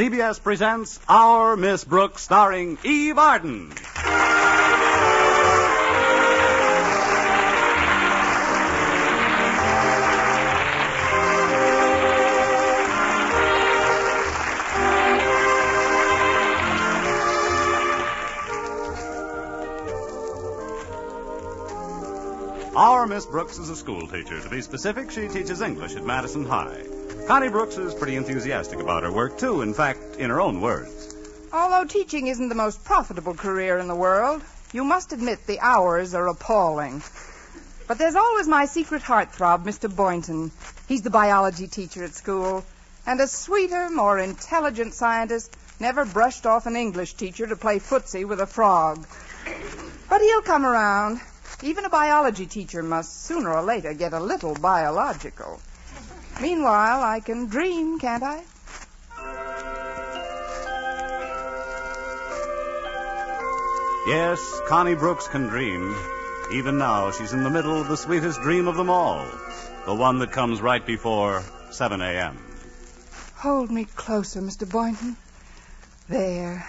CBS presents Our Miss Brooks, starring Eve Arden. Our Miss Brooks is a school teacher. To be specific, she teaches English at Madison High. Connie Brooks is pretty enthusiastic about her work, too. In fact, in her own words. Although teaching isn't the most profitable career in the world, you must admit the hours are appalling. But there's always my secret heartthrob, Mr. Boynton. He's the biology teacher at school. And a sweeter, more intelligent scientist never brushed off an English teacher to play footsie with a frog. But he'll come around. Even a biology teacher must sooner or later get a little biological. Meanwhile, I can dream, can't I? Yes, Connie Brooks can dream. Even now, she's in the middle of the sweetest dream of them all. The one that comes right before 7 a.m. Hold me closer, Mr. Boynton. There.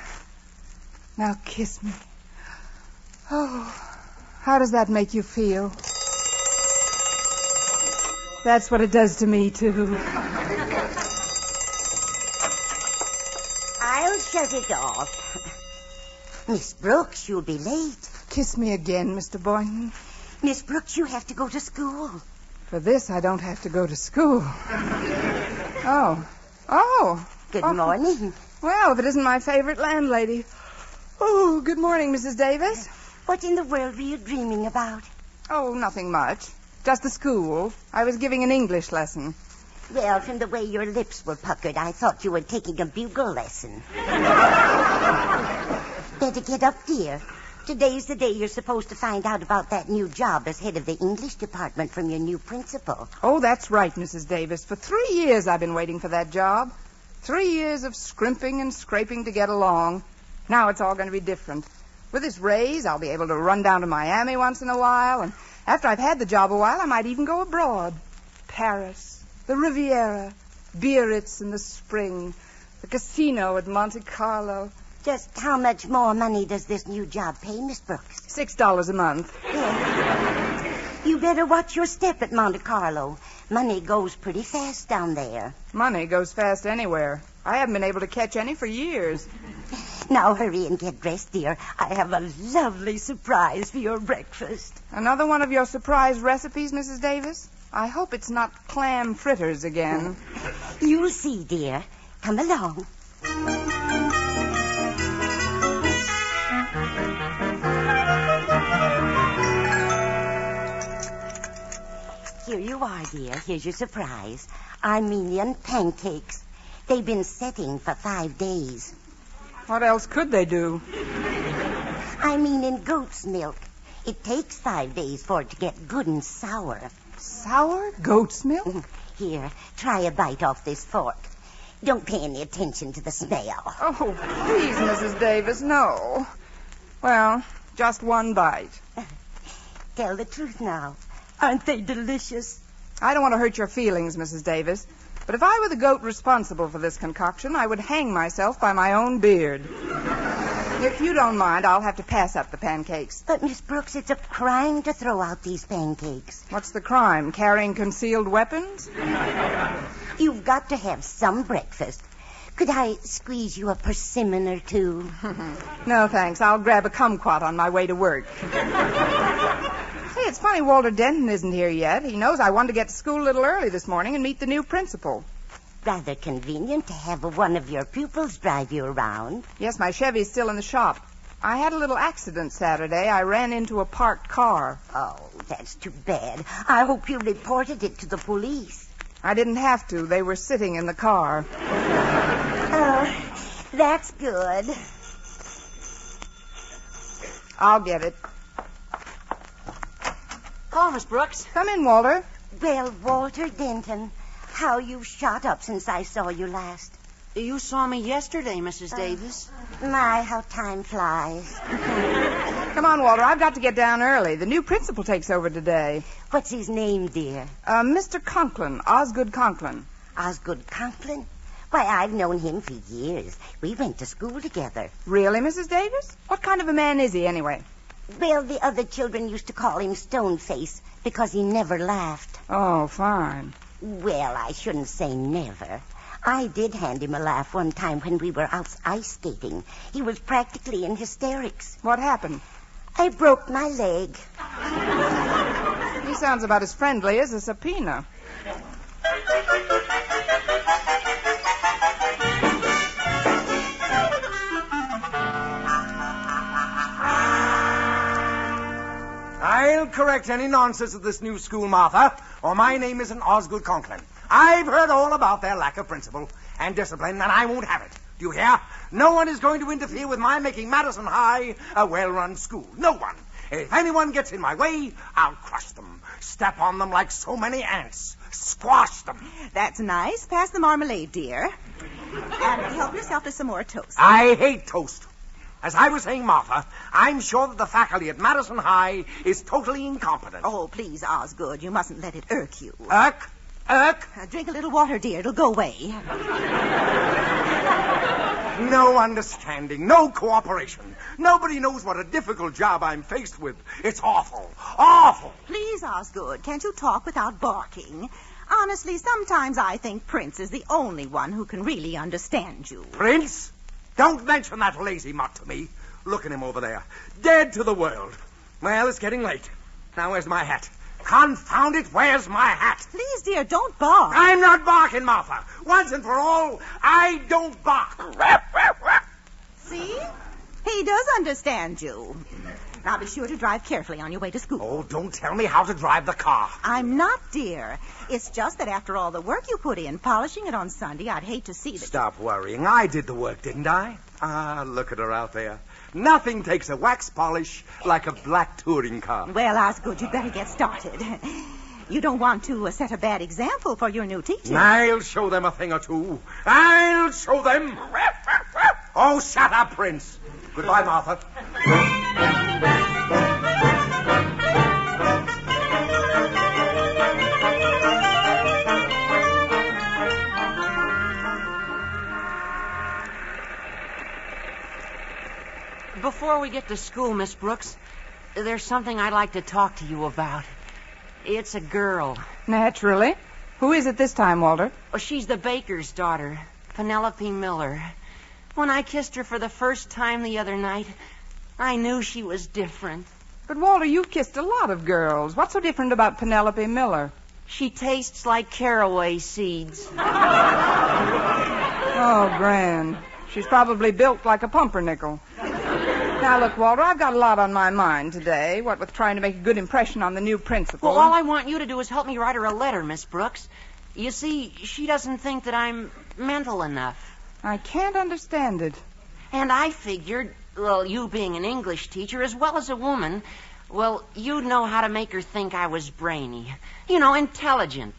Now kiss me. Oh, how does that make you feel? That's what it does to me, too. I'll shut it off. Miss Brooks, you'll be late. Kiss me again, Mr. Boynton. Miss Brooks, you have to go to school. For this, I don't have to go to school. Oh. Good morning. Well, if it isn't my favorite landlady. Oh, good morning, Mrs. Davis. What in the world were you dreaming about? Oh, nothing much. Just the school. I was giving an English lesson. Well, from the way your lips were puckered, I thought you were taking a bugle lesson. Better get up, dear. Today's the day you're supposed to find out about that new job as head of the English department from your new principal. Oh, that's right, Mrs. Davis. For 3 years I've been waiting for that job. 3 years of scrimping and scraping to get along. Now it's all going to be different. With this raise, I'll be able to run down to Miami once in a while, and after I've had the job a while, I might even go abroad. Paris, the Riviera, Biarritz in the spring, the casino at Monte Carlo. Just how much more money does this new job pay, Miss Brooks? $6 a month. Yeah. You better watch your step at Monte Carlo. Money goes pretty fast down there. Money goes fast anywhere. I haven't been able to catch any for years. Now hurry and get dressed, dear. I have a lovely surprise for your breakfast. Another one of your surprise recipes, Mrs. Davis? I hope it's not clam fritters again. You'll see, dear. Come along. Here you are, dear. Here's your surprise. Armenian pancakes. They've been setting for 5 days. What else could they do? I mean in goat's milk. It takes 5 days for it to get good and sour. Sour goat's milk? Here, try a bite off this fork. Don't pay any attention to the smell. Oh, please, Mrs. Davis, no. Well, just one bite. Tell the truth now. Aren't they delicious? I don't want to hurt your feelings, Mrs. Davis, but if I were the goat responsible for this concoction, I would hang myself by my own beard. If you don't mind, I'll have to pass up the pancakes. But, Miss Brooks, it's a crime to throw out these pancakes. What's the crime? Carrying concealed weapons? You've got to have some breakfast. Could I squeeze you a persimmon or two? No, thanks. I'll grab a kumquat on my way to work. Hey, it's funny Walter Denton isn't here yet. He knows I wanted to get to school a little early this morning and meet the new principal. Rather convenient to have one of your pupils drive you around. Yes, my Chevy's still in the shop. I had a little accident Saturday. I ran into a parked car. Oh, that's too bad. I hope you reported it to the police. I didn't have to. They were sitting in the car. Oh, that's good. I'll get it. Hello, Miss Brooks. Come in, Walter. Well, Walter Denton, how you've shot up since I saw you last. You saw me yesterday, Mrs. Davis. My, how time flies. Come on, Walter. I've got to get down early. The new principal takes over today. What's his name, dear? Mr. Conklin, Osgood Conklin. Osgood Conklin? Why, I've known him for years. We went to school together. Really, Mrs. Davis? What kind of a man is he, anyway? Well, the other children used to call him Stoneface because he never laughed. Oh, fine. Well, I shouldn't say never. I did hand him a laugh one time when we were out ice skating. He was practically in hysterics. What happened? I broke my leg. He sounds about as friendly as a subpoena. I'll correct any nonsense at this new school, Martha, or my name isn't Osgood Conklin. I've heard all about their lack of principle and discipline, and I won't have it. Do you hear? No one is going to interfere with my making Madison High a well-run school. No one. If anyone gets in my way, I'll crush them, step on them like so many ants, squash them. That's nice. Pass the marmalade, dear. And help yourself to some more toast. I hate toast. As I was saying, Martha, I'm sure that the faculty at Madison High is totally incompetent. Oh, please, Osgood, you mustn't let it irk you. Irk? Drink a little water, dear. It'll go away. No understanding, no cooperation. Nobody knows what a difficult job I'm faced with. It's awful, awful. Please, Osgood, can't you talk without barking? Honestly, sometimes I think Prince is the only one who can really understand you. Prince? Don't mention that lazy mutt to me. Look at him over there, dead to the world. Well, it's getting late. Now, where's my hat? Confound it, where's my hat? Please, dear, don't bark. I'm not barking, Martha. Once and for all, I don't bark. See? He does understand you. Now, be sure to drive carefully on your way to school. Oh, don't tell me how to drive the car. I'm not, dear. It's just that after all the work you put in, polishing it on Sunday, I'd hate to see that. Stop worrying. I did the work, didn't I? Ah, look at her out there. Nothing takes a wax polish like a black touring car. Well, Osgood, you'd better get started. You don't want to set a bad example for your new teacher. I'll show them a thing or two. I'll show them. Oh, shut up, Prince. Goodbye, Martha. Before we get to school, Miss Brooks, there's something I'd like to talk to you about. It's a girl. Naturally. Who is it this time, Walter? Oh, she's the baker's daughter, Penelope Miller. When I kissed her for the first time the other night, I knew she was different. But, Walter, you've kissed a lot of girls. What's so different about Penelope Miller? She tastes like caraway seeds. Oh, grand. She's probably built like a pumpernickel. Now, look, Walter, I've got a lot on my mind today, what with trying to make a good impression on the new principal. Well, all I want you to do is help me write her a letter, Miss Brooks. You see, she doesn't think that I'm mental enough. I can't understand it. And I figured, well, you being an English teacher as well as a woman, well, you'd know how to make her think I was brainy. You know, intelligent.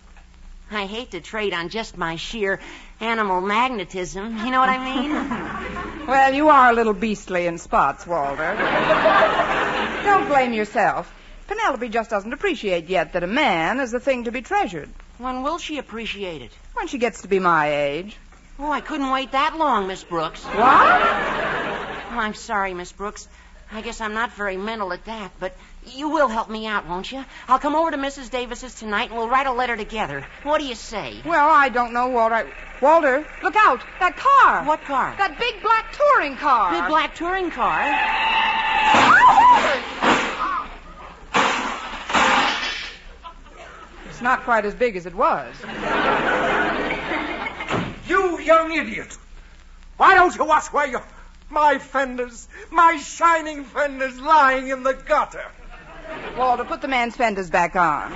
I hate to trade on just my sheer animal magnetism. You know what I mean? Well, you are a little beastly in spots, Walter. Don't blame yourself. Penelope just doesn't appreciate yet that a man is a thing to be treasured. When will she appreciate it? When she gets to be my age. Oh, I couldn't wait that long, Miss Brooks. What? Oh, I'm sorry, Miss Brooks. I guess I'm not very mental at that, but you will help me out, won't you? I'll come over to Mrs. Davis's tonight and we'll write a letter together. What do you say? Well, I don't know, Walter. Walter, look out. That car. What car? That big black touring car. Big black touring car? It's not quite as big as it was. You young idiot. Why don't you watch where you... My fenders, my shining fenders lying in the gutter. Walter, put the man's fenders back on.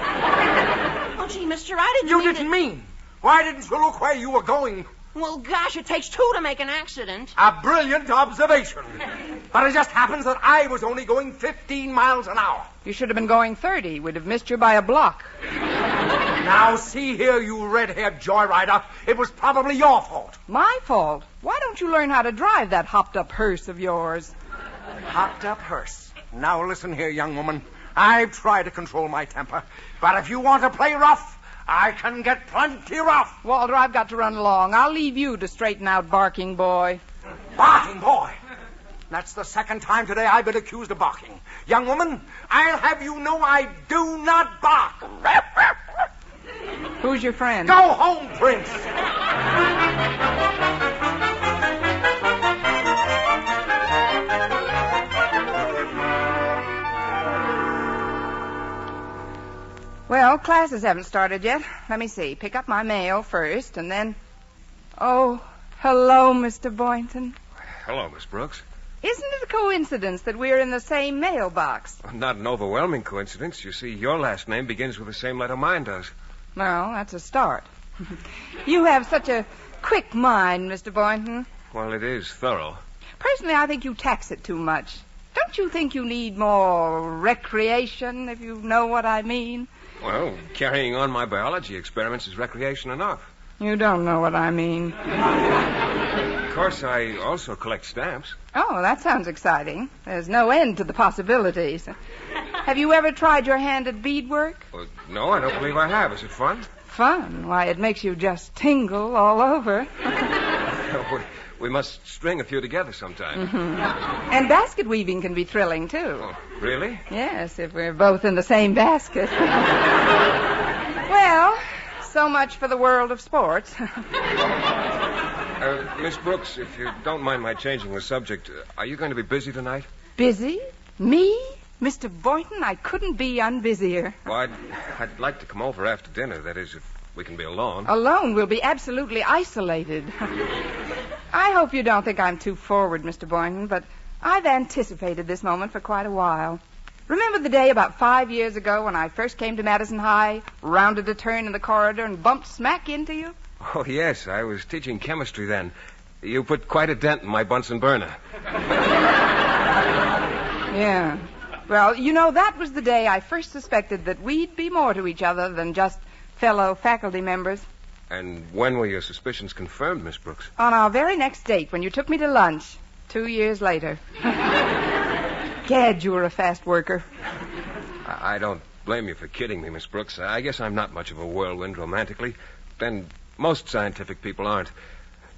Oh, gee, mister, I didn't You mean didn't mean. Why didn't you look where you were going? Well, gosh, it takes two to make an accident. A brilliant observation. But it just happens that I was only going 15 miles an hour. You should have been going 30. We'd have missed you by a block. Now, see here, you red-haired joyrider. It was probably your fault. My fault? Why don't you learn how to drive that hopped-up hearse of yours? Hopped-up hearse. Now, listen here, young woman. I've tried to control my temper. But if you want to play rough, I can get plenty rough. Walter, I've got to run along. I'll leave you to straighten out Barking Boy. Barking Boy? That's the second time today I've been accused of barking. Young woman, I'll have you know I do not bark. Who's your friend? Go home, Prince. Well, classes haven't started yet. Let me see. Pick up my mail first, and then... Oh, hello, Mr. Boynton. Hello, Miss Brooks. Isn't it a coincidence that we're in the same mailbox? Not an overwhelming coincidence. You see, your last name begins with the same letter mine does. Well, that's a start. You have such a quick mind, Mr. Boynton. Well, it is thorough. Personally, I think you tax it too much. Don't you think you need more recreation, if you know what I mean? Well, carrying on my biology experiments is recreation enough. You don't know what I mean. Of course, I also collect stamps. Oh, that sounds exciting. There's no end to the possibilities. Have you ever tried your hand at beadwork? Well, no, I don't believe I have. Is it fun? Fun? Why, it makes you just tingle all over. We must string a few together sometime. Mm-hmm. And basket weaving can be thrilling, too. Oh, really? Yes, if we're both in the same basket. Well, so much for the world of sports. Miss Brooks, if you don't mind my changing the subject, are you going to be busy tonight? Busy? Me? Mr. Boynton, I couldn't be unbusier. Well, I'd like to come over after dinner. That is, if we can be alone. Alone? We'll be absolutely isolated. I hope you don't think I'm too forward, Mr. Boynton, but I've anticipated this moment for quite a while. Remember the day about 5 years ago when I first came to Madison High, rounded a turn in the corridor, and bumped smack into you? Oh, yes. I was teaching chemistry then. You put quite a dent in my Bunsen burner. Yeah. Well, you know, that was the day I first suspected that we'd be more to each other than just fellow faculty members. And when were your suspicions confirmed, Miss Brooks? On our very next date, when you took me to lunch, 2 years later. Gad, you were a fast worker. I don't blame you for kidding me, Miss Brooks. I guess I'm not much of a whirlwind romantically. Then most scientific people aren't.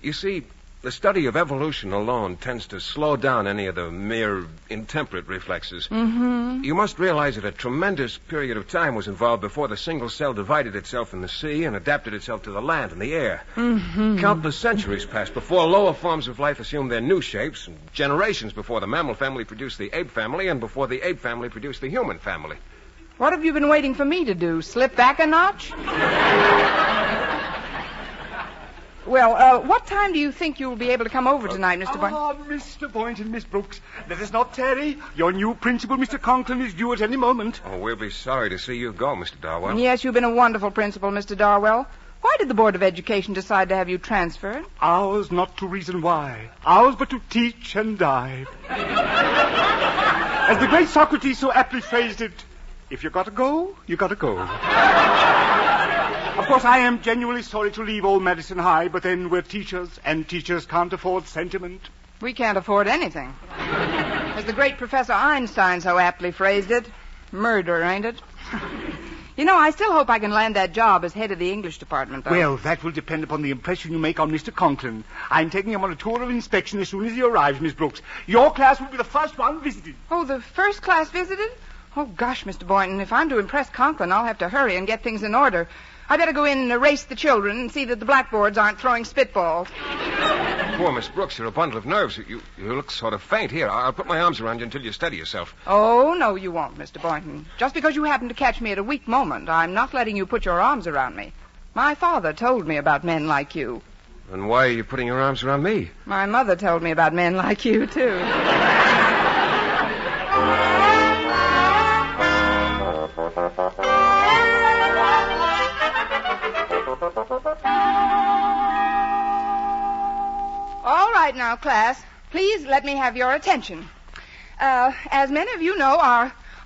You see, the study of evolution alone tends to slow down any of the mere intemperate reflexes. Mm-hmm. You must realize that a tremendous period of time was involved before the single cell divided itself in the sea and adapted itself to the land and the air. Mm-hmm. Countless centuries passed before lower forms of life assumed their new shapes, and generations before the mammal family produced the ape family, and before the ape family produced the human family. What have you been waiting for me to do? Slip back a notch? Well, what time do you think you'll be able to come over tonight, Mr. Boynton? Mr. Boynton, Miss Brooks, let us not tarry. Your new principal, Mr. Conklin, is due at any moment. Oh, we'll be sorry to see you go, Mr. Darwell. Yes, you've been a wonderful principal, Mr. Darwell. Why did the Board of Education decide to have you transferred? Ours not to reason why. Ours but to teach and die. As the great Socrates so aptly phrased it, if you gotta go, you gotta go. Of course, I am genuinely sorry to leave old Madison High, but then we're teachers, and teachers can't afford sentiment. We can't afford anything. As the great Professor Einstein so aptly phrased it, murder, ain't it? You know, I still hope I can land that job as head of the English department, though. Well, that will depend upon the impression you make on Mr. Conklin. I'm taking him on a tour of inspection as soon as he arrives, Miss Brooks. Your class will be the first one visited. Oh, the first class visited? Oh, gosh, Mr. Boynton, if I'm to impress Conklin, I'll have to hurry and get things in order. I better go in and erase the children and see that the blackboards aren't throwing spitballs. Poor Miss Brooks, you're a bundle of nerves. You look sort of faint. Here, I'll put my arms around you until you steady yourself. Oh, no, you won't, Mr. Boynton. Just because you happen to catch me at a weak moment, I'm not letting you put your arms around me. My father told me about men like you. And why are you putting your arms around me? My mother told me about men like you, too. All right now, class. Please let me have your attention. As many of you know,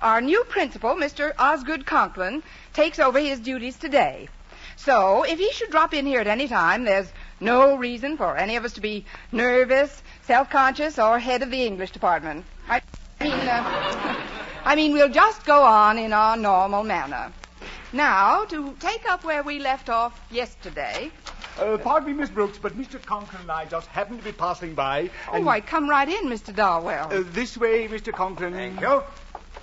our new principal, Mr. Osgood Conklin, takes over his duties today. So, if he should drop in here at any time, there's no reason for any of us to be nervous, self-conscious, or head of the English department. I mean, we'll just go on in our normal manner. Now, to take up where we left off yesterday... Pardon me, Miss Brooks, but Mr. Conklin and I just happened to be passing by. Oh, why, come right in, Mr. Darwell. This way, Mr. Conklin. Thank you.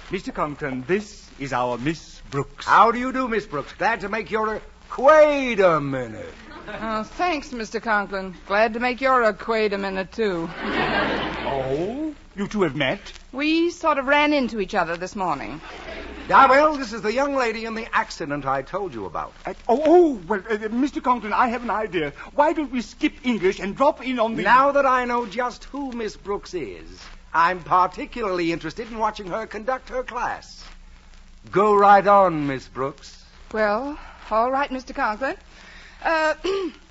Mr. Conklin, this is our Miss Brooks. How do you do, Miss Brooks? Glad to make your... Wait a minute. Oh, thanks, Mr. Conklin. Glad to make your acquaint a minute, too. Oh? You two have met? We sort of ran into each other this morning. Darwell, this is the young lady in the accident I told you about. Mr. Conklin, I have an idea. Why don't we skip English and drop in on the... Now that I know just who Miss Brooks is, I'm particularly interested in watching her conduct her class. Go right on, Miss Brooks. Well, all right, Mr. Conklin.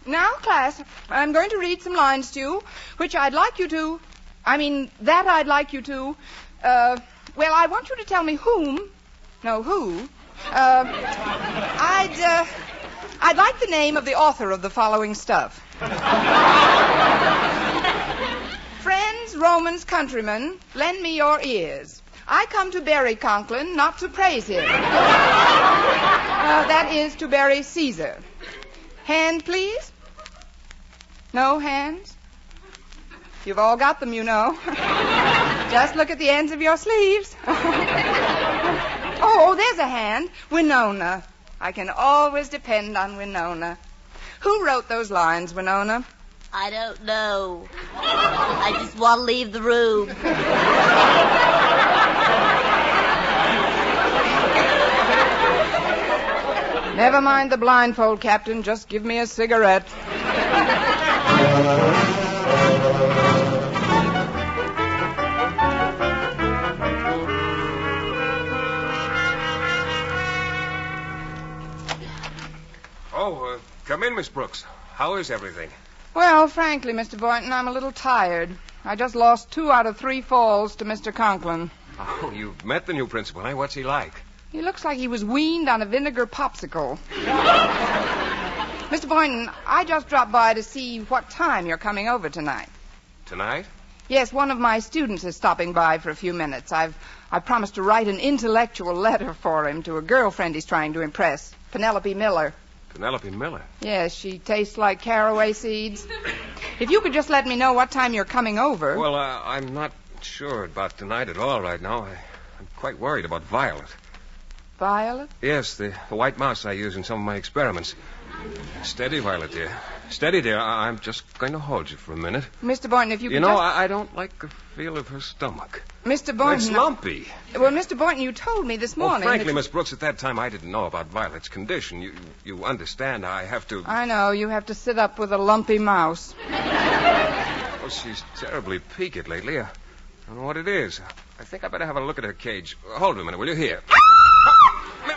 Now, class, I'm going to read some lines to you, which I'd like you to... I'd like you to... I want you to tell me whom... No, who? I'd like the name of the author of the following stuff. Friends, Romans, countrymen, lend me your ears. I come to bury Conklin, not to praise him. That is, to bury Caesar. Hand, please? No hands? You've all got them, you know. Just look at the ends of your sleeves. Oh, there's a hand. Winona. I can always depend on Winona. Who wrote those lines, Winona? I don't know. I just want to leave the room. Never mind the blindfold, Captain. Just give me a cigarette. Come in, Miss Brooks. How is everything? Well, frankly, Mr. Boynton, I'm a little tired. I just lost 2 out of 3 falls to Mr. Conklin. Oh, you've met the new principal, eh? What's he like? He looks like he was weaned on a vinegar popsicle. Mr. Boynton, I just dropped by to see what time you're coming over tonight. Tonight? Yes, one of my students is stopping by for a few minutes. I promised to write an intellectual letter for him to a girlfriend he's trying to impress, Penelope Miller. Penelope Miller? Yes, she tastes like caraway seeds. If you could just let me know what time you're coming over. Well, I'm not sure about tonight at all right now. I'm quite worried about Violet. Violet? Yes, the white mouse I use in some of my experiments. Steady, Violet, dear. Steady, dear. I'm just going to hold you for a minute. Mr. Boynton, if you could You know, I don't like the feel of her stomach. Mr. Boynton... It's lumpy. Well, Mr. Boynton, you told me this morning... Well, frankly, Miss Brooks, at that time I didn't know about Violet's condition. You understand I have to... I know. You have to sit up with a lumpy mouse. Well, she's terribly peaked lately. I don't know what it is. I think I better have a look at her cage. Hold on a minute, will you? Here.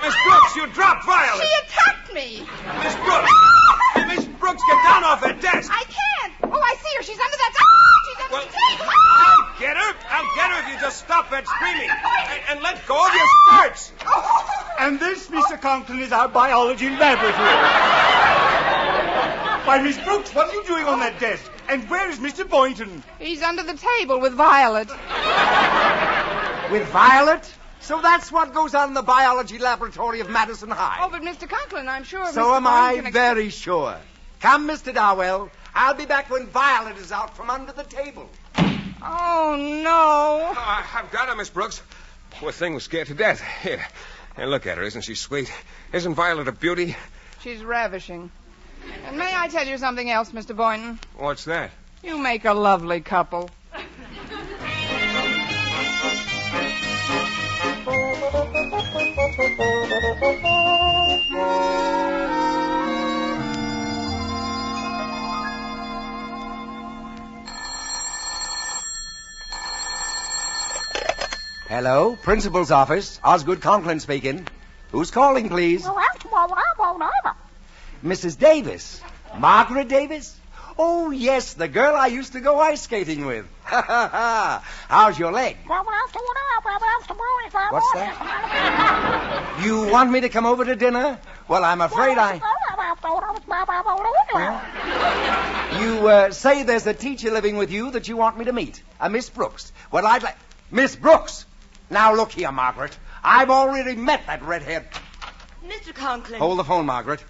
Miss Brooks, you dropped Violet! She attacked me! Miss Brooks! Hey, Miss Brooks, get down off that desk! I can't! Oh, I see her. She's under that... She's under the table! I'll get her if you just stop that screaming. And let go of your skirts! And this, Mr. Conklin, is our biology laboratory. Why, Miss Brooks, what are you doing on that desk? And where is Mr. Boynton? He's under the table with Violet. With Violet? So that's what goes on in the biology laboratory of Madison High. Oh, but Mr. Conklin, I'm sure... So Mr. am I Boynton very sure. Come, Mr. Darwell. I'll be back when Violet is out from under the table. Oh, no. Oh, I've got her, Miss Brooks. Poor thing was scared to death. Here, look at her. Isn't she sweet? Isn't Violet a beauty? She's ravishing. And may I tell you something else, Mr. Boynton? What's that? You make a lovely couple. Hello, principal's office. Osgood Conklin speaking. Who's calling, please? Mrs. Davis. Margaret Davis? Oh, yes, the girl I used to go ice skating with. How's your leg? What's that? You want me to come over to dinner? Well, I'm afraid You say there's a teacher living with you that you want me to meet. Miss Brooks. Well, I'd like... Miss Brooks! Now, look here, Margaret. I've already met that redhead... Mr. Conklin. Hold the phone, Margaret.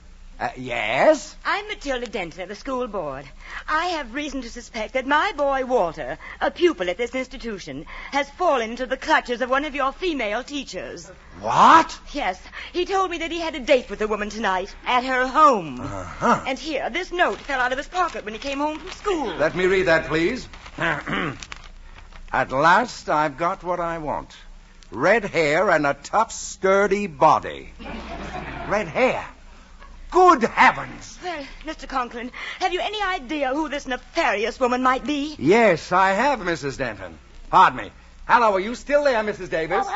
Yes? I'm Matilda Denton of the school board. I have reason to suspect that my boy Walter, a pupil at this institution, has fallen into the clutches of one of your female teachers. What? Yes. He told me that he had a date with a woman tonight at her home. Uh-huh. And here, this note fell out of his pocket when he came home from school. Let me read that, please. At last, I've got what I want. Red hair and a tough, sturdy body. Red hair? Good heavens! Well, Mr. Conklin, have you any idea who this nefarious woman might be? Yes, I have, Mrs. Denton. Pardon me. Hello, are you still there, Mrs. Davis?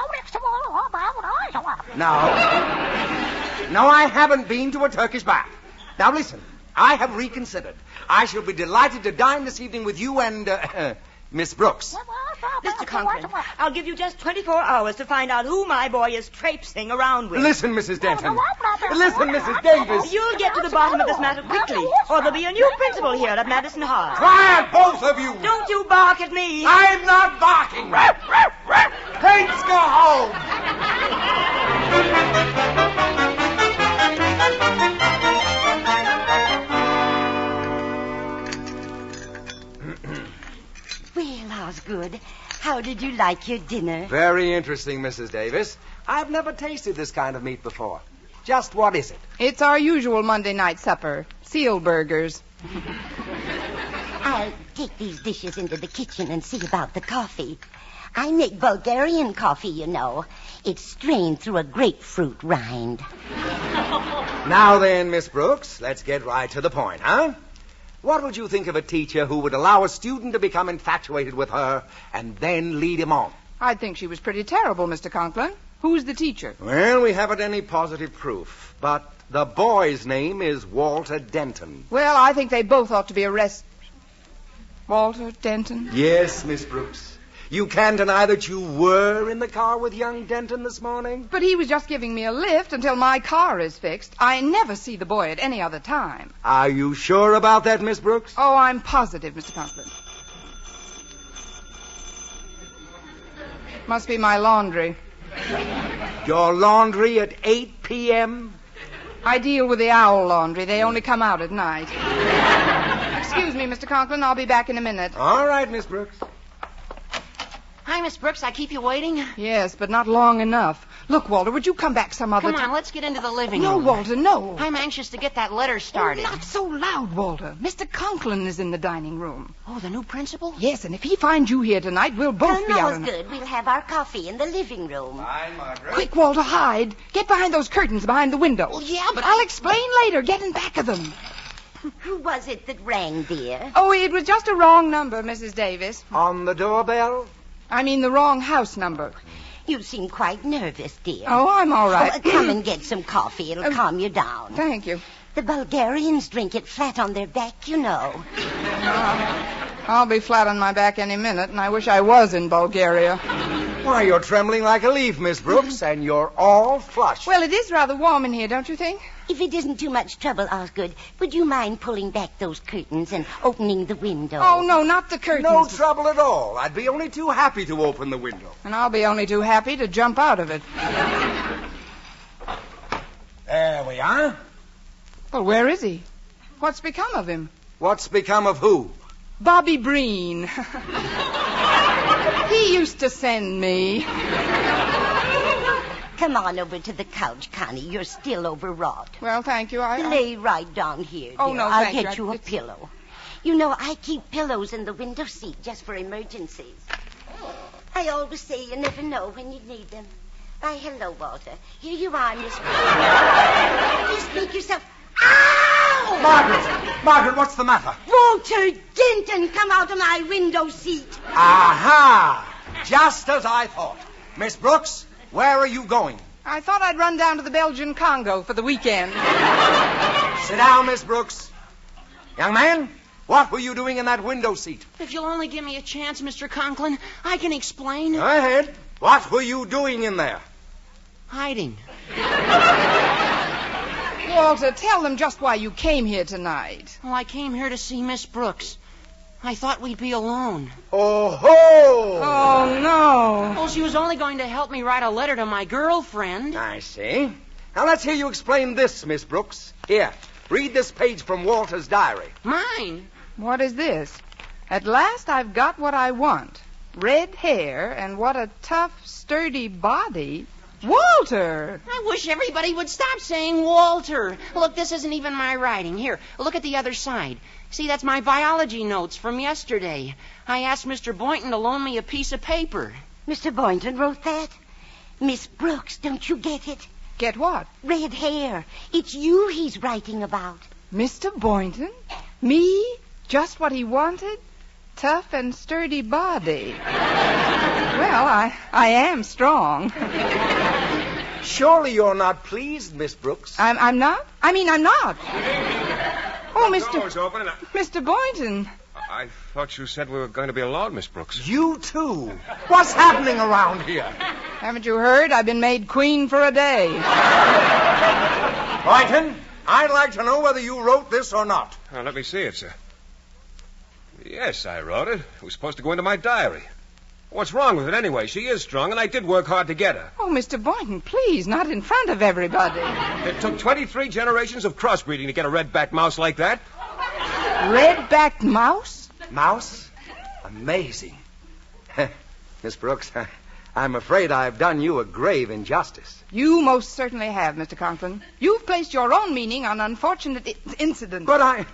No, I haven't been to a Turkish bath. Now, listen. I have reconsidered. I shall be delighted to dine this evening with you and, Miss Brooks. Mr. Conklin, I'll give you just 24 hours to find out who my boy is traipsing around with. Listen, Mrs. Denton. Listen, Mrs. Davis. You'll get to the bottom of this matter quickly, or there'll be a new principal here at Madison High. Try it, both of you. Don't you bark at me. I'm not barking. Let's go home. Well, Osgood, how did you like your dinner? Very interesting, Mrs. Davis. I've never tasted this kind of meat before. Just what is it? It's our usual Monday night supper. Seal burgers. I'll take these dishes into the kitchen and see about the coffee. I make Bulgarian coffee, you know. It's strained through a grapefruit rind. Now then, Miss Brooks, let's get right to the point, huh? What would you think of a teacher who would allow a student to become infatuated with her and then lead him on? I'd think she was pretty terrible, Mr. Conklin. Who's the teacher? Well, we haven't any positive proof, but the boy's name is Walter Denton. Well, I think they both ought to be arrested. Walter Denton? Yes, Miss Brooks. You can't deny that you were in the car with young Denton this morning? But he was just giving me a lift until my car is fixed. I never see the boy at any other time. Are you sure about that, Miss Brooks? Oh, I'm positive, Mr. Conklin. Must be my laundry. Your laundry at 8 p.m.? I deal with the owl laundry. They only come out at night. Excuse me, Mr. Conklin. I'll be back in a minute. All right, Miss Brooks. Hi, Miss Brooks. I keep you waiting? Yes, but not long enough. Look, Walter, would you come back some other time? Come on, let's get into the living room. No, Walter, no. I'm anxious to get that letter started. Oh, not so loud, Walter. Mr. Conklin is in the dining room. Oh, the new principal? Yes, and if he finds you here tonight, we'll both be out. No, good. We'll have our coffee in the living room. Fine, Margaret. Quick, Walter, hide. Get behind those curtains behind the window. Well, yeah, but I'll explain later. Get in back of them. Who was it that rang, dear? Oh, it was just a wrong number, Mrs. Davis. On the doorbell? I mean the wrong house number. You seem quite nervous, dear. Oh, I'm all right. Oh, come and get some coffee. It'll calm you down. Thank you. The Bulgarians drink it flat on their back, you know. I'll be flat on my back any minute, and I wish I was in Bulgaria. Why, you're trembling like a leaf, Miss Brooks, and you're all flushed. Well, it is rather warm in here, don't you think? If it isn't too much trouble, Osgood, would you mind pulling back those curtains and opening the window? Oh, no, not the curtains. No trouble at all. I'd be only too happy to open the window. And I'll be only too happy to jump out of it. There we are. Well, where is he? What's become of him? What's become of who? Bobby Breen. He used to send me. Come on over to the couch, Connie. You're still overwrought. Well, thank you. Lay right down here, dear. Oh, no, I'll thank you. get you a pillow. You know, I keep pillows in the window seat just for emergencies. I always say you never know when you need them. Why, hello, Walter. Here you are, Miss Brooks. You speak yourself. Ow! Margaret, what's the matter? Walter Denton, come out of my window seat. Aha! Just as I thought. Miss Brooks, where are you going? I thought I'd run down to the Belgian Congo for the weekend. Sit down, Miss Brooks. Young man, what were you doing in that window seat? If you'll only give me a chance, Mr. Conklin, I can explain. Go ahead. What were you doing in there? Hiding. Walter, tell them just why you came here tonight. Well, I came here to see Miss Brooks. I thought we'd be alone. Oh, ho! Oh, no. Well, she was only going to help me write a letter to my girlfriend. I see. Now, let's hear you explain this, Miss Brooks. Here, read this page from Walter's diary. Mine? What is this? At last I've got what I want. Red hair and what a tough, sturdy body. Walter! I wish everybody would stop saying Walter. Look, this isn't even my writing. Here, look at the other side. See, that's my biology notes from yesterday. I asked Mr. Boynton to loan me a piece of paper. Mr. Boynton wrote that? Miss Brooks, don't you get it? Get what? Red hair. It's you he's writing about. Mr. Boynton? Me? Just what he wanted? Tough and sturdy body. Well, I am strong. Surely you're not pleased, Miss Brooks. I'm not? I mean, I'm not. Oh, Door's open. Mr. Boynton. I thought you said we were going to be alone, Miss Brooks. You too. What's happening around here? Haven't you heard? I've been made queen for a day. Boynton, I'd like to know whether you wrote this or not. Let me see it, sir. Yes, I wrote it. It was supposed to go into my diary. What's wrong with it anyway? She is strong, and I did work hard to get her. Oh, Mr. Boynton, please, not in front of everybody. It took 23 generations of crossbreeding to get a red-backed mouse like that. Red-backed mouse? Mouse? Amazing. Miss Brooks, I'm afraid I've done you a grave injustice. You most certainly have, Mr. Conklin. You've placed your own meaning on unfortunate incidents. But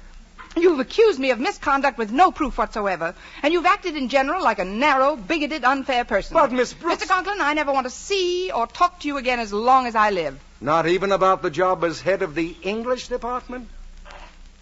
You've accused me of misconduct with no proof whatsoever, and you've acted in general like a narrow, bigoted, unfair person. But, Miss Brooks... Mr. Conklin, I never want to see or talk to you again as long as I live. Not even about the job as head of the English department?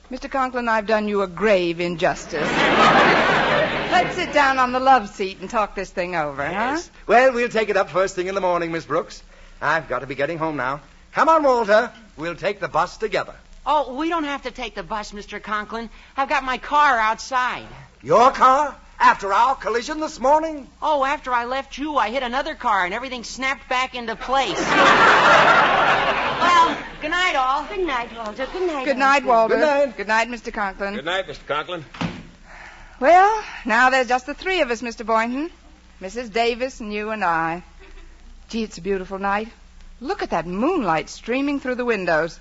Mr. Conklin, I've done you a grave injustice. Let's sit down on the love seat and talk this thing over, yes. Huh? Well, we'll take it up first thing in the morning, Miss Brooks. I've got to be getting home now. Come on, Walter. We'll take the bus together. Oh, we don't have to take the bus, Mr. Conklin. I've got my car outside. Your car? After our collision this morning? Oh, after I left you, I hit another car and everything snapped back into place. Well, good night, all. Good night, Walter. Good night. Good night, Walter. Good night. Good night, Mr. Conklin. Good night, Mr. Conklin. Well, now there's just the three of us, Mr. Boynton. Mrs. Davis and you and I. Gee, it's a beautiful night. Look at that moonlight streaming through the windows.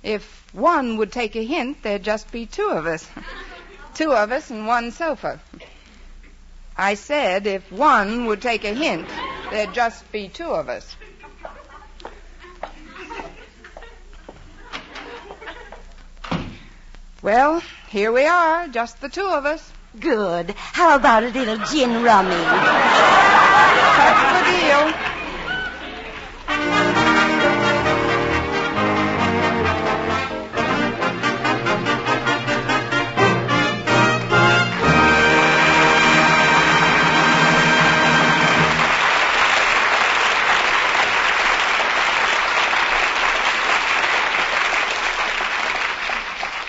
If one would take a hint, there'd just be two of us. Two of us and one sofa. I said if one would take a hint, there'd just be two of us. Well, here we are, just the two of us. Good. How about a little gin rummy? That's the deal.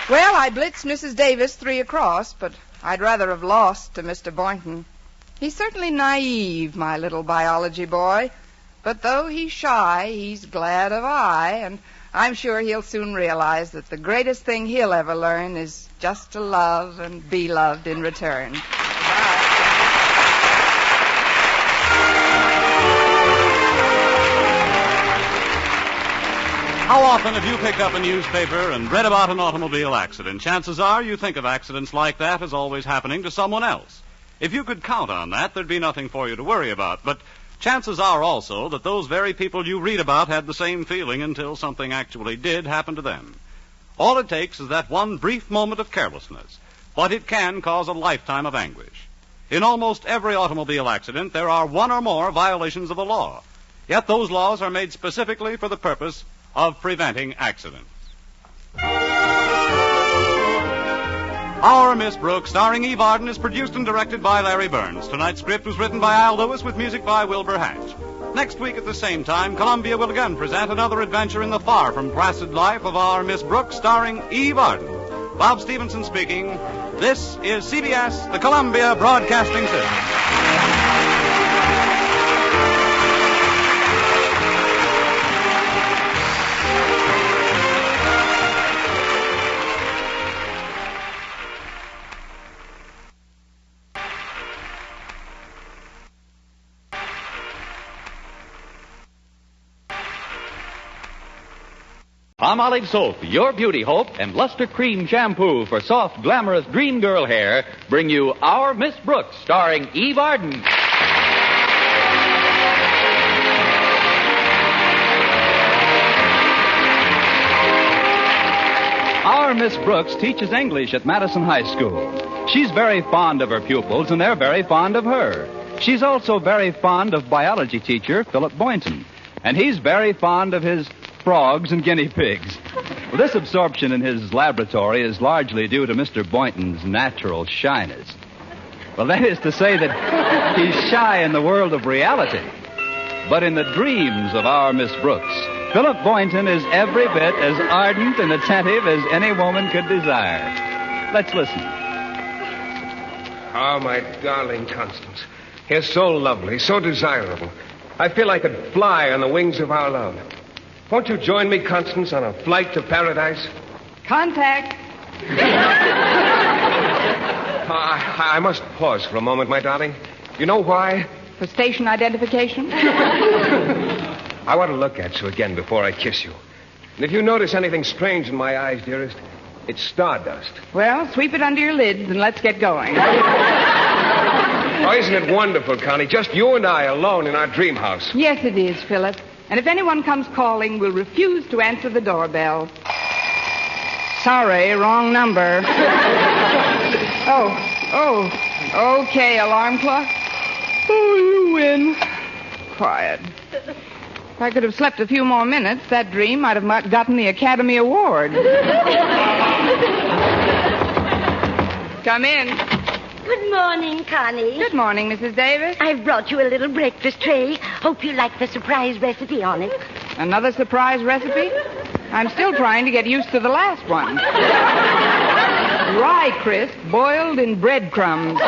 Well, I blitzed Mrs. Davis 3 across, but I'd rather have lost to Mr. Boynton. He's certainly naive, my little biology boy. But though he's shy, he's glad of eye, and I'm sure he'll soon realize that the greatest thing he'll ever learn is just to love and be loved in return. How often have you picked up a newspaper and read about an automobile accident? Chances are you think of accidents like that as always happening to someone else. If you could count on that, there'd be nothing for you to worry about. But chances are also that those very people you read about had the same feeling until something actually did happen to them. All it takes is that one brief moment of carelessness, but it can cause a lifetime of anguish. In almost every automobile accident, there are one or more violations of the law. Yet those laws are made specifically for the purpose of preventing accidents. Our Miss Brooks, starring Eve Arden, is produced and directed by Larry Burns. Tonight's script was written by Al Lewis with music by Wilbur Hatch. Next week at the same time, Columbia will again present another adventure in the far from placid life of our Miss Brooks, starring Eve Arden. Bob Stevenson speaking. This is CBS, the Columbia Broadcasting System. Palmolive Soap, Your Beauty Hope, and Luster Cream Shampoo for soft, glamorous dream girl hair bring you Our Miss Brooks, starring Eve Arden. Our Miss Brooks teaches English at Madison High School. She's very fond of her pupils, and they're very fond of her. She's also very fond of biology teacher Philip Boynton, and he's very fond of his frogs and guinea pigs. Well, this absorption in his laboratory is largely due to Mr. Boynton's natural shyness. Well, that is to say that he's shy in the world of reality. But in the dreams of our Miss Brooks, Philip Boynton is every bit as ardent and attentive as any woman could desire. Let's listen. Oh, my darling Constance. You're so lovely, so desirable. I feel I could fly on the wings of our love. Won't you join me, Constance, on a flight to paradise? Contact. I must pause for a moment, my darling. You know why? For station identification? I want to look at you again before I kiss you. And if you notice anything strange in my eyes, dearest, it's stardust. Well, sweep it under your lids and let's get going. Oh, isn't it wonderful, Connie? Just you and I alone in our dream house. Yes, it is, Philip. And if anyone comes calling, we'll refuse to answer the doorbell. Sorry, wrong number. Okay, alarm clock. Oh, you win. Quiet. If I could have slept a few more minutes, that dream might have gotten the Academy Award. Come in. Good morning, Connie. Good morning, Mrs. Davis. I've brought you a little breakfast tray. Hope you like the surprise recipe on it. Another surprise recipe? I'm still trying to get used to the last one. Rye crisp boiled in breadcrumbs.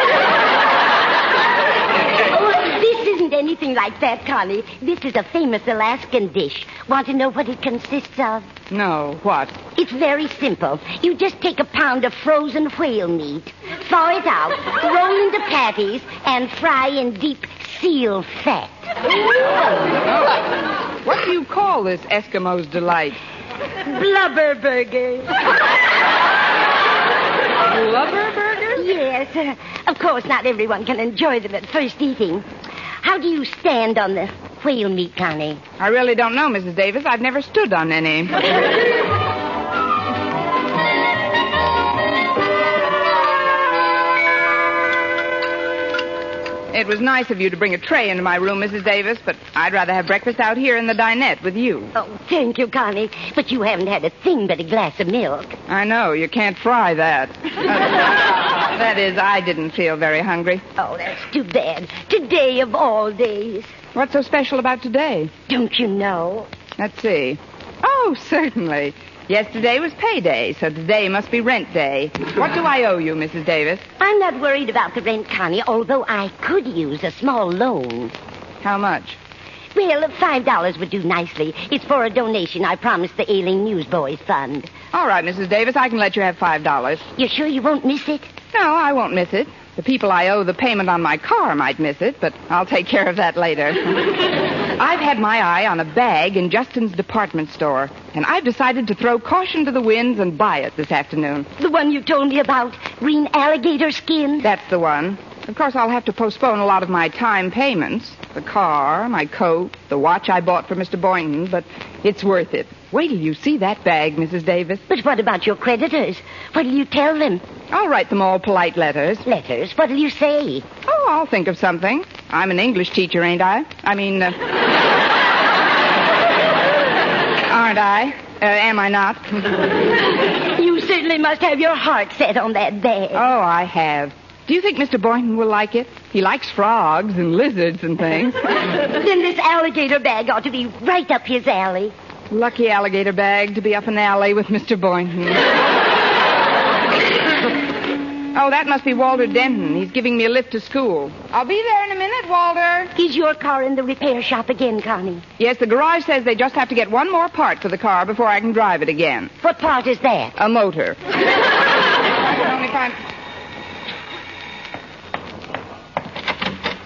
Oh, this isn't anything like that, Connie. This is a famous Alaskan dish. Want to know what it consists of? No, what? It's very simple. You just take a pound of frozen whale meat, thaw it out, roll into patties, and fry in deep seal fat. Oh. What do you call this Eskimo's delight? Blubber burger. Blubber burger? Yes. Of course, not everyone can enjoy them at first eating. How do you stand on the whale meat, Connie? I really don't know, Mrs. Davis. I've never stood on any. It was nice of you to bring a tray into my room, Mrs. Davis, but I'd rather have breakfast out here in the dinette with you. Oh, thank you, Connie. But you haven't had a thing but a glass of milk. I know. You can't fry that. That is, I didn't feel very hungry. Oh, that's too bad. Today of all days. What's so special about today? Don't you know? Let's see. Oh, certainly. Yesterday was payday, so today must be rent day. What do I owe you, Mrs. Davis? I'm not worried about the rent, Connie, although I could use a small loan. How much? Well, $5 would do nicely. It's for a donation I promised the Ailing Newsboys Fund. All right, Mrs. Davis, I can let you have $5. You sure you won't miss it? No, I won't miss it. The people I owe the payment on my car might miss it, but I'll take care of that later. I've had my eye on a bag in Justin's department store, and I've decided to throw caution to the winds and buy it this afternoon. The one you told me about? Green alligator skin? That's the one. Of course, I'll have to postpone a lot of my time payments. The car, my coat, the watch I bought for Mr. Boynton, but it's worth it. Wait till you see that bag, Mrs. Davis. But what about your creditors? What'll you tell them? I'll write them all polite letters. Letters? What'll you say? Oh, I'll think of something. I'm an English teacher, ain't I? I mean, aren't I? Am I not? You certainly must have your heart set on that bag. Oh, I have. Do you think Mr. Boynton will like it? He likes frogs and lizards and things. Then this alligator bag ought to be right up his alley. Lucky alligator bag to be up an alley with Mr. Boynton. Oh, that must be Walter Denton. He's giving me a lift to school. I'll be there in a minute, Walter. Is your car in the repair shop again, Connie? Yes, the garage says they just have to get one more part for the car before I can drive it again. What part is that? A motor. Only if I'm...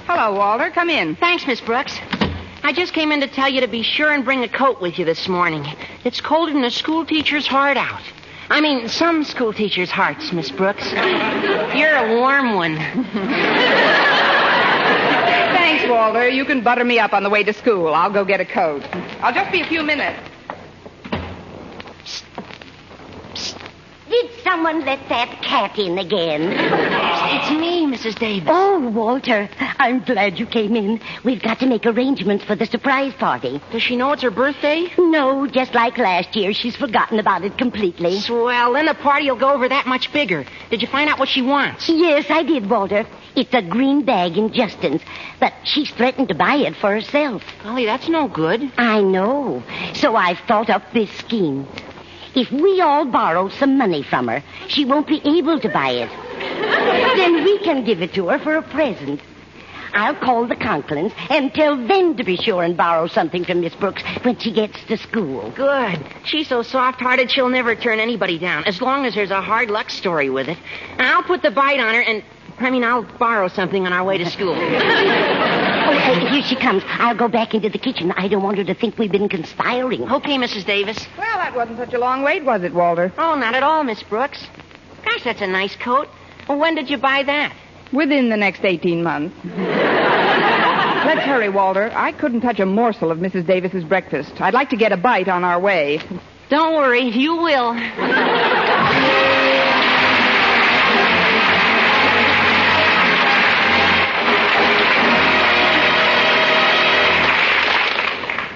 Hello, Walter. Come in. Thanks, Miss Brooks. I just came in to tell you to be sure and bring a coat with you this morning. It's colder than a school teacher's heart out. I mean, some school teachers' hearts, Miss Brooks. You're a warm one. Thanks, Walter. You can butter me up on the way to school. I'll go get a coat. I'll just be a few minutes. Did someone let that cat in again? It's me, Mrs. Davis. Oh, Walter, I'm glad you came in. We've got to make arrangements for the surprise party. Does she know it's her birthday? No, just like last year, she's forgotten about it completely. Swell, then the party will go over that much bigger. Did you find out what she wants? Yes, I did, Walter. It's a green bag in Justin's, but she's threatened to buy it for herself. Golly, that's no good. I know. So I've thought up this scheme. If we all borrow some money from her, she won't be able to buy it. Then we can give it to her for a present. I'll call the CONKLINS and tell them to be sure and borrow something from Miss Brooks when she gets to school. Good. She's so soft-hearted she'll never turn anybody down, as long as there's a hard luck story with it. I'll put the bite on her and... I'll borrow something on our way to school. Here she comes. I'll go back into the kitchen. I don't want her to think we've been conspiring. Okay, Mrs. Davis. Well, that wasn't such a long wait, was it, Walter? Oh, not at all, Miss Brooks. Gosh, that's a nice coat. Well, when did you buy that? Within the next 18 months. Let's hurry, Walter. I couldn't touch a morsel of Mrs. Davis's breakfast. I'd like to get a bite on our way. Don't worry, you will.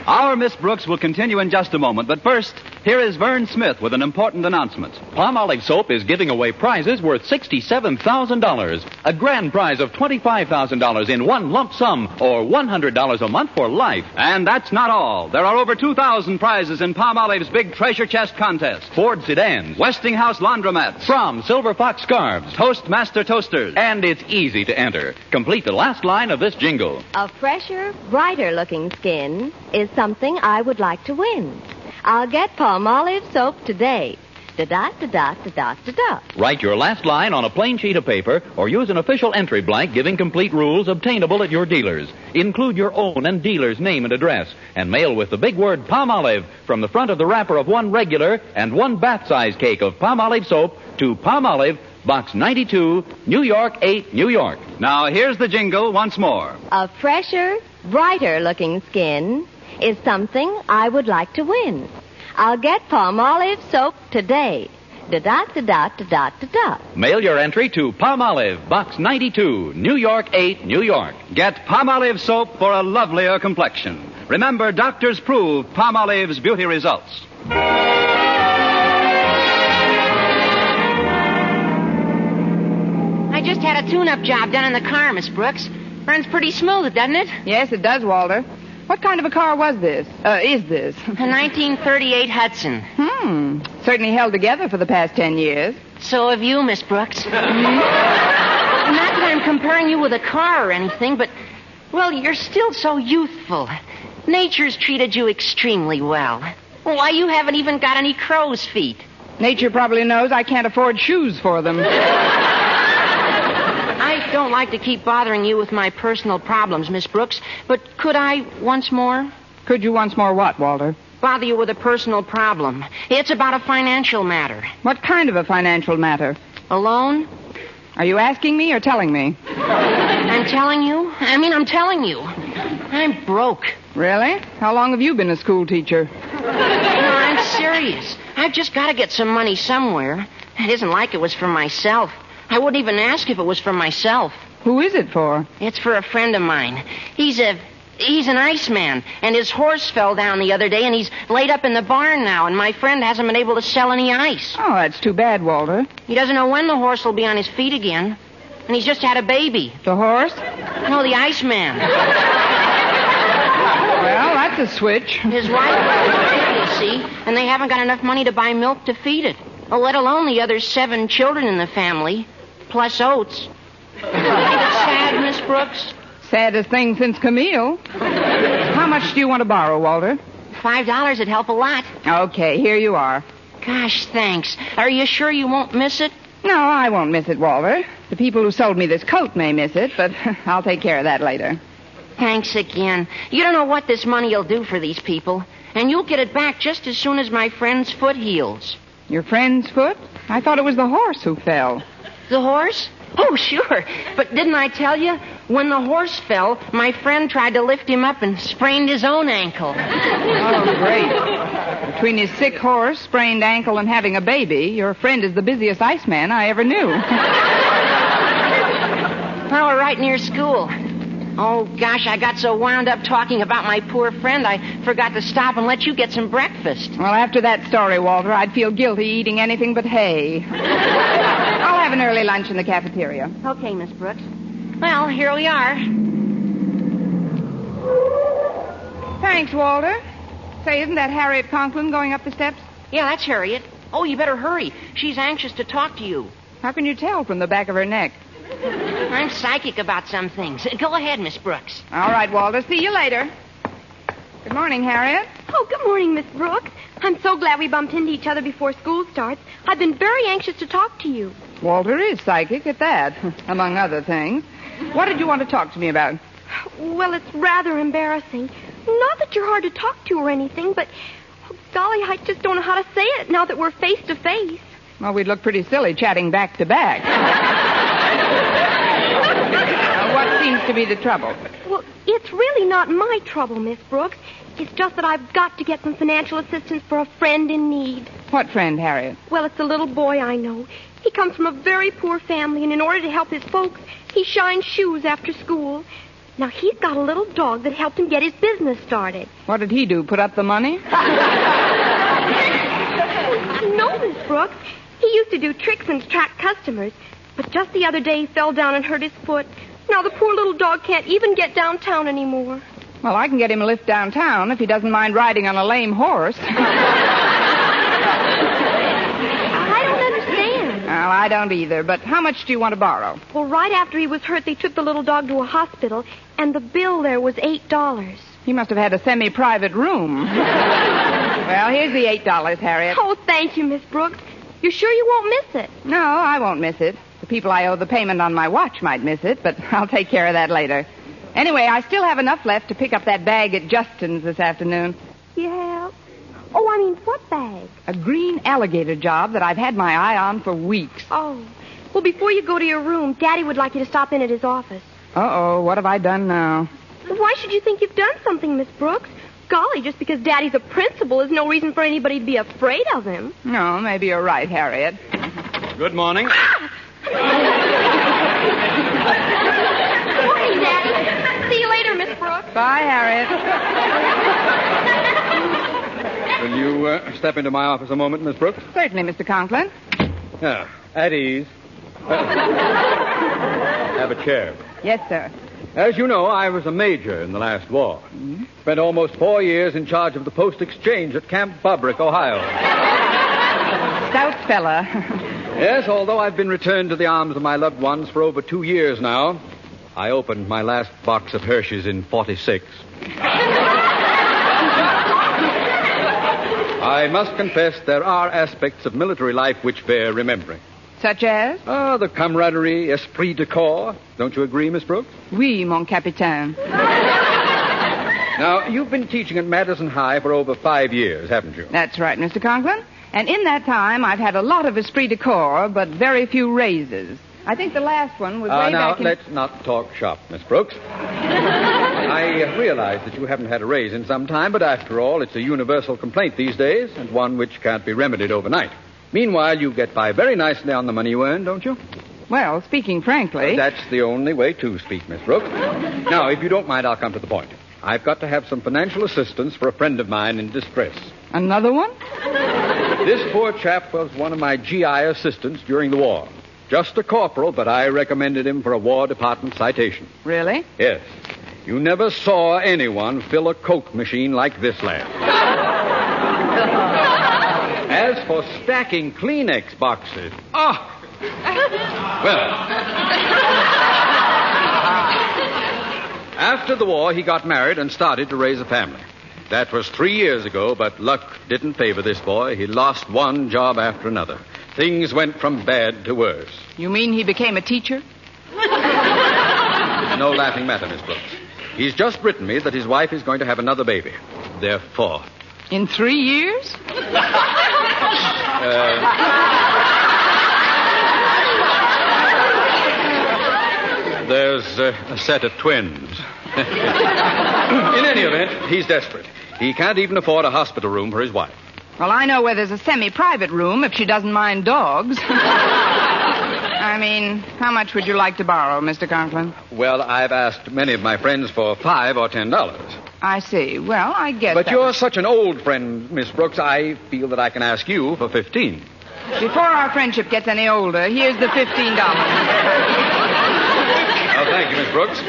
Our Miss Brooks will continue in just a moment, but first, here is Vern Smith with an important announcement. Palmolive Soap is giving away prizes worth $67,000, a grand prize of $25,000 in one lump sum, or $100 a month for life. And that's not all. There are over 2,000 prizes in Palmolive's big treasure chest contest. Ford sedans, Westinghouse laundromats, From Silver Fox scarves, Toastmaster toasters, and it's easy to enter. Complete the last line of this jingle. A fresher, brighter-looking skin is something I would like to win. I'll get Palmolive soap today. Da-da-da-da-da-da-da. Write your last line on a plain sheet of paper or use an official entry blank giving complete rules obtainable at your dealers. Include your own and dealer's name and address and mail with the big word Palmolive from the front of the wrapper of one regular and one bath-size cake of Palmolive soap to Palmolive, Box 92, New York 8, New York. Now, here's the jingle once more. A fresher, brighter-looking skin is something I would like to win. I'll get Palmolive soap today. Da-da-da-da-da-da-da. Mail your entry to Palmolive, Box 92, New York 8, New York. Get Palmolive soap for a lovelier complexion. Remember, doctors prove Palmolive's beauty results. I just had a tune-up job done in the car, Miss Brooks. Runs pretty smooth, doesn't it? Yes, it does, Walter. What kind of a car was this? Is this? A 1938 Hudson. Certainly held together for the past 10 years. So have you, Miss Brooks. Not that I'm comparing you with a car or anything, but, well, you're still so youthful. Nature's treated you extremely well. Why, you haven't even got any crow's feet. Nature probably knows I can't afford shoes for them. I don't like to keep bothering you with my personal problems, Miss Brooks, but could I once more? Could you once more what, Walter? Bother you with a personal problem. It's about a financial matter. What kind of a financial matter? A loan? Are you asking me or telling me? I'm telling you? I'm telling you. I'm broke. Really? How long have you been a school teacher? No, I'm serious. I've just got to get some money somewhere. It isn't like it was for myself. I wouldn't even ask if it was for myself. Who is it for? It's for a friend of mine. He's an iceman, and his horse fell down the other day, and he's laid up in the barn now, and my friend hasn't been able to sell any ice. Oh, that's too bad, Walter. He doesn't know when the horse will be on his feet again, and he's just had a baby. The horse? No, the Iceman. Well, that's a switch. His wife, you see, and they haven't got enough money to buy milk to feed it, let alone the other 7 children in the family, plus oats. Ain't it sad, Miss Brooks? Saddest thing since Camille. How much do you want to borrow, Walter? $5 would help a lot. Okay, here you are. Gosh, thanks. Are you sure you won't miss it? No, I won't miss it, Walter. The people who sold me this coat may miss it, but I'll take care of that later. Thanks again. You don't know what this money will do for these people. And you'll get it back just as soon as my friend's foot heals. Your friend's foot? I thought it was the horse who fell. The horse? Oh, sure. But didn't I tell you? When the horse fell, my friend tried to lift him up and sprained his own ankle. Oh, great. Between his sick horse, sprained ankle, and having a baby, your friend is the busiest iceman I ever knew. Well, we're right near school. Oh, gosh, I got so wound up talking about my poor friend, I forgot to stop and let you get some breakfast. Well, after that story, Walter, I'd feel guilty eating anything but hay. I'll have an early lunch in the cafeteria. Okay, Miss Brooks. Well, here we are. Thanks, Walter. Say, isn't that Harriet Conklin going up the steps? Yeah, that's Harriet. Oh, you better hurry. She's anxious to talk to you. How can you tell from the back of her neck? I'm psychic about some things. Go ahead, Miss Brooks. All right, Walter. See you later. Good morning, Harriet. Oh, good morning, Miss Brooks. I'm so glad we bumped into each other before school starts. I've been very anxious to talk to you. Walter is psychic at that, among other things. What did you want to talk to me about? Well, it's rather embarrassing. Not that you're hard to talk to or anything, but, oh, golly, I just don't know how to say it now that we're face to face. Well, we'd look pretty silly chatting back to back. What seems to be the trouble? Well, it's really not my trouble, Miss Brooks. It's just that I've got to get some financial assistance for a friend in need. What friend, Harriet? Well, it's a little boy I know. He comes from a very poor family, and in order to help his folks, he shines shoes after school. Now, he's got a little dog that helped him get his business started. What did he do, put up the money? No, Miss Brooks. He used to do tricks and attract customers, but just the other day he fell down and hurt his foot. Now the poor little dog can't even get downtown anymore. Well, I can get him a lift downtown if he doesn't mind riding on a lame horse. I don't understand. Well, I don't either, but how much do you want to borrow? Well, right after he was hurt, they took the little dog to a hospital, and the bill there was $8. He must have had a semi-private room. Well, here's the $8, Harriet. Oh, thank you, Miss Brooks. You sure you won't miss it? No, I won't miss it. The people I owe the payment on my watch might miss it, but I'll take care of that later. Anyway, I still have enough left to pick up that bag at Justin's this afternoon. Yeah. Oh, I mean, what bag? A green alligator job that I've had my eye on for weeks. Oh. Well, before you go to your room, Daddy would like you to stop in at his office. Uh-oh, what have I done now? Why should you think you've done something, Miss Brooks? Golly, just because Daddy's a principal is no reason for anybody to be afraid of him. No, maybe you're right, Harriet. Good morning. Morning, Daddy. See you later, Miss Brooks. Bye, Harriet. Will you step into my office a moment, Miss Brooks? Certainly, Mr. Conklin. Yeah, at ease. Have a chair. Yes, sir. As you know, I was a major in the last war. Mm-hmm. Spent almost 4 years in charge of the post exchange at Camp Bobrick, Ohio. Stout fella. Yes, although I've been returned to the arms of my loved ones for over 2 years now, I opened my last box of Hershey's in 46. I must confess there are aspects of military life which bear remembering. Such as? Oh, the camaraderie, esprit de corps. Don't you agree, Miss Brooks? Oui, mon capitaine. Now, you've been teaching at Madison High for over 5 years, haven't you? That's right, Mr. Conklin. And in that time, I've had a lot of esprit de corps, but very few raises. I think the last one was way now, back in... let's not talk shop, Miss Brooks. I realize that you haven't had a raise in some time, but after all, it's a universal complaint these days, and one which can't be remedied overnight. Meanwhile, you get by very nicely on the money you earn, don't you? Well, speaking frankly... That's the only way to speak, Miss Brooks. Now, if you don't mind, I'll come to the point. I've got to have some financial assistance for a friend of mine in distress. Another one? This poor chap was one of my GI assistants during the war. Just a corporal, but I recommended him for a War Department citation. Really? Yes. You never saw anyone fill a Coke machine like this lad. As for stacking Kleenex boxes, well, after the war, he got married and started to raise a family. That was 3 years ago, but luck didn't favor this boy. He lost one job after another. Things went from bad to worse. You mean he became a teacher? No laughing matter, Miss Brooks. He's just written me that his wife is going to have another baby. They're 4. In 3 years? There's a set of twins. In any event, he's desperate. He can't even afford a hospital room for his wife. Well, I know where there's a semi-private room if she doesn't mind dogs. I mean, how much would you like to borrow, Mr. Conklin? Well, I've asked many of my friends for $5 or $10. I see. Well, I guess. But you're such an old friend, Miss Brooks, I feel that I can ask you for $15. Before our friendship gets any older, here's the $15. Oh, thank you, Miss Brooks.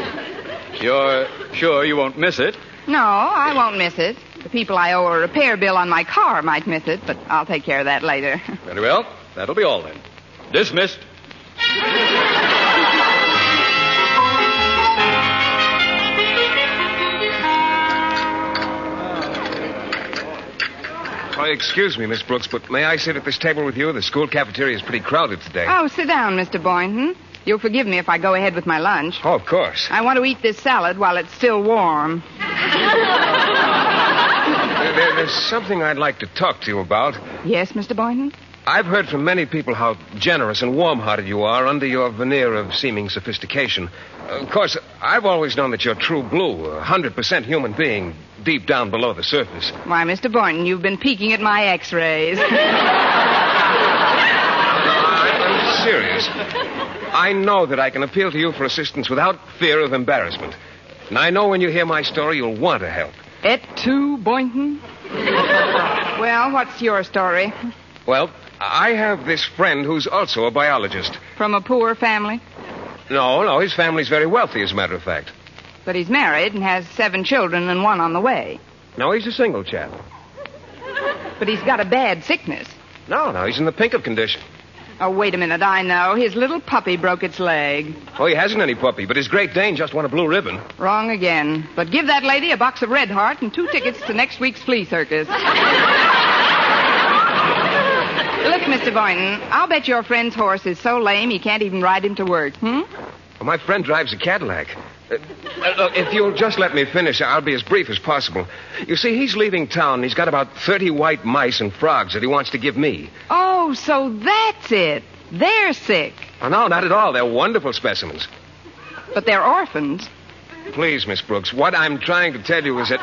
You're sure you won't miss it? No, I won't miss it. The people I owe a repair bill on my car might miss it, but I'll take care of that later. Very well. That'll be all then. Dismissed. Oh, excuse me, Miss Brooks, but may I sit at this table with you? The school cafeteria is pretty crowded today. Oh, sit down, Mr. Boynton. You'll forgive me if I go ahead with my lunch. Oh, of course. I want to eat this salad while it's still warm. There's something I'd like to talk to you about. Yes, Mr. Boynton? I've heard from many people how generous and warm-hearted you are under your veneer of seeming sophistication. Of course, I've always known that you're true blue, a 100% human being, deep down below the surface. Why, Mr. Boynton, you've been peeking at my x-rays. I'm serious. I know that I can appeal to you for assistance without fear of embarrassment. And I know when you hear my story, you'll want to help. Et tu, Boynton? Well, what's your story? Well, I have this friend who's also a biologist. From a poor family? No, his family's very wealthy, as a matter of fact. But he's married and has 7 children and 1 on the way. No, he's a single chap. But he's got a bad sickness. No, he's in the pink of condition. Oh, wait a minute, I know. His little puppy broke its leg. Oh, he hasn't any puppy, but his Great Dane just won a blue ribbon. Wrong again. But give that lady a box of Red Heart and 2 tickets to next week's flea circus. Look, Mr. Boynton, I'll bet your friend's horse is so lame he can't even ride him to work, Well, my friend drives a Cadillac. Look, if you'll just let me finish, I'll be as brief as possible. You see, he's leaving town, and he's got about 30 white mice and frogs that he wants to give me. Oh, so that's it. They're sick. Oh, no, not at all. They're wonderful specimens. But they're orphans. Please, Miss Brooks, what I'm trying to tell you is that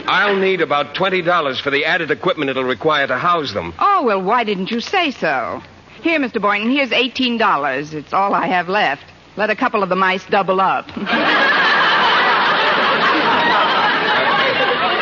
I'll need about $20 for the added equipment it'll require to house them. Oh, well, why didn't you say so? Here, Mr. Boynton, here's $18. It's all I have left. Let a couple of the mice double up.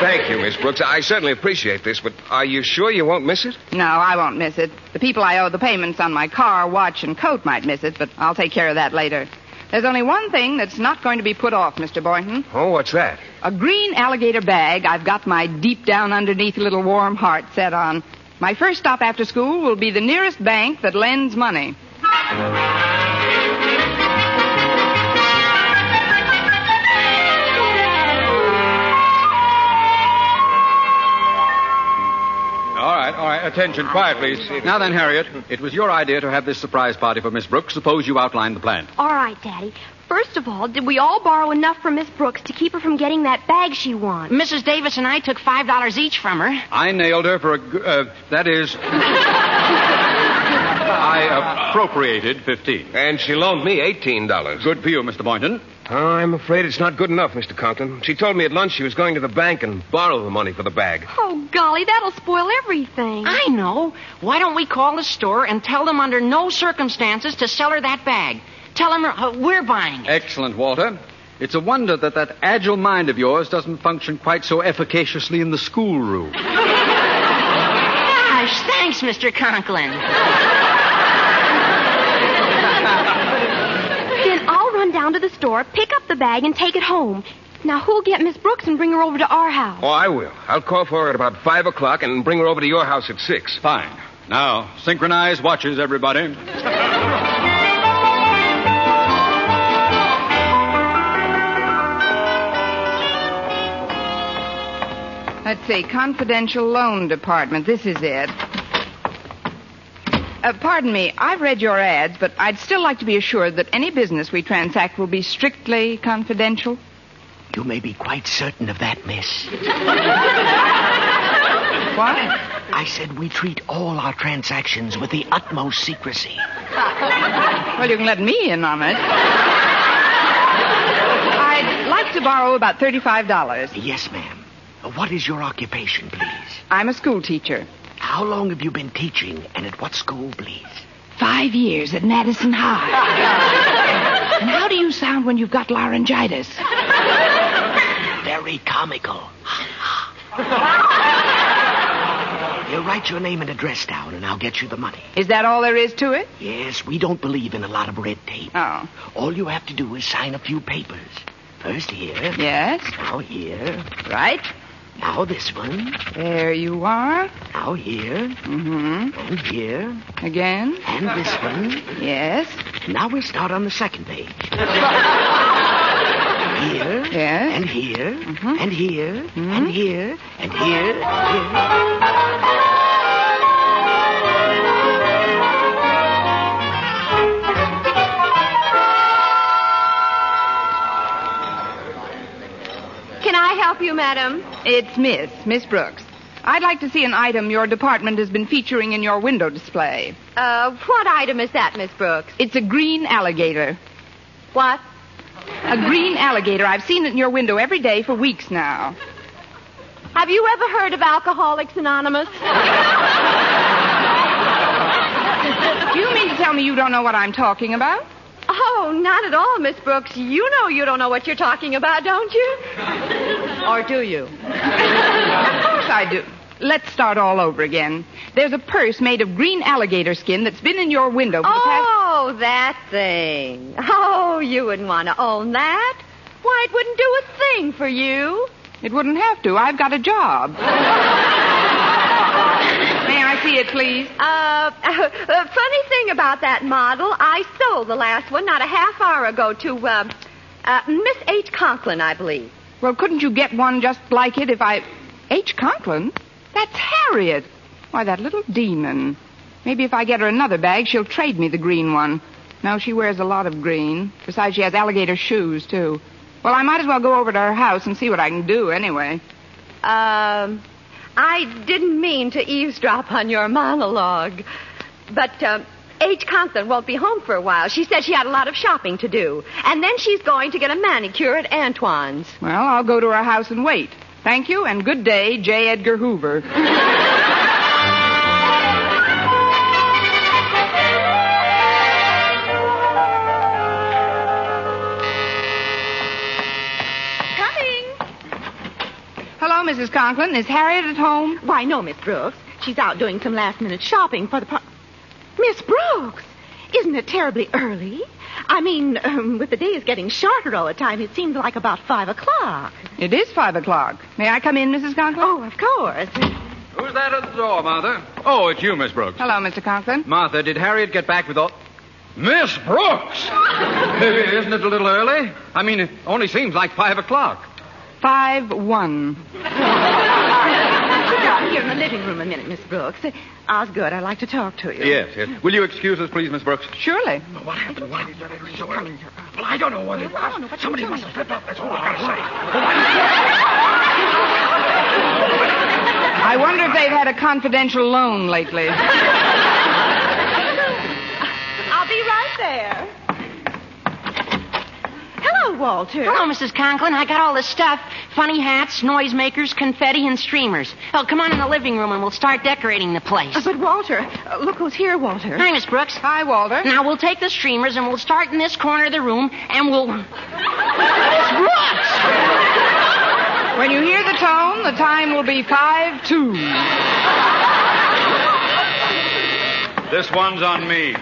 Thank you, Miss Brooks. I certainly appreciate this, but are you sure you won't miss it? No, I won't miss it. The people I owe the payments on my car, watch, and coat might miss it, but I'll take care of that later. There's only one thing that's not going to be put off, Mr. Boynton. Oh, what's that? A green alligator bag I've got my deep down underneath little warm heart set on. My first stop after school will be the nearest bank that lends money. All right. Attention, quiet, please. Now then, Harriet, it was your idea to have this surprise party for Miss Brooks. Suppose you outline the plan. All right, Daddy. First of all, did we all borrow enough from Miss Brooks to keep her from getting that bag she won? Mrs. Davis and I took $5 each from her. I nailed her for that is... I appropriated 15. And she loaned me $18. Good for you, Mr. Boynton. Oh, I'm afraid it's not good enough, Mr. Conklin. She told me at lunch she was going to the bank and borrow the money for the bag. Oh, golly, that'll spoil everything. I know. Why don't we call the store and tell them under no circumstances to sell her that bag? Tell them we're buying it. Excellent, Walter. It's a wonder that agile mind of yours doesn't function quite so efficaciously in the schoolroom. Gosh, thanks, Mr. Conklin. Then I'll run down to the store, pick up the bag, and take it home. Now, who'll get Miss Brooks and bring her over to our house? Oh, I will. I'll call for her at about 5 o'clock and bring her over to your house at 6. Fine. Now, synchronize watches, everybody. Let's see, confidential loan department. This is it. Pardon me, I've read your ads, but I'd still like to be assured that any business we transact will be strictly confidential. You may be quite certain of that, miss. What? I said we treat all our transactions with the utmost secrecy. Well, you can let me in on it. I'd like to borrow about $35. Yes, ma'am. What is your occupation, please? I'm a school teacher. How long have you been teaching, and at what school, please? 5 years at Madison High. And how do you sound when you've got laryngitis? Very comical. You write your name and address down, and I'll get you the money. Is that all there is to it? Yes, we don't believe in a lot of red tape. Oh. All you have to do is sign a few papers. First here. Yes. Now here. Right. Now this one. There you are. Now here. Mm-hmm. And here. Again. And this one. Yes. Now we'll start on the second page. Here. Yes. And here. Mm-hmm. And here. Mm-hmm. And here. And here. Here. Can I help you, madam? It's Miss Brooks. I'd like to see an item your department has been featuring in your window display. What item is that, Miss Brooks? It's a green alligator. What? A green alligator. I've seen it in your window every day for weeks now. Have you ever heard of Alcoholics Anonymous? Do you mean to tell me you don't know what I'm talking about? Oh, not at all, Miss Brooks. You know you don't know what you're talking about, don't you? Or do you? Of course I do. Let's start all over again. There's a purse made of green alligator skin that's been in your window for the past... Oh, that thing. Oh, you wouldn't want to own that. Why, it wouldn't do a thing for you. It wouldn't have to. I've got a job. May I see it, please? Funny thing about that model, I sold the last one not a half hour ago to, Miss H. Conklin, I believe. Well, couldn't you get one just like it if I... H. Conklin? That's Harriet. Why, that little demon. Maybe if I get her another bag, she'll trade me the green one. No, she wears a lot of green. Besides, she has alligator shoes, too. Well, I might as well go over to her house and see what I can do, anyway. I didn't mean to eavesdrop on your monologue. But, H. Conklin won't be home for a while. She said she had a lot of shopping to do. And then she's going to get a manicure at Antoine's. Well, I'll go to her house and wait. Thank you, and good day, J. Edgar Hoover. Hello, Mrs. Conklin. Is Harriet at home? Why, no, Miss Brooks. She's out doing some last-minute shopping for the... Miss Brooks! Isn't it terribly early? I mean, with the days getting shorter all the time, it seems like about 5 o'clock. It is 5 o'clock. May I come in, Mrs. Conklin? Oh, of course. Who's that at the door, Martha? Oh, it's you, Miss Brooks. Hello, Mr. Conklin. Martha, did Harriet get back with all... Miss Brooks! Isn't it a little early? I mean, it only seems like 5 o'clock. 5-1. Sit down here in the living room a minute, Miss Brooks. Osgood, I'd like to talk to you. Yes. Will you excuse us, please, Miss Brooks? Surely. What happened? Why did you so early? Well, I don't know what it was. Somebody must have slipped up. That's all I've got to say. I wonder if they've had a confidential loan lately. I'll be right there. Hello, Walter. Hello, Mrs. Conklin. I got all the stuff. Funny hats, noisemakers, confetti, and streamers. Oh, come on in the living room and we'll start decorating the place. But, Walter, look who's here, Walter. Hi, Miss Brooks. Hi, Walter. Now, we'll take the streamers and we'll start in this corner of the room and we'll... Miss Brooks! When you hear the tone, the time will be 5-2. This one's on me.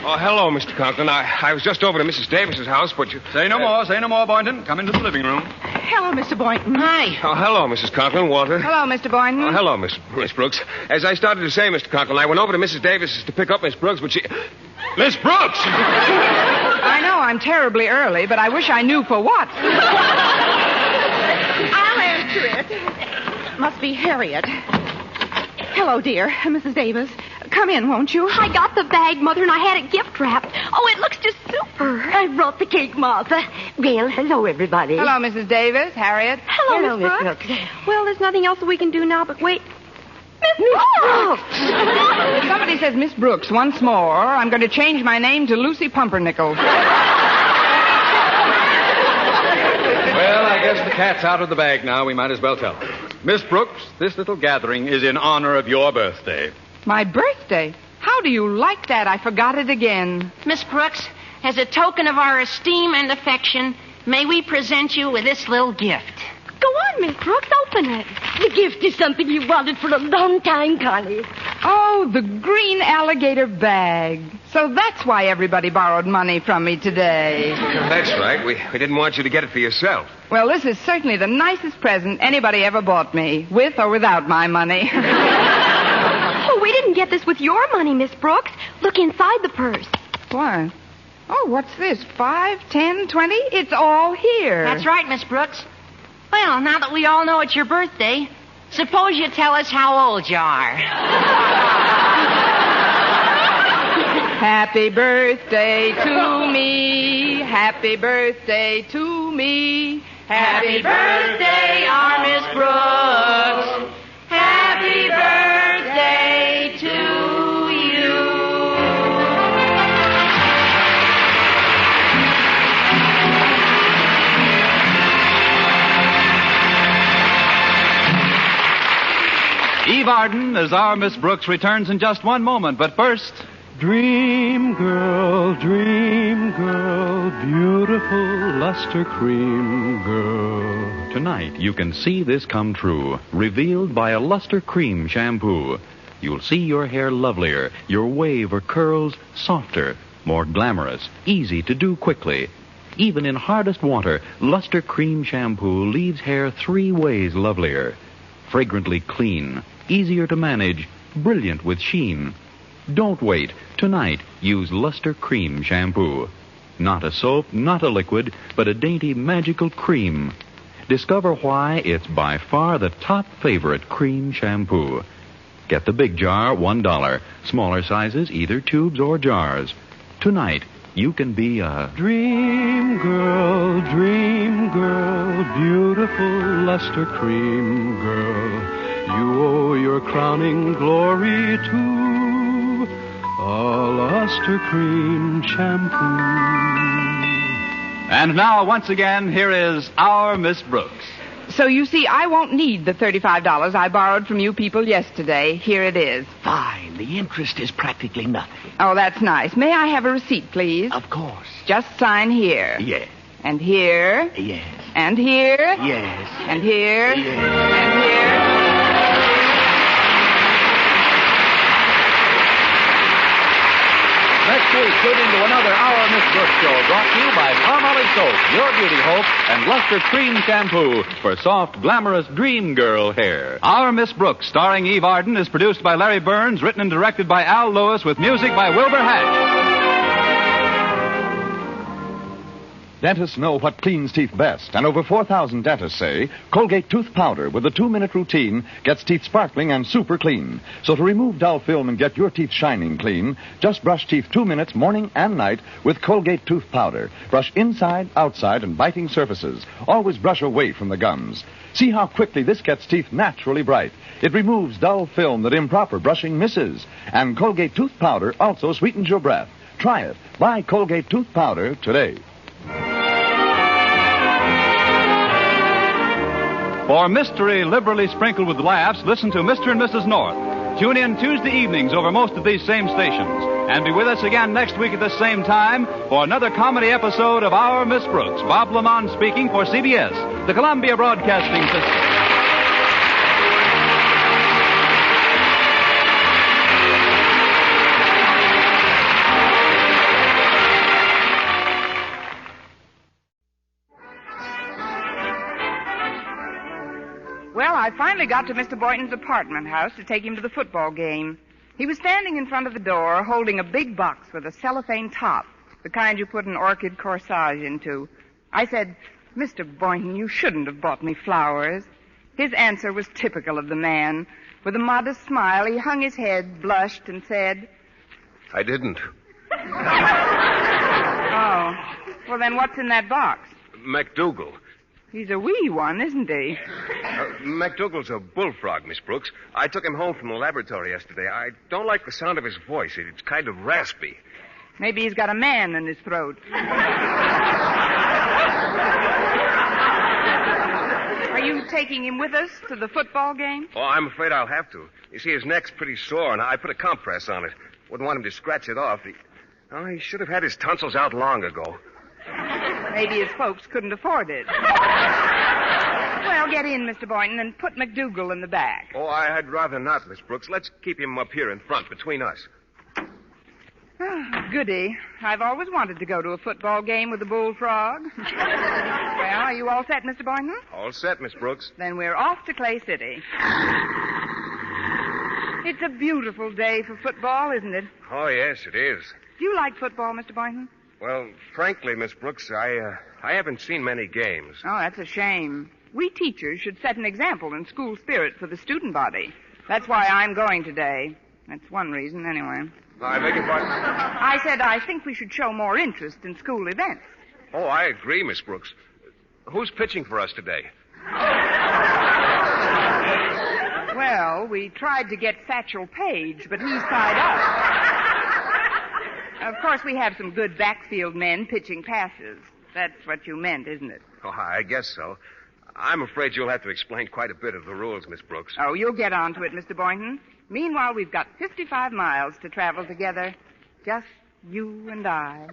Oh, hello, Mr. Conklin. I was just over to Mrs. Davis's house, but you... Say no more, Boynton. Come into the living room. Hello, Mr. Boynton. Hi. Oh, hello, Mrs. Conklin. Walter. Hello, Mr. Boynton. Oh, hello, Miss Brooks. As I started to say, Mr. Conklin, I went over to Mrs. Davis's to pick up Miss Brooks, but she... Miss Brooks! I know I'm terribly early, but I wish I knew for what. I'll answer it. Must be Harriet. Hello, dear. Mrs. Davis. Come in, won't you? I got the bag, Mother, and I had it gift wrapped. Oh, it looks just super. I brought the cake, Martha. Well, hello, everybody. Hello, Mrs. Davis. Harriet. Hello, Hello, Miss Brooks. Well, there's nothing else that we can do now but wait. Miss Brooks! If somebody says Miss Brooks once more, I'm going to change my name to Lucy Pumpernickel. Well, I guess the cat's out of the bag now. We might as well tell her. Miss Brooks, this little gathering is in honor of your birthday. My birthday? How do you like that? I forgot it again. Miss Brooks, as a token of our esteem and affection, may we present you with this little gift. Go on, Miss Brooks. Open it. The gift is something you wanted for a long time, Connie. Oh, the green alligator bag. So that's why everybody borrowed money from me today. That's right. We didn't want you to get it for yourself. Well, this is certainly the nicest present anybody ever bought me, with or without my money. Oh, we didn't get this with your money, Miss Brooks. Look inside the purse. Why? Oh, what's this? 5, 10, 20? It's all here. That's right, Miss Brooks. Well, now that we all know it's your birthday, suppose you tell us how old you are. Happy birthday to me. Happy birthday to me. Happy birthday, our Miss Brooks. Happy birthday to you. Eve Arden as our Miss Brooks returns in just one moment. But first... Dream girl, beautiful luster cream girl. Tonight you can see this come true, revealed by a luster cream shampoo. You'll see your hair lovelier, your wave or curls softer, more glamorous, easy to do quickly. Even in hardest water, luster cream shampoo leaves hair 3 ways lovelier. Fragrantly clean, easier to manage, brilliant with sheen. Don't wait. Tonight, use Luster Cream Shampoo. Not a soap, not a liquid, but a dainty magical cream. Discover why it's by far the top favorite cream shampoo. Get the big jar, $1. Smaller sizes, either tubes or jars. Tonight, you can be a dream girl, beautiful luster cream girl. You owe your crowning glory to a luster cream shampoo. And now, once again, here is our Miss Brooks. So you see, I won't need the $35 I borrowed from you people yesterday. Here it is. Fine. The interest is practically nothing. Oh, that's nice. May I have a receipt, please? Of course. Just sign here. Yes. And here. Yes. And here. Yes. And here. Yes. And here. Next week, tune into another Our Miss Brooks show brought to you by Palmolive Soap, Your Beauty Hope, and Luster Cream Shampoo for soft, glamorous dream girl hair. Our Miss Brooks, starring Eve Arden, is produced by Larry Burns, written and directed by Al Lewis, with music by Wilbur Hatch. Dentists know what cleans teeth best, and over 4,000 dentists say Colgate tooth powder with a 2-minute routine gets teeth sparkling and super clean. So to remove dull film and get your teeth shining clean, just brush teeth 2 minutes morning and night with Colgate tooth powder. Brush inside, outside, and biting surfaces. Always brush away from the gums. See how quickly this gets teeth naturally bright. It removes dull film that improper brushing misses. And Colgate tooth powder also sweetens your breath. Try it. Buy Colgate tooth powder today. For mystery liberally sprinkled with laughs, listen to Mr. and Mrs. North. Tune in Tuesday evenings over most of these same stations. And be with us again next week at the same time for another comedy episode of Our Miss Brooks. Bob Lamont speaking for CBS, the Columbia Broadcasting System. Well, I finally got to Mr. Boynton's apartment house to take him to the football game. He was standing in front of the door holding a big box with a cellophane top, the kind you put an orchid corsage into. I said, "Mr. Boynton, you shouldn't have bought me flowers." His answer was typical of the man. With a modest smile, he hung his head, blushed, and said, I didn't. "Oh, well then what's in that box?" MacDougal. He's a wee one, isn't he? MacDougall's a bullfrog, Miss Brooks. I took him home from the laboratory yesterday. I don't like the sound of his voice. It's kind of raspy. Maybe he's got a man in his throat. Are you taking him with us to the football game? Oh, I'm afraid I'll have to. You see, his neck's pretty sore, and I put a compress on it. Wouldn't want him to scratch it off. He should have had his tonsils out long ago. Maybe his folks couldn't afford it. Well, get in, Mr. Boynton, and put MacDougall in the back. Oh, I'd rather not, Miss Brooks. Let's keep him up here in front, between us. Goody. I've always wanted to go to a football game with a bullfrog. Well, are you all set, Mr. Boynton? All set, Miss Brooks. Then we're off to Clay City. It's a beautiful day for football, isn't it? Oh, yes, it is. Do you like football, Mr. Boynton? Well, frankly, Miss Brooks, I haven't seen many games. Oh, that's a shame. We teachers should set an example in school spirit for the student body. That's why I'm going today. That's one reason, anyway. I beg your pardon? I said I think we should show more interest in school events. Oh, I agree, Miss Brooks. Who's pitching for us today? Well, we tried to get Satchel Paige, but he's tied up. Of course, we have some good backfield men pitching passes. That's what you meant, isn't it? Oh, I guess so. I'm afraid you'll have to explain quite a bit of the rules, Miss Brooks. Oh, you'll get on to it, Mr. Boynton. Meanwhile, we've got 55 miles to travel together. Just you and I.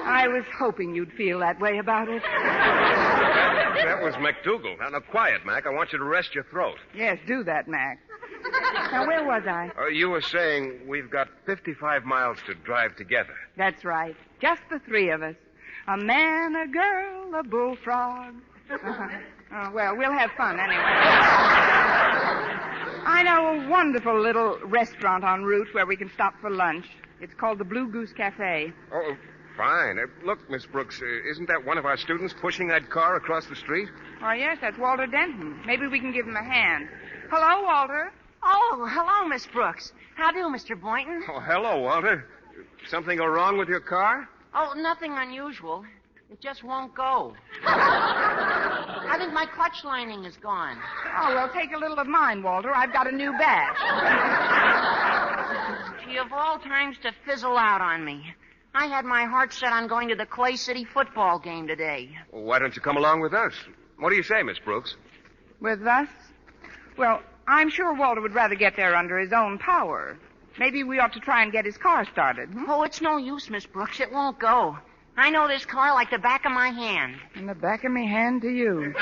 I was hoping you'd feel that way about it. That was MacDougall. Now, quiet, Mac. I want you to rest your throat. Yes, do that, Mac. Now, where was I? You were saying we've got 55 miles to drive together. That's right. Just the three of us. A man, a girl, a bullfrog. Oh, well, we'll have fun anyway. I know a wonderful little restaurant en route where we can stop for lunch. It's called the Blue Goose Cafe. Oh, fine. Look, Miss Brooks, isn't that one of our students pushing that car across the street? Oh, yes, that's Walter Denton. Maybe we can give him a hand. Hello, Walter. Oh, hello, Miss Brooks. How do, Mr. Boynton? Oh, hello, Walter. Something go wrong with your car? Oh, nothing unusual. It just won't go. I think my clutch lining is gone. Oh, well, take a little of mine, Walter. I've got a new batch. Gee, of all times to fizzle out on me. I had my heart set on going to the Clay City football game today. Well, why don't you come along with us? What do you say, Miss Brooks? With us? Well, I'm sure Walter would rather get there under his own power. Maybe we ought to try and get his car started. Oh, it's no use, Miss Brooks. It won't go. I know this car like the back of my hand. And the back of me hand to you.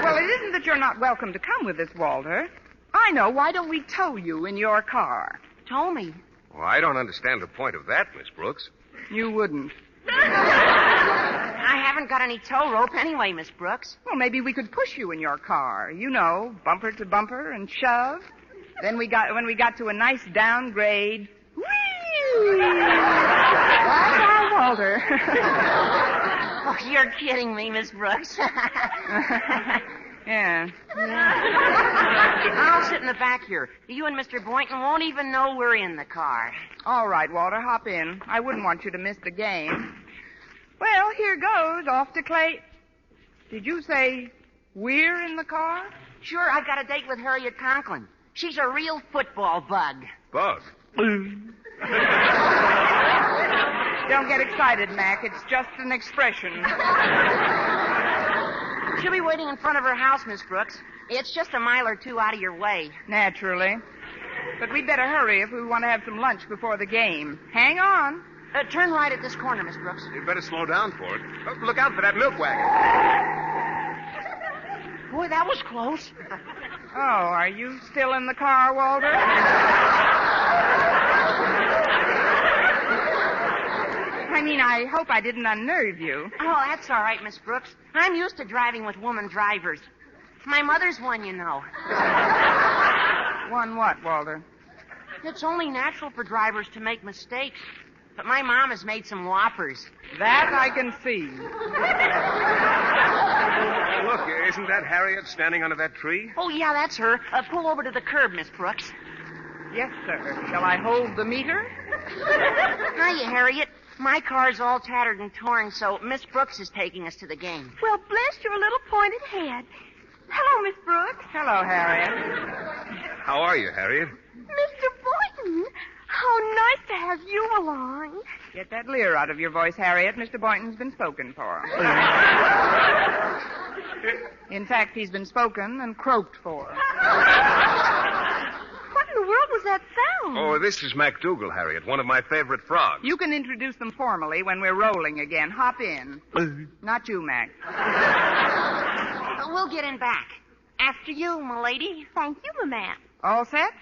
Well, it isn't that you're not welcome to come with us, Walter. I know. Why don't we tow you in your car? Tow me? Well, I don't understand the point of that, Miss Brooks. You wouldn't. I haven't got any tow rope anyway, Miss Brooks. Well, maybe we could push you in your car. You know, bumper to bumper and shove. Then when we got to a nice downgrade, whee! Wow, Walter. Oh, you're kidding me, Miss Brooks. Yeah. I'll sit in the back here. You and Mr. Boynton won't even know we're in the car. All right, Walter, hop in. I wouldn't want you to miss the game. Well, here goes, off to Clay. Did you say we're in the car? Sure, I've got a date with Harriet Conklin. She's a real football bug. Bug? Don't get excited, Mac. It's just an expression. She'll be waiting in front of her house, Miss Brooks. It's just a mile or two out of your way. Naturally. But we'd better hurry if we want to have some lunch before the game. Hang on. Turn right at this corner, Miss Brooks. You'd better slow down for it. Look out for that milk wagon. Boy, that was close. Oh, are you still in the car, Walter? I mean, I hope I didn't unnerve you. Oh, that's all right, Miss Brooks. I'm used to driving with woman drivers. My mother's one, you know. One what, Walter? It's only natural for drivers to make mistakes. But my mom has made some whoppers. That I can see. Look, isn't that Harriet standing under that tree? Oh, yeah, that's her. Pull over to the curb, Miss Brooks. Yes, sir. Shall I hold the meter? Hiya, Harriet. My car's all tattered and torn, so Miss Brooks is taking us to the game. Well, bless your little pointed head. Hello, Miss Brooks. Hello, Harriet. How are you, Harriet? Mr. Boynton, how nice to have you along. Get that leer out of your voice, Harriet. Mr. Boynton's been spoken for. In fact, he's been spoken and croaked for. What in the world was that sound? Oh, this is MacDougal, Harriet, one of my favorite frogs. You can introduce them formally when we're rolling again. Hop in. Not you, Mac. We'll get in back. After you, m'lady. Thank you, ma'am. All set?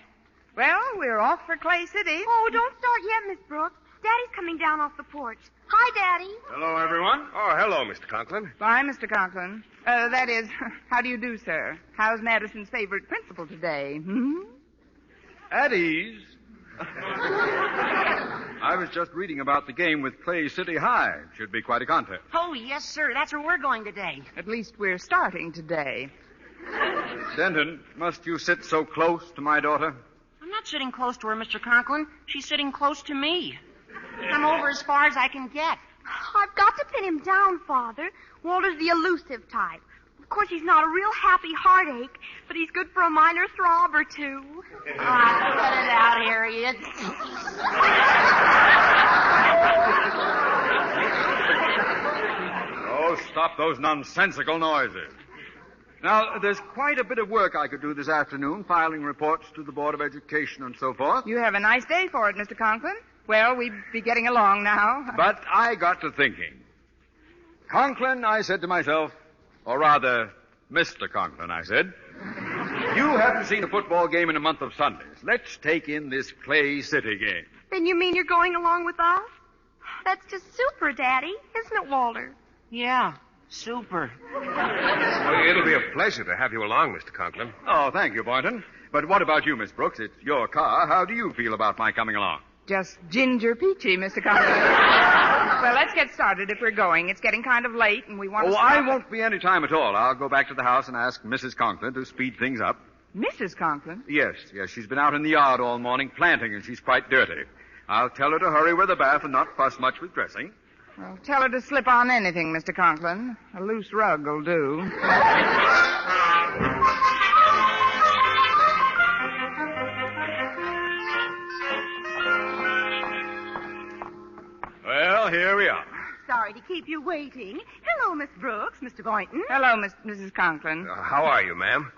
Well, we're off for Clay City. Oh, don't start yet, Miss Brooks. Daddy's coming down off the porch. Hi, Daddy. Hello, everyone. Oh, hello, Mr. Conklin. Bye, Mr. Conklin. That is, how do you do, sir? How's Madison's favorite principal today? Hmm? At ease. I was just reading about the game with Clay City High. Should be quite a contest. Oh, yes, sir. That's where we're going today. At least we're starting today. Denton, must you sit so close to my daughter? I'm not sitting close to her, Mr. Conklin. She's sitting close to me. I'm over as far as I can get. I've got to pin him down, Father. Walter's the elusive type. Of course, he's not a real happy heartache, but he's good for a minor throb or two. Cut it out, Harriet. Oh, stop those nonsensical noises. Now, there's quite a bit of work I could do this afternoon, filing reports to the Board of Education and so forth. You have a nice day for it, Mr. Conklin. Well, we'd be getting along now. But I got to thinking. Conklin, I said to myself, or rather, Mr. Conklin, I said, you haven't seen a football game in a month of Sundays. Let's take in this Clay City game. Then you mean you're going along with us? That's just super, Daddy, isn't it, Walter? Yeah, super. Well, it'll be a pleasure to have you along, Mr. Conklin. Oh, thank you, Boynton. But what about you, Miss Brooks? It's your car. How do you feel about my coming along? Just ginger peachy, Mr. Conklin. Well, let's get started if we're going. It's getting kind of late, and we want to stop. I won't be any time at all. I'll go back to the house and ask Mrs. Conklin to speed things up. Mrs. Conklin? Yes. She's been out in the yard all morning planting, and she's quite dirty. I'll tell her to hurry with the bath and not fuss much with dressing. Well, tell her to slip on anything, Mr. Conklin. A loose rug will do. Well, here we are. Sorry to keep you waiting. Hello, Miss Brooks, Mr. Boynton. Hello, Mrs. Conklin. How are you, ma'am?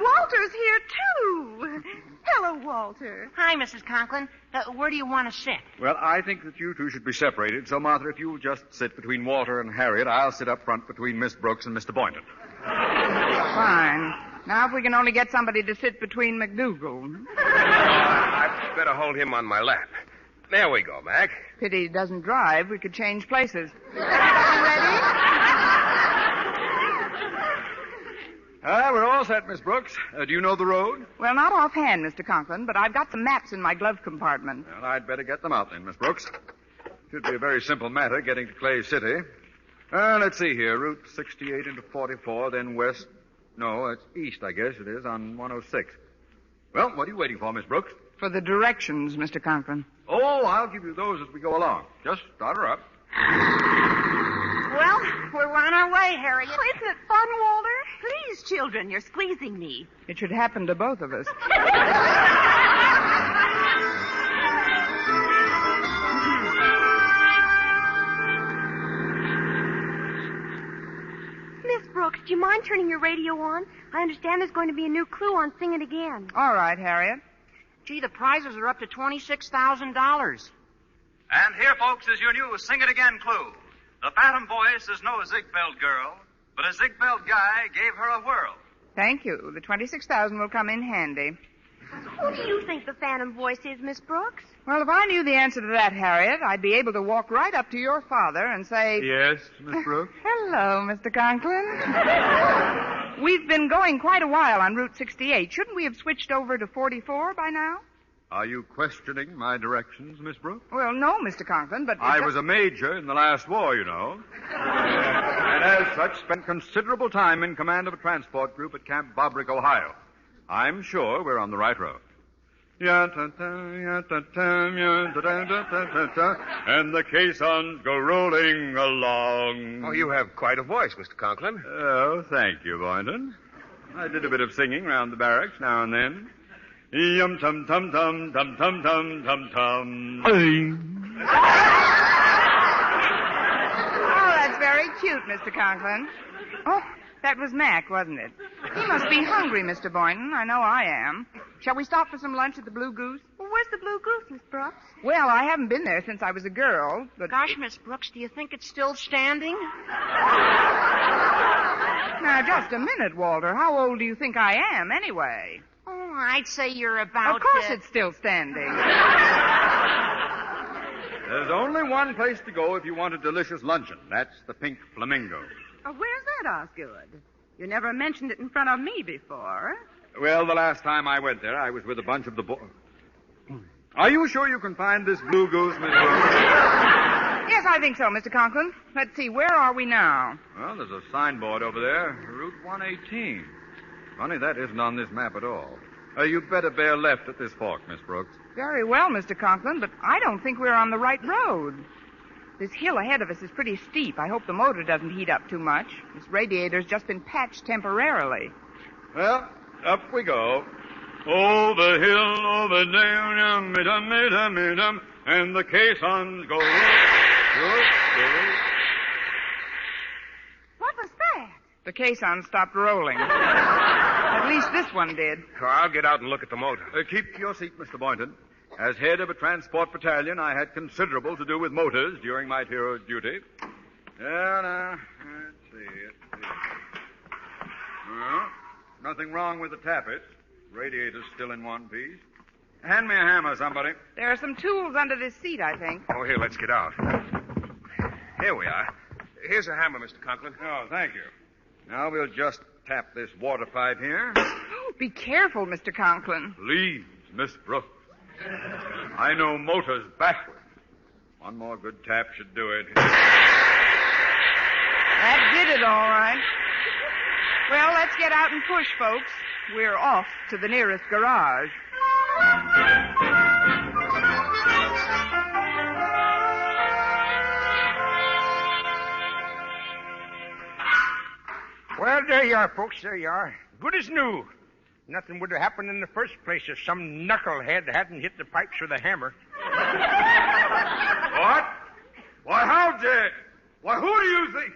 Walter's here, too. Hello, Walter. Hi, Mrs. Conklin. Where do you want to sit? Well, I think that you two should be separated. So, Martha, if you'll just sit between Walter and Harriet, I'll sit up front between Miss Brooks and Mr. Boynton. Fine. Now, if we can only get somebody to sit between MacDougal. I'd better hold him on my lap. There we go, Mac. Pity he doesn't drive. We could change places. We're all set, Miss Brooks. Do you know the road? Well, not offhand, Mr. Conklin, but I've got some maps in my glove compartment. Well, I'd better get them out then, Miss Brooks. Should be a very simple matter getting to Clay City. Let's see here. Route 68 into 44, then west. No, it's east, I guess it is, on 106. Well, what are you waiting for, Miss Brooks? For the directions, Mr. Conklin. Oh, I'll give you those as we go along. Just start her up. Well, we're on our way, Harriet. Oh, isn't it fun, Walter? Please, children, you're squeezing me. It should happen to both of us. Miss Brooks, do you mind turning your radio on? I understand there's going to be a new clue on Sing It Again. All right, Harriet. Gee, the prizes are up to $26,000. And here, folks, is your new Sing It Again clue. The phantom voice is no Ziegfeld girl, but a Ziegfeld guy gave her a whirl. Thank you. The $26,000 will come in handy. Who do you think the phantom voice is, Miss Brooks? Well, if I knew the answer to that, Harriet, I'd be able to walk right up to your father and say... Yes, Miss Brooks? Hello, Mr. Conklin. We've been going quite a while on Route 68. Shouldn't we have switched over to 44 by now? Are you questioning my directions, Miss Brooks? Well, no, Mr. Conklin, but... I was a major in the last war, you know. And as such, spent considerable time in command of a transport group at Camp Bobrick, Ohio. I'm sure we're on the right road. And the caissons go rolling along. Oh, you have quite a voice, Mr. Conklin. Oh, thank you, Boynton. I did a bit of singing round the barracks now and then. Yum tum tum tum tum tum tum tum tum. Oh, that's very cute, Mr. Conklin. Oh, that was Mac, wasn't it? He must be hungry, Mr. Boynton. I know I am. Shall we stop for some lunch at the Blue Goose? Well, where's the Blue Goose, Miss Brooks? Well, I haven't been there since I was a girl, but... Gosh, Miss Brooks, do you think it's still standing? Now, just a minute, Walter. How old do you think I am, anyway? Oh, I'd say you're about... Of course it's still standing. There's only one place to go if you want a delicious luncheon. That's the Pink Flamingo. Oh, where's that, Osgood? You never mentioned it in front of me before. Well, the last time I went there, I was with a bunch of the boys. Are you sure you can find this Blue Goose, Miss Brooks? Yes, I think so, Mr. Conklin. Let's see, where are we now? Well, there's a signboard over there, Route 118. Funny, that isn't on this map at all. You'd better bear left at this fork, Miss Brooks. Very well, Mr. Conklin, but I don't think we're on the right road. This hill ahead of us is pretty steep. I hope the motor doesn't heat up too much. This radiator's just been patched temporarily. Well, up we go. Over hill, over down, and the caissons go. What was that? The caisson stopped rolling. At least this one did. I'll get out and look at the motor. Keep your seat, Mr. Boynton. As head of a transport battalion, I had considerable to do with motors during my hero's duty. Now, let's see. Well, nothing wrong with the tappets. Radiator's still in one piece. Hand me a hammer, somebody. There are some tools under this seat, I think. Oh, here, let's get out. Here we are. Here's a hammer, Mr. Conklin. Oh, thank you. Now we'll just tap this water pipe here. Oh, be careful, Mr. Conklin. Please, Miss Brooks. I know motors backwards. One more good tap should do it. That did it, all right. Well, let's get out and push, folks. We're off to the nearest garage. Well, there you are, folks. There you are. Good as new. Nothing would have happened in the first place if some knucklehead hadn't hit the pipes with a hammer. What? Why, how dare... Why, who do you think?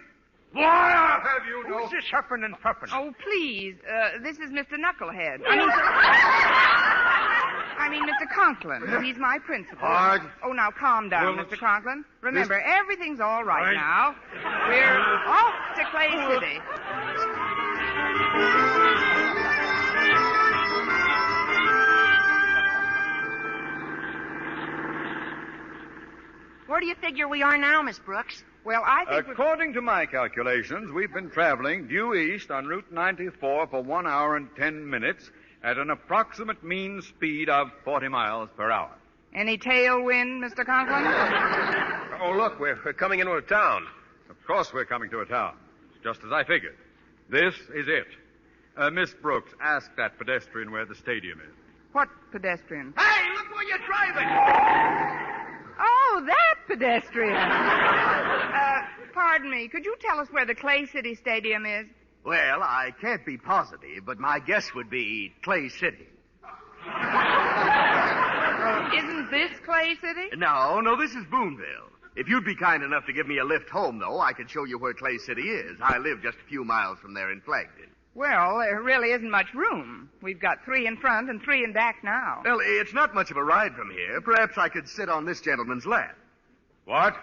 Why, I'll have you know... Who's this huffing and puffing? Oh, please. This is Mr. Knucklehead. I mean, Mr. Conklin. He's my principal. Oh, now, calm down, Mr. Conklin. Remember, everything's all right now. We're off to Clay City. Where do you figure we are now, Miss Brooks? Well, I think... According to my calculations, we've been traveling due east on Route 94 for 1 hour and 10 minutes at an approximate mean speed of 40 miles per hour. Any tailwind, Mr. Conklin? Oh, look, we're coming into a town. Of course we're coming to a town. It's just as I figured. This is it. Miss Brooks, ask that pedestrian where the stadium is. What pedestrian? Hey, look where you're driving! Oh, that pedestrian. Pardon me. Could you tell us where the Clay City Stadium is? Well, I can't be positive, but my guess would be Clay City. Isn't this Clay City? No, this is Boonville. If you'd be kind enough to give me a lift home, though, I could show you where Clay City is. I live just a few miles from there in Flagton. Well, there really isn't much room. We've got 3 in front and 3 in back now. Well, it's not much of a ride from here. Perhaps I could sit on this gentleman's lap. What?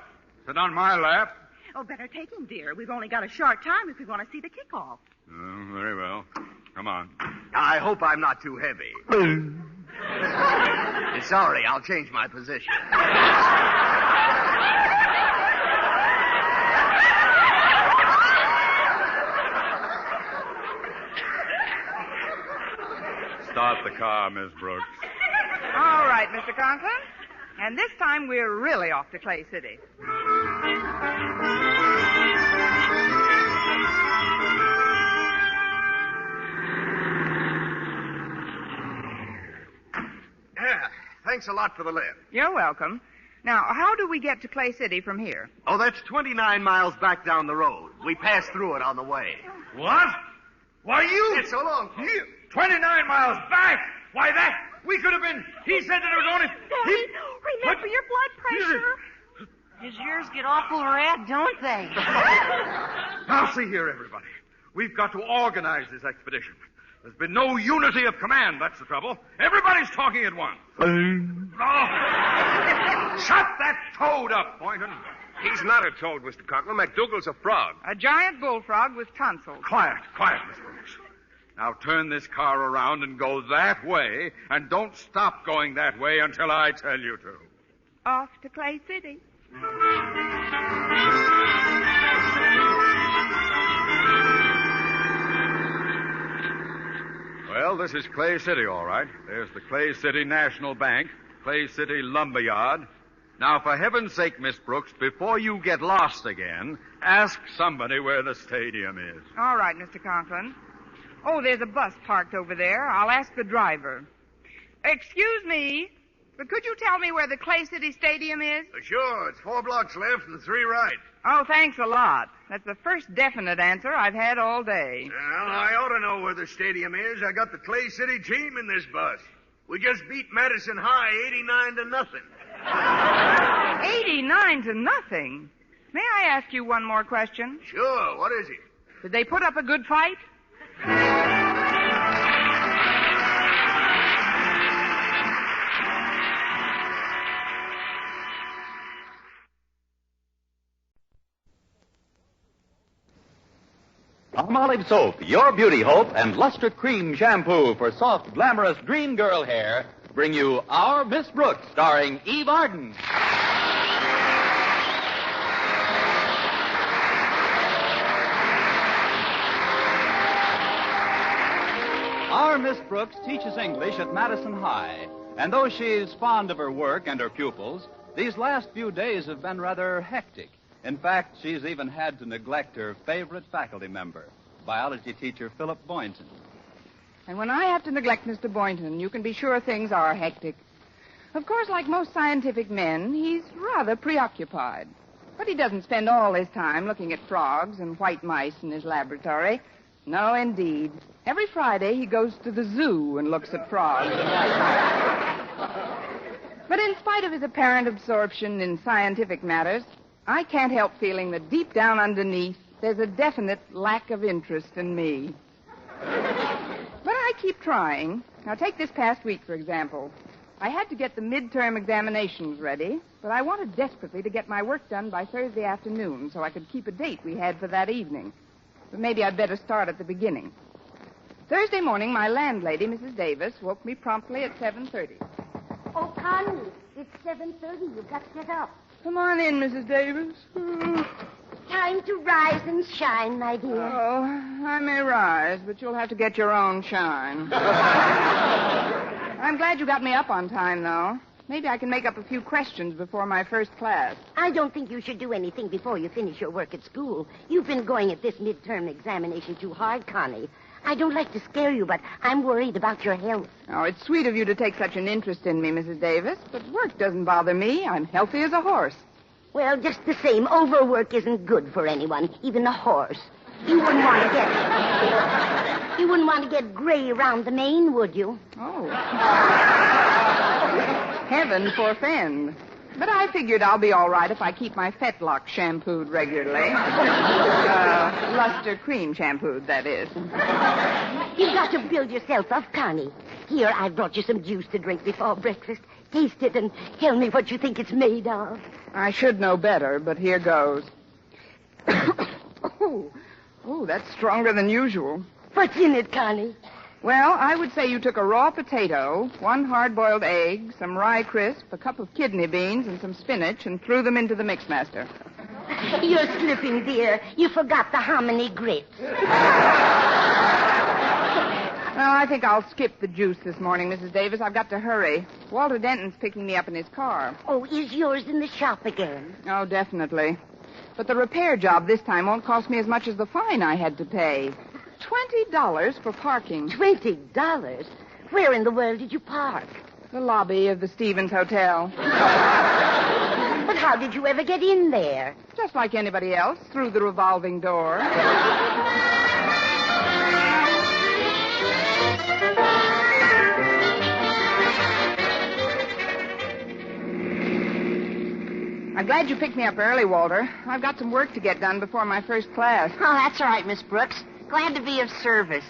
Sit on my lap? Oh, better take him, dear. We've only got a short time if we want to see the kickoff. Oh, very well. Come on. I hope I'm not too heavy. Sorry, I'll change my position. Start the car, Miss Brooks. All right, Mr. Conklin. And this time we're really off to Clay City. Thanks a lot for the lift. You're welcome. Now, how do we get to Clay City from here? Oh, that's 29 miles back down the road. We passed through it on the way. What? Why, you... It's so long. You... 29 miles back? Why, that... We could have been... He said that it was only... Daddy, remember your blood pressure. Does yours get awful red, don't they? Now, see here, everybody. We've got to organize this expedition. There's been no unity of command, that's the trouble. Everybody's talking at once. Oh. Shut that toad up, Boynton. He's not a toad, Mr. Conklin. McDougal's a frog. A giant bullfrog with tonsils. Quiet, Miss Brooks. Now turn this car around and go that way, and don't stop going that way until I tell you to. Off to Clay City. Well, this is Clay City, all right. There's the Clay City National Bank, Clay City Lumberyard. Now, for heaven's sake, Miss Brooks, before you get lost again, ask somebody where the stadium is. All right, Mr. Conklin. Oh, there's a bus parked over there. I'll ask the driver. Excuse me, but could you tell me where the Clay City Stadium is? Sure, it's 4 blocks left and 3 right. Oh, thanks a lot. That's the first definite answer I've had all day. Well, I ought to know where the stadium is. I got the Clay City team in this bus. We just beat Madison High 89-0. 89-0? May I ask you one more question? Sure, what is it? Did they put up a good fight? Palmolive Soap, your beauty hope, and Luster Cream Shampoo for soft, glamorous dream girl hair bring you Our Miss Brooks, starring Eve Arden. Our Miss Brooks teaches English at Madison High, and though she's fond of her work and her pupils, these last few days have been rather hectic. In fact, she's even had to neglect her favorite faculty member, biology teacher Philip Boynton. And when I have to neglect Mr. Boynton, you can be sure things are hectic. Of course, like most scientific men, he's rather preoccupied. But he doesn't spend all his time looking at frogs and white mice in his laboratory. No, indeed. Every Friday he goes to the zoo and looks at frogs and white mice. But in spite of his apparent absorption in scientific matters, I can't help feeling that deep down underneath, there's a definite lack of interest in me. But I keep trying. Now, take this past week, for example. I had to get the midterm examinations ready, but I wanted desperately to get my work done by Thursday afternoon so I could keep a date we had for that evening. But maybe I'd better start at the beginning. Thursday morning, my landlady, Mrs. Davis, woke me promptly at 7:30. Oh, Connie, it's 7:30. You've got to get up. Come on in, Mrs. Davis. Time to rise and shine, my dear. Oh, I may rise, but you'll have to get your own shine. I'm glad you got me up on time, though. Maybe I can make up a few questions before my first class. I don't think you should do anything before you finish your work at school. You've been going at this midterm examination too hard, Connie. I don't like to scare you, but I'm worried about your health. Oh, it's sweet of you to take such an interest in me, Mrs. Davis, but work doesn't bother me. I'm healthy as a horse. Well, just the same, overwork isn't good for anyone, even a horse. You wouldn't want to get gray around the mane, would you? Oh. Heaven forfend. But I figured I'll be all right if I keep my fetlock shampooed regularly. Luster cream shampooed, that is. You've got to build yourself up, Connie. Here, I brought you some juice to drink before breakfast. Taste it and tell me what you think it's made of. I should know better, but here goes. Oh, that's stronger than usual. What's in it, Connie? Well, I would say you took a raw potato, 1 hard-boiled egg, some rye crisp, a cup of kidney beans, and some spinach, and threw them into the mixmaster. You're slipping, dear. You forgot the hominy grits. Well, I think I'll skip the juice this morning, Mrs. Davis. I've got to hurry. Walter Denton's picking me up in his car. Oh, is yours in the shop again? Oh, definitely. But the repair job this time won't cost me as much as the fine I had to pay. $20 for parking. $20? Where in the world did you park? The lobby of the Stevens Hotel. But how did you ever get in there? Just like anybody else, through the revolving door. I'm glad you picked me up early, Walter. I've got some work to get done before my first class. Oh, that's all right, Miss Brooks. Glad to be of service.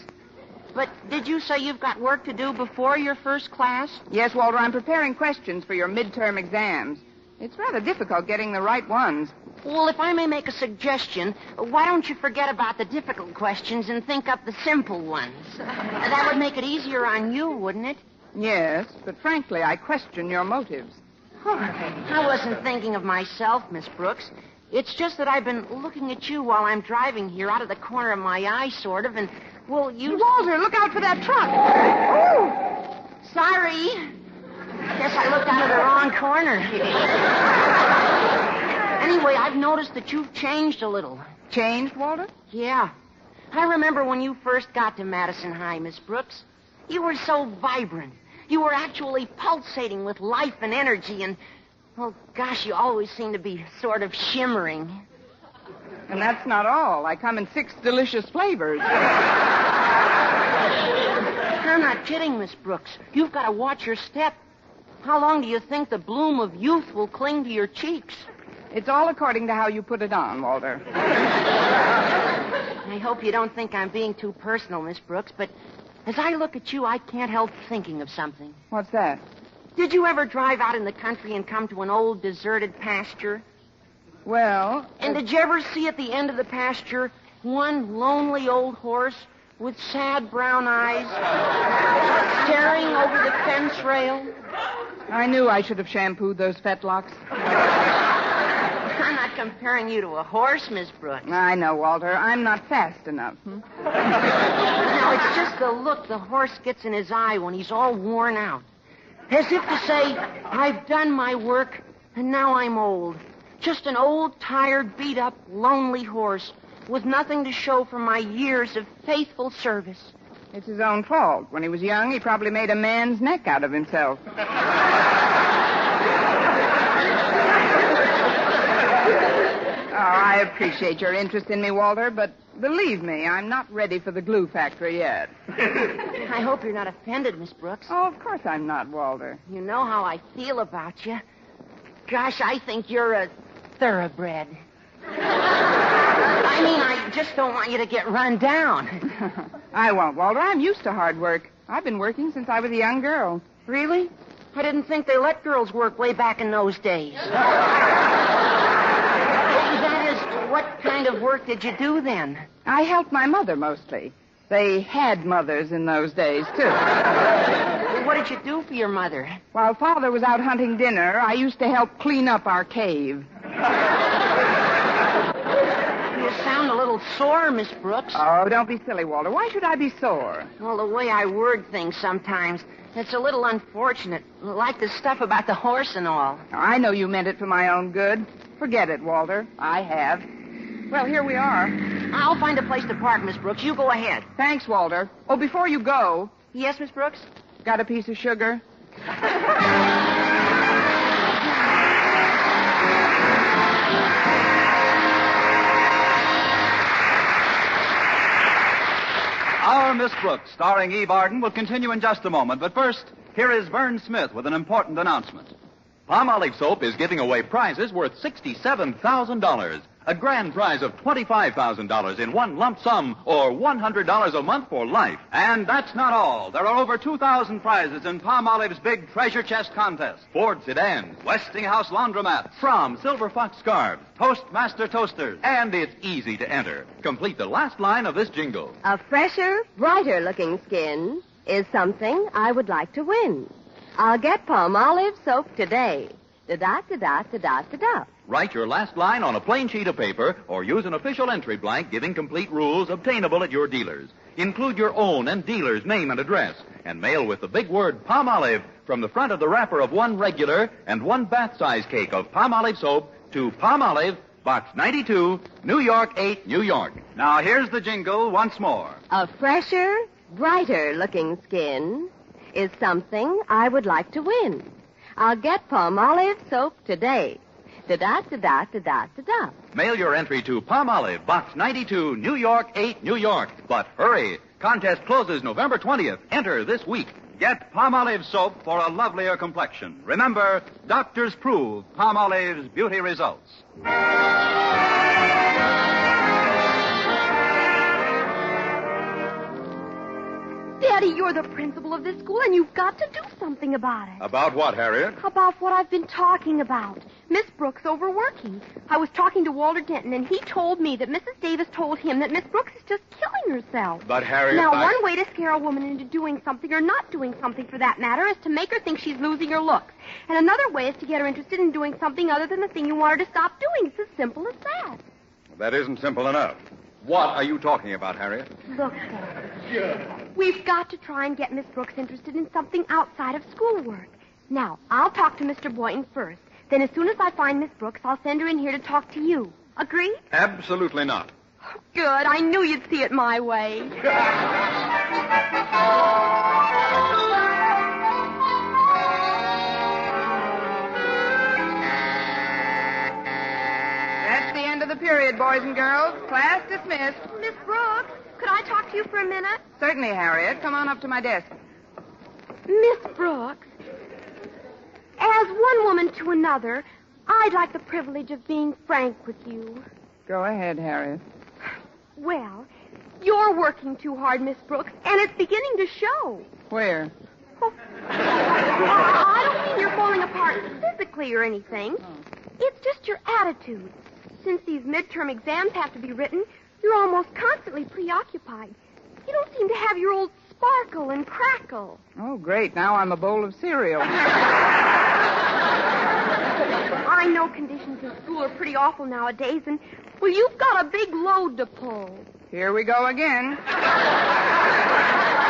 But did you say you've got work to do before your first class? Yes, Walter, I'm preparing questions for your midterm exams. It's rather difficult getting the right ones. Well, if I may make a suggestion, why don't you forget about the difficult questions and think up the simple ones? That would make it easier on you, wouldn't it? Yes, but frankly, I question your motives. I wasn't thinking of myself, Miss Brooks. It's just that I've been looking at you while I'm driving here out of the corner of my eye, sort of, and, well, you... Walter, look out for that truck! Oh! Sorry. Guess I looked out of the wrong corner. Anyway, I've noticed that you've changed a little. Changed, Walter? Yeah. I remember when you first got to Madison High, Miss Brooks. You were so vibrant. You were actually pulsating with life and energy, and, oh, gosh, you always seem to be sort of shimmering. And that's not all. I come in 6 delicious flavors. I'm not kidding, Miss Brooks. You've got to watch your step. How long do you think the bloom of youth will cling to your cheeks? It's all according to how you put it on, Walter. I hope you don't think I'm being too personal, Miss Brooks, but as I look at you, I can't help thinking of something. What's that? Did you ever drive out in the country and come to an old deserted pasture? Well... And did you ever see at the end of the pasture one lonely old horse with sad brown eyes staring over the fence rail? I knew I should have shampooed those fetlocks. I'm not comparing you to a horse, Miss Brooks. I know, Walter. I'm not fast enough. No, it's just the look the horse gets in his eye when he's all worn out. As if to say, I've done my work, and now I'm old. Just an old, tired, beat-up, lonely horse with nothing to show for my years of faithful service. It's his own fault. When he was young, he probably made a man's neck out of himself. I appreciate your interest in me, Walter, but believe me, I'm not ready for the glue factory yet. I hope you're not offended, Miss Brooks. Oh, of course I'm not, Walter. You know how I feel about you. Gosh, I think you're a thoroughbred. I mean, I just don't want you to get run down. I won't, Walter. I'm used to hard work. I've been working since I was a young girl. Really? I didn't think they let girls work way back in those days. That is, what kind of work did you do then? I helped my mother mostly. They had mothers in those days, too. What did you do for your mother? While Father was out hunting dinner, I used to help clean up our cave. You sound a little sore, Miss Brooks. Oh, don't be silly, Walter. Why should I be sore? Well, the way I word things sometimes, it's a little unfortunate. Like the stuff about the horse and all. I know you meant it for my own good. Forget it, Walter. I have. Well, here we are. I'll find a place to park, Miss Brooks. You go ahead. Thanks, Walter. Oh, before you go... Yes, Miss Brooks? Got a piece of sugar? Our Miss Brooks, starring Eve Arden, will continue in just a moment. But first, here is Vern Smith with an important announcement. Palmolive Soap is giving away prizes worth $67,000. A grand prize of $25,000 in one lump sum or $100 a month for life. And that's not all. There are over 2,000 prizes in Palmolive's big treasure chest contest. Ford sedans, Westinghouse laundromats, Fromm Silver Fox scarves, Toastmaster toasters, and it's easy to enter. Complete the last line of this jingle. A fresher, brighter-looking skin is something I would like to win. I'll get Palmolive soap today. Da-da-da-da-da-da-da-da. Write your last line on a plain sheet of paper or use an official entry blank giving complete rules obtainable at your dealers. Include your own and dealer's name and address and mail with the big word Palmolive from the front of the wrapper of one regular and one bath-size cake of Palmolive soap to Palmolive, Box 92, New York 8, New York. Now here's the jingle once more. A fresher, brighter-looking skin is something I would like to win. I'll get Palmolive soap today. Da-da-da-da-da-da-da-da. Mail your entry to Palmolive, Box 92, New York 8, New York. But hurry. Contest closes November 20th. Enter this week. Get Palmolive soap for a lovelier complexion. Remember, doctors prove Palmolive's beauty results. Daddy, you're the principal of this school, and you've got to do something about it. About what, Harriet? About what I've been talking about. Miss Brooks overworking. I was talking to Walter Denton, and he told me that Mrs. Davis told him that Miss Brooks is just killing herself. But, Harriet, Now, one way to scare a woman into doing something, or not doing something for that matter, is to make her think she's losing her looks. And another way is to get her interested in doing something other than the thing you want her to stop doing. It's as simple as that. That isn't simple enough. What are you talking about, Harriet? Look, we've got to try and get Miss Brooks interested in something outside of schoolwork. Now, I'll talk to Mr. Boynton first. Then as soon as I find Miss Brooks, I'll send her in here to talk to you. Agreed? Absolutely not. Good. I knew you'd see it my way. That's the end of the period, boys and girls. Class dismissed. Miss Brooks, could I talk to you for a minute? Certainly, Harriet. Come on up to my desk. Miss Brooks, as one woman to another, I'd like the privilege of being frank with you. Go ahead, Harriet. Well, you're working too hard, Miss Brooks, and it's beginning to show. Where? I don't mean you're falling apart physically or anything. It's just your attitude. Since these midterm exams have to be written, you're almost constantly preoccupied. You don't seem to have your old sparkle and crackle. Oh, great. Now I'm a bowl of cereal. I know conditions in school are pretty awful nowadays, and, well, you've got a big load to pull. Here we go again.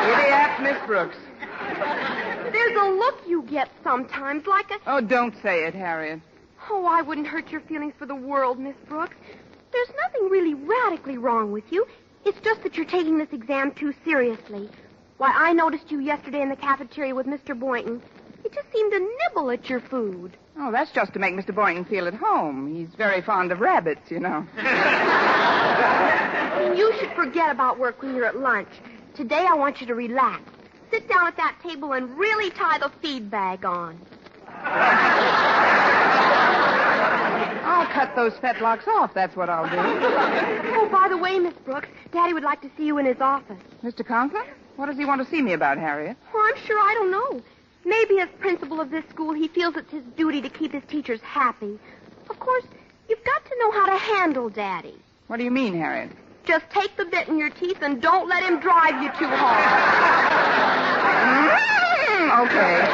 Idiot, Miss Brooks. There's a look you get sometimes, like a... Oh, don't say it, Harriet. Oh, I wouldn't hurt your feelings for the world, Miss Brooks. There's nothing really radically wrong with you. It's just that you're taking this exam too seriously. Why, I noticed you yesterday in the cafeteria with Mr. Boynton. You just seemed to nibble at your food. Oh, that's just to make Mr. Boynton feel at home. He's very fond of rabbits, you know. You should forget about work when you're at lunch. Today I want you to relax. Sit down at that table and really tie the feed bag on. I'll cut those fetlocks off. That's what I'll do. Oh, by the way, Miss Brooks, Daddy would like to see you in his office. Mr. Conklin? What does he want to see me about, Harriet? Oh, I'm sure I don't know. Maybe as principal of this school, he feels it's his duty to keep his teachers happy. Of course, you've got to know how to handle Daddy. What do you mean, Harriet? Just take the bit in your teeth and don't let him drive you too hard. Okay.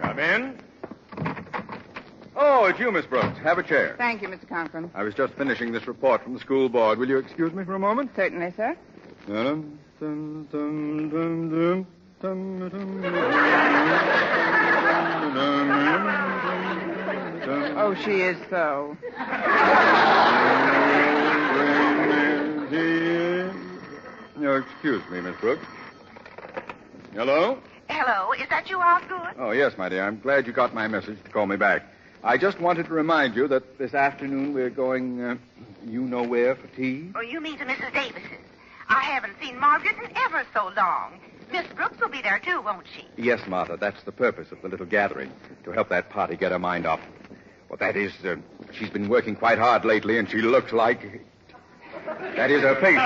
Come in. Oh, it's you, Miss Brooks. Have a chair. Thank you, Mr. Conklin. I was just finishing this report from the school board. Will you excuse me for a moment? Certainly, sir. Oh, she is so. No, excuse me, Miss Brooks. Hello? Hello, is that you, Osgood? Oh, yes, my dear. I'm glad you got my message to call me back. I just wanted to remind you that this afternoon we're going, you know where for tea? Oh, you mean to Mrs. Davis's. I haven't seen Margaret in ever so long. Miss Brooks will be there, too, won't she? Yes, Martha. That's the purpose of the little gathering, to help that party get her mind off. Well, that is, she's been working quite hard lately, and she looks like... That is her face.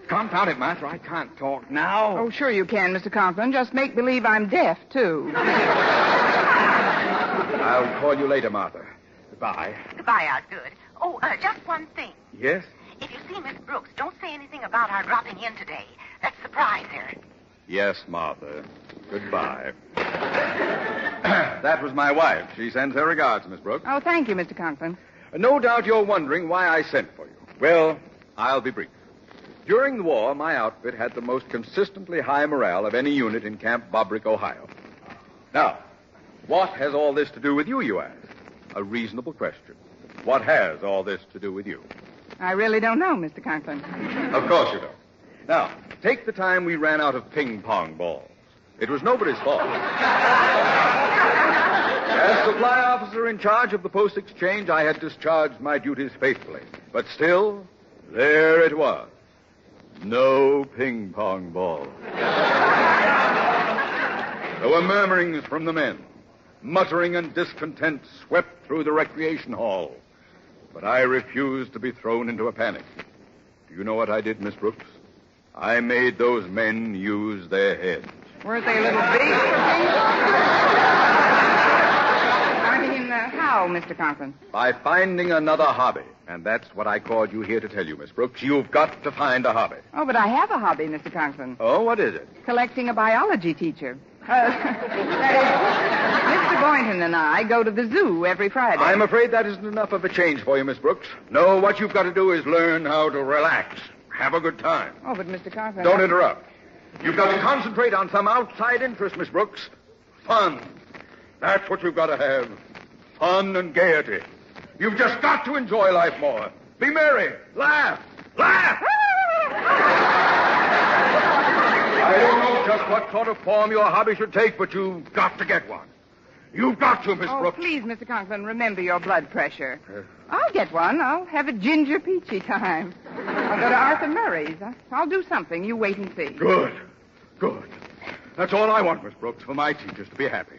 Confound it, Martha. I can't talk now. Oh, sure you can, Mr. Conklin. Just make believe I'm deaf, too. I'll call you later, Martha. Goodbye. Goodbye, Osgood. Oh, just one thing. Yes? If you see Miss Brooks, don't say anything about our dropping in today. Let's surprise her. Yes, Martha. Goodbye. That was my wife. She sends her regards, Miss Brooks. Oh, thank you, Mr. Conklin. No doubt you're wondering why I sent for you. Well, I'll be brief. During the war, my outfit had the most consistently high morale of any unit in Camp Bobrick, Ohio. Now, what has all this to do with you, you ask? A reasonable question. What has all this to do with you? I really don't know, Mr. Conklin. Of course you don't. Now, take the time we ran out of ping-pong balls. It was nobody's fault. As supply officer in charge of the post exchange, I had discharged my duties faithfully. But still, there it was. No ping-pong balls. There were murmurings from the men. Muttering and discontent swept through the recreation hall. But I refused to be thrown into a panic. Do you know what I did, Miss Brooks? I made those men use their heads. Weren't they a little big for me? I mean, how, Mr. Conklin? By finding another hobby. And that's what I called you here to tell you, Miss Brooks. You've got to find a hobby. Oh, but I have a hobby, Mr. Conklin. Oh, what is it? Collecting a biology teacher. Mr. Boynton and I go to the zoo every Friday. I'm afraid that isn't enough of a change for you, Miss Brooks. No, what you've got to do is learn how to relax. Have a good time. Oh, but Mr. Conklin... Don't interrupt. You've got to concentrate on some outside interest, Miss Brooks. Fun. That's what you've got to have. Fun and gaiety. You've just got to enjoy life more. Be merry. Laugh. Laugh! I don't know just what sort of form your hobby should take, but you've got to get one. You've got to, Miss Brooks. Please, Mr. Conklin, remember your blood pressure. I'll get one. I'll have a ginger peachy time. I'll go to Arthur Murray's. I'll do something. You wait and see. Good. Good. That's all I want, Miss Brooks, for my teachers to be happy.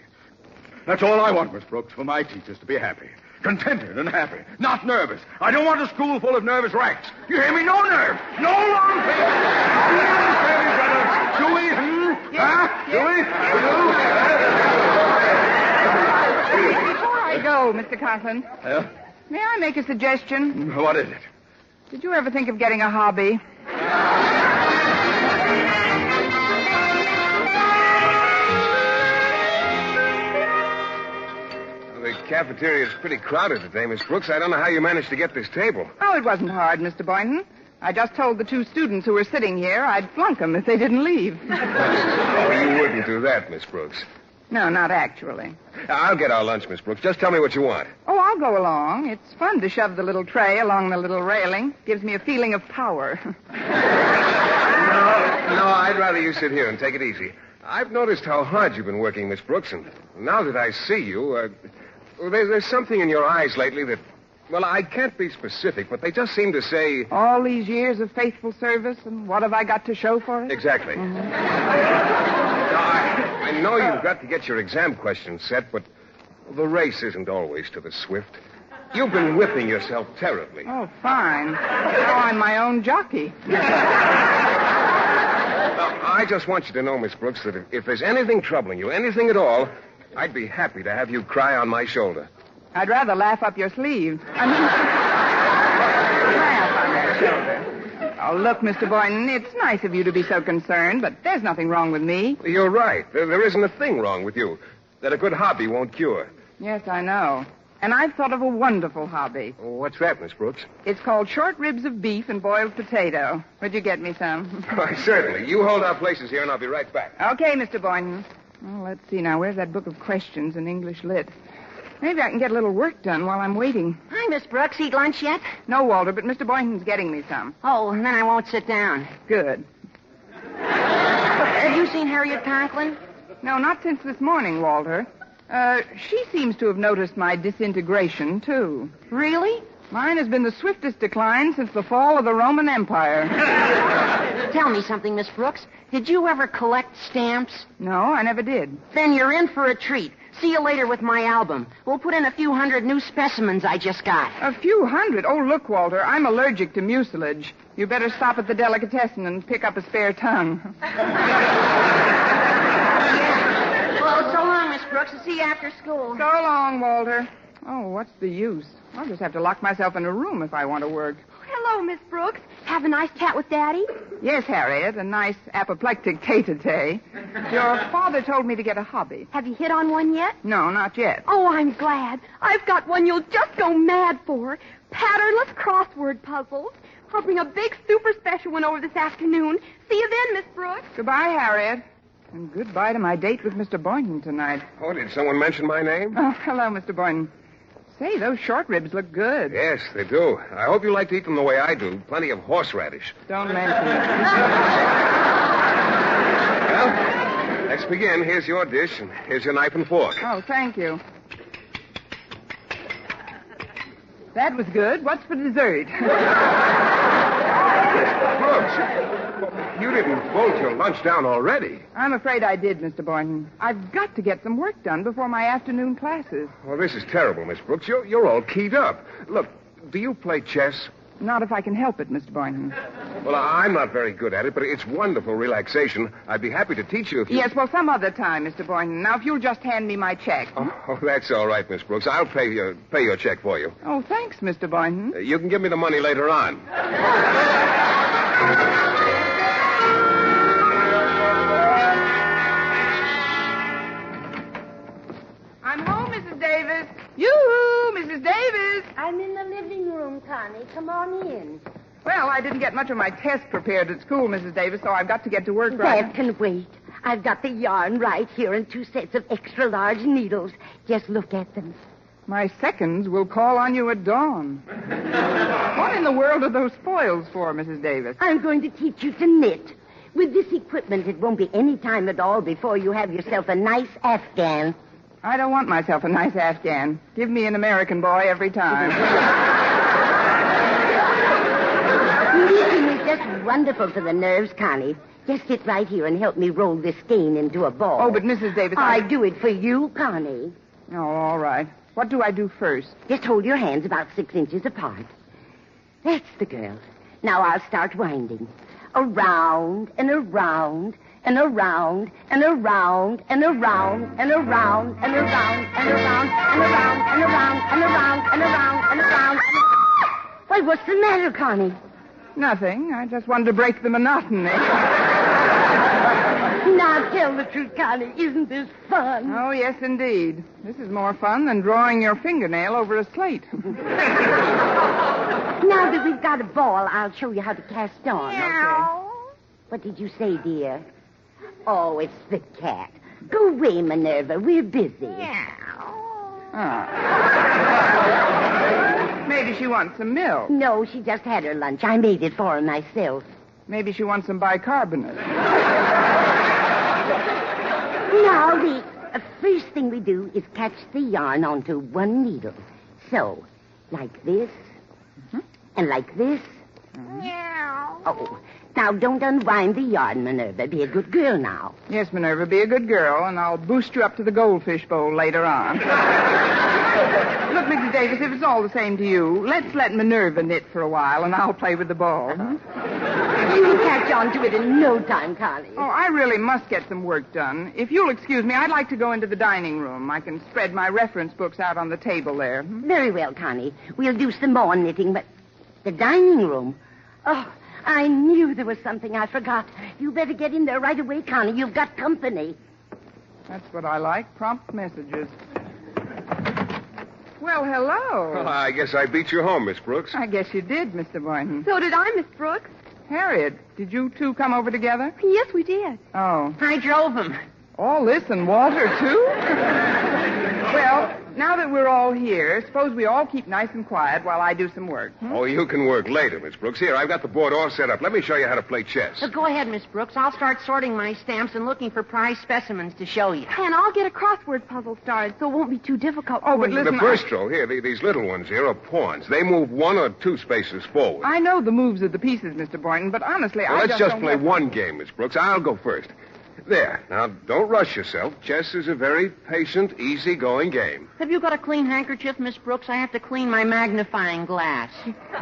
That's all I want, Miss Brooks, for my teachers to be happy. Contented and happy. Not nervous. I don't want a school full of nervous wrecks. You hear me? No nerves. No long faces. No long faces, brother. Do we? Huh? Do we? Before I go, Mr. Conklin, may I make a suggestion? What is it? Did you ever think of getting a hobby? The cafeteria is pretty crowded today, Miss Brooks. I don't know how you managed to get this table. Oh, it wasn't hard, Mr. Boynton. I just told the two students who were sitting here I'd flunk them if they didn't leave. Oh, you wouldn't do that, Miss Brooks. No, not actually. I'll get our lunch, Miss Brooks. Just tell me what you want. Oh, I'll go along. It's fun to shove the little tray along the little railing. Gives me a feeling of power. No, I'd rather you sit here and take it easy. I've noticed how hard you've been working, Miss Brooks, and now that I see you, there's something in your eyes lately that, well, I can't be specific, but they just seem to say... All these years of faithful service, and what have I got to show for it? Exactly. I know you've got to get your exam questions set, but the race isn't always to the swift. You've been whipping yourself terribly. Oh, fine. Now I'm my own jockey. I just want you to know, Miss Brooks, that if there's anything troubling you, anything at all, I'd be happy to have you cry on my shoulder. I'd rather laugh up your sleeve. Laugh on your shoulder. Oh, look, Mr. Boynton, it's nice of you to be so concerned, but there's nothing wrong with me. You're right. There isn't a thing wrong with you that a good hobby won't cure. Yes, I know. And I've thought of a wonderful hobby. What's that, Miss Brooks? It's called short ribs of beef and boiled potato. Would you get me some? Why, certainly. You hold our places here, and I'll be right back. Okay, Mr. Boynton. Well, let's see now. Where's that book of questions in English Lit? Maybe I can get a little work done while I'm waiting. Hi, Miss Brooks. Eat lunch yet? No, Walter, but Mr. Boynton's getting me some. Oh, then I won't sit down. Good. Have you seen Harriet Conklin? No, not since this morning, Walter. She seems to have noticed my disintegration, too. Really? Mine has been the swiftest decline since the fall of the Roman Empire. Tell me something, Miss Brooks. Did you ever collect stamps? No, I never did. Then you're in for a treat. See you later with my album. We'll put in a few hundred new specimens I just got. A few hundred? Oh, look, Walter, I'm allergic to mucilage. You better stop at the delicatessen and pick up a spare tongue. Well, so long, Miss Brooks. I'll see you after school. So long, Walter. Oh, what's the use? I'll just have to lock myself in a room if I want to work. Hello, Miss Brooks. Have a nice chat with Daddy? Yes, Harriet, a nice apoplectic tete-a-tete. Your father told me to get a hobby. Have you hit on one yet? No, not yet. Oh, I'm glad. I've got one you'll just go mad for. Patternless crossword puzzles. I'll bring a big super special one over this afternoon. See you then, Miss Brooks. Goodbye, Harriet. And goodbye to my date with Mr. Boynton tonight. Oh, did someone mention my name? Oh, hello, Mr. Boynton. Say, those short ribs look good. Yes, they do. I hope you like to eat them the way I do. Plenty of horseradish. Don't mention it. Well, let's begin. Here's your dish, and here's your knife and fork. Oh, thank you. That was good. What's for dessert? Brooks, you didn't bolt your lunch down already. I'm afraid I did, Mr. Boynton. I've got to get some work done before my afternoon classes. Well, this is terrible, Miss Brooks. You're all keyed up. Look, do you play chess? Not if I can help it, Mr. Boynton. Well, I'm not very good at it, but it's wonderful relaxation. I'd be happy to teach you if you... Yes, well, some other time, Mr. Boynton. Now, if you'll just hand me my check. Oh, that's all right, Miss Brooks. I'll pay your check for you. Oh, thanks, Mr. Boynton. You can give me the money later on. I'm home, Mrs. Davis. Yoo-hoo, Mrs. Davis. I'm in the living room, Connie. Come on in. Well, I didn't get much of my test prepared at school, Mrs. Davis, so I've got to get to work right That can wait. I've got the yarn right here and 2 sets of extra large needles. Just look at them. My seconds will call on you at dawn. What in the world are those foils for, Mrs. Davis? I'm going to teach you to knit. With this equipment, it won't be any time at all before you have yourself a nice Afghan. I don't want myself a nice Afghan. Give me an American boy every time. Knitting is just wonderful for the nerves, Connie. Just sit right here and help me roll this skein into a ball. Oh, but Mrs. Davis, I do it for you, Connie. Oh, all right. What do I do first? Just hold your hands about 6 inches apart. That's the girl. Now I'll start winding. Around and around and around and around and around and around and around and around and around and around and around and around and around. Why, what's the matter, Connie? Nothing. I just wanted to break the monotony. Now tell the truth, Connie. Isn't this fun? Oh, yes, indeed. This is more fun than drawing your fingernail over a slate. Now that we've got a ball, I'll show you how to cast on. Okay. What did you say, dear? Oh, it's the cat. Go away, Minerva. We're busy. Maybe she wants some milk. No, she just had her lunch. I made it for her myself. Maybe she wants some bicarbonate. Now, the first thing we do is catch the yarn onto one needle. So, like this, and like this. Oh, now don't unwind the yarn, Minerva. Be a good girl now. Yes, Minerva, be a good girl, and I'll boost you up to the goldfish bowl later on. Look, Mrs. Davis, if it's all the same to you, let's let Minerva knit for a while, and I'll play with the ball. You'll catch on to it in no time, Connie. Oh, I really must get some work done. If you'll excuse me, I'd like to go into the dining room. I can spread my reference books out on the table there. Very well, Connie. We'll do some more knitting, but the dining room? Oh, I knew there was something I forgot. You better get in there right away, Connie. You've got company. That's what I like, prompt messages. Well, hello. Well, I guess I beat you home, Miss Brooks. I guess you did, Mr. Boynton. So did I, Miss Brooks. Harriet, did you two come over together? Yes, we did. Oh. I drove him. All this and Walter, too? Well, now that we're all here, suppose we all keep nice and quiet while I do some work. Oh, you can work later, Miss Brooks. Here, I've got the board all set up. Let me show you how to play chess. Go ahead, Miss Brooks. I'll start sorting my stamps and looking for prize specimens to show you. And I'll get a crossword puzzle started so it won't be too difficult Oh, for but you. listen, The first row, here, these little ones here are pawns. They move 1 or 2 spaces forward. I know the moves of the pieces, Mr. Boynton, but honestly, Well, I let's just don't play know- one game, Miss Brooks. I'll go first. There. Now, don't rush yourself. Chess is a very patient, easy-going game. Have you got a clean handkerchief, Miss Brooks? I have to clean my magnifying glass.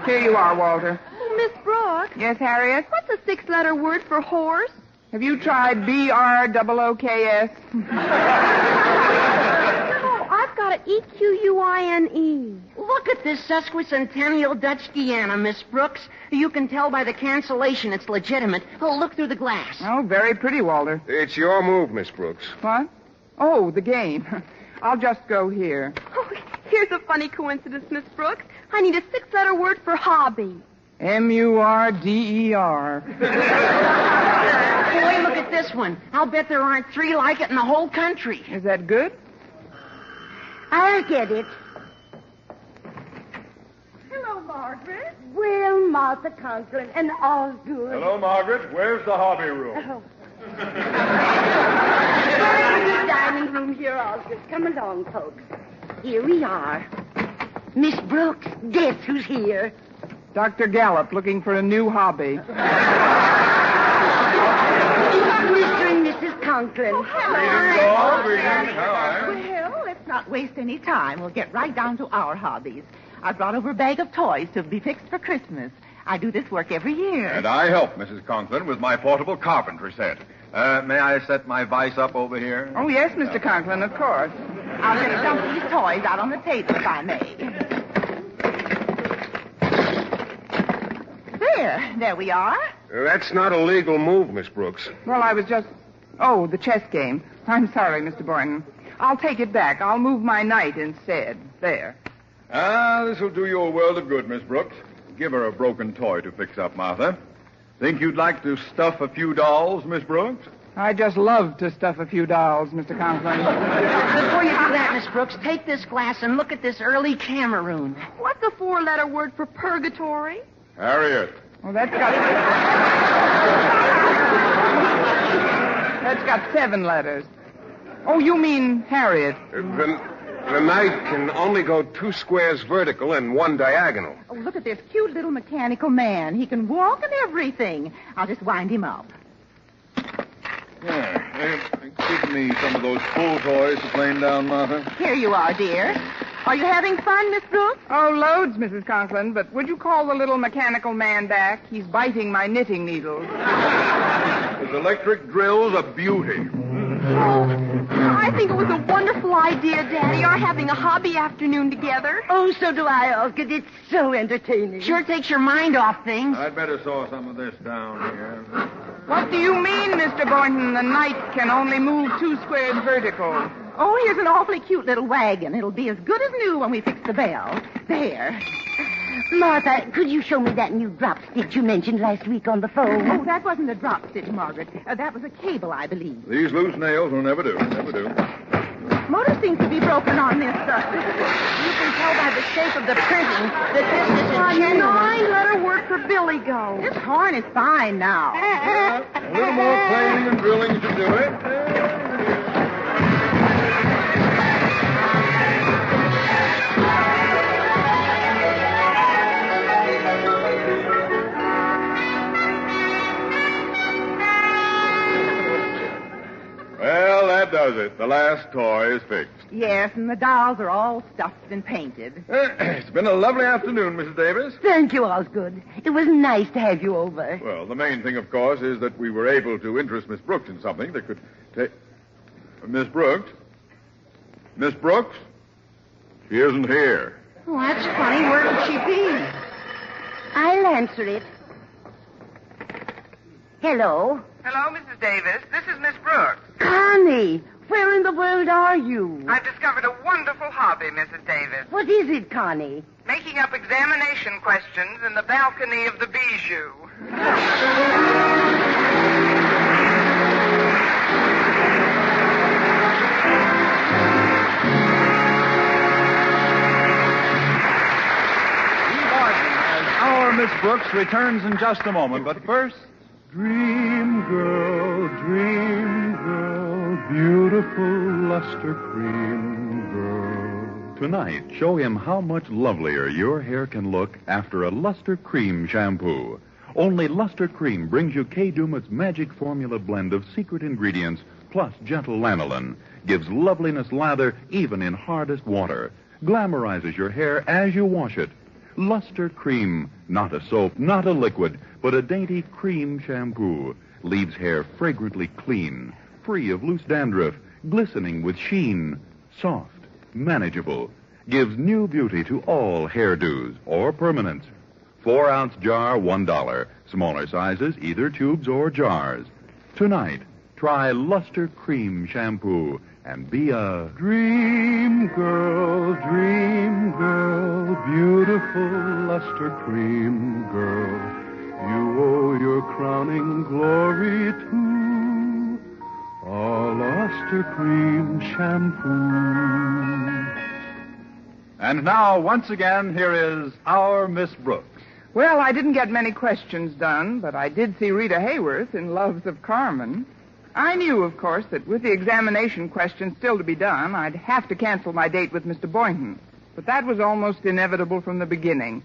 Here you are, Walter. Oh, Miss Brooks. Yes, Harriet? What's a 6-letter word for horse? Have you tried BROOKS? Oh, I've got an EQUINE. Look at this sesquicentennial Dutch Guiana, Miss Brooks. You can tell by the cancellation it's legitimate. Oh, look through the glass. Oh, very pretty, Walter. It's your move, Miss Brooks. What? Oh, the game. I'll just go here. Oh, here's a funny coincidence, Miss Brooks. I need a 6-letter word for hobby. MURDER. Boy, look at this one. I'll bet there aren't 3 like it in the whole country. Is that good? I'll get it. Hello, Margaret. Well, Martha Conklin and Osgood. Hello, Margaret. Where's the hobby room? Oh. Where's the dining room here, Osgood? Come along, folks. Here we are. Miss Brooks, guess who's here? Dr. Gallup looking for a new hobby. Mr. and Mrs. Conklin. Well, let's not waste any time. We'll get right down to our hobbies. I brought over a bag of toys to be fixed for Christmas. I do this work every year. And I help Mrs. Conklin with my portable carpentry set. May I set my vise up over here? Oh, yes, Mr. Conklin, of course. I'll get some of these toys out on the table, if I may. There we are. That's not a legal move, Miss Brooks. Well, I was just... Oh, the chess game. I'm sorry, Mr. Boynton. I'll take it back. I'll move my knight instead. There. This will do you a world of good, Miss Brooks. Give her a broken toy to fix up, Martha. Think you'd like to stuff a few dolls, Miss Brooks? I just love to stuff a few dolls, Mr. Conklin. Before you do that, Miss Brooks, take this glass and look at this early Cameroon. What's the 4-letter word for purgatory? Harriet. Well, that's got 7 letters. Oh, you mean Harriet. The knight can only go 2 squares vertical and 1 diagonal. Oh, look at this cute little mechanical man. He can walk and everything. I'll just wind him up. Give me some of those pull toys to plane down, Martha. Here you are, dear. Are you having fun, Miss Brooks? Oh, loads, Mrs. Conklin, but would you call the little mechanical man back? He's biting my knitting needles. His electric drill's a beauty. I think it was a wonderful idea, Daddy, our having a hobby afternoon together. Oh, so do I, Osgood. It's so entertaining. Sure takes your mind off things. I'd better saw some of this down here. What do you mean, Mr. Boynton? The knight can only move 2 squares vertical. Oh, here's an awfully cute little wagon. It'll be as good as new when we fix the bell. There. Martha, could you show me that new drop stitch you mentioned last week on the phone? Oh, that wasn't a drop stitch, Margaret. That was a cable, I believe. These loose nails will never do. Never do. Motor seems to be broken on this. You can tell by the shape of the printing that this is a genuine. 9-letter word for Billy Goat. This horn is fine now. A little more planing and drilling should do it. Well, that does it. The last toy is fixed. Yes, and the dolls are all stuffed and painted. It's been a lovely afternoon, Mrs. Davis. Thank you, Osgood. It was nice to have you over. Well, the main thing, of course, is that we were able to interest Miss Brooks in something that could take... Miss Brooks? Miss Brooks? She isn't here. Oh, that's funny. Where could she be? I'll answer it. Hello? Hello, Mrs. Davis. This is Miss Brooks. Connie, where in the world are you? I've discovered a wonderful hobby, Mrs. Davis. What is it, Connie? Making up examination questions in the balcony of the Bijou. Our Miss Brooks returns in just a moment, but first... Dream girl, beautiful luster cream girl. Tonight, show him how much lovelier your hair can look after a Luster Cream shampoo. Only Luster Cream brings you Kay Daumit's magic formula blend of secret ingredients plus gentle lanolin. Gives loveliness lather even in hardest water. Glamorizes your hair as you wash it. Luster Cream, not a soap, not a liquid, but a dainty cream shampoo. Leaves hair fragrantly clean, free of loose dandruff, glistening with sheen, soft, manageable. Gives new beauty to all hairdos or permanents. 4-ounce jar, $1. Smaller sizes, either tubes or jars. Tonight, try Luster Cream shampoo and be a Dream girl, beautiful luster cream girl. You owe your crowning glory to a luster cream shampoo. And now, once again, here is our Miss Brooks. Well, I didn't get many questions done, but I did see Rita Hayworth in Loves of Carmen. I knew, of course, that with the examination questions still to be done, I'd have to cancel my date with Mr. Boynton. But that was almost inevitable from the beginning.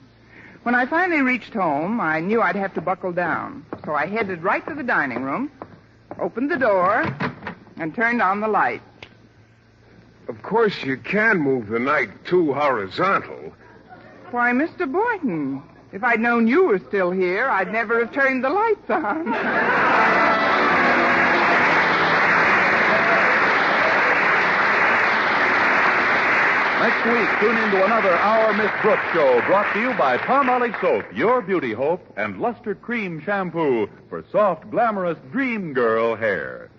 When I finally reached home, I knew I'd have to buckle down. So I headed right to the dining room, opened the door, and turned on the light. Of course, you can move the night too horizontal. Why, Mr. Boynton, if I'd known you were still here, I'd never have turned the lights on. Next week, tune in to another Our Miss Brooks show brought to you by Palmolive Soap, Your Beauty Hope, and Luster Cream Shampoo for soft, glamorous dream girl hair.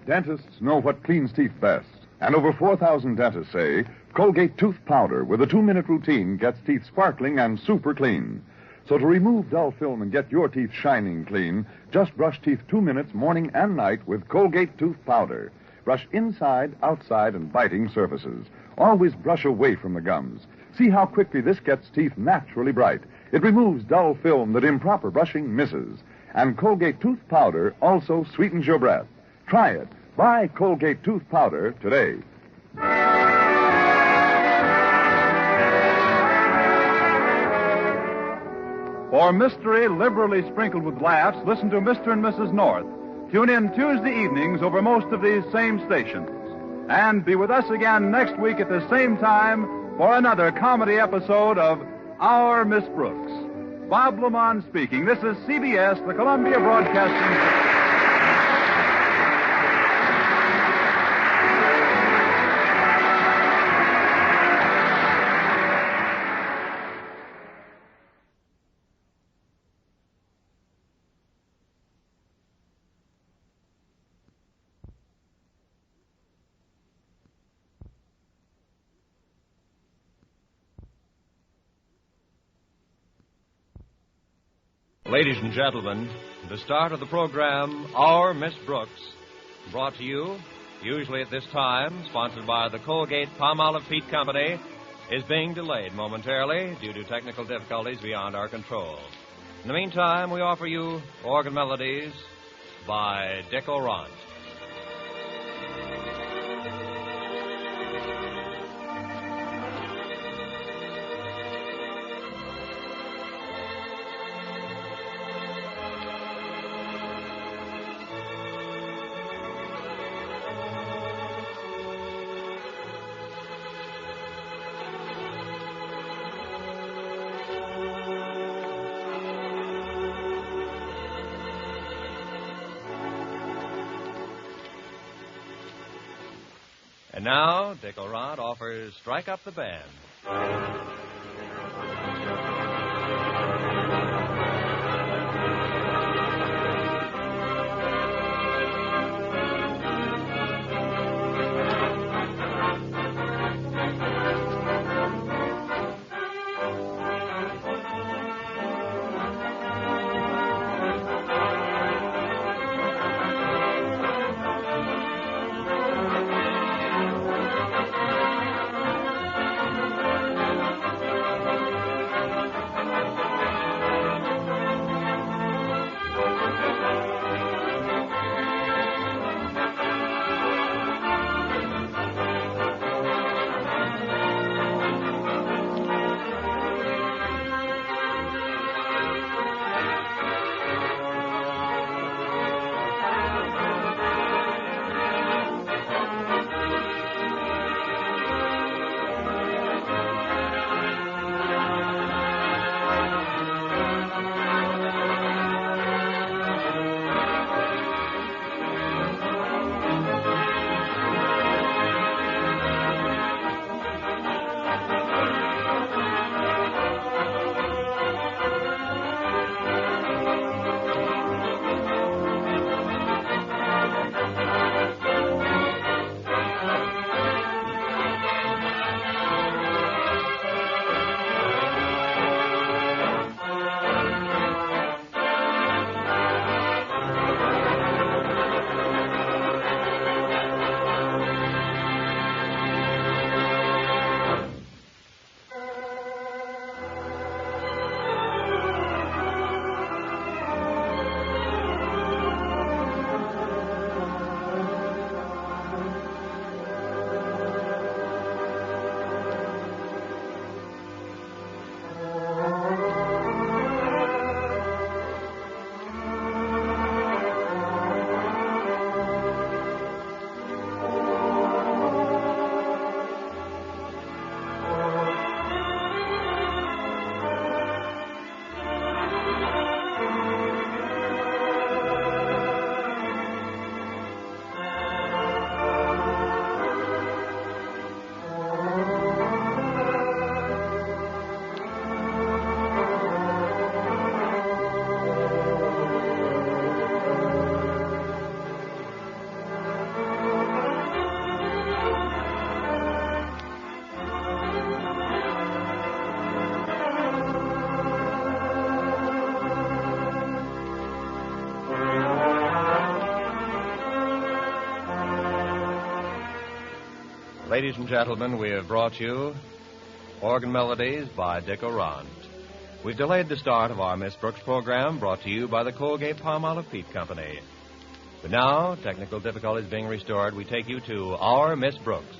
Dentists know what cleans teeth best. And over 4,000 dentists say Colgate tooth powder with a 2-minute routine gets teeth sparkling and super clean. So to remove dull film and get your teeth shining clean, just brush teeth 2 minutes morning and night with Colgate tooth powder. Brush inside, outside, and biting surfaces. Always brush away from the gums. See how quickly this gets teeth naturally bright. It removes dull film that improper brushing misses. And Colgate tooth powder also sweetens your breath. Try it. Buy Colgate tooth powder today. For mystery liberally sprinkled with laughs, listen to Mr. and Mrs. North. Tune in Tuesday evenings over most of these same stations. And be with us again next week at the same time for another comedy episode of Our Miss Brooks. Bob Lamont speaking. This is CBS, the Columbia Broadcasting System. Ladies and gentlemen, the start of the program, Our Miss Brooks, brought to you, usually at this time, sponsored by the Colgate Palmolive Peat Company, is being delayed momentarily due to technical difficulties beyond our control. In the meantime, we offer you Organ Melodies by Dick Orant. And now, Dick Orant offers Strike Up the Band. Ladies and gentlemen, we have brought you Organ Melodies by Dick Orand. We've delayed the start of our Miss Brooks program, brought to you by the Colgate-Palmolive Peat Company. But now, technical difficulties being restored, we take you to Our Miss Brooks.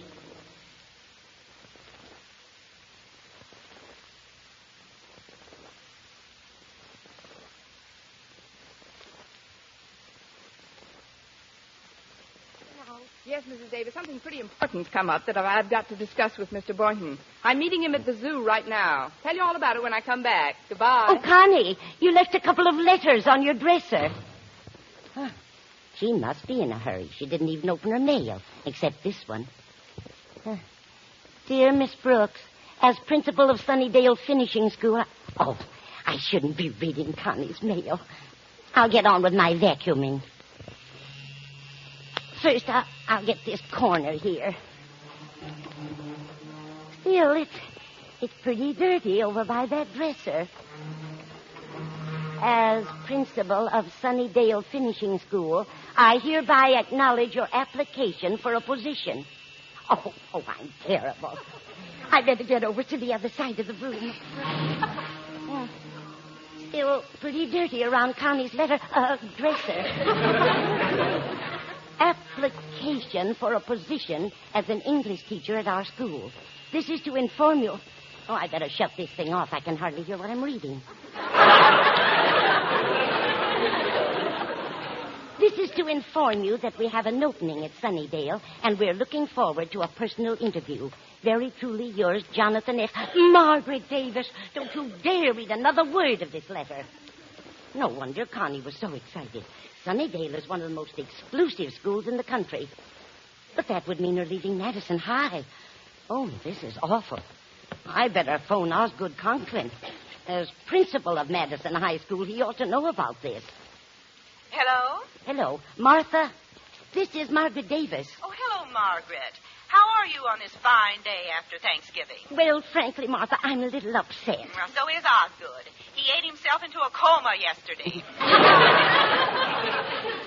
Yes, Mrs. Davis, something pretty important's come up that I've got to discuss with Mr. Boynton. I'm meeting him at the zoo right now. Tell you all about it when I come back. Goodbye. Oh, Connie, you left a couple of letters on your dresser. Huh. She must be in a hurry. She didn't even open her mail, except this one. Dear Miss Brooks, as principal of Sunnydale Finishing School... I shouldn't be reading Connie's mail. I'll get on with my vacuuming. First, I'll get this corner here. Still, it's pretty dirty over by that dresser. As principal of Sunnydale Finishing School, I hereby acknowledge your application for a position. Oh, I'm terrible. I better get over to the other side of the room. Still pretty dirty around Connie's dresser. Application for a position as an English teacher at our school. This is to inform you... Oh, I better shut this thing off. I can hardly hear what I'm reading. This is to inform you that we have an opening at Sunnydale, and we're looking forward to a personal interview. Very truly yours, Jonathan F. Margaret Davis, don't you dare read another word of this letter. No wonder Connie was so excited. Sunnydale is one of the most exclusive schools in the country. But that would mean her leaving Madison High. Oh, this is awful. I better phone Osgood Conklin. As principal of Madison High School, he ought to know about this. Hello? Hello. Martha, this is Margaret Davis. Oh, hello, Margaret. How are you on this fine day after Thanksgiving? Well, frankly, Martha, I'm a little upset. Well, so is Osgood. He ate himself into a coma yesterday.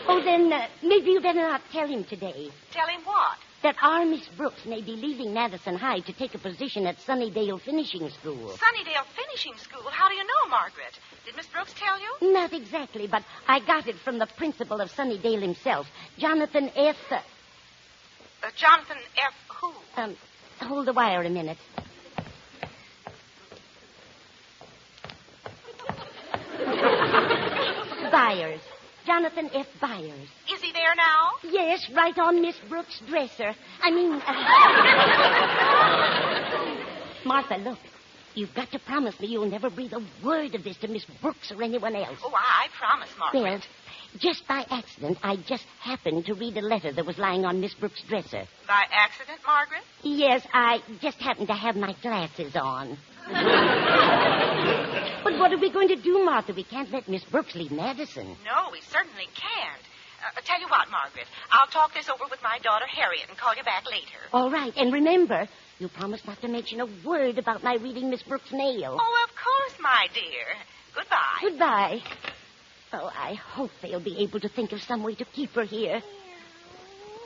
Oh, then maybe you better not tell him today. Tell him what? That our Miss Brooks may be leaving Madison High to take a position at Sunnydale Finishing School. Sunnydale Finishing School? How do you know, Margaret? Did Miss Brooks tell you? Not exactly, but I got it from the principal of Sunnydale himself, Jonathan F. Jonathan F. who? Hold the wire a minute. Byers. Jonathan F. Byers. Is he there now? Yes, right on Miss Brooks' dresser. Martha, look. You've got to promise me you'll never breathe a word of this to Miss Brooks or anyone else. Oh, I promise, Margaret. Well, just by accident, I just happened to read a letter that was lying on Miss Brooks' dresser. By accident, Margaret? Yes, I just happened to have my glasses on. But what are we going to do, Martha? We can't let Miss Brooks leave Madison. No, we certainly can't. Tell you what, Margaret. I'll talk this over with my daughter, Harriet, and call you back later. All right. And remember, you promised not to mention a word about my reading Miss Brooks' mail. Oh, of course, my dear. Goodbye. Goodbye. Oh, I hope they'll be able to think of some way to keep her here.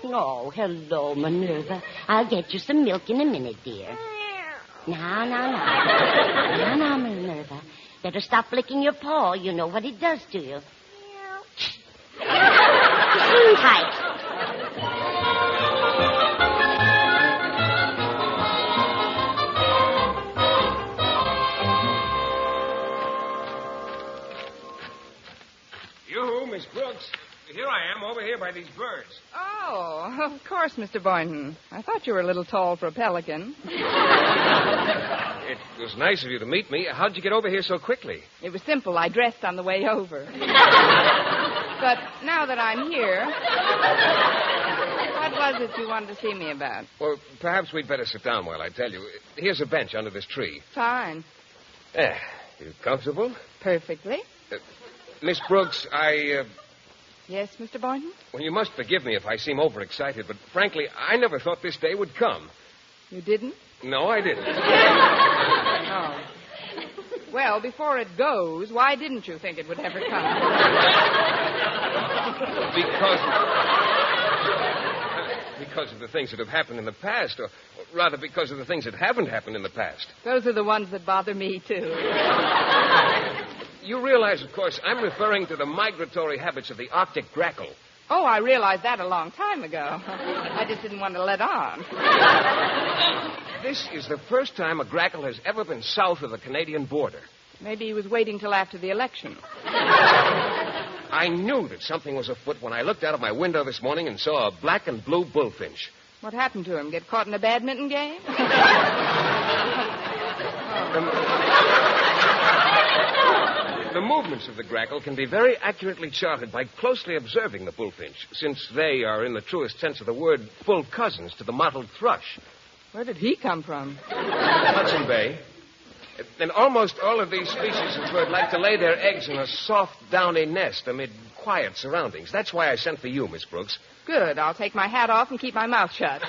Oh, hello, Minerva. I'll get you some milk in a minute, dear. Now, Minerva. Better stop licking your paw. You know what it does to you. Soon tight. You, Miss Brooks. Here I am, over here by these birds. Oh, of course, Mr. Boynton. I thought you were a little tall for a pelican. It was nice of you to meet me. How'd you get over here so quickly? It was simple. I dressed on the way over. But now that I'm here, what was it you wanted to see me about? Well, perhaps we'd better sit down while I tell you. Here's a bench under this tree. Fine. There. You comfortable? Perfectly. Miss Brooks, Yes, Mr. Boynton? Well, you must forgive me if I seem overexcited, but frankly, I never thought this day would come. You didn't? No, I didn't. Oh. Well, before it goes, why didn't you think it would ever because of the things that have happened in the past, or rather because of the things that haven't happened in the past. Those are the ones that bother me, too. You realize, of course, I'm referring to the migratory habits of the Arctic grackle. Oh, I realized that a long time ago. I just didn't want to let on. This is the first time a grackle has ever been south of the Canadian border. Maybe he was waiting till after the election. I knew that something was afoot when I looked out of my window this morning and saw a black and blue bullfinch. What happened to him? Get caught in a badminton game? The movements of the grackle can be very accurately charted by closely observing the bullfinch, since they are, in the truest sense of the word, full cousins to the mottled thrush. Where did he come from? Hudson Bay. And almost all of these species of bird like to lay their eggs in a soft, downy nest amid quiet surroundings. That's why I sent for you, Miss Brooks. Good. I'll take my hat off and keep my mouth shut. Now,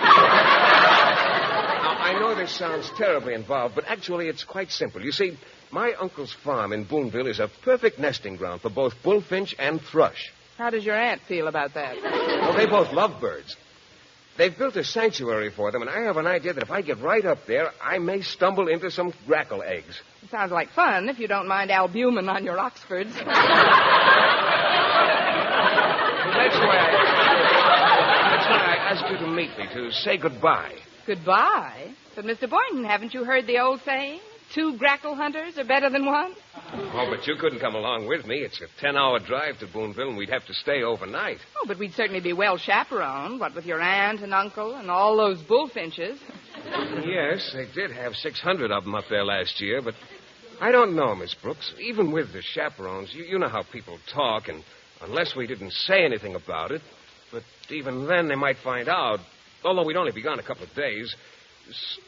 I know this sounds terribly involved, but actually it's quite simple. You see, my uncle's farm in Boonville is a perfect nesting ground for both bullfinch and thrush. How does your aunt feel about that? Well, they both love birds. They've built a sanctuary for them, and I have an idea that if I get right up there, I may stumble into some grackle eggs. It sounds like fun, if you don't mind albumin on your Oxfords. That's why I asked you to meet me, to say goodbye. Goodbye? But, Mr. Boynton, haven't you heard the old saying? 2 grackle hunters are better than one? Oh, but you couldn't come along with me. It's a 10-hour drive to Boonville, and we'd have to stay overnight. Oh, but we'd certainly be well chaperoned, what with your aunt and uncle and all those bullfinches. Yes, they did have 600 of them up there last year, but I don't know, Miss Brooks. Even with the chaperones, you know how people talk, and unless we didn't say anything about it, but even then they might find out, although we'd only be gone a couple of days.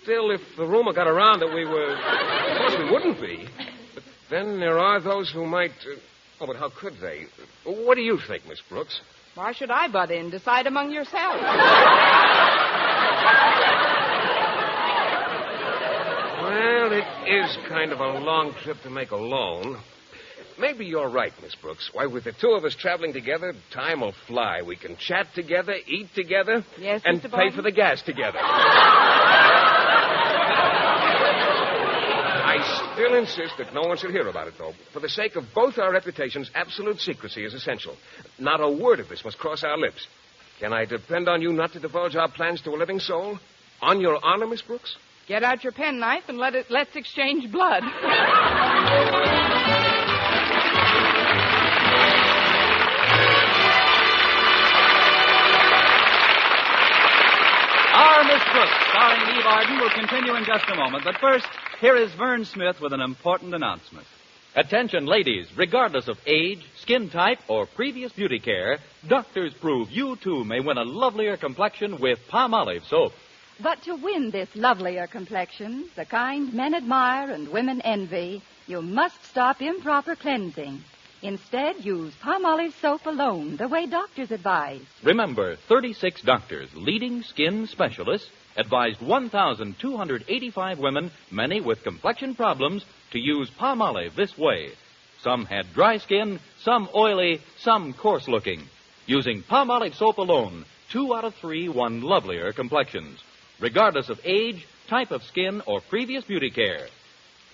Still, if the rumor got around that we were... Of course, we wouldn't be. But then there are those who might... Oh, but how could they? What do you think, Miss Brooks? Why should I butt in? Decide among yourselves. Well, it is kind of a long trip to make alone. Maybe you're right, Miss Brooks. Why, with the two of us traveling together, time will fly. We can chat together, eat together, yes, and Mr. pay for the gas together. I still insist that no one should hear about it, though. For the sake of both our reputations, absolute secrecy is essential. Not a word of this must cross our lips. Can I depend on you not to divulge our plans to a living soul? On your honor, Miss Brooks? Get out your penknife and let's exchange blood. Our Miss Brooks, starring Eve Arden, will continue in just a moment. But first, here is Vern Smith with an important announcement. Attention, ladies. Regardless of age, skin type, or previous beauty care, doctors prove you, too, may win a lovelier complexion with Palmolive soap. But to win this lovelier complexion, the kind men admire and women envy, you must stop improper cleansing. Instead, use Palmolive soap alone, the way doctors advise. Remember, 36 doctors, leading skin specialists, advised 1,285 women, many with complexion problems, to use Palmolive this way. Some had dry skin, some oily, some coarse-looking. Using Palmolive soap alone, 2 out of 3 won lovelier complexions, regardless of age, type of skin, or previous beauty care.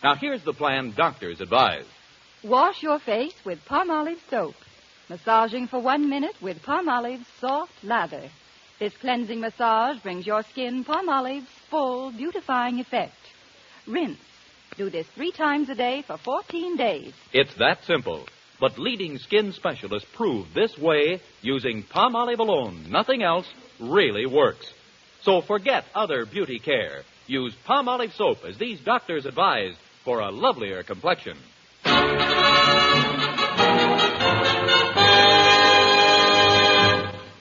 Now, here's the plan doctors advise. Wash your face with Palmolive soap. Massaging for 1 minute with Palmolive's soft lather. This cleansing massage brings your skin Palmolive's full beautifying effect. Rinse. Do this 3 times a day for 14 days. It's that simple. But leading skin specialists prove this way, using Palmolive alone, nothing else, really works. So forget other beauty care. Use Palmolive soap as these doctors advise for a lovelier complexion.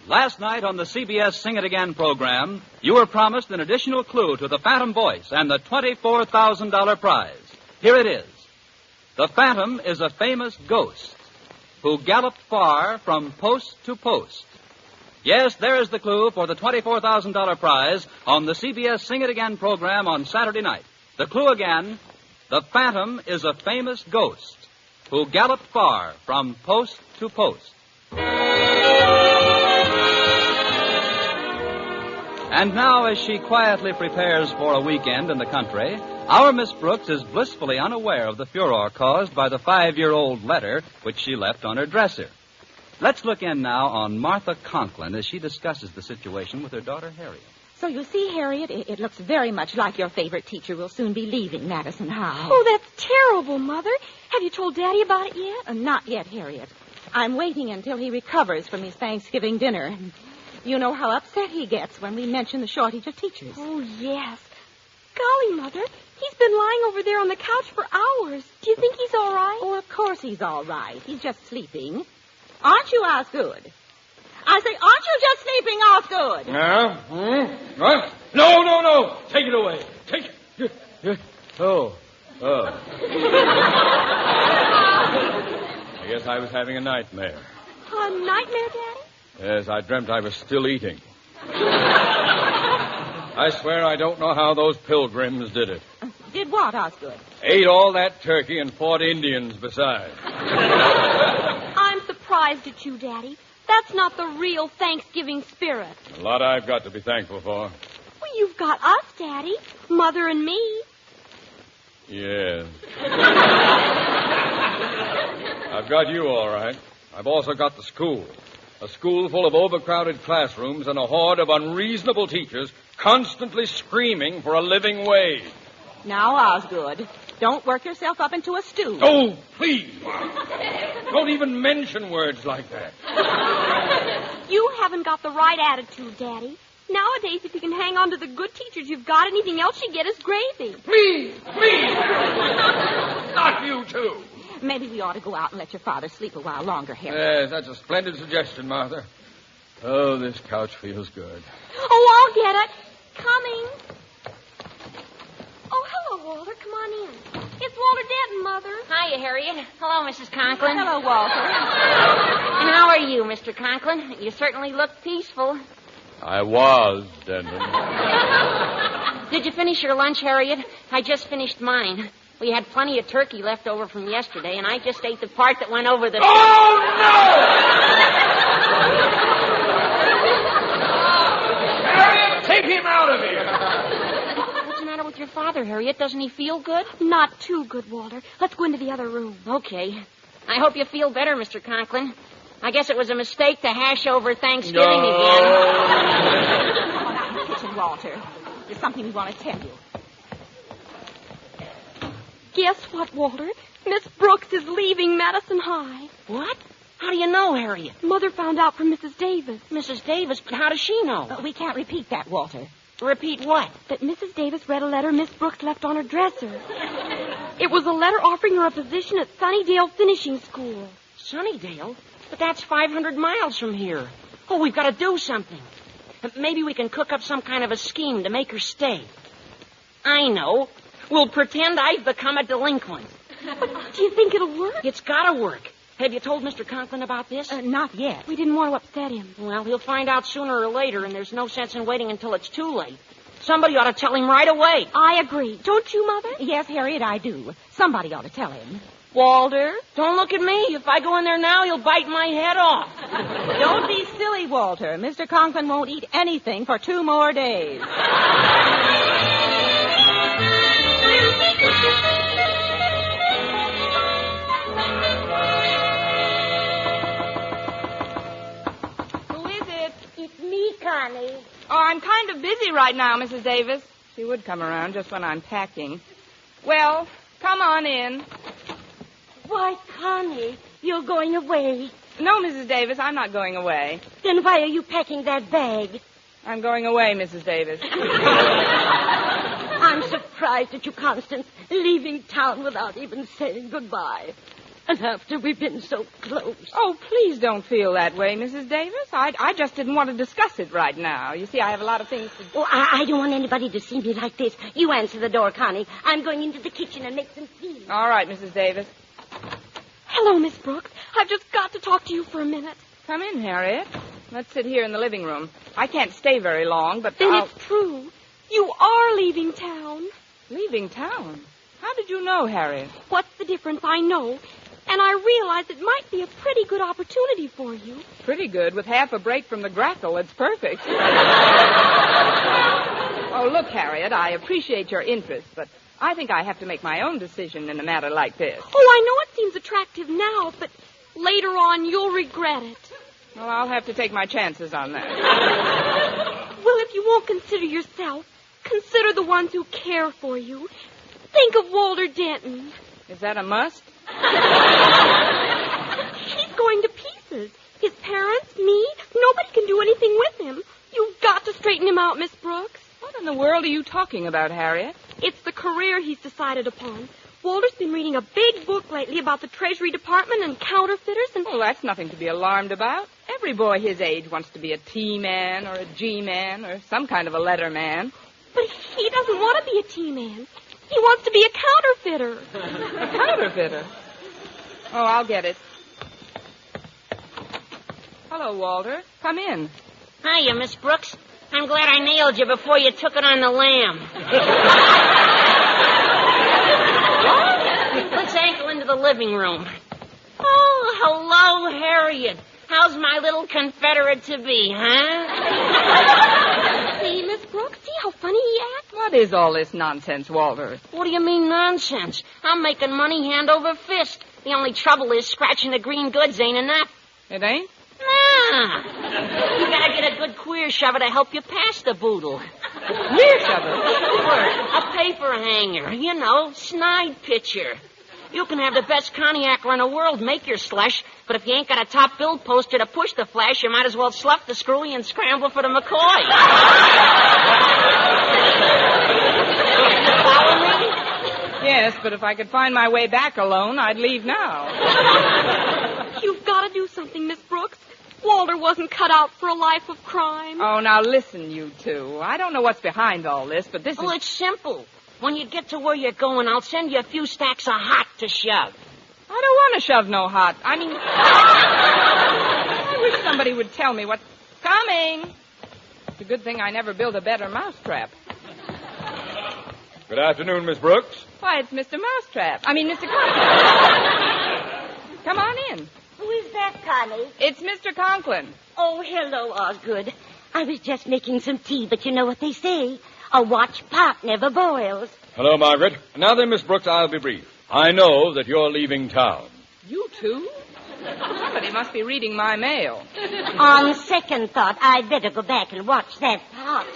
Last night on the CBS Sing It Again program, you were promised an additional clue to the Phantom voice and the $24,000 prize. Here it is. The Phantom is a famous ghost who galloped far from post to post. Yes, there's the clue for the $24,000 prize on the CBS Sing It Again program on Saturday night. The clue again, the Phantom is a famous ghost who galloped far from post to post. And now, as she quietly prepares for a weekend in the country, our Miss Brooks is blissfully unaware of the furor caused by the 5-year-old letter which she left on her dresser. Let's look in now on Martha Conklin as she discusses the situation with her daughter, Harriet. So you see, Harriet, it looks very much like your favorite teacher will soon be leaving Madison High. Oh, that's terrible, Mother. Have you told Daddy about it yet? Not yet, Harriet. I'm waiting until he recovers from his Thanksgiving dinner. You know how upset he gets when we mention the shortage of teachers. Oh, yes. Golly, Mother, he's been lying over there on the couch for hours. Do you think he's all right? Oh, of course he's all right. He's just sleeping. Aren't you, Osgood? I say, aren't you just sleeping, Osgood? Yeah? What? No. Take it away. Take it. Oh. I guess I was having a nightmare. A nightmare, Daddy? Yes, I dreamt I was still eating. I swear I don't know how those pilgrims did it. Did what, Osgood? Ate all that turkey and fought Indians besides. I'm surprised at you, Daddy. That's not the real Thanksgiving spirit. A lot I've got to be thankful for. Well, you've got us, Daddy. Mother and me. Yes. I've got you, all right. I've also got the school. A school full of overcrowded classrooms and a horde of unreasonable teachers constantly screaming for a living wage. Now, Osgood, don't work yourself up into a stew. Oh, please. Don't even mention words like that. You haven't got the right attitude, Daddy. Nowadays, if you can hang on to the good teachers you've got, anything else you get is gravy. Please. Not you, too. Maybe we ought to go out and let your father sleep a while longer, Harry. Yes, that's a splendid suggestion, Martha. Oh, this couch feels good. Oh, I'll get it. Coming. Oh, hello, Walter. Come on in. It's Walter Denton, Mother. Hiya, Harriet. Hello, Mrs. Conklin. Hello, Walter. And how are you, Mr. Conklin? You certainly look peaceful. I was, Denton. Did you finish your lunch, Harriet? I just finished mine. We had plenty of turkey left over from yesterday, and I just ate the part that went over the... Oh, no! Harriet, take him out of here! What's the matter with your father, Harriet? Doesn't he feel good? Not too good, Walter. Let's go into the other room. Okay. I hope you feel better, Mr. Conklin. I guess it was a mistake to hash over Thanksgiving again. Kitchen, Walter. There's something we want to tell you. Guess what, Walter? Miss Brooks is leaving Madison High. What? How do you know, Harriet? Mother found out from Mrs. Davis. Mrs. Davis? But how does she know? We can't repeat that, Walter. Repeat what? That Mrs. Davis read a letter Miss Brooks left on her dresser. It was a letter offering her a position at Sunnydale Finishing School. Sunnydale? But that's 500 miles from here. Oh, we've got to do something. Maybe we can cook up some kind of a scheme to make her stay. I know. We'll pretend I've become a delinquent. But do you think it'll work? It's got to work. Have you told Mr. Conklin about this? Not yet. We didn't want to upset him. Well, he'll find out sooner or later, and there's no sense in waiting until it's too late. Somebody ought to tell him right away. I agree. Don't you, Mother? Yes, Harriet, I do. Somebody ought to tell him. Walter, don't look at me. If I go in there now, he'll bite my head off. Don't be silly, Walter. Mr. Conklin won't eat anything for 2 more days. Who is it? It's me, Connie. Oh, I'm kind of busy right now, Mrs. Davis. She would come around just when I'm packing. Well, come on in. Why, Connie, you're going away. No, Mrs. Davis, I'm not going away. Then why are you packing that bag? I'm going away, Mrs. Davis. I'm surprised at you, Constance, leaving town without even saying goodbye. And after we've been so close. Oh, please don't feel that way, Mrs. Davis. I just didn't want to discuss it right now. You see, I have a lot of things to do. Oh, I don't want anybody to see me like this. You answer the door, Connie. I'm going into the kitchen and make some tea. All right, Mrs. Davis. Hello, Miss Brooks. I've just got to talk to you for a minute. Come in, Harriet. Let's sit here in the living room. I can't stay very long, but Then it's true. You are leaving town. Leaving town? How did you know, Harriet? What's the difference? I know. And I realize it might be a pretty good opportunity for you. Pretty good. With half a break from the grackle, it's perfect. Harriet. I appreciate your interest, but I think I have to make my own decision in a matter like this. Oh, I know it seems attractive now, but later on you'll regret it. Well, I'll have to take my chances on that. Well, if you won't consider yourself, consider the ones who care for you. Think of Walter Denton. Is that a must? He's going to pieces. His parents, me, nobody can do anything with him. You've got to straighten him out, Miss Brooks. What in the world are you talking about, Harriet? It's the career he's decided upon. Walter's been reading a big book lately about the Treasury Department and counterfeiters and... Oh, that's nothing to be alarmed about. Every boy his age wants to be a T-man or a G-man or some kind of a letter man. But he doesn't want to be a T-man. He wants to be a counterfeiter. A counterfeiter? Oh, I'll get it. Hello, Walter. Come in. Hiya, Miss Brooks. I'm glad I nailed you before you took it on the lamb. Let's ankle into the living room. Oh, hello, Harriet. How's my little Confederate-to-be, huh? See, Miss Brooks, see how funny he acts? What is all this nonsense, Walter? What do you mean nonsense? I'm making money hand over fist. The only trouble is scratching the green goods ain't enough. It ain't? Nah. You gotta get a good queer shover to help you pass the boodle. Queer shover? Sure. A paper hanger. You know, snide pitcher. You can have the best cognacer in the world make your slush, but if you ain't got a top bill poster to push the flash, you might as well slough the screwy and scramble for the McCoy. Follow me? Yes, but if I could find my way back alone, I'd leave now. You've got to do something, Miss Brooks. Walter wasn't cut out for a life of crime. Oh, now listen, you two. I don't know what's behind all this, but this is... Oh, it's simple. When you get to where you're going, I'll send you a few stacks of hot to shove. I don't want to shove no hot. I mean... I wish somebody would tell me what's coming. It's a good thing I never built a better mousetrap. Good afternoon, Miss Brooks. Why, it's Mr. Mousetrap. I mean, Mr. Conklin. Come on in. Who is that, Connie? It's Mr. Conklin. Oh, hello, Osgood. I was just making some tea, but you know what they say. A watch pot never boils. Hello, Margaret. Now then, Miss Brooks, I'll be brief. I know that you're leaving town. You two? Somebody must be reading my mail. On second thought, I'd better go back and watch that pot.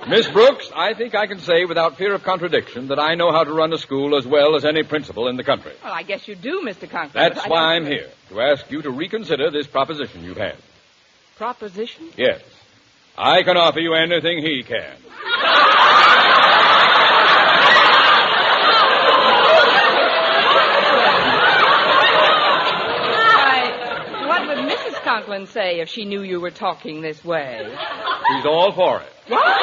Miss Brooks, I think I can say without fear of contradiction that I know how to run a school as well as any principal in the country. Well, I guess you do, Mr. Conklin. That's why I'm here, to ask you to reconsider this proposition you've had. Proposition? Yes. I can offer you anything he can. What would Mrs. Conklin say if she knew you were talking this way? She's all for it. What?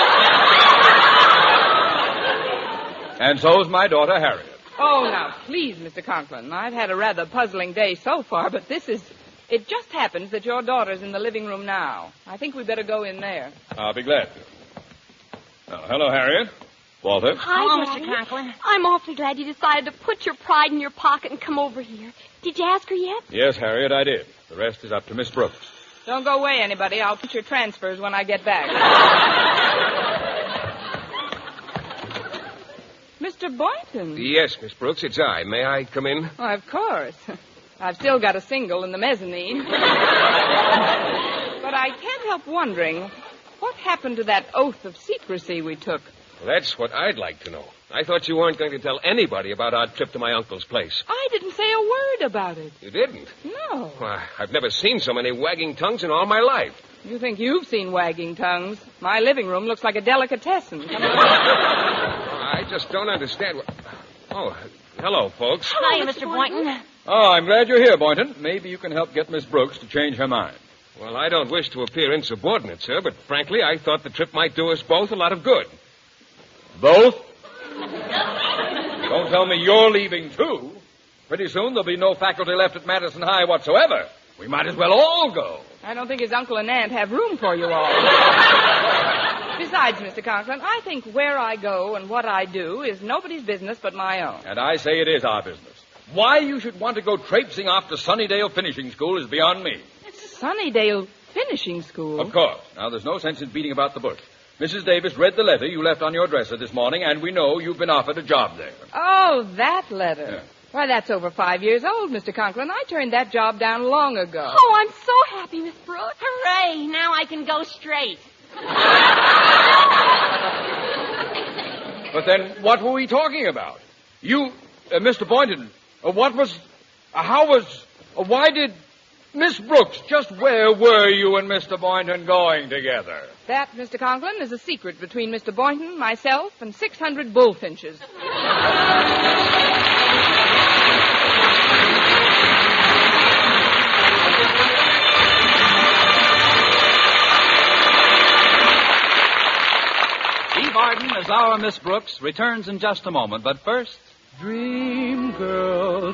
And so's my daughter, Harriet. Oh, now, please, Mr. Conklin. I've had a rather puzzling day so far, but this is... It just happens that your daughter's in the living room now. I think we'd better go in there. I'll be glad to. Hello, Harriet. Walter. Hi, Mr. Conklin. I'm awfully glad you decided to put your pride in your pocket and come over here. Did you ask her yet? Yes, Harriet, I did. The rest is up to Miss Brooks. Don't go away, anybody. I'll put your transfers when I get back. Mr. Boynton. Yes, Miss Brooks, it's I. May I come in? Why, of course. I've still got a single in the mezzanine. But I can't help wondering, what happened to that oath of secrecy we took? Well, that's what I'd like to know. I thought you weren't going to tell anybody about our trip to my uncle's place. I didn't say a word about it. You didn't? No. Why, I've never seen so many wagging tongues in all my life. You think you've seen wagging tongues? My living room looks like a delicatessen. Come on. I just don't understand what... Oh, hello, folks. Hi, Mr. Boynton. Oh, I'm glad you're here, Boynton. Maybe you can help get Miss Brooks to change her mind. Well, I don't wish to appear insubordinate, sir, but frankly, I thought the trip might do us both a lot of good. Both? Don't tell me you're leaving, too. Pretty soon there'll be no faculty left at Madison High whatsoever. We might as well all go. I don't think his uncle and aunt have room for you all. Besides, Mr. Conklin, I think where I go and what I do is nobody's business but my own. And I say it is our business. Why you should want to go traipsing off to Sunnydale Finishing School is beyond me. Sunnydale Finishing School? Of course. Now, there's no sense in beating about the bush. Mrs. Davis read the letter you left on your dresser this morning, and we know you've been offered a job there. Oh, that letter. Yeah. Why, that's over 5 years old, Mr. Conklin. I turned that job down long ago. Oh, I'm so happy, Miss Brooks. Hooray! Now I can go straight. But then what were we talking about? You, Mr. Boynton, why did Miss Brooks, just where were you and Mr. Boynton going together? That, Mr. Conklin, is a secret between Mr. Boynton, myself, and 600 bullfinches. Eve Arden as our Miss Brooks returns in just a moment, but first... Dream girl,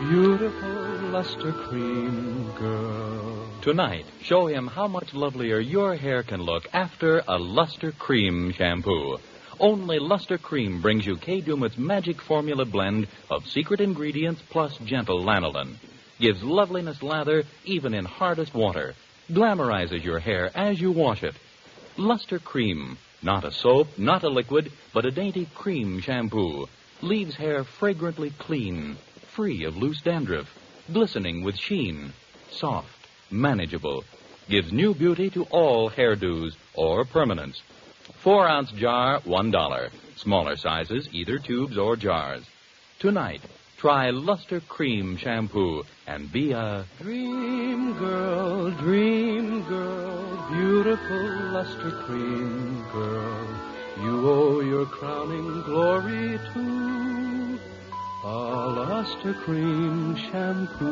beautiful luster cream girl. Tonight, show him how much lovelier your hair can look after a Luster Cream shampoo. Only Luster Cream brings you Kay Dumit's magic formula blend of secret ingredients plus gentle lanolin. Gives loveliness lather even in hardest water. Glamorizes your hair as you wash it. Luster Cream. Not a soap, not a liquid, but a dainty cream shampoo. Leaves hair fragrantly clean, free of loose dandruff, glistening with sheen. Soft, manageable. Gives new beauty to all hairdos or permanents. 4-ounce jar, $1. Smaller sizes, either tubes or jars. Tonight, try Luster Cream shampoo and be a Dream girl, beautiful luster cream girl. You owe your crowning glory to a luster cream shampoo.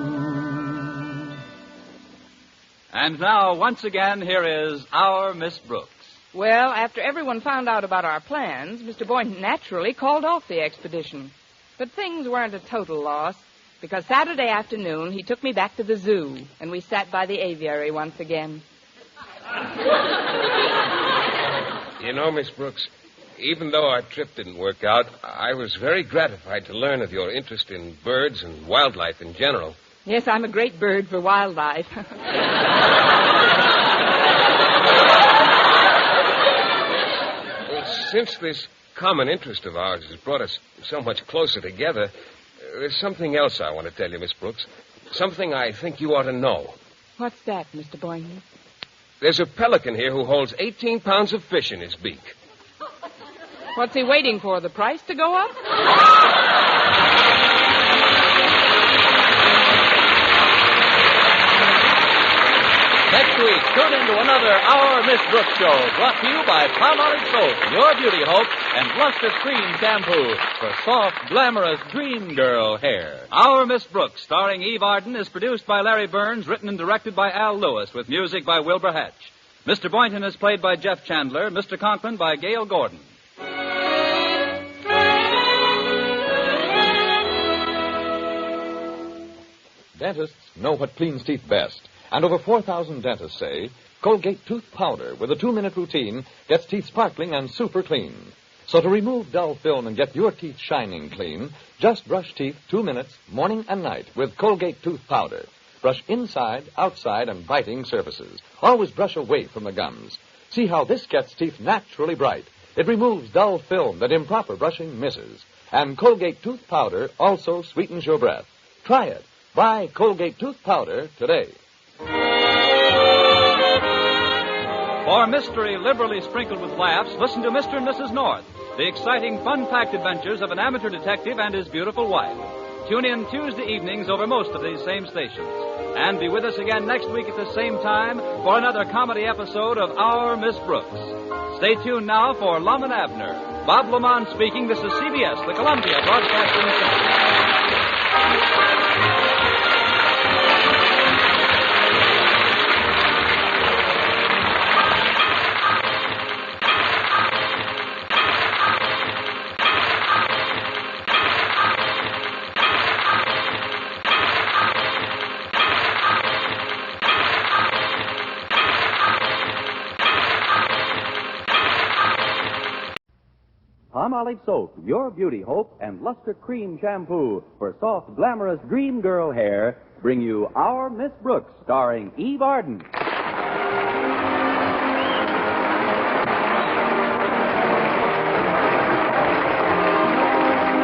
And now, once again, here is our Miss Brooks. Well, after everyone found out about our plans, Mr. Boynton naturally called off the expedition. But things weren't a total loss, because Saturday afternoon he took me back to the zoo, and we sat by the aviary once again. You know, Miss Brooks, even though our trip didn't work out, I was very gratified to learn of your interest in birds and wildlife in general. Yes, I'm a great bird for wildlife. Well, since this common interest of ours has brought us so much closer together, there's something else I want to tell you, Miss Brooks. Something I think you ought to know. What's that, Mr. Boynton? There's a pelican here who holds 18 pounds of fish in his beak. What's he waiting for, the price to go up? Next week, tune into another Our Miss Brooks show, brought to you by Palmolive Soap, Your Beauty Hope, and Luster Cream Shampoo for soft, glamorous dream girl hair. Our Miss Brooks, starring Eve Arden, is produced by Larry Burns, written and directed by Al Lewis, with music by Wilbur Hatch. Mr. Boynton is played by Jeff Chandler, Mr. Conklin by Gail Gordon. Dentists know what cleans teeth best. And over 4,000 dentists say Colgate Tooth Powder with a 2-minute routine gets teeth sparkling and super clean. So to remove dull film and get your teeth shining clean, just brush teeth 2 minutes, morning and night, with Colgate Tooth Powder. Brush inside, outside, and biting surfaces. Always brush away from the gums. See how this gets teeth naturally bright. It removes dull film that improper brushing misses. And Colgate Tooth Powder also sweetens your breath. Try it. Buy Colgate Tooth Powder today. For mystery liberally sprinkled with laughs, listen to Mr. and Mrs. North, the exciting, fun-packed adventures of an amateur detective and his beautiful wife. Tune in Tuesday evenings over most of these same stations. And be with us again next week at the same time for another comedy episode of Our Miss Brooks. Stay tuned now for Lum and Abner. Bob Lamont speaking. This is CBS, the Columbia Broadcasting System. Palmolive Soap, Your Beauty Hope, and Luster Cream Shampoo for soft, glamorous dream girl hair bring you Our Miss Brooks, starring Eve Arden.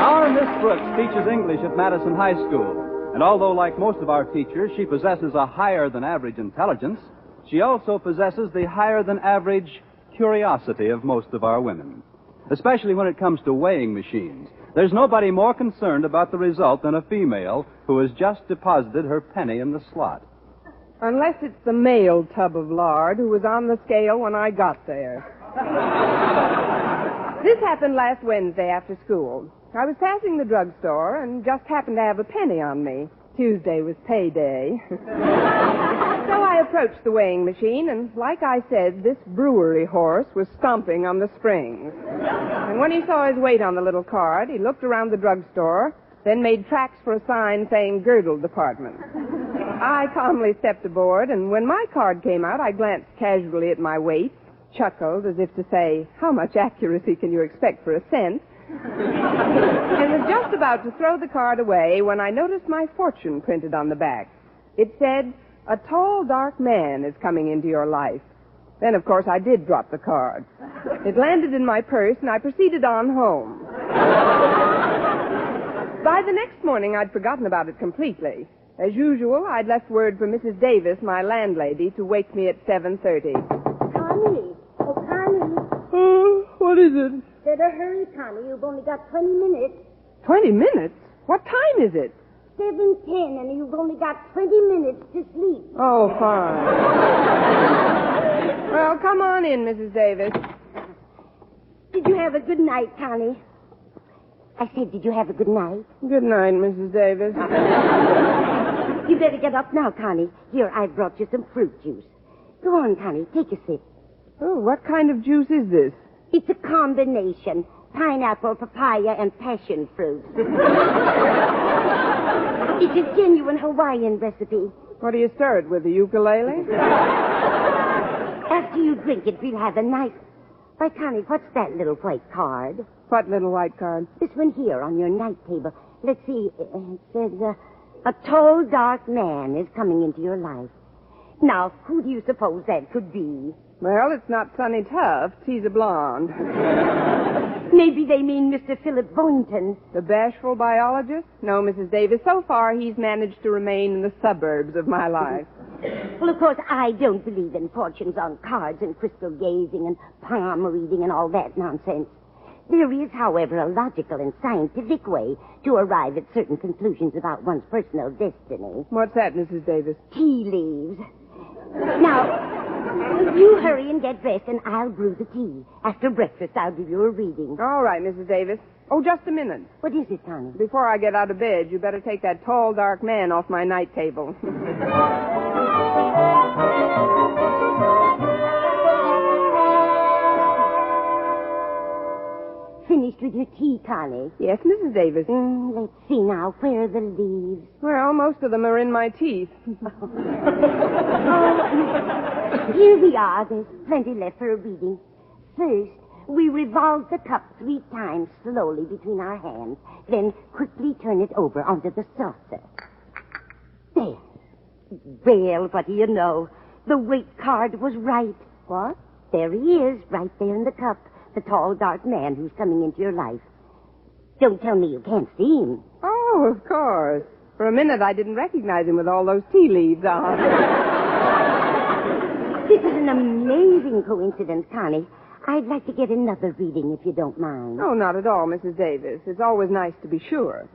Our Miss Brooks teaches English at Madison High School. And although, like most of our teachers, she possesses a higher-than-average intelligence, she also possesses the higher-than-average curiosity of most of our women, especially when it comes to weighing machines. There's nobody more concerned about the result than a female who has just deposited her penny in the slot. Unless it's the male tub of lard who was on the scale when I got there. This happened last Wednesday after school. I was passing the drugstore and just happened to have a penny on me. Tuesday was payday. So I approached the weighing machine, and like I said, this brewery horse was stomping on the springs. And when he saw his weight on the little card, he looked around the drugstore, then made tracks for a sign saying girdle department. I calmly stepped aboard, and when my card came out, I glanced casually at my weight, chuckled as if to say, how much accuracy can you expect for a cent? And was just about to throw the card away when I noticed my fortune printed on the back. It said, a tall, dark man is coming into your life. Then, of course, I did drop the card. It landed in my purse, and I proceeded on home. By the next morning, I'd forgotten about it completely. As usual, I'd left word for Mrs. Davis, my landlady, to wake me at 7:30. Connie. Oh, Connie. What is it? Better hurry, Connie. You've only got 20 minutes. 20 minutes? What time is it? 7:10, and you've only got 20 minutes to sleep. Oh, fine. Well, come on in, Mrs. Davis. Did you have a good night, Connie? I said, did you have a good night? Good night, Mrs. Davis. You better get up now, Connie. Here, I've brought you some fruit juice. Go on, Connie. Take a sip. Oh, what kind of juice is this? It's a combination. Pineapple, papaya, and passion fruit. It's a genuine Hawaiian recipe. What do you stir it with, a ukulele? After you drink it, we'll have a nice... Why, Connie, what's that little white card? What little white card? This one here on your night table. Let's see. It says, a tall, dark man is coming into your life. Now, who do you suppose that could be? Well, it's not Sonny Tufts. He's a blonde. Maybe they mean Mr. Philip Boynton. The bashful biologist? No, Mrs. Davis. So far, he's managed to remain in the suburbs of my life. Well, of course, I don't believe in fortunes on cards and crystal gazing and palm reading and all that nonsense. There is, however, a logical and scientific way to arrive at certain conclusions about one's personal destiny. What's that, Mrs. Davis? Tea leaves. Now, you hurry and get dressed, and I'll brew the tea. After breakfast, I'll give you a reading. All right, Mrs. Davis. Oh, just a minute. What is it, Connie? Before I get out of bed, you better take that tall, dark man off my night table. Finished with your tea, Connie? Yes, Mrs. Davis. Let's see now. Where are the leaves? Well, most of them are in my teeth. Here we are. There's plenty left for a reading. First, we revolve the cup 3 times slowly between our hands, then quickly turn it over onto the saucer. There. Well, what do you know? The weight card was right. What? There he is, right there in the cup. The tall, dark man who's coming into your life. Don't tell me you can't see him. Oh, of course. For a minute, I didn't recognize him with all those tea leaves on. This is an amazing coincidence, Connie. I'd like to get another reading if you don't mind. Oh, not at all, Mrs. Davis. It's always nice to be sure.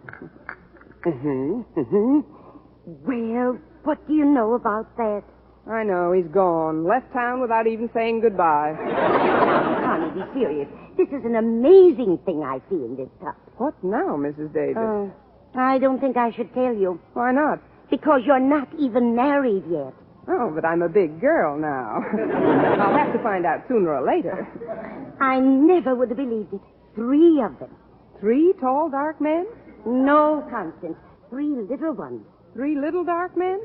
Well, what do you know about that? I know, he's gone. Left town without even saying goodbye. Connie, be serious. This is an amazing thing I see in this cup. What now, Mrs. Davis? I don't think I should tell you. Why not? Because you're not even married yet. Oh, but I'm a big girl now. I'll have to find out sooner or later. I never would have believed it. 3 of them. 3 tall, dark men? No, Constance. 3 little ones. 3 little dark men?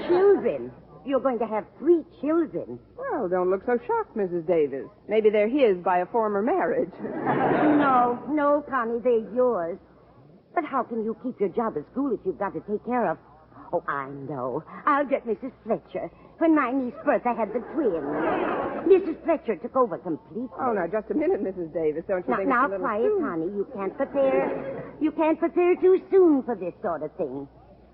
Children. You're going to have 3 children. Well, don't look so shocked, Mrs. Davis. Maybe they're his by a former marriage. No, Connie, they're yours. But how can you keep your job at school if you've got to take care of Oh, I know. I'll get Mrs. Fletcher. When my niece's birth, I had the twins. Mrs. Fletcher took over completely. Oh, now, just a minute, Mrs. Davis. Don't you think Now, it's a little quiet, soon? honey. You can't prepare too soon for this sort of thing.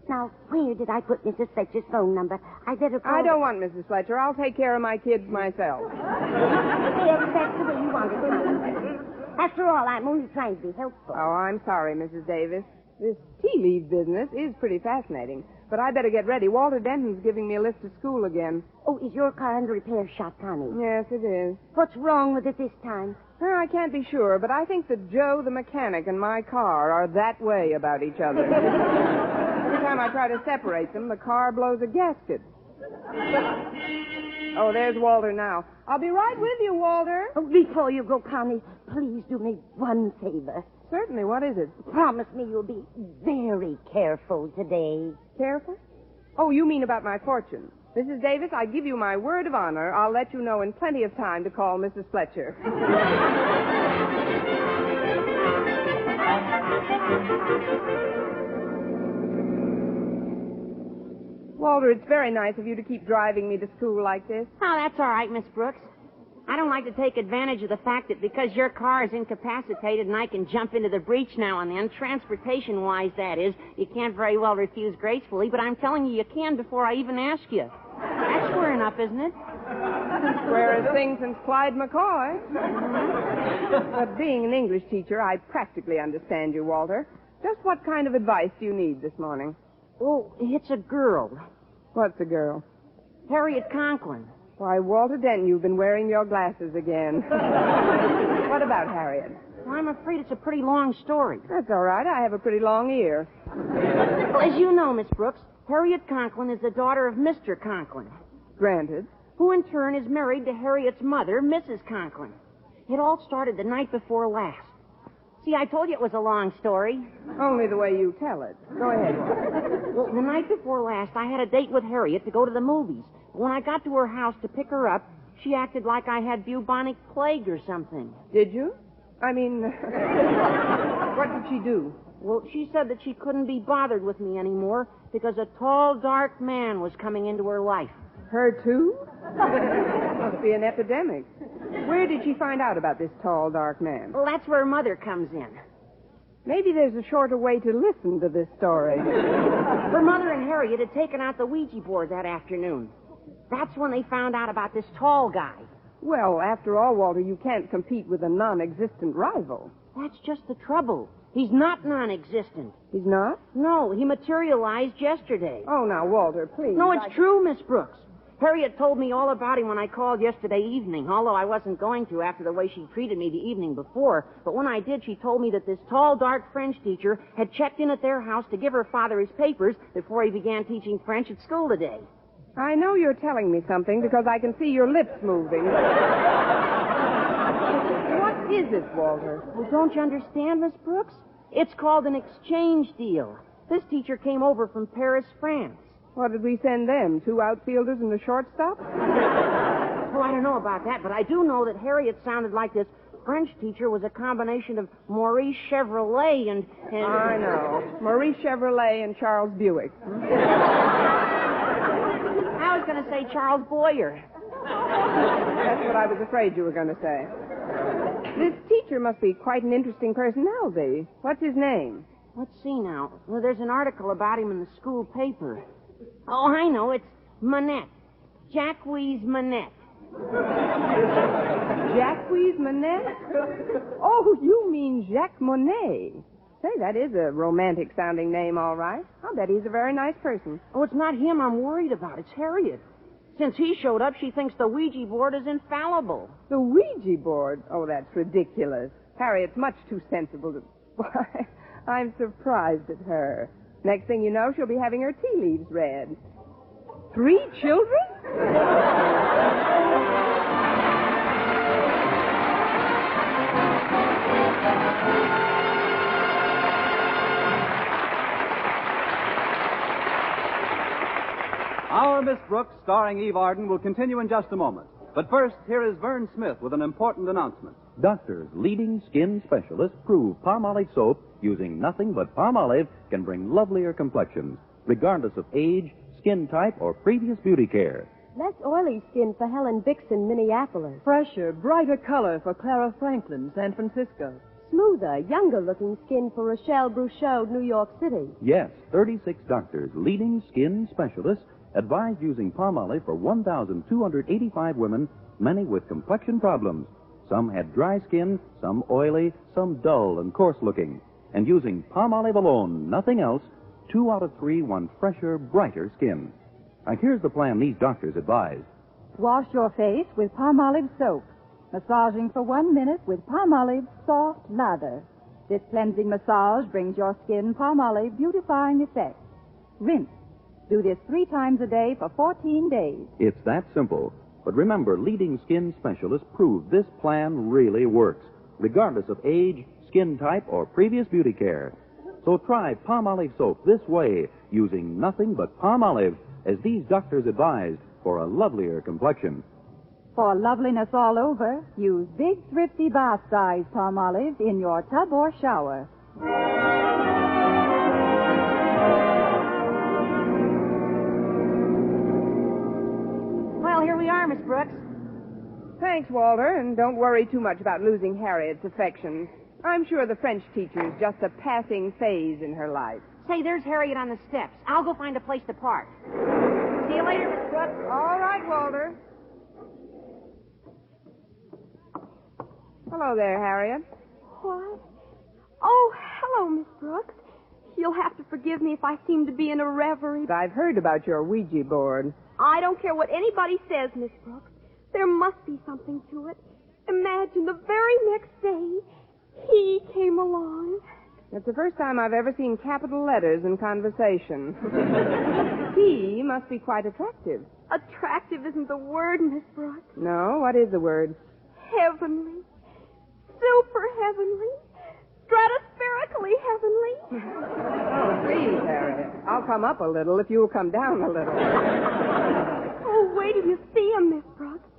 Now, where did I put Mrs. Fletcher's phone number? I better call... I don't want Mrs. Fletcher. I'll take care of my kids myself. Yes, that's the way you want it, honey. After all, I'm only trying to be helpful. Oh, I'm sorry, Mrs. Davis. This tea leaf business is pretty fascinating. But I better get ready. Walter Denton's giving me a lift to school again. Oh, is your car in the repair shop, Connie? Yes, it is. What's wrong with it this time? Well, I can't be sure, but I think that Joe, the mechanic, and my car are that way about each other. Every time I try to separate them, the car blows a gasket. Oh, there's Walter now. I'll be right with you, Walter. Oh, before you go, Connie, please do me one favor. Certainly. What is it? Promise me you'll be very careful today. Careful? Oh, you mean about my fortune. Mrs. Davis, I give you my word of honor. I'll let you know in plenty of time to call Mrs. Fletcher. Walter, it's very nice of you to keep driving me to school like this. Oh, that's all right, Miss Brooks. I don't like to take advantage of the fact that because your car is incapacitated and I can jump into the breach now and then, transportation-wise, that is, you can't very well refuse gracefully, but I'm telling you can before I even ask you. That's square enough, isn't it? Square as thing since Clyde McCoy. But being an English teacher, I practically understand you, Walter. Just what kind of advice do you need this morning? Oh, it's a girl. What's a girl? Harriet Conklin. Why, Walter Denton, you've been wearing your glasses again. What about Harriet? Well, I'm afraid it's a pretty long story. That's all right. I have a pretty long ear. Well, as you know, Miss Brooks, Harriet Conklin is the daughter of Mr. Conklin. Granted. Who, in turn, is married to Harriet's mother, Mrs. Conklin. It all started the night before last. See, I told you it was a long story. Only the way you tell it. Go ahead. Well, the night before last, I had a date with Harriet to go to the movies. But when I got to her house to pick her up, she acted like I had bubonic plague or something. Did you? I mean, what did she do? Well, she said that she couldn't be bothered with me anymore because a tall, dark man was coming into her life. Her, too? Must be an epidemic. Where did she find out about this tall, dark man? Well, that's where Mother comes in. Maybe there's a shorter way to listen to this story. Her mother and Harriet had taken out the Ouija board that afternoon. That's when they found out about this tall guy. Well, after all, Walter, you can't compete with a non-existent rival. That's just the trouble. He's not non-existent. He's not? No, he materialized yesterday. Oh, now, Walter, please. No, it's true, Miss Brooks. Harriet told me all about him when I called yesterday evening, although I wasn't going to after the way she treated me the evening before. But when I did, she told me that this tall, dark French teacher had checked in at their house to give her father his papers before he began teaching French at school today. I know you're telling me something because I can see your lips moving. What is it, Walter? Well, don't you understand, Miss Brooks? It's called an exchange deal. This teacher came over from Paris, France. What did we send them? 2 outfielders and a shortstop? Oh, I don't know about that, but I do know that Harriet sounded like this French teacher was a combination of Maurice Chevrolet and... I know. Maurice Chevrolet and Charles Buick. I was going to say Charles Boyer. That's what I was afraid you were going to say. This teacher must be quite an interesting personality. What's his name? Let's see now. Well, there's an article about him in the school paper. Oh, I know. It's Manette. Jacques Manette. Jacques Manette? Oh, you mean Jacques Monet. Say, that is a romantic-sounding name, all right. I'll bet he's a very nice person. Oh, it's not him I'm worried about. It's Harriet. Since he showed up, she thinks the Ouija board is infallible. The Ouija board? Oh, that's ridiculous. Harriet's much too sensible to... Why, I'm surprised at her. Next thing you know, she'll be having her tea leaves read. 3 children? Our Miss Brooks, starring Eve Arden, will continue in just a moment. But first, here is Vern Smith with an important announcement. Doctors, leading skin specialists, prove Palmolive soap using nothing but Palmolive can bring lovelier complexions. regardless of age, skin type, or previous beauty care. Less oily skin for Helen Bixon, Minneapolis. Fresher, brighter color for Clara Franklin, San Francisco. Smoother, younger-looking skin for Rochelle Bruchot, New York City. Yes, 36 doctors, leading skin specialists, advised using Palmolive for 1,285 women, many with complexion problems. Some had dry skin, some oily, some dull and coarse-looking. And using Palmolive alone, nothing else, 2 out of 3 want fresher, brighter skin. Now, here's the plan these doctors advised. Wash your face with Palmolive soap. Massaging for 1 minute with Palmolive soft lather. This cleansing massage brings your skin Palmolive beautifying effect. Rinse. Do this 3 times a day for 14 days. It's that simple. But remember, leading skin specialists prove this plan really works, regardless of age, skin type, or previous beauty care. So try Palmolive soap this way, using nothing but Palmolive, as these doctors advised, for a lovelier complexion. For loveliness all over, use big, thrifty bath-size Palmolive in your tub or shower. Well, here we are, Miss Brooks. Thanks, Walter, and don't worry too much about losing Harriet's affections. I'm sure the French teacher's just a passing phase in her life. Say, there's Harriet on the steps. I'll go find a place to park. See you later, Miss Brooks. All right, Walter. Hello there, Harriet. What? Oh, hello, Miss Brooks. You'll have to forgive me if I seem to be in a reverie. I've heard about your Ouija board. I don't care what anybody says, Miss Brooks. There must be something to it. Imagine the very next day, he came along. It's the first time I've ever seen capital letters in conversation. He must be quite attractive. Attractive isn't the word, Miss Brooks. No? What is the word? Heavenly. Super heavenly. Stratospherically heavenly. Oh, please, Harriet. I'll come up a little if you'll come down a little. Oh, wait till you see him, Miss Brooks.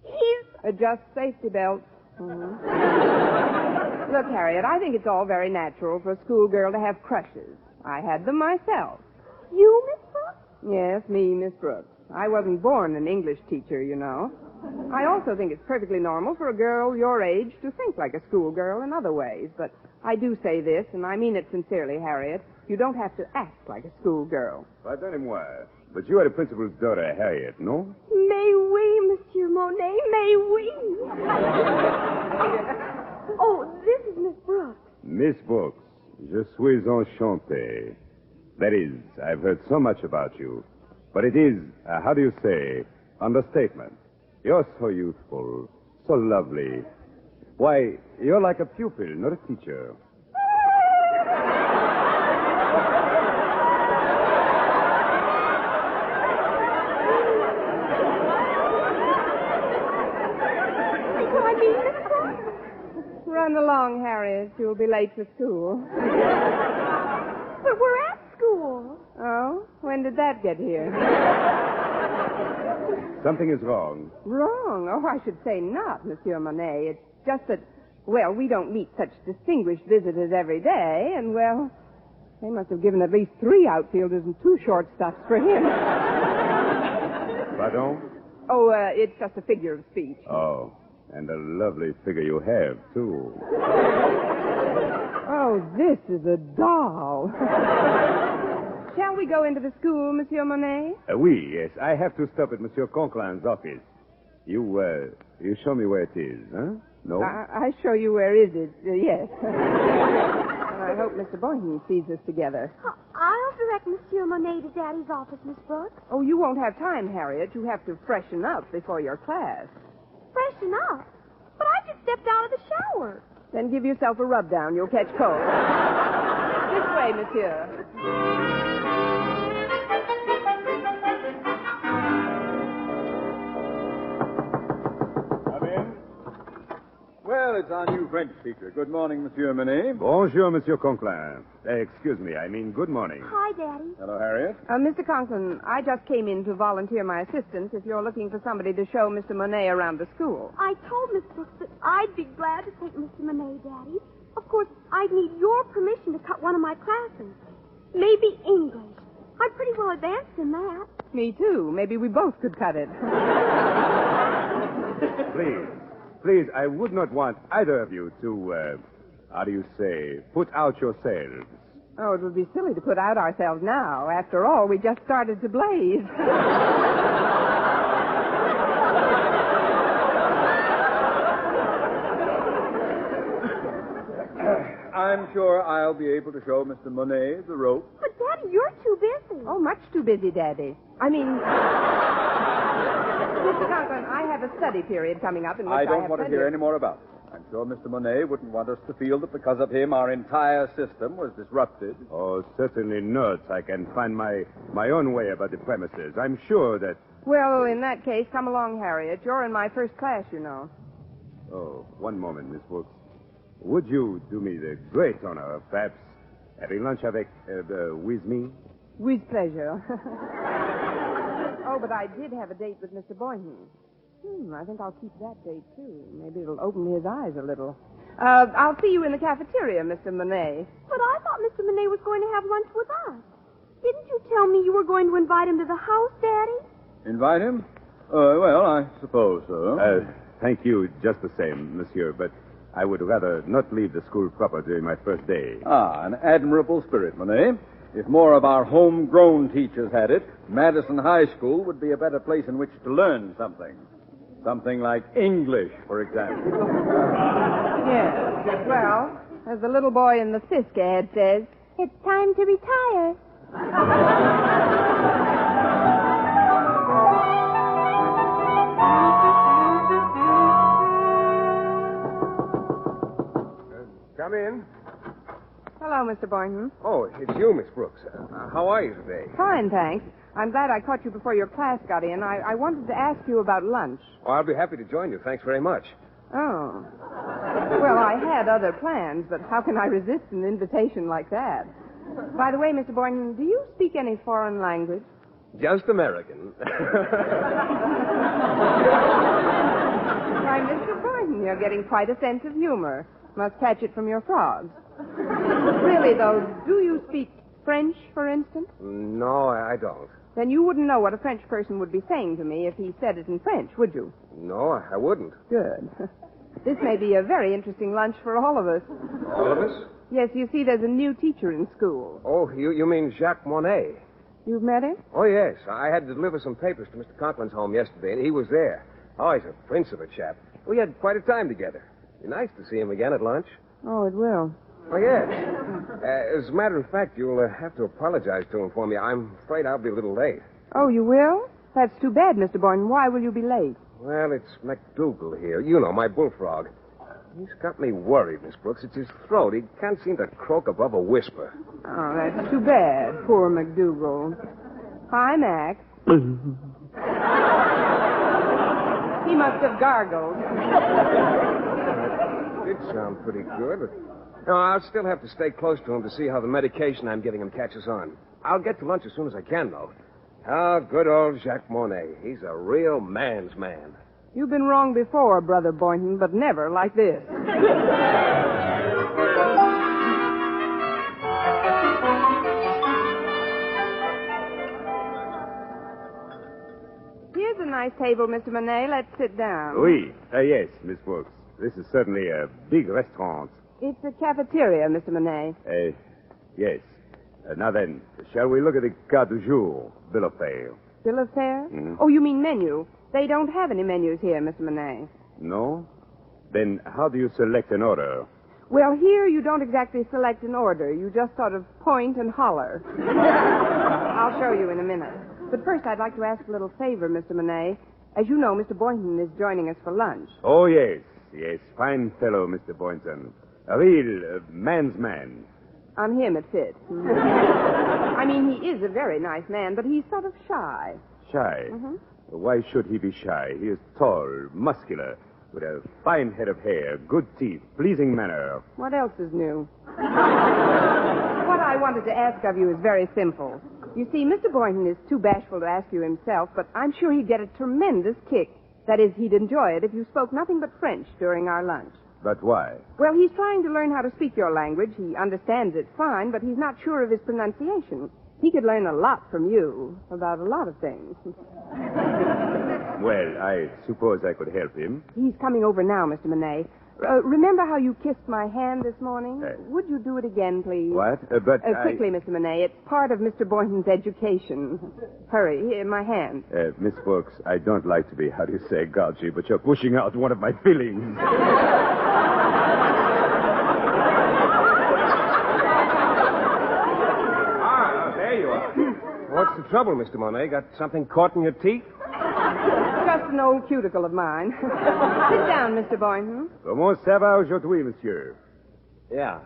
He's... Adjust safety belts. Mm-hmm. Look, Harriet, I think it's all very natural for a schoolgirl to have crushes. I had them myself. You, Miss Brooks? Yes, me, Miss Brooks. I wasn't born an English teacher, you know. I also think it's perfectly normal for a girl your age to think like a schoolgirl in other ways. But I do say this, and I mean it sincerely, Harriet. You don't have to act like a schoolgirl. Pardonnez-moi, but you are the principal's daughter, Harriet, no? Mais oui, Monsieur Monet, mais oui. Oh, this is Miss Brooks. Miss Brooks, je suis enchanté. That is, I've heard so much about you. But it is, how do you say, understatement. You're so youthful, so lovely. Why, you're like a pupil, not a teacher. Run along, Harriet. You'll be late for school. But we're at school. Oh? When did that get here? Something is wrong. Wrong? Oh, I should say not, Monsieur Monet. It's just that, well, we don't meet such distinguished visitors every day, and, well, they must have given at least 3 outfielders and 2 shortstops for him. Pardon? Oh, it's just a figure of speech. Oh, and a lovely figure you have, too. Oh, this is a doll. Shall we go into the school, Monsieur Monet? Oui, yes. I have to stop at Monsieur CONKLINS' office. You show me where it is, huh? No? I show you where is it. Yes. And I hope Mr. Boynton sees us together. I'll direct Monsieur Monet to Daddy's office, Miss Brooks. Oh, you won't have time, Harriet. You have to freshen up before your class. Freshen up? But I just stepped out of the shower. Then give yourself a rub down. You'll catch cold. This way, monsieur. Well, it's our new French teacher. Good morning, Monsieur Monet. Bonjour, Monsieur Conklin. Excuse me, I mean good morning. Hi, Daddy. Hello, Harriet. Mr. Conklin, I just came in to volunteer my assistance if you're looking for somebody to show Mr. Monet around the school. I told Miss Brooks that I'd be glad to take Mr. Monet, Daddy. Of course, I'd need your permission to cut one of my classes. Maybe English. I'm pretty well advanced in that. Me too. Maybe we both could cut it. Please, I would not want either of you to, how do you say, put out yourselves. Oh, it would be silly to put out ourselves now. After all, we just started to blaze. I'm sure I'll be able to show Mr. Monet the rope. But, Daddy, you're too busy. Oh, much too busy, Daddy. I mean, Mr. Conklin, I have a study period coming up in which I don't have want to hear any more about it. I'm sure Mr. Monet wouldn't want us to feel that because of him our entire system was disrupted. Oh, certainly not. I can find my own way about the premises. I'm sure that... Well, in that case, come along, Harriet. You're in my first class, you know. Oh, one moment, Miss Brooks. Would you do me the great honor of perhaps having lunch with me? With pleasure. Oh, but I did have a date with Mr. Boynton. I think I'll keep that date, too. Maybe it'll open his eyes a little. I'll see you in the cafeteria, Mr. Monet. But I thought Mr. Monet was going to have lunch with us. Didn't you tell me you were going to invite him to the house, Daddy? Invite him? Well, I suppose so. Thank you just the same, monsieur, but I would rather not leave the school proper during my first day. Ah, an admirable spirit, Monet. If more of our homegrown teachers had it, Madison High School would be a better place in which to learn something. Something like English, for example. Yes. Well, as the little boy in the Fisk ad says, it's time to retire. Come in. Hello, Mr. Boynton. Oh, it's you, Miss Brooks. How are you today? Fine, thanks. I'm glad I caught you before your class got in. I wanted to ask you about lunch. Oh, I'll be happy to join you. Thanks very much. Oh. Well, I had other plans, but how can I resist an invitation like that? By the way, Mr. Boynton, do you speak any foreign language? Just American. Why, Mr. Boynton, you're getting quite a sense of humor. Must catch it from your frogs. Really, though, do you speak French, for instance? No, I don't. Then you wouldn't know what a French person would be saying to me if he said it in French, would you? No, I wouldn't. Good. This may be a very interesting lunch for all of us. All of us? Yes, you see, there's a new teacher in school. Oh, you mean Jacques Monet? You've met him? Oh, yes. I had to deliver some papers to Mr. Conklin's home yesterday, and he was there. Oh, he's a prince of a chap. We had quite a time together. Be nice to see him again at lunch. Oh, it will. Oh, yes. As a matter of fact, you'll have to apologize to him for me. I'm afraid I'll be a little late. Oh, you will? That's too bad, Mr. Boynton. Why will you be late? Well, it's McDougal here. You know, my bullfrog. He's got me worried, Miss Brooks. It's his throat. He can't seem to croak above a whisper. Oh, that's too bad. Poor McDougal. Hi, Mac. He must have gargled. Did sound pretty good, but... No, I'll still have to stay close to him to see how the medication I'm giving him catches on. I'll get to lunch as soon as I can, though. Ah, good old Jacques Monet. He's a real man's man. You've been wrong before, Brother Boynton, but never like this. Here's a nice table, Mr. Monet. Let's sit down. Oui. Yes, Miss Brooks. This is certainly a big restaurant. It's a cafeteria, Mr. Monet. Yes. Now then, shall we look at the carte du jour, bill of fare? Bill of fare? Mm-hmm. Oh, you mean menu. They don't have any menus here, Mr. Monet. No? Then how do you select an order? Well, here you don't exactly select an order. You just sort of point and holler. I'll show you in a minute. But first, I'd like to ask a little favor, Mr. Monet. As you know, Mr. Boynton is joining us for lunch. Oh, yes. Yes, fine fellow, Mr. Boynton. A real man's man. On him it fits. I mean, he is a very nice man, but he's sort of shy. Shy? Mm-hmm. Why should he be shy? He is tall, muscular, with a fine head of hair, good teeth, pleasing manner. What else is new? What I wanted to ask of you is very simple. You see, Mr. Boynton is too bashful to ask you himself, but I'm sure he'd get a tremendous kick. That is, he'd enjoy it if you spoke nothing but French during our lunch. But why? Well, he's trying to learn how to speak your language. He understands it fine, but he's not sure of his pronunciation. He could learn a lot from you about a lot of things. Well, I suppose I could help him. He's coming over now, Mr. Monet. Remember how you kissed my hand this morning? Would you do it again, please? What? Quickly, Mr. Monet. It's part of Mr. Boynton's education. Hurry. Here, my hand. Miss Brooks, I don't like to be, how do you say, gouchy, but you're pushing out one of my feelings. There you are. What's the trouble, Mr. Monet? Got something caught in your teeth? Just an old cuticle of mine. Sit down, Mr. Boynton. Comment ça va aujourd'hui, monsieur? Yeah.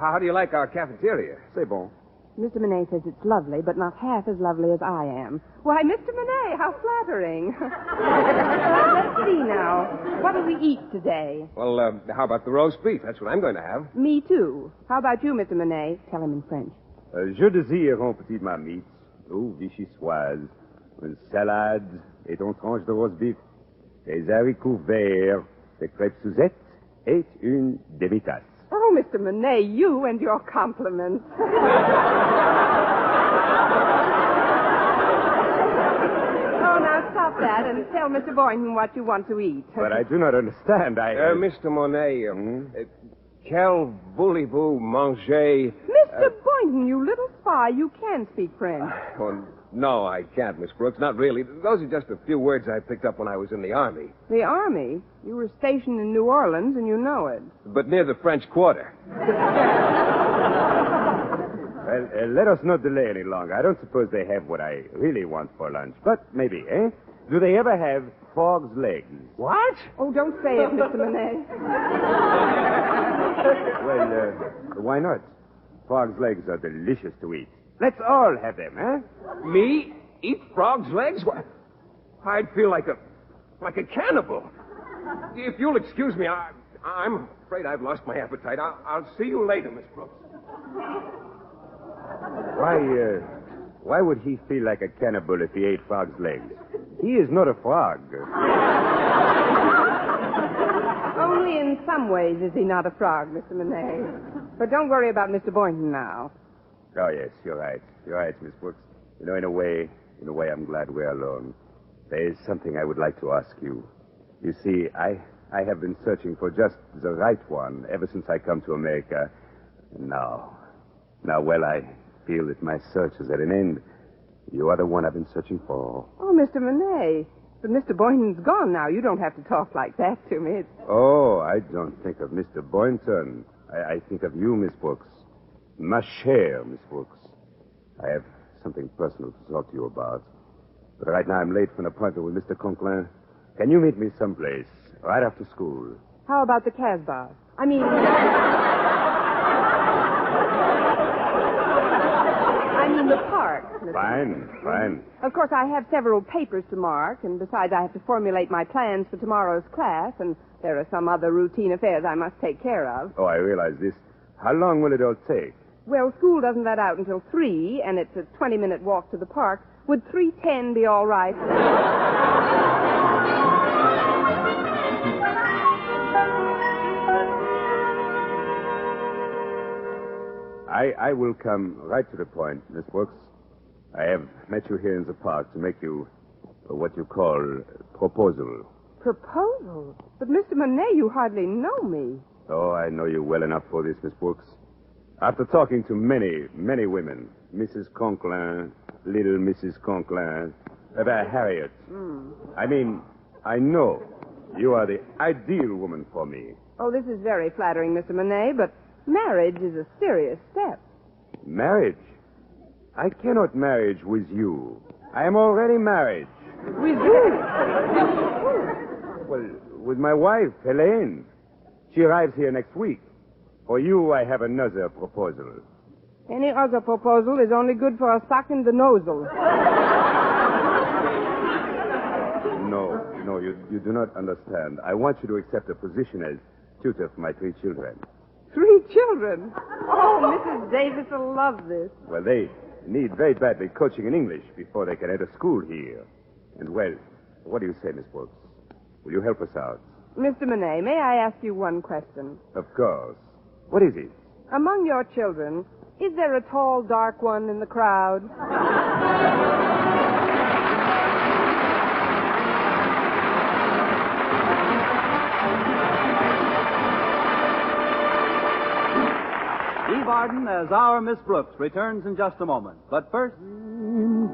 How do you like our cafeteria? C'est bon. Mr. Monet says it's lovely, but not half as lovely as I am. Why, Mr. Monet, how flattering. Let's see now. What do we eat today? Well, how about the roast beef? That's what I'm going to have. Me, too. How about you, Mr. Monet? Tell him in French. Je désire un petit marmite, ou vichyssoise, une salade et une tranche de roast beef, des haricots verts, des crêpes Suzette et une demi-tasse. Oh, Mr. Monet, you and your compliments. Now stop that and tell Mr. Boynton what you want to eat. But I do not understand. Mr. Monet, quel voulez-vous manger? Mr. Boynton, you little spy, you can speak French. Oh, no, I can't, Miss Brooks. Not really. Those are just a few words I picked up when I was in the Army. The Army? You were stationed in New Orleans, and you know it. But near the French Quarter. Well, let us not delay any longer. I don't suppose they have what I really want for lunch. But maybe, eh? Do they ever have frog's legs? What? Oh, don't say it, Mr. Monet. Well, why not? Frog's legs are delicious to eat. Let's all have them, eh? Me? Eat frog's legs? What? I'd feel like a cannibal. If you'll excuse me, I'm afraid I've lost my appetite. I'll see you later, Miss Brooks. Why would he feel like a cannibal if he ate frog's legs? He is not a frog. Only in some ways is he not a frog, Mr. Monet. But don't worry about Mr. Boynton now. Oh, yes, you're right. You're right, Miss Brooks. You know, in a way, I'm glad we're alone. There is something I would like to ask you. You see, I have been searching for just the right one ever since I come to America. And now, well, I feel that my search is at an end. You are the one I've been searching for. Oh, Mr. Monet. But Mr. Boynton's gone now. You don't have to talk like that to me. Oh, I don't think of Mr. Boynton. I think of you, Miss Brooks. Ma chère, Miss Brooks. I have something personal to talk to you about. But right now I'm late for an appointment with Mr. CONKLINS. Can you meet me someplace, right after school? How about the Casbah? I mean the park. Fine. Of course, I have several papers to mark, and besides, I have to formulate my plans for tomorrow's class, and there are some other routine affairs I must take care of. Oh, I realize this. How long will it all take? Well, school doesn't let out until 3, and it's a 20-minute walk to the park. Would 3:10 be all right? I will come right to the point, Miss Brooks. I have met you here in the park to make you what you call proposal. Proposal? But, Mr. Monet, you hardly know me. Oh, I know you well enough for this, Miss Brooks. After talking to many, many women, Mrs. CONKLINS, little Mrs. CONKLINS, Harriet. I mean, I know you are the ideal woman for me. Oh, this is very flattering, Mr. Monet, but marriage is a serious step. Marriage? I cannot marriage with you. I am already married. With who? Well, with my wife, Helene. She arrives here next week. For you, I have another proposal. Any other proposal is only good for a sock in the nozzle. No, you do not understand. I want you to accept a position as tutor for my 3 children. 3 children? Oh, Mrs. Davis will love this. Well, they need very badly coaching in English before they can enter school here. And, well, what do you say, Miss Brooks? Will you help us out? Mr. Monet, may I ask you one question? Of course. What is it? Among your children, is there a tall, dark one in the crowd? Eve Arden as our Miss Brooks returns in just a moment. But first... Dream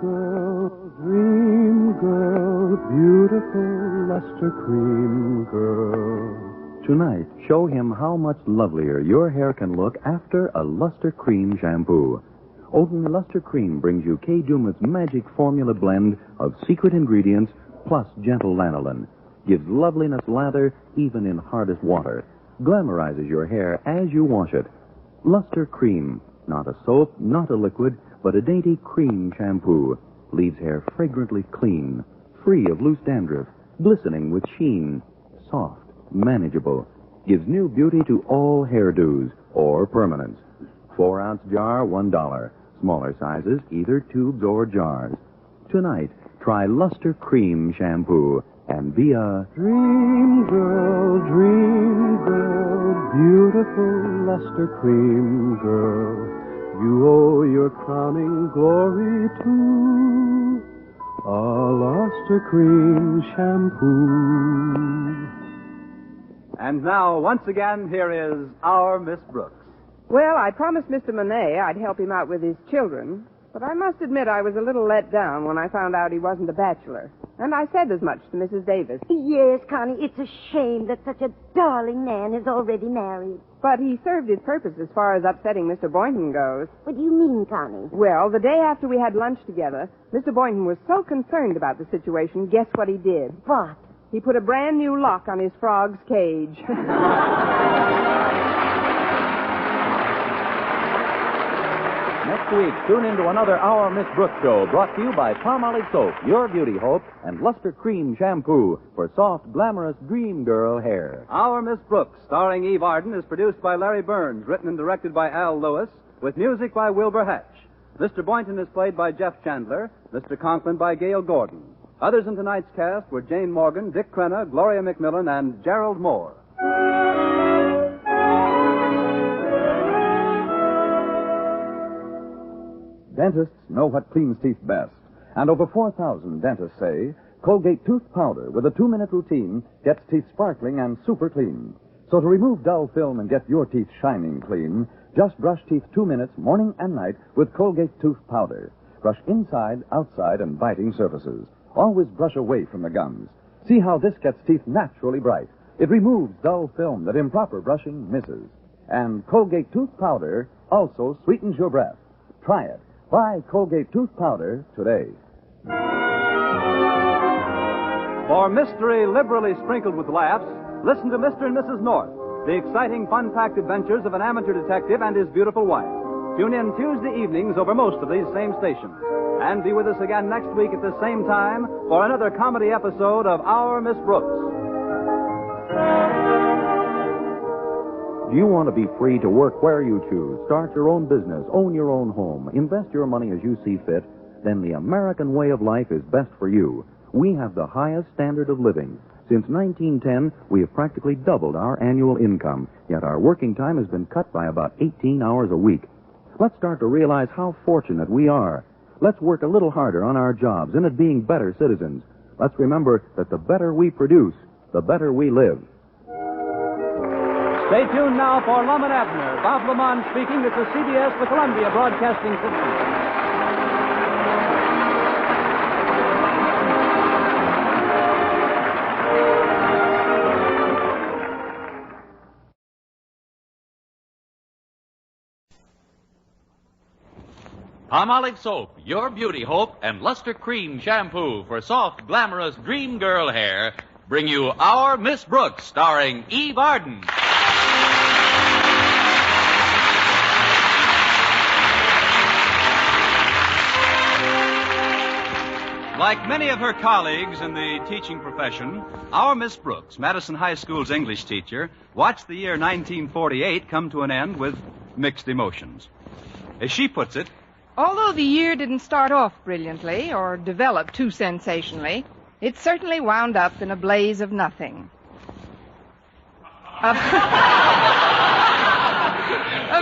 girl, beautiful luster cream girl. Tonight, show him how much lovelier your hair can look after a Luster Cream shampoo. Odin Luster Cream brings you Kay Daumit's magic formula blend of secret ingredients plus gentle lanolin. Gives loveliness lather even in hardest water. Glamorizes your hair as you wash it. Luster Cream. Not a soap, not a liquid, but a dainty cream shampoo. Leaves hair fragrantly clean, free of loose dandruff, glistening with sheen. Soft, manageable. Gives new beauty to all hairdos or permanents. 4-ounce jar, $1. Smaller sizes, either tubes or jars. Tonight, try Luster Cream shampoo and be a Dream girl, beautiful luster cream girl. You owe your crowning glory to a luster cream shampoo. And now, once again, here is our Miss Brooks. Well, I promised Mr. Monet I'd help him out with his children, but I must admit I was a little let down when I found out he wasn't a bachelor. And I said as much to Mrs. Davis. Yes, Connie, it's a shame that such a darling man is already married. But he served his purpose as far as upsetting Mr. Boynton goes. What do you mean, Connie? Well, the day after we had lunch together, Mr. Boynton was so concerned about the situation, guess what he did? What? He put a brand new lock on his frog's cage. Next week, tune in to another Our Miss Brooks show brought to you by Palmolive Soap, Your Beauty Hope, and Luster Cream Shampoo for soft, glamorous dream girl hair. Our Miss Brooks, starring Eve Arden, is produced by Larry Burns, written and directed by Al Lewis, with music by Wilbur Hatch. Mr. Boynton is played by Jeff Chandler, Mr. Conklin by Gail Gordon. Others in tonight's cast were Jane Morgan, Dick Crenna, Gloria McMillan, and Gerald Moore. Dentists know what cleans teeth best. And over 4,000 dentists say Colgate tooth powder with a 2-minute routine gets teeth sparkling and super clean. So to remove dull film and get your teeth shining clean, just brush teeth 2 minutes morning and night with Colgate tooth powder. Brush inside, outside, and biting surfaces. Always brush away from the gums. See how this gets teeth naturally bright. It removes dull film that improper brushing misses. And Colgate tooth powder also sweetens your breath. Try it. Buy Colgate tooth powder today. For mystery liberally sprinkled with laughs, listen to Mr. and Mrs. North, the exciting, fun-packed adventures of an amateur detective and his beautiful wife. Tune in Tuesday evenings over most of these same stations. And be with us again next week at the same time for another comedy episode of Our Miss Brooks. Do you want to be free to work where you choose, start your own business, own your own home, invest your money as you see fit? Then the American way of life is best for you. We have the highest standard of living. Since 1910, we have practically doubled our annual income, yet our working time has been cut by about 18 hours a week. Let's start to realize how fortunate we are. Let's work a little harder on our jobs and at being better citizens. Let's remember that the better we produce, the better we live. Stay tuned now for Lum and Abner. Bob Lamont speaking. This is CBS, the Columbia Broadcasting System. Palmolive Soap, Your Beauty Hope, and Luster Cream Shampoo for soft, glamorous dream girl hair bring you Our Miss Brooks, starring Eve Arden. Like many of her colleagues in the teaching profession, our Miss Brooks, Madison High School's English teacher, watched the year 1948 come to an end with mixed emotions. As she puts it, although the year didn't start off brilliantly or develop too sensationally, it certainly wound up in a blaze of nothing. Of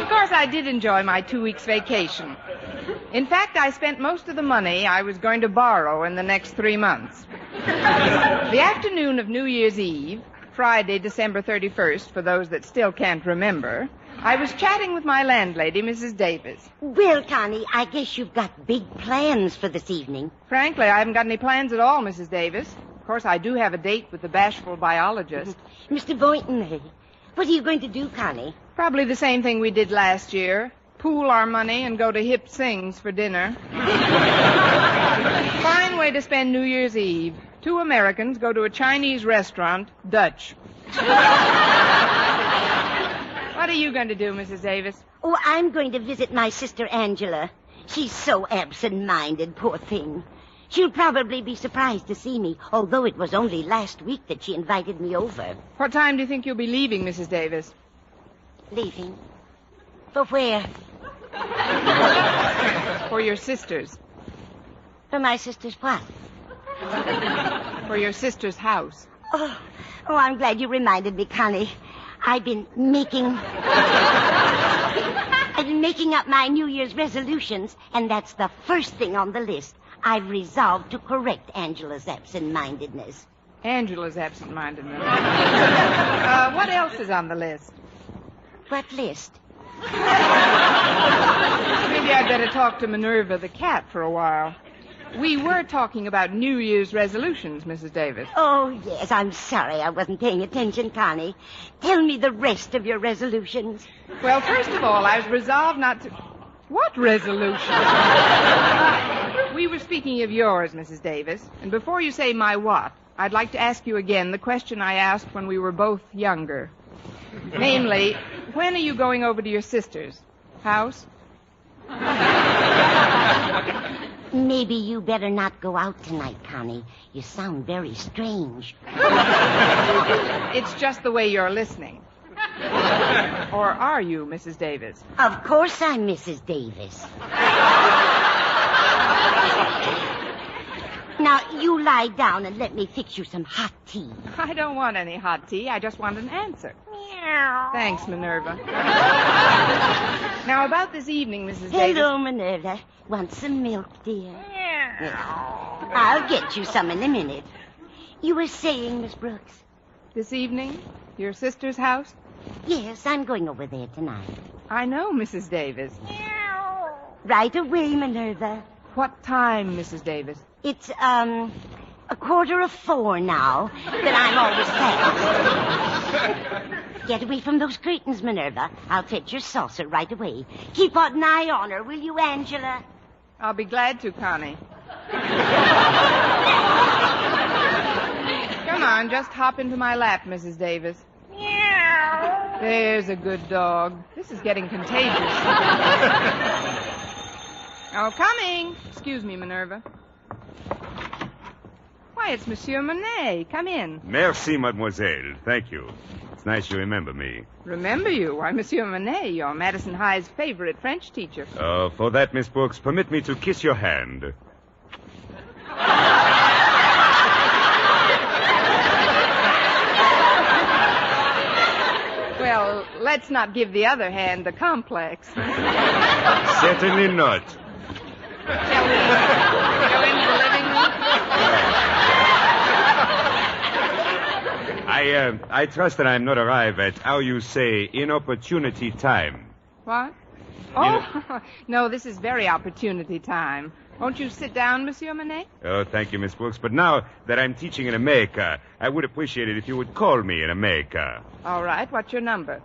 course, I did enjoy my 2 weeks vacation. In fact, I spent most of the money I was going to borrow in the next 3 months. The afternoon of New Year's Eve, Friday, December 31st, for those that still can't remember, I was chatting with my landlady, Mrs. Davis. Well, Connie, I guess you've got big plans for this evening. Frankly, I haven't got any plans at all, Mrs. Davis. Of course, I do have a date with the bashful biologist. Mr. Boynton, what are you going to do, Connie? Probably the same thing we did last year. Pool our money and go to Hip Sings for dinner. Fine way to spend New Year's Eve. 2 Americans go to a Chinese restaurant, Dutch. What are you going to do, Mrs. Davis? Oh, I'm going to visit my sister Angela. She's so absent-minded, poor thing. She'll probably be surprised to see me, although it was only last week that she invited me over. What time do you think you'll be leaving, Mrs. Davis? Leaving? For where? For your sisters. For my sister's what? For your sister's house. Oh, I'm glad you reminded me, Connie. I've been making up my New Year's resolutions, and that's the first thing on the list. I've resolved to correct Angela's absent-mindedness. Angela's absent-mindedness. What else is on the list? What list? Maybe I'd better talk to Minerva the cat for a while. We were talking about New Year's resolutions, Mrs. Davis. Oh, yes, I'm sorry I wasn't paying attention, Connie. Tell me the rest of your resolutions. Well, first of all, I was resolved not to... What resolution? We were speaking of yours, Mrs. Davis. And before you say my what, I'd like to ask you again the question I asked when we were both younger. Namely, when are you going over to your sister's house? Maybe you better not go out tonight, Connie. You sound very strange. It's just the way you're listening. Or are you, Mrs. Davis? Of course I'm Mrs. Davis. Now, you lie down and let me fix you some hot tea. I don't want any hot tea. I just want an answer. Meow. Thanks, Minerva. Now, about this evening, Mrs. Davis... Hello, Minerva. Want some milk, dear? I'll get you some in a minute. You were saying, Miss Brooks? This evening? Your sister's house? Yes, I'm going over there tonight. I know, Mrs. Davis. Right away, Minerva. What time, Mrs. Davis? It's, 3:45 now, but I'm always fast. Get away from those curtains, Minerva. I'll fetch your saucer right away. Keep an eye on her, will you, Angela? I'll be glad to, Connie. Come on, just hop into my lap, Mrs. Davis. There's a good dog. This is getting contagious. Oh, coming. Excuse me, Minerva. Why, it's Monsieur Monet. Come in. Merci, mademoiselle. Thank you. It's nice you remember me. Remember you? Why, Monsieur Monet, you're Madison High's favorite French teacher. For that, Miss Brooks, permit me to kiss your hand. Well, let's not give the other hand the complex. Certainly not. Shall we go into the living room? I trust that I'm not arrived at, how you say, inopportunity time. What? Oh, no, this is very opportunity time. Won't you sit down, Monsieur Monet? Oh, thank you, Miss Brooks. But now that I'm teaching in America, I would appreciate it if you would call me in America. All right. What's your number?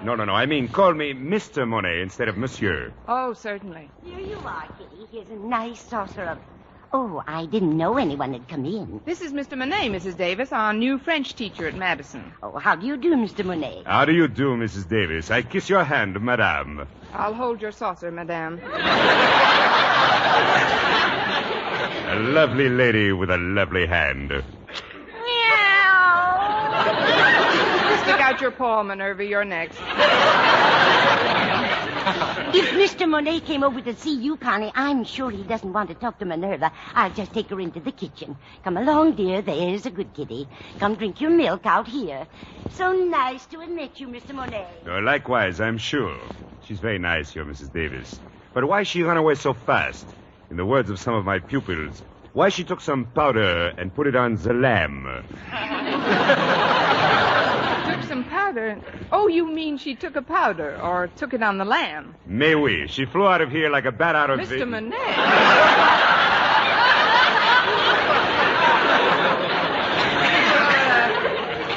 No. I mean, call me Mr. Monet instead of Monsieur. Oh, certainly. Here you are, Kitty. Here's a nice saucer of... Oh, I didn't know anyone had come in. This is Mr. Monet, Mrs. Davis, our new French teacher at Madison. Oh, how do you do, Mr. Monet? How do you do, Mrs. Davis? I kiss your hand, madame. I'll hold your saucer, madame. A lovely lady with a lovely hand. Stick out your paw, Minerva. You're next. If Mr. Monet came over to see you, Connie, I'm sure he doesn't want to talk to Minerva. I'll just take her into the kitchen. Come along, dear. There's a good kitty. Come drink your milk out here. So nice to have met you, Mr. Monet. Likewise, I'm sure. She's very nice, your Mrs. Davis. But why she run away so fast? In the words of some of my pupils, why she took some powder and put it on the lamb? Took some powder? Oh, you mean she took a powder or took it on the lamb? Mais oui, she flew out of here like a bat out of Mr. Monet.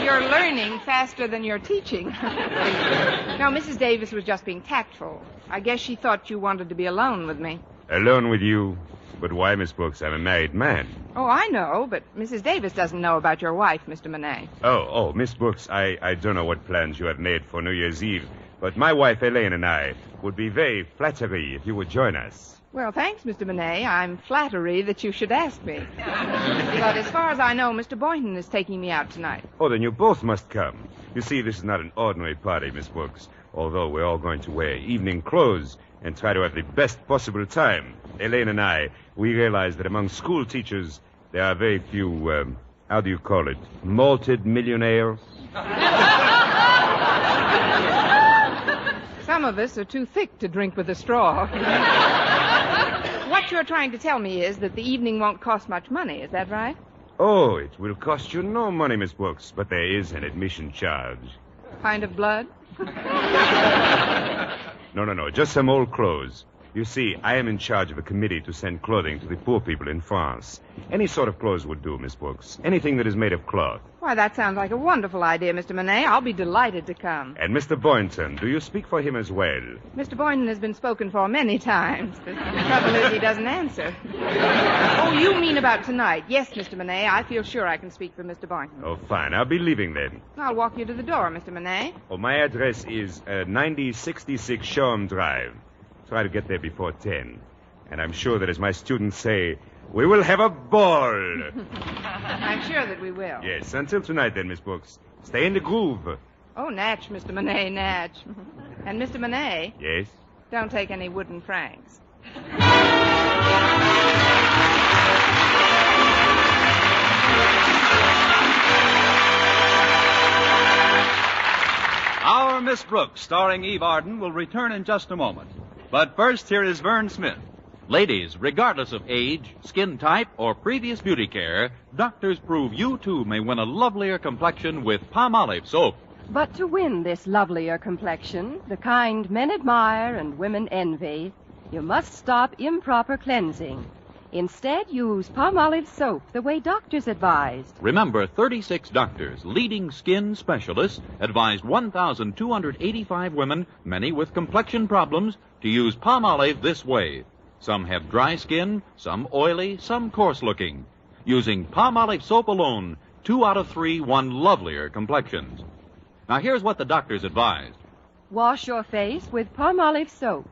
You're learning faster than you're teaching. Now, Mrs. Davis was just being tactful. I guess she thought you wanted to be alone with me. Alone with you? But why, Miss Brooks? I'm a married man. Oh, I know, but Mrs. Davis doesn't know about your wife, Mr. Monet. Oh, Miss Brooks, I don't know what plans you have made for New Year's Eve, but my wife, Elaine, and I would be very flattery if you would join us. Well, thanks, Mr. Monet. I'm flattery that you should ask me. But as far as I know, Mr. Boynton is taking me out tonight. Oh, then you both must come. You see, this is not an ordinary party, Miss Brooks, although we're all going to wear evening clothes and try to have the best possible time. Elaine and I, we realize that among school teachers, there are very few, how do you call it, malted millionaires? Some of us are too thick to drink with a straw. What you're trying to tell me is that the evening won't cost much money, is that right? Oh, it will cost you no money, Miss Brooks, but there is an admission charge. Pint of blood? No, just some old clothes. You see, I am in charge of a committee to send clothing to the poor people in France. Any sort of clothes would do, Miss Brooks. Anything that is made of cloth. Why, that sounds like a wonderful idea, Mr. Monet. I'll be delighted to come. And Mr. Boynton, do you speak for him as well? Mr. Boynton has been spoken for many times. The trouble is he doesn't answer. Oh, you mean about tonight? Yes, Mr. Monet. I feel sure I can speak for Mr. Boynton. Oh, fine. I'll be leaving then. I'll walk you to the door, Mr. Monet. Oh, my address is 9066 Shoreham Drive. Try to get there before 10. And I'm sure that as my students say, we will have a ball. I'm sure that we will. Yes, until tonight then, Miss Brooks. Stay in the groove. Oh, Natch, Mr. Monet, Natch. And Mr. Monet. Yes? Don't take any wooden francs. Our Miss Brooks, starring Eve Arden, will return in just a moment. But first, here is Vern Smith. Ladies, regardless of age, skin type, or previous beauty care, doctors prove you too may win a lovelier complexion with Palmolive soap. But to win this lovelier complexion, the kind men admire and women envy, you must stop improper cleansing. Instead, use Palmolive soap the way doctors advised. Remember, 36 doctors, leading skin specialists, advised 1,285 women, many with complexion problems, to use Palmolive this way. Some have dry skin, some oily, some coarse-looking. Using Palmolive soap alone, 2 out of 3 won lovelier complexions. Now, here's what the doctors advised. Wash your face with Palmolive soap.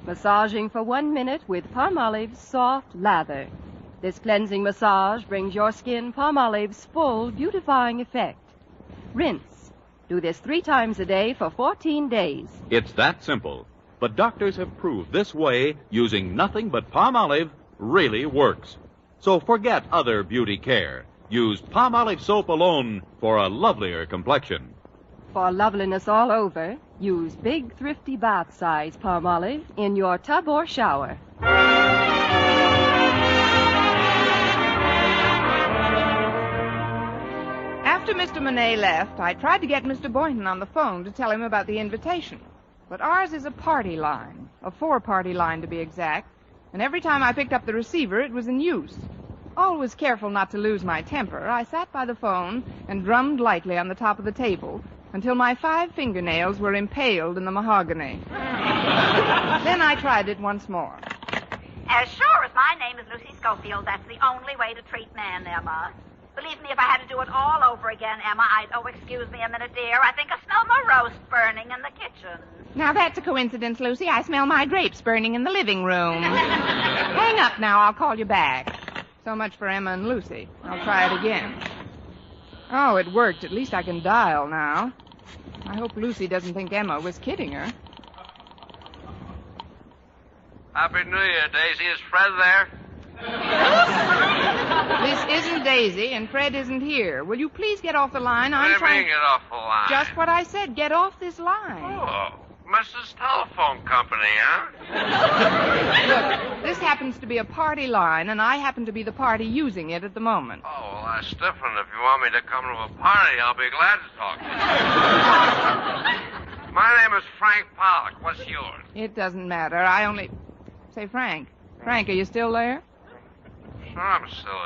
Massaging for 1 minute with Palmolive's soft lather. This cleansing massage brings your skin Palmolive's full beautifying effect. Rinse. Do this 3 times a day for 14 days. It's that simple. But doctors have proved this way, using nothing but Palmolive, really works. So forget other beauty care. Use Palmolive soap alone for a lovelier complexion. For loveliness all over, use big, thrifty bath-size Palmolive in your tub or shower. After Mr. Monet left, I tried to get Mr. Boynton on the phone to tell him about the invitation. But ours is a party line, a 4-party line to be exact, and every time I picked up the receiver, it was in use. Always careful not to lose my temper, I sat by the phone and drummed lightly on the top of the table until my 5 fingernails were impaled in the mahogany. Then I tried it once more. As sure as my name is Lucy Schofield, that's the only way to treat men, Emma. Believe me, if I had to do it all over again, Emma, oh, excuse me a minute, dear. I think I smell my roast burning in the kitchen. Now, that's a coincidence, Lucy. I smell my drapes burning in the living room. Hang up now. I'll call you back. So much for Emma and Lucy. I'll try it again. Oh, it worked. At least I can dial now. I hope Lucy doesn't think Emma was kidding her. Happy New Year, Daisy. Is Fred there? This isn't Daisy, and Fred isn't here. Will you please get off the line? What do you mean, get off the line? Just what I said. Get off this line. Oh, Mrs. Telephone Company, huh? Look, this happens to be a party line, and I happen to be the party using it at the moment. Oh, well, that's different. If you want me to come to a party, I'll be glad to talk to you. My name is Frank Pollock. What's yours? It doesn't matter. I only... Say, Frank. Frank, are you still there? Sure, I'm still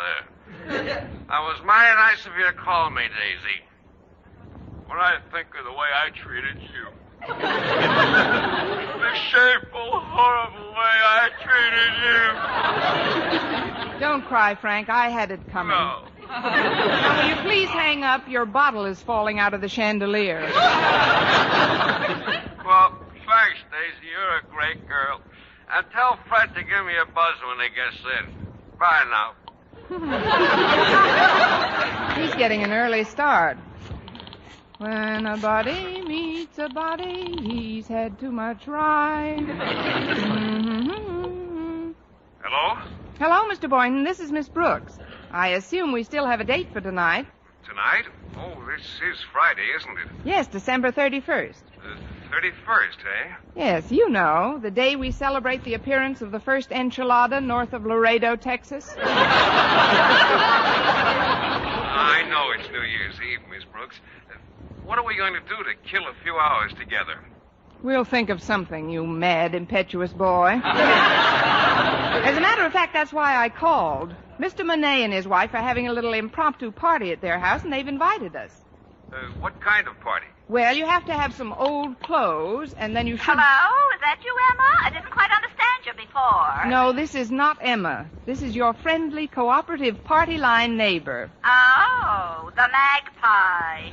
there. That was mighty nice of you to call me, Daisy. What do I think of the way I treated you? The shameful, horrible way I treated you. Don't cry, Frank. I had it coming. No. Now, will you please hang up? Your bottle is falling out of the chandelier. Well, thanks, Daisy. You're a great girl. And tell Fred to give me a buzz when he gets in. Bye now. He's getting an early start. When a body meets a body, he's had too much ride. Mm-hmm. Hello? Hello, Mr. Boynton. This is Miss Brooks. I assume we still have a date for tonight. Tonight? Oh, this is Friday, isn't it? Yes, December 31st. 31st, eh? Yes, you know, the day we celebrate the appearance of the first enchilada north of Laredo, Texas. I know it's New Year's Eve, Miss Brooks. What are we going to do to kill a few hours together? We'll think of something, you mad, impetuous boy. As a matter of fact, that's why I called. Mr. Monet and his wife are having a little impromptu party at their house, and they've invited us. What kind of party? Well, you have to have some old clothes, and then you should... Hello? Is that you, Emma? I didn't quite understand you before. No, this is not Emma. This is your friendly, cooperative party line neighbor. Oh, the magpie.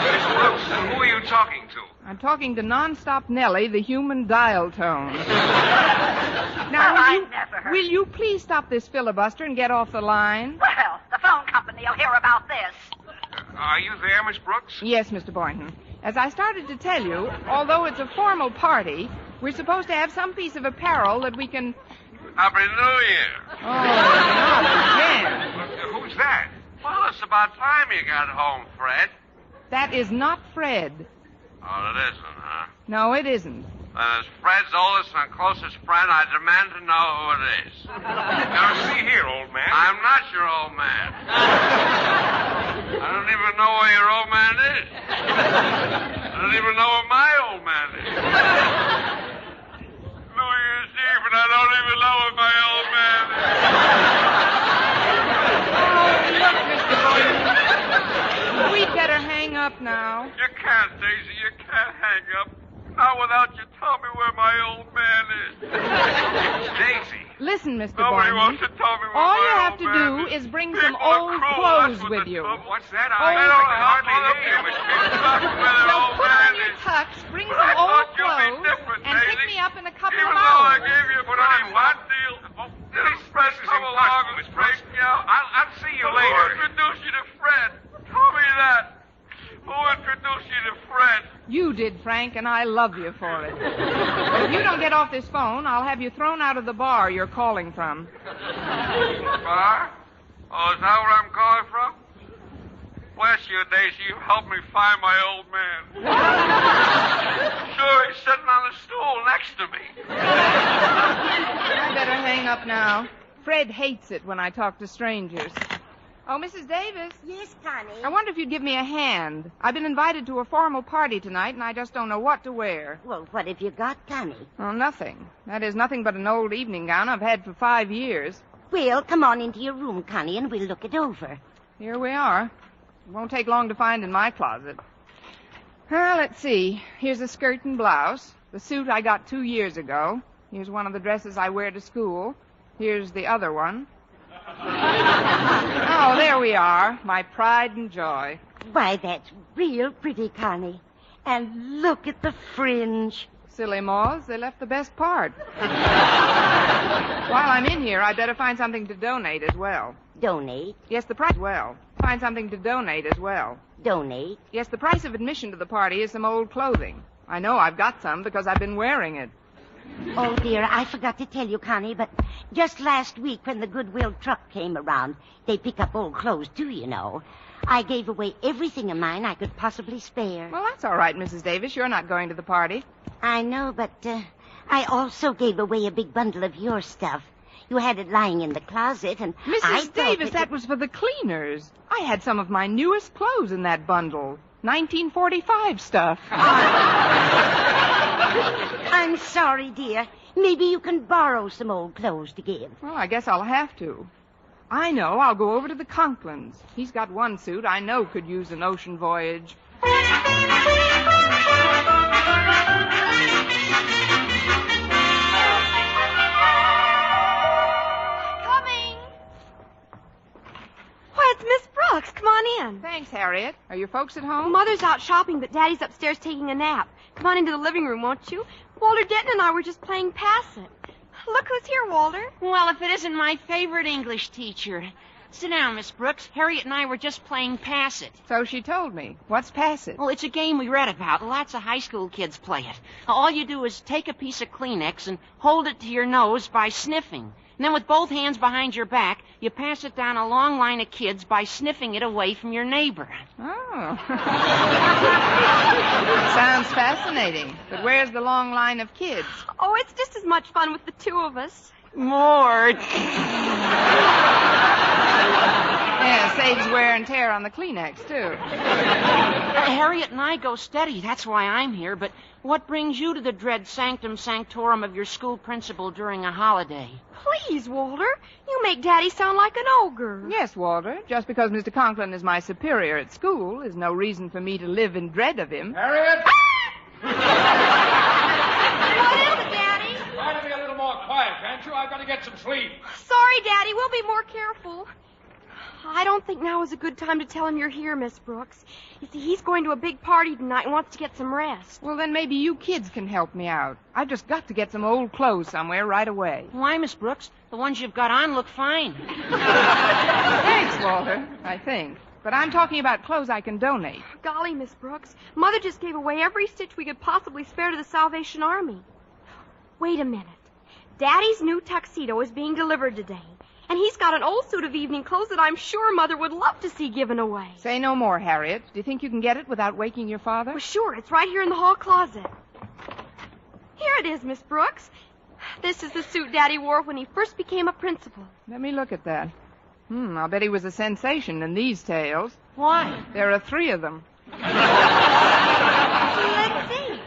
Miss Brooks, who are you talking to? I'm talking to Nonstop Nellie, the human dial tone. Now, will you please stop this filibuster and get off the line? Well, the phone company will hear about this. Are you there, Miss Brooks? Yes, Mr. Boynton. As I started to tell you, although it's a formal party, we're supposed to have some piece of apparel that we can... Happy New Year. Oh, not again. Who's that? Well, it's about time you got home, Fred. That is not Fred. Oh, it isn't, huh? No, it isn't. As Fred's oldest and closest friend, I demand to know who it is. Now, see here, old man. I'm not your old man. I don't even know where your old man is. I don't even know where my old man is. New Year's Eve, and I don't even know where my old man is. Oh, look, Mr. Boynton. We'd better hang up now. You can't, Daisy. You can't hang up. Not without you tell me where my old man is. Daisy. Listen, Mr. Nobody Boynton. wants to tell me where All my you have old to man do is. is bring People some are old cruel. clothes That's what with the you. trouble- What's that? They I don't can hardly help hear you, Miss People Brooks. tell me where their So old put man on your is. tux, bring But some I old thought you'd be clothes, different, and pick Daisy. me up in a couple Even of though I hours. gave you a pretty hot deal, this Fred come along and straight me out. I'll see you Who later. introduced you to Fred? Tell me that. Who introduced you to Fred? You did, Frank, and I love you for it. If you don't get off this phone, I'll have you thrown out of the bar you're calling from. Bar? Oh, is that where I'm calling from? Bless you, Daisy. You helped me find my old man. Sure, he's sitting on the stool next to me. I better hang up now. Fred hates it when I talk to strangers. Oh, Mrs. Davis. Yes, Connie. I wonder if you'd give me a hand. I've been invited to a formal party tonight, and I just don't know what to wear. Well, what have you got, Connie? Oh, nothing. That is nothing but an old evening gown I've had for 5 years. Well, come on into your room, Connie, and we'll look it over. Here we are. It won't take long to find in my closet. Well, let's see. Here's a skirt and blouse. The suit I got 2 years ago. Here's one of the dresses I wear to school. Here's the other one. Oh, there we are. My pride and joy. Why, that's real pretty, Connie. And look at the fringe. Silly moths, they left the best part. While I'm in here, I better find something to donate as well. Donate? Yes, the price as well. Find something to donate as well. Donate? Yes, the price of admission to the party is some old clothing. I know I've got some because I've been wearing it. Oh, dear, I forgot to tell you, Connie, but just last week when the Goodwill truck came around, they pick up old clothes, too, you know. I gave away everything of mine I could possibly spare. Well, that's all right, Mrs. Davis. You're not going to the party. I know, but I also gave away a big bundle of your stuff. You had it lying in the closet, and Mrs. Davis, that was for the cleaners. I had some of my newest clothes in that bundle. 1945 stuff. I'm sorry, dear. Maybe you can borrow some old clothes to give. Well, I guess I'll have to. I know. I'll go over to the CONKLINS. He's got one suit I know could use an ocean voyage. Miss Brooks, come on in. Thanks, Harriet. Are your folks at home? Mother's out shopping, but Daddy's upstairs taking a nap. Come on into the living room, won't you? Walter Denton and I were just playing Pass It. Look who's here, Walter. Well, if it isn't my favorite English teacher. Sit down, Miss Brooks. Harriet and I were just playing Pass It. So she told me. What's Pass It? Well, it's a game we read about. Lots of high school kids play it. All you do is take a piece of Kleenex and hold it to your nose by sniffing. And then with both hands behind your back, you pass it down a long line of kids by sniffing it away from your neighbor. Oh. Sounds fascinating. But where's the long line of kids? Oh, it's just as much fun with the two of us. More. Yeah, saves wear and tear on the Kleenex, too. Harriet and I go steady. That's why I'm here. But what brings you to the dread sanctum sanctorum of your school principal during a holiday? Please, Walter. You make Daddy sound like an ogre. Yes, Walter. Just because Mr. Conklin is my superior at school is no reason for me to live in dread of him. Harriet! What is it, Daddy? Try to be a little more quiet, can't you? I've got to get some sleep. Sorry, Daddy. We'll be more careful. I don't think now is a good time to tell him you're here, Miss Brooks. You see, he's going to a big party tonight and wants to get some rest. Well, then maybe you kids can help me out. I've just got to get some old clothes somewhere right away. Why, Miss Brooks? The ones you've got on look fine. Thanks, Walter, I think. But I'm talking about clothes I can donate. Golly, Miss Brooks. Mother just gave away every stitch we could possibly spare to the Salvation Army. Wait a minute. Daddy's new tuxedo is being delivered today. And he's got an old suit of evening clothes that I'm sure Mother would love to see given away. Say no more, Harriet. Do you think you can get it without waking your father? Well, sure. It's right here in the hall closet. Here it is, Miss Brooks. This is the suit Daddy wore when he first became a principal. Let me look at that. I'll bet he was a sensation in these tales. Why? There are 3 of them. Let's see.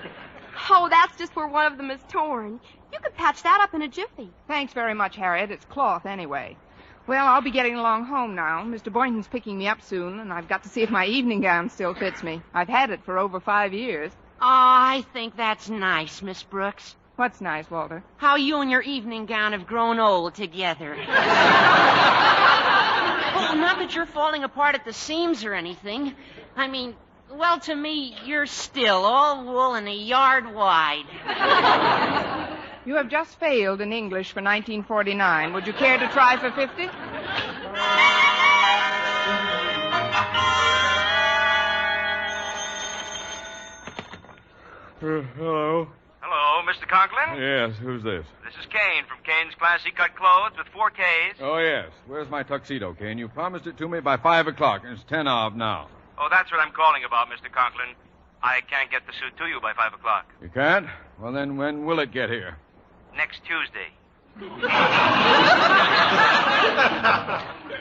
Oh, that's just where one of them is torn. You could patch that up in a jiffy. Thanks very much, Harriet. It's cloth anyway. Well, I'll be getting along home now. Mr. Boynton's picking me up soon, and I've got to see if my evening gown still fits me. I've had it for over 5 years. Oh, I think that's nice, Miss Brooks. What's nice, Walter? How you and your evening gown have grown old together. Well, not that you're falling apart at the seams or anything. I mean, well, to me, you're still all wool and a yard wide. You have just failed in English for 1949. Would you care to try for 50? Hello. Hello, Mr. Conklin? Yes, who's this? This is Kane from Kane's Classy Cut Clothes with 4 Ks. Oh, yes. Where's my tuxedo, Kane? You promised it to me by 5 o'clock, and it's 10 of now. Oh, that's what I'm calling about, Mr. Conklin. I can't get the suit to you by 5 o'clock. You can't? Well, then when will it get here? Next Tuesday.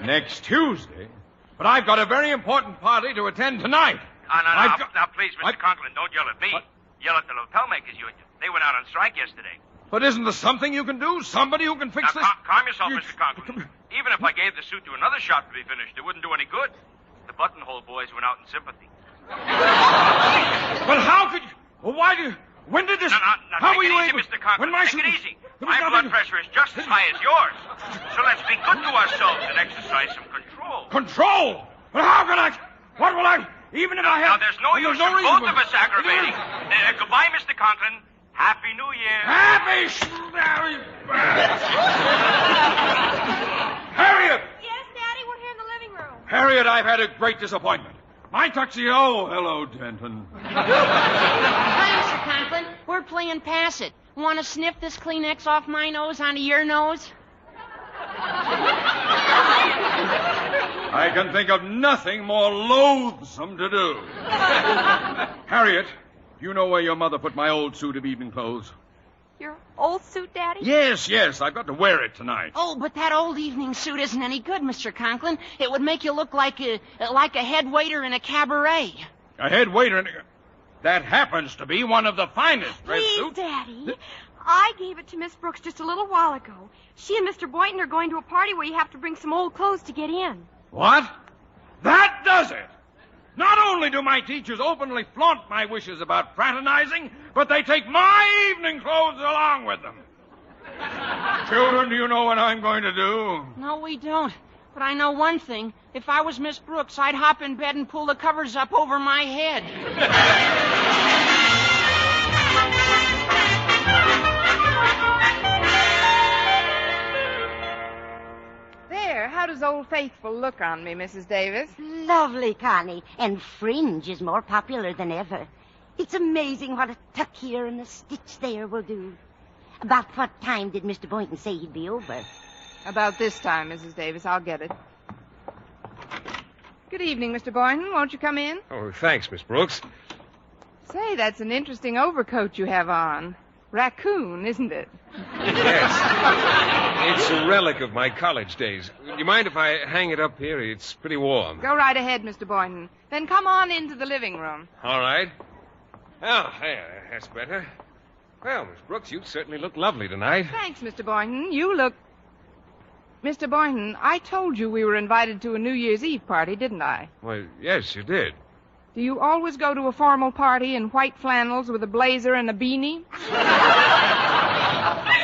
Next Tuesday? But I've got a very important party to attend tonight. Now, please, Mr. Conklin, don't yell at me. What? Yell at the lapel makers union. They went out on strike yesterday. But isn't there something you can do? Somebody who can fix this? Calm yourself, Mr. Conklin. Even if I gave the suit to another shop to be finished, it wouldn't do any good. The buttonhole boys went out in sympathy. But how could you... Well, why do you... When did this... How were you able... Mr. Conklin. Take it easy. My blood pressure is just as high as yours. So let's be good to ourselves and exercise some control. Control? But how can I... What will I... Even if I have... Now, there's no use in both of us aggravating. Goodbye, Mr. Conklin. Happy New Year. Harriet! Yes, Daddy, we're here in the living room. Harriet, I've had a great disappointment. My tuxedo... Oh, hello, Denton. Hi, Mr. playing pass it. Want to sniff this Kleenex off my nose onto your nose? I can think of nothing more loathsome to do. Harriet, you know where your mother put my old suit of evening clothes? Your old suit, Daddy? Yes. I've got to wear it tonight. Oh, but that old evening suit isn't any good, Mr. Conklin. It would make you look like a head waiter in a cabaret. A head waiter in a... That happens to be one of the finest dress Please, suits. Daddy. I gave it to Miss Brooks just a little while ago. She and Mr. Boynton are going to a party where you have to bring some old clothes to get in. What? That does it! Not only do my teachers openly flaunt my wishes about fraternizing, but they take my evening clothes along with them. Children, do you know what I'm going to do? No, we don't. But I know one thing. If I was Miss Brooks, I'd hop in bed and pull the covers up over my head. There, how does Old Faithful look on me, Mrs. Davis? Lovely, Connie. And fringe is more popular than ever. It's amazing what a tuck here and a stitch there will do. About what time did Mr. Boynton say he'd be over? About this time, Mrs. Davis. I'll get it. Good evening, Mr. Boynton. Won't you come in? Oh, thanks, Miss Brooks. Say, that's an interesting overcoat you have on. Raccoon, isn't it? Yes. It's a relic of my college days. Do you mind if I hang it up here? It's pretty warm. Go right ahead, Mr. Boynton. Then come on into the living room. All right. Oh, there, that's better. Well, Miss Brooks, you certainly look lovely tonight. Thanks, Mr. Boynton. You look... Mr. Boynton, I told you we were invited to a New Year's Eve party, didn't I? Well, yes, you did. Do you always go to a formal party in white flannels with a blazer and a beanie?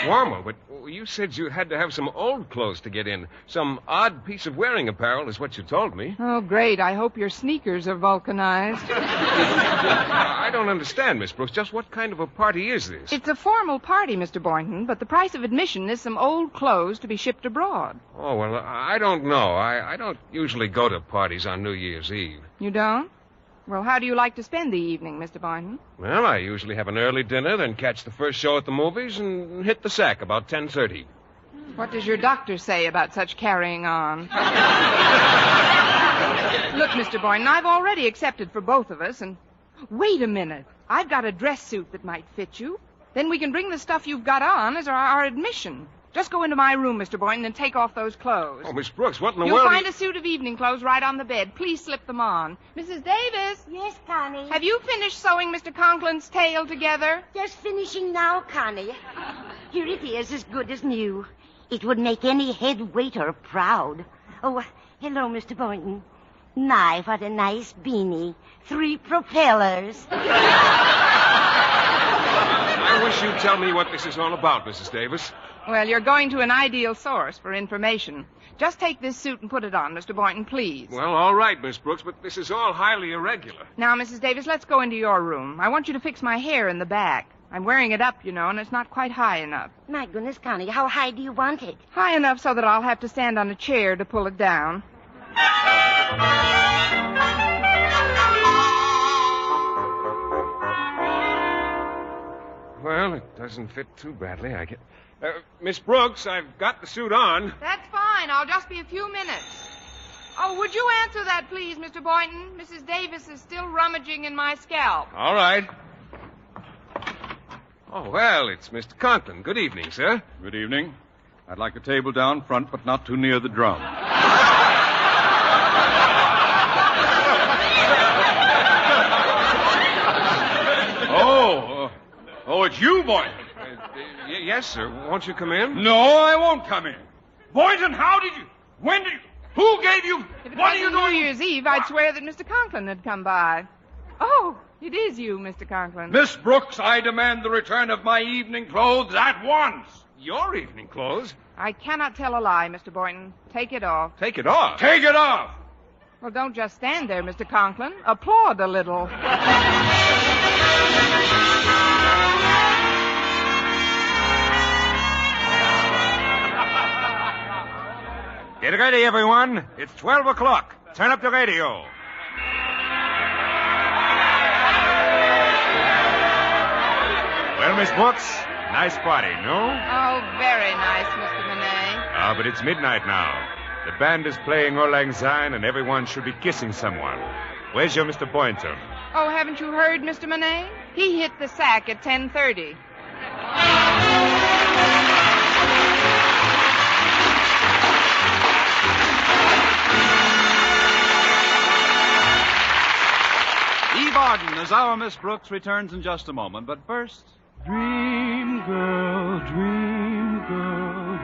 Formal, but you said you had to have some old clothes to get in. Some odd piece of wearing apparel is what you told me. Oh, great. I hope your sneakers are vulcanized. I don't understand, Miss Brooks. Just what kind of a party is this? It's a formal party, Mr. Boynton, but the price of admission is some old clothes to be shipped abroad. Oh, well, I don't know. I don't usually go to parties on New Year's Eve. You don't? Well, how do you like to spend the evening, Mr. Boynton? Well, I usually have an early dinner, then catch the first show at the movies and hit the sack about 10:30. What does your doctor say about such carrying on? Look, Mr. Boynton, I've already accepted for both of us, and... Wait a minute. I've got a dress suit that might fit you. Then we can bring the stuff you've got on as our admission. Just go into my room, Mr. Boynton, and take off those clothes. Oh, Miss Brooks, what in the You'll world... find a suit of evening clothes right on the bed. Please slip them on. Mrs. Davis? Yes, Connie? Have you finished sewing Mr. Conklin's tail together? Just finishing now, Connie. Here it is, as good as new. It would make any head waiter proud. Oh, hello, Mr. Boynton. My, what a nice beanie. 3 propellers. I wish you'd tell me what this is all about, Mrs. Davis. Well, you're going to an ideal source for information. Just take this suit and put it on, Mr. Boynton, please. Well, all right, Miss Brooks, but this is all highly irregular. Now, Mrs. Davis, let's go into your room. I want you to fix my hair in the back. I'm wearing it up, you know, and it's not quite high enough. My goodness, Connie, how high do you want it? High enough so that I'll have to stand on a chair to pull it down. Well, it doesn't fit too badly, I guess. Miss Brooks, I've got the suit on. That's fine. I'll just be a few minutes. Oh, would you answer that, please, Mr. Boynton? Mrs. Davis is still rummaging in my scalp. All right. Oh, well, it's Mr. Conklin. Good evening, sir. Good evening. I'd like a table down front, but not too near the drum. Oh, it's you, Boynton. Yes, sir. Won't you come in? No, I won't come in. Boynton, how did you... When did you... Who gave you... If it what are wasn't you doing? New Year's Eve, I'd swear that Mr. Conklin had come by. Oh, it is you, Mr. Conklin. Miss Brooks, I demand the return of my evening clothes at once. Your evening clothes? I cannot tell a lie, Mr. Boynton. Take it off. Take it off? Take it off! Well, don't just stand there, Mr. Conklin. Applaud a little. Get ready, everyone. It's 12 o'clock. Turn up the radio. Well, Well, Miss Brooks, nice party, no? Oh, very nice, Mr. Monet. Ah, but it's midnight now. The band is playing Auld Lang Syne, and everyone should be kissing someone. Where's your Mr. Boynton? Oh, haven't you heard, Mr. Monet? He hit the sack at 10:30. Eve Arden as our Miss Brooks returns in just a moment. But first... Dream girl,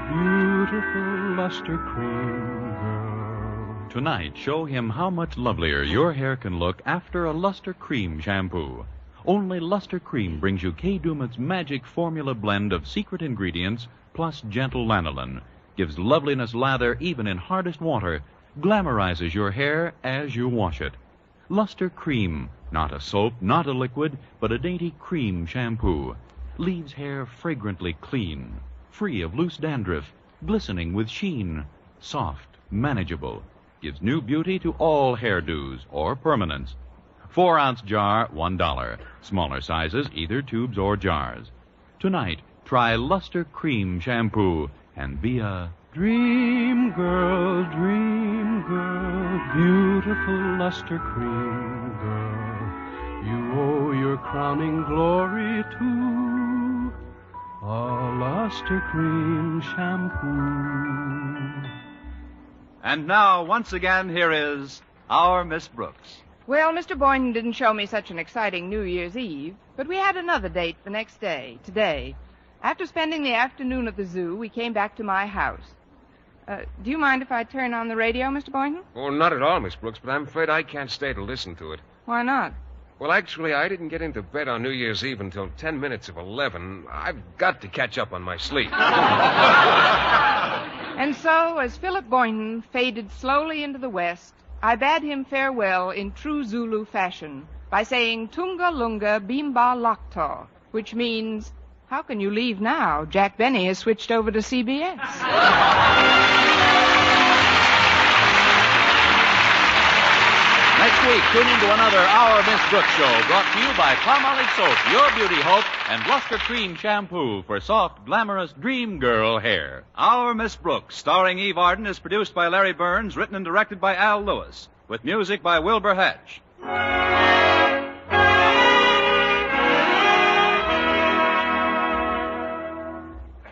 beautiful luster cream girl. Tonight, show him how much lovelier your hair can look after a Luster Cream shampoo. Only Luster Cream brings you Kay Daumit's magic formula blend of secret ingredients plus gentle lanolin. Gives loveliness lather even in hardest water. Glamorizes your hair as you wash it. Luster Cream, not a soap, not a liquid, but a dainty cream shampoo. Leaves hair fragrantly clean, free of loose dandruff, glistening with sheen, soft, manageable. Gives new beauty to all hairdos or permanents. 4-ounce jar, $1. Smaller sizes, either tubes or jars. Tonight, try Luster Cream shampoo and be a Dream girl, beautiful luster cream girl. You owe your crowning glory to a luster cream shampoo. And now, once again, here is our Miss Brooks. Well, Mr. Boynton didn't show me such an exciting New Year's Eve, but we had another date the next day, today. After spending the afternoon at the zoo, we came back to my house. Do you mind if I turn on the radio, Mr. Boynton? Oh, not at all, Miss Brooks, but I'm afraid I can't stay to listen to it. Why not? Well, actually, I didn't get into bed on New Year's Eve until 10 minutes of 11. I've got to catch up on my sleep. And so, as Philip Boynton faded slowly into the west, I bade him farewell in true Zulu fashion by saying Tunga Lunga Bimba Lakta, which means, how can you leave now? Jack Benny has switched over to CBS. Next week, tune in to another Our Miss Brooks show brought to you by Palmolive Soap, your beauty hope, and Luster Cream Shampoo for soft, glamorous dream girl hair. Our Miss Brooks, starring Eve Arden, is produced by Larry Burns, written and directed by Al Lewis, with music by Wilbur Hatch.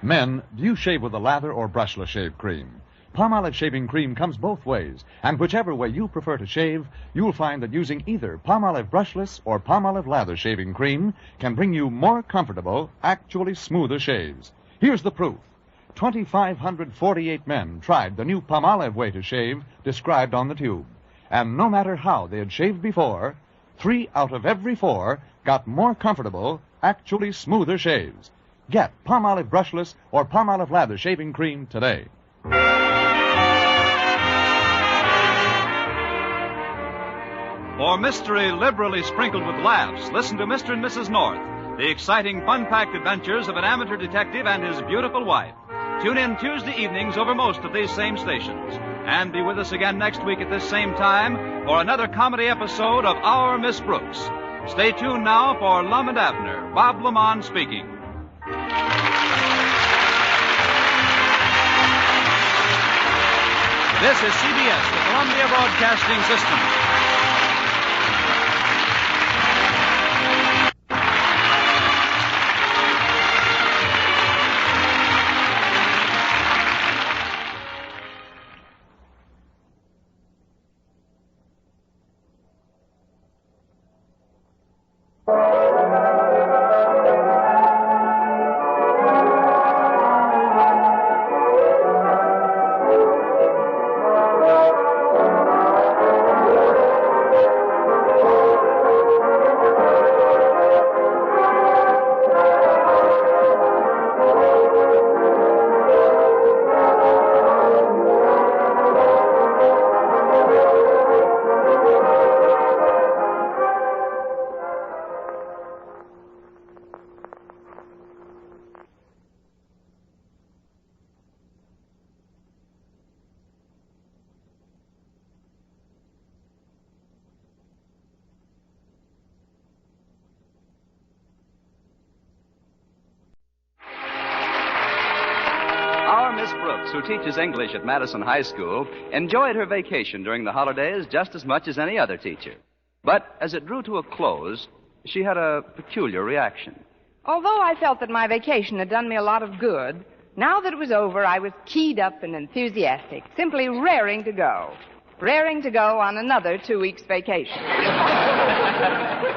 Men, do you shave with a lather or brushless shave cream? Palmolive shaving cream comes both ways, and whichever way you prefer to shave, you'll find that using either Palmolive brushless or Palmolive lather shaving cream can bring you more comfortable, actually smoother shaves. Here's the proof. 2,548 men tried the new Palmolive way to shave described on the tube. And no matter how they had shaved before, 3 out of every 4 got more comfortable, actually smoother shaves. Get Palmolive brushless or Palmolive lather shaving cream today. For mystery liberally sprinkled with laughs, listen to Mr. and Mrs. North, the exciting, fun-packed adventures of an amateur detective and his beautiful wife. Tune in Tuesday evenings over most of these same stations. And be with us again next week at this same time for another comedy episode of Our Miss Brooks. Stay tuned now for Lum and Abner. Bob Lamont speaking. This is CBS, the Columbia Broadcasting System. Brooks, who teaches English at Madison High School, enjoyed her vacation during the holidays just as much as any other teacher. But as it drew to a close, she had a peculiar reaction. Although I felt that my vacation had done me a lot of good, now that it was over, I was keyed up and enthusiastic, simply raring to go. Raring to go on another 2 weeks' vacation.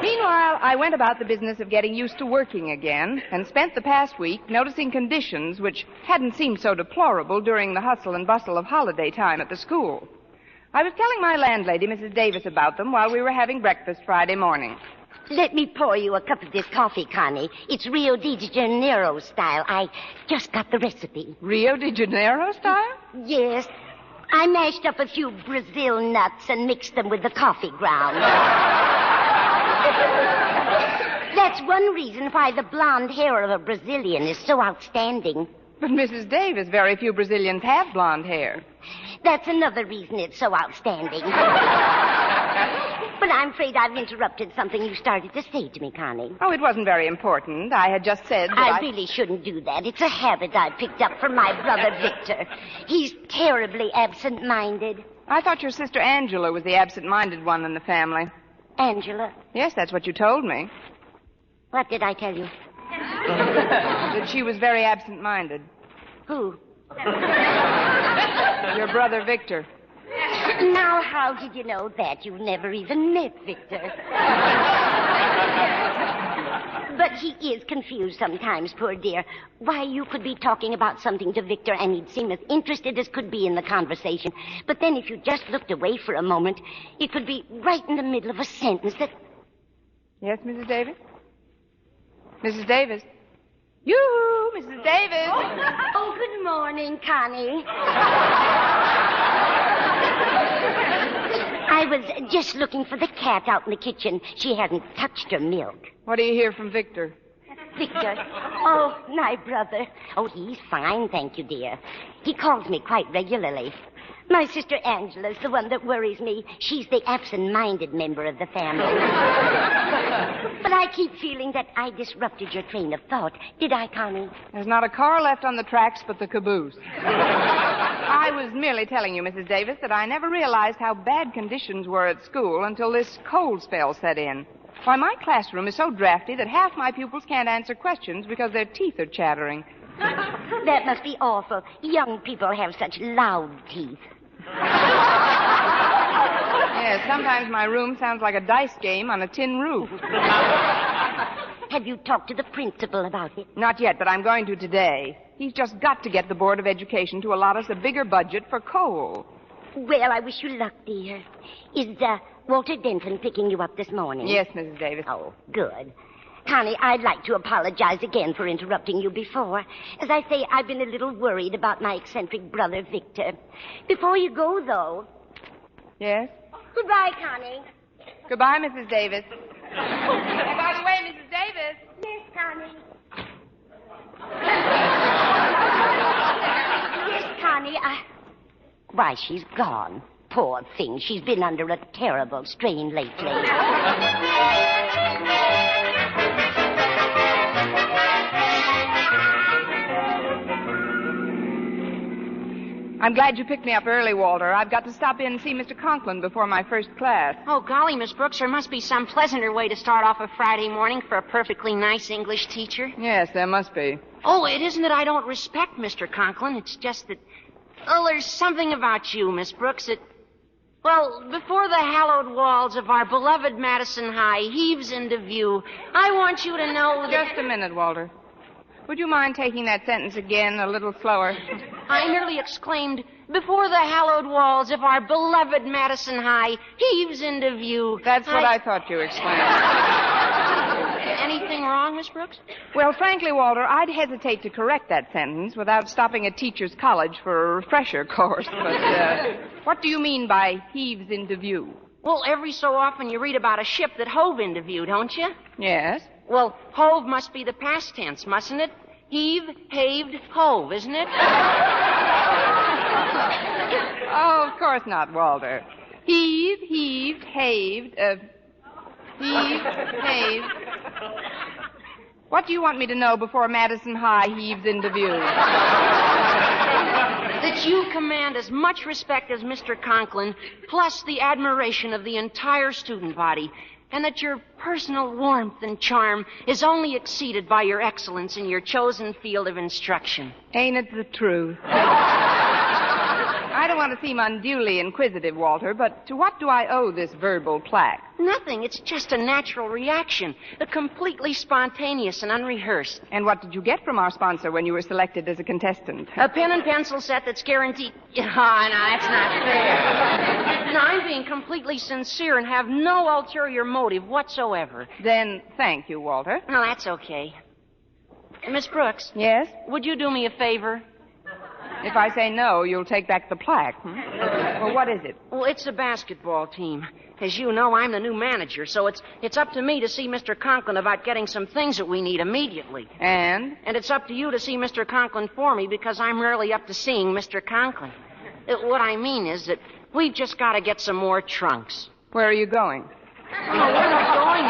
Meanwhile, I went about the business of getting used to working again and spent the past week noticing conditions which hadn't seemed so deplorable during the hustle and bustle of holiday time at the school. I was telling my landlady, Mrs. Davis, about them while we were having breakfast Friday morning. Let me pour you a cup of this coffee, Connie. It's Rio de Janeiro style. I just got the recipe. Rio de Janeiro style? Yes. I mashed up a few Brazil nuts and mixed them with the coffee ground. That's one reason why the blonde hair of a Brazilian is so outstanding. But, Mrs. Davis, very few Brazilians have blonde hair. That's another reason it's so outstanding. But I'm afraid I've interrupted something you started to say to me, Connie. Oh, it wasn't very important. I had just said that I really shouldn't do that. It's a habit I picked up from my brother Victor. He's terribly absent-minded. I thought your sister Angela was the absent-minded one in the family. Angela? Yes, that's what you told me. What did I tell you? That she was very absent-minded. Who? Your brother Victor. Now, how did you know that? You've never even met Victor. But he is confused sometimes, poor dear. Why, you could be talking about something to Victor and he'd seem as interested as could be in the conversation. But then if you just looked away for a moment, it could be right in the middle of a sentence that... Yes, Mrs. Davis? Mrs. Davis? Yoo-hoo, Mrs. Davis! Oh, good morning, Connie. I was just looking for the cat out in the kitchen. She hadn't touched her milk. What do you hear from Victor? Victor? Oh, my brother. Oh, he's fine, thank you, dear. He calls me quite regularly. My sister Angela's the one that worries me. She's the absent-minded member of the family. But I keep feeling that I disrupted your train of thought. Did I, Connie? There's not a car left on the tracks but the caboose. I was merely telling you, Mrs. Davis, that I never realized how bad conditions were at school until this cold spell set in. Why, my classroom is so drafty that half my pupils can't answer questions because their teeth are chattering. That must be awful. Young people have such loud teeth. Yes, sometimes my room sounds like a dice game on a tin roof. Have you talked to the principal about it? Not yet, but I'm going to today. He's just got to get the Board of Education to allot us a bigger budget for coal. Well, I wish you luck, dear. Is Walter Denton picking you up this morning? Yes, Mrs. Davis. Oh, good. Connie, I'd like to apologize again for interrupting you before. As I say, I've been a little worried about my eccentric brother, Victor. Before you go, though... Yes? Goodbye, Connie. Goodbye, Mrs. Davis. And by the way, Mrs. Davis... Yes, Connie. Yes, Connie, Why, she's gone. Poor thing. She's been under a terrible strain lately. I'm glad you picked me up early, Walter. I've got to stop in and see Mr. Conklin before my first class. Oh, golly, Miss Brooks, there must be some pleasanter way to start off a Friday morning for a perfectly nice English teacher. Yes, there must be. Oh, it isn't that I don't respect Mr. Conklin. It's just that... Oh, there's something about you, Miss Brooks, that... Well, before the hallowed walls of our beloved Madison High heaves into view, I want you to know that... Just a minute, Walter. Would you mind taking that sentence again a little slower? I merely exclaimed, before the hallowed walls of our beloved Madison High heaves into view. That's what I thought you exclaimed. Anything wrong, Miss Brooks? Well, frankly, Walter, I'd hesitate to correct that sentence without stopping at teacher's college for a refresher course. But what do you mean by heaves into view? Well, every so often you read about a ship that hove into view, don't you? Yes. Well, hove must be the past tense, mustn't it? Heave, haved, hove, isn't it? Oh, of course not, Walter. Heave, heaved, haved, heave, haved. What do you want me to know before Madison High heaves into view? that you command as much respect as Mr. Conklin, plus the admiration of the entire student body, and that your personal warmth and charm is only exceeded by your excellence in your chosen field of instruction. Ain't it the truth? I don't want to seem unduly inquisitive, Walter, but to what do I owe this verbal plaque? Nothing. It's just a natural reaction. Completely spontaneous and unrehearsed. And what did you get from our sponsor when you were selected as a contestant? A pen and pencil set that's guaranteed... Oh, no, that's not fair. No, I'm being completely sincere and have no ulterior motive whatsoever. Then thank you, Walter. No, that's okay. Miss Brooks? Yes? Would you do me a favor? If I say no, you'll take back the plaque. Well, what is it? Well, it's a basketball team. As you know, I'm the new manager, so it's up to me to see Mr. Conklin about getting some things that we need immediately. And? And it's up to you to see Mr. Conklin for me, because I'm rarely up to seeing Mr. Conklin. What I mean is that we've just got to get some more trunks. Where are you going? No, we're not going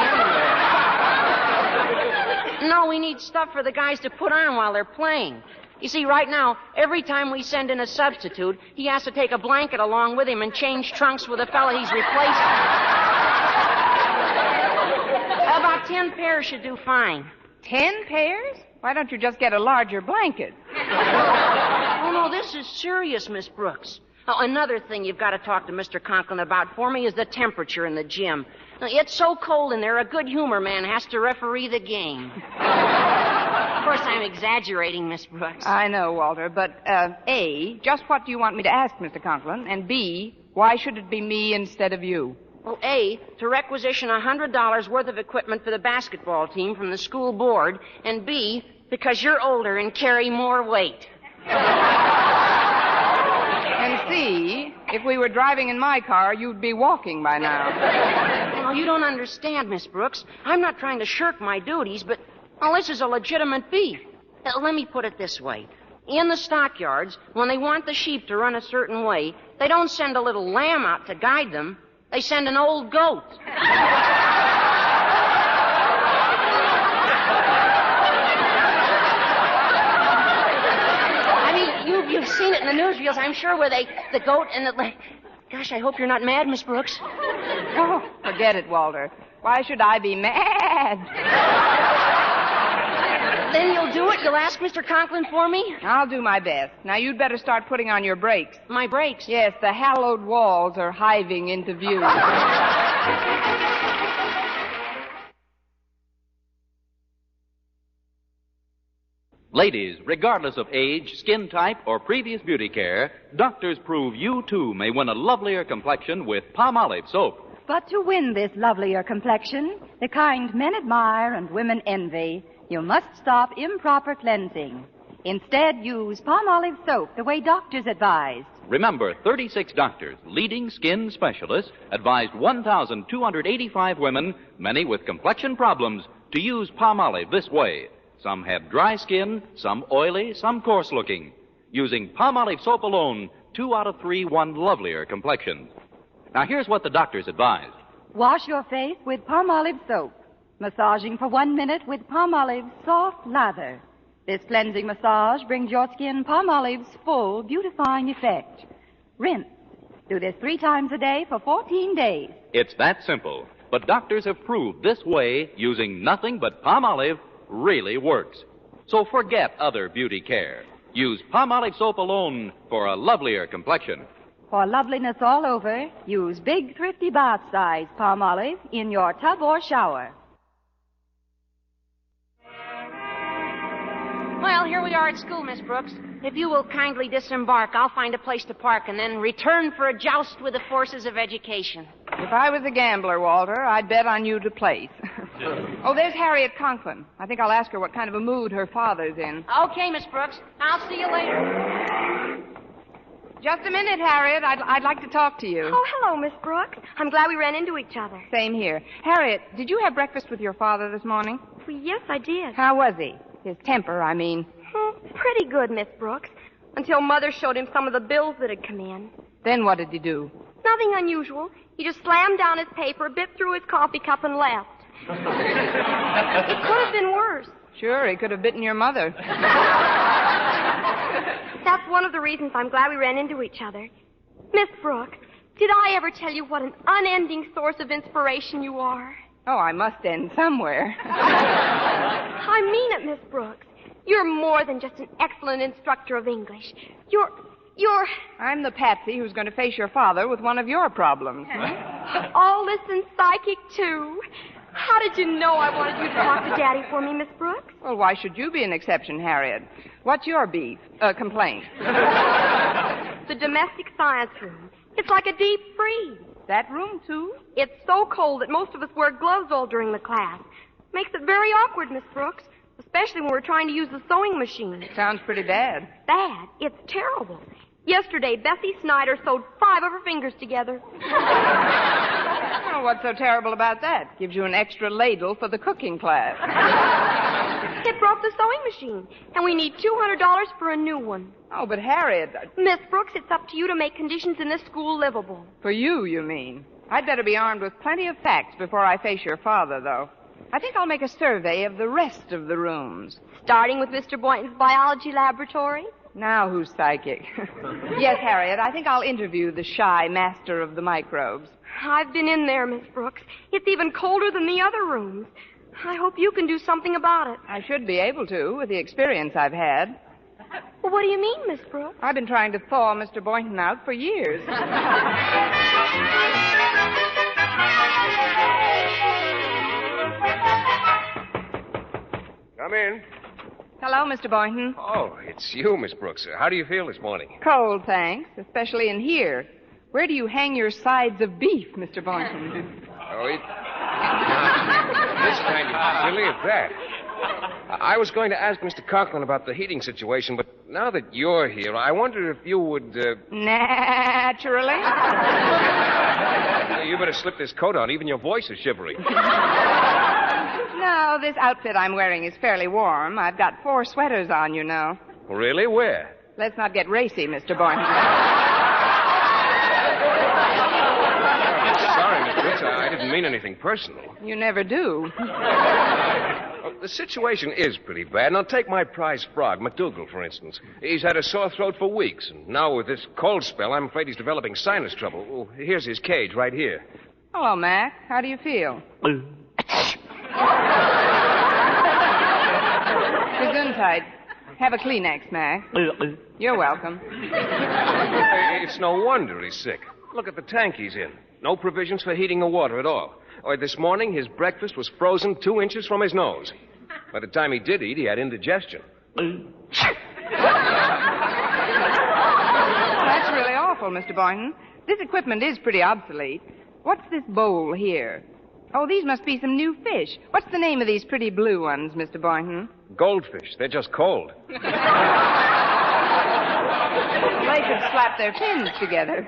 anywhere. No, we need stuff for the guys to put on while they're playing. You see, right now, every time we send in a substitute, he has to take a blanket along with him and change trunks with the fella he's replacing. About 10 pairs should do fine. 10 pairs? Why don't you just get a larger blanket? Oh, no, this is serious, Miss Brooks. Oh, another thing you've got to talk to Mr. Conklin about for me is the temperature in the gym. It's so cold in there, a good humor man has to referee the game. Of course, I'm exaggerating, Miss Brooks. I know, Walter, but, A, just what do you want me to ask Mr. Conklin? And B, why should it be me instead of you? Well, A, to requisition $100 worth of equipment for the basketball team from the school board, and B, because you're older and carry more weight. And C, if we were driving in my car, you'd be walking by now. Oh, you don't understand, Miss Brooks. I'm not trying to shirk my duties, but... Well, this is a legitimate beef. Let me put it this way. In the stockyards, when they want the sheep to run a certain way, they don't send a little lamb out to guide them. They send an old goat. I mean, you've seen it in the newsreels, I'm sure, where the goat and the... Gosh, I hope you're not mad, Miss Brooks. Oh, forget it, Walter. Why should I be mad? Then you'll do it? You'll ask Mr. Conklin for me? I'll do my best. Now, you'd better start putting on your brakes. My brakes? Yes, the hallowed walls are hiving into view. Ladies, regardless of age, skin type, or previous beauty care, doctors prove you, too, may win a lovelier complexion with Palmolive soap. But to win this lovelier complexion, the kind men admire and women envy, you must stop improper cleansing. Instead, use Palmolive soap the way doctors advised. Remember, 36 doctors, leading skin specialists, advised 1,285 women, many with complexion problems, to use Palmolive this way. Some had dry skin, some oily, some coarse-looking. Using Palmolive soap alone, 2 out of 3 won lovelier complexions. Now, here's what the doctors advised. Wash your face with Palmolive soap. Massaging for 1 minute with Palmolive's soft lather. This cleansing massage brings your skin Palmolive's full beautifying effect. Rinse. Do this 3 times a day for 14 days. It's that simple. But doctors have proved this way, using nothing but Palmolive, really works. So forget other beauty care. Use Palmolive soap alone for a lovelier complexion. For loveliness all over, use big, thrifty bath-size Palmolive in your tub or shower. Well, here we are at school, Miss Brooks. If you will kindly disembark, I'll find a place to park and then return for a joust with the forces of education. If I was a gambler, Walter, I'd bet on you to place. Oh, there's Harriet Conklin. I think I'll ask her what kind of a mood her father's in. Okay, Miss Brooks. I'll see you later. Just a minute, Harriet. I'd like to talk to you. Oh, hello, Miss Brooks. I'm glad we ran into each other. Same here. Harriet, did you have breakfast with your father this morning? Well, yes, I did. How was he? His temper, I mean. Pretty good, Miss Brooks. Until Mother showed him some of the bills that had come in. Then what did he do? Nothing unusual. He just slammed down his paper, bit through his coffee cup, and left. It could have been worse. Sure, he could have bitten your mother. That's one of the reasons I'm glad we ran into each other. Miss Brooks, did I ever tell you what an unending source of inspiration you are? Oh, I must end somewhere. I mean it, Miss Brooks. You're more than just an excellent instructor of English. You're... I'm the patsy who's going to face your father with one of your problems. All this and psychic, too. How did you know I wanted you to talk to Daddy for me, Miss Brooks? Well, why should you be an exception, Harriet? What's your complaint? The domestic science room. It's like a deep freeze. That room, too? It's so cold that most of us wear gloves all during the class. Makes it very awkward, Miss Brooks, especially when we're trying to use the sewing machine. Sounds pretty bad. Bad? It's terrible. Yesterday, Bessie Snyder sewed 5 of her fingers together. Oh, what's so terrible about that? Gives you an extra ladle for the cooking class. It broke the sewing machine, and we need $200 for a new one. Oh, but Harriet... Miss Brooks, it's up to you to make conditions in this school livable. For you mean? I'd better be armed with plenty of facts before I face your father, though. I think I'll make a survey of the rest of the rooms. Starting with Mr. Boynton's biology laboratory? Now who's psychic? Yes, Harriet, I think I'll interview the shy master of the microbes. I've been in there, Miss Brooks. It's even colder than the other rooms. I hope you can do something about it. I should be able to, with the experience I've had. Well, what do you mean, Miss Brooks? I've been trying to thaw Mr. Boynton out for years. Come in. Hello, Mr. Boynton. Oh, it's you, Miss Brooks. How do you feel this morning? Cold, thanks, especially in here. Where do you hang your sides of beef, Mr. Boynton? Oh, this kind of silly at that. I was going to ask Mr. Conklin about the heating situation, but now that you're here, I wonder if you would... Naturally. You better slip this coat on. Even your voice is shivery. No, this outfit I'm wearing is fairly warm. I've got 4 sweaters on, you know. Really? Where? Let's not get racy, Mr. Boynton. Sorry, Miss Brooks. I didn't mean anything personal. You never do. The situation is pretty bad. Now, take my prize frog, McDougal, for instance. He's had a sore throat for weeks, and now with this cold spell, I'm afraid he's developing sinus trouble. Oh, here's his cage right here. Hello, Mac. How do you feel? Gesundheit. Have a Kleenex, Mac. You're welcome. It's no wonder he's sick. Look at the tank he's in. No provisions for heating or water at all. Or this morning, his breakfast was frozen 2 inches from his nose. By the time he did eat, he had indigestion. That's really awful, Mr. Boynton. This equipment is pretty obsolete. What's this bowl here? Oh, these must be some new fish. What's the name of these pretty blue ones, Mr. Boynton? Goldfish. They're just cold. They could slap their fins together.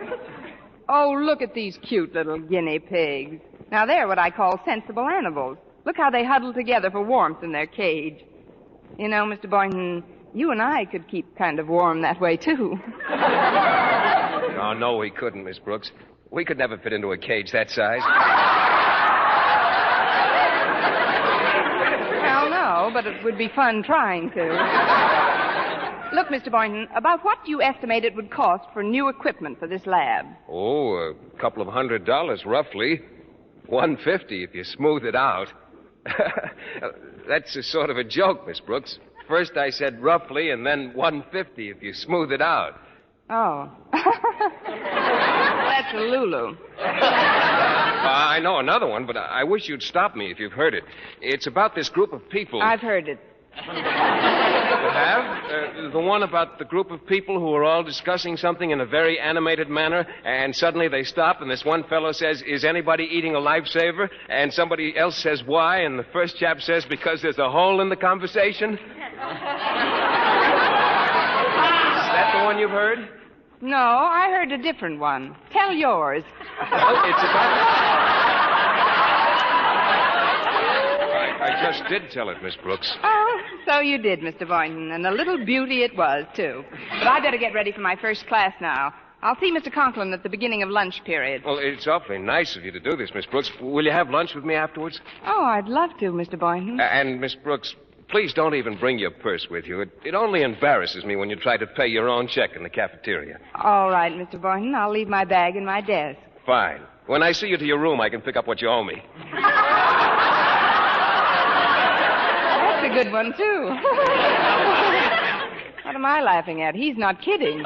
Oh, look at these cute little guinea pigs. Now, they're what I call sensible animals. Look how they huddle together for warmth in their cage. You know, Mr. Boynton, you and I could keep kind of warm that way, too. Oh, no, we couldn't, Miss Brooks. We could never fit into a cage that size. Well, no, but it would be fun trying to. Look, Mr. Boynton, about what do you estimate it would cost for new equipment for this lab? Oh, a couple of $100, roughly. $150 if you smooth it out. That's a sort of a joke, Miss Brooks. First I said roughly, and then $150 if you smooth it out. Oh. That's a Lulu. I know another one, but I wish you'd stop me if you've heard it. It's about this group of people. I've heard it. You have? The one about the group of people who are all discussing something in a very animated manner, and suddenly they stop, and this one fellow says, "Is anybody eating a lifesaver?" And somebody else says, "Why?" And the first chap says, "Because there's a hole in the conversation." Is that the one you've heard? No, I heard a different one. Tell yours. Well, it's about... I just did tell it, Miss Brooks. Oh, so you did, Mr. Boynton, and a little beauty it was, too. But I better get ready for my first class now. I'll see Mr. Conklin at the beginning of lunch period. Well, it's awfully nice of you to do this, Miss Brooks. Will you have lunch with me afterwards? Oh, I'd love to, Mr. Boynton. And, Miss Brooks, Please don't even bring your purse with you. It only embarrasses me when you try to pay your own check in the cafeteria. All right, Mr. Boynton. I'll leave my bag in my desk. Fine. When I see you to your room, I can pick up what you owe me. That's a good one, too. What am I laughing at? He's not kidding.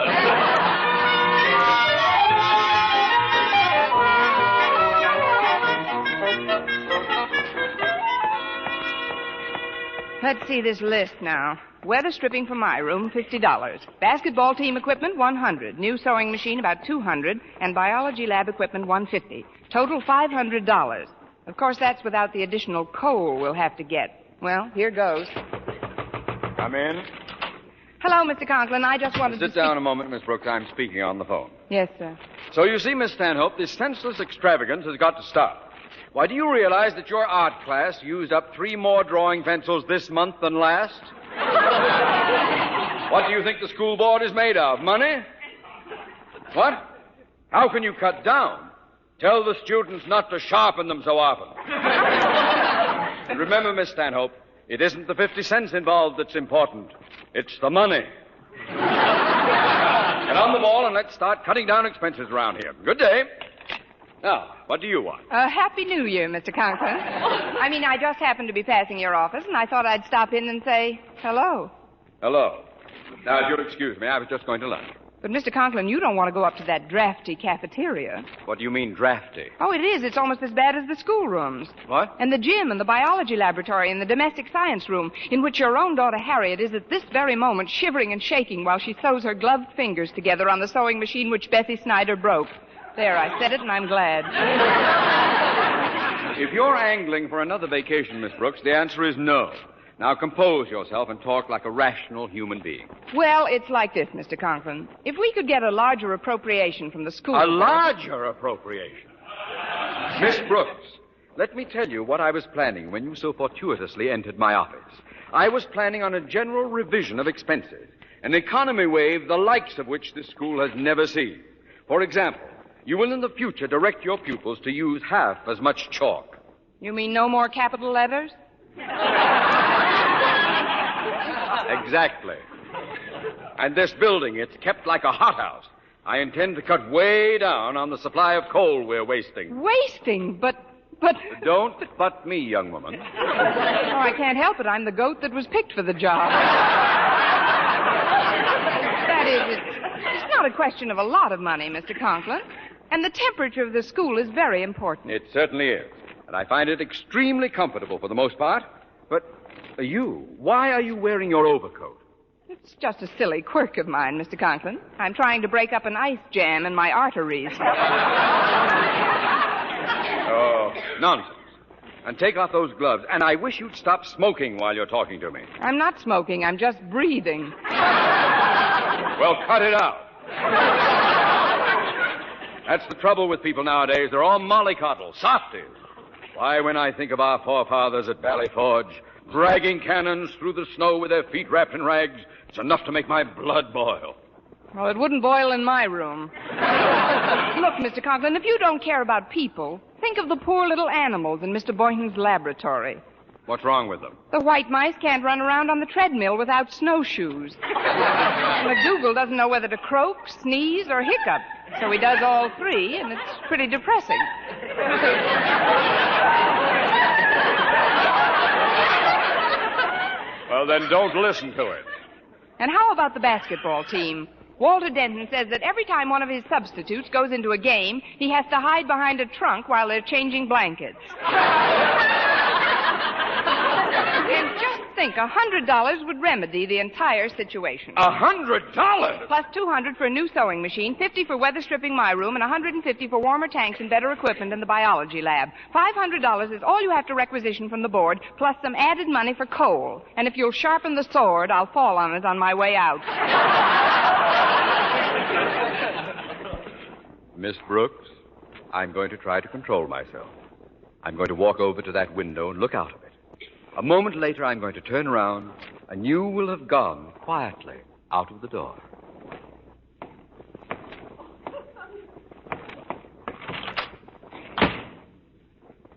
Let's see this list now. Weather stripping for my room, $50. Basketball team equipment, $100. New sewing machine, about $200. And biology lab equipment, $150. Total, $500. Of course, that's without the additional coal we'll have to get. Well, here goes. Come in. Hello, Mr. Conklin. I just wanted to Sit down a moment, Miss Brooks. I'm speaking on the phone. Yes, sir. So you see, Miss Stanhope, this senseless extravagance has got to stop. Why, do you realize that your art class used up 3 more drawing pencils this month than last? What do you think the school board is made of? Money? What? How can you cut down? Tell the students not to sharpen them so often. And remember, Miss Stanhope, it isn't the 50 cents involved that's important. It's the money. Get on the ball and let's start cutting down expenses around here. Good day. Now, what do you want? Happy New Year, Mr. Conklin. I just happened to be passing your office, and I thought I'd stop in and say hello. Hello. Now, if you'll excuse me, I was just going to lunch. But, Mr. Conklin, you don't want to go up to that drafty cafeteria. What do you mean, drafty? Oh, it is. It's almost as bad as the schoolrooms. What? And the gym and the biology laboratory and the domestic science room in which your own daughter Harriet is at this very moment shivering and shaking while she sews her gloved fingers together on the sewing machine which Bessie Snyder broke. There, I said it, and I'm glad. If you're angling for another vacation, Miss Brooks, the answer is no. Now compose yourself and talk like a rational human being. Well, it's like this, Mr. Conklin. If we could get a larger appropriation from the school... A larger appropriation? Miss Brooks, let me tell you what I was planning when you so fortuitously entered my office. I was planning on a general revision of expenses, an economy wave the likes of which this school has never seen. For example, you will in the future direct your pupils to use half as much chalk. You mean no more capital letters? Exactly. And this building, it's kept like a hothouse. I intend to cut way down on the supply of coal we're wasting. Wasting? But... Don't butt me, young woman. Oh, I can't help it. I'm the goat that was picked for the job. That is, it's not a question of a lot of money, Mr. Conklin. And the temperature of the school is very important. It certainly is. And I find it extremely comfortable for the most part. But why are you wearing your overcoat? It's just a silly quirk of mine, Mr. Conklin. I'm trying to break up an ice jam in my arteries. Oh, nonsense. And take off those gloves. And I wish you'd stop smoking while you're talking to me. I'm not smoking. I'm just breathing. Well, cut it out. That's the trouble with people nowadays. They're all mollycoddle, softies. Why, when I think of our forefathers at Valley Forge, dragging cannons through the snow with their feet wrapped in rags, it's enough to make my blood boil. Well, it wouldn't boil in my room. Look, Mr. Conklin, if you don't care about people, think of the poor little animals in Mr. Boynton's laboratory. What's wrong with them? The white mice can't run around on the treadmill without snowshoes. McDougal doesn't know whether to croak, sneeze, or hiccup. So he does all 3, and it's pretty depressing. Well, then don't listen to it. And how about the basketball team? Walter Denton says that every time one of his substitutes goes into a game, he has to hide behind a trunk while they're changing blankets. And just think, $100 would remedy the entire situation. $100? Plus $200 for a new sewing machine, $50 for weather stripping my room, and $150 for warmer tanks and better equipment in the biology lab. $500 is all you have to requisition from the board, plus some added money for coal. And if you'll sharpen the sword, I'll fall on it on my way out. Miss Brooks, I'm going to try to control myself. I'm going to walk over to that window and look out of it. A moment later, I'm going to turn around, and you will have gone quietly out of the door.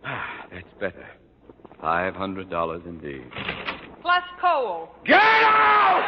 That's better. $500 indeed. plus coal. Get out!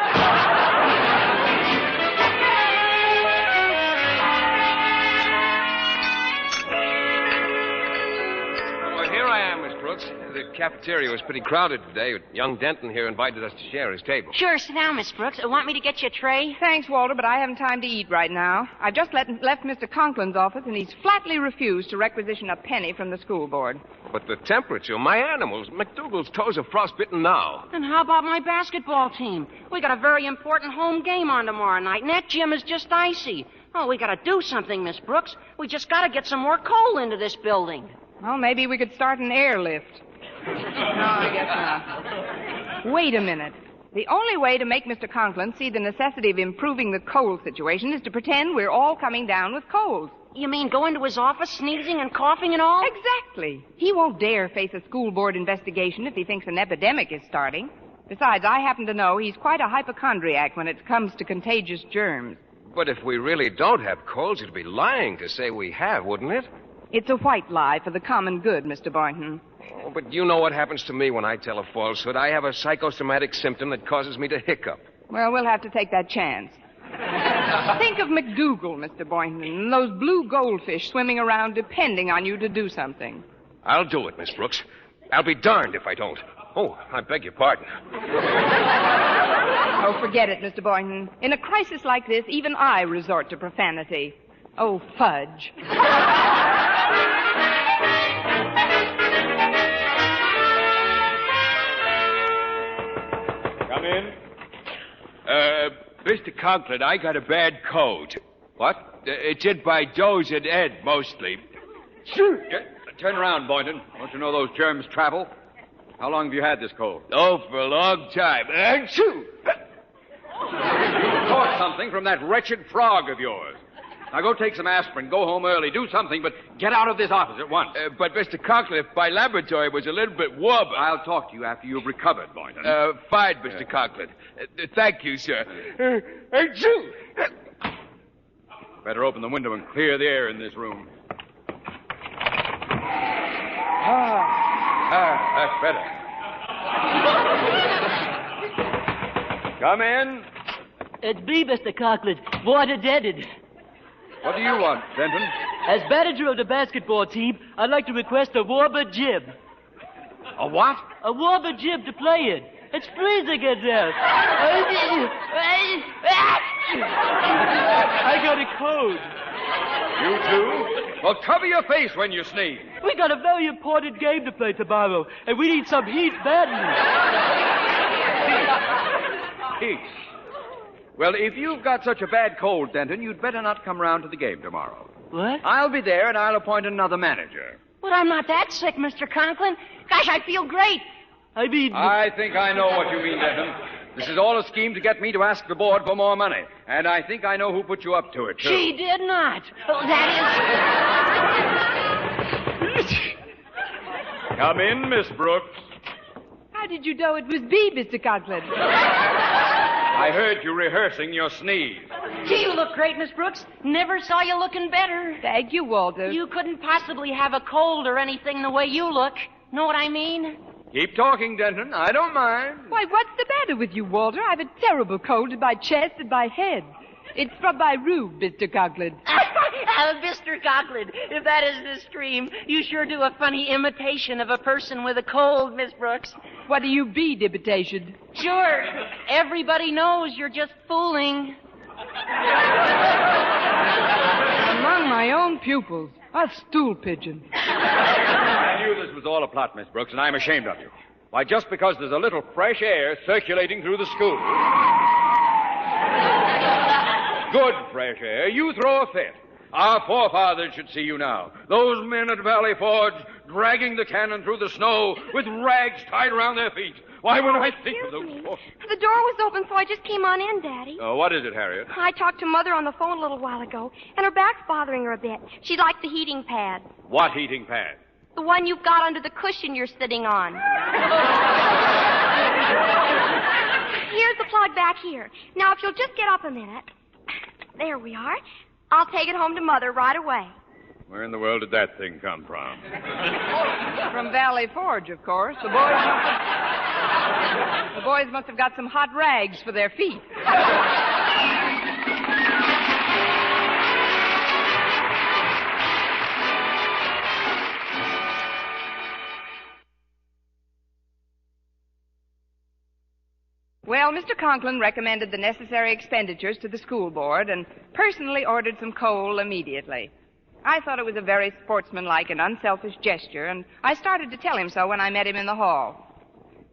Well, here I am, Miss Brooks. The cafeteria was pretty crowded today. Young Denton here invited us to share his table. Sure, sit down, Miss Brooks. Want me to get you a tray? Thanks, Walter, but I haven't time to eat right now. I've just left Mr. CONKLINS' office, and he's flatly refused to requisition a penny from the school board. But the temperature, my animals, McDougal's toes are frostbitten now. And how about my basketball team? We got a very important home game on tomorrow night, and that gym is just icy. Oh, we got to do something, Miss Brooks. We just got to get some more coal into this building. Well, maybe we could start an airlift. No, I guess not. Wait a minute. The only way to make Mr. Conklin see the necessity of improving the coal situation is to pretend we're all coming down with colds. You mean go into his office sneezing and coughing and all? Exactly. He won't dare face a school board investigation if he thinks an epidemic is starting. Besides, I happen to know he's quite a hypochondriac when it comes to contagious germs. But if we really don't have colds, it'd be lying to say we have, wouldn't it? It's a white lie for the common good, Mr. Boynton. Oh, but you know what happens to me when I tell a falsehood. I have a psychosomatic symptom that causes me to hiccup. Well, we'll have to take that chance. Think of McDougal, Mr. Boynton, and those blue goldfish swimming around depending on you to do something. I'll do it, Miss Brooks. I'll be darned if I don't. Oh, I beg your pardon. Oh, forget it, Mr. Boynton. In a crisis like this, even I resort to profanity. Oh, fudge. Come in. Mr. Conklin, I got a bad cold. What? It's in by Joe's and Ed, mostly. Turn around, Boynton. Don't you know those germs travel? How long have you had this cold? Oh, for a long time. Achoo! You caught something from that wretched frog of yours. Now go take some aspirin, go home early, do something, but get out of this office at once. But, Mr. Conklin, if my laboratory was a little bit warmer... I'll talk to you after you've recovered, Boynton. Fine, Mr. Conklin. Thank you, sir. Achoo! Better open the window and clear the air in this room. That's better. Come in. It's me, Mr. Conklin. Water deaded. What do you want, Denton? As manager of the basketball team, I'd like to request a warmer gym. A what? A warmer gym to play in. It's freezing in there. I got a cold. You too? Well, cover your face when you sneeze. We got a very important game to play tomorrow, and we need some heat badly. Heat. Well, if you've got such a bad cold, Denton, you'd better not come round to the game tomorrow. What? I'll be there, and I'll appoint another manager. But I'm not that sick, Mr. Conklin. Gosh, I feel great. I think I know what you mean, Denton. This is all a scheme to get me to ask the board for more money. And I think I know who put you up to it, too. She did not. Oh, that is... Come in, Miss Brooks. How did you know it was me, Mr. Conklin? I heard you rehearsing your sneeze. Gee, you look great, Miss Brooks. Never saw you looking better. Thank you, Walter. You couldn't possibly have a cold or anything the way you look. Know what I mean? Keep talking, Denton. I don't mind. Why, what's the matter with you, Walter? I've a terrible cold in my chest and my head. It's from my room, Mr. Conklin. Mr. Conklin, if that is the stream, you sure do a funny imitation of a person with a cold, Miss Brooks. What do you mean, imitation? Sure. Everybody knows you're just fooling. Among my own pupils. A stool pigeon. I knew this was all a plot, Miss Brooks, and I'm ashamed of you. Why, just because there's a little fresh air circulating through the school. Good fresh air. You throw a fit. Our forefathers should see you now. Those men at Valley Forge dragging the cannon through the snow with rags tied around their feet. Why, when I think of those... The door was open, so I just came on in, Daddy. What is it, Harriet? I talked to Mother on the phone a little while ago, and her back's bothering her a bit. She'd like the heating pad. What heating pad? The one you've got under the cushion you're sitting on. Here's the plug back here. Now, if you'll just get up a minute. There we are. I'll take it home to Mother right away. Where in the world did that thing come from? From Valley Forge, of course. The boys... The boys must have got some hot rags for their feet. Well, Mr. Conklin recommended the necessary expenditures to the school board and personally ordered some coal immediately. I thought it was a very sportsmanlike and unselfish gesture, and I started to tell him so when I met him in the hall.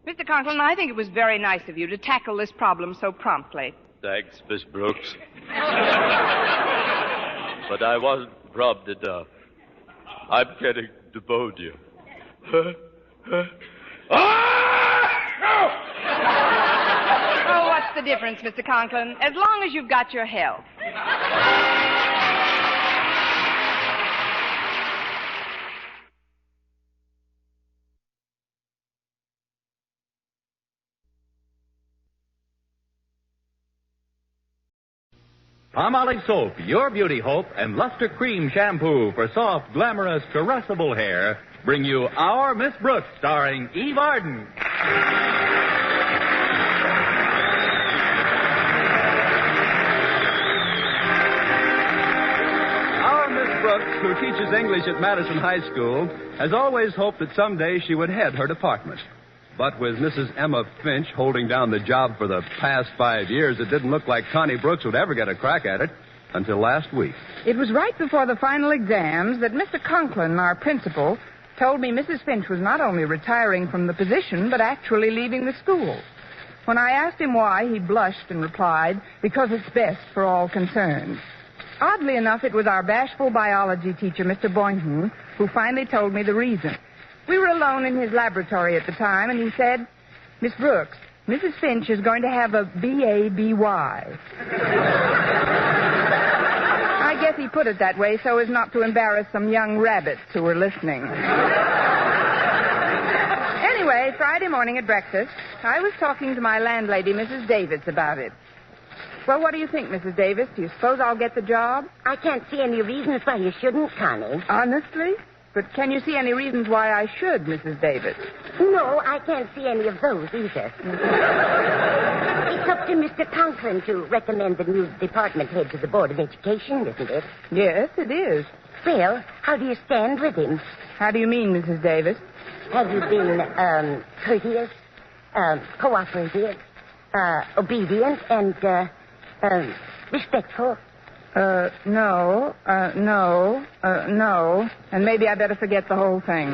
Mr. Conklin, I think it was very nice of you to tackle this problem so promptly. Thanks, Miss Brooks. But I wasn't prompt enough. I'm getting pneumonia. Oh, what's the difference, Mr. Conklin? As long as you've got your health. Palmolive Soap, your beauty hope, and Luster Cream Shampoo for soft, glamorous, caressable hair bring you Our Miss Brooks, starring Eve Arden. Our Miss Brooks, who teaches English at Madison High School, has always hoped that someday she would head her department. But with Mrs. Emma Finch holding down the job for the past 5 years, it didn't look like Connie Brooks would ever get a crack at it until last week. It was right before the final exams that Mr. Conklin, our principal, told me Mrs. Finch was not only retiring from the position, but actually leaving the school. When I asked him why, he blushed and replied, because it's best for all concerned. Oddly enough, it was our bashful biology teacher, Mr. Boynton, who finally told me the reason. We were alone in his laboratory at the time, and he said, Miss Brooks, Mrs. Finch is going to have a B.A.B.Y. I guess he put it that way so as not to embarrass some young rabbits who were listening. Anyway, Friday morning at breakfast, I was talking to my landlady, Mrs. Davis, about it. Well, what do you think, Mrs. Davis? Do you suppose I'll get the job? I can't see any reasons why you shouldn't, Connie. Honestly? But can you see any reasons why I should, Mrs. Davis? No, I can't see any of those either. It's up to Mr. Conklin to recommend the new department head to the Board of Education, isn't it? Yes, it is. Well, how do you stand with him? How do you mean, Mrs. Davis? Have you been, courteous, cooperative, obedient, and, respectful? No. And maybe I better forget the whole thing.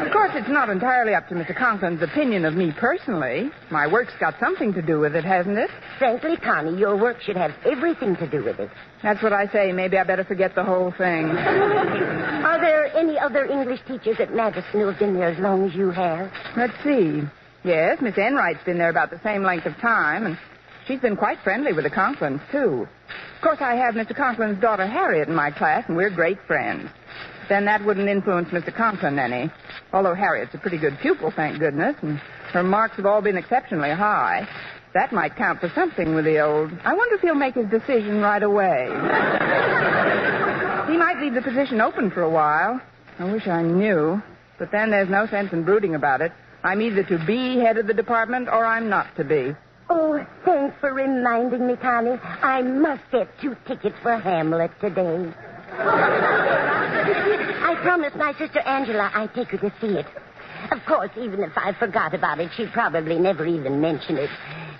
Of course, it's not entirely up to Mr. Conklin's opinion of me personally. My work's got something to do with it, hasn't it? Frankly, Connie, your work should have everything to do with it. That's what I say. Maybe I better forget the whole thing. Are there any other English teachers at Madison who have been there as long as you have? Let's see. Yes, Miss Enright's been there about the same length of time, and she's been quite friendly with the Conklins, too. Of course, I have Mr. Conklin's daughter, Harriet, in my class, and we're great friends. Then that wouldn't influence Mr. Conklin any. Although Harriet's a pretty good pupil, thank goodness, and her marks have all been exceptionally high. That might count for something with the old. I wonder if he'll make his decision right away. He might leave the position open for a while. I wish I knew. But then there's no sense in brooding about it. I'm either to be head of the department or I'm not to be. Oh, thanks for reminding me, Connie. I must get 2 tickets for Hamlet today. I promised my sister Angela I'd take her to see it. Of course, even if I forgot about it, she'd probably never even mention it.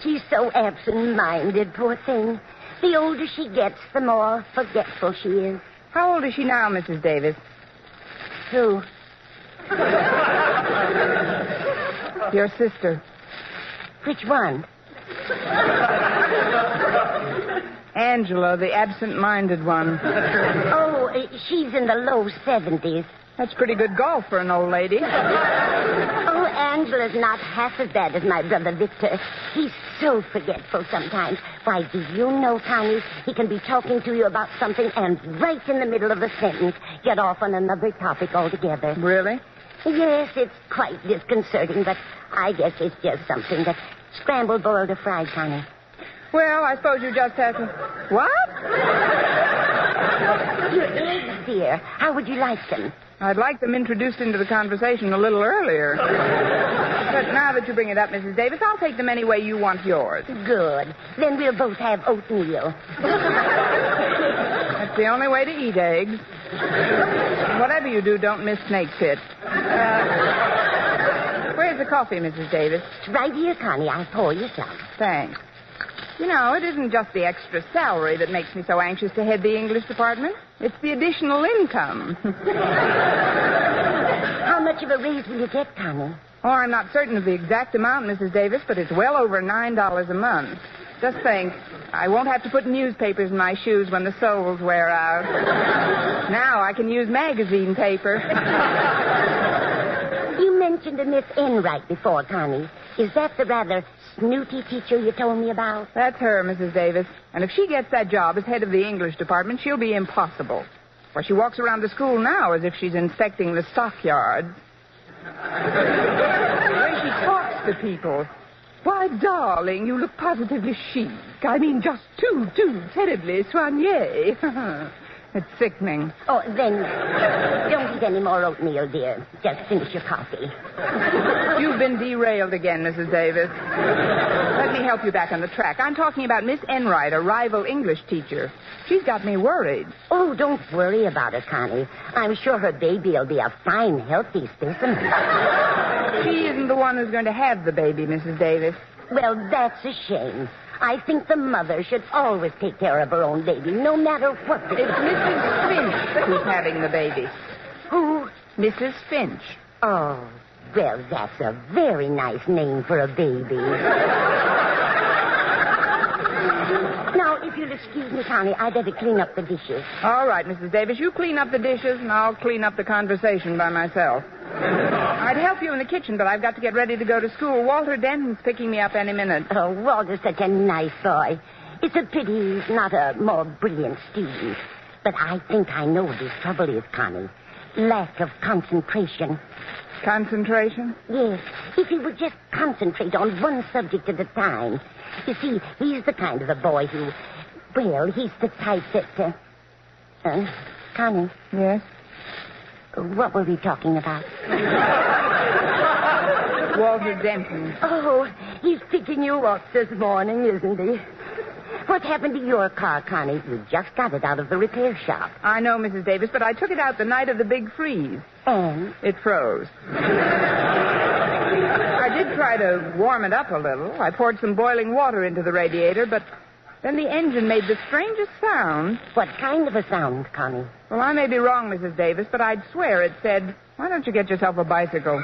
She's so absent-minded, poor thing. The older she gets, the more forgetful she is. How old is she now, Mrs. Davis? Who? Your sister. Which one? Angela, the absent-minded one. Oh, she's in the low 70s. That's pretty good golf for an old lady. Oh, Angela's not half as bad as my brother Victor. He's so forgetful sometimes. Why, do you know, Connie, he can be talking to you about something and right in the middle of a sentence get off on another topic altogether. Really? Yes, it's quite disconcerting, but I guess it's just something that scrambled, boiled, or fried, Connie. Well, I suppose you just have to... What? Your eggs, dear. How would you like them? I'd like them introduced into the conversation a little earlier. But now that you bring it up, Mrs. Davis, I'll take them any way you want yours. Good. Then we'll both have oatmeal. That's the only way to eat eggs. Whatever you do, don't miss snake pit. Where's the coffee, Mrs. Davis? It's right here, Connie. I'll pour you some. Thanks. You know, it isn't just the extra salary that makes me so anxious to head the English department. It's the additional income. How much of a raise will you get, Connie? Oh, I'm not certain of the exact amount, Mrs. Davis, but it's well over $9 a month. Just think, I won't have to put newspapers in my shoes when the soles wear out. Now I can use magazine paper. You mentioned a Miss Enright before, Connie. Is that the rather snooty teacher you told me about? That's her, Mrs. Davis. And if she gets that job as head of the English department, she'll be impossible. For she walks around the school now as if she's inspecting the stockyards. The way she talks to people. Why, darling, you look positively chic. I mean, just too terribly soigné. It's sickening. Oh, then don't eat any more oatmeal, dear. Just finish your coffee. You've been derailed again, Mrs. Davis. Let me help you back on the track. I'm talking about Miss Enright, a rival English teacher. She's got me worried. Oh, don't worry about her, Connie. I'm sure her baby will be a fine, healthy specimen. She isn't the one who's going to have the baby, Mrs. Davis. Well, that's a shame. I think the mother should always take care of her own baby, no matter what. It's Mrs. Finch who's having the baby. Who? Mrs. Finch. Oh, well, that's a very nice name for a baby. Now, if you'll excuse me, Connie, I'd better clean up the dishes. All right, Mrs. Davis, you clean up the dishes, and I'll clean up the conversation by myself. I'd help you in the kitchen, but I've got to get ready to go to school. Walter Denton's picking me up any minute. Oh, Walter's such a nice boy. It's a pity he's not a more brilliant student. But I think I know what his trouble is, Connie. Lack of concentration. Concentration? Yes. If he would just concentrate on one subject at a time. You see, he's the kind of a boy who... Well, he's the type that... Connie? Yes? What were we talking about? Walter Denton. Oh, he's picking you up this morning, isn't he? What happened to your car, Connie? You just got it out of the repair shop. I know, Mrs. Davis, but I took it out the night of the big freeze. And? It froze. I did try to warm it up a little. I poured some boiling water into the radiator, but then the engine made the strangest sound. What kind of a sound, Connie? Well, I may be wrong, Mrs. Davis, but I'd swear it said, "Why don't you get yourself a bicycle?"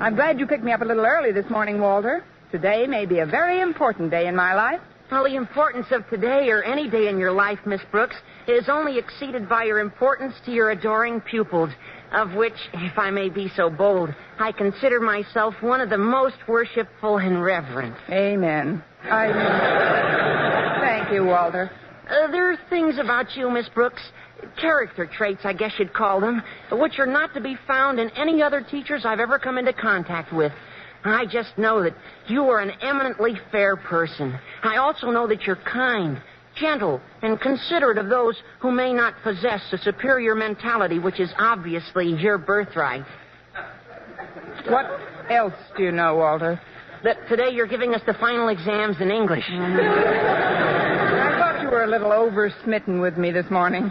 I'm glad you picked me up a little early this morning, Walter. Today may be a very important day in my life. Well, the importance of today or any day in your life, Miss Brooks, is only exceeded by your importance to your adoring pupils, of which, if I may be so bold, I consider myself one of the most worshipful and reverent. Amen. Thank you, Walter. There are things about you, Miss Brooks, character traits, I guess you'd call them, which are not to be found in any other teachers I've ever come into contact with. I just know that you are an eminently fair person. I also know that you're kind, gentle, and considerate of those who may not possess a superior mentality, which is obviously your birthright. What else do you know, Walter? That today you're giving us the final exams in English. I thought you were a little over-smitten with me this morning.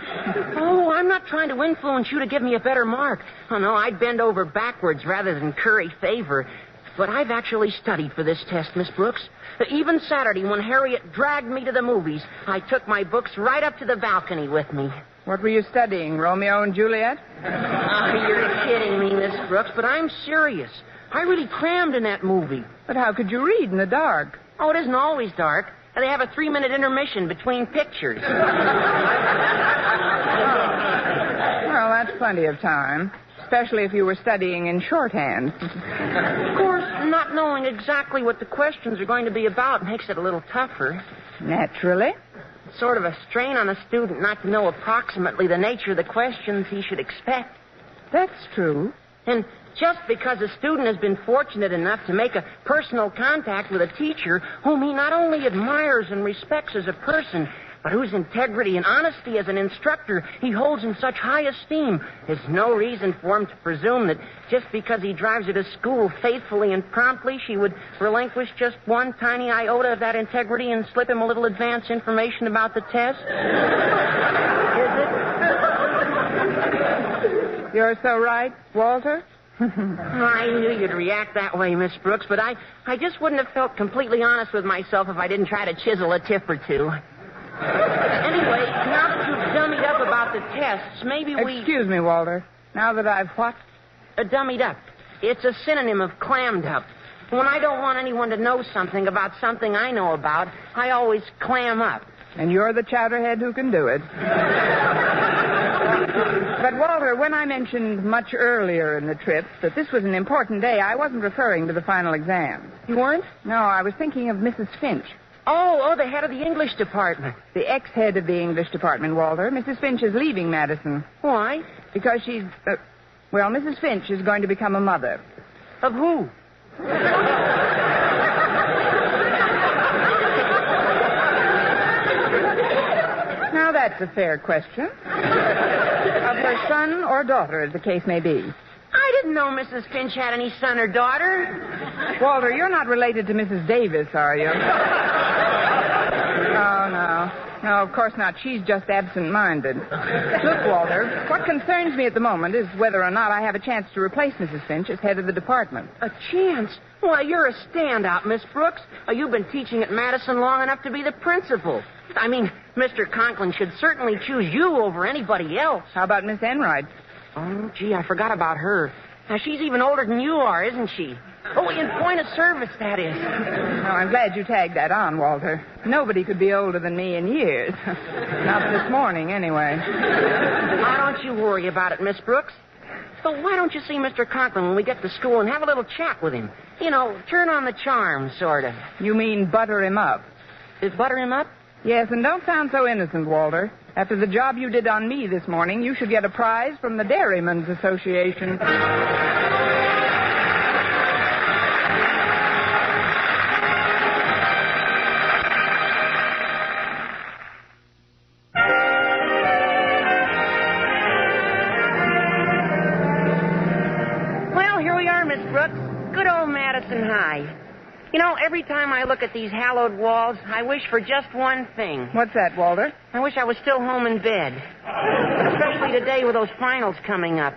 Oh, I'm not trying to influence you to give me a better mark. Oh, no, I'd bend over backwards rather than curry favor. But I've actually studied for this test, Miss Brooks. Even Saturday, when Harriet dragged me to the movies, I took my books right up to the balcony with me. What were you studying, Romeo and Juliet? You're kidding me, Miss Brooks, but I'm serious. I really crammed in that movie. But how could you read in the dark? Oh, it isn't always dark. They have a 3-minute intermission between pictures. Well, that's plenty of time. Especially if you were studying in shorthand. Of course, not knowing exactly what the questions are going to be about makes it a little tougher. Naturally. It's sort of a strain on a student not to know approximately the nature of the questions he should expect. That's true. And just because a student has been fortunate enough to make a personal contact with a teacher whom he not only admires and respects as a person, but whose integrity and honesty as an instructor he holds in such high esteem, there's no reason for him to presume that just because he drives her to school faithfully and promptly, she would relinquish just one tiny iota of that integrity and slip him a little advance information about the test. Is it? You're so right, Walter. I knew you'd react that way, Miss Brooks, but I just wouldn't have felt completely honest with myself if I didn't try to chisel a tip or two. Anyway, now that you've dummied up about the tests, maybe we... Excuse me, Walter. Now that I've what? Dummied up. It's a synonym of clammed up. When I don't want anyone to know something about something I know about, I always clam up. And you're the chowderhead who can do it. But, Walter, when I mentioned much earlier in the trip that this was an important day, I wasn't referring to the final exams. You weren't? No, I was thinking of Mrs. Finch. Oh, the head of the English department. The ex-head of the English department, Walter. Mrs. Finch is leaving Madison. Why? Because she's... well, Mrs. Finch is going to become a mother. Of who? Now, that's a fair question. Of her son or daughter, as the case may be. I didn't know Mrs. Finch had any son or daughter. Walter, you're not related to Mrs. Davis, are you? Oh, no. No, of course not. She's just absent-minded. Look, Walter, what concerns me at the moment is whether or not I have a chance to replace Mrs. Finch as head of the department. A chance? Why, you're a standout, Miss Brooks. You've been teaching at Madison long enough to be the principal. I mean, Mr. Conklin should certainly choose you over anybody else. How about Miss Enright? Oh, gee, I forgot about her. Now, she's even older than you are, isn't she? Oh, in point of service, that is. Oh, I'm glad you tagged that on, Walter. Nobody could be older than me in years. Not this morning, anyway. Now, don't you worry about it, Miss Brooks. So why don't you see Mr. Conklin when we get to school and have a little chat with him? You know, turn on the charm, sort of. You mean butter him up? Is butter him up? Yes, and don't sound so innocent, Walter. After the job you did on me this morning, you should get a prize from the Dairymen's Association. Well, here we are, Miss Brooks. Good old Madison High. You know, every time I look at these hallowed walls, I wish for just one thing. What's that, Walter? I wish I was still home in bed. Especially today with those finals coming up.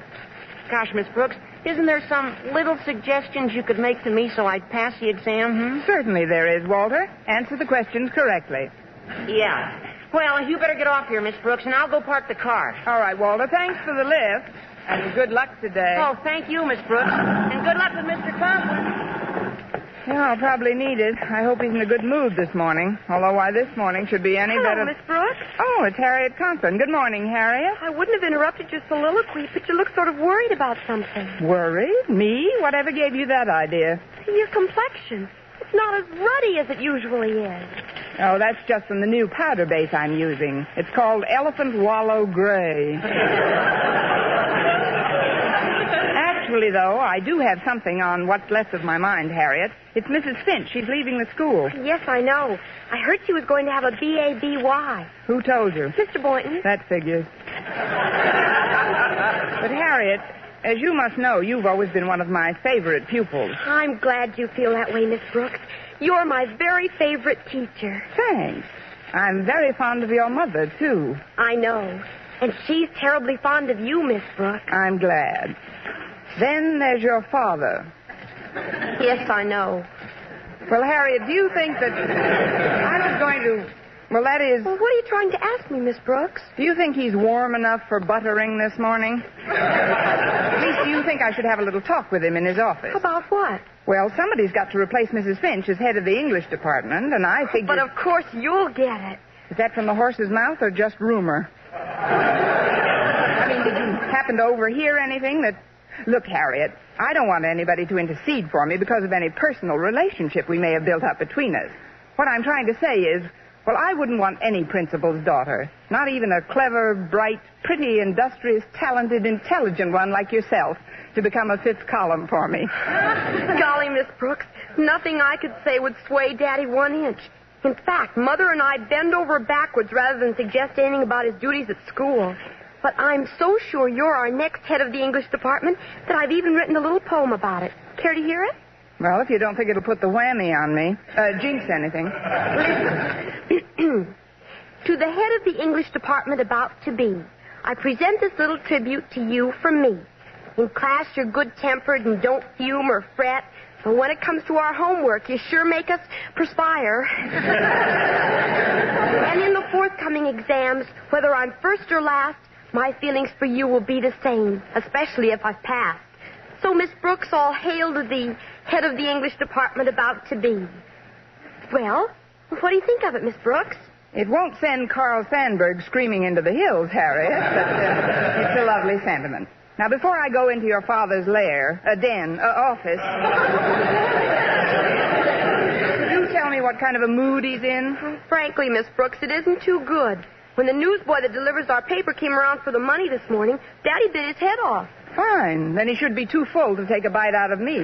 Gosh, Miss Brooks, isn't there some little suggestions you could make to me so I'd pass the exam, Certainly there is, Walter. Answer the questions correctly. Yeah. Well, you better get off here, Miss Brooks, and I'll go park the car. All right, Walter. Thanks for the lift. And good luck today. Oh, thank you, Miss Brooks. And good luck with Mr. Conklin. Yeah, I'll probably need it. I hope he's in a good mood this morning. Although why this morning should be any better... Miss Brooks. Oh, it's Harriet Conklin. Good morning, Harriet. I wouldn't have interrupted your soliloquy, but you look sort of worried about something. Worried? Me? Whatever gave you that idea? Your complexion. It's not as ruddy as it usually is. Oh, that's just from the new powder base I'm using. It's called Elephant Wallow Gray. Actually, though, I do have something on what's left of my mind, Harriet. It's Mrs. Finch. She's leaving the school. Yes, I know. I heard she was going to have a B.A.B.Y. Who told you? Mr. Boynton. That figures. But, Harriet, as you must know, you've always been one of my favorite pupils. I'm glad you feel that way, Miss Brooks. You're my very favorite teacher. Thanks. I'm very fond of your mother, too. I know. And she's terribly fond of you, Miss Brooks. I'm glad. Then there's your father. Yes, I know. Well, Harriet, do you think that I was going to... Well, that is... Well, what are you trying to ask me, Miss Brooks? Do you think he's warm enough for buttering this morning? At least, do you think I should have a little talk with him in his office? About what? Well, somebody's got to replace Mrs. Finch as head of the English department, and I figured... But of course you'll get it. Is that from the horse's mouth or just rumor? I mean, did you happen to overhear anything that... Look, Harriet, I don't want anybody to intercede for me because of any personal relationship we may have built up between us. What I'm trying to say is, Well, I wouldn't want any principal's daughter. Not even a clever, bright, pretty, industrious, talented, intelligent one like yourself to become a fifth column for me. Golly, Miss Brooks, nothing I could say would sway Daddy 1 inch. In fact, Mother and I bend over backwards rather than suggest anything about his duties at school. But I'm so sure you're our next head of the English department that I've even written a little poem about it. Care to hear it? Well, if you don't think it'll put the whammy on me. Jinx anything. To the head of the English department about to be, I present this little tribute to you from me. In class, you're good-tempered and don't fume or fret. But when it comes to our homework, you sure make us perspire. And in the forthcoming exams, whether I'm first or last, my feelings for you will be the same, especially if I've passed. So, Miss Brooks, all hail to the head of the English department about to be. Well, what do you think of it, Miss Brooks? It won't send Carl Sandburg screaming into the hills, Harriet, but it's a lovely sentiment. Now, before I go into your father's lair, office, could you tell me what kind of a mood he's in? Frankly, Miss Brooks, it isn't too good. When the newsboy that delivers our paper came around for the money this morning, Daddy bit his head off. Fine. Then he should be too full to take a bite out of me.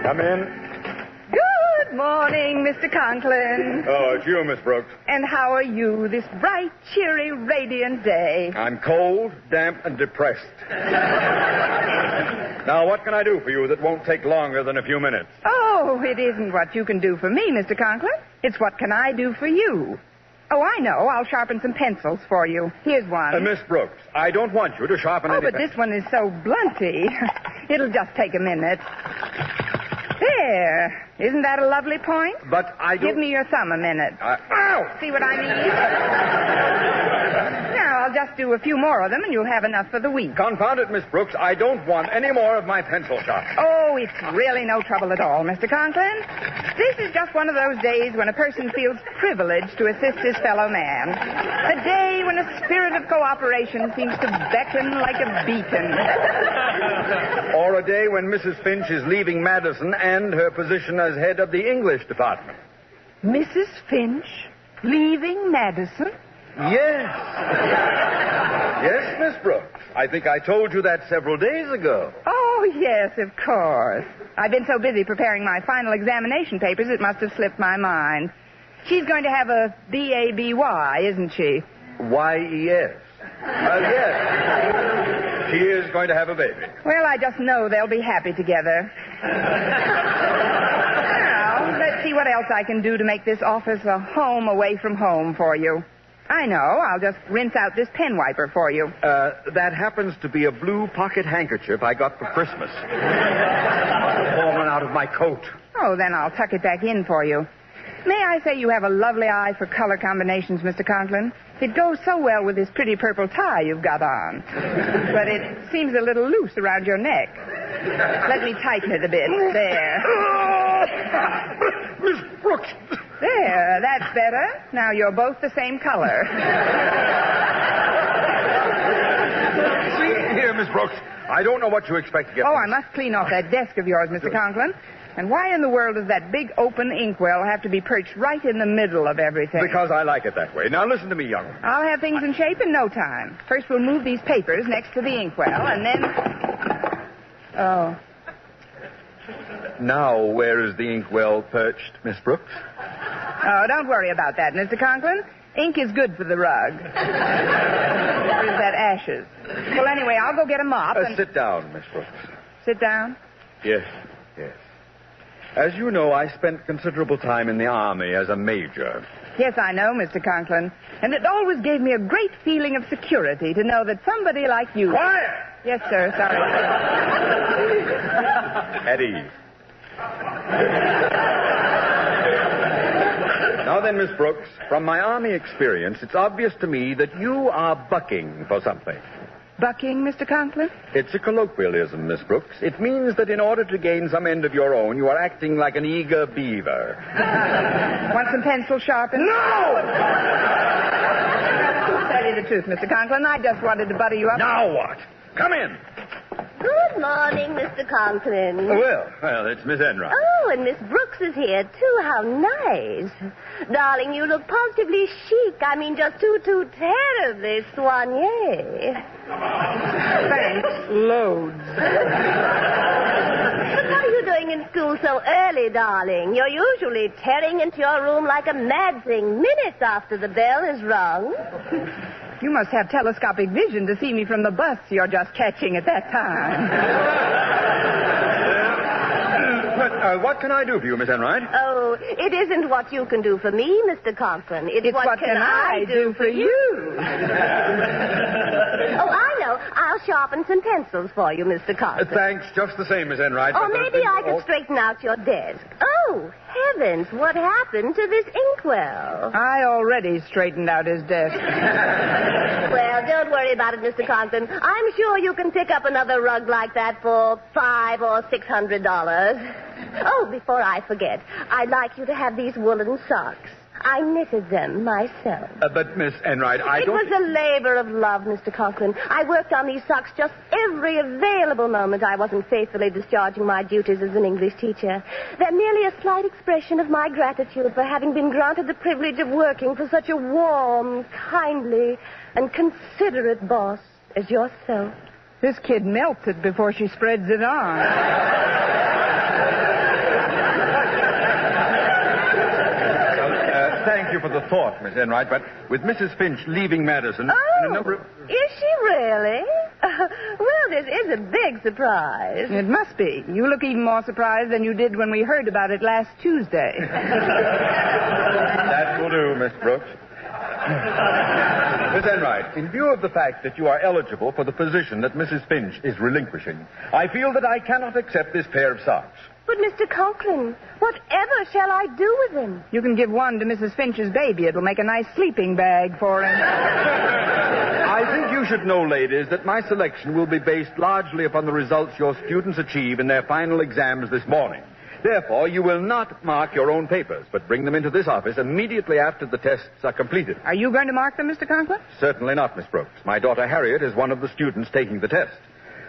Come in. Good morning, Mr. Conklin. Oh, it's you, Miss Brooks. And how are you this bright, cheery, radiant day? I'm cold, damp, and depressed. Now, what can I do for you that won't take longer than a few minutes? Oh, it isn't what you can do for me, Mr. Conklin. It's what can I do for you. Oh, I know. I'll sharpen some pencils for you. Here's one. Miss Brooks, I don't want you to sharpen Oh, anything. but this one is so blunty. It'll just take a minute. There. Isn't that a lovely point? But I don't... Give me your thumb a minute. Ow! See what I mean? Now, I'll just do a few more of them, and you'll have enough for the week. Confound it, Miss Brooks. I don't want any more of my pencil sharpening. Oh, it's really no trouble at all, Mr. Conklin. This is just one of those days when a person feels privileged to assist his fellow man. A day when a spirit of cooperation seems to beckon like a beacon. Or a day when Mrs. Finch is leaving Madison and her position as head of the English department. Mrs. Finch leaving Madison? Yes. Yes, Miss Brooks. I think I told you that several days ago. Oh, yes, of course. I've been so busy preparing my final examination papers, it must have slipped my mind. She's going to have a B-A-B-Y, isn't she? Y-E-S. Yes. She is going to have a baby. Well, I just know they'll be happy together. Now, let's see what else I can do to make this office a home away from home for you. I know. I'll just rinse out this pen wiper for you. That happens to be a blue pocket handkerchief I got for Christmas. Fallen out of my coat. Oh, then I'll tuck it back in for you. May I say you have a lovely eye for color combinations, Mr. Conklin? It goes so well with this pretty purple tie you've got on. But it seems a little loose around your neck. Let me tighten it a bit. There. Miss Brooks! There, that's better. Now you're both the same color. See here, Miss Brooks. I don't know what you expect to get. Oh, I must clean off that desk of yours, Mr. Conklin. And why in the world does that big open inkwell have to be perched right in the middle of everything? Because I like it that way. Now listen to me, young one. I'll have things in shape in no time. First we'll move these papers next to the inkwell, and then... Oh. Now, where is the inkwell perched, Miss Brooks? Oh, don't worry about that, Mr. Conklin. Ink is good for the rug. Where's that ashes? Well, anyway, I'll go get a mop and... Sit down, Miss Brooks. Sit down? Yes, yes. As you know, I spent considerable time in the Army as a major. Yes, I know, Mr. Conklin. And it always gave me a great feeling of security to know that somebody like you... Quiet! Yes, sir, sorry. At ease. Now then, Miss Brooks, from my Army experience, it's obvious to me that you are bucking for something. Bucking, Mr. Conklin? It's a colloquialism, Miss Brooks. It means that in order to gain some end of your own, you are acting like an eager beaver. Want some pencil sharpened? No! To tell you the truth, Mr. Conklin, I just wanted to butter you up. Now what? Come in. Good morning, Mr. Conklin. Well, it's Miss Enright. Oh, and Miss Brooks is here, too. How nice. Darling, you look positively chic. I mean, just too terribly soigné. Thanks, loads. But what are you doing in school so early, darling? You're usually tearing into your room like a mad thing minutes after the bell is rung. You must have telescopic vision to see me from the bus you're just catching at that time. What can I do for you, Miss Enright? Oh, it isn't what you can do for me, Mr. Conklin. It's what can I do for you? Oh, I know. I'll sharpen some pencils for you, Mr. Conklin. Thanks, just the same, Miss Enright. Or maybe I could straighten out your desk. Oh, heavens, what happened to this inkwell? I already straightened out his desk. Well, don't worry about it, Mr. Conklin. I'm sure you can pick up another rug like that for $500 or $600. Oh, before I forget, I'd like you to have these woolen socks. I knitted them myself. But, Miss Enright, It was a labor of love, Mr. Conklin. I worked on these socks just every available moment I wasn't faithfully discharging my duties as an English teacher. They're merely a slight expression of my gratitude for having been granted the privilege of working for such a warm, kindly, and considerate boss as yourself. This kid melts it before she spreads it on. Thank you for the thought, Miss Enright, but with Mrs. Finch leaving Madison... Oh, is she really? Well, this is a big surprise. It must be. You look even more surprised than you did when we heard about it last Tuesday. That will do, Miss Brooks. Miss Enright, in view of the fact that you are eligible for the position that Mrs. Finch is relinquishing, I feel that I cannot accept this pair of socks. But, Mr. Conklin, whatever shall I do with them? You can give one to Mrs. Finch's baby. It'll make a nice sleeping bag for him. I think you should know, ladies, that my selection will be based largely upon the results your students achieve in their final exams this morning. Therefore, you will not mark your own papers, but bring them into this office immediately after the tests are completed. Are you going to mark them, Mr. Conklin? Certainly not, Miss Brooks. My daughter Harriet is one of the students taking the test.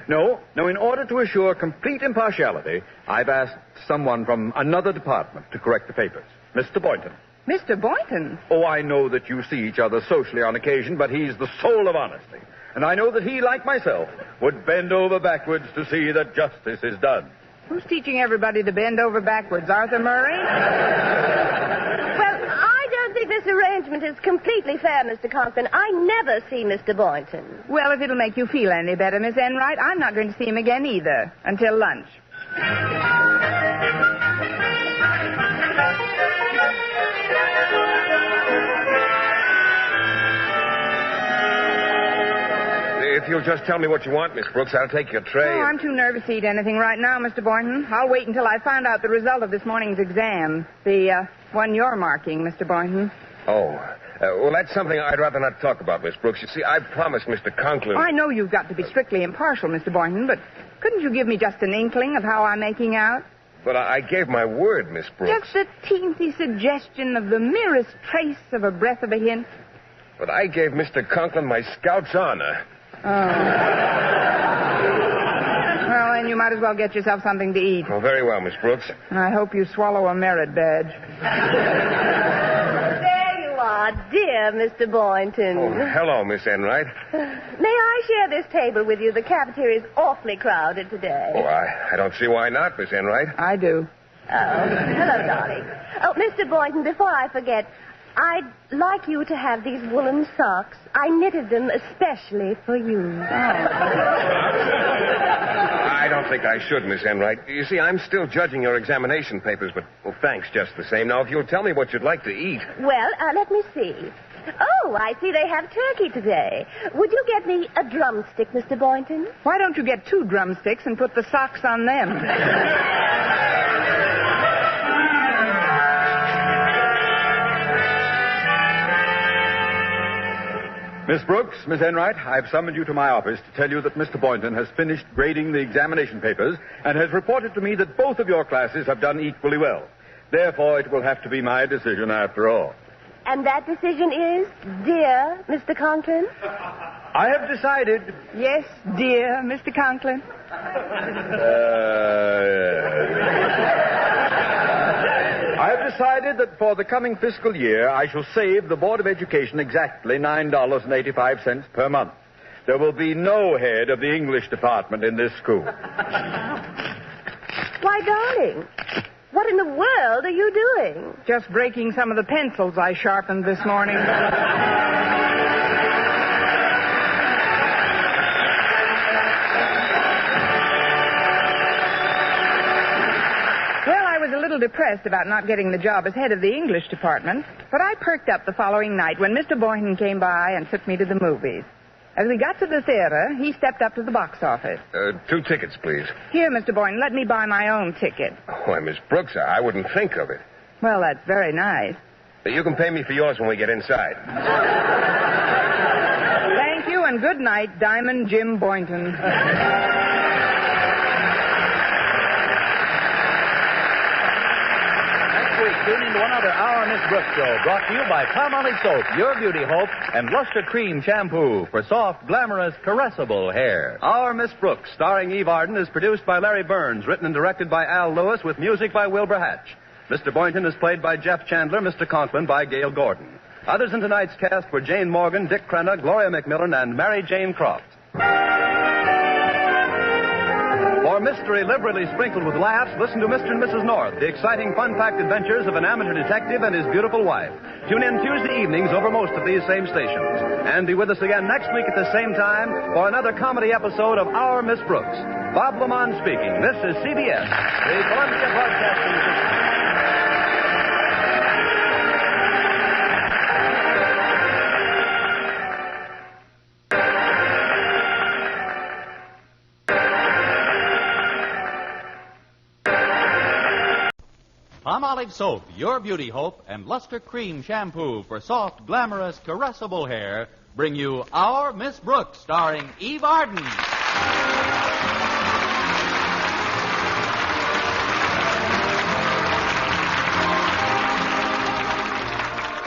No, in order to assure complete impartiality, I've asked someone from another department to correct the papers. Mr. Boynton. Mr. Boynton? Oh, I know that you see each other socially on occasion, but he's the soul of honesty. And I know that he, like myself, would bend over backwards to see that justice is done. Who's teaching everybody to bend over backwards? Arthur Murray? Well, I don't think this arrangement is completely fair, Mr. Conklin. I never see Mr. Boynton. Well, if it'll make you feel any better, Miss Enright, I'm not going to see him again either. Until lunch. If you'll just tell me what you want, Miss Brooks, I'll take your tray. Oh, I'm too nervous to eat anything right now, Mr. Boynton. I'll wait until I find out the result of this morning's exam. The one you're marking, Mr. Boynton. Oh. Well, that's something I'd rather not talk about, Miss Brooks. You see, I promised Mr. Conklin... I know you've got to be strictly impartial, Mr. Boynton, but couldn't you give me just an inkling of how I'm making out? But I gave my word, Miss Brooks. Just a teensy suggestion of the merest trace of a breath of a hint. But I gave Mr. Conklin my Scout's honor. Oh. Well, then you might as well get yourself something to eat. Oh, very well, Miss Brooks. I hope you swallow a merit badge. There you are, dear Mr. Boynton. Oh, hello, Miss Enright. May I share this table with you? The cafeteria is awfully crowded today. Oh, I don't see why not, Miss Enright. I do. Hello, darling. Oh, Mr. Boynton, before I forget, I'd like you to have these woolen socks. I knitted them especially for you. I don't think I should, Miss Enright. You see, I'm still judging your examination papers, but, well, thanks just the same. Now, if you'll tell me what you'd like to eat. Well, let me see. Oh, I see they have turkey today. Would you get me a drumstick, Mr. Boynton? Why don't you get 2 drumsticks and put the socks on them? Miss Brooks, Miss Enright, I've summoned you to my office to tell you that Mr. Boynton has finished grading the examination papers and has reported to me that both of your classes have done equally well. Therefore, it will have to be my decision after all. And that decision is, dear Mr. Conklin? I have decided. Yes, dear Mr. Conklin. I have decided that for the coming fiscal year, I shall save the Board of Education exactly $9.85 per month. There will be no head of the English department in this school. Why, darling, what in the world are you doing? Just breaking some of the pencils I sharpened this morning. Well, I was a little depressed about not getting the job as head of the English department, but I perked up the following night when Mr. Boynton came by and took me to the movies. As we got to the theater, he stepped up to the box office. 2 tickets, please. Here, Mr. Boynton, let me buy my own ticket. Why, Miss Brooks, I wouldn't think of it. Well, that's very nice. You can pay me for yours when we get inside. Thank you, and good night, Diamond Jim Boynton. Tune into another Our Miss Brooks show brought to you by Palmolive Soap, Your Beauty Hope, and Luster Cream Shampoo for soft, glamorous, caressable hair. Our Miss Brooks, starring Eve Arden, is produced by Larry Burns, written and directed by Al Lewis, with music by Wilbur Hatch. Mr. Boynton is played by Jeff Chandler, Mr. Conklin by Gail Gordon. Others in tonight's cast were Jane Morgan, Dick Crenna, Gloria McMillan, and Mary Jane Croft. For mystery liberally sprinkled with laughs, listen to Mr. and Mrs. North, the exciting, fun-packed adventures of an amateur detective and his beautiful wife. Tune in Tuesday evenings over most of these same stations. And be with us again next week at the same time for another comedy episode of Our Miss Brooks. Bob Lamont speaking. This is CBS, the Columbia Broadcasting System. Palmolive Soap, Your Beauty Hope, and Luster Cream Shampoo for soft, glamorous, caressable hair bring you Our Miss Brooks, starring Eve Arden.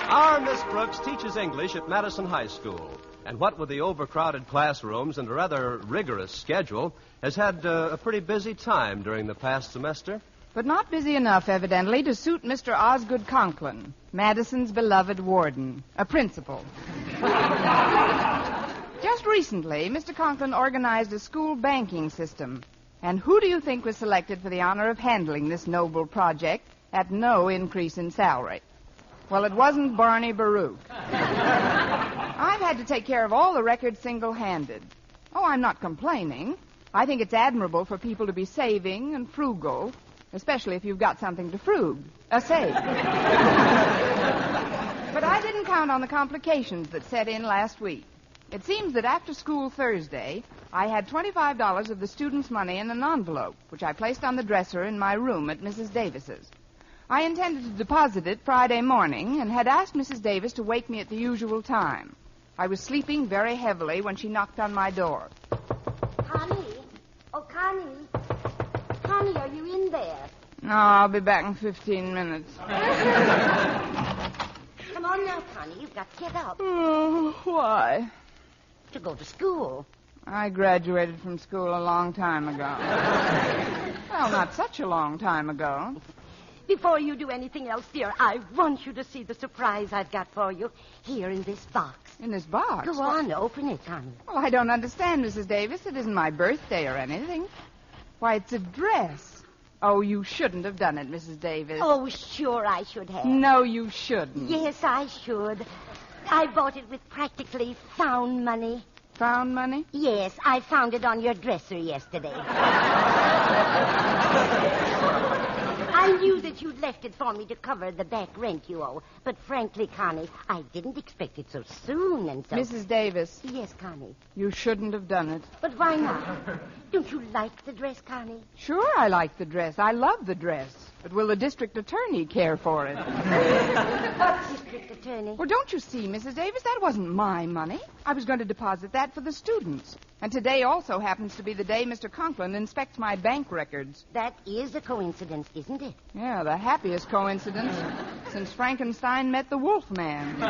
Our Miss Brooks teaches English at Madison High School. And what with the overcrowded classrooms and a rather rigorous schedule, has had a pretty busy time during the past semester. But not busy enough, evidently, to suit Mr. Osgood Conklin, Madison's beloved warden, a principal. Just recently, Mr. Conklin organized a school banking system. And who do you think was selected for the honor of handling this noble project at no increase in salary? Well, it wasn't Barney Baruch. I've had to take care of all the records single-handed. Oh, I'm not complaining. I think it's admirable for people to be saving and frugal, especially if you've got something to save. But I didn't count on the complications that set in last week. It seems that after school Thursday, I had $25 of the students' money in an envelope, which I placed on the dresser in my room at Mrs. Davis's. I intended to deposit it Friday morning and had asked Mrs. Davis to wake me at the usual time. I was sleeping very heavily when she knocked on my door. Connie? Oh, Connie. Connie, are you in there? No, I'll be back in 15 minutes. Come on now, Connie. You've got to get up. Oh, why? To go to school. I graduated from school a long time ago. Well, not such a long time ago. Before you do anything else, dear, I want you to see the surprise I've got for you here in this box. In this box? Go on, open it, Connie. Well, I don't understand, Mrs. Davis. It isn't my birthday or anything. Why, it's a dress. Oh, you shouldn't have done it, Mrs. Davis. Oh, sure I should have. No, you shouldn't. Yes, I should. I bought it with practically found money. Found money? Yes, I found it on your dresser yesterday. I knew that you'd left it for me to cover the back rent you owe. But frankly, Connie, I didn't expect it so soon and so... Mrs. Davis. Yes, Connie. You shouldn't have done it. But why not? Don't you like the dress, Connie? Sure I like the dress. I love the dress. But will the district attorney care for it? What district attorney? Well, don't you see, Mrs. Davis, that wasn't my money. I was going to deposit that for the students. And today also happens to be the day Mr. Conklin inspects my bank records. That is a coincidence, isn't it? Yeah, the happiest coincidence since Frankenstein met the Wolfman.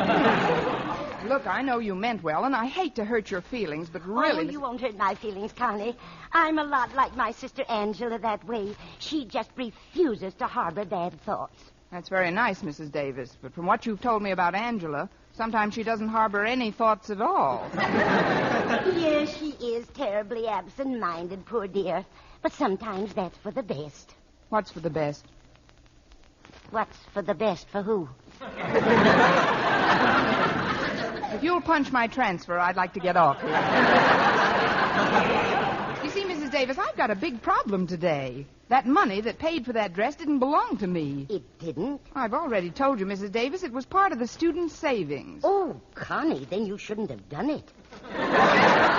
Look, I know you meant well, and I hate to hurt your feelings, but really... Oh, you won't hurt my feelings, Connie. I'm a lot like my sister Angela that way. She just refuses to harbor bad thoughts. That's very nice, Mrs. Davis, but from what you've told me about Angela, sometimes she doesn't harbor any thoughts at all. Yes, she is terribly absent-minded, poor dear. But sometimes that's for the best. What's for the best? What's for the best for who? If you'll punch my transfer, I'd like to get off here. You see, Mrs. Davis, I've got a big problem today. That money that paid for that dress didn't belong to me. It didn't? I've already told you, Mrs. Davis, it was part of the students' savings. Oh, Connie, then you shouldn't have done it. I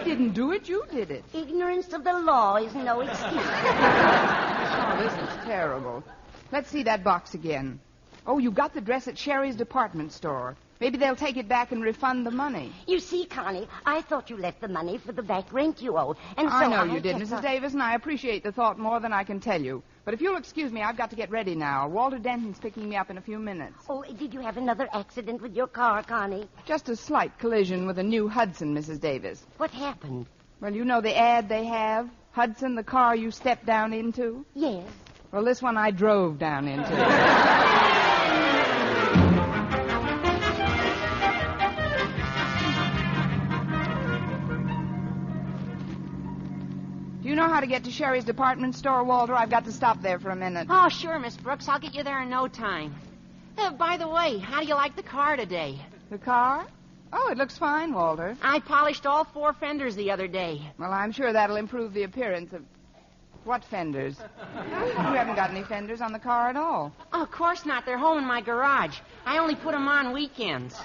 didn't do it. You did it. Ignorance of the law is no excuse. Oh, this is terrible. Let's see that box again. Oh, you got the dress at Sherry's department store. Maybe they'll take it back and refund the money. You see, Connie, I thought you left the money for the back rent you owed. And so I know you did, just Mrs. Davis, and I appreciate the thought more than I can tell you. But if you'll excuse me, I've got to get ready now. Walter Denton's picking me up in a few minutes. Oh, did you have another accident with your car, Connie? Just a slight collision with a new Hudson, Mrs. Davis. What happened? Well, you know the ad they have? Hudson, the car you stepped down into? Yes. Well, this one I drove down into. Do you know how to get to Sherry's department store, Walter? I've got to stop there for a minute. Oh, sure, Miss Brooks. I'll get you there in no time. By the way, how do you like the car today? The car? Oh, it looks fine, Walter. I polished all 4 fenders the other day. Well, I'm sure that'll improve the appearance of... What fenders? You haven't got any fenders on the car at all. Oh, of course not. They're home in my garage. I only put them on weekends.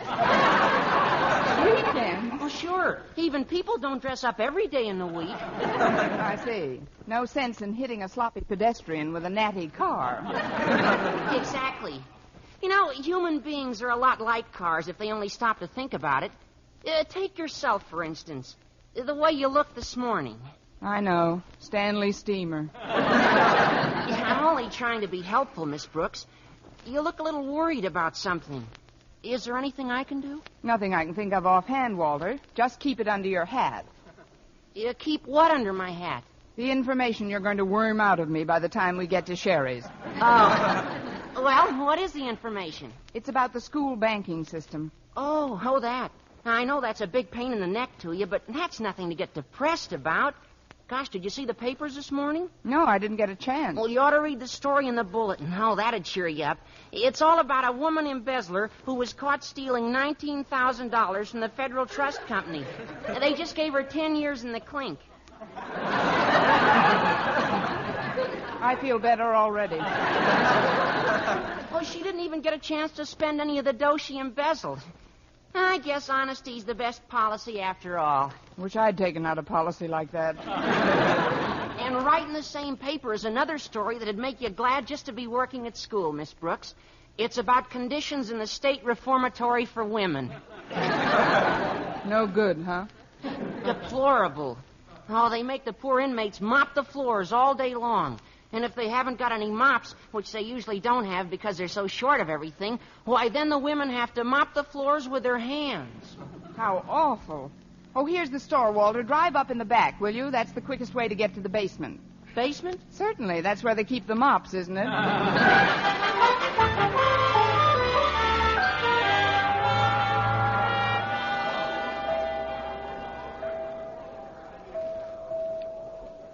Weekends? Oh, sure. Even people don't dress up every day in the week. I see. No sense in hitting a sloppy pedestrian with a natty car. Exactly. You know, human beings are a lot like cars if they only stop to think about it. Take yourself, for instance. The way you look this morning. I know. Stanley Steamer. Yeah, I'm only trying to be helpful, Miss Brooks. You look a little worried about something. Is there anything I can do? Nothing I can think of offhand, Walter. Just keep it under your hat. You keep what under my hat? The information you're going to worm out of me by the time we get to Sherry's. Oh. Well, what is the information? It's about the school banking system. Oh, that. I know that's a big pain in the neck to you, but that's nothing to get depressed about. Gosh, did you see the papers this morning? No, I didn't get a chance. Well, you ought to read the story in the bulletin. Oh, that'd cheer you up. It's all about a woman embezzler who was caught stealing $19,000 from the Federal Trust Company. They just gave her 10 years in the clink. I feel better already. Well, she didn't even get a chance to spend any of the dough she embezzled. I guess honesty's the best policy after all. Wish I'd taken out a policy like that. And right in the same paper is another story that'd make you glad just to be working at school, Miss Brooks. It's about conditions in the state reformatory for women. No good, huh? Deplorable. Oh, they make the poor inmates mop the floors all day long. And if they haven't got any mops, which they usually don't have because they're so short of everything, why, then the women have to mop the floors with their hands. How awful. Oh, here's the store, Walter. Drive up in the back, will you? That's the quickest way to get to the basement. Basement? Certainly. That's where they keep the mops, isn't it?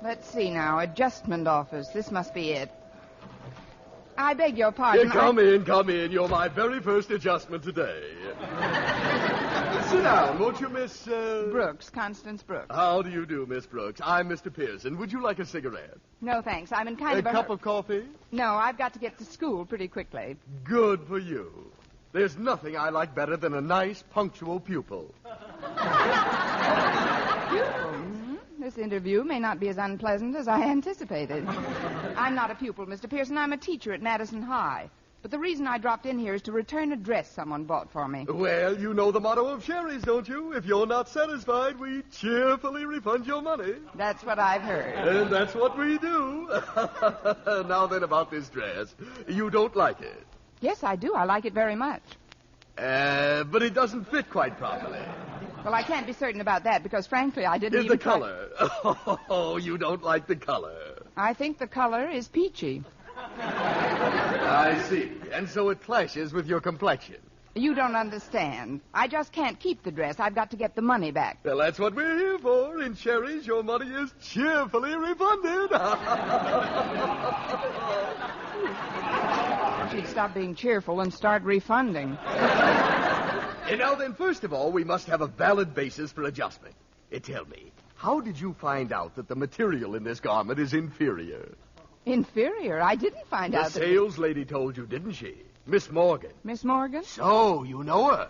Let's see now. Adjustment office. This must be it. I beg your pardon. Come in. You're my very first adjustment today. Sit down, won't you, Miss... Brooks, Constance Brooks. How do you do, Miss Brooks? I'm Mr. Pearson. Would you like a cigarette? No, thanks. I'm in kind of a cup of coffee? No, I've got to get to school pretty quickly. Good for you. There's nothing I like better than a nice, punctual pupil. This interview may not be as unpleasant as I anticipated. I'm not a pupil, Mr. Pearson. I'm a teacher at Madison High. But the reason I dropped in here is to return a dress someone bought for me. Well, you know the motto of Sherry's, don't you? If you're not satisfied, we cheerfully refund your money. That's what I've heard. And that's what we do. Now then, about this dress. You don't like it? Yes, I do. I like it very much. But it doesn't fit quite properly. Well, I can't be certain about that because, frankly, I didn't even... The color. Oh, you don't like the color. I think the color is peachy. I see. And so it clashes with your complexion. You don't understand. I just can't keep the dress. I've got to get the money back. Well, that's what we're here for. In Sherry's, your money is cheerfully refunded. She'd stop being cheerful and start refunding. And now then, first of all, we must have a valid basis for adjustment. Tell me, how did you find out that the material in this garment is inferior? Inferior? I didn't find out that... The sales lady told you, didn't she? Miss Morgan. Miss Morgan? So, you know her.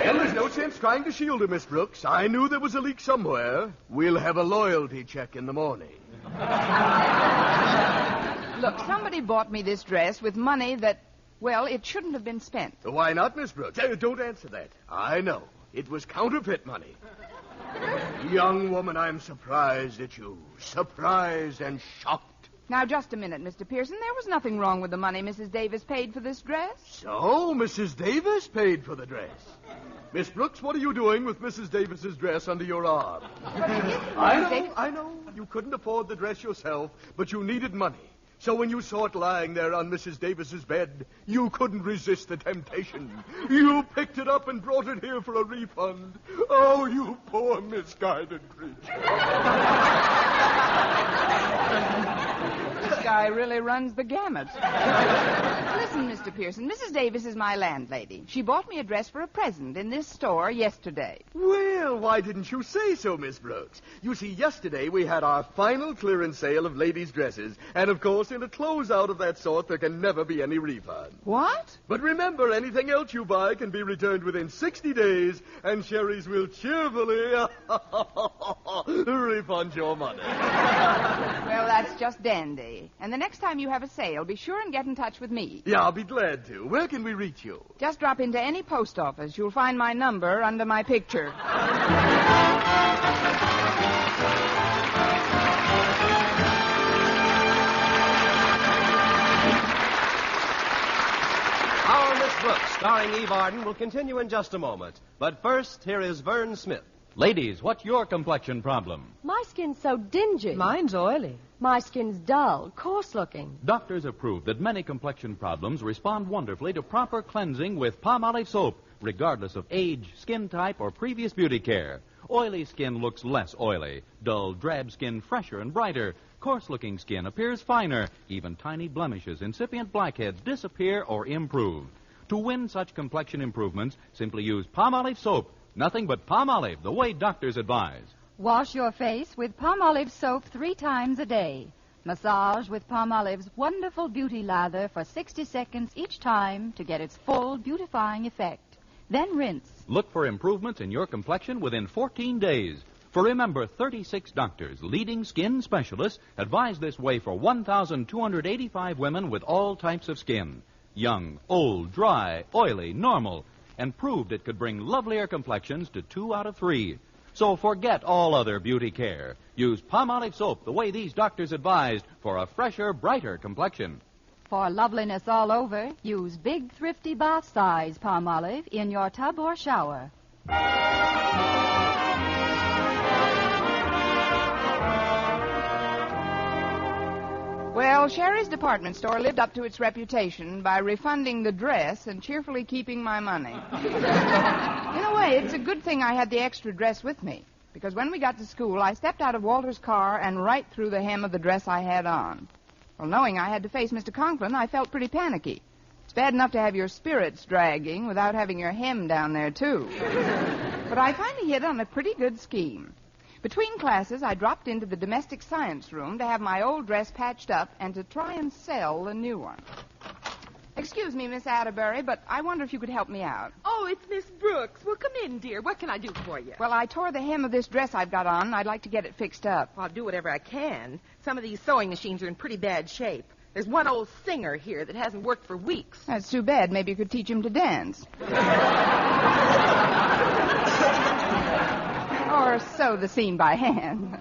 Well, there's no sense trying to shield her, Miss Brooks. I knew there was a leak somewhere. We'll have a loyalty check in the morning. Look, somebody bought me this dress with money that, well, it shouldn't have been spent. Why not, Miss Brooks? Don't answer that. I know. It was counterfeit money. Young woman, I'm surprised at you. Surprised and shocked. Now, just a minute, Mr. Pearson. There was nothing wrong with the money Mrs. Davis paid for this dress. So, Mrs. Davis paid for the dress. Miss Brooks, what are you doing with Mrs. Davis's dress under your arm? I know. You couldn't afford the dress yourself, but you needed money. So when you saw it lying there on Mrs. Davis's bed, you couldn't resist the temptation. You picked it up and brought it here for a refund. Oh, you poor misguided creature. This guy really runs the gamut. Listen, Mr. Pearson, Mrs. Davis is my landlady. She bought me a dress for a present in this store yesterday. Well, why didn't you say so, Miss Brooks? You see, yesterday we had our final clearance sale of ladies' dresses, and of course, in a closeout of that sort, there can never be any refund. What? But remember, anything else you buy can be returned within 60 days, and Sherry's will cheerfully refund your money. Well, that's just dandy. And the next time you have a sale, be sure and get in touch with me. Yeah, I'll be glad to. Where can we reach you? Just drop into any post office. You'll find my number under my picture. Our Miss Brooks, starring Eve Arden, will continue in just a moment. But first, here is Vern Smith. Ladies, what's your complexion problem? My skin's so dingy. Mine's oily. My skin's dull, coarse-looking. Doctors have proved that many complexion problems respond wonderfully to proper cleansing with Palmolive soap, regardless of age, skin type, or previous beauty care. Oily skin looks less oily. Dull, drab skin fresher and brighter. Coarse-looking skin appears finer. Even tiny blemishes, incipient blackheads disappear or improve. To win such complexion improvements, simply use Palmolive soap. Nothing but Palmolive, the way doctors advise. Wash your face with Palmolive soap 3 times a day. Massage with Palmolive's wonderful beauty lather for 60 seconds each time to get its full beautifying effect. Then rinse. Look for improvements in your complexion within 14 days. For remember, 36 doctors, leading skin specialists, advise this way for 1,285 women with all types of skin. Young, old, dry, oily, normal, and proved it could bring lovelier complexions to 2 out of 3. So forget all other beauty care. Use Palmolive soap the way these doctors advised for a fresher, brighter complexion. For loveliness all over, use big, thrifty bath-size Palmolive in your tub or shower. Well, Sherry's department store lived up to its reputation by refunding the dress and cheerfully keeping my money. In a way, it's a good thing I had the extra dress with me, because when we got to school, I stepped out of Walter's car and right through the hem of the dress I had on. Well, knowing I had to face Mr. Conklin, I felt pretty panicky. It's bad enough to have your spirits dragging without having your hem down there, too. But I finally hit on a pretty good scheme. Between classes, I dropped into the domestic science room to have my old dress patched up and to try and sell the new one. Excuse me, Miss Atterbury, but I wonder if you could help me out. Oh, it's Miss Brooks. Well, come in, dear. What can I do for you? Well, I tore the hem of this dress I've got on, and I'd like to get it fixed up. Well, I'll do whatever I can. Some of these sewing machines are in pretty bad shape. There's one old singer here that hasn't worked for weeks. That's too bad. Maybe you could teach him to dance. Or sew the seam by hand.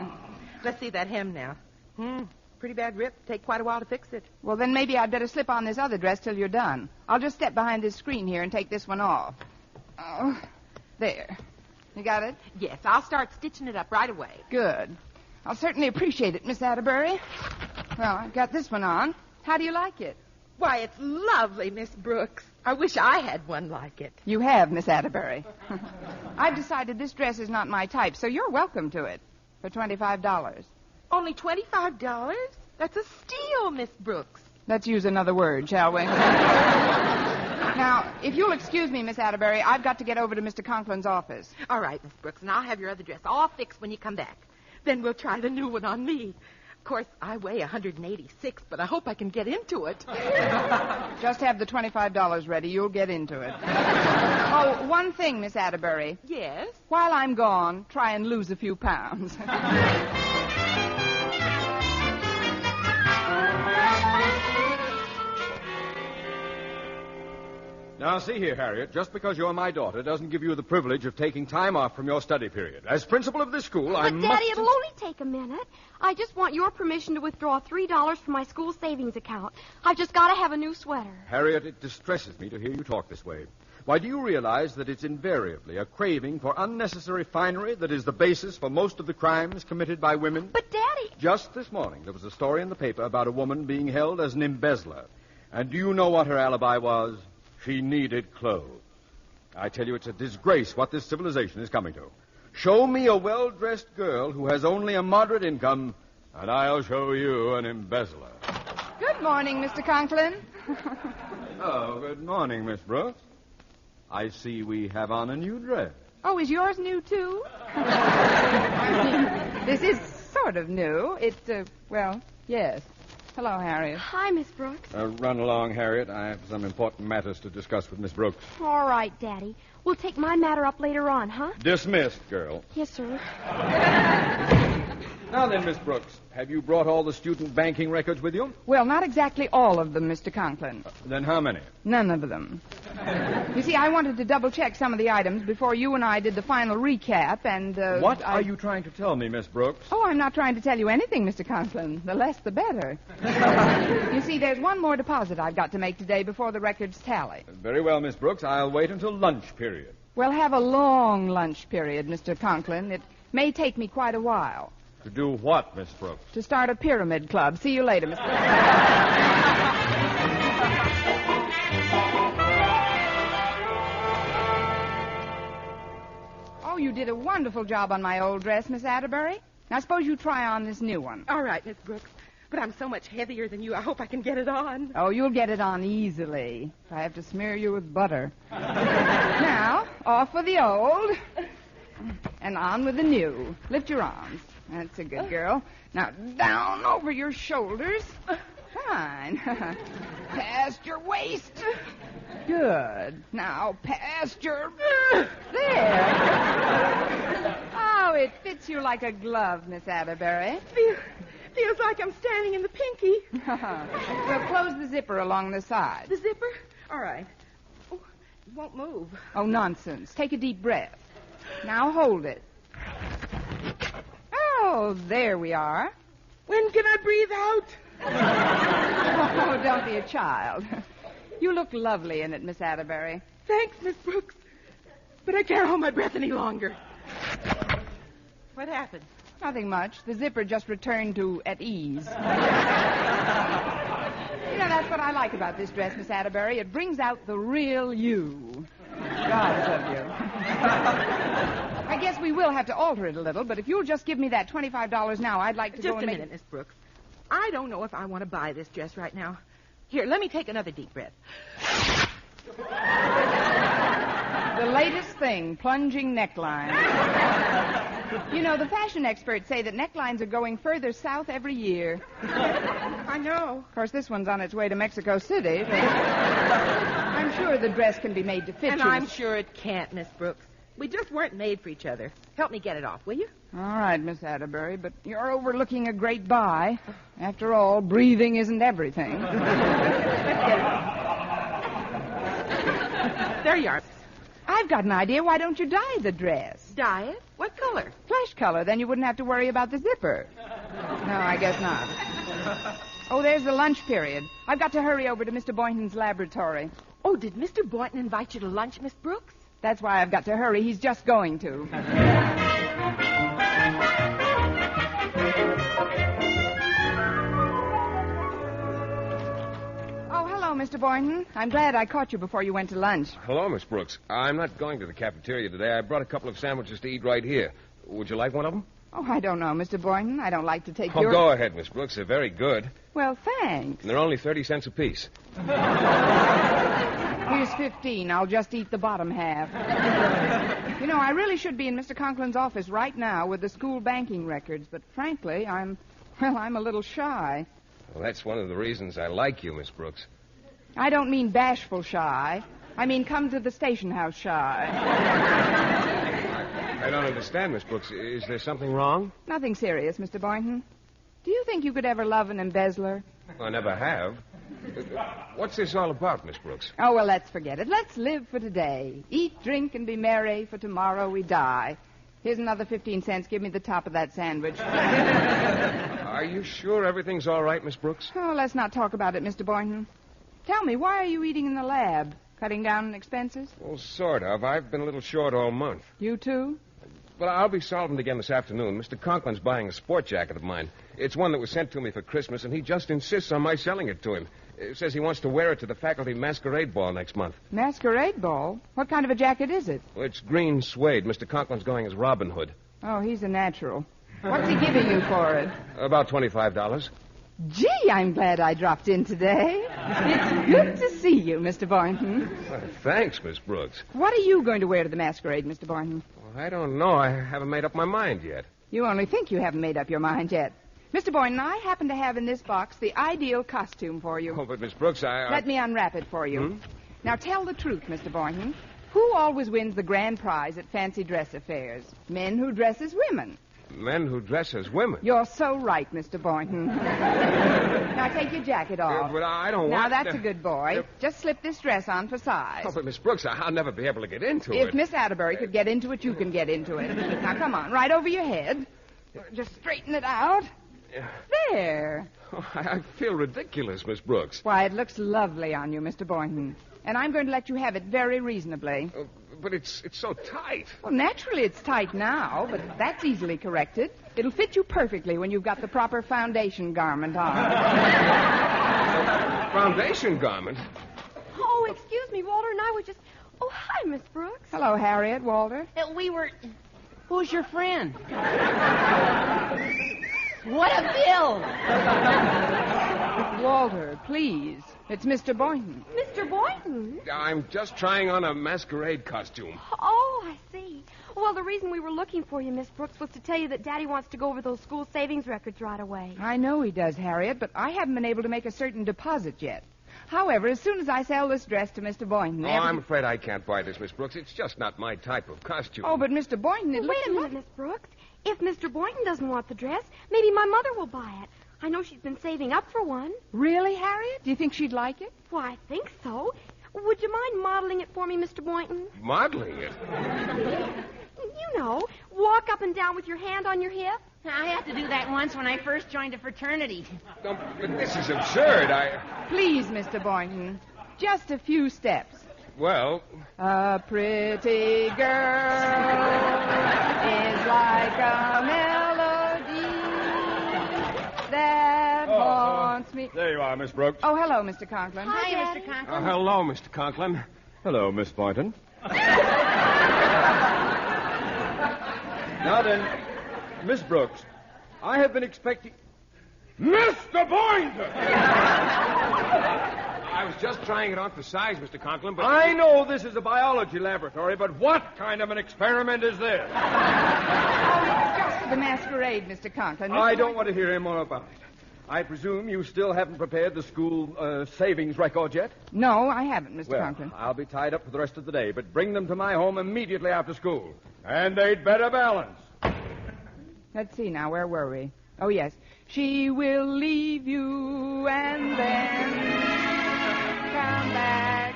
Let's see that hem now. Pretty bad rip. Take quite a while to fix it. Well, then maybe I'd better slip on this other dress till you're done. I'll just step behind this screen here and take this one off. Oh, there. You got it? Yes, I'll start stitching it up right away. Good. I'll certainly appreciate it, Miss Atterbury. Well, I've got this one on. How do you like it? Why, it's lovely, Miss Brooks. I wish I had one like it. You have, Miss Atterbury. I've decided this dress is not my type, so you're welcome to it for $25. Only $25? That's a steal, Miss Brooks. Let's use another word, shall we? Now, if you'll excuse me, Miss Atterbury, I've got to get over to Mr. Conklin's office. All right, Miss Brooks, and I'll have your other dress all fixed when you come back. Then we'll try the new one on me. Of course, I weigh 186, but I hope I can get into it. Just have the $25 ready. You'll get into it. Oh, one thing, Miss Atterbury. Yes? While I'm gone, try and lose a few pounds. Now, see here, Harriet. Just because you're my daughter doesn't give you the privilege of taking time off from your study period. As principal of this school, I must... But, Daddy, it'll only take a minute. I just want your permission to withdraw $3 from my school savings account. I've just got to have a new sweater. Harriet, it distresses me to hear you talk this way. Why, do you realize that it's invariably a craving for unnecessary finery that is the basis for most of the crimes committed by women? But, Daddy... Just this morning, there was a story in the paper about a woman being held as an embezzler. And do you know what her alibi was? She needed clothes. I tell you, it's a disgrace what this civilization is coming to. Show me a well-dressed girl who has only a moderate income, and I'll show you an embezzler. Good morning, Mr. Conklin. Oh, good morning, Miss Brooks. I see we have on a new dress. Oh, is yours new, too? This is sort of new. Well, yes. Hello, Harriet. Hi, Miss Brooks. Run along, Harriet. I have some important matters to discuss with Miss Brooks. All right, Daddy. We'll take my matter up later on, huh? Dismissed, girl. Yes, sir. Now then, Miss Brooks, have you brought all the student banking records with you? Well, not exactly all of them, Mr. Conklin. Then how many? None of them. You see, I wanted to double-check some of the items before you and I did the final recap, and... What are you trying to tell me, Miss Brooks? Oh, I'm not trying to tell you anything, Mr. Conklin. The less, the better. You see, there's one more deposit I've got to make today before the records tally. Very well, Miss Brooks. I'll wait until lunch period. We'll have a long lunch period, Mr. Conklin. It may take me quite a while. To do what, Miss Brooks? To start a pyramid club. See you later, Mr. Oh, you did a wonderful job on my old dress, Miss Atterbury. Now, suppose you try on this new one. All right, Miss Brooks. But I'm so much heavier than you, I hope I can get it on. Oh, you'll get it on easily. I have to smear you with butter. Now, off with the old, and on with the new. Lift your arms. That's a good girl. Now, down over your shoulders. Fine. Past your waist. Good. Now, past your... There. Oh, it fits you like a glove, Miss Atterbury. Feels like I'm standing in the pinky. Well, close the zipper along the side. The zipper? All right. Oh, it won't move. Oh, nonsense. Take a deep breath. Now hold it. Oh, there we are. When can I breathe out? Oh, don't be a child. You look lovely in it, Miss Atterbury. Thanks, Miss Brooks. But I can't hold my breath any longer. What happened? Nothing much. The zipper just returned to at ease. You know, that's what I like about this dress, Miss Atterbury. It brings out the real you. Gods of you. I guess we will have to alter it a little, but if you'll just give me that $25 now, I'd like to just go and make... Just a minute, Miss Brooks. I don't know if I want to buy this dress right now. Here, let me take another deep breath. The latest thing, plunging necklines. You know, the fashion experts say that necklines are going further south every year. I know. Of course, this one's on its way to Mexico City. But... sure the dress can be made to fit And you. I'm sure it can't, Miss Brooks. We just weren't made for each other. Help me get it off, will you? All right, Miss Atterbury, but you're overlooking a great buy. After all, breathing isn't everything. There you are. I've got an idea. Why don't you dye the dress? Dye it? What color? Flesh color. Then you wouldn't have to worry about the zipper. No, I guess not. Oh, there's the lunch period. I've got to hurry over to Mr. Boynton's laboratory. Oh, did Mr. Boynton invite you to lunch, Miss Brooks? That's why I've got to hurry. He's just going to. Oh, hello, Mr. Boynton. I'm glad I caught you before you went to lunch. Hello, Miss Brooks. I'm not going to the cafeteria today. I brought a couple of sandwiches to eat right here. Would you like one of them? Oh, I don't know, Mr. Boynton. I don't like to take Oh, go ahead, Miss Brooks. They're very good. Well, thanks. And they're only 30 cents apiece. Here's 15. I'll just eat the bottom half. You know, I really should be in Mr. Conklin's office right now with the school banking records, but frankly, I'm a little shy. Well, that's one of the reasons I like you, Miss Brooks. I don't mean bashful shy. I mean come to the station house shy. I don't understand, Miss Brooks. Is there something wrong? Nothing serious, Mr. Boynton. Do you think you could ever love an embezzler? I never have. What's this all about, Miss Brooks? Oh, well, let's forget it. Let's live for today. Eat, drink, and be merry, for tomorrow we die. Here's another 15 cents. Give me the top of that sandwich. Are you sure everything's all right, Miss Brooks? Oh, let's not talk about it, Mr. Boynton. Tell me, why are you eating in the lab? Cutting down on expenses? Well, sort of. I've been a little short all month. You too? Well, I'll be solvent again this afternoon. Mr. Conklin's buying a sport jacket of mine. It's one that was sent to me for Christmas, and he just insists on my selling it to him. Says he wants to wear it to the faculty masquerade ball next month. Masquerade ball? What kind of a jacket is it? Well, it's green suede. Mr. Conklin's going as Robin Hood. Oh, he's a natural. What's he giving you for it? About $25. Gee, I'm glad I dropped in today. It's good to see you, Mr. Boynton. Well, thanks, Miss Brooks. What are you going to wear to the masquerade, Mr. Boynton? Well, I don't know. I haven't made up my mind yet. You only think you haven't made up your mind yet. Mr. Boynton, I happen to have in this box the ideal costume for you. Oh, but Miss Brooks, Let me unwrap it for you. Now, tell the truth, Mr. Boynton. Who always wins the grand prize at fancy dress affairs? Men who dress as women. Men who dress as women. You're so right, Mr. Boynton. Now, take your jacket off. But I don't Now, want that's to... a good boy. Just slip this dress on for size. Oh, but Miss Brooks, I'll never be able to get into it. If Miss Atterbury could get into it, you can get into it. Now, come on, right over your head. Just straighten it out. There. Oh, I feel ridiculous, Miss Brooks. Why, it looks lovely on you, Mr. Boynton. And I'm going to let you have it very reasonably. But it's so tight. Well, naturally it's tight now, but that's easily corrected. It'll fit you perfectly when you've got the proper foundation garment on. Foundation garment? Oh, excuse me, Walter and I were just... Oh, hi, Miss Brooks. Hello, Harriet, Walter. We were... Who's your friend? What a bill! Walter, please. It's Mr. Boynton. Mr. Boynton? I'm just trying on a masquerade costume. Oh, I see. Well, the reason we were looking for you, Miss Brooks, was to tell you that Daddy wants to go over those school savings records right away. I know he does, Harriet, but I haven't been able to make a certain deposit yet. However, as soon as I sell this dress to Mr. Boynton... Oh, I'm afraid I can't buy this, Miss Brooks. It's just not my type of costume. Oh, but Mr. Boynton... Well, wait a minute, Miss Brooks. If Mr. Boynton doesn't want the dress, maybe my mother will buy it. I know she's been saving up for one. Really, Harriet? Do you think she'd like it? Why, I think so. Would you mind modeling it for me, Mr. Boynton? Modeling it? You know, walk up and down with your hand on your hip. I had to do that once when I first joined a fraternity. No, but this is absurd. Please, Mr. Boynton, just a few steps. Well... A pretty girl is like a melody that haunts me. There you are, Miss Brooks. Oh, hello, Mr. Conklin. Hi, Mr. Conklin. Hello, Mr. Conklin. Hello, Miss Boynton. Now then, Miss Brooks, I have been expecting... Mr. Boynton! I was just trying it on for size, Mr. Conklin, but... I know this is a biology laboratory, but what kind of an experiment is this? Just the masquerade, Mr. Conklin. I don't want to hear any more about it. I presume you still haven't prepared the school savings record yet? No, I haven't, Mr. Conklin. I'll be tied up for the rest of the day, but bring them to my home immediately after school. And they'd better balance. Let's see now, where were we? Oh, yes. She will leave you and then come back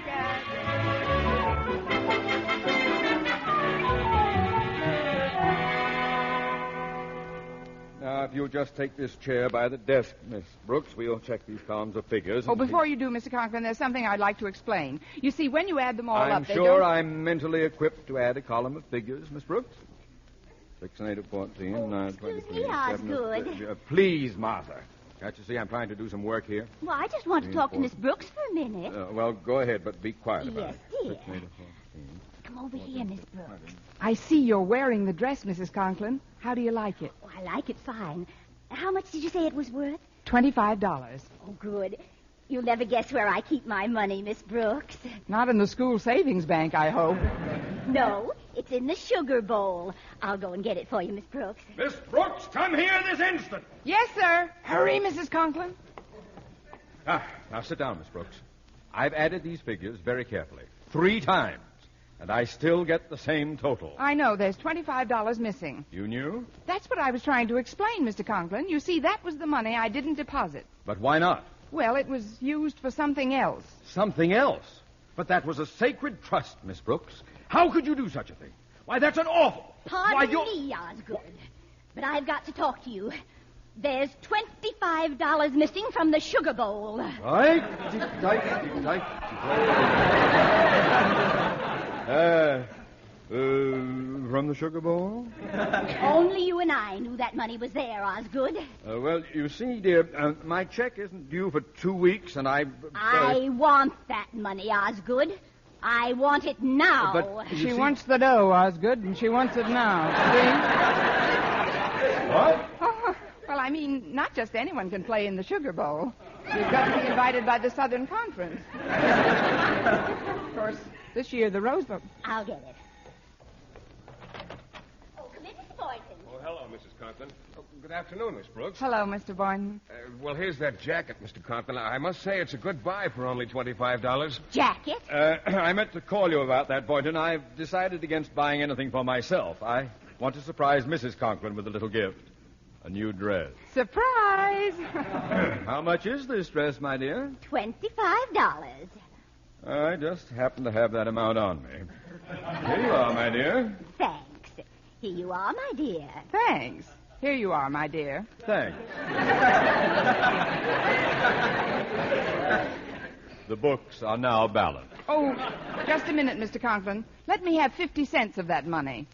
Now, if you'll just take this chair by the desk, Miss Brooks, we'll check these columns of figures. Oh, before you do, Mr. Conklin, there's something I'd like to explain. You see, when you add them all I'm up, they sure don't... I'm mentally equipped to add a column of figures, Miss Brooks. 6 and 8 of 14, 9, 23, me, 7 of Osgood. 30. Please, Martha. Can't you see I'm trying to do some work here? Well, I just want to talk to Miss Brooks for a minute. Well, go ahead, but be quiet about Yes, it. dear. 6 and 8 of 14. Come over here, Miss Brooks. I see you're wearing the dress, Mrs. Conklin. How do you like it? Oh, I like it fine. How much did you say it was worth? $25. Oh, good. You'll never guess where I keep my money, Miss Brooks. Not in the school savings bank, I hope. No, it's in the sugar bowl. I'll go and get it for you, Miss Brooks. Miss Brooks, come here this instant. Yes, sir. Hurry, Mrs. Conklin. Now sit down, Miss Brooks. I've added these figures very carefully. 3 times. And I still get the same total. I know. There's $25 missing. You knew? That's what I was trying to explain, Mr. Conklin. You see, that was the money I didn't deposit. But why not? Well, it was used for something else. Something else? But that was a sacred trust, Miss Brooks. How could you do such a thing? Why, that's an awful... Pardon me, Osgood. But I've got to talk to you. There's $25 missing from the sugar bowl. Right? From the sugar bowl? Only you and I knew that money was there, Osgood. Well, you see, dear, my check isn't due for 2 weeks, and I want that money, Osgood. I want it now. But she wants the dough, Osgood, and she wants it now. See? What? Oh, well, I mean, not just anyone can play in the sugar bowl. You've got to be invited by the Southern Conference. Of course, this year the Rose Bowl. I'll get it. Oh, come in, Mr. Boynton. Oh, hello, Mrs. Conklin. Oh, good afternoon, Miss Brooks. Hello, Mr. Boynton. Well, here's that jacket, Mr. Conklin. I must say it's a good buy for only $25. Jacket? I meant to call you about that, Boynton. I've decided against buying anything for myself. I want to surprise Mrs. Conklin with a little gift. A new dress. Surprise! How much is this dress, my dear? $25. I just happen to have that amount on me. Here you are, my dear. Thanks. Here you are, my dear. Thanks. Here you are, my dear. Thanks. The books are now balanced. Oh, just a minute, Mr. Conklin. Let me have 50 cents of that money.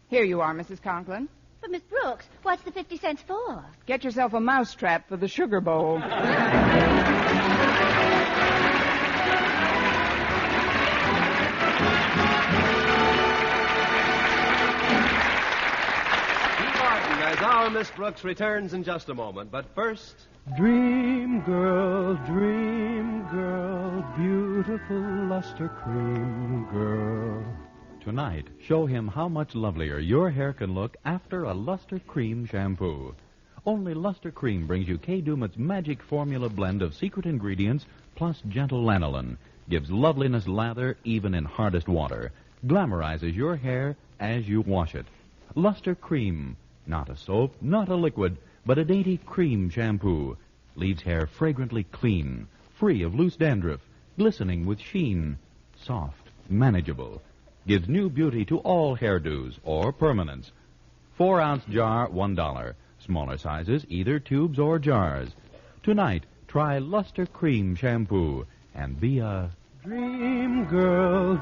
Here you are, Mrs. Conklin. But, Miss Brooks, what's the 50 cents for? Get yourself a mousetrap for the sugar bowl. As our Miss Brooks returns in just a moment. But first... Dream girl, beautiful luster cream girl. Tonight, show him how much lovelier your hair can look after a Luster Cream shampoo. Only Luster Cream brings you Kay Daumit's magic formula blend of secret ingredients plus gentle lanolin. Gives loveliness lather even in hardest water. Glamorizes your hair as you wash it. Luster Cream. Not a soap, not a liquid, but a dainty cream shampoo. Leaves hair fragrantly clean, free of loose dandruff, glistening with sheen. Soft, manageable. Gives new beauty to all hairdos or permanents. 4-ounce jar, $1. Smaller sizes, either tubes or jars. Tonight, try Luster Cream shampoo and be a... Dream girl,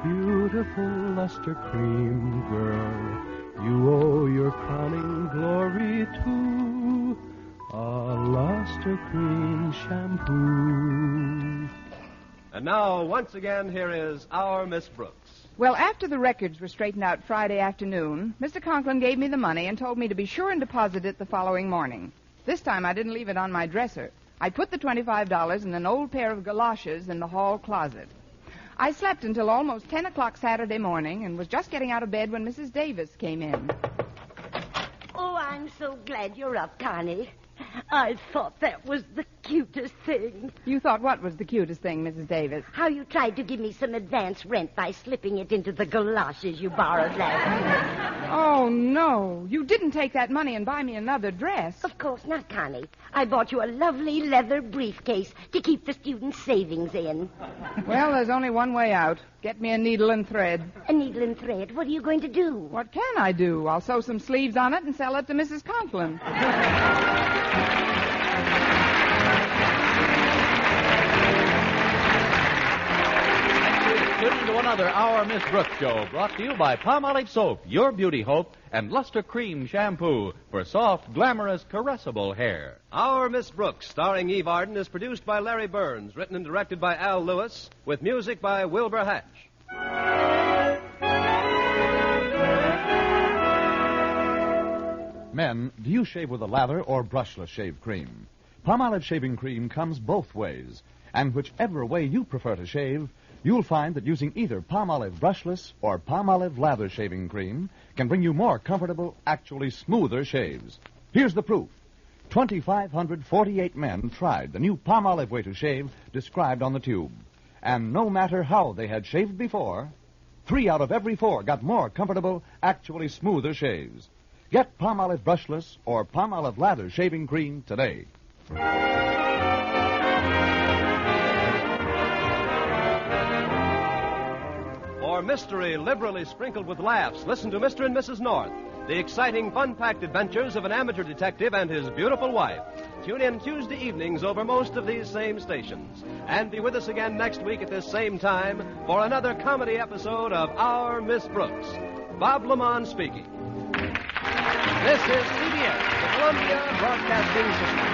beautiful luster cream girl. You owe your crowning glory to a luster cream shampoo. And now, once again, here is our Miss Brooks. Well, after the records were straightened out Friday afternoon, Mr. Conklin gave me the money and told me to be sure and deposit it the following morning. This time I didn't leave it on my dresser. I put the $25 in an old pair of galoshes in the hall closet. I slept until almost 10 o'clock Saturday morning and was just getting out of bed when Mrs. Davis came in. Oh, I'm so glad you're up, Connie. I thought that was the cutest thing. You thought what was the cutest thing, Mrs. Davis? How you tried to give me some advance rent by slipping it into the galoshes you borrowed last night. Oh, no. You didn't take that money and buy me another dress. Of course not, Connie. I bought you a lovely leather briefcase to keep the students' savings in. Well, there's only one way out. Get me a needle and thread. A needle and thread? What are you going to do? What can I do? I'll sew some sleeves on it and sell it to Mrs. Conklin. Tune into another Our Miss Brooks show brought to you by Palmolive Soap, Your Beauty Hope, and Luster Cream Shampoo for soft, glamorous, caressable hair. Our Miss Brooks, starring Eve Arden, is produced by Larry Burns, written and directed by Al Lewis, with music by Wilbur Hatch. Men, do you shave with a lather or brushless shave cream? Palmolive shaving cream comes both ways, and whichever way you prefer to shave, you'll find that using either Palmolive brushless or Palmolive lather shaving cream can bring you more comfortable, actually smoother shaves. Here's the proof. 2,548 men tried the new Palmolive way to shave described on the tube. And no matter how they had shaved before, 3 out of every 4 got more comfortable, actually smoother shaves. Get Palmolive brushless or Palmolive lather shaving cream today. For mystery liberally sprinkled with laughs, listen to Mr. and Mrs. North, the exciting, fun-packed adventures of an amateur detective and his beautiful wife. Tune in Tuesday evenings over most of these same stations. And be with us again next week at this same time for another comedy episode of Our Miss Brooks. Bob Lamont speaking. This is CBS, the Columbia Broadcasting System.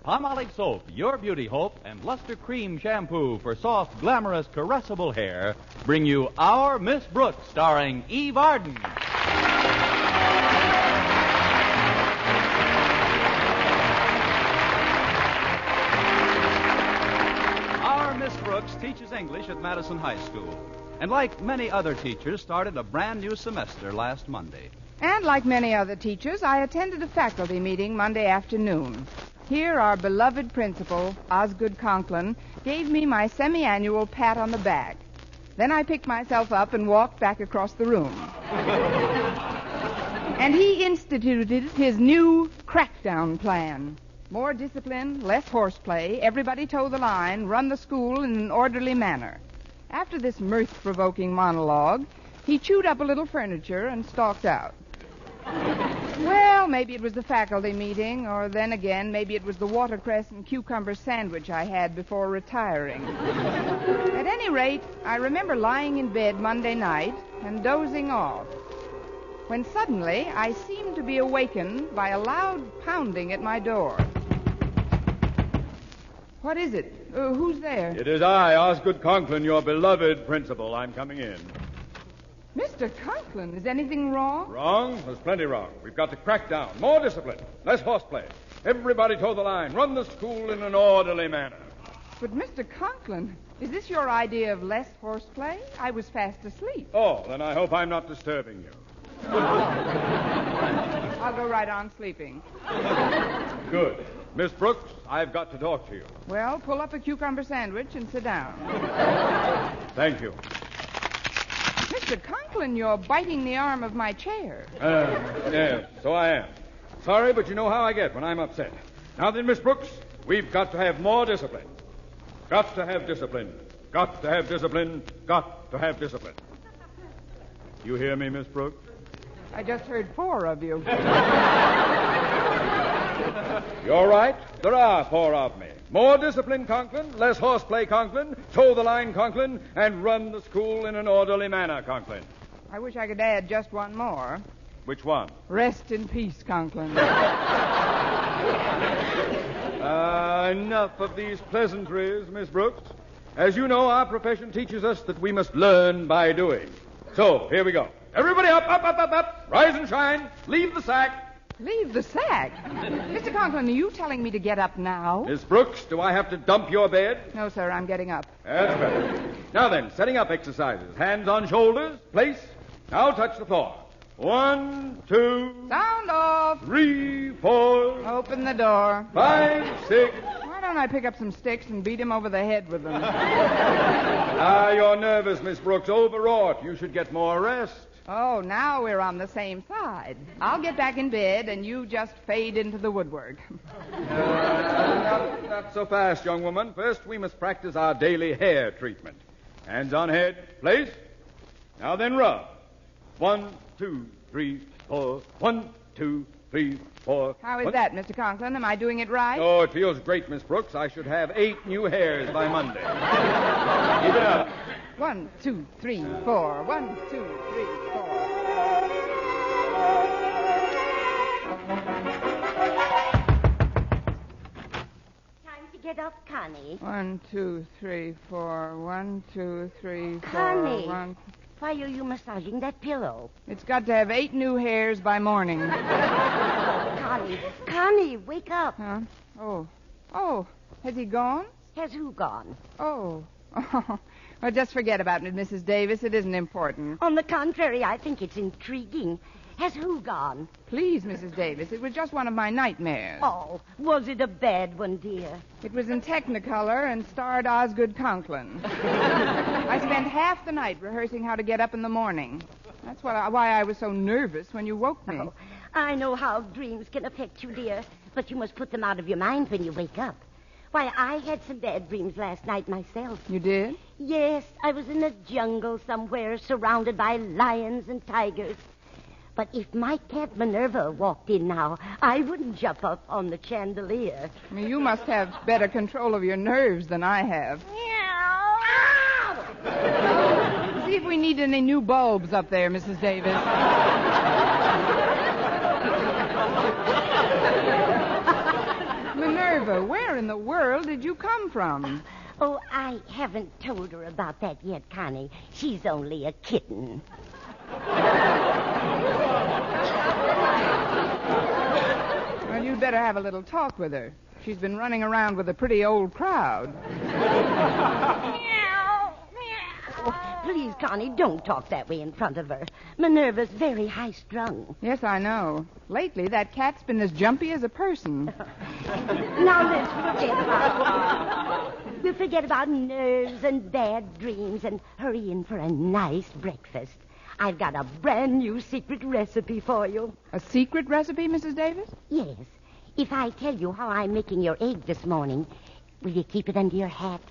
Palmolive Soap, Your Beauty Hope, and Luster Cream Shampoo for soft, glamorous, caressable hair bring you Our Miss Brooks, starring Eve Arden. Our Miss Brooks teaches English at Madison High School, and like many other teachers, started a brand new semester last Monday. And like many other teachers, I attended a faculty meeting Monday afternoon. Here, our beloved principal, Osgood Conklin, gave me my semi-annual pat on the back. Then I picked myself up and walked back across the room. And he instituted his new crackdown plan. More discipline, less horseplay, everybody toe the line, run the school in an orderly manner. After this mirth-provoking monologue, he chewed up a little furniture and stalked out. Well, maybe it was the faculty meeting, or then again, maybe it was the watercress and cucumber sandwich I had before retiring. At any rate, I remember lying in bed Monday night and dozing off, when suddenly I seemed to be awakened by a loud pounding at my door. What is it? Who's there? It is I, Osgood Conklin, your beloved principal. I'm coming in. Mr. Conklin, is anything wrong? Wrong? There's plenty wrong. We've got to crack down. More discipline. Less horseplay. Everybody toe the line. Run the school in an orderly manner. But, Mr. Conklin, is this your idea of less horseplay? I was fast asleep. Oh, then I hope I'm not disturbing you. I'll go right on sleeping. Good. Miss Brooks, I've got to talk to you. Well, pull up a cucumber sandwich and sit down. Thank you. Mr. Conklin, you're biting the arm of my chair. Yes, so I am. Sorry, but you know how I get when I'm upset. Now then, Miss Brooks, we've got to have more discipline. Got to have discipline. Got to have discipline. Got to have discipline. You hear me, Miss Brooks? I just heard 4 of you. You're right. There are 4 of me. More discipline, Conklin. Less horseplay, Conklin. Toe the line, Conklin. And run the school in an orderly manner, Conklin. I wish I could add just one more. Which one? Rest in peace, Conklin. Enough of these pleasantries, Miss Brooks. As you know, our profession teaches us that we must learn by doing. So, here we go. Everybody up, up, up, up, up. Rise and shine. Leave the sack. Leave the sack? Mr. Conklin, are you telling me to get up now? Miss Brooks, do I have to dump your bed? No, sir, I'm getting up. That's better. Now then, setting up exercises. Hands on shoulders. Place. Now touch the floor. 1, 2... Sound off. 3, 4... Open the door. 5, 6... Why don't I pick up some sticks and beat him over the head with them? You're nervous, Miss Brooks. Overwrought. You should get more rest. Oh, now we're on the same side. I'll get back in bed, and you just fade into the woodwork. Not so fast, young woman. First, we must practice our daily hair treatment. Hands on head. Place. Now then, rub. 1, 2, 3, 4. 1, 2, 3, 4. How is that, Mr. Conklin? Am I doing it right? Oh, it feels great, Miss Brooks. I should have 8 new hairs by Monday. Keep it up. 1, 2, 3, 4. 1, 2, 3, 4. Time to get up, Connie. 1, 2, 3, 4. 1, 2, 3, 4. Connie. 1... Why are you massaging that pillow? It's got to have 8 new hairs by morning. Connie, wake up. Huh? Oh, has he gone? Has who gone? Oh. Well, just forget about it, Mrs. Davis. It isn't important. On the contrary, I think it's intriguing. Has who gone? Please, Mrs. Davis, it was just one of my nightmares. Oh, was it a bad one, dear? It was in Technicolor and starred Osgood Conklin. I spent half the night rehearsing how to get up in the morning. That's why I was so nervous when you woke me. Oh, I know how dreams can affect you, dear, but you must put them out of your mind when you wake up. Why, I had some bad dreams last night myself. You did? Yes, I was in a jungle somewhere surrounded by lions and tigers. But if my cat Minerva walked in now, I wouldn't jump up on the chandelier. I mean, you must have better control of your nerves than I have. See if we need any new bulbs up there, Mrs. Davis. Minerva, where in the world did you come from? Oh, I haven't told her about that yet, Connie. She's only a kitten. Well, you'd better have a little talk with her. She's been running around with a pretty old crowd. Oh, please, Connie, don't talk that way in front of her. Minerva's very high-strung. Yes, I know. Lately, that cat's been as jumpy as a person. Now let's forget about nerves and bad dreams and hurry in for a nice breakfast. I've got a brand new secret recipe for you. A secret recipe, Mrs. Davis? Yes. If I tell you how I'm making your egg this morning, will you keep it under your hat?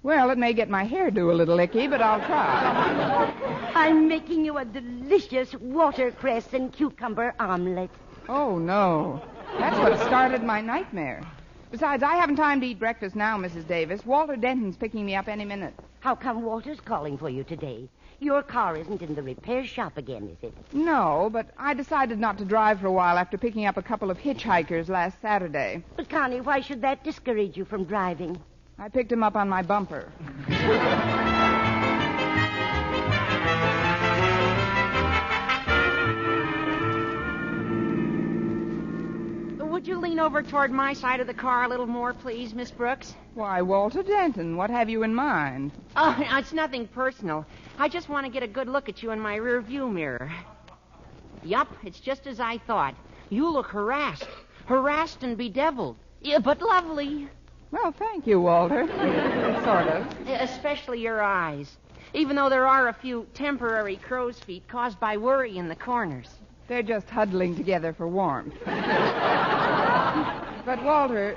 Well, it may get my hairdo a little icky, but I'll try. I'm making you a delicious watercress and cucumber omelet. Oh, no. That's what started my nightmare. Besides, I haven't time to eat breakfast now, Mrs. Davis. Walter Denton's picking me up any minute. How come Walter's calling for you today? Your car isn't in the repair shop again, is it? No, but I decided not to drive for a while after picking up a couple of hitchhikers last Saturday. But, Connie, why should that discourage you from driving? I picked him up on my bumper. Would you lean over toward my side of the car a little more, please, Miss Brooks? Why, Walter Denton, what have you in mind? Oh, it's nothing personal. I just want to get a good look at you in my rear view mirror. Yup, it's just as I thought. You look harassed. Harassed and bedeviled. Yeah, but lovely. Well, thank you, Walter. Sort of. Especially your eyes. Even though there are a few temporary crow's feet caused by worry in the corners. They're just huddling together for warmth. But, Walter,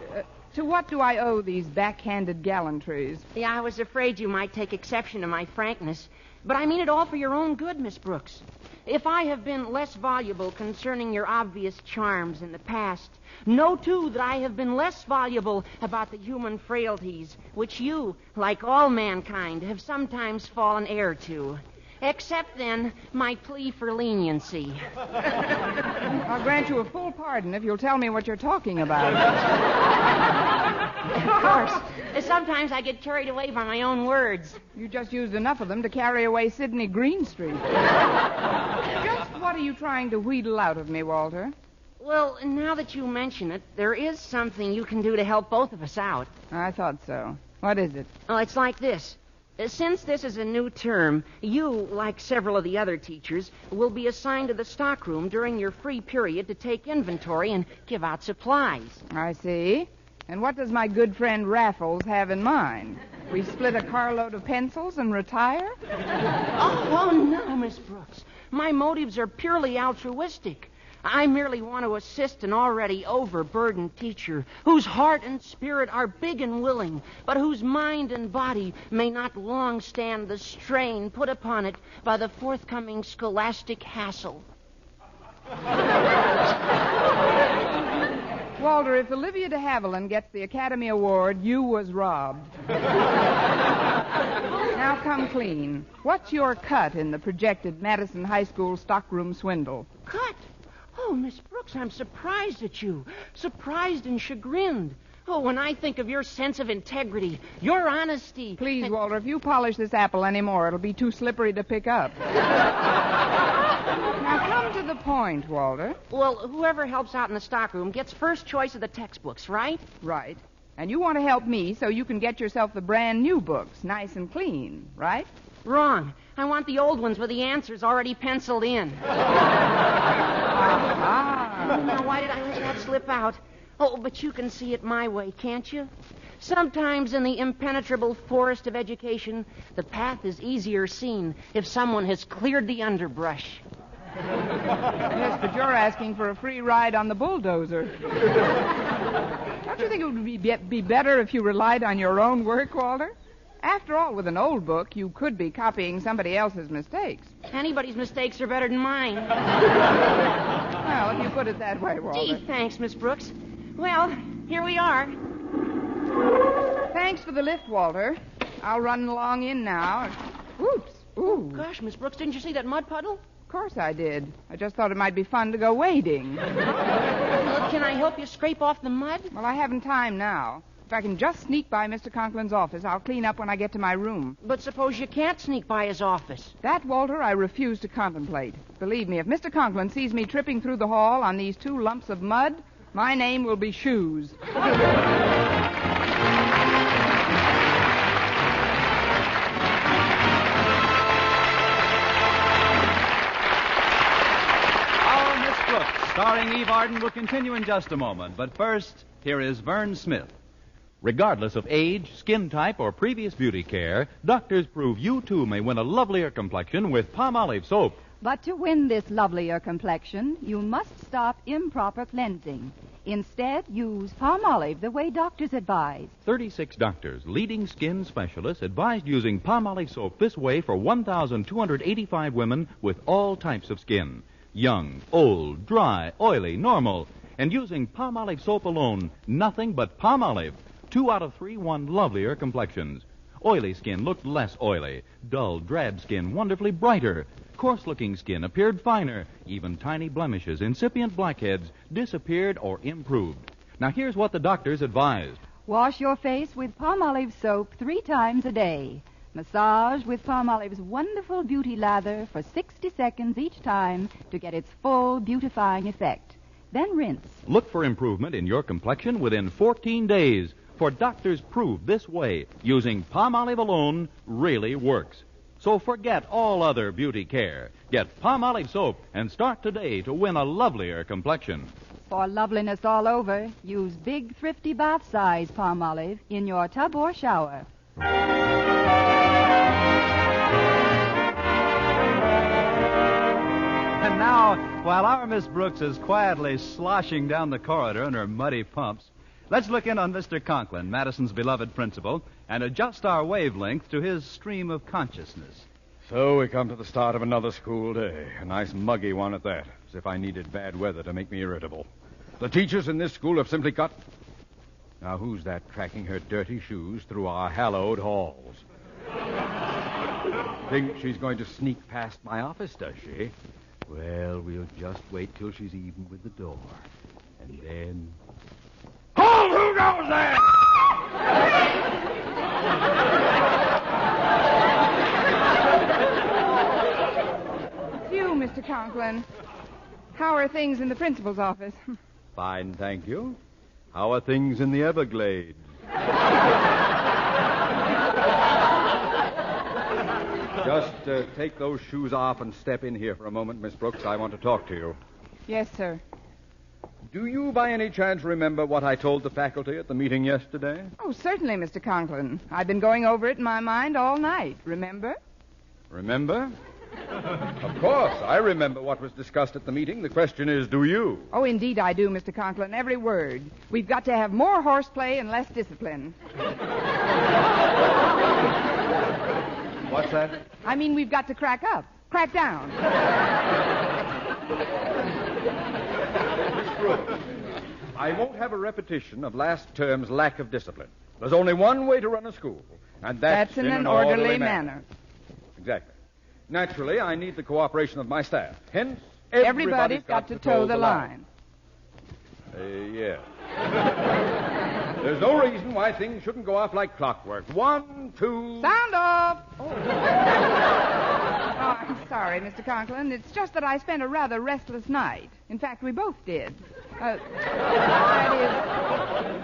to what do I owe these backhanded gallantries? Yeah, I was afraid you might take exception to my frankness. But I mean it all for your own good, Miss Brooks. If I have been less voluble concerning your obvious charms in the past, know, too, that I have been less voluble about the human frailties which you, like all mankind, have sometimes fallen heir to. Except, then, my plea for leniency. I'll grant you a full pardon if you'll tell me what you're talking about. Of course. Sometimes I get carried away by my own words. You just used enough of them to carry away Sidney Greenstreet. Just what are you trying to wheedle out of me, Walter? Well, now that you mention it, there is something you can do to help both of us out. I thought so. What is it? Oh, it's like this. Since this is a new term, you, like several of the other teachers, will be assigned to the stockroom during your free period to take inventory and give out supplies. I see. And what does my good friend Raffles have in mind? We split a carload of pencils and retire? Oh, no, Miss Brooks. My motives are purely altruistic. I merely want to assist an already overburdened teacher whose heart and spirit are big and willing, but whose mind and body may not long stand the strain put upon it by the forthcoming scholastic hassle. Walter, if Olivia de Havilland gets the Academy Award, you was robbed. Now come clean. What's your cut in the projected Madison High School stockroom swindle? Cut? Oh, Miss Brooks, I'm surprised at you. Surprised and chagrined. Oh, when I think of your sense of integrity, your honesty... Please, Walter, if you polish this apple anymore, it'll be too slippery to pick up. Now, come to the point, Walter. Well, whoever helps out in the stockroom gets first choice of the textbooks, right? Right. And you want to help me so you can get yourself the brand new books, nice and clean, right? Wrong. I want the old ones with the answers already penciled in. Now, why did I let that slip out? Oh, but you can see it my way, can't you? Sometimes in the impenetrable forest of education, the path is easier seen if someone has cleared the underbrush. Yes, but you're asking for a free ride on the bulldozer. Don't you think it would be better if you relied on your own work, Walter? After all, with an old book, you could be copying somebody else's mistakes. Anybody's mistakes are better than mine. Well, if you put it that way, Walter. Gee, thanks, Miss Brooks. Well, here we are. Thanks for the lift, Walter. I'll run along in now. Oops. Ooh. Oh, gosh, Miss Brooks, didn't you see that mud puddle? Of course I did. I just thought it might be fun to go wading. Can I help you scrape off the mud? Well, I haven't time now. If I can just sneak by Mr. Conklin's office, I'll clean up when I get to my room. But suppose you can't sneak by his office. That, Walter, I refuse to contemplate. Believe me, if Mr. Conklin sees me tripping through the hall on these 2 lumps of mud, my name will be Shoes. Our Miss Brooks, starring Eve Arden, will continue in just a moment. But first, here is Vern Smith. Regardless of age, skin type, or previous beauty care, doctors prove you too may win a lovelier complexion with Palmolive soap. But to win this lovelier complexion, you must stop improper cleansing. Instead, use Palmolive the way doctors advise. 36 doctors, leading skin specialists, advised using Palmolive soap this way for 1,285 women with all types of skin. Young, old, dry, oily, normal. And using Palmolive soap alone, nothing but Palmolive. 2 out of 3 won lovelier complexions. Oily skin looked less oily. Dull, drab skin wonderfully brighter. Coarse-looking skin appeared finer. Even tiny blemishes, incipient blackheads, disappeared or improved. Now here's what the doctors advised. Wash your face with Palmolive soap 3 times a day. Massage with Palmolive's wonderful beauty lather for 60 seconds each time to get its full beautifying effect. Then rinse. Look for improvement in your complexion within 14 days. For doctors prove this way, using Palmolive alone really works. So forget all other beauty care. Get Palmolive soap and start today to win a lovelier complexion. For loveliness all over, use big, thrifty bath-size Palmolive in your tub or shower. And now, while our Miss Brooks is quietly sloshing down the corridor in her muddy pumps, let's look in on Mr. Conklin, Madison's beloved principal, and adjust our wavelength to his stream of consciousness. So we come to the start of another school day. A nice muggy one at that, as if I needed bad weather to make me irritable. The teachers in this school have simply got... Now, who's that tracking her dirty shoes through our hallowed halls? Think she's going to sneak past my office, does she? Well, we'll just wait till she's even with the door. And then... Hold! Who goes there? Conklin. How are things in the principal's office? Fine, thank you. How are things in the Everglades? Just take those shoes off and step in here for a moment, Miss Brooks. I want to talk to you. Yes, sir. Do you by any chance remember what I told the faculty at the meeting yesterday? Oh, certainly, Mr. Conklin. I've been going over it in my mind all night, remember? Remember? Of course, I remember what was discussed at the meeting. The question is, do you? Oh, indeed I do, Mr. Conklin, every word. We've got to have more horseplay and less discipline. What's that? I mean, we've got to crack up. Crack down. Miss Brooks, I won't have a repetition of last term's lack of discipline. There's only one way to run a school, and that's in an orderly manner. Exactly. Naturally, I need the cooperation of my staff. Hence, everybody's got to toe the line. Yes. There's no reason why things shouldn't go off like clockwork. 1, 2... Sound off! Oh, I'm sorry, Mr. Conklin. It's just that I spent a rather restless night. In fact, we both did. That is,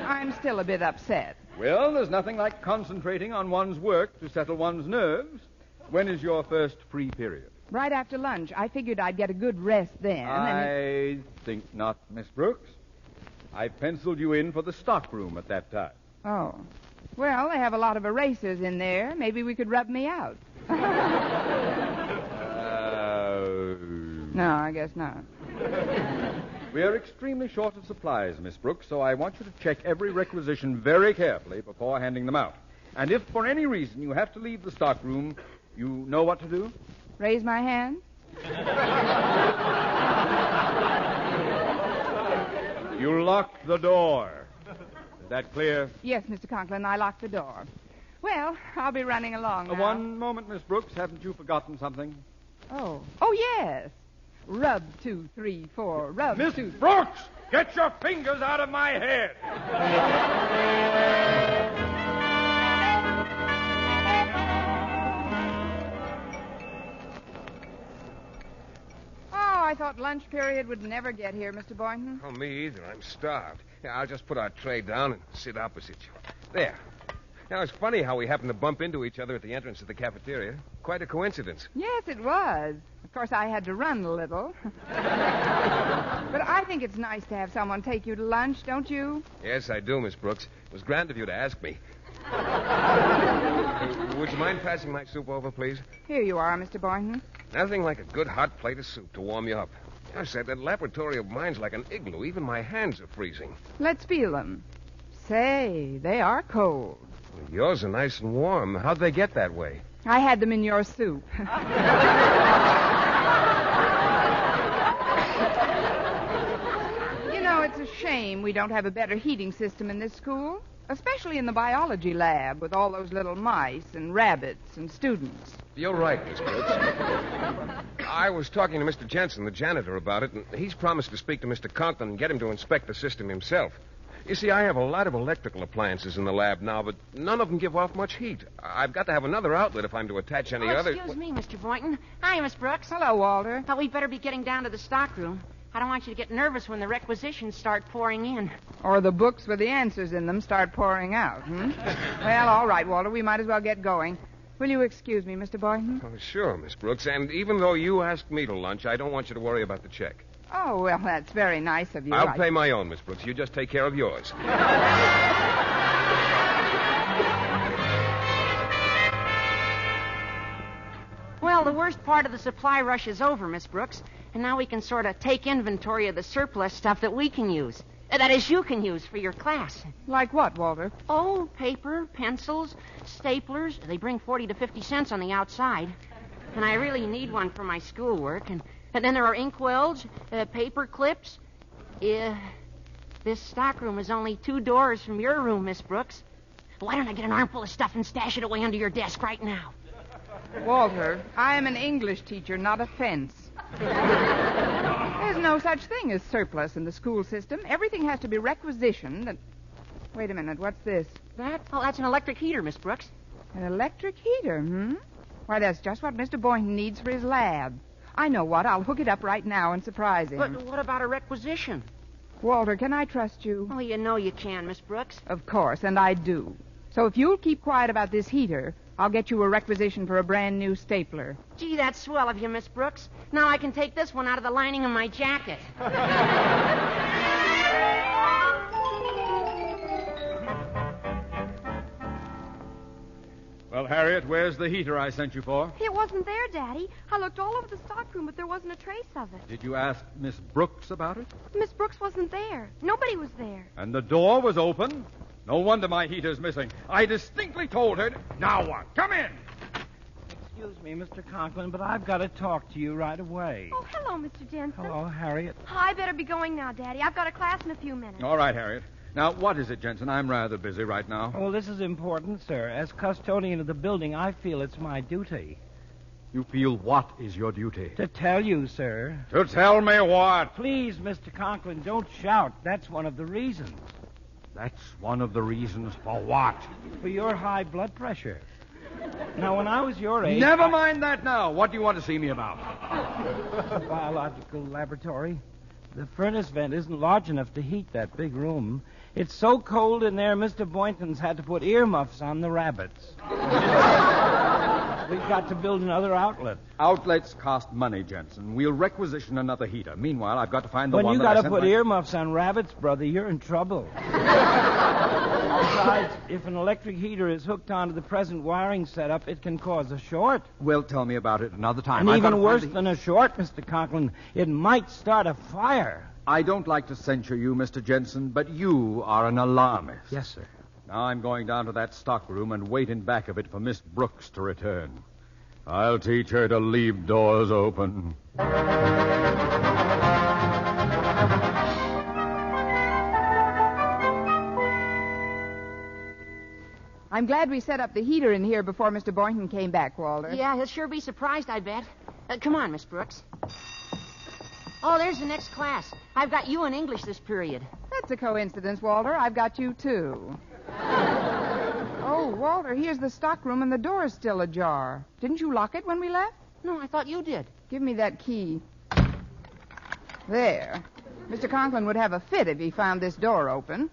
I'm still a bit upset. Well, there's nothing like concentrating on one's work to settle one's nerves. When is your first free period? Right after lunch. I figured I'd get a good rest then. I think not, Miss Brooks. I penciled you in for the stockroom at that time. Oh. Well, they have a lot of erasers in there. Maybe we could rub me out. No, I guess not. We are extremely short of supplies, Miss Brooks, so I want you to check every requisition very carefully before handing them out. And if for any reason you have to leave the stockroom, you know what to do? Raise my hand? You lock the door. Is that clear? Yes, Mr. Conklin, I locked the door. Well, I'll be running along now. One moment, Miss Brooks. Haven't you forgotten something? Oh, yes. Rub 2, 3, 4. Rub Miss 2. Brooks, get your fingers out of my head. I thought lunch period would never get here, Mr. Boynton. Oh, me either. I'm starved. Yeah, I'll just put our tray down and sit opposite you. There. Now, it's funny how we happened to bump into each other at the entrance of the cafeteria. Quite a coincidence. Yes, it was. Of course, I had to run a little. But I think it's nice to have someone take you to lunch, don't you? Yes, I do, Miss Brooks. It was grand of you to ask me. Would you mind passing my soup over, please? Here you are, Mr. Boynton. Nothing like a good hot plate of soup to warm you up. I said that laboratory of mine's like an igloo. Even my hands are freezing. Let's feel them. Say, they are cold. Well, yours are nice and warm. How'd they get that way? I had them in your soup. You know, it's a shame we don't have a better heating system in this school. Especially in the biology lab with all those little mice and rabbits and students. You're right, Miss Brooks. I was talking to Mr. Jensen, the janitor, about it, and he's promised to speak to Mr. Conklin and get him to inspect the system himself. You see, I have a lot of electrical appliances in the lab now, but none of them give off much heat. I've got to have another outlet if I'm to attach any other... Excuse me, Mr. Boynton. Hi, Miss Brooks. Hello, Walter. Thought we'd better be getting down to the stockroom. I don't want you to get nervous when the requisitions start pouring in. Or the books with the answers in them start pouring out, Well, all right, Walter, we might as well get going. Will you excuse me, Mr. Boynton? Oh, sure, Miss Brooks. And even though you asked me to lunch, I don't want you to worry about the check. Oh, well, that's very nice of you. I'll pay my own, Miss Brooks. You just take care of yours. Well, the worst part of the supply rush is over, Miss Brooks. And now we can sort of take inventory of the surplus stuff that we can use. That is, you can use for your class. Like what, Walter? Oh, paper, pencils, staplers. They bring 40 to 50 cents on the outside. And I really need one for my schoolwork. And then there are inkwells, paper clips. This stockroom is only 2 doors from your room, Miss Brooks. Why don't I get an armful of stuff and stash it away under your desk right now? Walter, I am an English teacher, not a fence. There's no such thing as surplus in the school system. Everything has to be requisitioned. And... Wait a minute, what's this? That's an electric heater, Miss Brooks. An electric heater, Why, that's just what Mr. Boynton needs for his lab. I know what. I'll hook it up right now and surprise him. But what about a requisition? Walter, can I trust you? Oh, you know you can, Miss Brooks. Of course, and I do. So if you'll keep quiet about this heater, I'll get you a requisition for a brand new stapler. Gee, that's swell of you, Miss Brooks. Now I can take this one out of the lining of my jacket. Well, Harriet, where's the heater I sent you for? It wasn't there, Daddy. I looked all over the stockroom, but there wasn't a trace of it. Did you ask Miss Brooks about it? Miss Brooks wasn't there. Nobody was there. And the door was open? No wonder my heater's missing. I distinctly told her... Now what? Come in! Excuse me, Mr. Conklin, but I've got to talk to you right away. Oh, hello, Mr. Jensen. Hello, Harriet. I better be going now, Daddy. I've got a class in a few minutes. All right, Harriet. Now, what is it, Jensen? I'm rather busy right now. Well, this is important, sir. As custodian of the building, I feel it's my duty. You feel what is your duty? To tell you, sir. To tell me what? Please, Mr. Conklin, don't shout. That's one of the reasons. That's one of the reasons for what? For your high blood pressure. Now, when I was your age... Never mind that now. What do you want to see me about? The biological laboratory. The furnace vent isn't large enough to heat that big room. It's so cold in there, Mr. Boynton's had to put earmuffs on the rabbits. We've got to build another outlet. Outlets cost money, Jensen. We'll requisition another heater. Meanwhile, I've got to find the when one you that I got to sent put my... earmuffs on rabbits, brother, you're in trouble. Besides, if an electric heater is hooked onto the present wiring setup, it can cause a short. Well, tell me about it another time. And even worse than a short, Mr. Conklin, it might start a fire. I don't like to censure you, Mr. Jensen, but you are an alarmist. Yes, sir. Now I'm going down to that stockroom and wait in back of it for Miss Brooks to return. I'll teach her to leave doors open. I'm glad we set up the heater in here before Mr. Boynton came back, Walter. Yeah, he'll sure be surprised, I bet. Come on, Miss Brooks. Oh, there's the next class. I've got you in English this period. That's a coincidence, Walter. I've got you, too. Oh, Walter, here's the stockroom and the door's still ajar. Didn't you lock it when we left? No, I thought you did. Give me that key. There. Mr. Conklin would have a fit if he found this door open.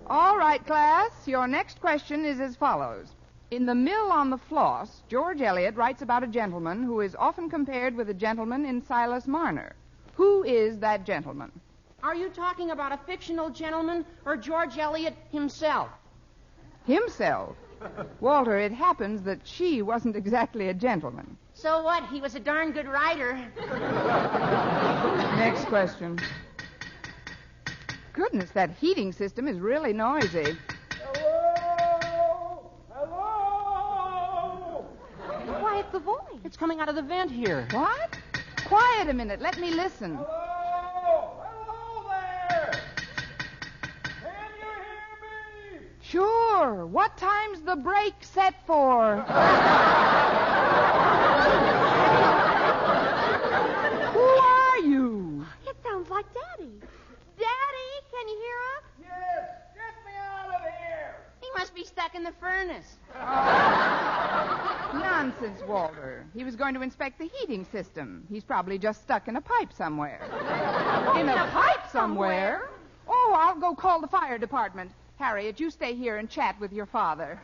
All right, class. Your next question is as follows. In The Mill on the Floss, George Eliot writes about a gentleman who is often compared with a gentleman in Silas Marner. Who is that gentleman? Are you talking about a fictional gentleman or George Eliot himself? Himself? Walter, it happens that she wasn't exactly a gentleman. So what? He was a darn good writer. Next question. Goodness, that heating system is really noisy. Quiet the voice. It's coming out of the vent here. What? Quiet a minute. Let me listen. Hello there! Can you hear me? Sure. What time's the break set for? Who are you? It sounds like Daddy. Daddy, can you hear us? Yes, get me out of here! He must be stuck in the furnace. Nonsense, Walter. He was going to inspect the heating system. He's probably just stuck in a pipe somewhere. In a pipe somewhere? Oh, I'll go call the fire department. Harriet, you stay here and chat with your father.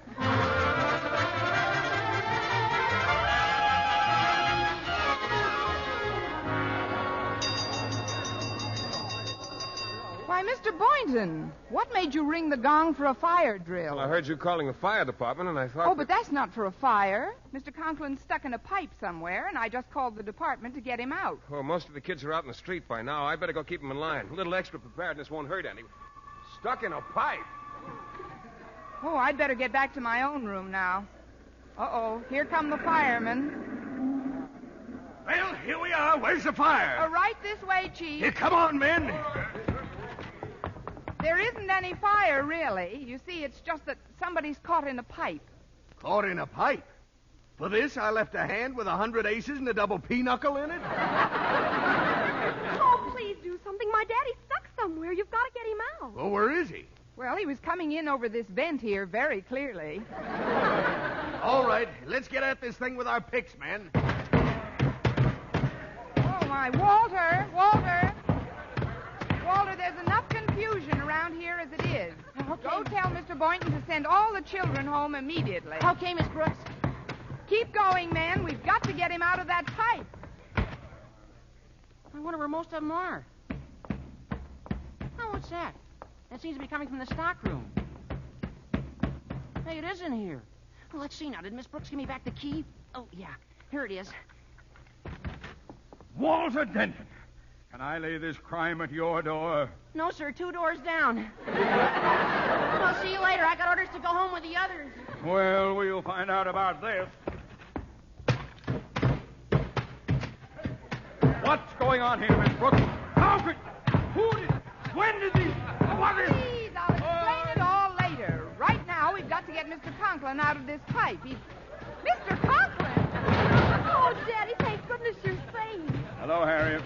Why, Mr. Boynton, what made you ring the gong for a fire drill? Well, I heard you calling the fire department, and I thought... Oh, but that's not for a fire. Mr. Conklin's stuck in a pipe somewhere, and I just called the department to get him out. Well, most of the kids are out in the street by now. I better go keep them in line. A little extra preparedness won't hurt any. Stuck in a pipe? Oh, I'd better get back to my own room now. Uh-oh, here come the firemen. Well, here we are. Where's the fire? Right this way, Chief. Here, come on, men. There isn't any fire, really. You see, it's just that somebody's caught in a pipe. Caught in a pipe? For this, I left a hand with 100 aces and a double pinochle in it? Oh, please do something. My daddy's stuck somewhere. You've got to get him out. Well, where is he? Well, he was coming in over this vent here very clearly. All right, let's get at this thing with our picks, men. Oh, my. Walter! Walter! Walter, there's enough confusion around here as it is. Okay. Go tell Mr. Boynton to send all the children home immediately. Okay, Miss Brooks. Keep going, man. We've got to get him out of that pipe. I wonder where most of them are. Oh, what's that? That seems to be coming from the stockroom. Hey, it is in here. Well, let's see now. Did Miss Brooks give me back the key? Oh, yeah. Here it is. Walter Denton, can I lay this crime at your door? No, sir. 2 doors down. I'll see you later. I got orders to go home with the others. Well, we'll find out about this. What's going on here, Miss Brooks? How could... Who did... When did these... What is... Please, I'll explain it all later. Right now, we've got to get Mr. Conklin out of this pipe. Mr. Conklin! Oh, Daddy, thank goodness you're safe. Hello, Harriet.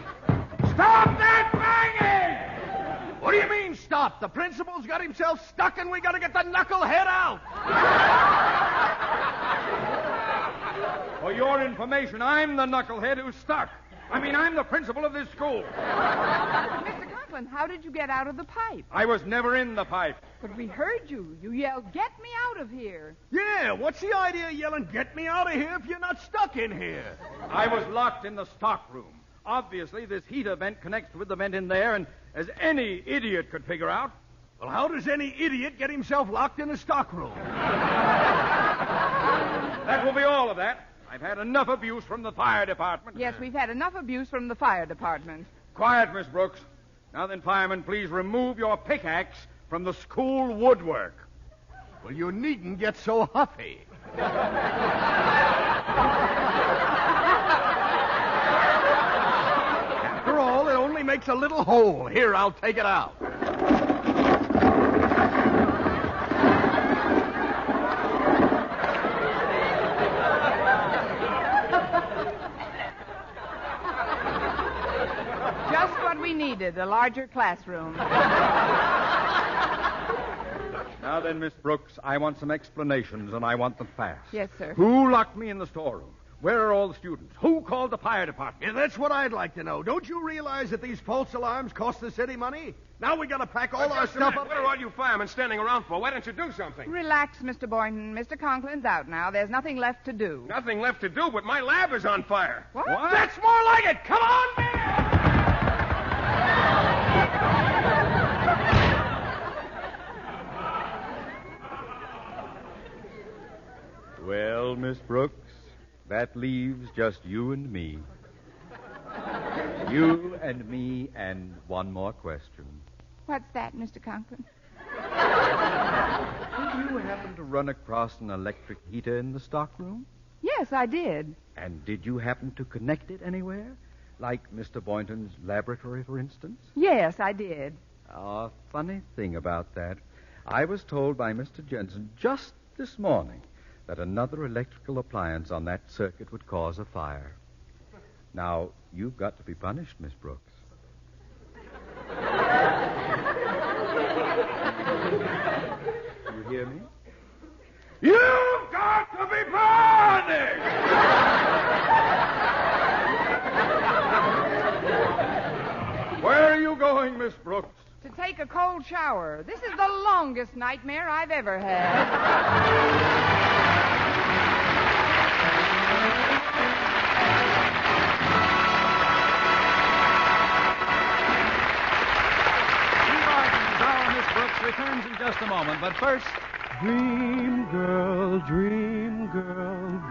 Stop that banging! What do you mean, stop? The principal's got himself stuck and we got to get the knucklehead out. For your information, I'm the knucklehead who's stuck. I'm the principal of this school. Mr. Conklin, how did you get out of the pipe? I was never in the pipe. But we heard you. You yelled, "Get me out of here." Yeah, what's the idea of yelling, "Get me out of here," if you're not stuck in here? I was locked in the stockroom. Obviously, this heater vent connects with the vent in there, and as any idiot could figure out... Well, how does any idiot get himself locked in a stockroom? That will be all of that. I've had enough abuse from the fire department. Yes, we've had enough abuse from the fire department. Quiet, Miss Brooks. Now then, fireman, please remove your pickaxe from the school woodwork. Well, you needn't get so huffy. After all, it only makes a little hole. Here, I'll take it out. Just what we needed, a larger classroom. Now then, Miss Brooks, I want some explanations, and I want them fast. Yes, sir. Who locked me in the storeroom? Where are all the students? Who called the fire department? Yeah, that's what I'd like to know. Don't you realize that these false alarms cost the city money? Now we got to pack all our stuff up. What are all you firemen standing around for? Why don't you do something? Relax, Mr. Boynton. Mr. Conklin's out now. There's nothing left to do. Nothing left to do, but my lab is on fire. What? That's more like it! Come on, man! Well, Miss Brooks, that leaves just you and me. You and me and one more question. What's that, Mr. Conklin? Did you happen to run across an electric heater in the stockroom? Yes, I did. And did you happen to connect it anywhere? Like Mr. Boynton's laboratory, for instance? Yes, I did. A funny thing about that. I was told by Mr. Jensen just this morning that another electrical appliance on that circuit would cause a fire. Now, you've got to be punished, Miss Brooks. You hear me? You've got to be punished! Where are you going, Miss Brooks? To take a cold shower. This is the longest nightmare I've ever had. Returns in just a moment, but first... Dream girl,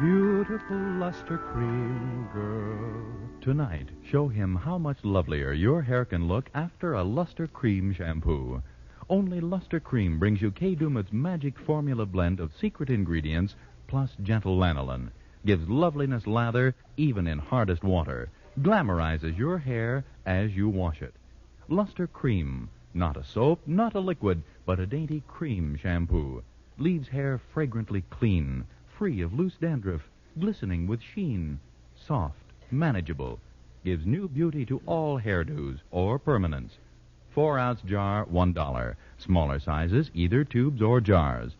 beautiful luster cream girl. Tonight, show him how much lovelier your hair can look after a Luster Cream shampoo. Only Luster Cream brings you Kay Daumit's magic formula blend of secret ingredients plus gentle lanolin. Gives loveliness lather even in hardest water. Glamorizes your hair as you wash it. Luster Cream. Not a soap, not a liquid, but a dainty cream shampoo. Leaves hair fragrantly clean, free of loose dandruff, glistening with sheen. Soft, manageable. Gives new beauty to all hairdos or permanents. 4-ounce jar, $1. Smaller sizes, either tubes or jars.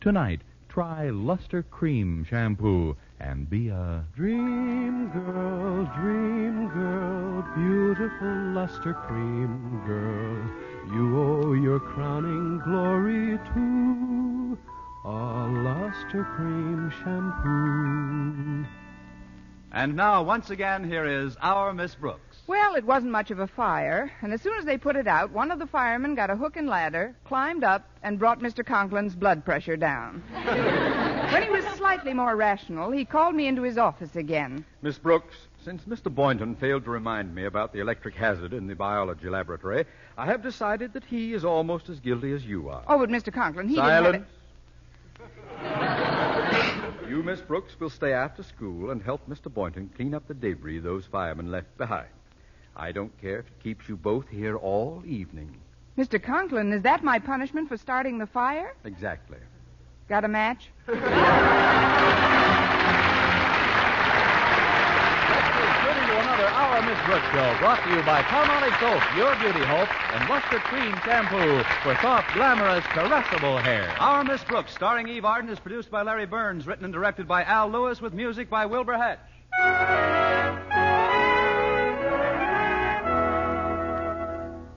Tonight, try Luster Cream Shampoo and be a Dream girl, beautiful luster cream girl. You owe your crowning glory to a luster cream shampoo. And now, once again, here is our Miss Brooks. Well, it wasn't much of a fire, and as soon as they put it out, one of the firemen got a hook and ladder, climbed up, and brought Mr. Conklin's blood pressure down. When he was slightly more rational, he called me into his office again. Miss Brooks, since Mr. Boynton failed to remind me about the electric hazard in the biology laboratory, I have decided that he is almost as guilty as you are. Oh, but Mr. Conklin, he Silence. didn't have it. You, Miss Brooks, will stay after school and help Mr. Boynton clean up the debris those firemen left behind. I don't care if it keeps you both here all evening. Mr. Conklin, is that my punishment for starting the fire? Exactly. Got a match? Getting to another Our Miss Brooks show, brought to you by Palmolive Soap, Your Beauty Hope, and Luster Cream Shampoo for soft, glamorous, caressable hair. Our Miss Brooks, starring Eve Arden, is produced by Larry Burns, written and directed by Al Lewis, with music by Wilbur Hatch.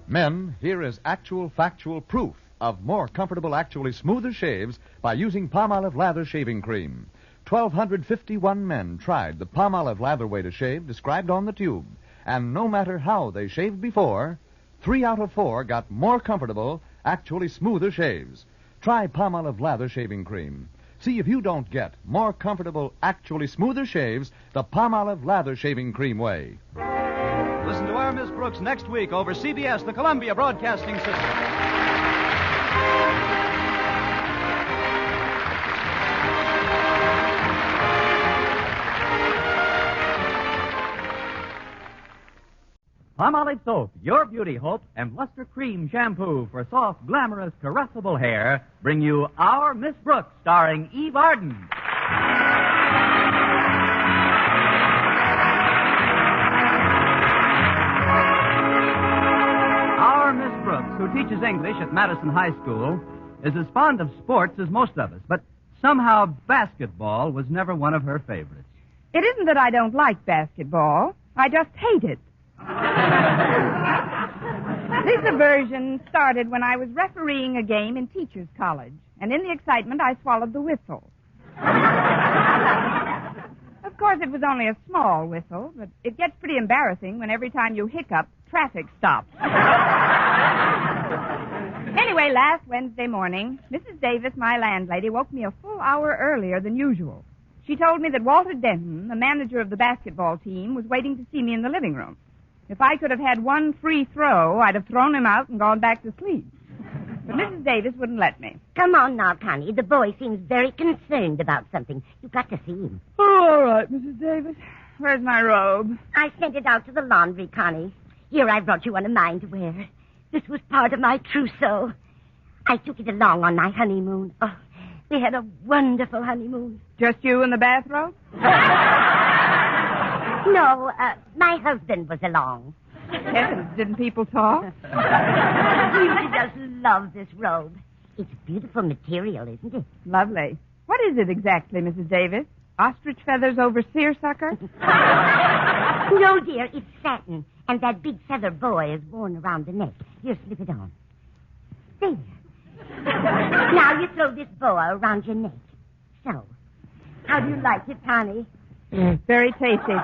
Men, here is actual factual proof of more comfortable, actually smoother shaves by using Palmolive Lather Shaving Cream. 1,251 men tried the Palmolive Lather way to shave described on the tube, and no matter how they shaved before, 3 out of 4 got more comfortable, actually smoother shaves. Try Palmolive Lather Shaving Cream. See if you don't get more comfortable, actually smoother shaves the Palmolive Lather Shaving Cream way. Listen to Our Miss Brooks next week over CBS, the Columbia Broadcasting System. Palmolive Soap, Your Beauty Hope, and Luster Cream Shampoo for soft, glamorous, caressable hair bring you Our Miss Brooks, starring Eve Arden. Our Miss Brooks, who teaches English at Madison High School, is as fond of sports as most of us, but somehow basketball was never one of her favorites. It isn't that I don't like basketball. I just hate it. This aversion started when I was refereeing a game in Teachers College, and in the excitement I swallowed the whistle. Of course, it was only a small whistle, but it gets pretty embarrassing when every time you hiccup, traffic stops. Anyway, last Wednesday morning, Mrs. Davis, my landlady, woke me a full hour earlier than usual. She told me that Walter Denton, the manager of the basketball team, was waiting to see me in the living room. If I could have had one free throw, I'd have thrown him out and gone back to sleep. But Mrs. Davis wouldn't let me. Come on now, Connie. The boy seems very concerned about something. You've got to see him. Oh, all right, Mrs. Davis. Where's my robe? I sent it out to the laundry, Connie. Here, I brought you one of mine to wear. This was part of my trousseau. I took it along on my honeymoon. Oh, we had a wonderful honeymoon. Just you in the bathrobe? No, my husband was along. Heavens, didn't people talk? You just love this robe. It's beautiful material, isn't it? Lovely. What is it exactly, Mrs. Davis? Ostrich feathers over seersucker? No, dear, it's satin. And that big feather boa is worn around the neck. Here, slip it on. There. Now you throw this boa around your neck. So. How do you like it, Connie? Very tasty.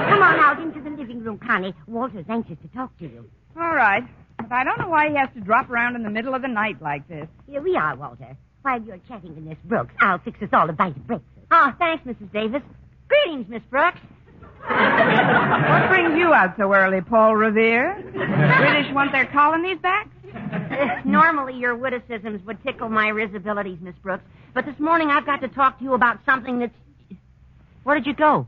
Come on out into the living room, Connie. Walter's anxious to talk to you. All right. But I don't know why he has to drop around in the middle of the night like this. Here we are, Walter. While you're chatting to Miss Brooks, I'll fix us all a bite of breakfast. Oh, thanks, Mrs. Davis. Greetings, Miss Brooks. What brings you out so early, Paul Revere? British want their colonies back? Normally, your witticisms would tickle my risibilities, Miss Brooks. But this morning, I've got to talk to you about something that's... Where did you go?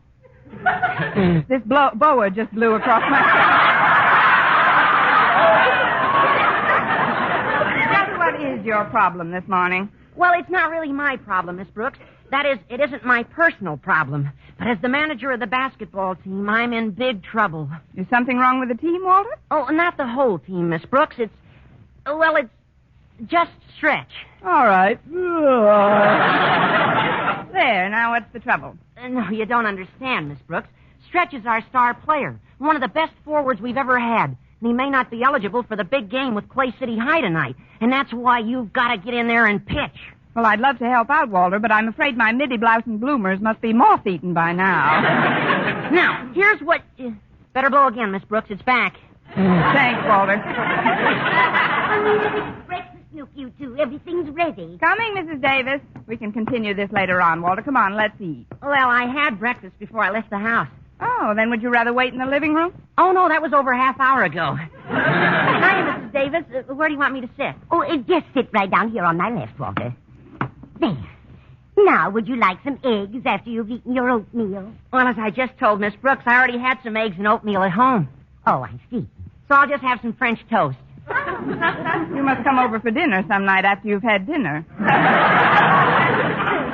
This boa just blew across my... Just what is your problem this morning? Well, it's not really my problem, Miss Brooks. That is, it isn't my personal problem. But as the manager of the basketball team, I'm in big trouble. Is something wrong with the team, Walter? Oh, not the whole team, Miss Brooks. It's just Stretch. All right. There, now what's the trouble? No, you don't understand, Miss Brooks. Stretch is our star player, one of the best forwards we've ever had. And he may not be eligible for the big game with Clay City High tonight. And that's why you've got to get in there and pitch. Well, I'd love to help out, Walter, but I'm afraid my middy blouse and bloomers must be moth-eaten by now. Now, here's what... better blow again, Miss Brooks. It's back. Thanks, Walter. Breakfast, Snook, you two. Everything's ready. Coming, Mrs. Davis. We can continue this later on, Walter. Come on, let's eat. Well, I had breakfast before I left the house. Oh, then would you rather wait in the living room? Oh, no, that was over a half hour ago. Hi, Mrs. Davis. Where do you want me to sit? Oh, just sit right down here on my left, Walter. There. Now, would you like some eggs after you've eaten your oatmeal? Well, as I just told Miss Brooks, I already had some eggs and oatmeal at home. Oh, I see. So I'll just have some French toast. You must come over for dinner some night after you've had dinner.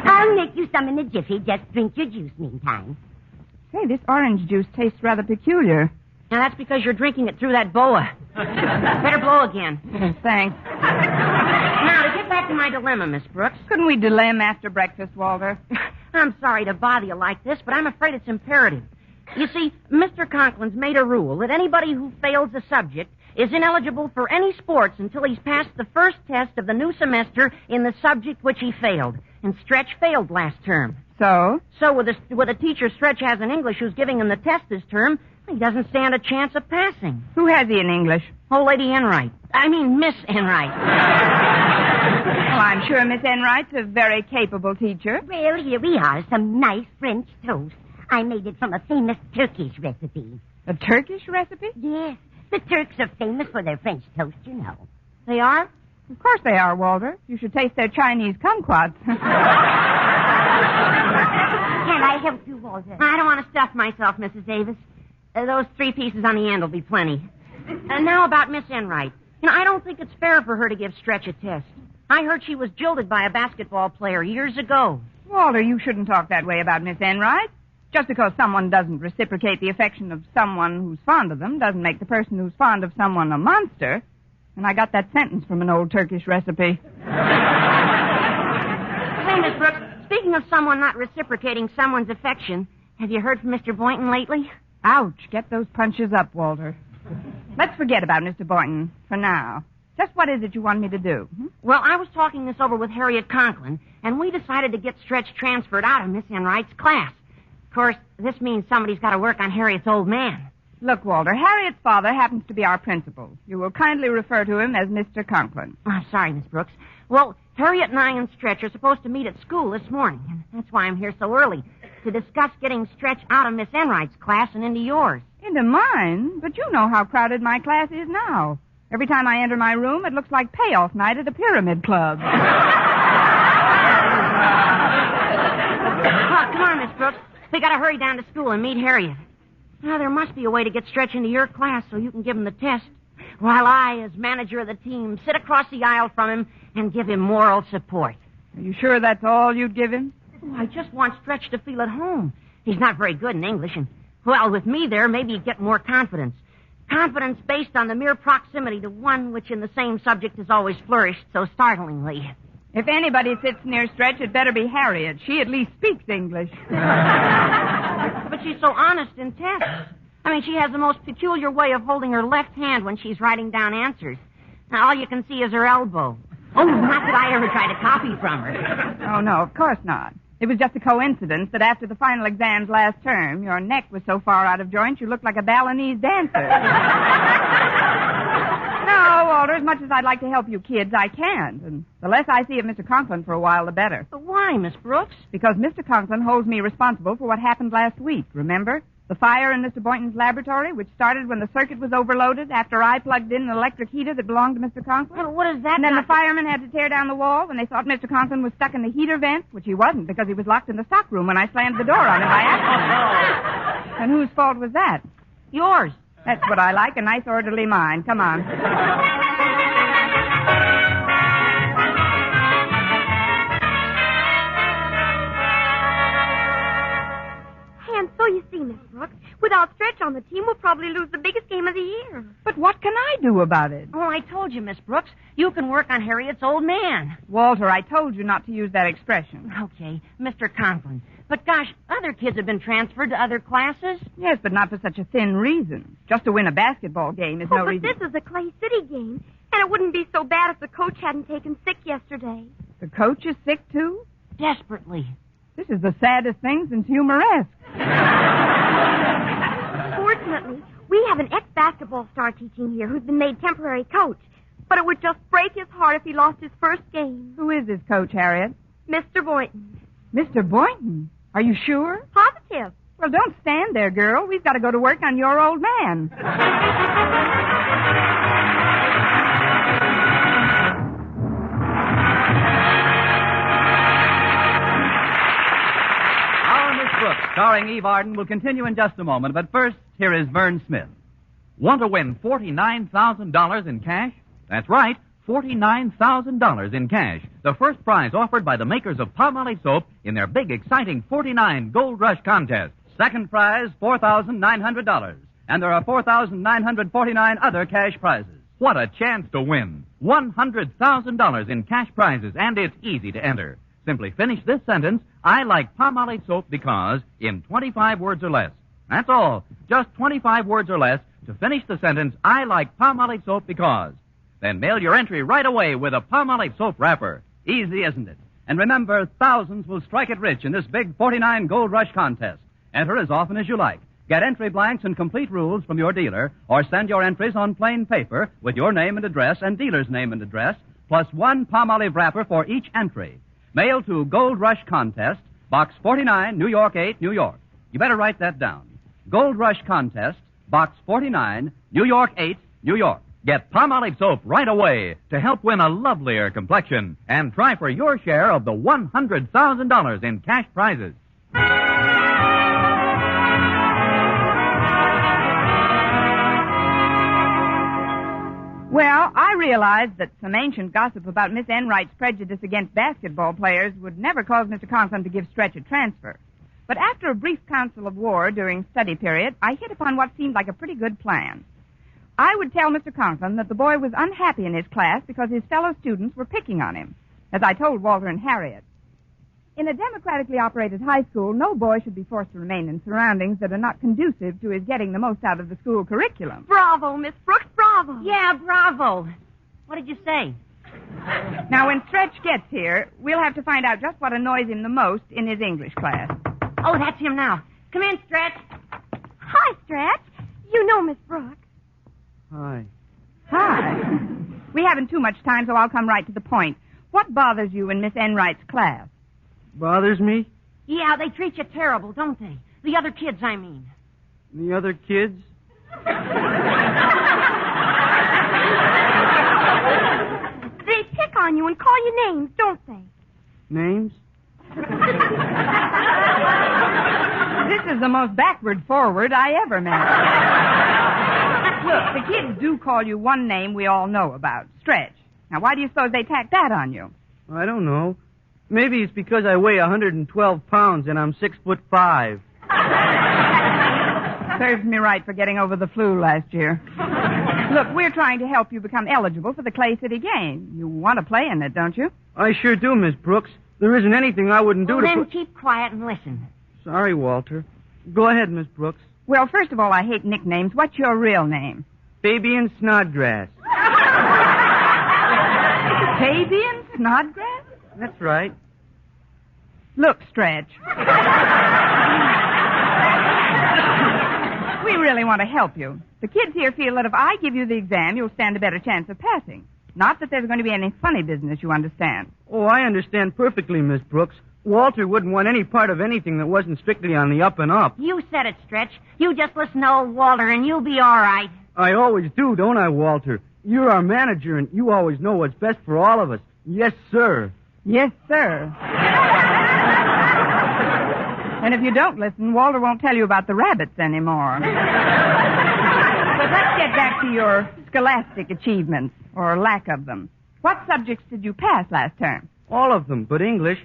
I'll make you some in a jiffy. Just drink your juice meantime. Hey, this orange juice tastes rather peculiar. Now, that's because you're drinking it through that boa. Better blow again. Thanks. Now, to get back to my dilemma, Miss Brooks. Couldn't we dilemma after breakfast, Walter? I'm sorry to bother you like this, but I'm afraid it's imperative. You see, Mr. Conklin's made a rule that anybody who fails a subject is ineligible for any sports until he's passed the first test of the new semester in the subject which he failed. And Stretch failed last term. So? So with a teacher Stretch has in English who's giving him the test this term, he doesn't stand a chance of passing. Who has he in English? Old Lady Enright. I mean, Miss Enright. Well, I'm sure Miss Enright's a very capable teacher. Well, here we are, some nice French toast. I made it from a famous Turkish recipe. A Turkish recipe? Yes. The Turks are famous for their French toast, you know. They are? Of course they are, Walter. You should taste their Chinese kumquats. Can I help you, Walter? I don't want to stuff myself, Mrs. Davis. Those 3 pieces on the end will be plenty. Now about Miss Enright. You know, I don't think it's fair for her to give Stretch a test. I heard she was jilted by a basketball player years ago. Walter, you shouldn't talk that way about Miss Enright. Just because someone doesn't reciprocate the affection of someone who's fond of them doesn't make the person who's fond of someone a monster. And I got that sentence from an old Turkish recipe. Say, Miss Brooks, speaking of someone not reciprocating someone's affection, have you heard from Mr. Boynton lately? Ouch, get those punches up, Walter. Let's forget about Mr. Boynton for now. Just what is it you want me to do? Well, I was talking this over with Harriet Conklin, and we decided to get Stretch transferred out of Miss Enright's class. Of course, this means somebody's got to work on Harriet's old man. Look, Walter, Harriet's father happens to be our principal. You will kindly refer to him as Mr. Conklin. Oh, I'm sorry, Miss Brooks. Well, Harriet and I and Stretch are supposed to meet at school this morning, and that's why I'm here so early, to discuss getting Stretch out of Miss Enright's class and into yours. Into mine? But you know how crowded my class is now. Every time I enter my room, it looks like payoff night at a pyramid club. Oh, come on, Miss Brooks. We got to hurry down to school and meet Harriet. Now, there must be a way to get Stretch into your class so you can give him the test, while I, as manager of the team, sit across the aisle from him and give him moral support. Are you sure that's all you'd give him? Oh, I just want Stretch to feel at home. He's not very good in English, and, well, with me there, maybe he'd get more confidence. Confidence based on the mere proximity to one which in the same subject has always flourished so startlingly. If anybody sits near Stretch, it better be Harriet. She at least speaks English. But she's so honest in tests. I mean, she has the most peculiar way of holding her left hand when she's writing down answers. Now, all you can see is her elbow. Oh, not that I ever tried to copy from her. Oh, no, of course not. It was just a coincidence that after the final exams last term, your neck was so far out of joint you looked like a Balinese dancer. No, Walter, as much as I'd like to help you kids, I can't. And the less I see of Mr. Conklin for a while, the better. But why, Miss Brooks? Because Mr. Conklin holds me responsible for what happened last week, remember? The fire in Mr. Boynton's laboratory, which started when the circuit was overloaded after I plugged in an electric heater that belonged to Mr. Conklin. Well, what is that? And then the firemen had to tear down the wall when they thought Mr. Conklin was stuck in the heater vent, which he wasn't because he was locked in the stockroom when I slammed the door on him by accident. And whose fault was that? Yours. That's what I like, a nice orderly mind. Come on. see, Miss Brooks. Without Stretch on the team, we'll probably lose the biggest game of the year. But what can I do about it? Oh, I told you, Miss Brooks. You can work on Harriet's old man. Walter, I told you not to use that expression. Okay, Mr. Conklin. But gosh, other kids have been transferred to other classes. Yes, but not for such a thin reason. Just to win a basketball game is no reason. But this is a Clay City game, and it wouldn't be so bad if the coach hadn't taken sick yesterday. The coach is sick, too? Desperately. This is the saddest thing since humoresque. Fortunately, we have an ex-basketball star teaching here who's been made temporary coach. But it would just break his heart if he lost his first game. Who is this coach, Harriet? Mr. Boynton. Mr. Boynton? Are you sure? Positive. Well, don't stand there, girl. We've got to go to work on your old man. Starring Eve Arden will continue in just a moment, but first, here is Vern Smith. Want to win $49,000 in cash? That's right, $49,000 in cash. The first prize offered by the makers of Palmolive soap in their big, exciting 49 Gold Rush contest. Second prize, $4,900. And there are 4,949 other cash prizes. What a chance to win. $100,000 in cash prizes, and it's easy to enter. Simply finish this sentence, I like Palmolive soap because, in 25 words or less. That's all. Just 25 words or less to finish the sentence, I like Palmolive soap because. Then mail your entry right away with a Palmolive soap wrapper. Easy, isn't it? And remember, thousands will strike it rich in this big 49 Gold Rush contest. Enter as often as you like. Get entry blanks and complete rules from your dealer, or send your entries on plain paper with your name and address and dealer's name and address, plus one Palmolive wrapper for each entry. Mail to Gold Rush Contest, Box 49, New York 8, New York. You better write that down. Gold Rush Contest, Box 49, New York 8, New York. Get Palmolive soap right away to help win a lovelier complexion and try for your share of the $100,000 in cash prizes. Well, I realized that some ancient gossip about Miss Enright's prejudice against basketball players would never cause Mr. Conklin to give Stretch a transfer. But after a brief council of war during study period, I hit upon what seemed like a pretty good plan. I would tell Mr. Conklin that the boy was unhappy in his class because his fellow students were picking on him, as I told Walter and Harriet. In a democratically operated high school, no boy should be forced to remain in surroundings that are not conducive to his getting the most out of the school curriculum. Bravo, Miss Brooks, bravo. Yeah, bravo. What did you say? Now, when Stretch gets here, we'll have to find out just what annoys him the most in his English class. Oh, that's him now. Come in, Stretch. Hi, Stretch. You know Miss Brooks. Hi. Hi. We haven't too much time, so I'll come right to the point. What bothers you in Miss Enright's class? Bothers me? Yeah, they treat you terrible, don't they? The other kids, I mean. The other kids? They pick on you and call you names, don't they? Names? This is the most backward forward I ever met. Look, the kids do call you one name we all know about, Stretch. Now, why do you suppose they tack that on you? I don't know. Maybe it's because I weigh 112 pounds and I'm 6'5". Serves me right for getting over the flu last year. Look, we're trying to help you become eligible for the Clay City game. You want to play in it, don't you? I sure do, Miss Brooks. There isn't anything I wouldn't do Well, to... then keep quiet and listen. Sorry, Walter. Go ahead, Miss Brooks. Well, first of all, I hate nicknames. What's your real name? Fabian Snodgrass. Fabian Snodgrass? That's right. Look, Stretch. We really want to help you. The kids here feel that if I give you the exam, you'll stand a better chance of passing. Not that there's going to be any funny business, you understand. Oh, I understand perfectly, Miss Brooks. Walter wouldn't want any part of anything that wasn't strictly on the up and up. You said it, Stretch. You just listen to old Walter and you'll be all right. I always do, don't I, Walter? You're our manager and you always know what's best for all of us. Yes, sir. Yes, sir. And if you don't listen, Walter won't tell you about the rabbits anymore. But let's get back to your scholastic achievements, or lack of them. What subjects did you pass last term? All of them, but English.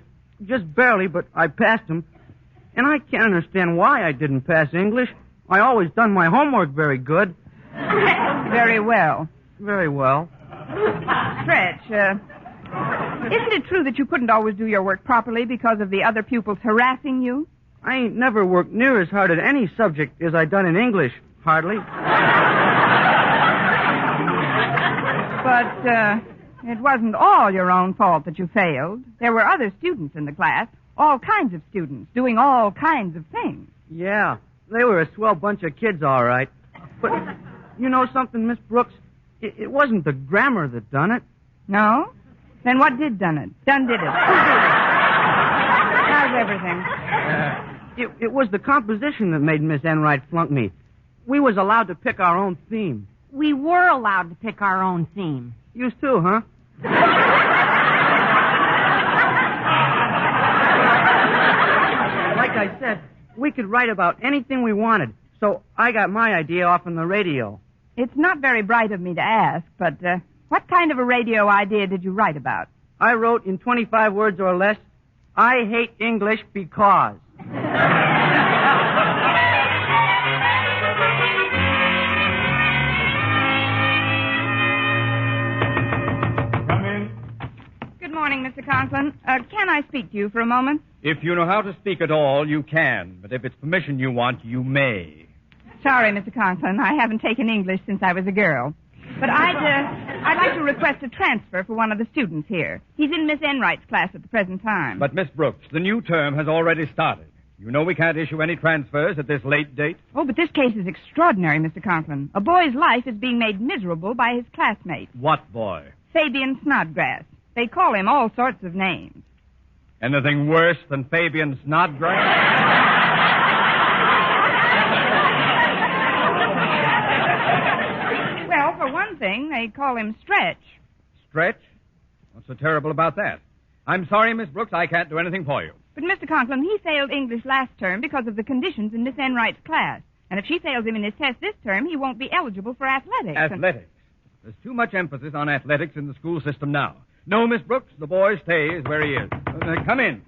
Just barely, but I passed them. And I can't understand why I didn't pass English. I always done my homework very good. Very well. Very well. Stretch, isn't it true that you couldn't always do your work properly because of the other pupils harassing you? I ain't never worked near as hard at any subject as I done in English. Hardly. But, it wasn't all your own fault that you failed. There were other students in the class, all kinds of students, doing all kinds of things. Yeah, they were a swell bunch of kids, all right. But you know something, Miss Brooks? It wasn't the grammar that done it. No? Then what did done it? Done did it. How's everything? It was the composition that made Miss Enright flunk me. We was allowed to pick our own theme. We were allowed to pick our own theme. Used to, huh? Like I said, we could write about anything we wanted. So I got my idea off on the radio. It's not very bright of me to ask, but what kind of a radio idea did you write about? I wrote in 25 words or less, I hate English because. Good morning, Mr. Conklin. Can I speak to you for a moment? If you know how to speak at all, you can. But if it's permission you want, you may. Sorry, Mr. Conklin. I haven't taken English since I was a girl. But I'd like to request a transfer for one of the students here. He's in Miss Enright's class at the present time. But, Miss Brooks, the new term has already started. You know we can't issue any transfers at this late date. Oh, but this case is extraordinary, Mr. Conklin. A boy's life is being made miserable by his classmates. What boy? Fabian Snodgrass. They call him all sorts of names. Anything worse than Fabian Snodgrass? Well, for one thing, they call him Stretch. Stretch? What's so terrible about that? I'm sorry, Miss Brooks, I can't do anything for you. But, Mr. Conklin, he failed English last term because of the conditions in Miss Enright's class. And if she fails him in his test this term, he won't be eligible for athletics. Athletics? There's too much emphasis on athletics in the school system now. No, Miss Brooks, the boy stays where he is. Come in.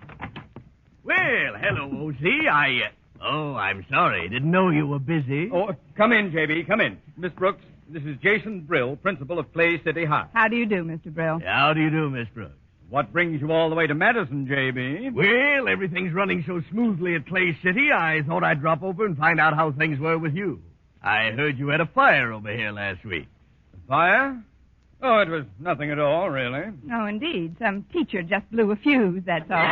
Well, hello, O.C. I'm sorry. Didn't know you were busy. Oh, come in, J.B., come in. Miss Brooks, this is Jason Brill, principal of Clay City High. How do you do, Mr. Brill? How do you do, Miss Brooks? What brings you all the way to Madison, J.B.? Well, everything's running so smoothly at Clay City, I thought I'd drop over and find out how things were with you. I heard you had a fire over here last week. A fire? Oh, it was nothing at all, really. Oh, indeed. Some teacher just blew a fuse, that's all.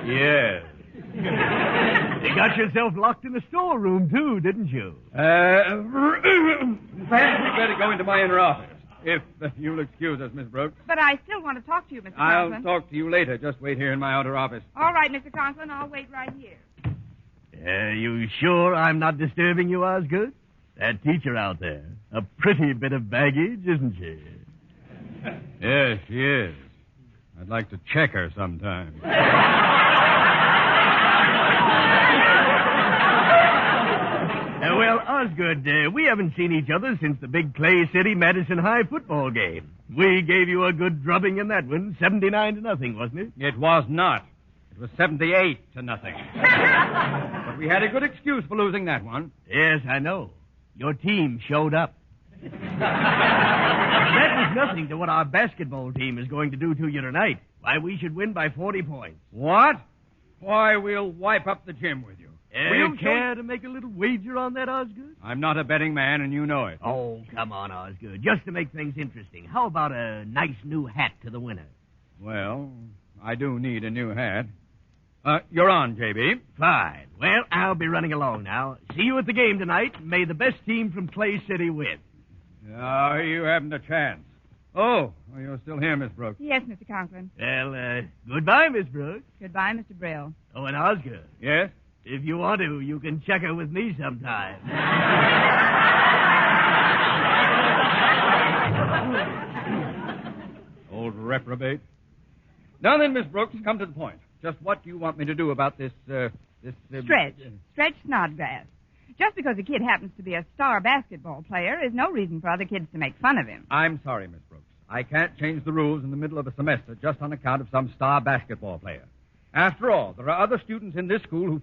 Yes. You got yourself locked in the storeroom, too, didn't you? Perhaps we'd better go into my inner office. If you'll excuse us, Miss Brooks. But I still want to talk to you, Mr. I'll Conklin. talk to you later. Just wait here in my outer office. All right, Mr. Conklin. I'll wait right here. You sure I'm not disturbing you, Osgood? That teacher out there. A pretty bit of baggage, isn't she? Yes, she is. I'd like to check her sometime. Well, Osgood, we haven't seen each other since the big Clay City Madison High football game. We gave you a good drubbing in that one, 79-0, wasn't it? It was not. It was 78-0. But we had a good excuse for losing that one. Yes, I know. Your team showed up. That was nothing to what our basketball team is going to do to you tonight. Why, we should win by 40 points. What? Why, we'll wipe up the gym with you. You care to make a little wager on that, Osgood? I'm not a betting man, and you know it. Oh, come on, Osgood. Just to make things interesting, how about a nice new hat to the winner? Well, I do need a new hat. You're on, J.B. Fine. Well, I'll be running along now. See you at the game tonight. May the best team from Clay City win. Oh, you haven't a chance. Oh, you're still here, Miss Brooks. Yes, Mr. Conklin. Well, goodbye, Miss Brooks. Goodbye, Mr. Brill. Oh, and Osgood. Yes? If you want to, you can check her with me sometime. Old reprobate. Now then, Miss Brooks, come to the point. Just what do you want me to do about this, Stretch. Stretch Snodgrass. Just because a kid happens to be a star basketball player is no reason for other kids to make fun of him. I'm sorry, Miss Brooks. I can't change the rules in the middle of a semester just on account of some star basketball player. After all, there are other students in this school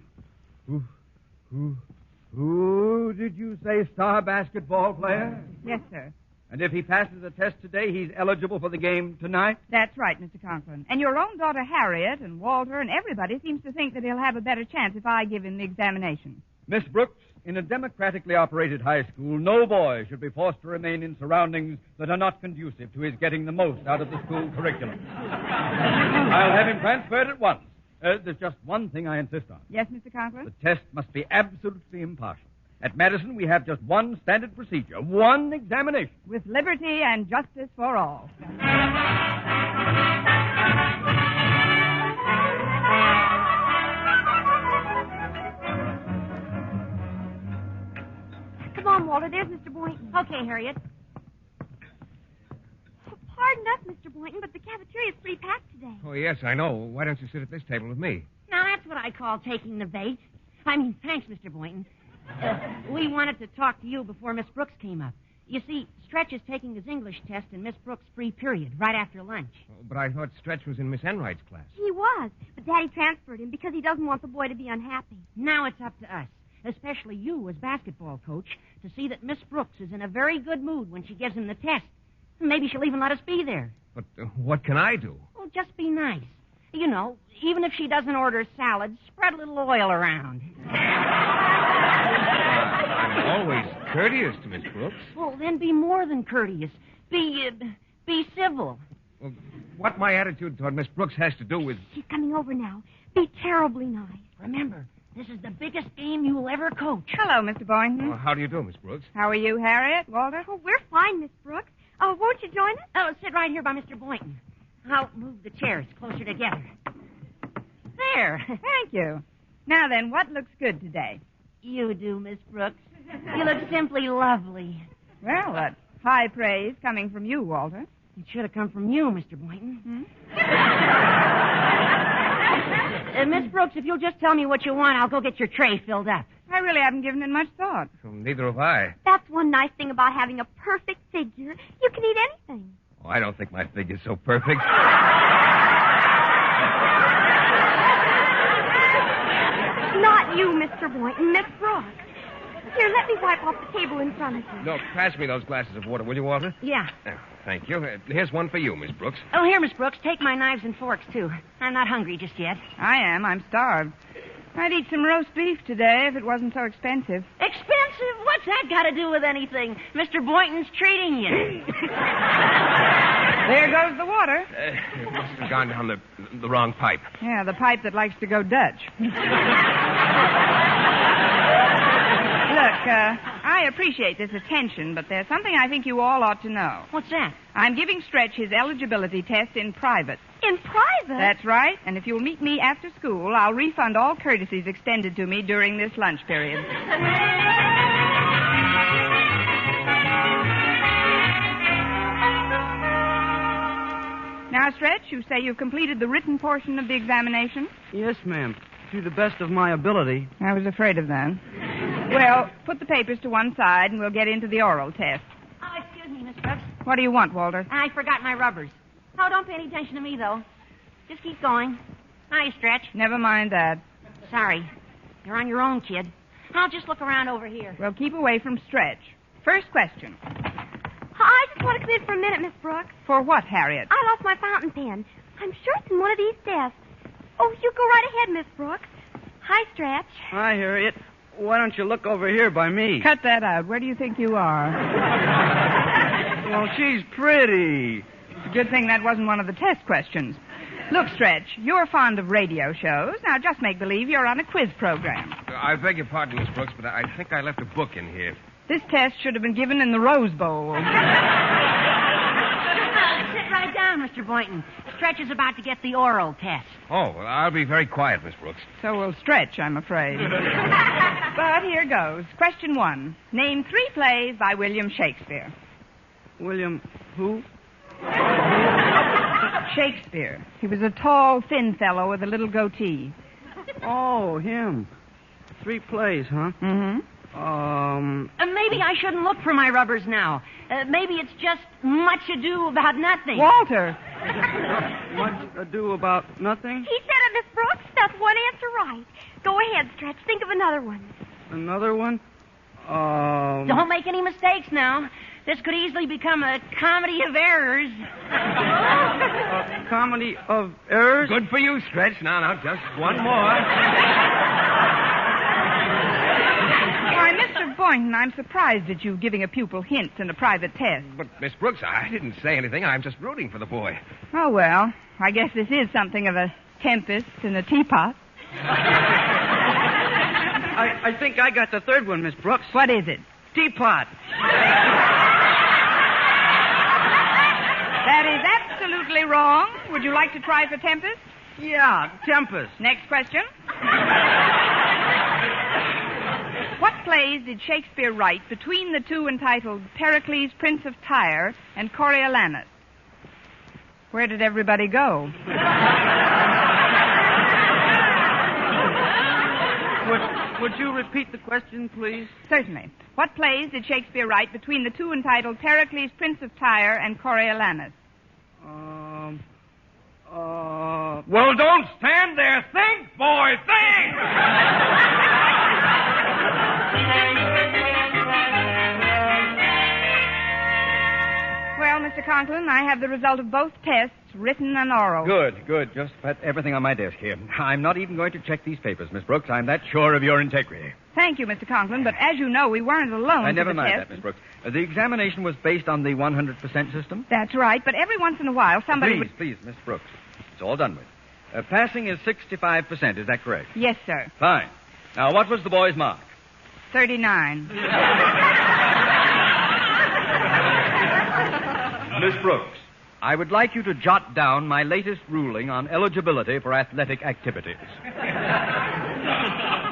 who did you say, star basketball player? Yes, sir. And if he passes the test today, he's eligible for the game tonight? That's right, Mr. Conklin. And your own daughter Harriet and Walter and everybody seems to think that he'll have a better chance if I give him the examination. Miss Brooks, in a democratically operated high school, no boy should be forced to remain in surroundings that are not conducive to his getting the most out of the school curriculum. I'll have him transferred at once. There's just one thing I insist on. Yes, Mr. Conklin? The test must be absolutely impartial. At Madison, we have just one standard procedure, one examination. With liberty and justice for all. Come on, Walter. There's Mr. Boynton. Okay, Harriet. Pardon us, Mr. Boynton, but the cafeteria's pretty packed today. Oh, yes, I know. Why don't you sit at this table with me? Now, that's what I call taking the bait. Thanks, Mr. Boynton. We wanted to talk to you before Miss Brooks came up. You see, Stretch is taking his English test in Miss Brooks' free period, right after lunch. Oh, but I thought Stretch was in Miss Enright's class. He was, but Daddy transferred him because he doesn't want the boy to be unhappy. Now it's up to us, especially you as basketball coach, to see that Miss Brooks is in a very good mood when she gives him the test. Maybe she'll even let us be there. But what can I do? Oh, just be nice. You know, even if she doesn't order salad, spread a little oil around. I'm always courteous to Miss Brooks. Well, then be more than courteous. Be civil. Well, what my attitude toward Miss Brooks has to do with... She's coming over now. Be terribly nice. Remember, this is the biggest game you'll ever coach. Hello, Mr. Boynton. Well, how do you do, Miss Brooks? How are you, Harriet? Walter? Oh, we're fine, Miss Brooks. Oh, won't you join us? Oh, sit right here by Mr. Boynton. I'll move the chairs closer together. There. Thank you. Now then, what looks good today? You do, Miss Brooks. You look simply lovely. Well, that's high praise coming from you, Walter. It should have come from you, Mr. Boynton. Miss Brooks, if you'll just tell me what you want, I'll go get your tray filled up. I really haven't given it much thought. Well, neither have I. That's one nice thing about having a perfect figure. You can eat anything. Oh, I don't think my figure's so perfect. Not you, Mr. Boynton, Miss Brooks. Here, let me wipe off the table in front of you. No, pass me those glasses of water, will you, Walter? Yeah. Thank you. Here's one for you, Miss Brooks. Oh, here, Miss Brooks. Take my knives and forks, too. I'm not hungry just yet. I am. I'm starved. I'd eat some roast beef today if it wasn't so expensive. Expensive? What's that got to do with anything? Mr. Boynton's treating you. There goes the water. It must have gone down the wrong pipe. Yeah, the pipe that likes to go Dutch. Look, I appreciate this attention, but there's something I think you all ought to know. What's that? I'm giving Stretch his eligibility test in private. In private? That's right. And if you'll meet me after school, I'll refund all courtesies extended to me during this lunch period. Now, Stretch, you say you've completed the written portion of the examination? Yes, ma'am. To the best of my ability. I was afraid of that. Well, put the papers to one side and we'll get into the oral test. Oh, excuse me, Miss Brooks. What do you want, Walter? I forgot my rubbers. Oh, don't pay any attention to me, though. Just keep going. Hi, Stretch. Never mind that. Sorry. You're on your own, kid. I'll just look around over here. Well, keep away from Stretch. First question. I just want to come in for a minute, Miss Brooks. For what, Harriet? I lost my fountain pen. I'm sure it's in one of these desks. Oh, you go right ahead, Miss Brooks. Hi, Stretch. Hi, Harriet. Why don't you look over here by me? Cut that out. Where do you think you are? Well, she's pretty. It's a good thing that wasn't one of the test questions. Look, Stretch, you're fond of radio shows. Now, just make believe you're on a quiz program. I beg your pardon, Miss Brooks, but I think I left a book in here. This test should have been given in the Rose Bowl. Sit right down, Mr. Boynton. Stretch is about to get the oral test. Oh, well, I'll be very quiet, Miss Brooks. So will Stretch, I'm afraid. But here goes. Question 1. Name 3 plays by William Shakespeare. William who? Shakespeare. He was a tall, thin fellow with a little goatee. Oh, him. 3 plays, huh? Mm-hmm. Maybe I shouldn't look for my rubbers now. Maybe it's just Much Ado About Nothing. Walter! Much ado about nothing? He said it, Miss Brooks. That's one answer right. Go ahead, Stretch. Think of another one. Another one? Don't make any mistakes now. This could easily become a comedy of errors. A comedy of errors? Good for you, Stretch. Now, just one more. Why, Mr. Boynton, I'm surprised at you giving a pupil hints in a private test. But, Miss Brooks, I didn't say anything. I'm just rooting for the boy. Oh, well, I guess this is something of a tempest in a teapot. I think I got the third one, Miss Brooks. What is it? Teapot. That is absolutely wrong. Would you like to try for tempest? Yeah, tempest. Next question. What plays did Shakespeare write between the two entitled Pericles, Prince of Tyre, and Coriolanus? Where did everybody go? Would you repeat the question, please? Certainly. What plays did Shakespeare write between the two entitled Pericles, Prince of Tyre, and Coriolanus? Well, don't stand there. Think, boy, think! Well, Mr. Conklin, I have the result of both tests, written and oral. Good. Just put everything on my desk here. I'm not even going to check these papers, Miss Brooks. I'm that sure of your integrity. Thank you, Mr. Conklin, but as you know, we weren't alone for Never the mind test. that, Miss Brooks. The examination was based on the 100% system? That's right, but every once in a while somebody Please, Miss Brooks. It's all done with. Passing is 65%, is that correct? Yes, sir. Fine. Now, what was the boy's mark? 39. Miss Brooks, I would like you to jot down my latest ruling on eligibility for athletic activities.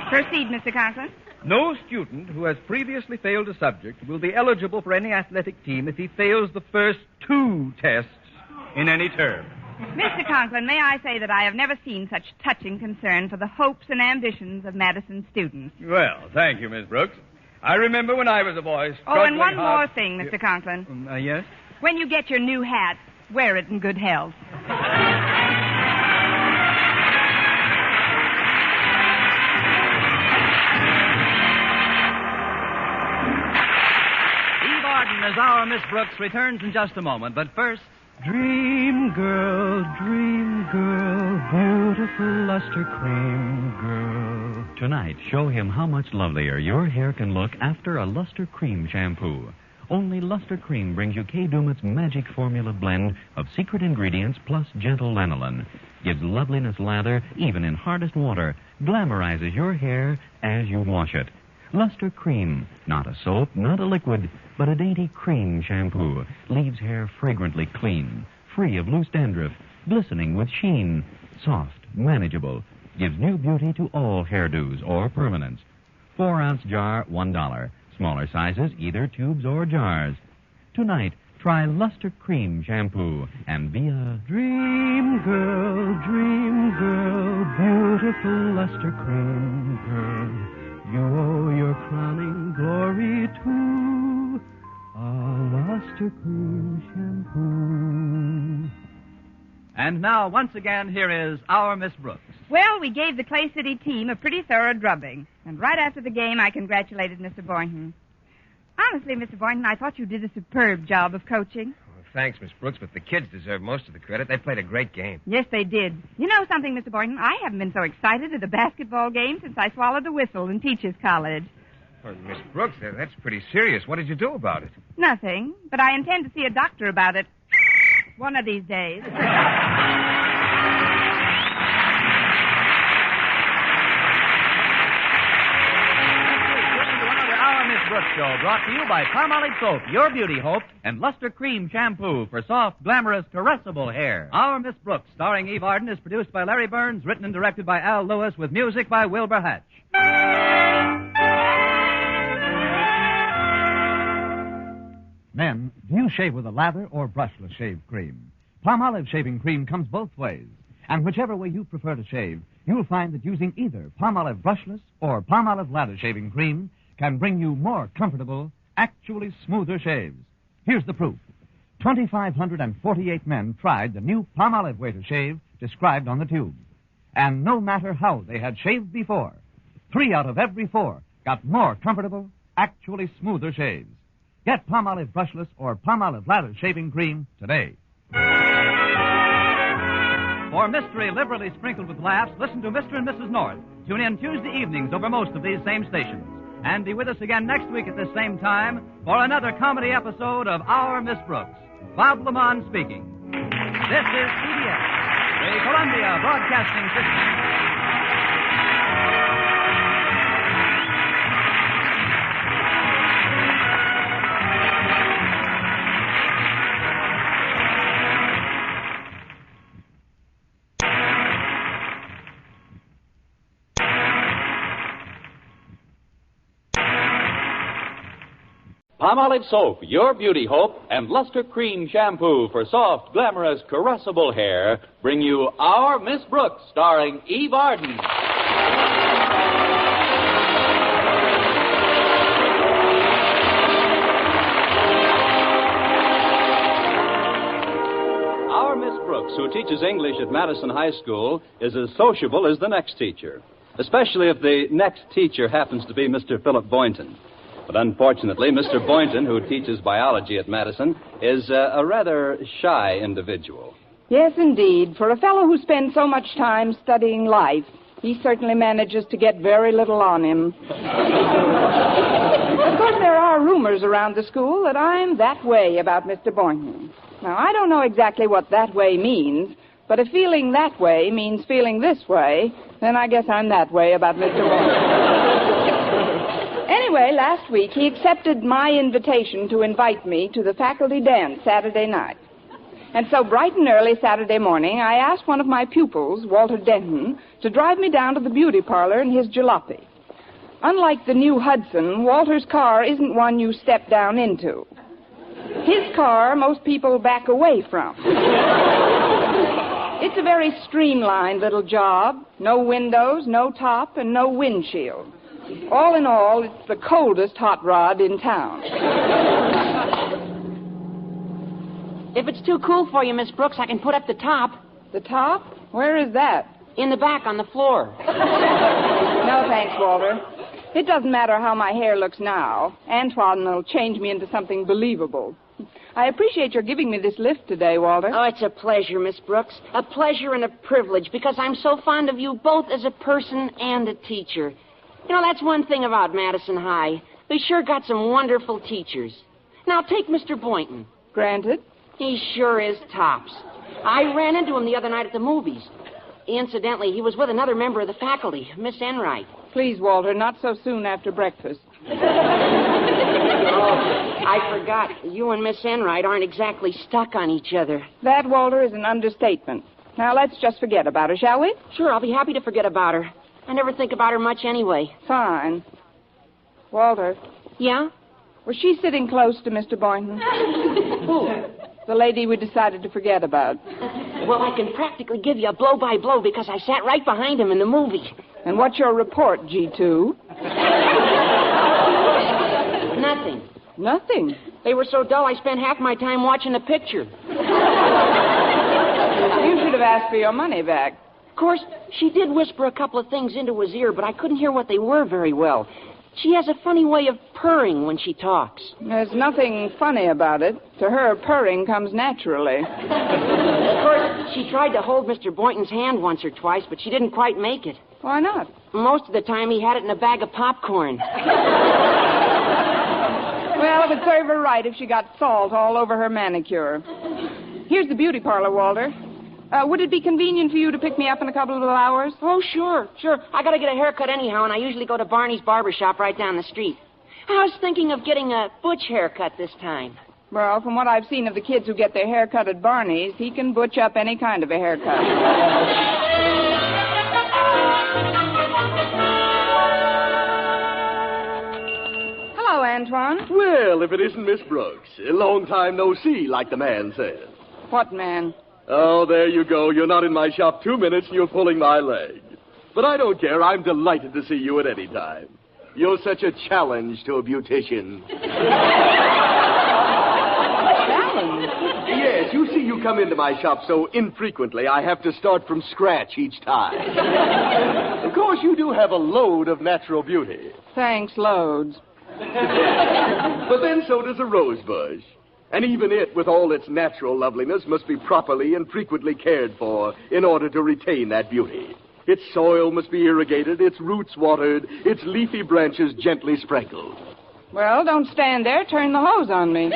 Proceed, Mr. Conklin. No student who has previously failed a subject will be eligible for any athletic team if he fails the first 2 tests in any term. Mr. Conklin, may I say that I have never seen such touching concern for the hopes and ambitions of Madison students. Well, thank you, Miss Brooks. I remember when I was a boy Oh, and one hard... more thing, Mr. Conklin. Yes? When you get your new hat, wear it in good health. Eve Arden as our Miss Brooks returns in just a moment, but first... Dream girl, beautiful luster cream girl. Tonight, show him how much lovelier your hair can look after a Luster Cream shampoo. Only Luster Cream brings you Kay Daumit's magic formula blend of secret ingredients plus gentle lanolin. Gives loveliness lather even in hardest water. Glamorizes your hair as you wash it. Luster Cream, not a soap, not a liquid, but a dainty cream shampoo. Leaves hair fragrantly clean, free of loose dandruff, glistening with sheen. Soft, manageable, gives new beauty to all hairdos or permanents. 4-ounce jar, $1. Smaller sizes, either tubes or jars. Tonight, try Luster Cream shampoo and be a Dream girl, beautiful luster cream girl. You owe your crowning glory to a luster cream shampoo. And now, once again, here is our Miss Brooks. Well, we gave the Clay City team a pretty thorough drubbing. And right after the game, I congratulated Mr. Boynton. Honestly, Mr. Boynton, I thought you did a superb job of coaching. Well, thanks, Miss Brooks, but the kids deserve most of the credit. They played a great game. Yes, they did. You know something, Mr. Boynton? I haven't been so excited at a basketball game since I swallowed a whistle in Teachers College. Well, Miss Brooks, that's pretty serious. What did you do about it? Nothing, but I intend to see a doctor about it one of these days. Brooks Show, brought to you by Palmolive Soap, Your Beauty Hope, and Luster Cream Shampoo for soft, glamorous, caressable hair. Our Miss Brooks, starring Eve Arden, is produced by Larry Burns, written and directed by Al Lewis, with music by Wilbur Hatch. Men, do you shave with a lather or brushless shave cream? Palmolive shaving cream comes both ways. And whichever way you prefer to shave, you'll find that using either Palmolive brushless or Palmolive lather shaving cream can bring you more comfortable, actually smoother shaves. Here's the proof. 2,548 men tried the new Palmolive way to shave described on the tube. And no matter how they had shaved before, 3 out of every 4 got more comfortable, actually smoother shaves. Get Palmolive brushless or Palmolive lather shaving cream today. For mystery liberally sprinkled with laughs, listen to Mr. and Mrs. North. Tune in Tuesday evenings over most of these same stations. And be with us again next week at this same time for another comedy episode of Our Miss Brooks. Bob Lamont speaking. This is CBS, the Columbia Broadcasting System. Palmolive Soap, your beauty hope, and Luster Cream Shampoo for soft, glamorous, caressable hair bring you Our Miss Brooks, starring Eve Arden. Our Miss Brooks, who teaches English at Madison High School, is as sociable as the next teacher, especially if the next teacher happens to be Mr. Philip Boynton. But unfortunately, Mr. Boynton, who teaches biology at Madison, is a rather shy individual. Yes, indeed. For a fellow who spends so much time studying life, he certainly manages to get very little on him. Of course, there are rumors around the school that I'm that way about Mr. Boynton. Now, I don't know exactly what that way means, but if feeling that way means feeling this way, then I guess I'm that way about Mr. Boynton. Anyway, last week he accepted my invitation to invite me to the faculty dance Saturday night. And so bright and early Saturday morning, I asked one of my pupils, Walter Denton, to drive me down to the beauty parlor in his jalopy. Unlike the new Hudson, Walter's car isn't one you step down into. His car, most people back away from. It's a very streamlined little job. No windows, no top, and no windshield. All in all, it's the coldest hot rod in town. If it's too cool for you, Miss Brooks, I can put up the top. The top? Where is that? In the back on the floor. No, thanks, Walter. It doesn't matter how my hair looks now. Antoine will change me into something believable. I appreciate your giving me this lift today, Walter. Oh, it's a pleasure, Miss Brooks. A pleasure and a privilege, because I'm so fond of you both as a person and a teacher. You know, that's one thing about Madison High. They sure got some wonderful teachers. Now, take Mr. Boynton. Granted. He sure is tops. I ran into him the other night at the movies. Incidentally, he was with another member of the faculty, Miss Enright. Please, Walter, not so soon after breakfast. Oh, I forgot. You and Miss Enright aren't exactly stuck on each other. That, Walter, is an understatement. Now, let's just forget about her, shall we? Sure, I'll be happy to forget about her. I never think about her much anyway. Fine. Walter. Yeah? Was she sitting close to Mr. Boynton? Who? The lady we decided to forget about. Well, I can practically give you a blow-by-blow because I sat right behind him in the movie. And what's your report, G2? Nothing. Nothing? They were so dull I spent half my time watching the picture. You should have asked for your money back. Of course, she did whisper a couple of things into his ear, but I couldn't hear what they were very well. She has a funny way of purring when she talks. There's nothing funny about it. To her, purring comes naturally. Of course, she tried to hold Mr. Boynton's hand once or twice, but she didn't quite make it. Why not? Most of the time, he had it in a bag of popcorn. Well, it would serve her right if she got salt all over her manicure. Here's the beauty parlor, Walter. Would it be convenient for you to pick me up in a couple of hours? Oh, sure. I gotta get a haircut anyhow, and I usually go to Barney's barber shop right down the street. I was thinking of getting a butch haircut this time. Well, from what I've seen of the kids who get their hair cut at Barney's, he can butch up any kind of a haircut. Hello, Antoine. Well, if it isn't Miss Brooks. A long time no see, like the man says. What man? Oh, there you go. You're not in my shop 2 minutes and you're pulling my leg. But I don't care. I'm delighted to see you at any time. You're such a challenge to a beautician. Challenge? you come into my shop so infrequently, I have to start from scratch each time. Of course, you do have a load of natural beauty. Thanks, loads. But then so does a rose bush. And even it, with all its natural loveliness, must be properly and frequently cared for in order to retain that beauty. Its soil must be irrigated, its roots watered, its leafy branches gently sprinkled. Well, don't stand there. Turn the hose on me.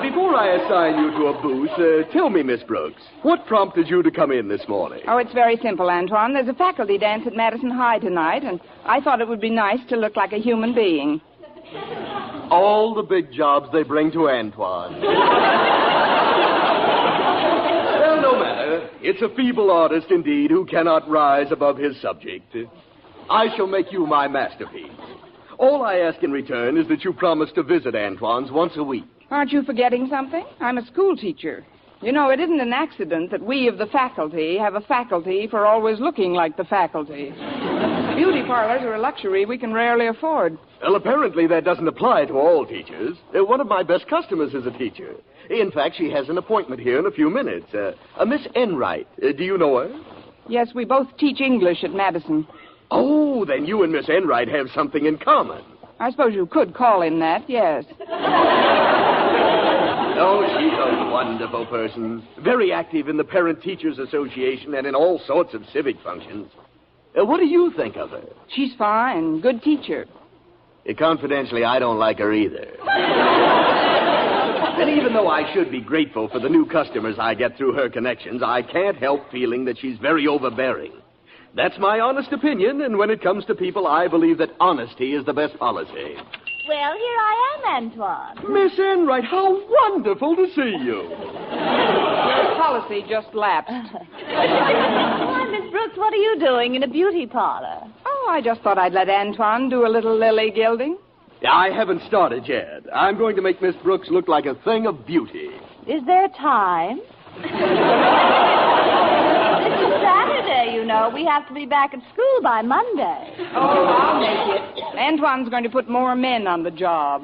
Before I assign you to a booth, tell me, Miss Brooks, what prompted you to come in this morning? Oh, it's very simple, Antoine. There's a faculty dance at Madison High tonight, and I thought it would be nice to look like a human being. All the big jobs they bring to Antoine. Well, no matter. It's a feeble artist, indeed, who cannot rise above his subject. I shall make you my masterpiece. All I ask in return is that you promise to visit Antoine's once a week. Aren't you forgetting something? I'm a school teacher. You know, it isn't an accident that we of the faculty have a faculty for always looking like the faculty. Beauty parlors are a luxury we can rarely afford. Well, apparently that doesn't apply to all teachers. One of my best customers is a teacher. In fact, she has an appointment here in a few minutes. A Miss Enright. Do you know her? Yes, we both teach English at Madison. Oh, then you and Miss Enright have something in common. I suppose you could call him that, yes. Oh, she's a wonderful person. Very active in the Parent-Teachers Association and in all sorts of civic functions. What do you think of her? She's fine. Good teacher. Confidentially, I don't like her either. And even though I should be grateful for the new customers I get through her connections, I can't help feeling that she's very overbearing. That's my honest opinion, and when it comes to people, I believe that honesty is the best policy. Well, here I am, Antoine. Miss Enright, how wonderful to see you. Your policy just lapsed. Why, Miss Brooks, what are you doing in a beauty parlor? Oh, I just thought I'd let Antoine do a little lily gilding. I haven't started yet. I'm going to make Miss Brooks look like a thing of beauty. Is there time? It's Saturday, you know. We have to be back at school by Monday. Oh, I'll make it. Antoine's going to put more men on the job.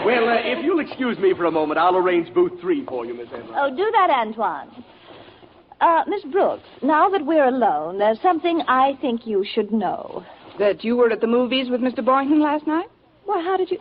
Well, if you'll excuse me for a moment, I'll arrange booth 3 for you, Miss Enright. Oh, do that, Antoine. Miss Brooks, now that we're alone, there's something I think you should know. That you were at the movies with Mr. Boynton last night? Well, how did you...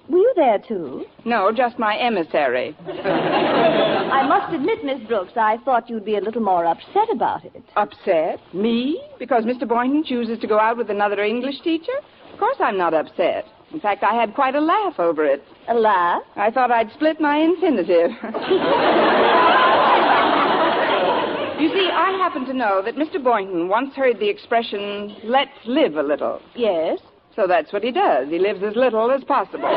Were you there, too? No, just my emissary. I must admit, Miss Brooks, I thought you'd be a little more upset about it. Upset? Me? Because Mr. Boynton chooses to go out with another English teacher? Of course I'm not upset. In fact, I had quite a laugh over it. A laugh? I thought I'd split my infinitive. You see, I happen to know that Mr. Boynton once heard the expression, let's live a little. Yes? So that's what he does. He lives as little as possible.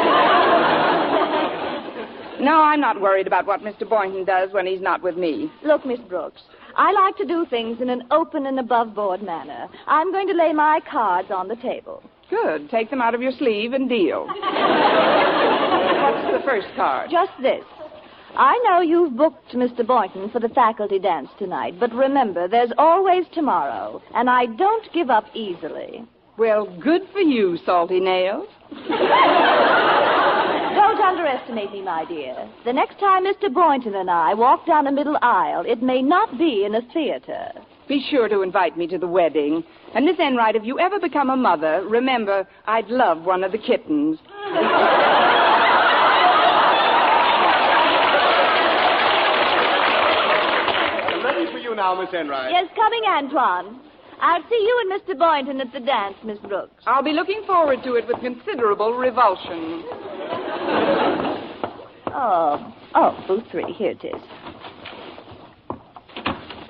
No, I'm not worried about what Mr. Boynton does when he's not with me. Look, Miss Brooks, I like to do things in an open and above-board manner. I'm going to lay my cards on the table. Good. Take them out of your sleeve and deal. What's the first card? Just this. I know you've booked Mr. Boynton for the faculty dance tonight, but remember, there's always tomorrow, and I don't give up easily. Well, good for you, Salty Nails. Don't underestimate me, my dear. The next time Mr. Boynton and I walk down a middle aisle, it may not be in a theater. Be sure to invite me to the wedding. And Miss Enright, if you ever become a mother, remember, I'd love one of the kittens. Ready for you now, Miss Enright. Yes, coming, Antoine. I'll see you and Mr. Boynton at the dance, Miss Brooks. I'll be looking forward to it with considerable revulsion. Booth 3. Here it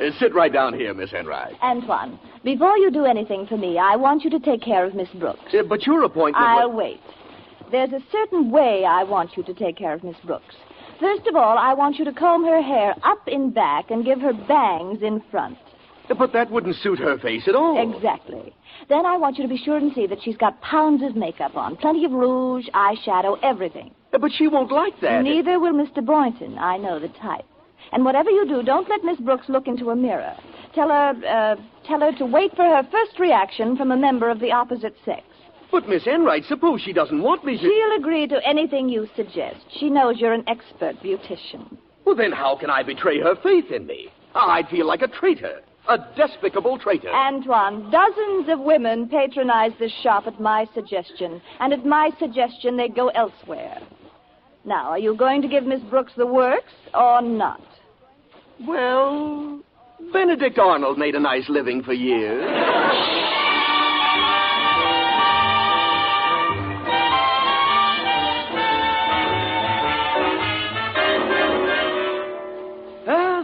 is. Sit right down here, Miss Enright. Antoine, before you do anything for me, I want you to take care of Miss Brooks. But your appointment... I'll wait. There's a certain way I want you to take care of Miss Brooks. First of all, I want you to comb her hair up in back and give her bangs in front. But that wouldn't suit her face at all. Exactly. Then I want you to be sure and see that she's got pounds of makeup on. Plenty of rouge, eyeshadow, everything. But she won't like that. Neither will Mr. Boynton. I know the type. And whatever you do, don't let Miss Brooks look into a mirror. Tell her to wait for her first reaction from a member of the opposite sex. But, Miss Enright, suppose she doesn't want me to... She'll agree to anything you suggest. She knows you're an expert beautician. Well, then how can I betray her faith in me? I'd feel like a traitor. A despicable traitor. Antoine, dozens of women patronize this shop at my suggestion. And at my suggestion, they go elsewhere. Now, are you going to give Miss Brooks the works or not? Well, Benedict Arnold made a nice living for years.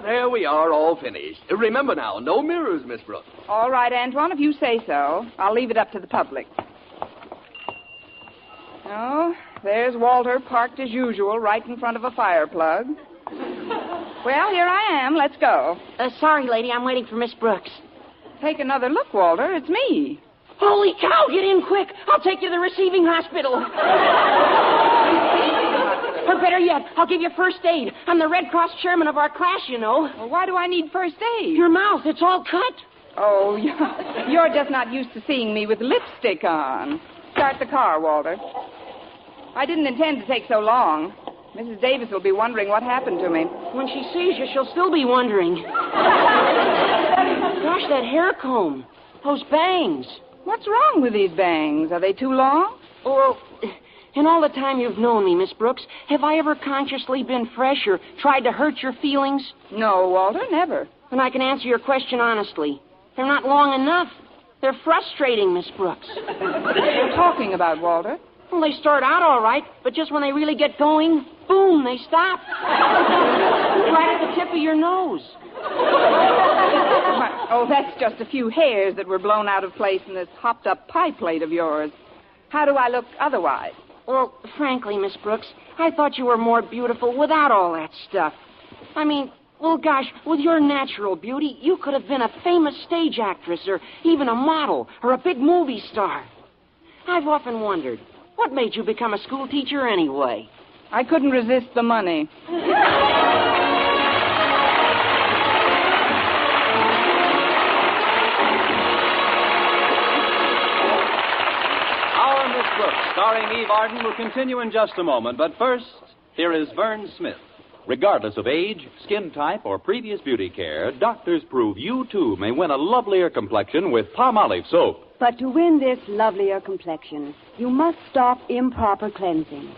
There we are, all finished. Remember now, no mirrors, Miss Brooks. All right, Antoine, if you say so. I'll leave it up to the public. Oh, there's Walter parked as usual right in front of a fire plug. Well, here I am. Let's go. Sorry, lady. I'm waiting for Miss Brooks. Take another look, Walter. It's me. Holy cow, get in quick. I'll take you to the receiving hospital. Or better yet, I'll give you first aid. I'm the Red Cross chairman of our class, you know. Well, why do I need first aid? Your mouth, it's all cut. Oh, you're just not used to seeing me with lipstick on. Start the car, Walter. I didn't intend to take so long. Mrs. Davis will be wondering what happened to me. When she sees you, she'll still be wondering. Gosh, that hair comb. Those bangs. What's wrong with these bangs? Are they too long? Well, in all the time you've known me, Miss Brooks, have I ever consciously been fresh or tried to hurt your feelings? No, Walter, never. And I can answer your question honestly. They're not long enough. They're frustrating, Miss Brooks. What are you talking about, Walter? Well, they start out all right, but just when they really get going, boom, they stop. Right at the tip of your nose. Oh, that's just a few hairs that were blown out of place in this hopped-up pie plate of yours. How do I look otherwise? Well, frankly, Miss Brooks, I thought you were more beautiful without all that stuff. I mean, well, gosh, with your natural beauty, you could have been a famous stage actress or even a model or a big movie star. I've often wondered, what made you become a school teacher anyway? I couldn't resist the money. Our Miss Brooks, starring Eve Arden, will continue in just a moment. But first, here is Vern Smith. Regardless of age, skin type, or previous beauty care, doctors prove you, too, may win a lovelier complexion with Palmolive soap. But to win this lovelier complexion, you must stop improper cleansing.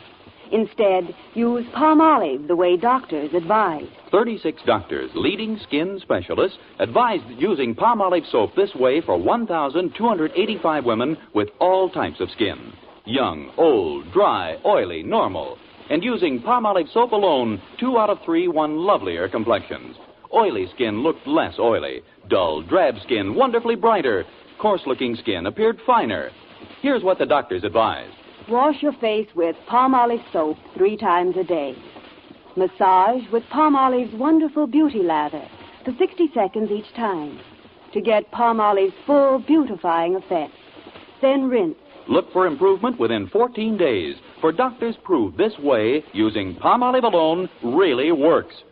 Instead, use Palmolive the way doctors advise. 36 doctors, leading skin specialists, advised using Palmolive soap this way for 1,285 women with all types of skin. Young, old, dry, oily, normal. And using Palmolive soap alone, 2 out of 3 won lovelier complexions. Oily skin looked less oily. Dull, drab skin wonderfully brighter. Coarse-looking skin appeared finer. Here's what the doctors advised. Wash your face with Palmolive soap 3 times a day. Massage with Palmolive's wonderful beauty lather for 60 seconds each time to get Palmolive's full beautifying effect. Then rinse. Look for improvement within 14 days, for doctors prove this way, using Palmolive alone, really works.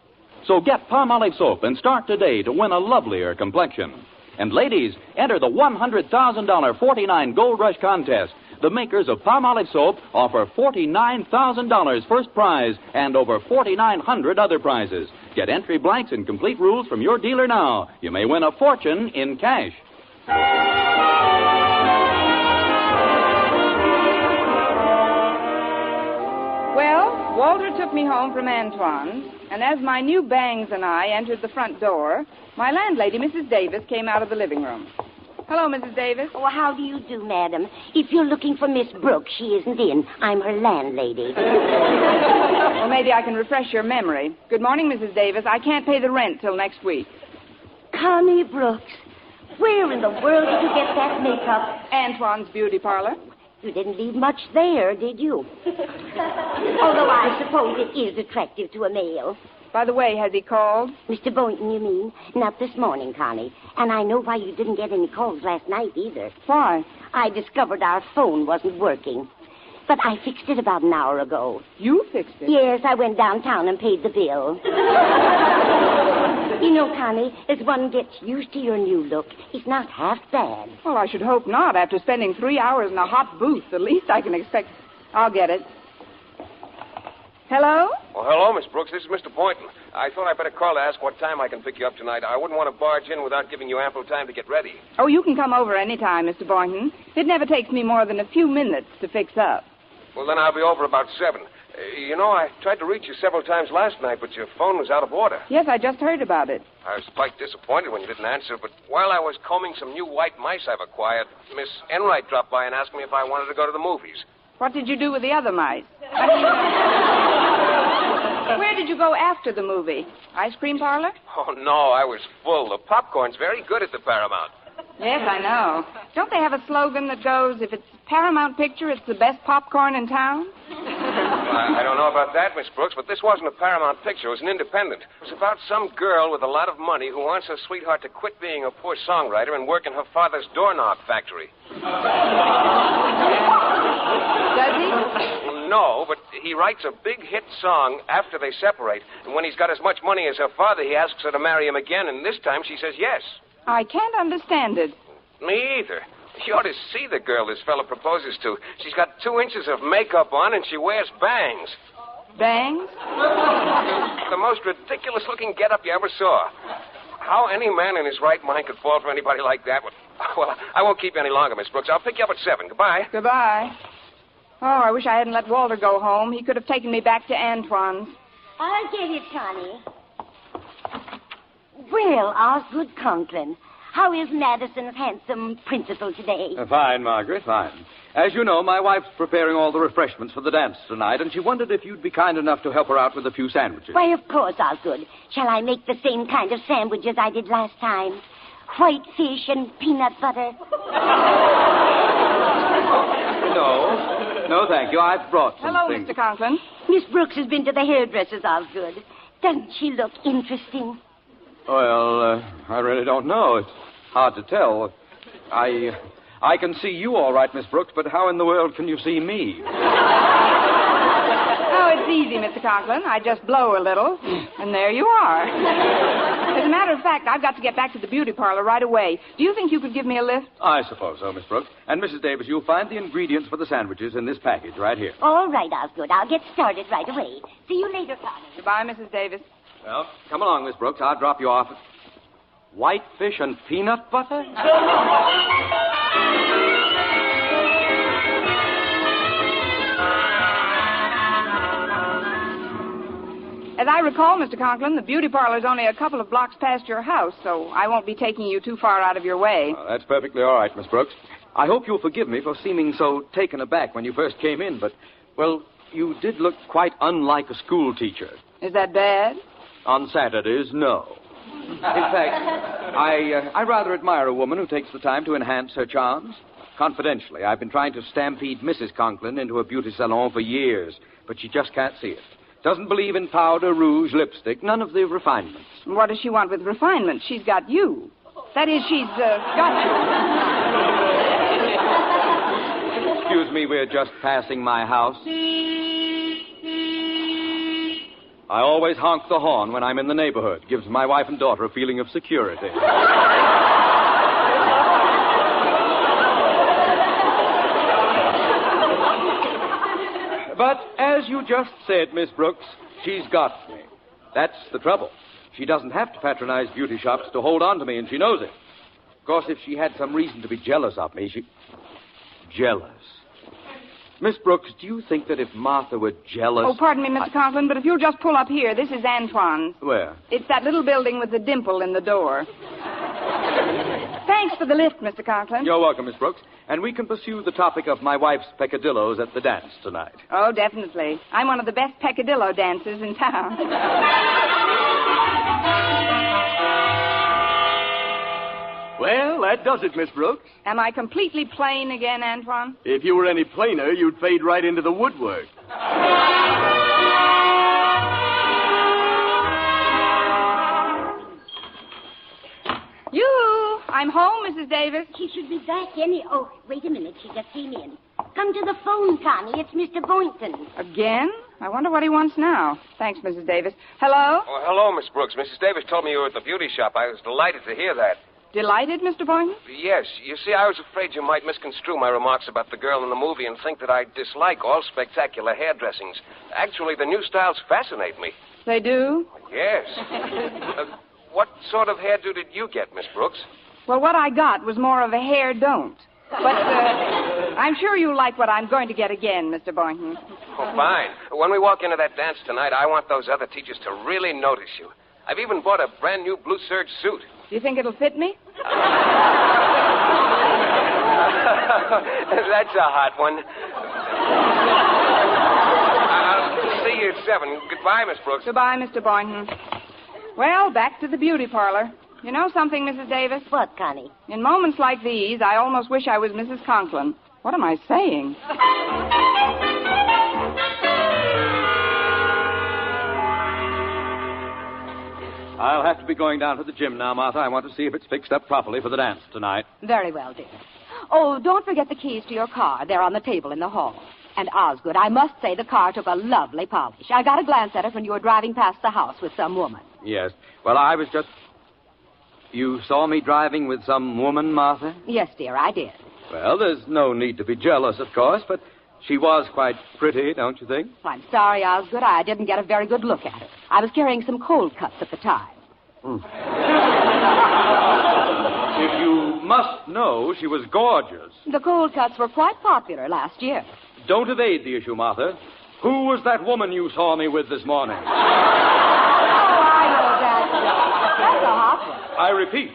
So get Palmolive soap and start today to win a lovelier complexion. And ladies, enter the $100,000 49 Gold Rush contest. The makers of Palmolive soap offer $49,000 first prize and over 4,900 other prizes. Get entry blanks and complete rules from your dealer now. You may win a fortune in cash. Well, Walter took me home from Antoine's, and as my new bangs and I entered the front door, my landlady, Mrs. Davis, came out of the living room. Hello, Mrs. Davis. Oh, how do you do, madam? If you're looking for Miss Brooks, she isn't in. I'm her landlady. Well, maybe I can refresh your memory. Good morning, Mrs. Davis. I can't pay the rent till next week. Connie Brooks, where in the world did you get that makeup? Antoine's beauty parlor. You didn't leave much there, did you? Although I suppose it is attractive to a male. By the way, has he called? Mr. Boynton, you mean? Not this morning, Connie. And I know why you didn't get any calls last night either. Why? I discovered our phone wasn't working. But I fixed it about an hour ago. You fixed it? Yes, I went downtown and paid the bill. You know, Connie, as one gets used to your new look, it's not half bad. Well, I should hope not. After spending 3 hours in a hot booth, the least I can expect... I'll get it. Hello? Well, hello, Miss Brooks. This is Mr. Boynton. I thought I'd better call to ask what time I can pick you up tonight. I wouldn't want to barge in without giving you ample time to get ready. Oh, you can come over any time, Mr. Boynton. It never takes me more than a few minutes to fix up. Well, then I'll be over about 7. You know, I tried to reach you several times last night, but your phone was out of order. Yes, I just heard about it. I was quite disappointed when you didn't answer, but while I was combing some new white mice I've acquired, Miss Enright dropped by and asked me if I wanted to go to the movies. What did you do with the other mice? Where did you go after the movie? Ice cream parlor? Oh, no, I was full. The popcorn's very good at the Paramount. Yes, I know. Don't they have a slogan that goes, if it's Paramount Picture, it's the best popcorn in town? I don't know about that, Miss Brooks, but this wasn't a Paramount Picture. It was an independent. It was about some girl with a lot of money who wants her sweetheart to quit being a poor songwriter and work in her father's doorknob factory. Does he? No, but he writes a big hit song after they separate, and when he's got as much money as her father, he asks her to marry him again, and this time she says yes. I can't understand it. Me either. You ought to see the girl this fellow proposes to. She's got 2 inches of makeup on, and she wears bangs. Bangs? The most ridiculous-looking getup you ever saw. How any man in his right mind could fall for anybody like that would... Well, I won't keep you any longer, Miss Brooks. I'll pick you up at 7. Goodbye. Goodbye. Oh, I wish I hadn't let Walter go home. He could have taken me back to Antoine's. I'll get it, Connie. Well, Osgood Conklin, how is Madison's handsome principal today? Fine, Margaret, fine. As you know, my wife's preparing all the refreshments for the dance tonight, and she wondered if you'd be kind enough to help her out with a few sandwiches. Why, of course, Osgood. Shall I make the same kind of sandwiches I did last time? White fish and peanut butter? No, thank you. I've brought some Hello, things. Mr. Conklin. Miss Brooks has been to the hairdresser's, Osgood. Doesn't she look interesting? Well, I really don't know. It's hard to tell. I can see you all right, Miss Brooks, but how in the world can you see me? Oh, it's easy, Mr. Conklin. I just blow a little, and there you are. As a matter of fact, I've got to get back to the beauty parlor right away. Do you think you could give me a lift? I suppose so, Miss Brooks. And, Mrs. Davis, you'll find the ingredients for the sandwiches in this package right here. All right, Osgood. I'll get started right away. See you later, Connie. Goodbye, Mrs. Davis. Well, come along, Miss Brooks. I'll drop you off. White fish and peanut butter? As I recall, Mr. Conklin, the beauty parlor's only a couple of blocks past your house, so I won't be taking you too far out of your way. That's perfectly all right, Miss Brooks. I hope you'll forgive me for seeming so taken aback when you first came in, but, well, you did look quite unlike a school teacher. Is that bad? On Saturdays, no. In fact, I rather admire a woman who takes the time to enhance her charms. Confidentially, I've been trying to stampede Mrs. Conklin into a beauty salon for years, but she just can't see it. Doesn't believe in powder, rouge, lipstick, none of the refinements. What does she want with refinement? She's got you. That is, she's got you. Excuse me, we're just passing my house. I always honk the horn when I'm in the neighborhood. Gives my wife and daughter a feeling of security. But as you just said, Miss Brooks, she's got me. That's the trouble. She doesn't have to patronize beauty shops to hold on to me, and she knows it. Of course, if she had some reason to be jealous of me, Jealous. Miss Brooks, do you think that if Martha were jealous... Oh, pardon me, Mr. Conklin, but if you'll just pull up here, this is Antoine's. Where? It's that little building with the dimple in the door. Thanks for the lift, Mr. Conklin. You're welcome, Miss Brooks. And we can pursue the topic of my wife's peccadillos at the dance tonight. Oh, definitely. I'm one of the best peccadillo dancers in town. Well, that does it, Miss Brooks. Am I completely plain again, Antoine? If you were any plainer, you'd fade right into the woodwork. Yoo-hoo! I'm home, Mrs. Davis. She should be back any... Oh, wait a minute. She just came in. Come to the phone, Connie. It's Mr. Boynton. Again? I wonder what he wants now. Thanks, Mrs. Davis. Hello? Oh, hello, Miss Brooks. Mrs. Davis told me you were at the beauty shop. I was delighted to hear that. Delighted, Mr. Boynton? Yes. You see, I was afraid you might misconstrue my remarks about the girl in the movie and think that I dislike all spectacular hairdressings. Actually, the new styles fascinate me. They do? Yes. What sort of hairdo did you get, Miss Brooks? Well, what I got was more of a hair don't. But I'm sure you'll like what I'm going to get again, Mr. Boynton. Oh, fine. When we walk into that dance tonight, I want those other teachers to really notice you. I've even bought a brand new blue serge suit. Do you think it'll fit me? That's a hot one. I'll see you at 7. Goodbye, Miss Brooks. Goodbye, Mr. Boynton. Well, back to the beauty parlor. You know something, Mrs. Davis? What, Connie? In moments like these, I almost wish I was Mrs. Conklin. What am I saying? I'll have to be going down to the gym now, Martha. I want to see if it's fixed up properly for the dance tonight. Very well, dear. Oh, don't forget the keys to your car. They're on the table in the hall. And Osgood, I must say the car took a lovely polish. I got a glance at it when you were driving past the house with some woman. Yes. Well, I was just... You saw me driving with some woman, Martha? Yes, dear, I did. Well, there's no need to be jealous, of course, but she was quite pretty, don't you think? I'm sorry, Osgood. I didn't get a very good look at her. I was carrying some cold cuts at the time. If you must know, she was gorgeous. The cold cuts were quite popular last year. Don't evade the issue, Martha. Who was that woman you saw me with this morning? Oh, I know that. That's a hot one. I repeat,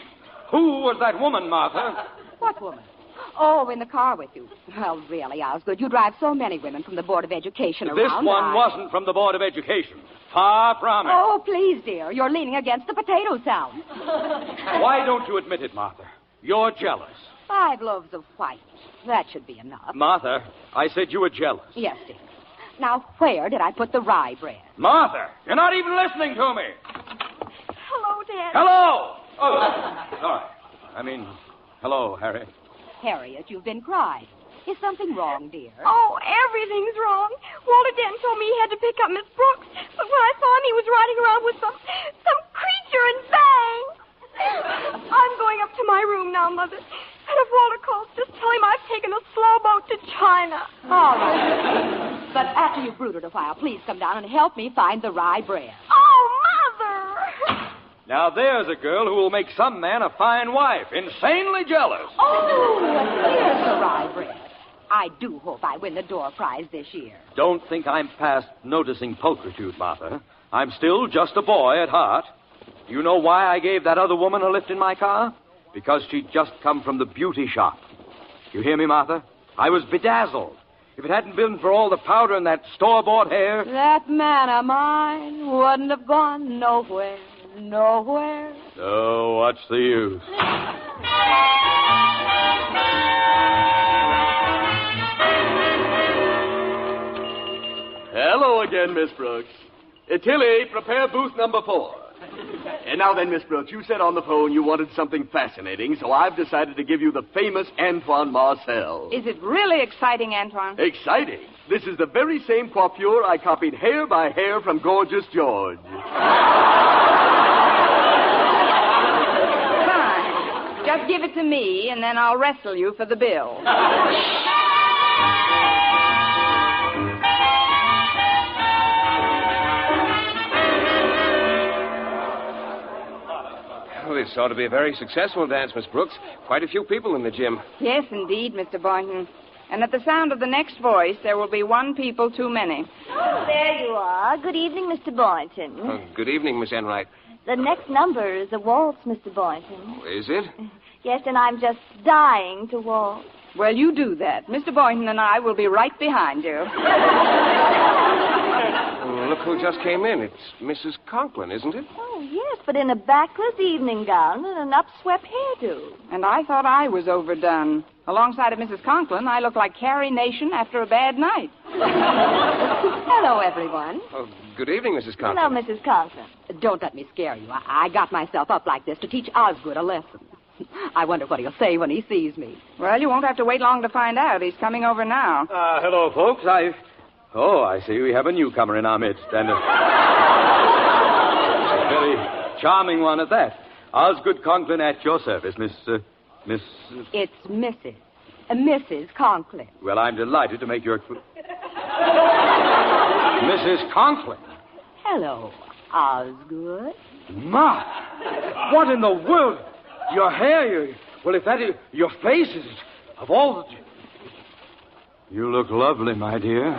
who was that woman, Martha? What woman? Oh, in the car with you. Well, really, Osgood, you drive so many women from the Board of Education around. This one wasn't from the Board of Education. Far from it. Oh, please, dear. You're leaning against the potato salad. Why don't you admit it, Martha? You're jealous. 5 loaves of white. That should be enough. Martha, I said you were jealous. Yes, dear. Now, where did I put the rye bread? Martha, you're not even listening to me. Hello, Dad. Hello! Oh, sorry. Hello, Harry. Harriet, you've been crying. Is something wrong, dear? Oh, everything's wrong. Walter Dent told me he had to pick up Miss Brooks, but when I saw him, he was riding around with some creature in bangs. I'm going up to my room now, Mother. And if Walter calls, just tell him I've taken a slow boat to China. All right. But after you've brooded a while, please come down and help me find the rye bread. Oh, Mother! Now, there's a girl who will make some man a fine wife. Insanely jealous. Oh, here's the rye bread. I do hope I win the door prize this year. Don't think I'm past noticing pulchritude, Martha. I'm still just a boy at heart. You know why I gave that other woman a lift in my car? Because she'd just come from the beauty shop. You hear me, Martha? I was bedazzled. If it hadn't been for all the powder and that store-bought hair... That man of mine wouldn't have gone nowhere. Nowhere. Oh, what's the use? Hello again, Miss Brooks. Tilly, prepare booth number 4. And now then, Miss Brooks, you said on the phone you wanted something fascinating, so I've decided to give you the famous Antoine Marcel. Is it really exciting, Antoine? Exciting? This is the very same coiffure I copied hair by hair from Gorgeous George. Fine. Just give it to me, and then I'll wrestle you for the bill. Well, this ought to be a very successful dance, Miss Brooks. Quite a few people in the gym. Yes, indeed, Mr. Boynton. And at the sound of the next voice, there will be 1 people too many. Oh, there you are. Good evening, Mr. Boynton. Good evening, Miss Enright. The next number is a waltz, Mr. Boynton. Is it? Yes, and I'm just dying to waltz. Well, you do that. Mr. Boynton and I will be right behind you. Well, look who just came in. It's Mrs. Conklin, isn't it? Oh, yes, but in a backless evening gown and an upswept hairdo. And I thought I was overdone. Alongside of Mrs. Conklin, I look like Carrie Nation after a bad night. Hello, everyone. Oh, good evening, Mrs. Conklin. Hello, Mrs. Conklin. Don't let me scare you. I got myself up like this to teach Osgood a lesson. I wonder what he'll say when he sees me. Well, you won't have to wait long to find out. He's coming over now. Hello, folks. Oh, I see. We have a newcomer in our midst, and a very charming one at that. Osgood Conklin at your service, Miss... It's Mrs. Mrs. Conklin. Well, I'm delighted to make your... Mrs. Conklin. Hello, Osgood. My! What in the world? Your hair, well, if that is... Your face is... Of all the... You look lovely, my dear.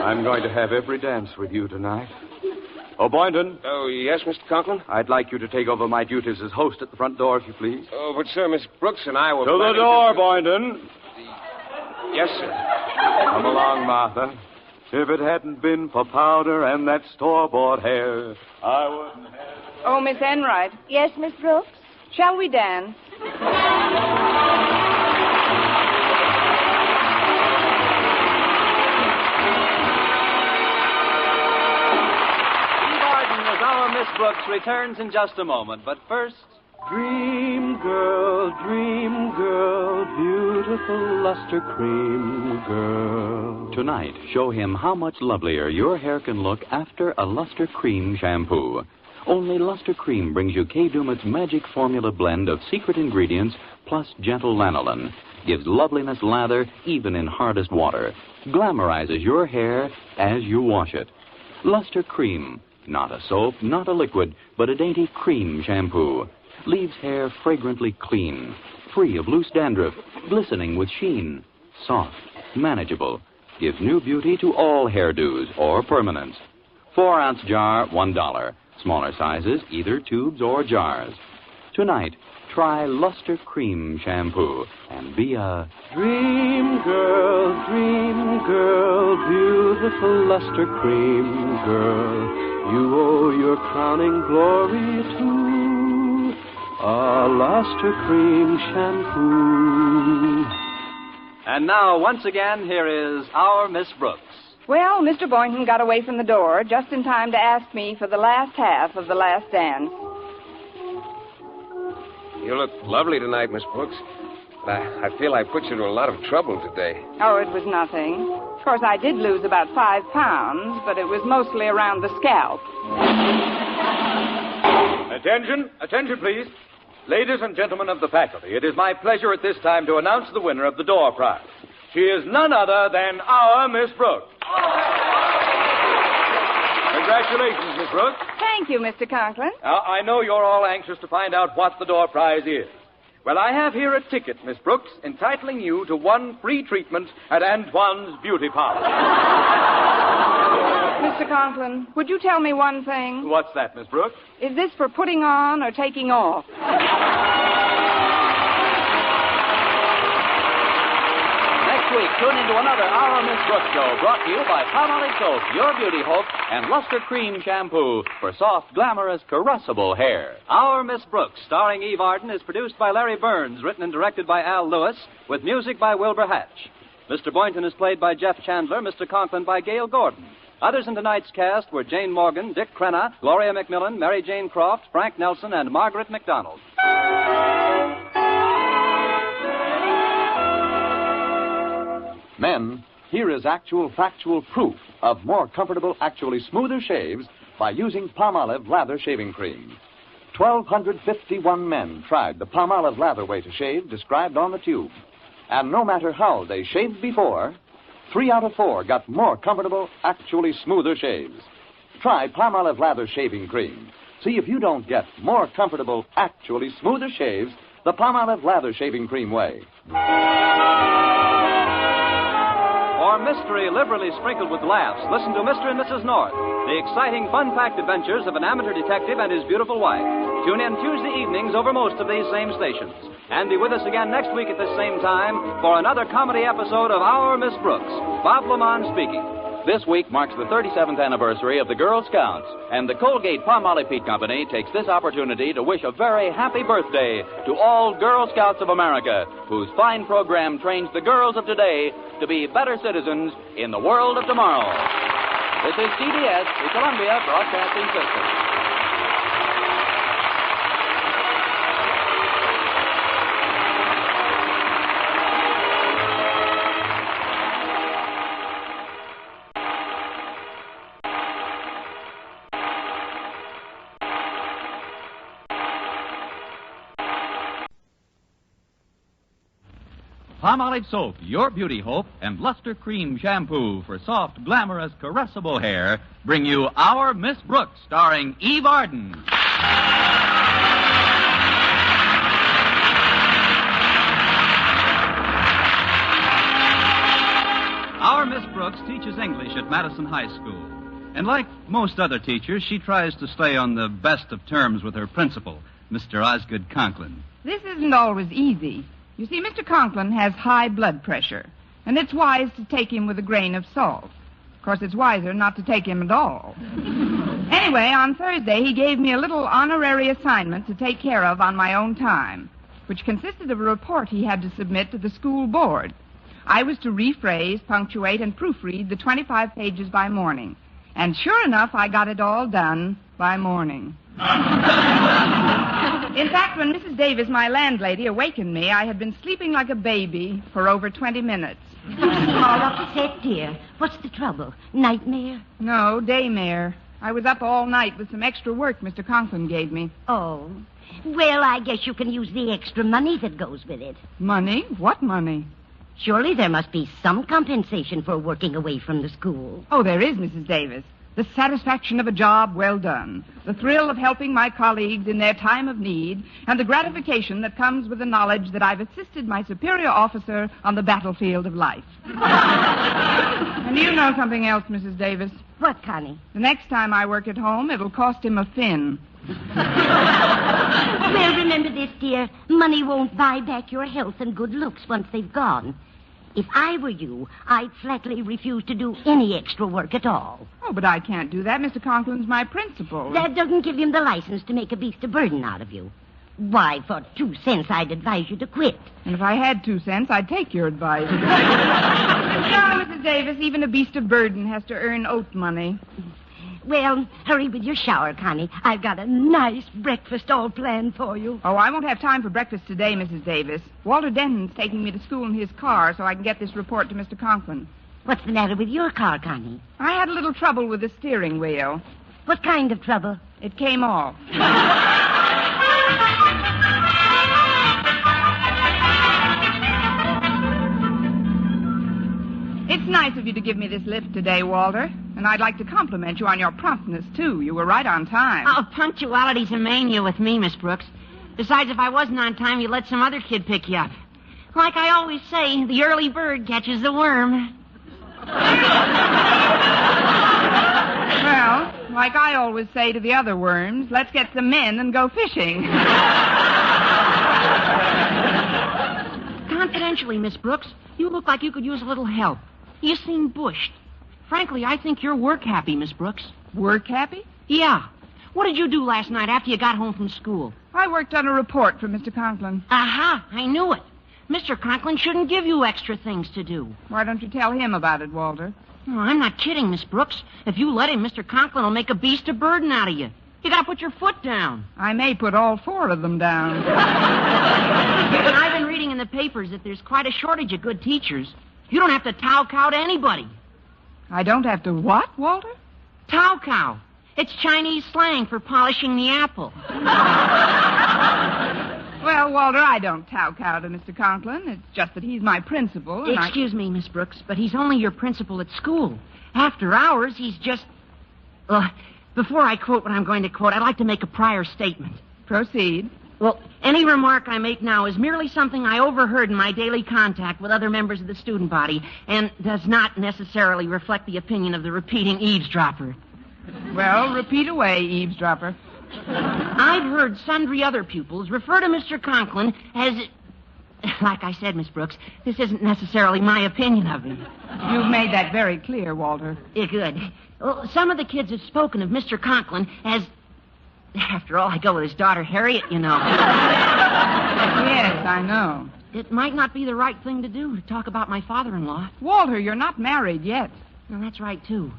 I'm going to have every dance with you tonight. Oh, Boynton. Oh, yes, Mr. Conklin? I'd like you to take over my duties as host at the front door, if you please. Oh, but, sir, Miss Brooks and I were... To the door, Boynton. Yes, sir. Come along, Martha. If it hadn't been for powder and that store-bought hair, I wouldn't have... Oh, Miss Enright. Yes, Miss Brooks? Shall we dance? Our Miss Brooks returns in just a moment, but first... Dream girl, beautiful luster cream girl. Tonight, show him how much lovelier your hair can look after a Luster Cream shampoo. Only Luster Cream brings you Kay Daumit's magic formula blend of secret ingredients plus gentle lanolin. Gives loveliness lather even in hardest water. Glamorizes your hair as you wash it. Luster Cream. Not a soap, not a liquid, but a dainty cream shampoo. Leaves hair fragrantly clean, free of loose dandruff, glistening with sheen. Soft, manageable. Gives new beauty to all hairdos or permanents. 4-ounce jar, $1. Smaller sizes, either tubes or jars. Tonight, try Luster Cream shampoo and be a Dream girl, beautiful luster cream girl. You owe your crowning glory to a luster cream shampoo. And now, once again, here is our Miss Brooks. Well, Mr. Boynton got away from the door just in time to ask me for the last half of the last dance. You look lovely tonight, Miss Brooks. But I feel I put you to a lot of trouble today. Oh, it was nothing. Of course, I did lose about 5 pounds, but it was mostly around the scalp. Attention, please. Ladies and gentlemen of the faculty, it is my pleasure at this time to announce the winner of the door prize. She is none other than our Miss Brooks. Congratulations, Miss Brooks. Thank you, Mr. Conklin. Now, I know you're all anxious to find out what the door prize is. Well, I have here a ticket, Miss Brooks, entitling you to 1 free treatment at Antoine's Beauty Parlor. Mr. Conklin, would you tell me one thing? What's that, Miss Brooks? Is this for putting on or taking off? Next week, tune into another Our Miss Brooks show brought to you by Palmolive Soap, Your Beauty Hope, and Luster Cream Shampoo for soft, glamorous, caressable hair. Our Miss Brooks, starring Eve Arden, is produced by Larry Burns, written and directed by Al Lewis, with music by Wilbur Hatch. Mr. Boynton is played by Jeff Chandler, Mr. Conklin by Gail Gordon. Others in tonight's cast were Jane Morgan, Dick Crenna, Gloria McMillan, Mary Jane Croft, Frank Nelson, and Margaret McDonald. Men, here is actual factual proof of more comfortable, actually smoother shaves by using Palmolive Lather Shaving Cream. 1,251 men tried the Palmolive Lather way to shave described on the tube. And no matter how they shaved before, 3 out of 4 got more comfortable, actually smoother shaves. Try Palmolive Lather Shaving Cream. See if you don't get more comfortable, actually smoother shaves the Palmolive Lather Shaving Cream way. For mystery liberally sprinkled with laughs, listen to Mr. and Mrs. North, the exciting, fun-packed adventures of an amateur detective and his beautiful wife. Tune in Tuesday evenings over most of these same stations. And be with us again next week at this same time for another comedy episode of Our Miss Brooks. Bob Lamont speaking. This week marks the 37th anniversary of the Girl Scouts, and the Colgate-Palmolive Peat Company takes this opportunity to wish a very happy birthday to all Girl Scouts of America, whose fine program trains the girls of today to be better citizens in the world of tomorrow. This is CBS, the Columbia Broadcasting System. Palmolive Soap, Your Beauty Hope, and Luster Cream Shampoo for soft, glamorous, caressable hair bring you Our Miss Brooks, starring Eve Arden. Our Miss Brooks teaches English at Madison High School. And like most other teachers, she tries to stay on the best of terms with her principal, Mr. Osgood Conklin. This isn't always easy. You see, Mr. Conklin has high blood pressure, and it's wise to take him with a grain of salt. Of course, it's wiser not to take him at all. Anyway, on Thursday, he gave me a little honorary assignment to take care of on my own time, which consisted of a report he had to submit to the school board. I was to rephrase, punctuate, and proofread the 25 pages by morning. And sure enough, I got it all done by morning. In fact, when Mrs. Davis, my landlady, awakened me, I had been sleeping like a baby for over 20 minutes. All upset, dear. What's the trouble? Nightmare? No, daymare. I was up all night with some extra work Mr. Conklin gave me. Oh. Well, I guess you can use the extra money that goes with it. Money? What money? Surely there must be some compensation for working away from the school. Oh, there is, Mrs. Davis. The satisfaction of a job well done, the thrill of helping my colleagues in their time of need, and the gratification that comes with the knowledge that I've assisted my superior officer on the battlefield of life. And you know something else, Mrs. Davis? What, Connie? The next time I work at home, it'll cost him a fin. Well, remember this, dear. Money won't buy back your health and good looks once they've gone. If I were you, I'd flatly refuse to do any extra work at all. Oh, but I can't do that. Mr. Conklin's my principal. That doesn't give him the license to make a beast of burden out of you. Why, for 2 cents, I'd advise you to quit. And if I had 2 cents, I'd take your advice. No, Mrs. Davis, even a beast of burden has to earn oat money. Well, hurry with your shower, Connie. I've got a nice breakfast all planned for you. Oh, I won't have time for breakfast today, Mrs. Davis. Walter Denton's taking me to school in his car so I can get this report to Mr. Conklin. What's the matter with your car, Connie? I had a little trouble with the steering wheel. What kind of trouble? It came off. It's nice of you to give me this lift today, Walter. And I'd like to compliment you on your promptness, too. You were right on time. Oh, punctuality's a mania with me, Miss Brooks. Besides, if I wasn't on time, you'd let some other kid pick you up. Like I always say, the early bird catches the worm. Well, like I always say to the other worms, let's get some men and go fishing. Confidentially, Miss Brooks, you look like you could use a little help. You seem bushed. Frankly, I think you're work-happy, Miss Brooks. Work-happy? Yeah. What did you do last night after you got home from school? I worked on a report for Mr. Conklin. Aha, I knew it. Mr. Conklin shouldn't give you extra things to do. Why don't you tell him about it, Walter? Oh, I'm not kidding, Miss Brooks. If you let him, Mr. Conklin will make a beast of burden out of you. You gotta put your foot down. I may put all 4 of them down. And I've been reading in the papers that there's quite a shortage of good teachers. You don't have to tow-cow to anybody. I don't have to what, Walter? Tow-cow. It's Chinese slang for polishing the apple. Well, Walter, I don't tow-cow to Mr. Conklin. It's just that he's my principal. And Excuse me, Miss Brooks, but he's only your principal at school. After hours, he's just... before I quote what I'm going to quote, I'd like to make a prior statement. Proceed. Well, any remark I make now is merely something I overheard in my daily contact with other members of the student body and does not necessarily reflect the opinion of the repeating eavesdropper. Well, repeat away, eavesdropper. I've heard sundry other pupils refer to Mr. Conklin as... Like I said, Miss Brooks, this isn't necessarily my opinion of him. You've made that very clear, Walter. Good. Well, some of the kids have spoken of Mr. Conklin as... After all, I go with his daughter, Harriet, you know. Yes, I know. It might not be the right thing to do, to talk about my father-in-law. Walter, you're not married yet. Well, that's right, too.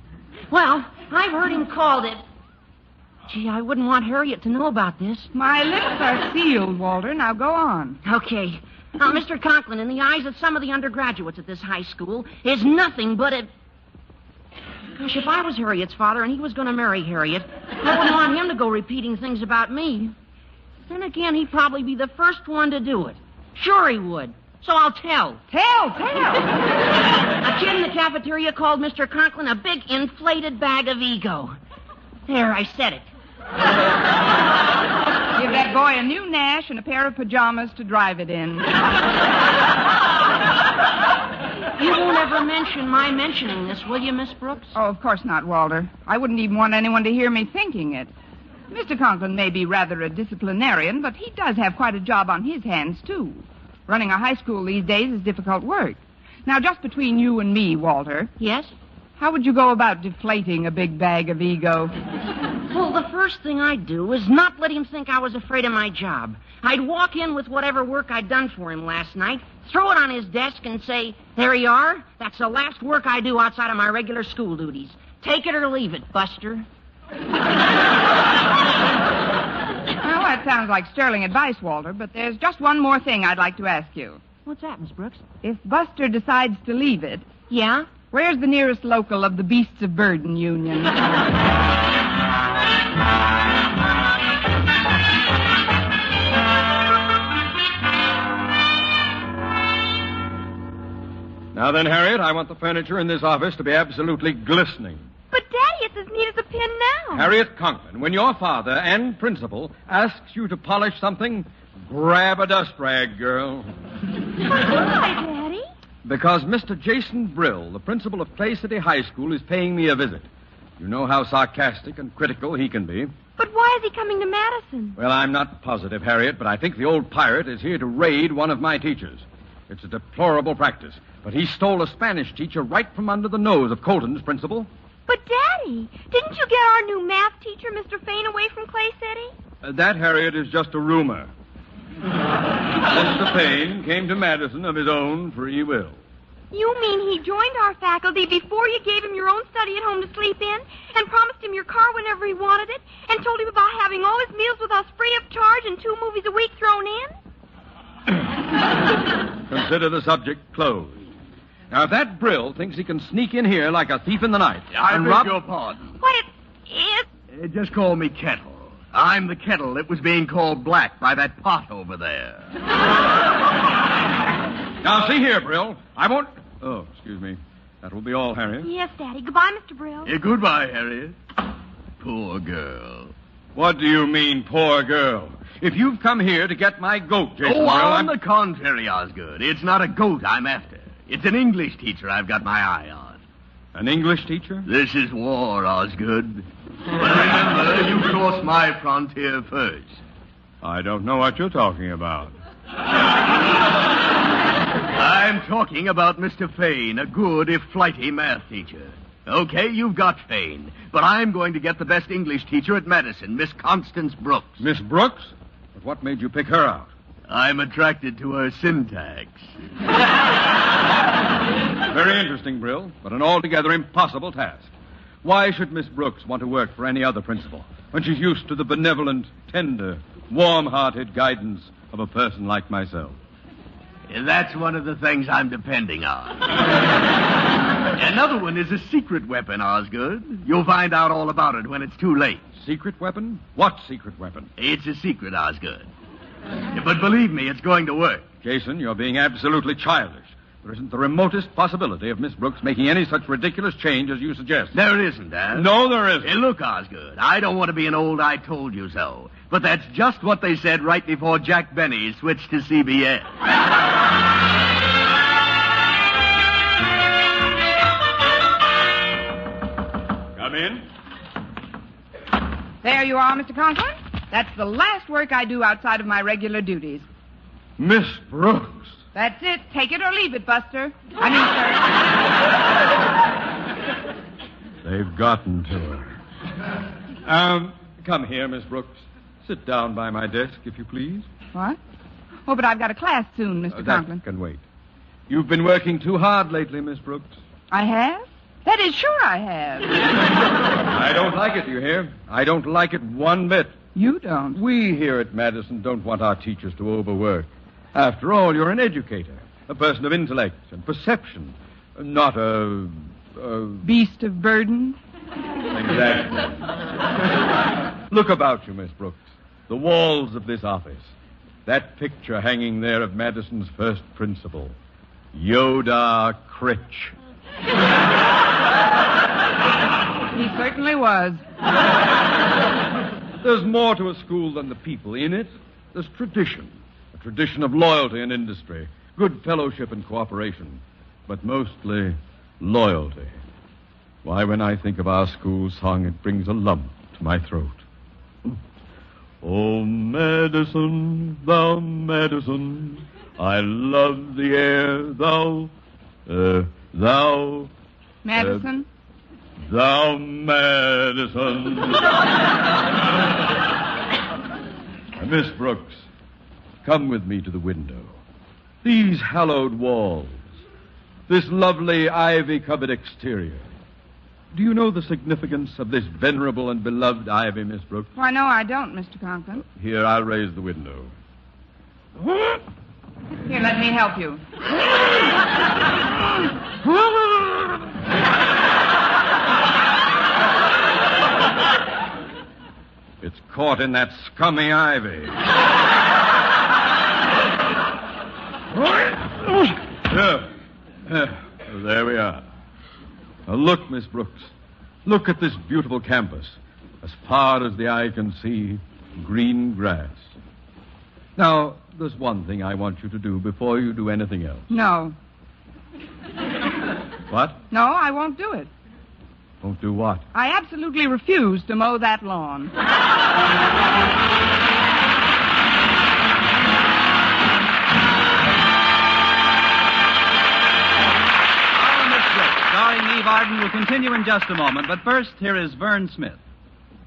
Well, I've heard him called it... Gee, I wouldn't want Harriet to know about this. My lips are sealed, Walter. Now go on. Okay. Now, Mr. Conklin, in the eyes of some of the undergraduates at this high school, is nothing but a... Gosh, if I was Harriet's father and he was going to marry Harriet, I wouldn't want him to go repeating things about me. Then again, he'd probably be the first one to do it. Sure he would. So I'll tell. Tell. A kid in the cafeteria called Mr. Conklin a big inflated bag of ego. There, I said it. Give that boy a new Nash and a pair of pajamas to drive it in. You won't ever mention my mentioning this, will you, Miss Brooks? Oh, of course not, Walter. I wouldn't even want anyone to hear me thinking it. Mr. Conklin may be rather a disciplinarian, but he does have quite a job on his hands, too. Running a high school these days is difficult work. Now, just between you and me, Walter. Yes? How would you go about deflating a big bag of ego? Well, the first thing I'd do is not let him think I was afraid of my job. I'd walk in with whatever work I'd done for him last night, throw it on his desk, and say, "There you are. That's the last work I do outside of my regular school duties. Take it or leave it, Buster." Well, that sounds like sterling advice, Walter, but there's just one more thing I'd like to ask you. What's that, Miss Brooks? If Buster decides to leave it... Yeah? Where's the nearest local of the Beasts of Burden Union? Now then, Harriet, I want the furniture in this office to be absolutely glistening. But, Daddy, it's as neat as a pin now. Harriet Conklin, when your father and principal asks you to polish something, grab a dust rag, girl. Why, Daddy? Because Mr. Jason Brill, the principal of Clay City High School, is paying me a visit. You know how sarcastic and critical he can be. But why is he coming to Madison? Well, I'm not positive, Harriet, but I think the old pirate is here to raid one of my teachers. It's a deplorable practice, but he stole a Spanish teacher right from under the nose of Colton's principal. But, Daddy, didn't you get our new math teacher, Mr. Fain, away from Clay City? That, Harriet, is just a rumor. Mr. Payne came to Madison of his own free will. You mean he joined our faculty before you gave him your own study at home to sleep in, and promised him your car whenever he wanted it, and told him about having all his meals with us free of charge and 2 movies a week thrown in? Consider the subject closed. Now, if that Brill thinks he can sneak in here like a thief in the night... I and beg rob... your pardon. What, it's... Just call me Kettle. I'm the kettle that was being called black by that pot over there. Now, see here, Brill. I won't... Oh, excuse me. That will be all, Harriet. Yes, Daddy. Goodbye, Mr. Brill. Goodbye, Harriet. Poor girl. What do you mean, poor girl? If you've come here to get my goat, Jason Brill, on the contrary, Osgood. It's not a goat I'm after. It's an English teacher I've got my eye on. An English teacher? This is war, Osgood. But remember, you crossed my frontier first. I don't know what you're talking about. I'm talking about Mr. Fain, a good, if flighty, math teacher. Okay, you've got Fain, but I'm going to get the best English teacher at Madison, Miss Constance Brooks. Miss Brooks? But what made you pick her out? I'm attracted to her syntax. Very interesting, Brill, but an altogether impossible task. Why should Miss Brooks want to work for any other principal when she's used to the benevolent, tender, warm-hearted guidance of a person like myself? That's one of the things I'm depending on. Another one is a secret weapon, Osgood. You'll find out all about it when it's too late. Secret weapon? What secret weapon? It's a secret, Osgood. But believe me, it's going to work. Jason, you're being absolutely childish. There isn't the remotest possibility of Miss Brooks making any such ridiculous change as you suggest. There isn't, Dad. No, there isn't. Hey, look, Osgood, I don't want to be an old I told you so. But that's just what they said right before Jack Benny switched to CBS. Come in. There you are, Mr. Conklin. That's the last work I do outside of my regular duties. Miss Brooks. That's it. Take it or leave it, Buster. They've gotten to her. Come here, Miss Brooks. Sit down by my desk, if you please. What? Oh, but I've got a class soon, Mr. Conklin. That can wait. You've been working too hard lately, Miss Brooks. I have? That is, sure I have. I don't like it, you hear? I don't like it one bit. You don't? We here at Madison don't want our teachers to overwork. After all, you're an educator, a person of intellect and perception, not a beast of burden? Exactly. Look about you, Miss Brooks. The walls of this office. That picture hanging there of Madison's first principal. Yoda Critch. He certainly was. There's more to a school than the people in it. There's tradition. A tradition of loyalty and industry, good fellowship and cooperation, but mostly loyalty. Why, when I think of our school song, it brings a lump to my throat. Oh, Madison, thou Madison, I love the air, thou... Madison? Thou Madison. Miss Brooks, come with me to the window. These hallowed walls, this lovely ivy-covered exterior. Do you know the significance of this venerable and beloved ivy, Miss Brooks? Why, no, I don't, Mr. Conklin. Here, I'll raise the window. Here, let me help you. It's caught in that scummy ivy. There we are. Now look, Miss Brooks. Look at this beautiful campus. As far as the eye can see, green grass. Now, there's one thing I want you to do before you do anything else. No. What? No, I won't do it. Won't do what? I absolutely refuse to mow that lawn. Starring Eve Arden will continue in just a moment, but first, here is Vern Smith.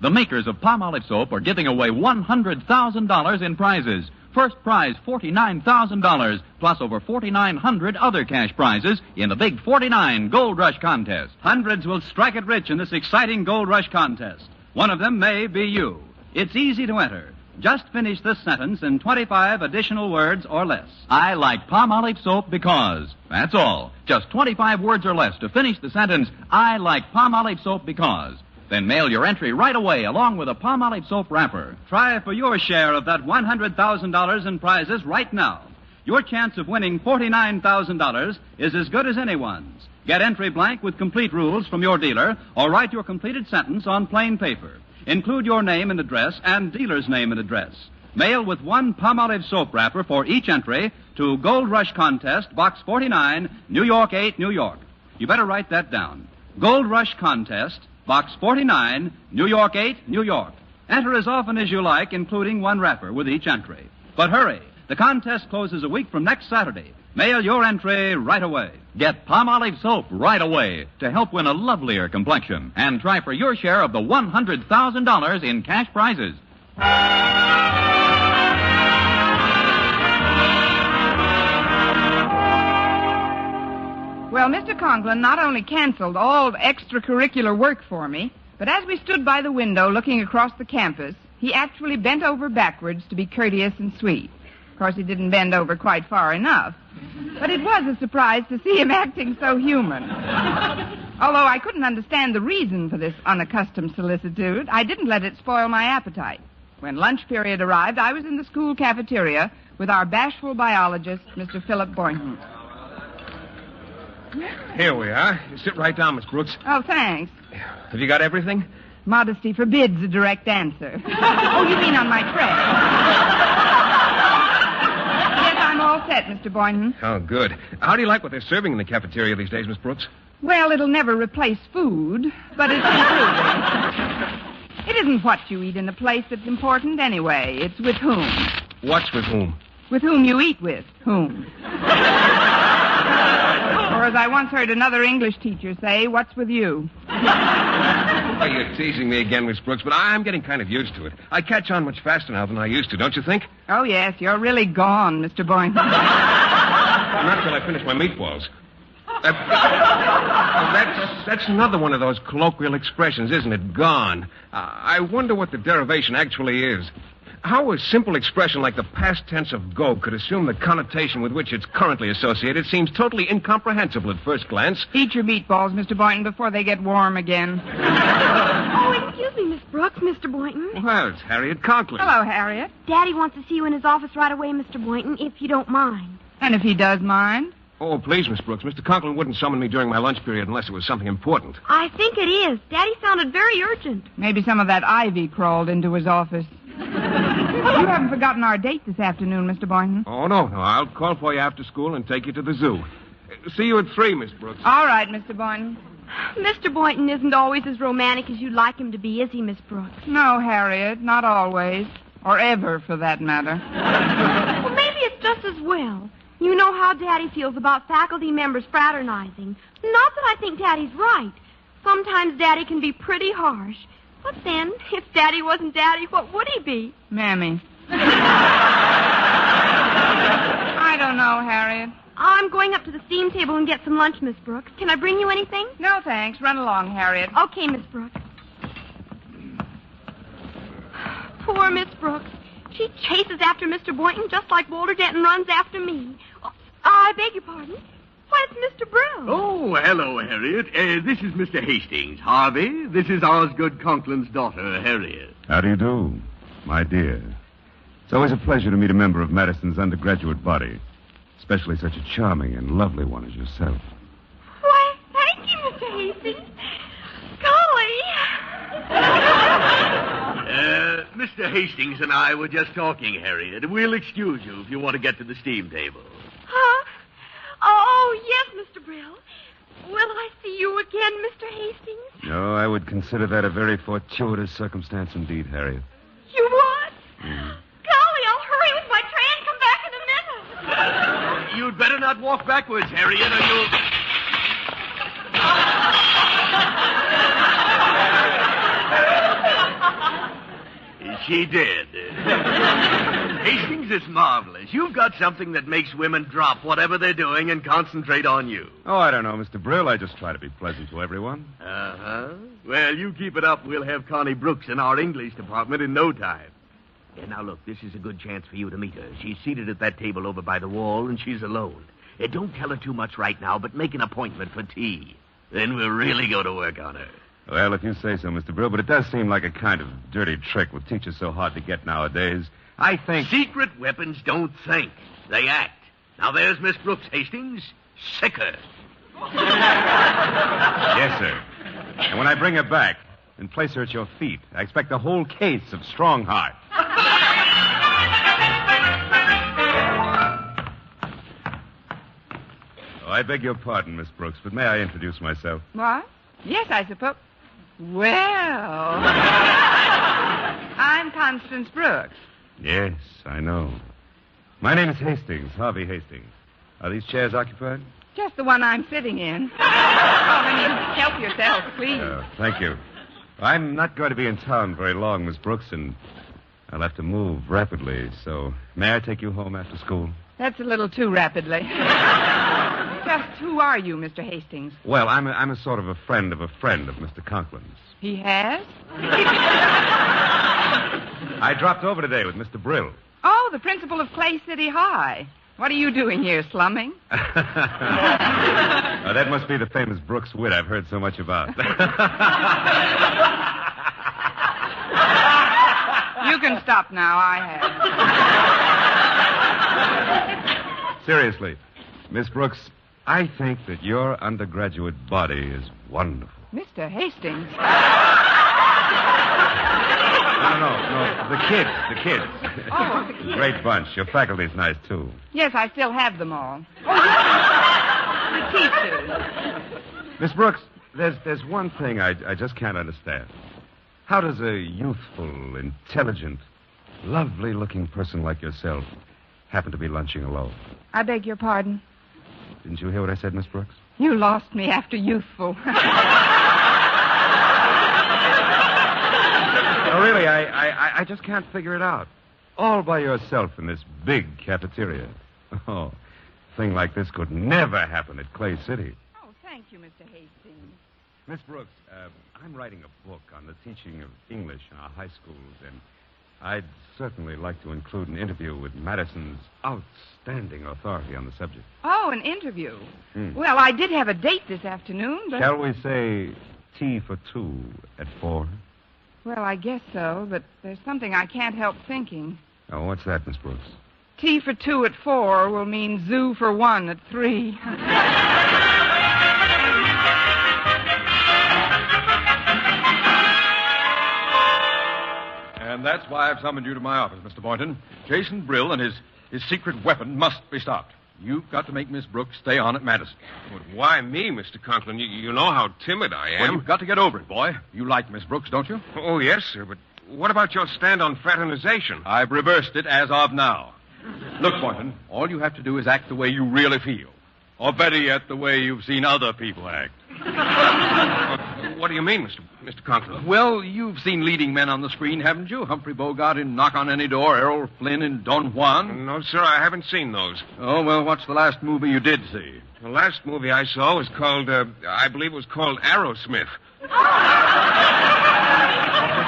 The makers of Palmolive soap are giving away $100,000 in prizes. First prize, $49,000, plus over 4,900 other cash prizes in the Big 49 Gold Rush Contest. Hundreds will strike it rich in this exciting Gold Rush Contest. One of them may be you. It's easy to enter. Just finish this sentence in 25 additional words or less. I like Palmolive soap because. That's all. Just 25 words or less to finish the sentence, I like Palmolive soap because. Then mail your entry right away along with a Palmolive soap wrapper. Try for your share of that $100,000 in prizes right now. Your chance of winning $49,000 is as good as anyone's. Get entry blank with complete rules from your dealer or write your completed sentence on plain paper. Include your name and address and dealer's name and address. Mail with one Palmolive soap wrapper for each entry to Gold Rush Contest, Box 49, New York 8, New York. You better write that down. Gold Rush Contest, Box 49, New York 8, New York. Enter as often as you like, including one wrapper with each entry. But hurry. The contest closes a week from next Saturday. Mail your entry right away. Get Palmolive soap right away to help win a lovelier complexion. And try for your share of the $100,000 in cash prizes. Well, Mr. Conklin not only canceled all extracurricular work for me, but as we stood by the window looking across the campus, he actually bent over backwards to be courteous and sweet. Of course, he didn't bend over quite far enough. But it was a surprise to see him acting so human. Although I couldn't understand the reason for this unaccustomed solicitude, I didn't let it spoil my appetite. When lunch period arrived, I was in the school cafeteria with our bashful biologist, Mr. Philip Boynton. Here we are. Sit right down, Miss Brooks. Oh, thanks. Have you got everything? Modesty forbids a direct answer. Oh, you mean on my tray? Yes, I'm all set, Mr. Boynton. Oh, good. How do you like what they're serving in the cafeteria these days, Miss Brooks? Well, it'll never replace food, but it's improving. It isn't what you eat in a place that's important anyway. It's with whom. What's with whom? With whom you eat with. Whom. Or as I once heard another English teacher say, what's with you? Oh, you're teasing me again, Miss Brooks, but I'm getting kind of used to it. I catch on much faster now than I used to, don't you think? Oh, yes, you're really gone, Mr. Boynton. Not till I finish my meatballs. That's another one of those colloquial expressions, isn't it? Gone. I wonder what the derivation actually is. How a simple expression like the past tense of go could assume the connotation with which it's currently associated seems totally incomprehensible at first glance. Eat your meatballs, Mr. Boynton, before they get warm again. Oh, Excuse me, Miss Brooks, Mr. Boynton. Well, it's Harriet Conklin. Hello, Harriet. Daddy wants to see you in his office right away, Mr. Boynton, if you don't mind. And if he does mind? Oh, please, Miss Brooks. Mr. Conklin wouldn't summon me during my lunch period unless it was something important. I think it is. Daddy sounded very urgent. Maybe some of that ivy crawled into his office. You haven't forgotten our date this afternoon, Mr. Boynton. Oh, no. I'll call for you after school and take you to the zoo. See you at 3, Miss Brooks. All right, Mr. Boynton. Mr. Boynton isn't always as romantic as you'd like him to be, is he, Miss Brooks? No, Harriet, not always. Or ever, for that matter. Well, maybe it's just as well. You know how Daddy feels about faculty members fraternizing. Not that I think Daddy's right. Sometimes Daddy can be pretty harsh. But then, if Daddy wasn't Daddy, what would he be? Mammy. I don't know, Harriet. I'm going up to the steam table and get some lunch, Miss Brooks. Can I bring you anything? No, thanks. Run along, Harriet. Okay, Miss Brooks. Poor Miss Brooks. She chases after Mr. Boynton just like Walter Denton runs after me. Oh, I beg your pardon. Why, it's Mr. Brill. Oh, hello, Harriet. This is Mr. Hastings. Harvey, this is Osgood Conklin's daughter, Harriet. How do you do, my dear? It's always a pleasure to meet a member of Madison's undergraduate body, especially such a charming and lovely one as yourself. Why, thank you, Mr. Hastings. Golly. Mr. Hastings and I were just talking, Harriet. We'll excuse you if you want to get to the steam table. Huh? Oh, yes, Mr. Brill. Will I see you again, Mr. Hastings? No, I would consider that a very fortuitous circumstance indeed, Harriet. You would? Golly, I'll hurry with my tray and come back in a minute. You'd better not walk backwards, Harriet, or you'll... She did. Hastings is marvelous. You've got something that makes women drop whatever they're doing and concentrate on you. Oh, I don't know, Mr. Brill. I just try to be pleasant to everyone. Uh-huh. Well, you keep it up. We'll have Connie Brooks in our English department in no time. Yeah, now, look, this is a good chance for you to meet her. She's seated at that table over by the wall, and she's alone. Don't tell her too much right now, but make an appointment for tea. Then we'll really go to work on her. Well, if you say so, Mr. Brill, but it does seem like a kind of dirty trick with teachers so hard to get nowadays. I think... Secret weapons don't think. They act. Now, there's Miss Brooks, Hastings. Sick her. Yes, sir. And when I bring her back and place her at your feet, I expect a whole case of strong heart. Oh, I beg your pardon, Miss Brooks, but may I introduce myself? What? Yes, I suppose. Well, I'm Constance Brooks. Yes, I know. My name is Hastings, Harvey Hastings. Are these chairs occupied? Just the one I'm sitting in. Oh, then you help yourself, please. Thank you. I'm not going to be in town very long, Miss Brooks, and I'll have to move rapidly, so may I take you home after school? That's a little too rapidly. Just who are you, Mr. Hastings? Well, I'm a sort of a friend of Mr. Conklin's. He has? I dropped over today with Mr. Brill. Oh, the principal of Clay City High. What are you doing here, slumming? That must be the famous Brooks wit I've heard so much about. You can stop now. I have. Seriously, Miss Brooks, I think that your undergraduate body is wonderful. Mr. Hastings. No. The kids. Oh, the kids. Great bunch. Your faculty's nice, too. Yes, I still have them all. Oh, the teachers. Miss Brooks, there's one thing I just can't understand. How does a youthful, intelligent, lovely-looking person like yourself happen to be lunching alone? I beg your pardon? Didn't you hear what I said, Miss Brooks? You lost me after youthful. No, really, I just can't figure it out. All by yourself in this big cafeteria. Oh, a thing like this could never happen at Clay City. Oh, thank you, Mr. Hastings. Miss Brooks, I'm writing a book on the teaching of English in our high schools, and I'd certainly like to include an interview with Madison's outstanding authority on the subject. Oh, an interview. Well, I did have a date this afternoon, but... Shall we say tea for two at 4? Well, I guess so, but there's something I can't help thinking. Oh, what's that, Miss Brooks? Tea for 2 at 4 will mean zoo for 1 at 3. And that's why I've summoned you to my office, Mr. Boynton. Jason Brill and his secret weapon must be stopped. You've got to make Miss Brooks stay on at Madison. But why me, Mr. Conklin? You know how timid I am. Well, you've got to get over it, boy. You like Miss Brooks, don't you? Oh, yes, sir, but what about your stand on fraternization? I've reversed it as of now. Look, Boynton, all you have to do is act the way you really feel. Or better yet, the way you've seen other people act. What do you mean, Mr. Conklin? Well, you've seen leading men on the screen, haven't you? Humphrey Bogart in Knock on Any Door, Errol Flynn in Don Juan. No, sir, I haven't seen those. Oh, well, what's the last movie you did see? The last movie I saw was called, I believe it was called Aerosmith.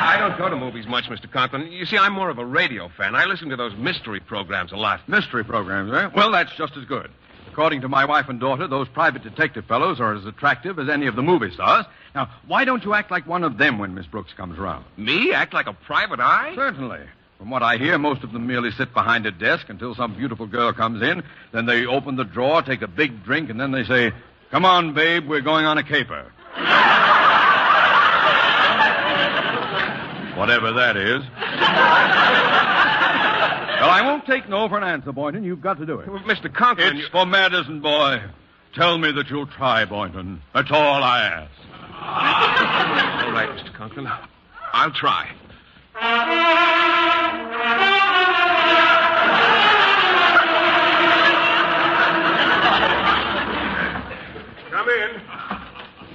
I don't go to movies much, Mr. Conklin. You see, I'm more of a radio fan. I listen to those mystery programs a lot. Mystery programs, eh? Well, that's just as good. According to my wife and daughter, those private detective fellows are as attractive as any of the movie stars. Now, why don't you act like one of them when Miss Brooks comes around? Me? Act like a private eye? Certainly. From what I hear, most of them merely sit behind a desk until some beautiful girl comes in. Then they open the drawer, take a big drink, and then they say, "Come on, babe, we're going on a caper." Whatever that is. Well, I won't take no for an answer, Boynton. You've got to do it. Well, Mr. Conklin... It's for Madison, boy. Tell me that you'll try, Boynton. That's all I ask. All right, Mr. Conklin. I'll try. Come in.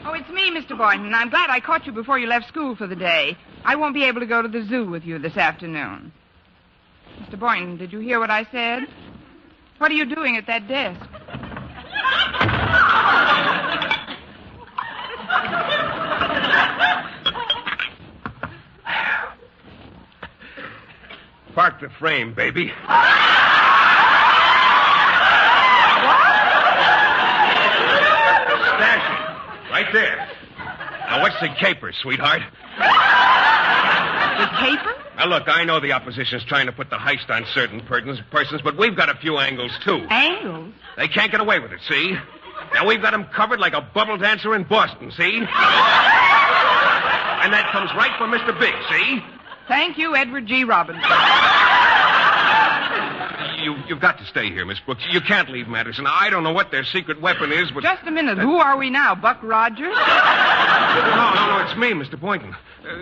Oh, it's me, Mr. Boynton. I'm glad I caught you before you left school for the day. I won't be able to go to the zoo with you this afternoon. Mr. Boynton, did you hear what I said? What are you doing at that desk? Park the frame, baby. Stash it. Right there. Now, what's the caper, sweetheart? The caper? Now, look, I know the opposition's trying to put the heist on certain persons, but we've got a few angles, too. Angles? They can't get away with it, see? Now, we've got them covered like a bubble dancer in Boston, see? And that comes right from Mr. Big, see? Thank you, Edward G. Robinson. You've got to stay here, Miss Brooks. You can't leave Madison. I don't know what their secret weapon is, but... Just a minute. Who are we now, Buck Rogers? No, it's me, Mr. Boynton.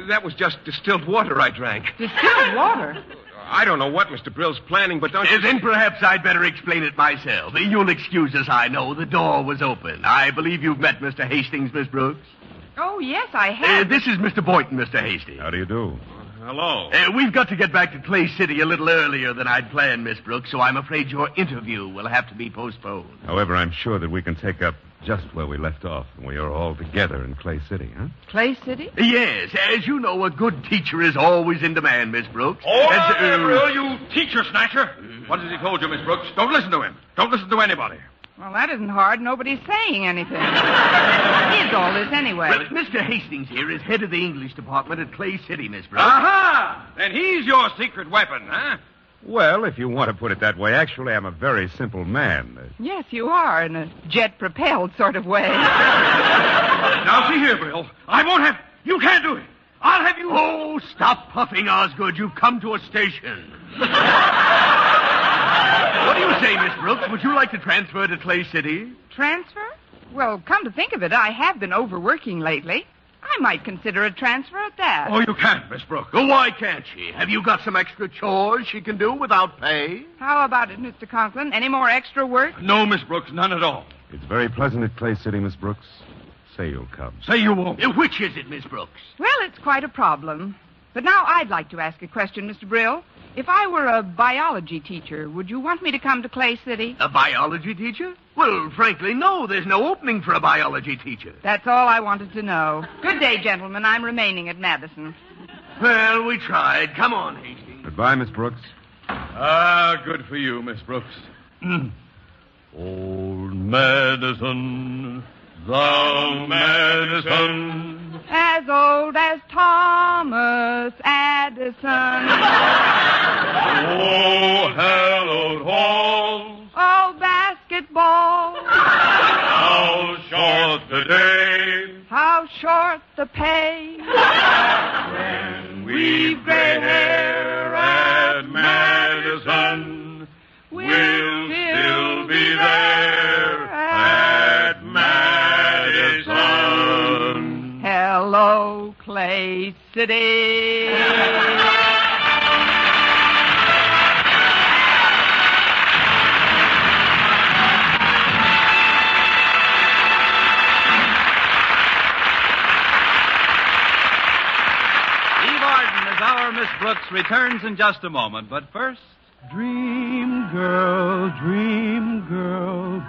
That was just distilled water I drank. Distilled water? I don't know what Mr. Brill's planning, but don't you... Then perhaps I'd better explain it myself. You'll excuse us, I know. The door was open. I believe you've met Mr. Hastings, Miss Brooks. Oh, yes, I have. This is Mr. Boynton, Mr. Hastings. How do you do? Hello. We've got to get back to Clay City a little earlier than I'd planned, Miss Brooks, so I'm afraid your interview will have to be postponed. However, I'm sure that we can take up just where we left off when we are all together in Clay City, huh? Clay City? Yes. As you know, a good teacher is always in demand, Miss Brooks. Oh, Brill, you teacher snatcher. What has he told you, Miss Brooks? Don't listen to him. Don't listen to anybody. Well, that isn't hard. Nobody's saying anything. What is all this anyway? Well, Mr. Hastings here is head of the English department at Clay City, Miss Brooks. Aha! Then he's your secret weapon, huh? Well, if you want to put it that way, actually, I'm a very simple man. Yes, you are, in a jet-propelled sort of way. Now, see here, Brill. I won't have... You can't do it. I'll have you... Oh, stop puffing, Osgood. You've come to a station. What do you say, Miss Brooks? Would you like to transfer to Clay City? Transfer? Well, come to think of it, I have been overworking lately. I might consider a transfer at that. Oh, you can't, Miss Brooks. Oh, why can't she? Have you got some extra chores she can do without pay? How about it, Mr. Conklin? Any more extra work? No, Miss Brooks, none at all. It's very pleasant at Clay City, Miss Brooks. Say you'll come. Say you won't. Which is it, Miss Brooks? Well, it's quite a problem. But now I'd like to ask a question, Mr. Brill. If I were a biology teacher, would you want me to come to Clay City? A biology teacher? Well, frankly, no. There's no opening for a biology teacher. That's all I wanted to know. Good day, gentlemen. I'm remaining at Madison. Well, we tried. Come on, Hastings. Goodbye, Miss Brooks. Ah, good for you, Miss Brooks. Old Madison, thou Madison, as old as Thomas Addison. Oh, hallowed halls, Oh, basketball, how short the day, how short the pay. when we've gray hair at Madison, we'll still be there at Madison. Hello, Clay City. Our Miss Brooks returns in just a moment, but first... Dream girl,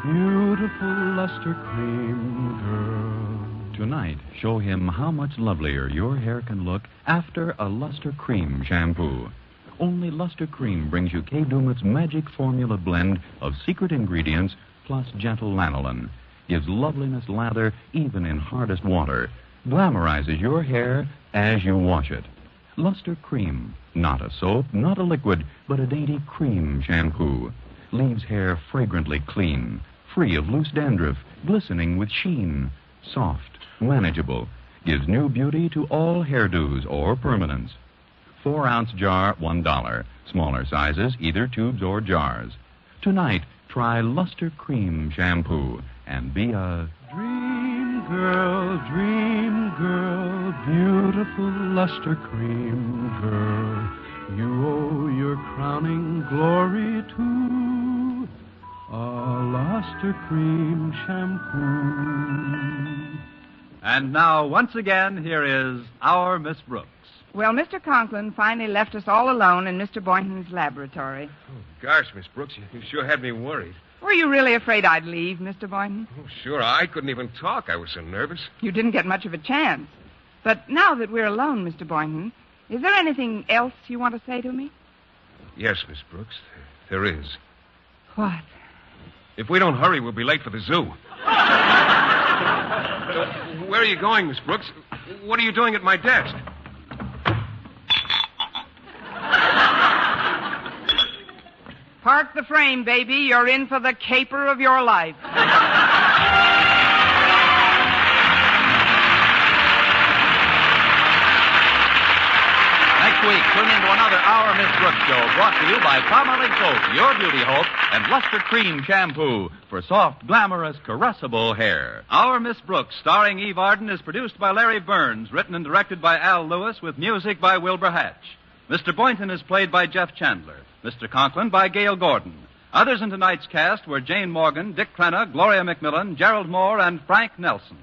beautiful luster cream girl. Tonight, show him how much lovelier your hair can look after a Luster Cream shampoo. Only Luster Cream brings you Kay Daumit's magic formula blend of secret ingredients plus gentle lanolin. Gives loveliness lather even in hardest water. Glamorizes your hair as you wash it. Luster Cream, not a soap, not a liquid, but a dainty cream shampoo. Leaves hair fragrantly clean, free of loose dandruff, glistening with sheen. Soft, manageable, gives new beauty to all hairdos or permanents. 4-ounce jar, $1. Smaller sizes, either tubes or jars. Tonight, try Luster Cream shampoo and be a... Dream girl, beautiful luster cream girl. You owe your crowning glory to a luster cream shampoo. And now, once again, here is our Miss Brooks. Well, Mr. Conklin finally left us all alone in Mr. Boynton's laboratory. Oh, gosh, Miss Brooks, you sure had me worried. Were you really afraid I'd leave, Mr. Boynton? Oh, sure, I couldn't even talk. I was so nervous. You didn't get much of a chance. But now that we're alone, Mr. Boynton, is there anything else you want to say to me? Yes, Miss Brooks, there is. What? If we don't hurry, we'll be late for the zoo. Where are you going, Miss Brooks? What are you doing at my desk? Park the frame, baby. You're in for the caper of your life. Next week, tune into another Our Miss Brooks show brought to you by Palmolive Soap, your beauty hope, and Luster Cream Shampoo for soft, glamorous, caressable hair. Our Miss Brooks, starring Eve Arden, is produced by Larry Burns, written and directed by Al Lewis, with music by Wilbur Hatch. Mr. Boynton is played by Jeff Chandler. Mr. Conklin by Gail Gordon. Others in tonight's cast were Jane Morgan, Dick Crenna, Gloria McMillan, Gerald Moore, and Frank Nelson.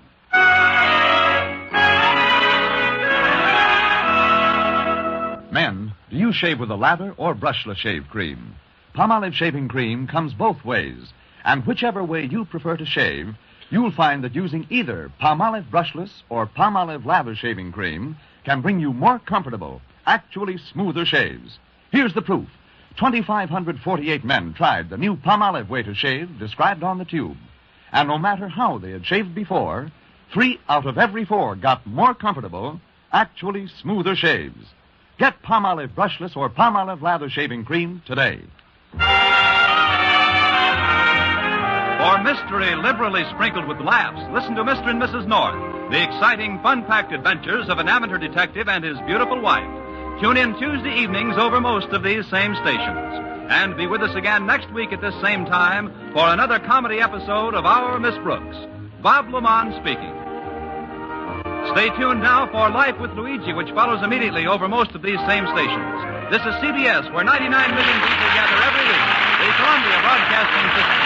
Men, do you shave with a lather or brushless shave cream? Palmolive shaving cream comes both ways, and whichever way you prefer to shave, you'll find that using either Palmolive brushless or Palmolive lather shaving cream can bring you more comfortable, actually smoother shaves. Here's the proof. 2,548 men tried the new Palmolive way to shave described on the tube. And no matter how they had shaved before, 3 out of every 4 got more comfortable, actually smoother shaves. Get Palmolive brushless or Palmolive lather shaving cream today. For mystery liberally sprinkled with laughs, listen to Mr. and Mrs. North, the exciting, fun-packed adventures of an amateur detective and his beautiful wife. Tune in Tuesday evenings over most of these same stations. And be with us again next week at this same time for another comedy episode of Our Miss Brooks. Bob Lamont speaking. Stay tuned now for Life with Luigi, which follows immediately over most of these same stations. This is CBS, where 99 million people gather every week. The Columbia Broadcasting System.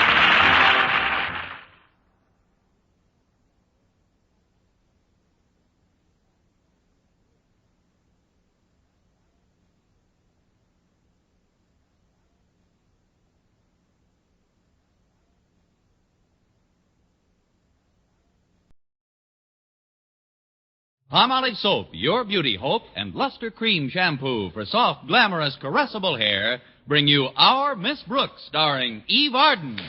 Palmolive Soap, your beauty hope, and Luster Cream Shampoo for soft, glamorous, caressable hair bring you Our Miss Brooks, starring Eve Arden.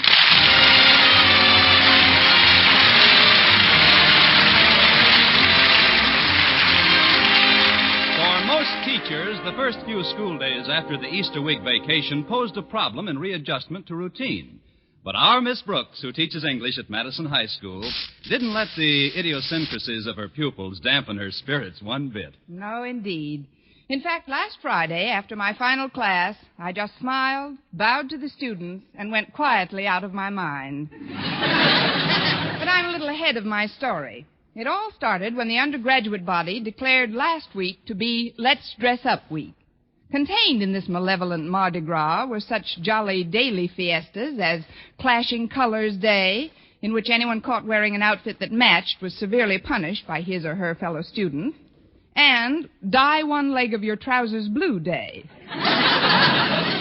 most teachers, the first few school days after the Easter week vacation posed a problem in readjustment to routine. But our Miss Brooks, who teaches English at Madison High School, didn't let the idiosyncrasies of her pupils dampen her spirits one bit. No, indeed. In fact, last Friday, after my final class, I just smiled, bowed to the students, and went quietly out of my mind. But I'm a little ahead of my story. It all started when the undergraduate body declared last week to be Let's Dress Up Week. Contained in this malevolent Mardi Gras were such jolly daily fiestas as Clashing Colors Day, in which anyone caught wearing an outfit that matched was severely punished by his or her fellow students, and Dye One Leg of Your Trousers Blue Day,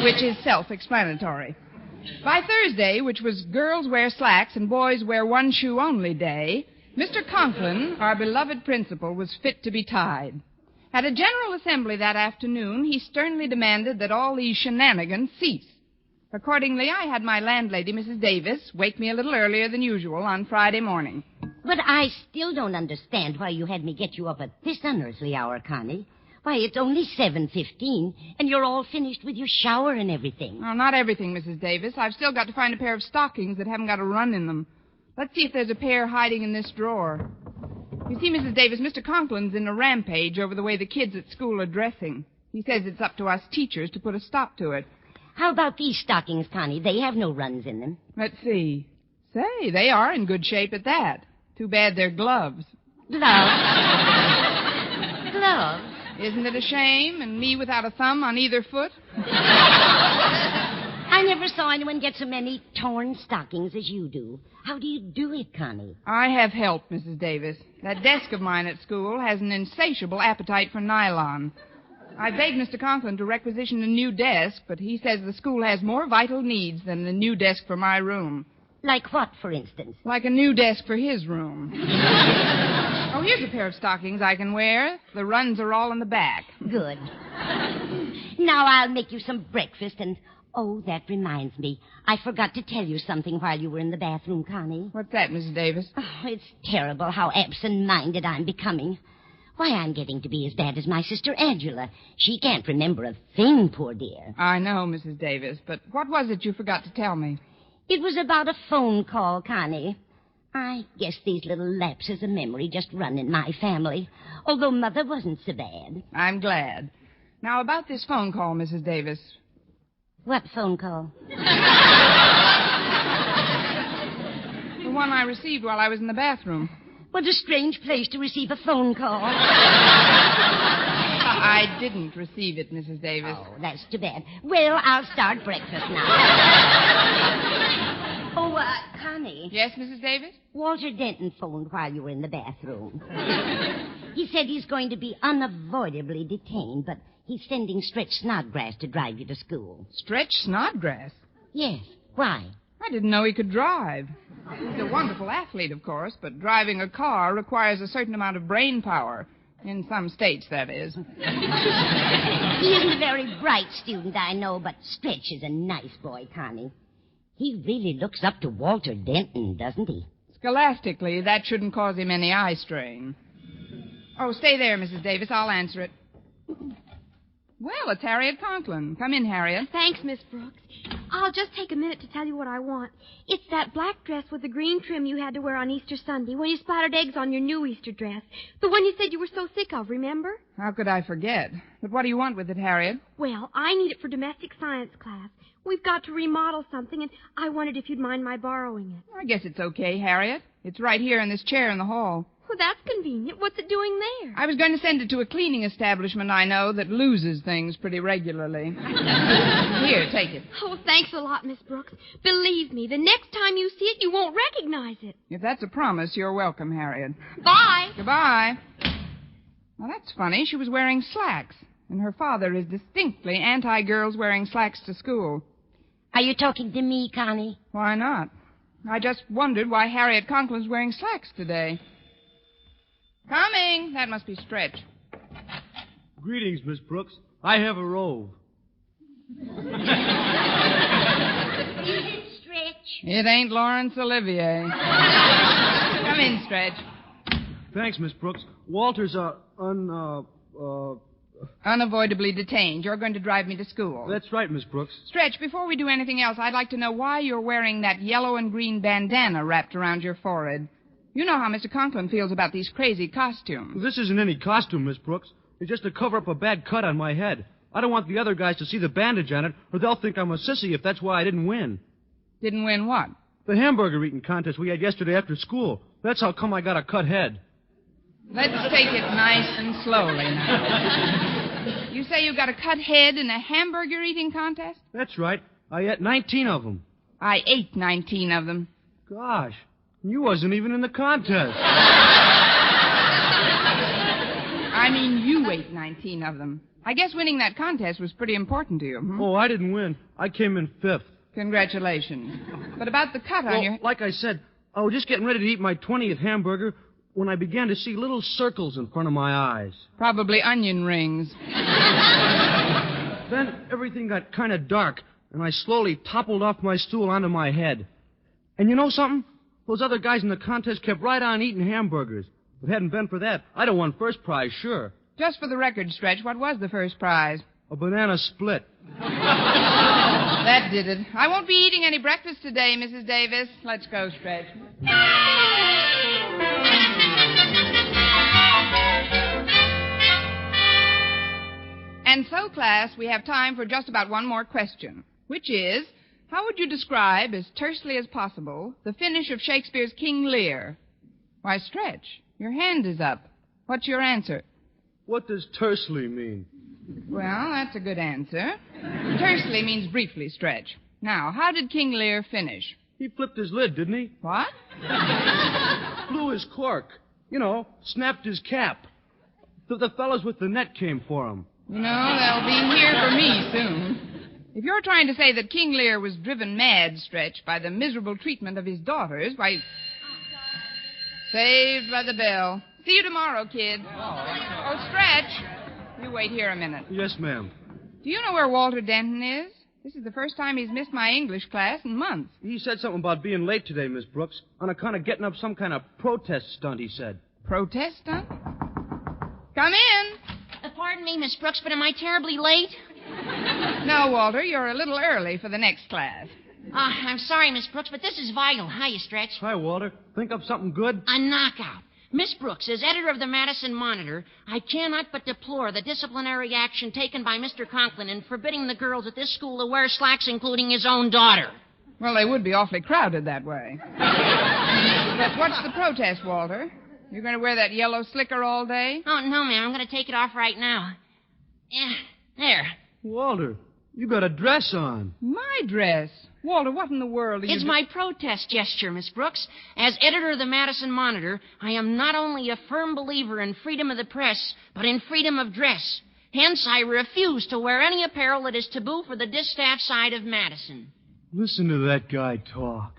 which is self-explanatory. By Thursday, which was Girls Wear Slacks and Boys Wear One Shoe Only Day, Mr. Conklin, our beloved principal, was fit to be tied. At a general assembly that afternoon, he sternly demanded that all these shenanigans cease. Accordingly, I had my landlady, Mrs. Davis, wake me a little earlier than usual on Friday morning. But I still don't understand why you had me get you up at this unearthly hour, Connie. Why, it's only 7:15, and you're all finished with your shower and everything. Oh, not everything, Mrs. Davis. I've still got to find a pair of stockings that haven't got a run in them. Let's see if there's a pair hiding in this drawer. You see, Mrs. Davis, Mr. Conklin's in a rampage over the way the kids at school are dressing. He says it's up to us teachers to put a stop to it. How about these stockings, Connie? They have no runs in them. Let's see. Say, they are in good shape at that. Too bad they're gloves. Gloves? Gloves? Isn't it a shame? And me without a thumb on either foot? I never saw anyone get so many torn stockings as you do. How do you do it, Connie? I have help, Mrs. Davis. That desk of mine at school has an insatiable appetite for nylon. I begged Mr. Conklin to requisition a new desk, but he says the school has more vital needs than the new desk for my room. Like what, for instance? Like a new desk for his room. Oh, here's a pair of stockings I can wear. The runs are all in the back. Good. Now I'll make you some breakfast and... Oh, that reminds me. I forgot to tell you something while you were in the bathroom, Connie. What's that, Mrs. Davis? Oh, it's terrible how absent-minded I'm becoming. Why, I'm getting to be as bad as my sister Angela. She can't remember a thing, poor dear. I know, Mrs. Davis, but what was it you forgot to tell me? It was about a phone call, Connie. I guess these little lapses of memory just run in my family, although Mother wasn't so bad. I'm glad. Now, about this phone call, Mrs. Davis. What phone call? The one I received while I was in the bathroom. What a strange place to receive a phone call. I didn't receive it, Mrs. Davis. Oh, that's too bad. Well, I'll start breakfast now. Oh, Connie. Yes, Mrs. Davis? Walter Denton phoned while you were in the bathroom. He said he's going to be unavoidably detained, but he's sending Stretch Snodgrass to drive you to school. Stretch Snodgrass? Yes. Why? I didn't know he could drive. He's a wonderful athlete, of course, but driving a car requires a certain amount of brain power. In some states, that is. He isn't a very bright student, I know, but Stretch is a nice boy, Connie. He really looks up to Walter Denton, doesn't he? Scholastically, that shouldn't cause him any eye strain. Oh, stay there, Mrs. Davis. I'll answer it. Well, it's Harriet Conklin. Come in, Harriet. Thanks, Miss Brooks. I'll just take a minute to tell you what I want. It's that black dress with the green trim you had to wear on Easter Sunday when you splattered eggs on your new Easter dress. The one you said you were so sick of, remember? How could I forget? But what do you want with it, Harriet? Well, I need it for domestic science class. We've got to remodel something, and I wondered if you'd mind my borrowing it. I guess it's okay, Harriet. It's right here in this chair in the hall. Well, that's convenient. What's it doing there? I was going to send it to a cleaning establishment I know that loses things pretty regularly. Here, take it. Oh, thanks a lot, Miss Brooks. Believe me, the next time you see it, you won't recognize it. If that's a promise, you're welcome, Harriet. Bye. Goodbye. Well, that's funny. She was wearing slacks, and her father is distinctly anti-girls wearing slacks to school. Are you talking to me, Connie? Why not? I just wondered why Harriet Conklin's wearing slacks today. Coming. That must be Stretch. Greetings, Miss Brooks. I have a robe. Is it Stretch? It ain't Laurence Olivier. Come in, Stretch. Thanks, Miss Brooks. Walter's, Unavoidably detained. You're going to drive me to school. That's right, Miss Brooks. Stretch, before we do anything else, I'd like to know why you're wearing that yellow and green bandana wrapped around your forehead. You know how Mr. Conklin feels about these crazy costumes. This isn't any costume, Miss Brooks. It's just to cover up a bad cut on my head. I don't want the other guys to see the bandage on it, or they'll think I'm a sissy if that's why I didn't win. Didn't win what? The hamburger eating contest we had yesterday after school. That's how come I got a cut head. Let's take it nice and slowly now. You say you got a cut head in a hamburger eating contest? That's right. I ate 19 of them. I ate 19 of them. Gosh, you wasn't even in the contest. I mean, you ate 19 of them. I guess winning that contest was pretty important to you. Oh, I didn't win. I came in 5th. Congratulations. But about the cut on your... Like I said, I was just getting ready to eat my 20th hamburger when I began to see little circles in front of my eyes. Probably onion rings. Then everything got kind of dark, and I slowly toppled off my stool onto my head. And you know something? Those other guys in the contest kept right on eating hamburgers. If it hadn't been for that, I'd have won first prize, sure. Just for the record, Stretch, what was the first prize? A banana split. That did it. I won't be eating any breakfast today, Mrs. Davis. Let's go, Stretch. And so, class, we have time for just about one more question, which is, how would you describe, as tersely as possible, the finish of Shakespeare's King Lear? Why, Stretch, your hand is up. What's your answer? What does tersely mean? Well, that's a good answer. Tersely means briefly, Stretch. Now, how did King Lear finish? He flipped his lid, didn't he? What? Blew his cork. You know, snapped his cap. The fellows with the net came for him. You know, they'll be here for me soon. If you're trying to say that King Lear was driven mad, Stretch, by the miserable treatment of his daughters, why... Saved by the bell. See you tomorrow, kid. Oh, Stretch. You wait here a minute. Yes, ma'am. Do you know where Walter Denton is? This is the first time he's missed my English class in months. He said something about being late today, Miss Brooks, on account of getting up some kind of protest stunt, he said. Protest stunt? Come in. Pardon me, Miss Brooks, but am I terribly late? No, Walter, you're a little early for the next class. I'm sorry, Miss Brooks, but this is vital. Hiya, Stretch. Hi, Walter. Think up something good? A knockout. Miss Brooks, as editor of the Madison Monitor, I cannot but deplore the disciplinary action taken by Mr. Conklin in forbidding the girls at this school to wear slacks, including his own daughter. Well, they would be awfully crowded that way. But what's the protest, Walter? You're going to wear that yellow slicker all day? Oh, no, ma'am. I'm going to take it off right now. Yeah, there. Walter, you got a dress on. My dress? Walter, what in the world are you... It's my protest gesture, Miss Brooks. As editor of the Madison Monitor, I am not only a firm believer in freedom of the press, but in freedom of dress. Hence, I refuse to wear any apparel that is taboo for the distaff side of Madison. Listen to that guy talk.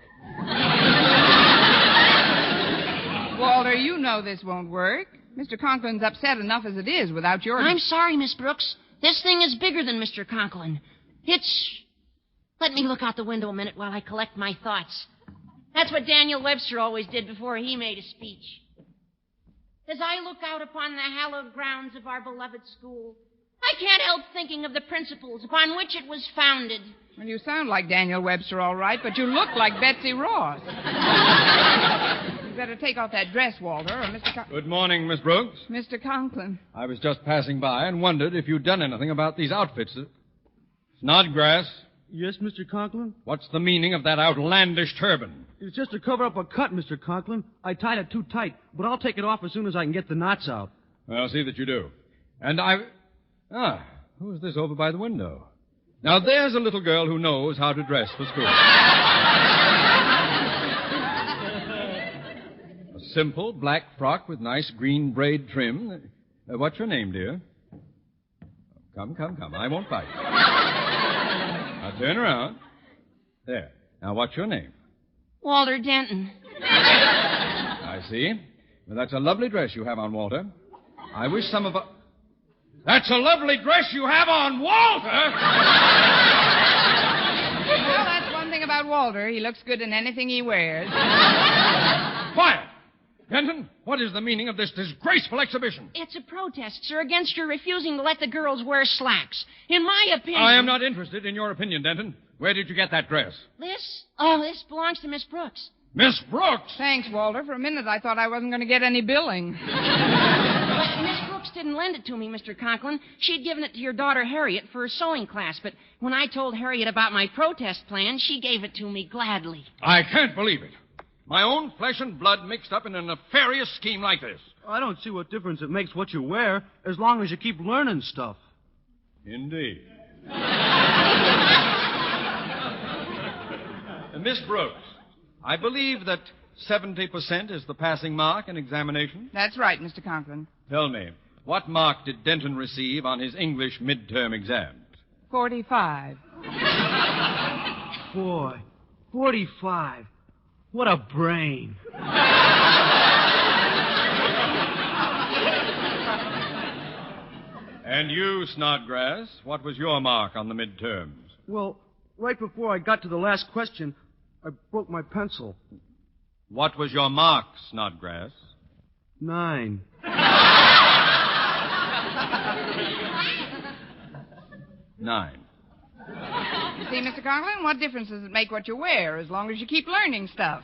Walter, you know this won't work. Mr. Conklin's upset enough as it is without your... I'm sorry, Miss Brooks. This thing is bigger than Mr. Conklin. It's... Let me look out the window a minute while I collect my thoughts. That's what Daniel Webster always did before he made a speech. As I look out upon the hallowed grounds of our beloved school, I can't help thinking of the principles upon which it was founded. Well, you sound like Daniel Webster, all right, but you look like Betsy Ross. You better take off that dress, Walter, or Mr. Good morning, Miss Brooks. Mr. Conklin. I was just passing by and wondered if you'd done anything about these outfits. Snodgrass. Yes, Mr. Conklin? What's the meaning of that outlandish turban? It's just to cover up a cut, Mr. Conklin. I tied it too tight, but I'll take it off as soon as I can get the knots out. Well, see that you do. And who's this over by the window? Now, there's a little girl who knows how to dress for school. A simple black frock with nice green braid trim. What's your name, dear? Come. I won't bite. Now, turn around. There. Now, what's your name? Walter Denton. I see. Well, that's a lovely dress you have on, Walter. I wish some of us... That's a lovely dress you have on, Walter! Well, that's one thing about Walter. He looks good in anything he wears. Quiet! Denton, what is the meaning of this disgraceful exhibition? It's a protest, sir, against your refusing to let the girls wear slacks. In my opinion... I am not interested in your opinion, Denton. Where did you get that dress? This? Oh, this belongs to Miss Brooks. Miss Brooks! Thanks, Walter. For a minute, I thought I wasn't going to get any billing. But Miss Brooks didn't lend it to me, Mr. Conklin. She'd given it to your daughter, Harriet, for a sewing class. But when I told Harriet about my protest plan, she gave it to me gladly. I can't believe it. My own flesh and blood mixed up in a nefarious scheme like this. I don't see what difference it makes what you wear, as long as you keep learning stuff. Indeed. Miss Brooks, I believe that 70% is the passing mark in examination. That's right, Mr. Conklin. Tell me, what mark did Denton receive on his English midterm exams? 45. Boy, 45. What a brain. And you, Snodgrass, what was your mark on the midterms? Well, right before I got to the last question, I broke my pencil. What was your mark, Snodgrass? 9. 9. You see, Mr. Conklin, what difference does it make what you wear as long as you keep learning stuff?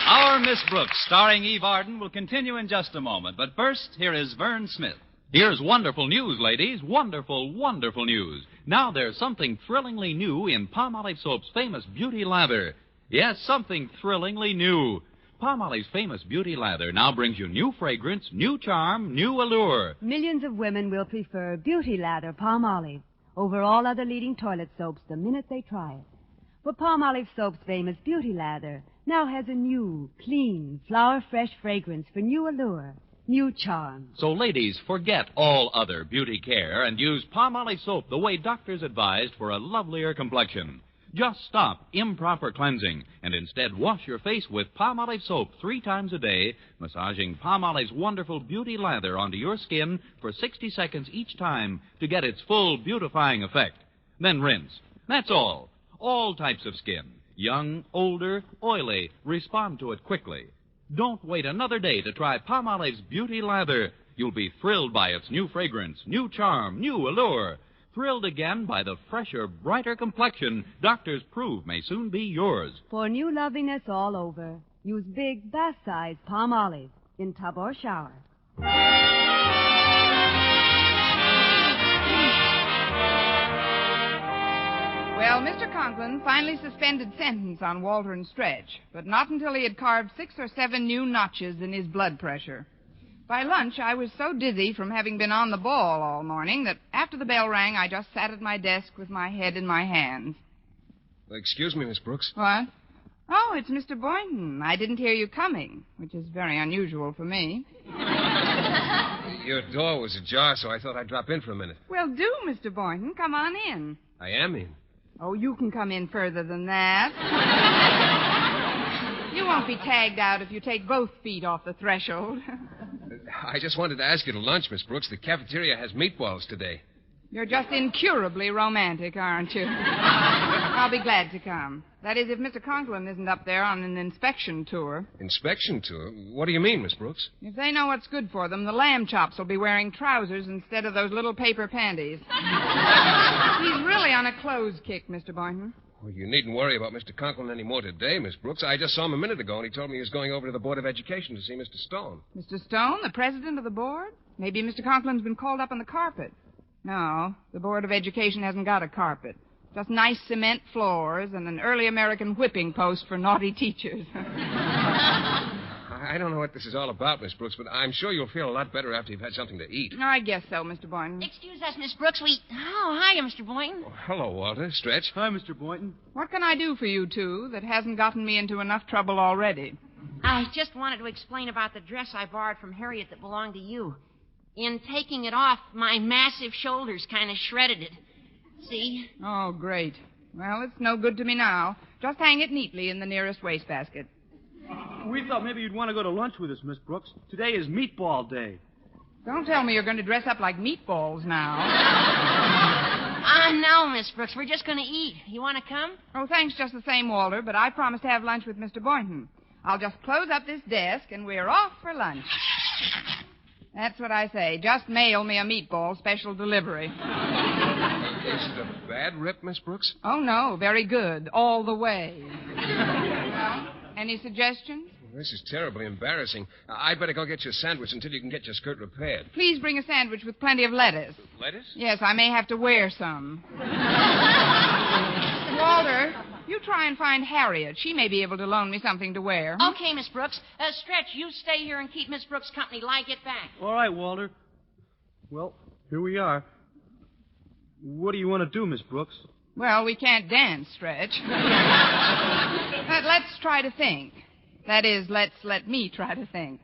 Our Miss Brooks, starring Eve Arden, will continue in just a moment. But first, here is Vern Smith. Here's wonderful news, ladies. Wonderful, wonderful news. Now there's something thrillingly new in Palmolive Soap's famous beauty lather. Yes, something thrillingly new. Palmolive's famous beauty lather now brings you new fragrance, new charm, new allure. Millions of women will prefer Beauty Lather Palmolive over all other leading toilet soaps the minute they try it. For Palmolive Soap's famous Beauty Lather now has a new, clean, flower-fresh fragrance for new allure, new charm. So, ladies, forget all other beauty care and use Palmolive Soap the way doctors advised for a lovelier complexion. Just stop improper cleansing and instead wash your face with Palmolive Soap 3 times a day, massaging Palmolive's wonderful beauty lather onto your skin for 60 seconds each time to get its full beautifying effect. Then rinse. That's all. All types of skin, young, older, oily, respond to it quickly. Don't wait another day to try Palmolive's beauty lather. You'll be thrilled by its new fragrance, new charm, new allure. Thrilled again by the fresher, brighter complexion doctors prove may soon be yours. For new loveliness all over, use big bath-size Palmolive in tub or shower. Well, Mr. Conklin finally suspended sentence on Walter and Stretch, but not until he had carved 6 or 7 new notches in his blood pressure. By lunch, I was so dizzy from having been on the ball all morning that after the bell rang, I just sat at my desk with my head in my hands. Excuse me, Miss Brooks. What? Oh, it's Mr. Boynton. I didn't hear you coming, which is very unusual for me. Your door was ajar, so I thought I'd drop in for a minute. Well, do, Mr. Boynton. Come on in. I am in. Oh, you can come in further than that. You won't be tagged out if you take both feet off the threshold. I just wanted to ask you to lunch, Miss Brooks. The cafeteria has meatballs today. You're just incurably romantic, aren't you? I'll be glad to come. That is, if Mr. Conklin isn't up there on an inspection tour. Inspection tour? What do you mean, Miss Brooks? If they know what's good for them, the lamb chops will be wearing trousers instead of those little paper panties. He's really on a clothes kick, Mr. Boynton. Well, you needn't worry about Mr. Conklin any more today, Miss Brooks. I just saw him a minute ago, and he told me he was going over to the Board of Education to see Mr. Stone. Mr. Stone, the president of the board? Maybe Mr. Conklin's been called up on the carpet. No, the Board of Education hasn't got a carpet. Just nice cement floors and an early American whipping post for naughty teachers. I don't know what this is all about, Miss Brooks, but I'm sure you'll feel a lot better after you've had something to eat. I guess so, Mr. Boynton. Excuse us, Miss Brooks. Oh, hiya, Mr. Boynton. Oh, hello, Walter. Stretch. Hi, Mr. Boynton. What can I do for you two that hasn't gotten me into enough trouble already? I just wanted to explain about the dress I borrowed from Harriet that belonged to you. In taking it off, my massive shoulders kind of shredded it. See? Oh, great. Well, it's no good to me now. Just hang it neatly in the nearest wastebasket. We thought maybe you'd want to go to lunch with us, Miss Brooks. Today is meatball day. Don't tell me you're going to dress up like meatballs now. No, Miss Brooks. We're just going to eat. You want to come? Oh, thanks just the same, Walter, but I promised to have lunch with Mr. Boynton. I'll just close up this desk, and we're off for lunch. That's what I say. Just mail me a meatball special delivery. Is it a bad rip, Miss Brooks? Oh, no. Very good. All the way. Well, any suggestions? This is terribly embarrassing. I'd better go get you a sandwich until you can get your skirt repaired. Please bring a sandwich with plenty of lettuce. Lettuce? Yes, I may have to wear some. Walter, you try and find Harriet. She may be able to loan me something to wear. Okay, Miss Brooks. Stretch, you stay here and keep Miss Brooks company till I get back. All right, Walter. Well, here we are. What do you want to do, Miss Brooks? Well, we can't dance, Stretch. But let's try to think. That is, let me try to think.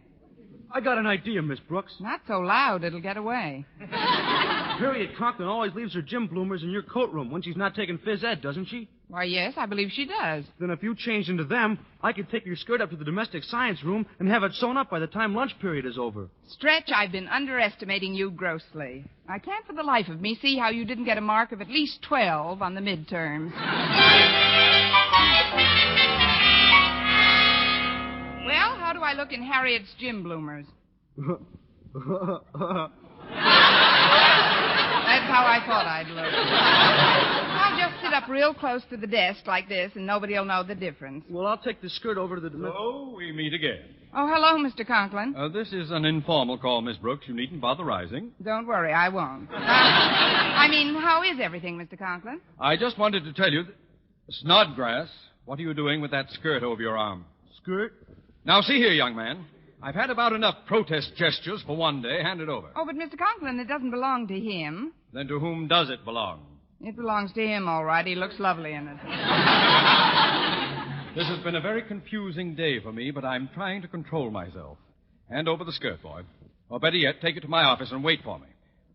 I got an idea, Miss Brooks. Not so loud, it'll get away. Harriet Conklin always leaves her gym bloomers in your coat room when she's not taking phys ed, doesn't she? Why, yes, I believe she does. Then if you change into them, I could take your skirt up to the domestic science room and have it sewn up by the time lunch period is over. Stretch, I've been underestimating you grossly. I can't for the life of me see how you didn't get a mark of at least 12 on the midterms. Well, how do I look in Harriet's gym bloomers? That's how I thought I'd look. I'll just sit up real close to the desk like this, and nobody will know the difference. Well, I'll take the skirt over to the... So we meet again. Oh, hello, Mr. Conklin. This is an informal call, Miss Brooks. You needn't bother rising. Don't worry, I won't. I mean, how is everything, Mr. Conklin? I just wanted to tell you... Snodgrass, what are you doing with that skirt over your arm? Skirt? Now, see here, young man. I've had about enough protest gestures for one day. Hand it over. Oh, but Mr. Conklin, it doesn't belong to him. Then to whom does it belong? It belongs to him, all right. He looks lovely in it. This has been a very confusing day for me, but I'm trying to control myself. Hand over the skirt, boy. Or better yet, take it to my office and wait for me.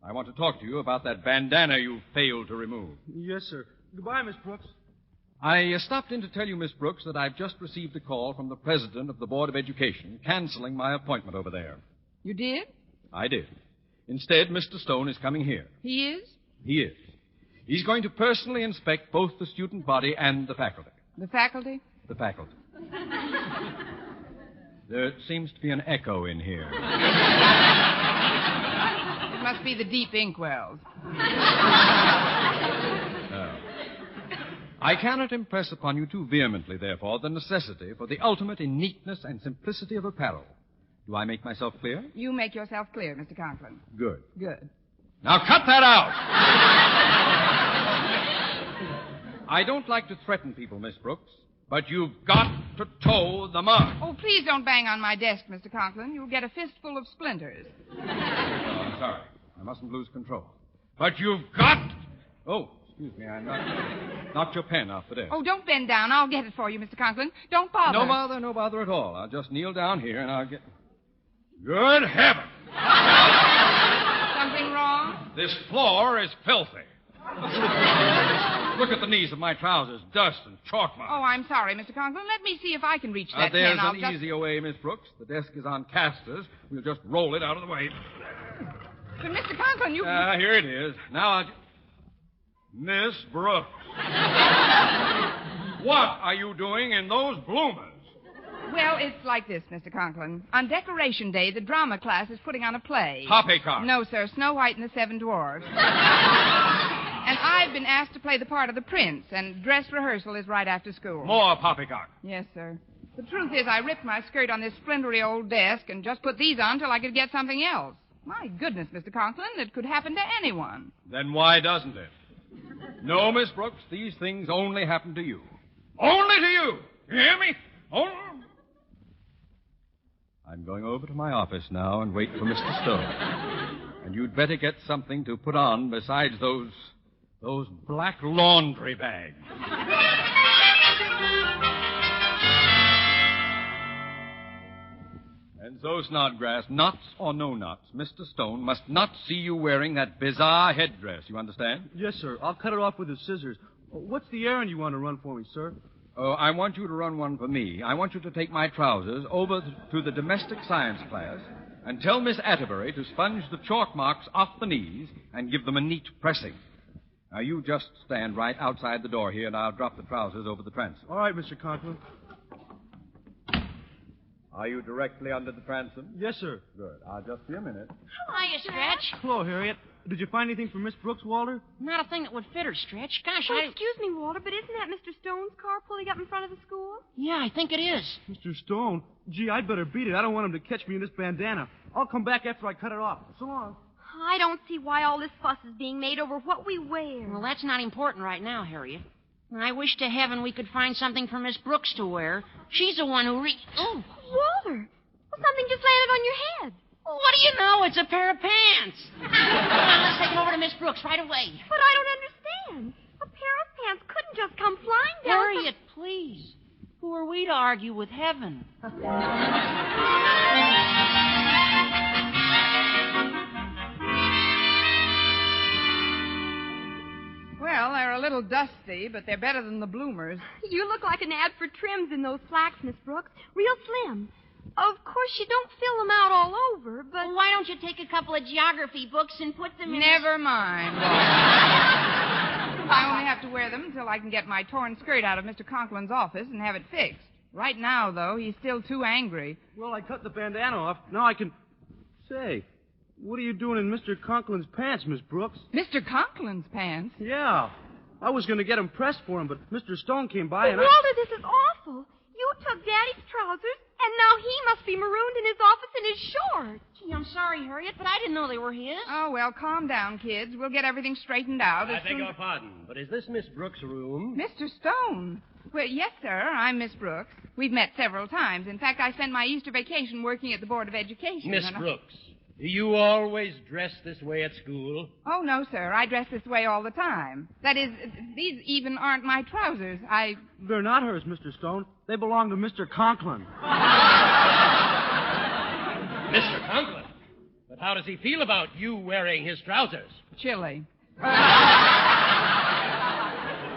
I want to talk to you about that bandana you failed to remove. Yes, sir. Goodbye, Miss Brooks. I stopped in to tell you, Miss Brooks, that I've just received a call from the president of the Board of Education canceling my appointment over there. You did? I did. Instead, Mr. Stone is coming here. He is? He is. He's going to personally inspect both the student body and the faculty. The faculty? The faculty. There seems to be an echo in here. It must be the deep inkwells. I cannot impress upon you too vehemently, therefore, the necessity for the ultimate in neatness and simplicity of apparel. Do I make myself clear? You make yourself clear, Mr. Conklin. Good. Good. Now cut that out! I don't like to threaten people, Miss Brooks, but you've got to toe the mark. Oh, please don't bang on my desk, Mr. Conklin. You'll get a fistful of splinters. Oh, I'm sorry. I mustn't lose control. But you've got... Oh, excuse me, I knocked your pen off the desk. Oh, don't bend down. I'll get it for you, Mr. Conklin. Don't bother. No bother at all. I'll just kneel down here and I'll get... Good heaven! Something wrong? This floor is filthy. Look at the knees of my trousers. Dust and chalk marks. Oh, I'm sorry, Mr. Conklin. Let me see if I can reach that There's pen. an easier way, Miss Brooks. The desk is on casters. We'll just roll it out of the way. But, Mr. Conklin, you... Here it is. Now I'll... Miss Brooks. What are you doing in those bloomers? Well, it's like this, Mr. Conklin. On Decoration Day, the drama class is putting on a play. Poppycock. No, sir. Snow White and the Seven Dwarfs. And I've been asked to play the part of the prince, and dress rehearsal is right after school. More poppycock. Yes, sir. The truth is, I ripped my skirt on this splintery old desk and just put these on till I could get something else. My goodness, Mr. Conklin, it could happen to anyone. Then why doesn't it? No, Miss Brooks, these things only happen to you. Only to you! You hear me? Only... I'm going over to my office now and wait for Mr. Stone. And you'd better get something to put on besides those black laundry bags. And so, Snodgrass, knots or no knots, Mr. Stone must not see you wearing that bizarre headdress. You understand? Yes, sir. I'll cut it off with the scissors. What's the errand you want to run for me, sir? Oh, I want you to run one for me. I want you to take my trousers over to the domestic science class and tell Miss Atterbury to sponge the chalk marks off the knees and give them a neat pressing. Now, you just stand right outside the door here, and I'll drop the trousers over the transom. All right, Mr. Conklin. Are you directly under the transom? Yes, sir. Good. I'll just be a minute. Hiya, Stretch. Hello, Harriet. Did you find anything for Miss Brooks, Walter? Not a thing that would fit her, Stretch. Gosh, Oh, excuse me, Walter, but isn't that Mr. Stone's car pulling up in front of the school? Yeah, I think it is. Mr. Stone? Gee, I'd better beat it. I don't want him to catch me in this bandana. I'll come back after I cut it off. So long. I don't see why all this fuss is being made over what we wear. Well, that's not important right now, Harriet. I wish to heaven we could find something for Miss Brooks to wear. She's the one who Oh. Walter! Well, something just landed on your head. What do you know? It's a pair of pants. Come on, let's take it over to Miss Brooks right away. But I don't understand. A pair of pants couldn't just come flying down. Harriet, please. Who are we to argue with heaven? Well, they're a little dusty, but they're better than the bloomers. You look like an ad for trims in those slacks, Miss Brooks. Real slim. Of course, you don't fill them out all over, but... Well, why don't you take a couple of geography books and put them in... Never mind. I only have to wear them until I can get my torn skirt out of Mr. Conklin's office and have it fixed. Right now, though, he's still too angry. Well, I cut the bandana off. Now I can... Say, what are you doing in Mr. Conklin's pants, Miss Brooks? Mr. Conklin's pants? Yeah. I was going to get them pressed for him, but Mr. Stone came by and Walter, this is awful. You took Daddy's trousers, and now he must be marooned in his office in his shorts. Gee, I'm sorry, Harriet, but I didn't know they were his. Oh, well, calm down, kids. We'll get everything straightened out. I beg your pardon, but is this Miss Brooks' room? Mr. Stone. Well, yes, sir. I'm Miss Brooks. We've met several times. In fact, I spent my Easter vacation working at the Board of Education. Miss Brooks, do you always dress this way at school? Oh, no, sir. I dress this way all the time. That is, these even aren't my trousers. They're not hers, Mr. Stone. They belong to Mr. Conklin. Mr. Conklin? But how does he feel about you wearing his trousers? Chilly.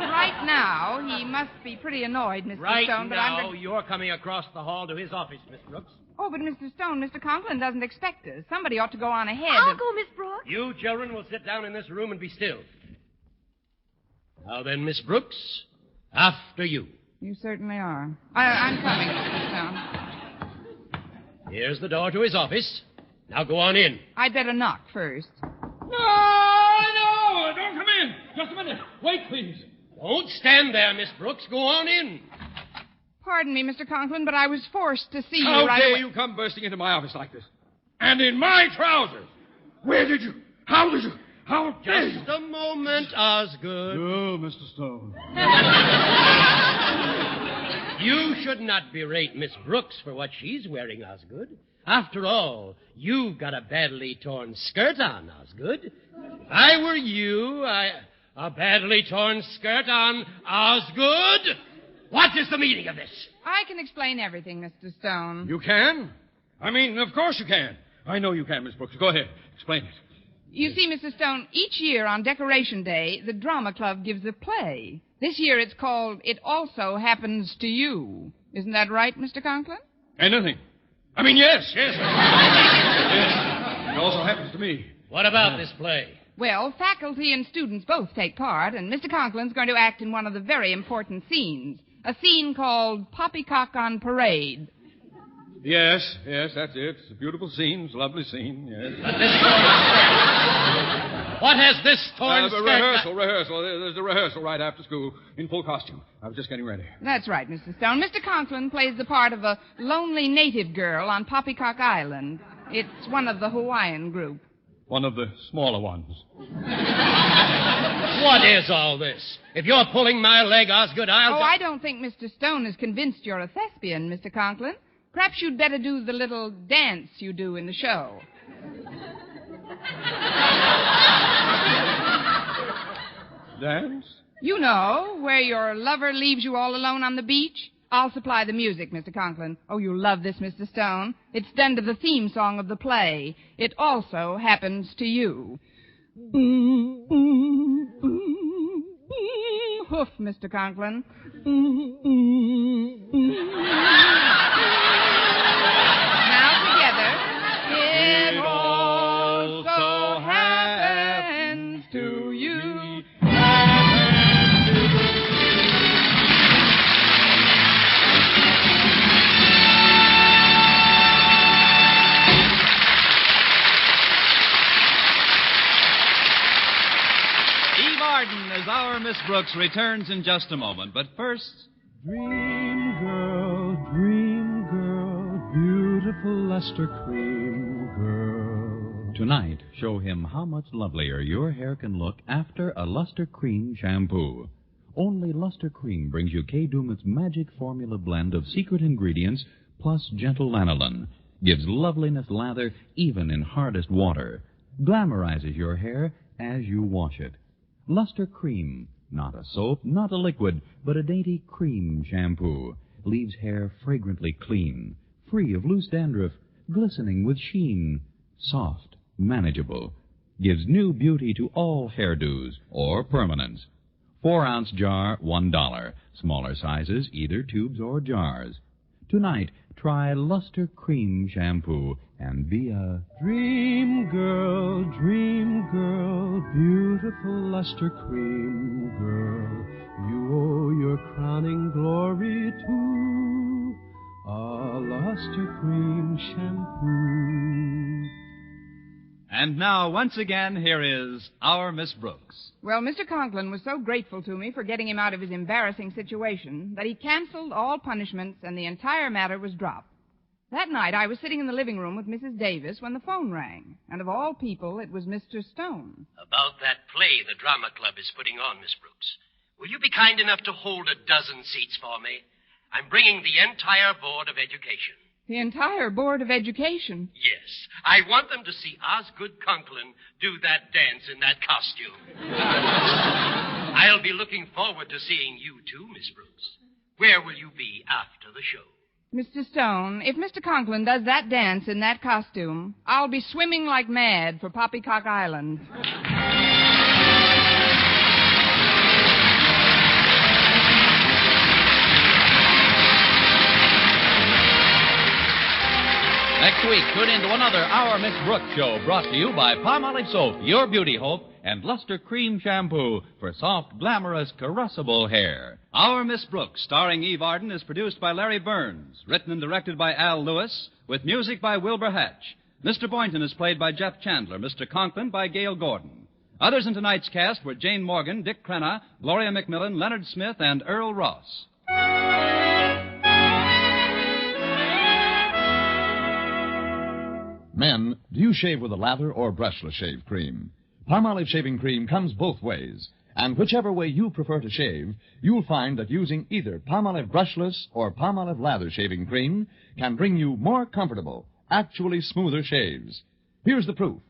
Right now, he must be pretty annoyed, Mr. Right Stone, but now, you're coming across the hall to his office, Miss Brooks. Oh, but Mr. Stone, Mr. Conklin doesn't expect us. Somebody ought to go on ahead. I'll go, Miss Brooks. You children will sit down in this room and be still. Now then, Miss Brooks, after you. You certainly are. I'm coming, Mr. Stone. Here's the door to his office. Now go on in. I'd better knock first. No, don't come in. Just a minute. Wait, please. Don't stand there, Miss Brooks. Go on in. Pardon me, Mr. Conklin, but I was forced to see you How right dare away. you come bursting into my office like this? And in my trousers. Where did you? How did you? How dare you? Just a moment, Osgood. Oh, Mr. Stone. You should not berate Miss Brooks for what she's wearing, Osgood. After all, you've got a badly torn skirt on, Osgood. If I were you, a badly torn skirt on, Osgood? What is the meaning of this? I can explain everything, Mr. Stone. You can? I mean, of course you can. I know you can, Miss Brooks. Go ahead. Explain it. You see, Mr. Stone, each year on Decoration Day, the Drama Club gives a play. This year it's called It Also Happens to You. Isn't that right, Mr. Conklin? Anything. I mean, yes. Yes. It also happens to me. What about this play? Well, faculty and students both take part, and Mr. Conklin's going to act in one of the very important scenes. A scene called Poppycock on Parade. Yes, that's it. It's a beautiful scene. It's a lovely scene, yes. What has this torn skirt... Rehearsal. There's a rehearsal right after school in full costume. I was just getting ready. That's right, Mr. Stone. Mr. Conklin plays the part of a lonely native girl on Poppycock Island. It's one of the Hawaiian group. One of the smaller ones. What is all this? If you're pulling my leg, Osgood, I'll... Oh, I don't think Mr. Stone is convinced you're a thespian, Mr. Conklin. Perhaps you'd better do the little dance you do in the show. Dance? You know, where your lover leaves you all alone on the beach. I'll supply the music, Mr. Conklin. Oh, you'll love this, Mr. Stone. It's done to the theme song of the play. It also happens to you. Hoof, Mr. Conklin. Now together. It also happens to you. Arden as our Miss Brooks returns in just a moment. But first... Dream girl, beautiful luster cream girl. Tonight, show him how much lovelier your hair can look after a Luster Cream shampoo. Only Luster Cream brings you Kay Daumit's magic formula blend of secret ingredients plus gentle lanolin. Gives loveliness lather even in hardest water. Glamorizes your hair as you wash it. Luster Cream, not a soap, not a liquid, but a dainty cream shampoo. Leaves hair fragrantly clean, free of loose dandruff, glistening with sheen, soft, manageable. Gives new beauty to all hairdos or permanents. 4-ounce jar, $1. Smaller sizes, either tubes or jars. Tonight, try Luster Cream Shampoo and be a Dream girl, beautiful luster cream girl. You owe your crowning glory to a luster cream shampoo. And now, once again, here is our Miss Brooks. Well, Mr. Conklin was so grateful to me for getting him out of his embarrassing situation that he canceled all punishments and the entire matter was dropped. That night, I was sitting in the living room with Mrs. Davis when the phone rang. And of all people, it was Mr. Stone. About that play the drama club is putting on, Miss Brooks. Will you be kind enough to hold a dozen seats for me? I'm bringing the entire Board of Education. The entire Board of Education? Yes. I want them to see Osgood Conklin do that dance in that costume. I'll be looking forward to seeing you too, Miss Brooks. Where will you be after the show? Mr. Stone, if Mr. Conklin does that dance in that costume, I'll be swimming like mad for Poppycock Island. Next week, tune in to another Our Miss Brooks show brought to you by Palmolive Soap, your beauty hope, and Luster Cream Shampoo for soft, glamorous, caressable hair. Our Miss Brooks, starring Eve Arden, is produced by Larry Burns, written and directed by Al Lewis, with music by Wilbur Hatch. Mr. Boynton is played by Jeff Chandler, Mr. Conklin by Gail Gordon. Others in tonight's cast were Jane Morgan, Dick Crenna, Gloria McMillan, Leonard Smith, and Earl Ross. Men, do you shave with a lather or brushless shave cream? Palmolive shaving cream comes both ways, and whichever way you prefer to shave, you'll find that using either Palmolive brushless or Palmolive lather shaving cream can bring you more comfortable, actually smoother shaves. Here's the proof.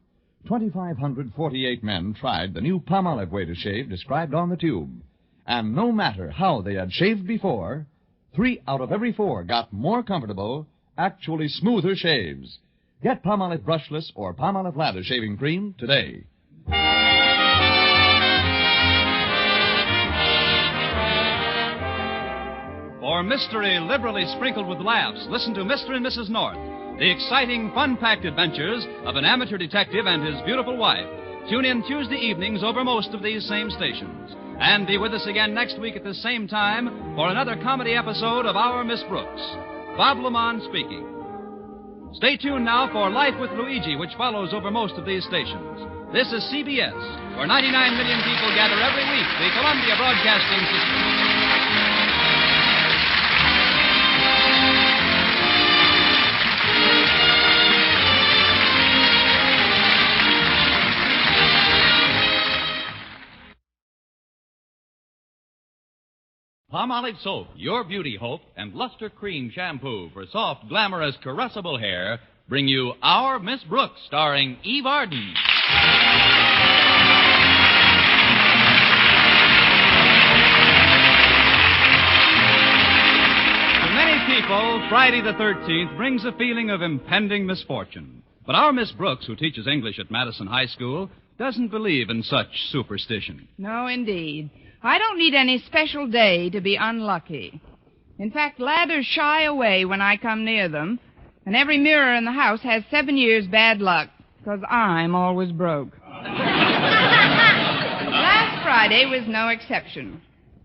2,548 men tried the new Palmolive way to shave described on the tube, and no matter how they had shaved before, 3 out of every 4 got more comfortable, actually smoother shaves. Get Palmolive brushless or Palmolive lather shaving cream today. For mystery liberally sprinkled with laughs, listen to Mr. and Mrs. North, the exciting, fun-packed adventures of an amateur detective and his beautiful wife. Tune in Tuesday evenings over most of these same stations. And be with us again next week at the same time for another comedy episode of Our Miss Brooks. Bob Lamont speaking. Stay tuned now for Life with Luigi, which follows over most of these stations. This is CBS, where 99 million people gather every week, the Columbia Broadcasting System. Palmolive Soap, your beauty hope, and Luster Cream Shampoo for soft, glamorous, caressable hair bring you Our Miss Brooks, starring Eve Arden. To many people, Friday the 13th brings a feeling of impending misfortune. But our Miss Brooks, who teaches English at Madison High School, doesn't believe in such superstition. No, indeed. I don't need any special day to be unlucky. In fact, ladders shy away when I come near them, and every mirror in the house has 7 years bad luck, because I'm always broke. Last Friday was no exception.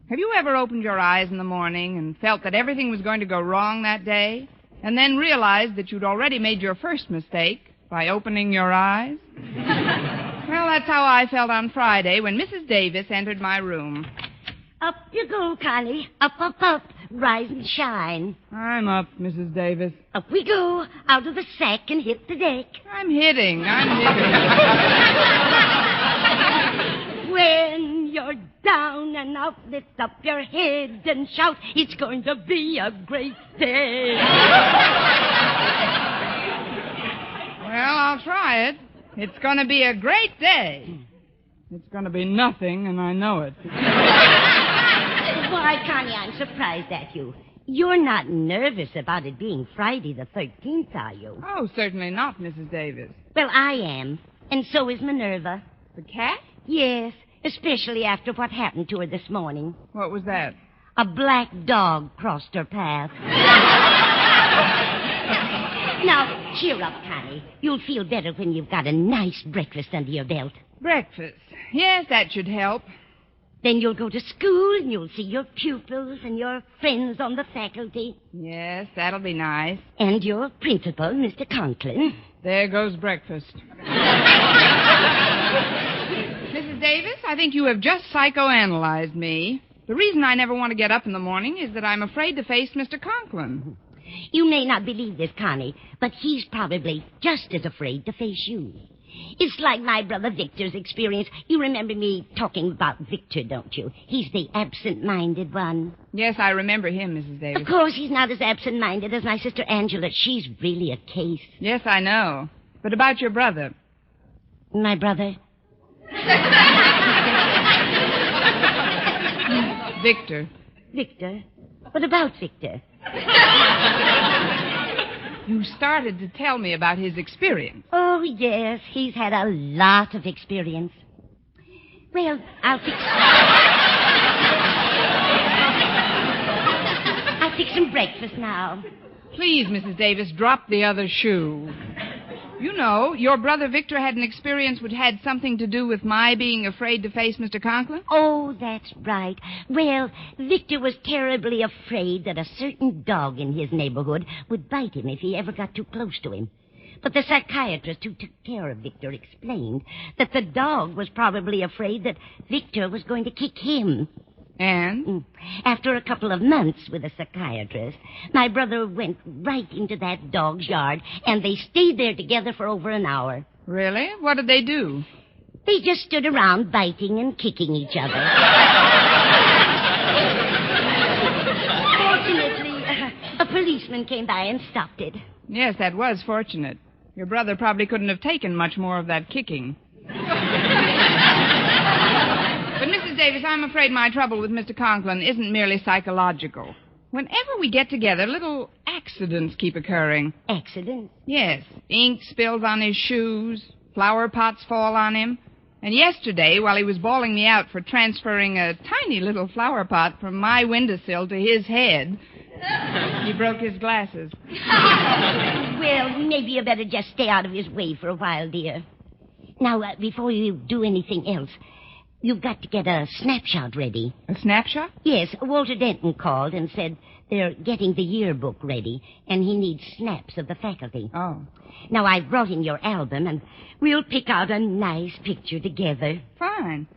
Have you ever opened your eyes in the morning and felt that everything was going to go wrong that day, and then realized that you'd already made your first mistake by opening your eyes? Well, Well, that's how I felt on Friday when Mrs. Davis entered my room. Up you go, Connie. Up, up, up. Rise and shine. I'm up, Mrs. Davis. Up we go. Out of the sack and hit the deck. I'm hitting. When you're down and out, lift up your head and shout, it's going to be a great day. Well, I'll try it. It's going to be a great day. It's going to be nothing, and I know it. Why, Connie, I'm surprised at you. You're not nervous about it being Friday the 13th, are you? Oh, certainly not, Mrs. Davis. Well, I am. And so is Minerva. The cat? Yes, especially after what happened to her this morning. What was that? A black dog crossed her path. Now, cheer up, Connie. You'll feel better when you've got a nice breakfast under your belt. Breakfast. Yes, that should help. Then you'll go to school and you'll see your pupils and your friends on the faculty. Yes, that'll be nice. And your principal, Mr. Conklin. There goes breakfast. Mrs. Davis, I think you have just psychoanalyzed me. The reason I never want to get up in the morning is that I'm afraid to face Mr. Conklin. You may not believe this, Connie, but he's probably just as afraid to face you. It's like my brother Victor's experience. You remember me talking about Victor, don't you? He's the absent-minded one. Yes, I remember him, Mrs. Davis. Of course, he's not as absent-minded as my sister Angela. She's really a case. Yes, I know. But about your brother. My brother? Victor. Victor? What about Victor? You started to tell me about his experience. Oh, yes. He's had a lot of experience. Well, I'll fix some breakfast now. Please, Mrs. Davis, drop the other shoe. You know, your brother Victor had an experience which had something to do with my being afraid to face Mr. Conklin? Oh, that's right. Well, Victor was terribly afraid that a certain dog in his neighborhood would bite him if he ever got too close to him. But the psychiatrist who took care of Victor explained that the dog was probably afraid that Victor was going to kick him. And? After a couple of months with a psychiatrist, my brother went right into that dog's yard, and they stayed there together for over an hour. Really? What did they do? They just stood around biting and kicking each other. Fortunately, a policeman came by and stopped it. Yes, that was fortunate. Your brother probably couldn't have taken much more of that kicking. But, Mrs. Davis, I'm afraid my trouble with Mr. Conklin isn't merely psychological. Whenever we get together, little accidents keep occurring. Accidents? Yes. Ink spills on his shoes, flower pots fall on him. And yesterday, while he was bawling me out for transferring a tiny little flower pot from my windowsill to his head, he broke his glasses. Well, maybe you better just stay out of his way for a while, dear. Now, before you do anything else, you've got to get a snapshot ready. A snapshot? Yes. Walter Denton called and said they're getting the yearbook ready, and he needs snaps of the faculty. Oh. Now, I've brought in your album, and we'll pick out a nice picture together. Fine.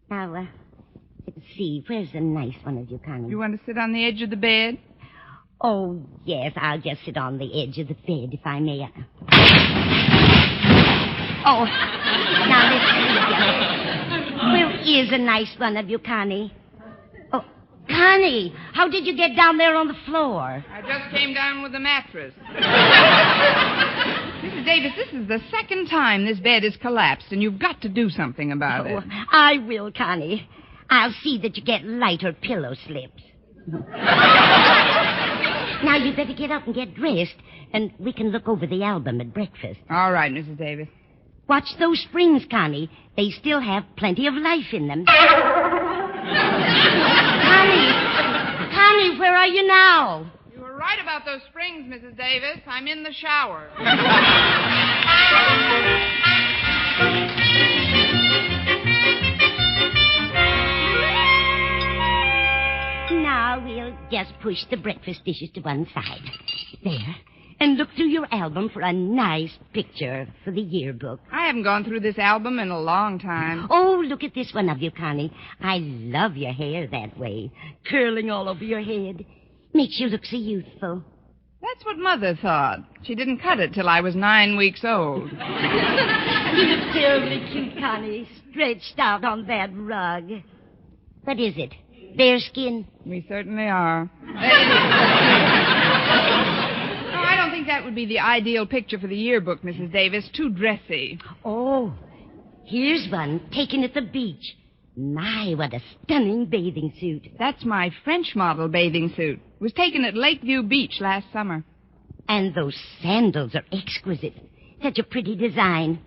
Now, let's see. Where's a nice one of you, Connie? You want to sit on the edge of the bed? Oh, yes. I'll just sit on the edge of the bed, if I may. Oh, now listen. Where is a nice one of you, Connie? Oh, Connie, how did you get down there on the floor? I just came down with a mattress. Mrs. Davis, this is the second time this bed has collapsed, and you've got to do something about it. I will, Connie. I'll see that you get lighter pillow slips. Now, you better get up and get dressed, and we can look over the album at breakfast. All right, Mrs. Davis. Watch those springs, Connie. They still have plenty of life in them. Connie, where are you now? You were right about those springs, Mrs. Davis. I'm in the shower. Now we'll just push the breakfast dishes to one side. There. and look through your album for a nice picture for the yearbook. I haven't gone through this album in a long time. Oh, look at this one of you, Connie. I love your hair that way, curling all over your head. Makes you look so youthful. That's what Mother thought. She didn't cut it till I was 9 weeks old. You look terribly cute, Connie, stretched out on that rug. What is it? Bearskin? We certainly are. I don't think that would be the ideal picture for the yearbook, Mrs. Davis. Too dressy. Oh, here's one taken at the beach. My, what a stunning bathing suit. That's my French model bathing suit. It was taken at Lakeview Beach last summer. And those sandals are exquisite. Such a pretty design.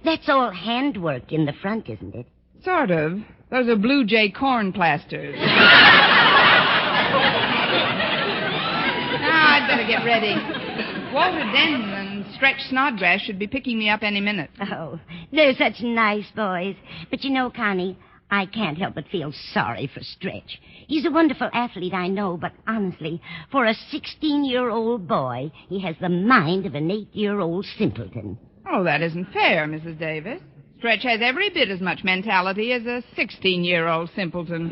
That's all handwork in the front, isn't it? Sort of. Those are Blue Jay corn plasters. Now I'd better get ready. Walter Denton and Stretch Snodgrass should be picking me up any minute. Oh, they're such nice boys. But you know, Connie, I can't help but feel sorry for Stretch. He's a wonderful athlete, I know, but honestly, for a 16-year-old boy, he has the mind of an 8-year-old simpleton. Oh, that isn't fair, Mrs. Davis. Stretch has every bit as much mentality as a 16-year-old simpleton.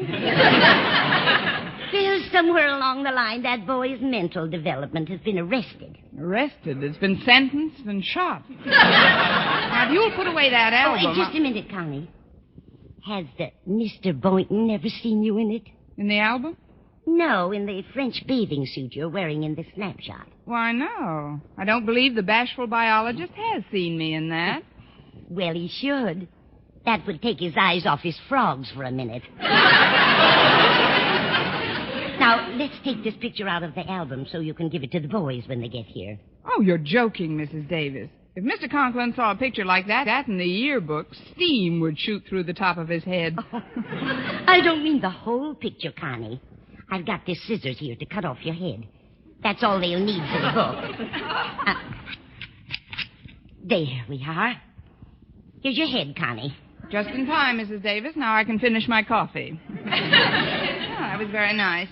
Well, somewhere along the line, that boy's mental development has been arrested. Arrested? It's been sentenced and shot. Now, if you'll put away that album... Oh, just a minute, Connie. Has Mr. Boynton ever seen you in it? In the album? No, in the French bathing suit you're wearing in the snapshot. Why, no. I don't believe the bashful biologist has seen me in that. Well, he should. That would take his eyes off his frogs for a minute. Now, let's take this picture out of the album so you can give it to the boys when they get here. Oh, you're joking, Mrs. Davis. If Mr. Conklin saw a picture like that in the yearbook, steam would shoot through the top of his head. Oh, I don't mean the whole picture, Connie. I've got the scissors here to cut off your head. That's all they'll need for the book. There we are. Here's your head, Connie. Just in time, Mrs. Davis. Now I can finish my coffee. That was very nice.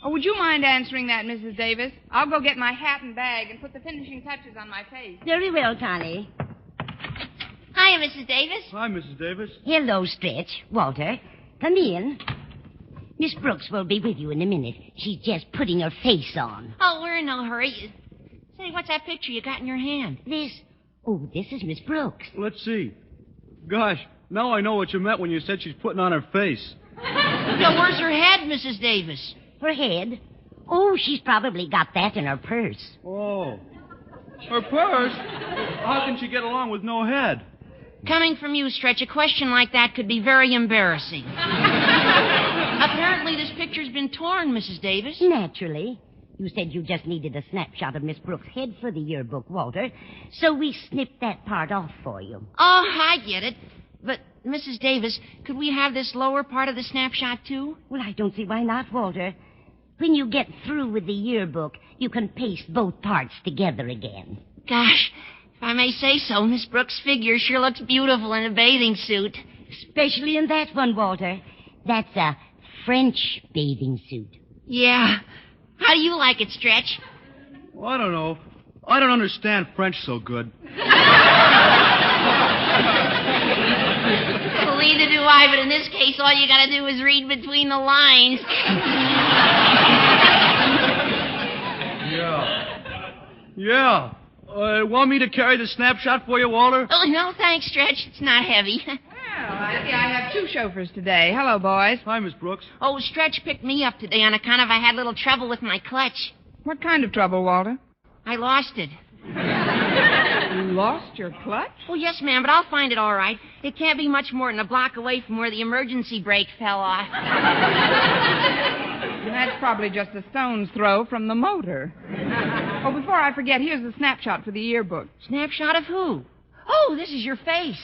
Oh, would you mind answering that, Mrs. Davis? I'll go get my hat and bag and put the finishing touches on my face. Very well, Connie. Hiya, Mrs. Davis. Hi, Mrs. Davis. Hello, Stretch. Walter, come in. Miss Brooks will be with you in a minute. She's just putting her face on. Oh, we're in no hurry. Say, what's that picture you got in your hand? This is Miss Brooks. Let's see. Gosh, now I know what you meant when you said she's putting on her face. Yeah, where's her head, Mrs. Davis? Her head? Oh, she's probably got that in her purse. Oh. Her purse? How can she get along with no head? Coming from you, Stretch, a question like that could be very embarrassing. Apparently, this picture's been torn, Mrs. Davis. Naturally. You said you just needed a snapshot of Miss Brooks' head for the yearbook, Walter, so we snipped that part off for you. Oh, I get it. But, Mrs. Davis, could we have this lower part of the snapshot, too? Well, I don't see why not, Walter. When you get through with the yearbook, you can paste both parts together again. Gosh, if I may say so, Miss Brooks' figure sure looks beautiful in a bathing suit. Especially in that one, Walter. That's a French bathing suit. Yeah. How do you like it, Stretch? Well, I don't know. I don't understand French so good. Well, neither do I, but in this case, all you gotta do is read between the lines. Yeah. Want me to carry the snapshot for you, Walter? Oh, no, thanks, Stretch. It's not heavy. Well, I see I have two chauffeurs today. Hello, boys. Hi, Miss Brooks. Oh, Stretch picked me up today on account of I had a little trouble with my clutch. What kind of trouble, Walter? I lost it. You lost your clutch? Oh, yes, ma'am, but I'll find it all right. It can't be much more than a block away from where the emergency brake fell off. That's probably just a stone's throw from the motor. Oh, before I forget, here's the snapshot for the yearbook. Snapshot of who? Oh, this is your face.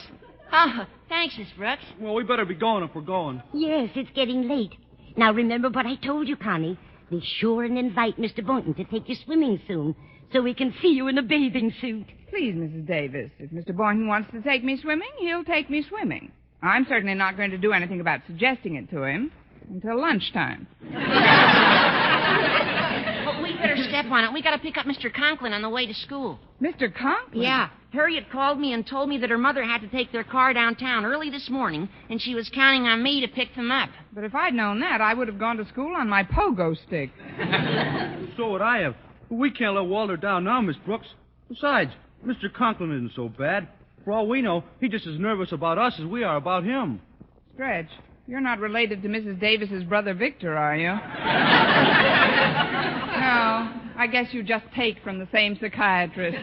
Oh, thanks, Miss Brooks. Well, we better be going if we're going. Yes, it's getting late. Now, remember what I told you, Connie. Be sure and invite Mr. Boynton to take you swimming soon so we can see you in a bathing suit. Please, Mrs. Davis, if Mr. Boynton wants to take me swimming, he'll take me swimming. I'm certainly not going to do anything about suggesting it to him until lunchtime. Well, we better step on it. We got to pick up Mr. Conklin on the way to school. Mr. Conklin? Yeah. Harriet called me and told me that her mother had to take their car downtown early this morning, and she was counting on me to pick them up. But if I'd known that, I would have gone to school on my pogo stick. So would I have. We can't let Walter down now, Miss Brooks. Besides, Mr. Conklin isn't so bad. For all we know, he's just as nervous about us as we are about him. Stretch, you're not related to Mrs. Davis's brother Victor, are you? No, I guess you just take from the same psychiatrist.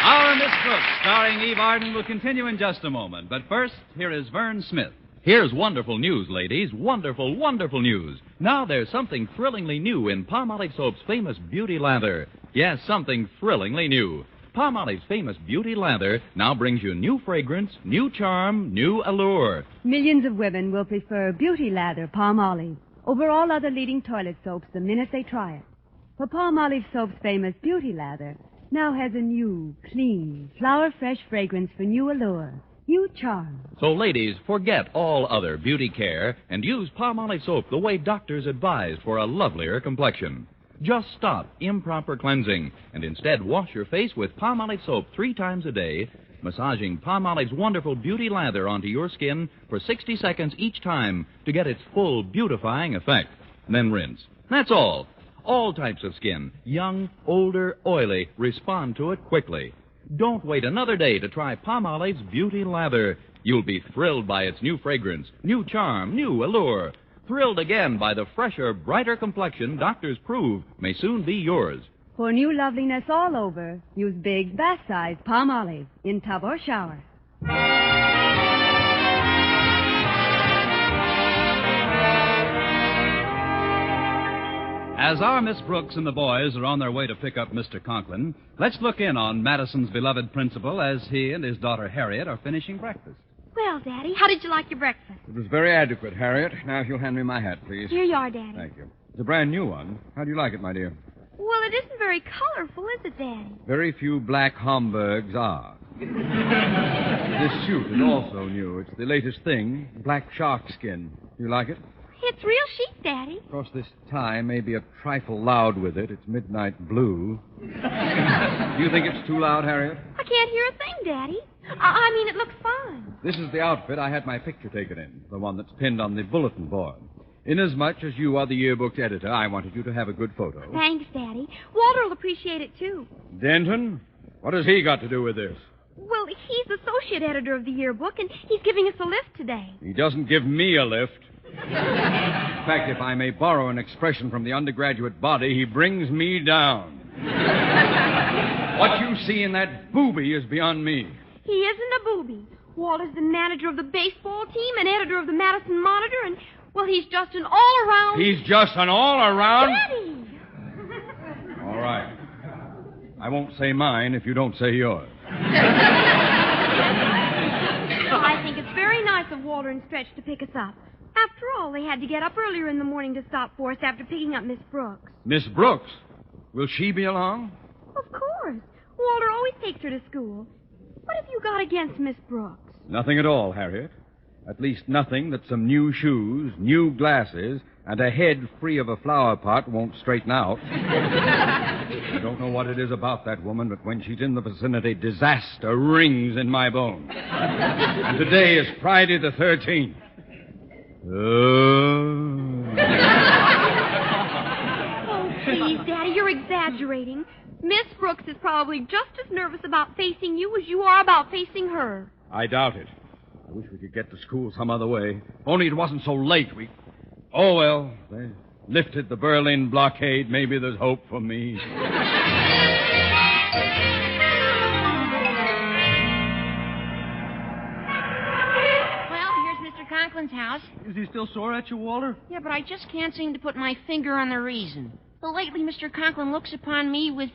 Our Miss Brooks, starring Eve Arden, will continue in just a moment. But first, here is Vern Smith. Here's wonderful news, ladies. Wonderful, wonderful news. Now there's something thrillingly new in Palmolive Soap's famous Beauty Lather. Yes, something thrillingly new. Palmolive's famous Beauty Lather now brings you new fragrance, new charm, new allure. Millions of women will prefer Beauty Lather Palmolive over all other leading toilet soaps the minute they try it. For Palmolive Soap's famous Beauty Lather now has a new, clean, flower-fresh fragrance for new allure, new charm. So, ladies, forget all other beauty care and use Palmolive soap the way doctors advised for a lovelier complexion. Just stop improper cleansing and instead wash your face with Palmolive soap 3 times a day, massaging Palmolive's wonderful beauty lather onto your skin for 60 seconds each time to get its full beautifying effect. Then rinse. That's all. All types of skin, young, older, oily, respond to it quickly. Don't wait another day to try Palmolive's Beauty Lather. You'll be thrilled by its new fragrance, new charm, new allure. Thrilled again by the fresher, brighter complexion doctors prove may soon be yours. For new loveliness all over, use big, bath-size Palmolive in tub or shower. As our Miss Brooks and the boys are on their way to pick up Mr. Conklin, let's look in on Madison's beloved principal as he and his daughter Harriet are finishing breakfast. Well, Daddy, how did you like your breakfast? It was very adequate, Harriet. Now, if you'll hand me my hat, please. Here you are, Daddy. Thank you. It's a brand new one. How do you like it, my dear? Well, it isn't very colorful, is it, Daddy? Very few black Homburgs are. This suit is also new. It's the latest thing, black shark skin. Do you like it? It's real chic, Daddy. Of course, this tie may be a trifle loud with it. It's midnight blue. Do you think it's too loud, Harriet? I can't hear a thing, Daddy. I mean, it looks fine. This is the outfit I had my picture taken in, the one that's pinned on the bulletin board. Inasmuch as you are the yearbook's editor, I wanted you to have a good photo. Thanks, Daddy. Walter will appreciate it, too. Denton? What has he got to do with this? Well, he's associate editor of the yearbook, and he's giving us a lift today. He doesn't give me a lift. In fact, if I may borrow an expression from the undergraduate body, he brings me down. What you see in that booby is beyond me. He isn't a booby. Walter's the manager of the baseball team and editor of the Madison Monitor, and, well, he's just an all-around... He's just an all-around... Daddy! All right. I won't say mine if you don't say yours. I think it's very nice of Walter and Stretch to pick us up. After all, they had to get up earlier in the morning to stop for us after picking up Miss Brooks. Miss Brooks? Will she be along? Of course. Walter always takes her to school. What have you got against Miss Brooks? Nothing at all, Harriet. At least nothing that some new shoes, new glasses, and a head free of a flower pot won't straighten out. I don't know what it is about that woman, but when she's in the vicinity, disaster rings in my bones. And today is Friday the 13th. Oh, please, Daddy, you're exaggerating. Miss Brooks is probably just as nervous about facing you as you are about facing her. I doubt it. I wish we could get to school some other way. Only it wasn't so late. Oh, well, they lifted the Berlin blockade. Maybe there's hope for me. Conklin's house. Is he still sore at you, Walter? Yeah, but I just can't seem to put my finger on the reason. Well, lately, Mr. Conklin looks upon me with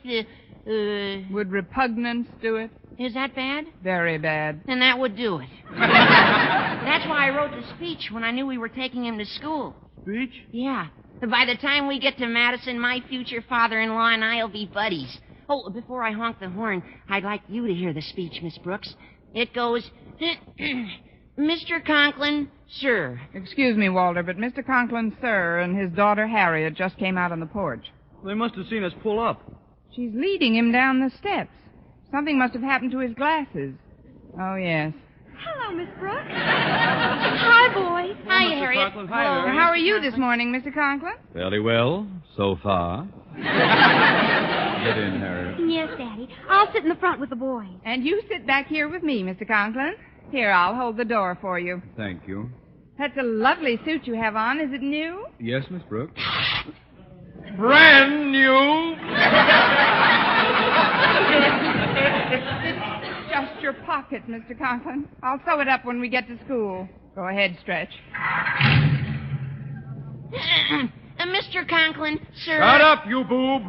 Would repugnance do it? Is that bad? Very bad. Then that would do it. That's why I wrote the speech when I knew we were taking him to school. Speech? Yeah. By the time we get to Madison, my future father-in-law and I will be buddies. Oh, before I honk the horn, I'd like you to hear the speech, Miss Brooks. It goes... Mr. Conklin, sir. Excuse me, Walter, but Mr. Conklin, sir, and his daughter Harriet just came out on the porch. They must have seen us pull up. She's leading him down the steps. Something must have happened to his glasses. Oh, yes. Hello, Miss Brooks. Hi, boys. Hi, Harriet. Hi, Now, Harriet. how are you this morning, Mr. Conklin? Fairly well, so far. Get in, Harriet. Yes, Daddy. I'll sit in the front with the boys. And you sit back here with me, Mr. Conklin. Here, I'll hold the door for you. Thank you. That's a lovely suit you have on. Is it new? Yes, Miss Brooks? Brand new. It's just your pocket, Mr. Conklin. I'll sew it up when we get to school. Go ahead, Stretch. Mr. Conklin, sir. Shut up, you boob.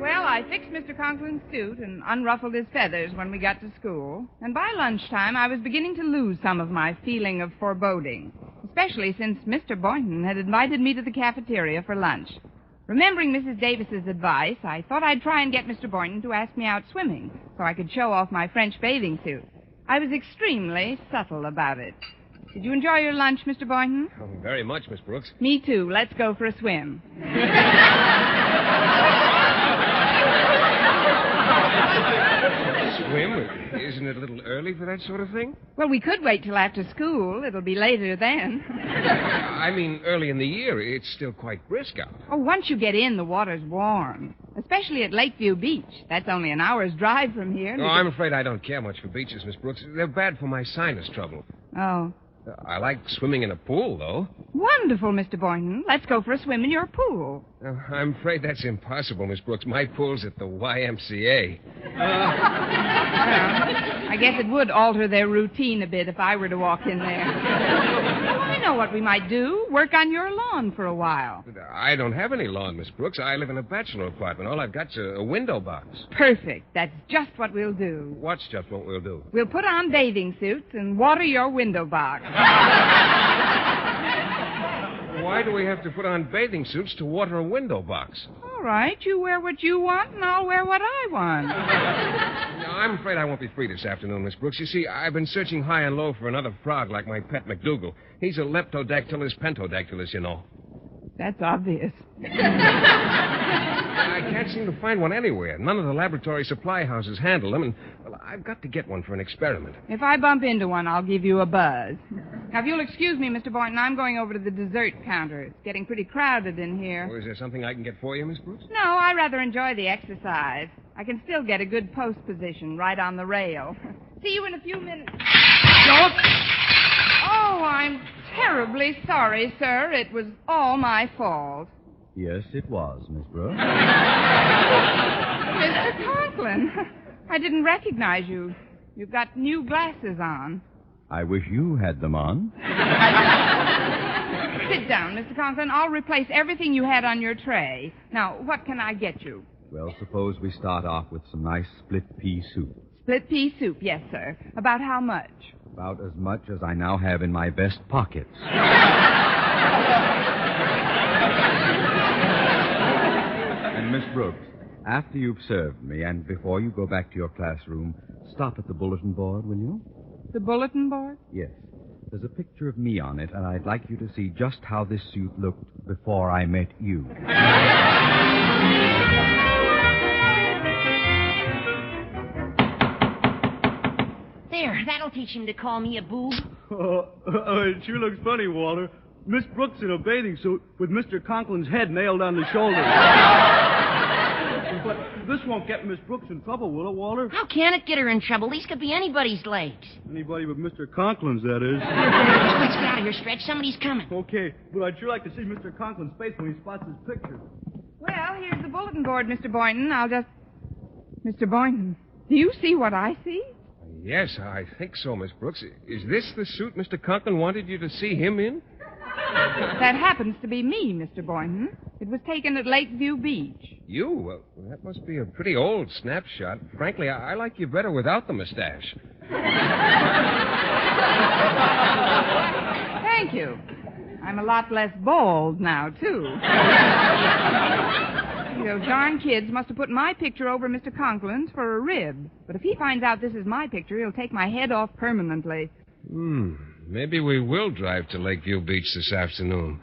Well, I fixed Mr. Conklin's suit and unruffled his feathers when we got to school. And by lunchtime, I was beginning to lose some of my feeling of foreboding, especially since Mr. Boynton had invited me to the cafeteria for lunch. Remembering Mrs. Davis's advice, I thought I'd try and get Mr. Boynton to ask me out swimming so I could show off my French bathing suit. I was extremely subtle about it. Did you enjoy your lunch, Mr. Boynton? Oh, very much, Miss Brooks. Me too. Let's go for a swim. Swim? Isn't it a little early for that sort of thing? Well, we could wait till after school. It'll be later then. I mean, early in the year. It's still quite brisk out. Oh, once you get in, the water's warm. Especially at Lakeview Beach. That's only an hour's drive from here. Oh, I'm afraid I don't care much for beaches, Miss Brooks. They're bad for my sinus trouble. Oh. I like swimming in a pool, though. Wonderful, Mr. Boynton. Let's go for a swim in your pool. I'm afraid that's impossible, Miss Brooks. My pool's at the YMCA. I guess it would alter their routine a bit if I were to walk in there. Oh, I know what we might do. Work on your lawn for a while. I don't have any lawn, Miss Brooks. I live in a bachelor apartment. All I've got's a window box. Perfect. That's just what we'll do. What's just what we'll do? We'll put on bathing suits and water your window box. Why do we have to put on bathing suits to water a window box? All right. You wear what you want, and I'll wear what I want. No, I'm afraid I won't be free this afternoon, Miss Brooks. You see, I've been searching high and low for another frog like my pet McDougal. He's a Leptodactylus pentodactylus, you know. That's obvious. I can't seem to find one anywhere. None of the laboratory supply houses handle them, and, well, I've got to get one for an experiment. If I bump into one, I'll give you a buzz. Now, if you'll excuse me, Mr. Boynton, I'm going over to the dessert counter. It's getting pretty crowded in here. Oh, is there something I can get for you, Miss Brooks? No, I rather enjoy the exercise. I can still get a good post position right on the rail. See you in a few minutes. Don't! Oh, I'm terribly sorry, sir. It was all my fault. Yes, it was, Miss Brooks. Mr. Conklin, I didn't recognize you. You've got new glasses on. I wish you had them on. Sit down, Mr. Conklin. I'll replace everything you had on your tray. Now, what can I get you? Well, suppose we start off with some nice split pea soup. Split pea soup, yes, sir. About how much? About as much as I now have in my vest pockets. And Miss Brooks, after you've served me and before you go back to your classroom, stop at the bulletin board, will you? The bulletin board? Yes. There's a picture of me on it, and I'd like you to see just how this suit looked before I met you. There, that'll teach him to call me a boob. It sure looks funny, Walter. Miss Brooks in a bathing suit with Mr. Conklin's head nailed on the shoulder. But this won't get Miss Brooks in trouble, will it, Walter? How can it get her in trouble? These could be anybody's legs. Anybody but Mr. Conklin's, that is. Let's get out of here, Stretch. Somebody's coming. Okay, but I'd sure like to see Mr. Conklin's face when he spots his picture. Well, here's the bulletin board, Mr. Boynton. Mr. Boynton, do you see what I see? Yes, I think so, Miss Brooks. Is this the suit Mr. Conklin wanted you to see him in? That happens to be me, Mr. Boynton. It was taken at Lakeview Beach. You? Well, that must be a pretty old snapshot. Frankly, I like you better without the mustache. Thank you. I'm a lot less bald now, too. Those darn kids must have put my picture over Mr. Conklin's for a rib. But if he finds out this is my picture, he'll take my head off permanently. Maybe we will drive to Lakeview Beach this afternoon.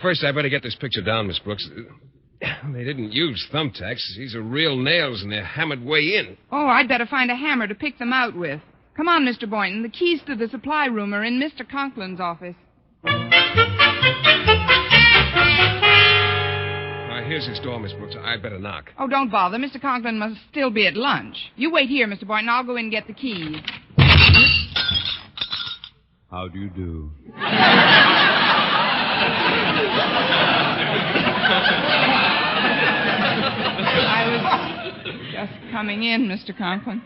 First, I better get this picture down, Miss Brooks. They didn't use thumbtacks. These are real nails, and they're hammered way in. Oh, I'd better find a hammer to pick them out with. Come on, Mr. Boynton. The keys to the supply room are in Mr. Conklin's office. Here's his door, Miss Brooks. I'd better knock. Oh, don't bother. Mr. Conklin must still be at lunch. You wait here, Mr. Boynton. I'll go in and get the keys. How do you do? I was just coming in, Mr. Conklin.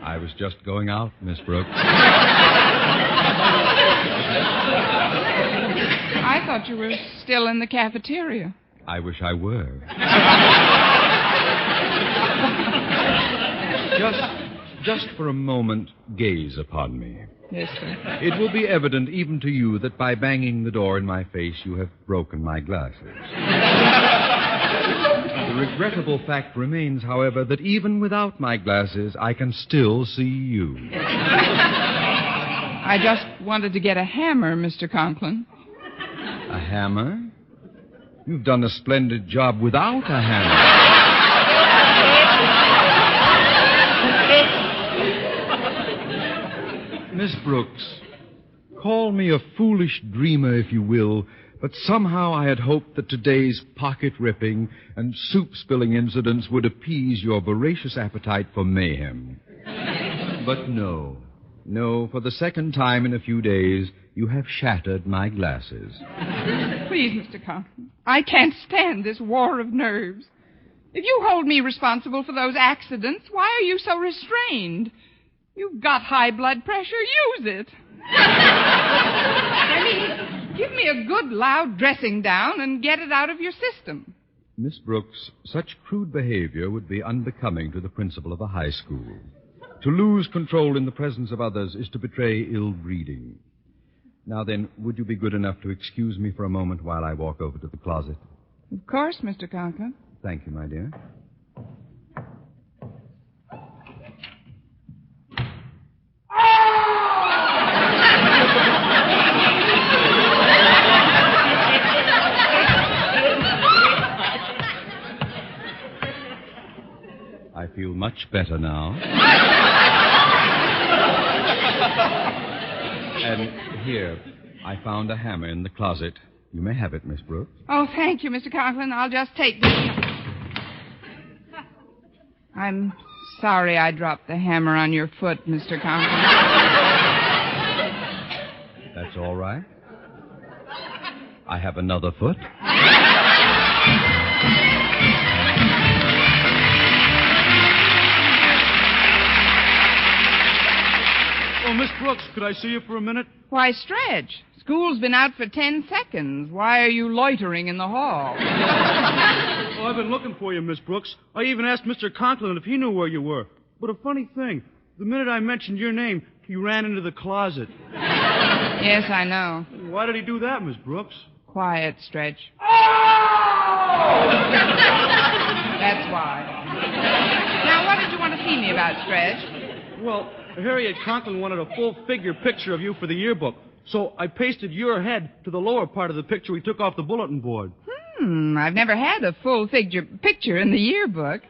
I was just going out, Miss Brooks. I thought you were still in the cafeteria. I wish I were. Just for a moment, gaze upon me. Yes, sir. It will be evident even to you that by banging the door in my face, you have broken my glasses. The regrettable fact remains, however, that even without my glasses, I can still see you. I just wanted to get a hammer, Mr. Conklin. A hammer? You've done a splendid job without a hammer. Miss Brooks, call me a foolish dreamer if you will, but somehow I had hoped that today's pocket-ripping and soup-spilling incidents would appease your voracious appetite for mayhem. But no, for the second time in a few days, you have shattered my glasses. Please, Mr. Conklin, I can't stand this war of nerves. If you hold me responsible for those accidents, why are you so restrained? You've got high blood pressure. Use it. I mean, give me a good, loud dressing down and get it out of your system. Miss Brooks, such crude behavior would be unbecoming to the principal of a high school. To lose control in the presence of others is to betray ill breeding. Now then, would you be good enough to excuse me for a moment while I walk over to the closet? Of course, Mr. Conklin. Thank you, my dear. I feel much better now. And here, I found a hammer in the closet. You may have it, Miss Brooks. Oh, thank you, Mr. Conklin. I'll just take this. I'm sorry I dropped the hammer on your foot, Mr. Conklin. That's all right. I have another foot. Oh, Miss Brooks, could I see you for a minute? Why, Stretch, school's been out for 10 seconds. Why are you loitering in the hall? Oh, I've been looking for you, Miss Brooks. I even asked Mr. Conklin if he knew where you were. But a funny thing, the minute I mentioned your name, he ran into the closet. Yes, I know. Why did he do that, Miss Brooks? Quiet, Stretch. That's why. Now, what did you want to see me about, Stretch? Well, Harriet Conklin wanted a full-figure picture of you for the yearbook, so I pasted your head to the lower part of the picture we took off the bulletin board. I've never had a full-figure picture in the yearbook.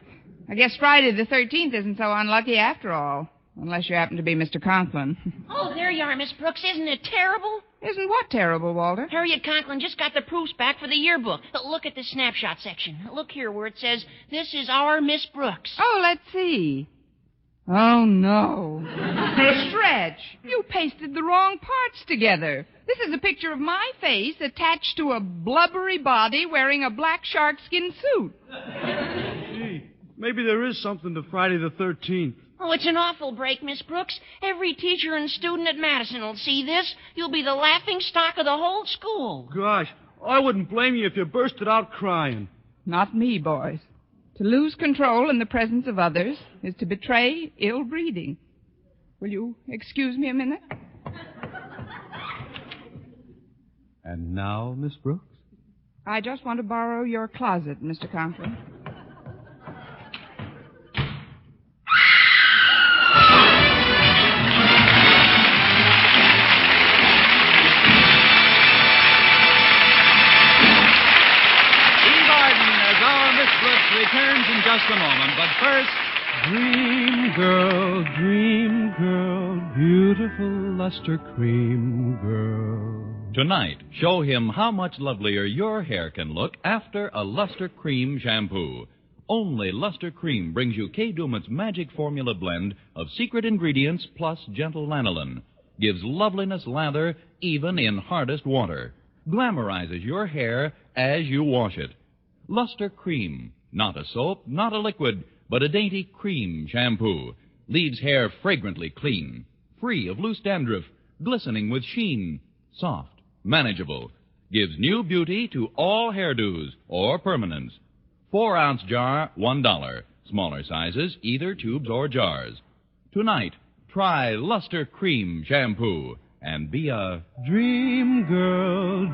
I guess Friday the 13th isn't so unlucky after all, unless you happen to be Mr. Conklin. Oh, there you are, Miss Brooks. Isn't it terrible? Isn't what terrible, Walter? Harriet Conklin just got the proofs back for the yearbook. Look at the snapshot section. Look here where it says, "This is our Miss Brooks." Oh, let's see. Oh, no. Stretch, you pasted the wrong parts together. This is a picture of my face attached to a blubbery body wearing a black sharkskin suit. Gee, maybe there is something to Friday the 13th. Oh, it's an awful break, Miss Brooks. Every teacher and student at Madison will see this. You'll be the laughing stock of the whole school. Gosh, I wouldn't blame you if you bursted out crying. Not me, boys. To lose control in the presence of others is to betray ill breeding. Will you excuse me a minute? And now, Miss Brooks? I just want to borrow your closet, Mr. Conklin. just a moment, but first... Dream girl, beautiful luster cream girl. Tonight, show him how much lovelier your hair can look after a Luster Cream shampoo. Only Luster Cream brings you Kay Daumit's magic formula blend of secret ingredients plus gentle lanolin. Gives loveliness lather even in hardest water. Glamorizes your hair as you wash it. Luster Cream. Not a soap, not a liquid, but a dainty cream shampoo. Leaves hair fragrantly clean, free of loose dandruff, glistening with sheen, soft, manageable. Gives new beauty to all hairdos or permanents. 4-ounce jar, $1. Smaller sizes, either tubes or jars. Tonight, try Luster Cream shampoo and be a Dream girl,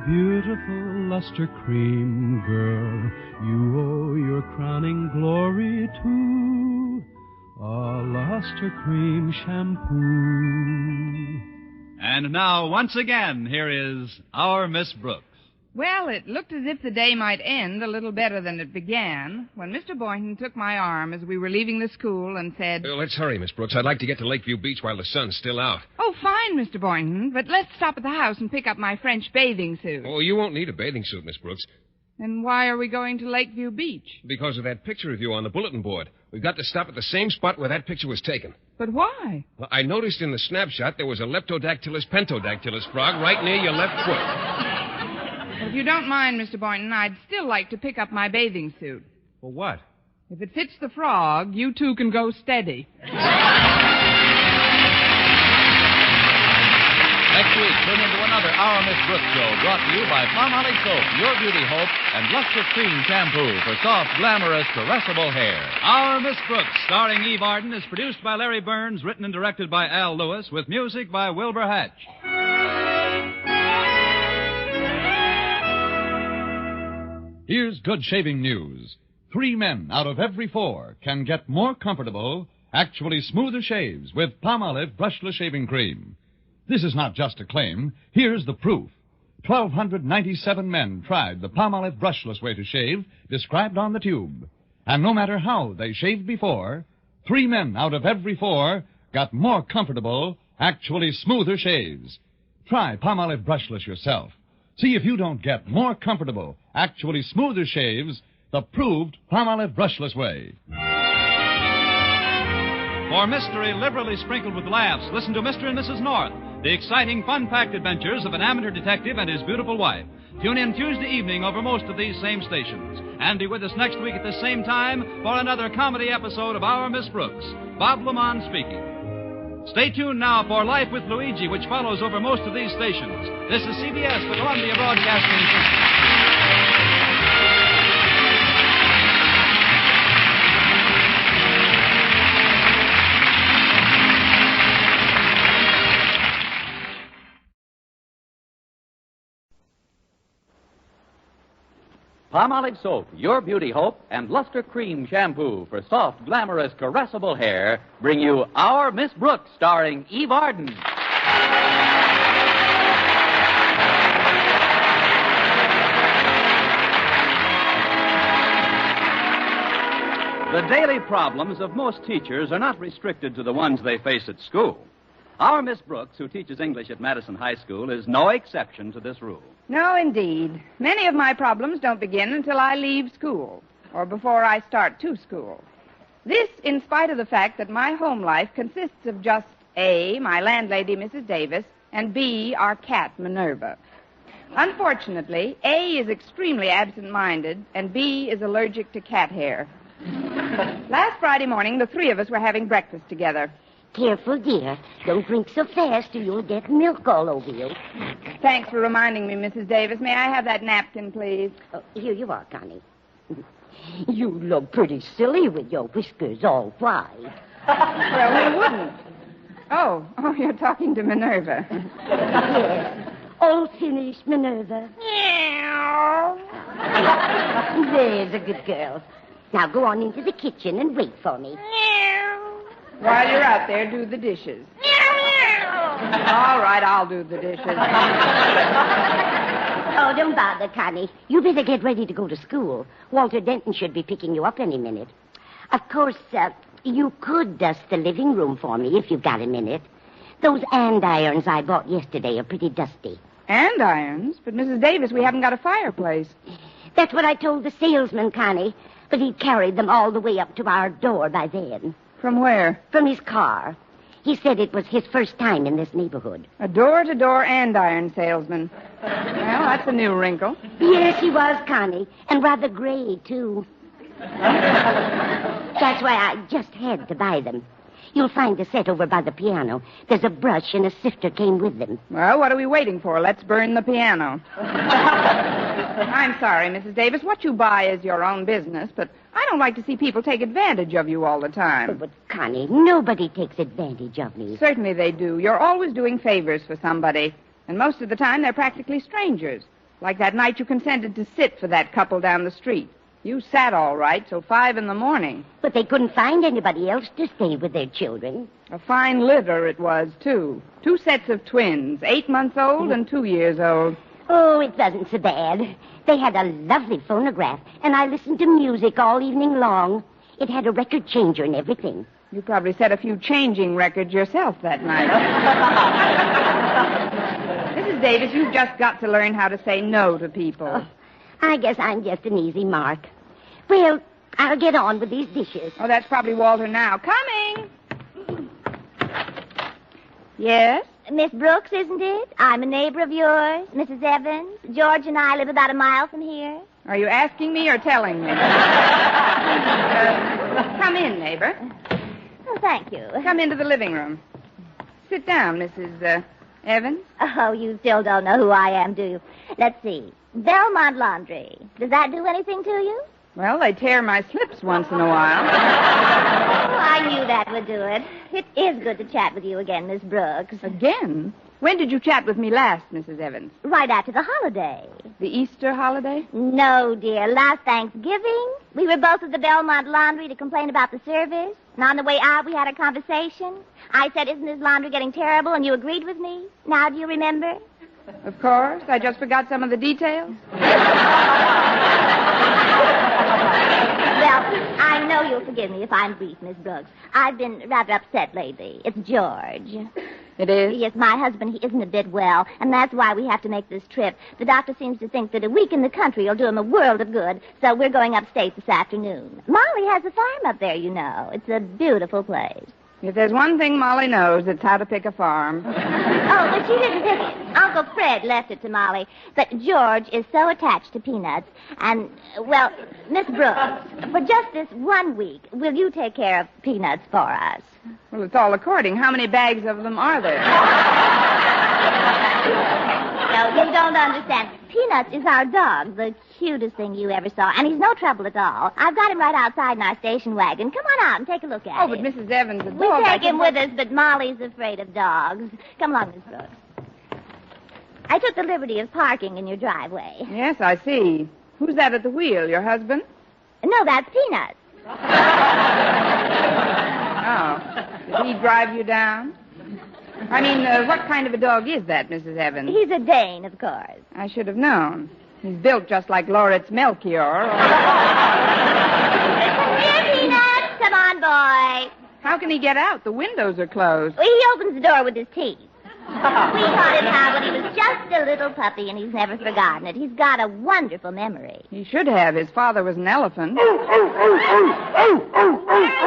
beautiful luster cream girl. You owe your crowning glory to a luster cream shampoo. And now, once again, here is our Miss Brooks. Well, it looked as if the day might end a little better than it began when Mr. Boynton took my arm as we were leaving the school and said... Let's hurry, Miss Brooks. I'd like to get to Lakeview Beach while the sun's still out. Oh, fine, Mr. Boynton, but let's stop at the house and pick up my French bathing suit. Oh, you won't need a bathing suit, Miss Brooks. And why are we going to Lakeview Beach? Because of that picture of you on the bulletin board. We've got to stop at the same spot where that picture was taken. But why? Well, I noticed in the snapshot there was a Leptodactylus pentodactylus frog right near your left foot. Well, if you don't mind, Mr. Boynton, I'd still like to pick up my bathing suit. For what? If it fits the frog, you two can go steady. Next week, tune into another Our Miss Brooks show brought to you by Palmolive Soap, Your Beauty Hope, and Luster Cream Shampoo for soft, glamorous, caressable hair. Our Miss Brooks, starring Eve Arden, is produced by Larry Burns, written and directed by Al Lewis, with music by Wilbur Hatch. Here's good shaving news. 3 men out of every 4 can get more comfortable, actually smoother shaves with Palmolive Brushless Shaving Cream. This is not just a claim. Here's the proof. 1,297 men tried the Palmolive Brushless way to shave described on the tube. And no matter how they shaved before, 3 men out of every 4 got more comfortable, actually smoother shaves. Try Palmolive Brushless yourself. See if you don't get more comfortable, actually smoother shaves the proved Palmolive Brushless way. For mystery liberally sprinkled with laughs, listen to Mr. and Mrs. North, the exciting, fun-packed adventures of an amateur detective and his beautiful wife. Tune in Tuesday evening over most of these same stations. And be with us next week at the same time for another comedy episode of Our Miss Brooks. Bob Lamont speaking. Stay tuned now for Life with Luigi, which follows over most of these stations. This is CBS, the Columbia Broadcasting System. Palmolive Soap, Your Beauty Hope, and Luster Cream Shampoo for soft, glamorous, caressable hair bring you Our Miss Brooks, starring Eve Arden. The daily problems of most teachers are not restricted to the ones they face at school. Our Miss Brooks, who teaches English at Madison High School, is no exception to this rule. No, indeed. Many of my problems don't begin until I leave school, or before I start to school. This, in spite of the fact that my home life consists of just A, my landlady, Mrs. Davis, and B, our cat, Minerva. Unfortunately, A is extremely absent-minded, and B is allergic to cat hair. Last Friday morning, the 3 of us were having breakfast together. Careful, dear. Don't drink so fast or you'll get milk all over you. Thanks for reminding me, Mrs. Davis. May I have that napkin, please? Oh, here you are, Connie. You look pretty silly with your whiskers all white. Well, who wouldn't? Oh, you're talking to Minerva. Yes. All finished, Minerva. Meow. There's a good girl. Now go on into the kitchen and wait for me. While you're out there, do the dishes. All right, I'll do the dishes. Oh, don't bother, Connie. You better get ready to go to school. Walter Denton should be picking you up any minute. Of course, you could dust the living room for me if you've got a minute. Those andirons I bought yesterday are pretty dusty. Andirons? But, Mrs. Davis, we haven't got a fireplace. That's what I told the salesman, Connie. But he'd carried them all the way up to our door by then. From where? From his car. He said it was his first time in this neighborhood. A door-to-door andiron salesman. Well, that's a new wrinkle. Yes, he was, Connie. And rather gray, too. That's why I just had to buy them. You'll find the set over by the piano. There's a brush and a sifter came with them. Well, what are we waiting for? Let's burn the piano. I'm sorry, Mrs. Davis. What you buy is your own business, but I don't like to see people take advantage of you all the time. Oh, but, Connie, nobody takes advantage of me. Certainly they do. You're always doing favors for somebody, and most of the time they're practically strangers. Like that night you consented to sit for that couple down the street. You sat all right till 5 a.m. But they couldn't find anybody else to stay with their children. A fine litter it was, too. 2 sets of twins, 8 months old and 2 years old. Oh, it wasn't so bad. They had a lovely phonograph, and I listened to music all evening long. It had a record changer and everything. You probably set a few changing records yourself that night. Mrs. Davis, you've just got to learn how to say no to people. Oh, I guess I'm just an easy mark. Well, I'll get on with these dishes. Oh, that's probably Walter now. Coming! Yes? Miss Brooks, isn't it? I'm a neighbor of yours, Mrs. Evans. George and I live about a mile from here. Are you asking me or telling me? Come in, neighbor. Oh, thank you. Come into the living room. Sit down, Mrs. Evans. Oh, you still don't know who I am, do you? Let's see. Belmont Laundry. Does that do anything to you? Well, they tear my slips once in a while. Oh, I knew that would do it. It is good to chat with you again, Miss Brooks. Again? When did you chat with me last, Mrs. Evans? Right after the holiday. The Easter holiday? No, dear. Last Thanksgiving. We were both at the Belmont Laundry to complain about the service. And on the way out, we had a conversation. I said, isn't this laundry getting terrible? And you agreed with me. Now, do you remember? Of course. I just forgot some of the details. Well, I know you'll forgive me if I'm brief, Miss Brooks. I've been rather upset lately. It's George. It is? Yes, my husband, he isn't a bit well, and that's why we have to make this trip. The doctor seems to think that a week in the country will do him a world of good, so we're going upstate this afternoon. Molly has a farm up there, you know. It's a beautiful place. If there's one thing Molly knows, it's how to pick a farm. Oh, but she didn't pick it. Uncle Fred left it to Molly. But George is so attached to peanuts. And, well, Miss Brooks, for just this 1 week, will you take care of peanuts for us? Well, it's all according. How many bags of them are there? No, you don't understand. Peanuts is our dog, the cutest thing you ever saw, and he's no trouble at all. I've got him right outside in our station wagon. Come on out and take a look at him. Oh, but Mrs. Evans, the dog... We take him with us, but Molly's afraid of dogs. Come along, Miss Brooks. I took the liberty of parking in your driveway. Yes, I see. Who's that at the wheel, your husband? No, that's Peanuts. Oh. Did he drive you down? I mean, what kind of a dog is that, Mrs. Evans? He's a Dane, of course. I should have known. He's built just like Lauritz Melchior. Come here, Peanuts. Come on, boy. How can he get out? The windows are closed. Well, he opens the door with his teeth. We taught him how when he was just a little puppy, and he's never forgotten it. He's got a wonderful memory. He should have. His father was an elephant. Where are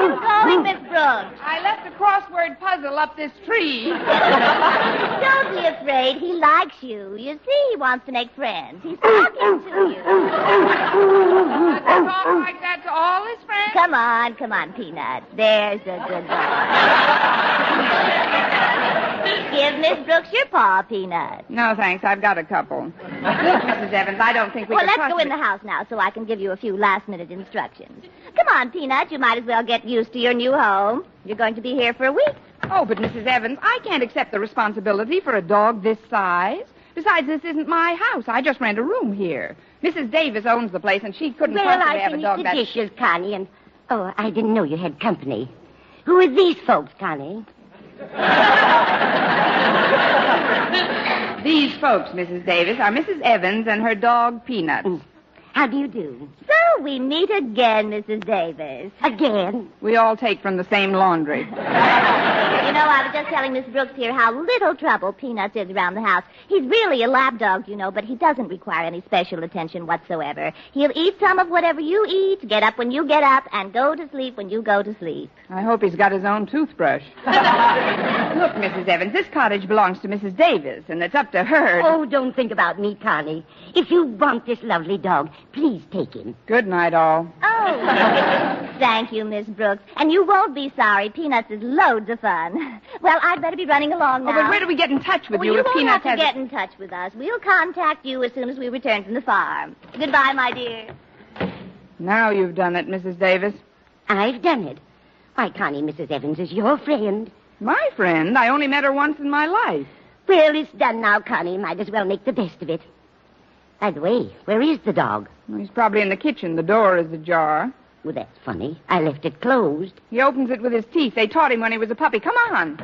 you going, Miss Brooks? I left a crossword puzzle up this tree. Don't be afraid. He likes you. You see, he wants to make friends. He's talking to you. Does he talk like that to all his friends? Come on, Peanuts. There's a good boy. Give Miss Brooks your paw, Peanut. No, thanks. I've got a couple. Look, Mrs. Evans, I don't think we can let's trust go in the house now so I can give you a few last-minute instructions. Come on, Peanut. You might as well get used to your new home. You're going to be here for a week. Oh, but Mrs. Evans, I can't accept the responsibility for a dog this size. Besides, this isn't my house. I just rent a room here. Mrs. Davis owns the place, and she couldn't possibly have a dog I finished the dishes, Connie, and... Oh, I didn't know you had company. Who are these folks, Connie? These folks, Mrs. Davis, are Mrs. Evans and her dog, Peanuts. How do you do? So we meet again, Mrs. Davis. Again? We all take from the same laundry. You know, I was just telling Miss Brooks here how little trouble Peanuts is around the house. He's really a lap dog, you know, but he doesn't require any special attention whatsoever. He'll eat some of whatever you eat, get up when you get up, and go to sleep when you go to sleep. I hope he's got his own toothbrush. Look, Mrs. Evans, this cottage belongs to Mrs. Davis, and it's up to her. Oh, don't think about me, Connie. If you want this lovely dog, please take him. Good night, all. Oh, thank you, Miss Brooks. And you won't be sorry. Peanuts is loads of fun. Well, I'd better be running along now. Oh, but where do we get in touch with you you if won't Peanuts have to get in touch with us. We'll contact you as soon as we return from the farm. Goodbye, my dear. Now you've done it, Mrs. Davis. I've done it. Why, Connie, Mrs. Evans is your friend. My friend? I only met her once in my life. Well, it's done now, Connie. Might as well make the best of it. By the way, where is the dog? Well, he's probably in the kitchen. The door is ajar. Well, that's funny. I left it closed. He opens it with his teeth. They taught him when he was a puppy. Come on.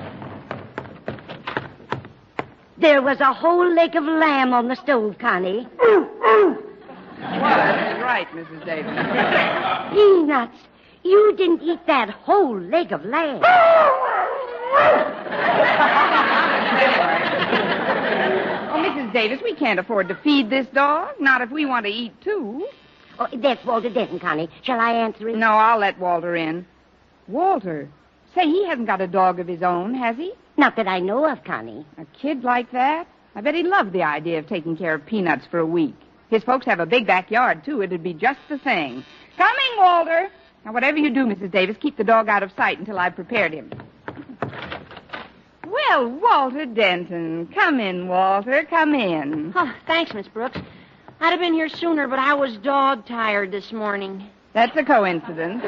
There was a whole leg of lamb on the stove, Connie. That's right, Mrs. Davis. Peanuts, you didn't eat that whole leg of lamb. Oh, Mrs. Davis, we can't afford to feed this dog. Not if we want to eat, too. Oh, that's Walter Denton, Connie. Shall I answer him? No, I'll let Walter in. Walter? Say, he hasn't got a dog of his own, has he? Not that I know of, Connie. A kid like that? I bet he'd love the idea of taking care of Peanuts for a week. His folks have a big backyard, too. It'd be just the thing. Coming, Walter. Now, whatever you do, Mrs. Davis, keep the dog out of sight until I've prepared him. Well, Walter Denton. Come in, Walter. Come in. Oh, thanks, Miss Brooks. I'd have been here sooner, but I was dog-tired this morning. That's a coincidence.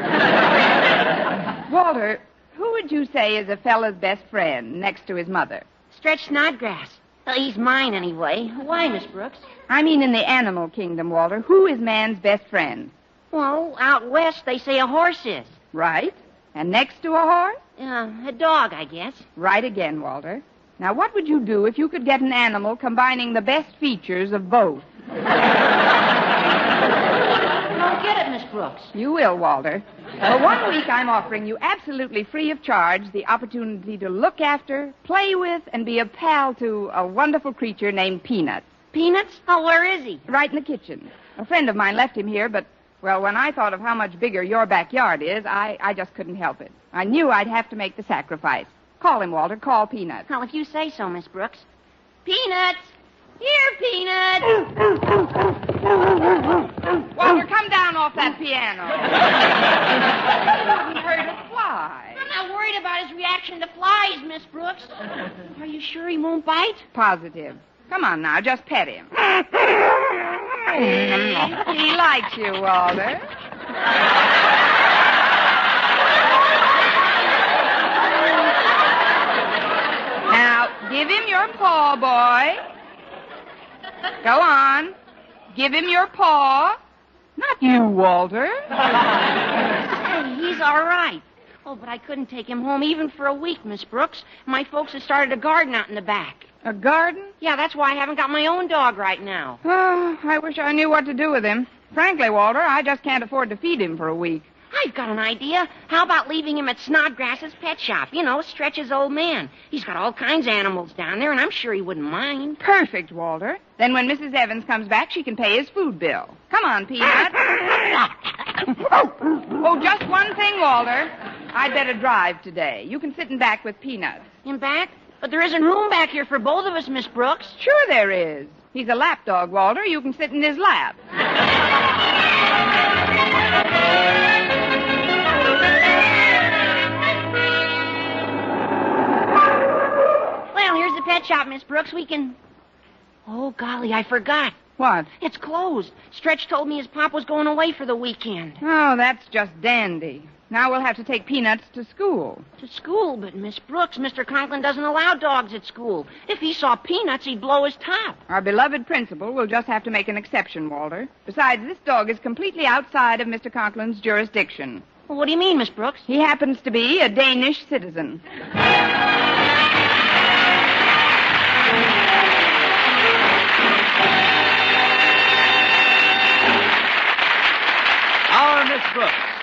Walter, who would you say is a fella's best friend next to his mother? Stretch Snodgrass. He's mine, anyway. Why, Miss Brooks? I mean in the animal kingdom, Walter. Who is man's best friend? Well, out west, they say a horse is. Right. And next to a horse? A dog, I guess. Right again, Walter. Now, what would you do if you could get an animal combining the best features of both? You don't get it, Miss Brooks. You will, Walter. For 1 week, I'm offering you absolutely free of charge the opportunity to look after, play with, and be a pal to a wonderful creature named Peanuts. Peanuts? Oh, where is he? Right in the kitchen. A friend of mine left him here, but, well, when I thought of how much bigger your backyard is, I just couldn't help it. I knew I'd have to make the sacrifice. Call him, Walter. Call Peanuts. Well, if you say so, Miss Brooks. Peanuts! Here, Peanuts! Walter, come down off that piano. He heard a fly. I'm not worried about his reaction to flies, Miss Brooks. Are you sure he won't bite? Positive. Come on now, just pet him. He likes you, Walter. Now, give him your paw, boy. Go on. Give him your paw. Not you, Walter. Hey, he's all right. Oh, but I couldn't take him home even for a week, Miss Brooks. My folks have started a garden out in the back. A garden? Yeah, that's why I haven't got my own dog right now. Oh, I wish I knew what to do with him. Frankly, Walter, I just can't afford to feed him for a week. I've got an idea. How about leaving him at Snodgrass's pet shop? You know, Stretch's old man. He's got all kinds of animals down there, and I'm sure he wouldn't mind. Perfect, Walter. Then when Mrs. Evans comes back, she can pay his food bill. Come on, Peanuts. Oh, just one thing, Walter. I'd better drive today. You can sit in back with Peanuts. In back? But there isn't room back here for both of us, Miss Brooks. Sure there is. He's a lap dog, Walter. You can sit in his lap. Well, here's the pet shop, Miss Brooks. We can... Oh, golly, I forgot. What? It's closed. Stretch told me his pop was going away for the weekend. Oh, that's just dandy. Now we'll have to take Peanuts to school. To school? But, Miss Brooks, Mr. Conklin doesn't allow dogs at school. If he saw Peanuts, he'd blow his top. Our beloved principal will just have to make an exception, Walter. Besides, this dog is completely outside of Mr. Conklin's jurisdiction. Well, what do you mean, Miss Brooks? He happens to be a Danish citizen.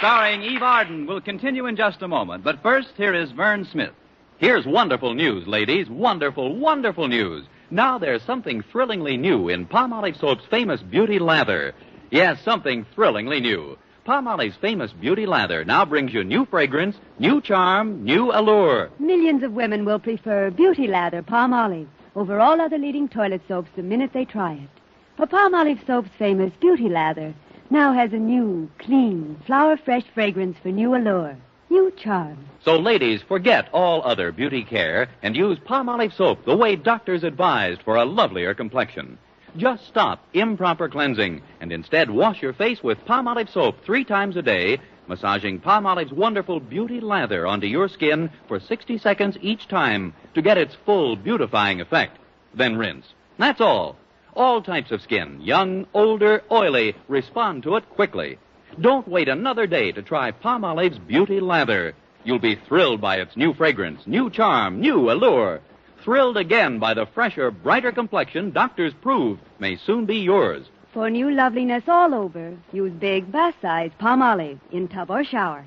starring Eve Arden, will continue in just a moment. But first, here is Vern Smith. Here's wonderful news, ladies. Wonderful, wonderful news. Now there's something thrillingly new in Palmolive Soap's famous Beauty Lather. Yes, something thrillingly new. Palmolive's famous Beauty Lather now brings you new fragrance, new charm, new allure. Millions of women will prefer Beauty Lather Palmolive over all other leading toilet soaps the minute they try it. For Palmolive Soap's famous Beauty Lather now has a new, clean, flower-fresh fragrance for new allure, new charm. So, ladies, forget all other beauty care and use Palmolive Soap the way doctors advised for a lovelier complexion. Just stop improper cleansing and instead wash your face with Palmolive Soap 3 times a day, massaging Palmolive's wonderful Beauty Lather onto your skin for 60 seconds each time to get its full beautifying effect. Then rinse. That's all. All types of skin, young, older, oily, respond to it quickly. Don't wait another day to try Palmolive's Beauty Lather. You'll be thrilled by its new fragrance, new charm, new allure. Thrilled again by the fresher, brighter complexion doctors prove may soon be yours. For new loveliness all over, use big bath-size Palmolive in tub or shower.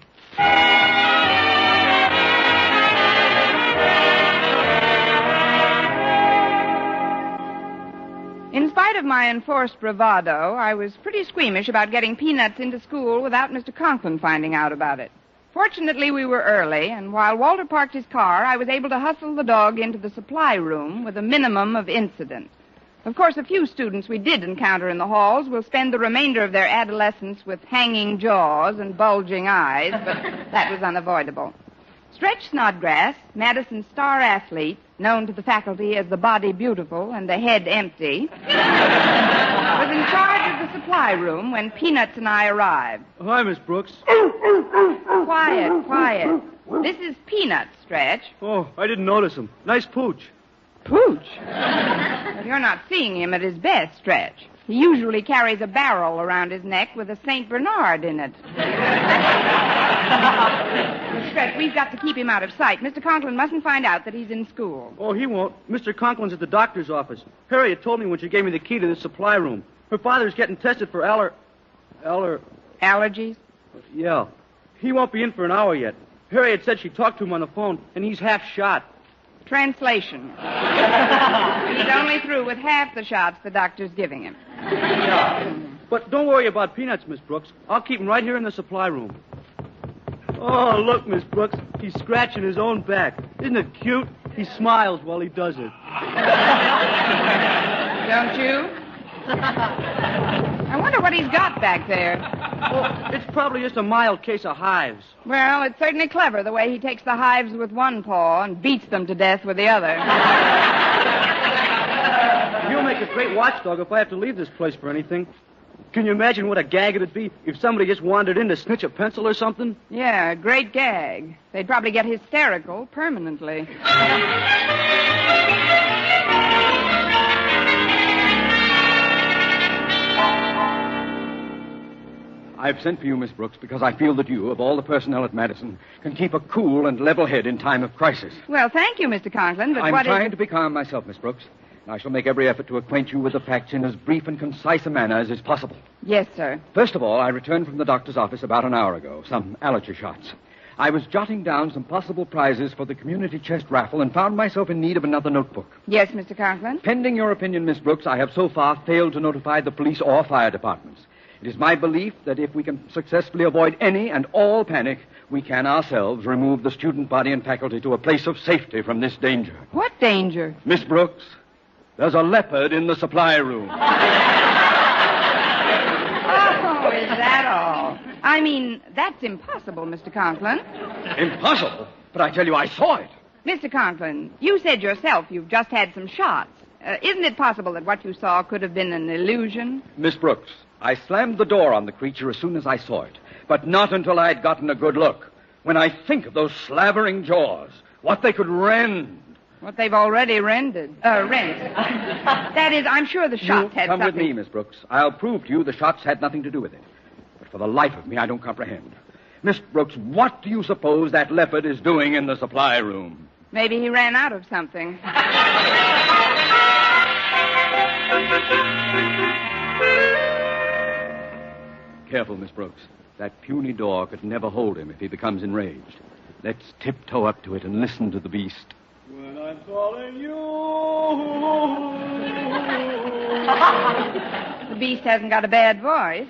In spite of my enforced bravado, I was pretty squeamish about getting Peanuts into school without Mr. Conklin finding out about it. Fortunately, we were early, and while Walter parked his car, I was able to hustle the dog into the supply room with a minimum of incident. Of course, a few students we did encounter in the halls will spend the remainder of their adolescence with hanging jaws and bulging eyes, but that was unavoidable. Stretch Snodgrass, Madison's star athlete, known to the faculty as the body beautiful and the head empty, was in charge of the supply room when Peanuts and I arrived. Hi, Miss Brooks. Quiet, quiet. This is Peanuts, Stretch. Oh, I didn't notice him. Nice pooch. Pooch? Well, you're not seeing him at his best, Stretch. He usually carries a barrel around his neck with a St. Bernard in it. Stretch, we've got to keep him out of sight. Mr. Conklin mustn't find out that he's in school. Oh, he won't. Mr. Conklin's at the doctor's office. Harriet told me when she gave me the key to the supply room. Her father's getting tested for Allergies? Yeah. He won't be in for an hour yet. Harriet said she talked to him on the phone, and he's half shot. Translation. He's only through with half the shots the doctor's giving him. Yeah. But don't worry about Peanuts, Miss Brooks. I'll keep him right here in the supply room. Oh, look, Miss Brooks. He's scratching his own back. Isn't it cute? He smiles while he does it. Don't you? I wonder what he's got back there. Oh, it's probably just a mild case of hives. Well, it's certainly clever the way he takes the hives with one paw and beats them to death with the other. You'll make a great watchdog if I have to leave this place for anything. Can you imagine what a gag it'd be if somebody just wandered in to snitch a pencil or something? Yeah, a great gag. They'd probably get hysterical permanently. I've sent for you, Miss Brooks, because I feel that you, of all the personnel at Madison, can keep a cool and level head in time of crisis. Well, thank you, Mr. Conklin, but I'm what trying to be calm myself, Miss Brooks. And I shall make every effort to acquaint you with the facts in as brief and concise a manner as is possible. Yes, sir. First of all, I returned from the doctor's office about an hour ago, some allergy shots. I was jotting down some possible prizes for the community chest raffle and found myself in need of another notebook. Yes, Mr. Conklin? Pending your opinion, Miss Brooks, I have so far failed to notify the police or fire departments. It is my belief that if we can successfully avoid any and all panic, we can ourselves remove the student body and faculty to a place of safety from this danger. What danger? Miss Brooks, there's a leopard in the supply room. Oh, is that all? I mean, that's impossible, Mr. Conklin. Impossible? But I tell you, I saw it. Mr. Conklin, you said yourself you've just had some shots. Isn't it possible that what you saw could have been an illusion? Miss Brooks, I slammed the door on the creature as soon as I saw it, but not until I'd gotten a good look. When I think of those slavering jaws, what they could rend. What they've already rent. That is, I'm sure the shots had Come something... with me, Miss Brooks. I'll prove to you the shots had nothing to do with it. But for the life of me, I don't comprehend. Miss Brooks, what do you suppose that leopard is doing in the supply room? Maybe he ran out of something. Careful, Miss Brooks. That puny door could never hold him if he becomes enraged. Let's tiptoe up to it and listen to the beast. When I'm calling you. The beast hasn't got a bad voice.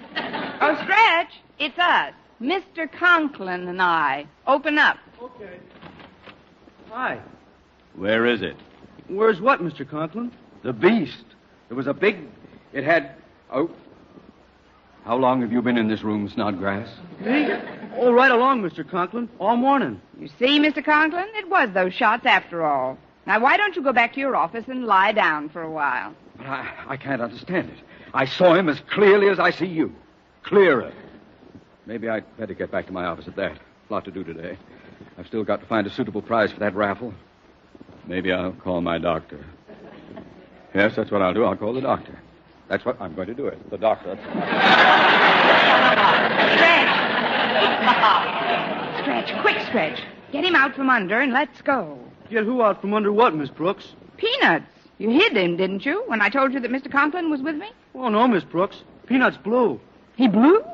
Oh, Stretch, it's us. Mr. Conklin and I. Open up. Okay. Hi. Where is it? Where's what, Mr. Conklin? The beast. It was a big... It had... Oh. How long have you been in this room, Snodgrass? Me? Oh, right along, Mr. Conklin. All morning. You see, Mr. Conklin, it was those shots after all. Now, why don't you go back to your office and lie down for a while? But I can't understand it. I saw him as clearly as I see you. Clearer. Maybe I'd better get back to my office at that. A lot to do today. I've still got to find a suitable prize for that raffle. Maybe I'll call my doctor. Yes, that's what I'll do. I'll call the doctor. That's what I'm going to do it. The doctor. Stretch, quick, Stretch. Get him out from under and let's go. Get who out from under what, Miss Brooks? Peanuts. You hid him, didn't you, when I told you that Mr. Conklin was with me? Oh, no, Miss Brooks. Peanut's blue. He blew?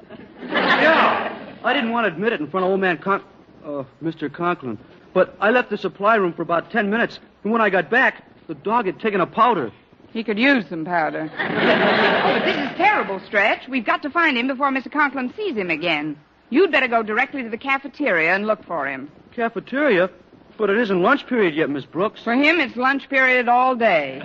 Yeah. I didn't want to admit it in front of old man Mr. Conklin. But I left the supply room for about 10 minutes, and when I got back, the dog had taken a powder. He could use some powder. Oh, but this is terrible, Stretch. We've got to find him before Mr. Conklin sees him again. You'd better go directly to the cafeteria and look for him. Cafeteria? But it isn't lunch period yet, Miss Brooks. For him, it's lunch period all day.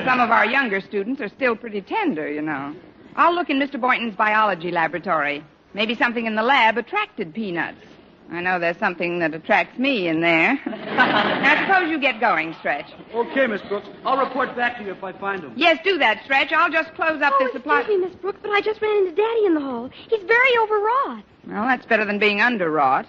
Some of our younger students are still pretty tender, you know. I'll look in Mr. Boynton's biology laboratory. Maybe something in the lab attracted Peanuts. I know there's something that attracts me in there. Now, suppose you get going, Stretch. Okay, Miss Brooks. I'll report back to you if I find him. Yes, do that, Stretch. I'll just close up this supply... Excuse me, Miss Brooks, but I just ran into Daddy in the hall. He's very overwrought. Well, that's better than being underwrought.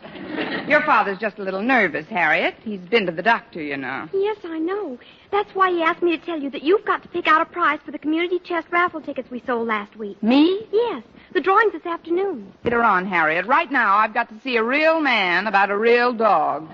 Your father's just a little nervous, Harriet. He's been to the doctor, you know. Yes, I know. That's why he asked me to tell you that you've got to pick out a prize for the community chest raffle tickets we sold last week. Me? Yes. The drawing's this afternoon. Get her on, Harriet. Right now, I've got to see a real man about a real dog.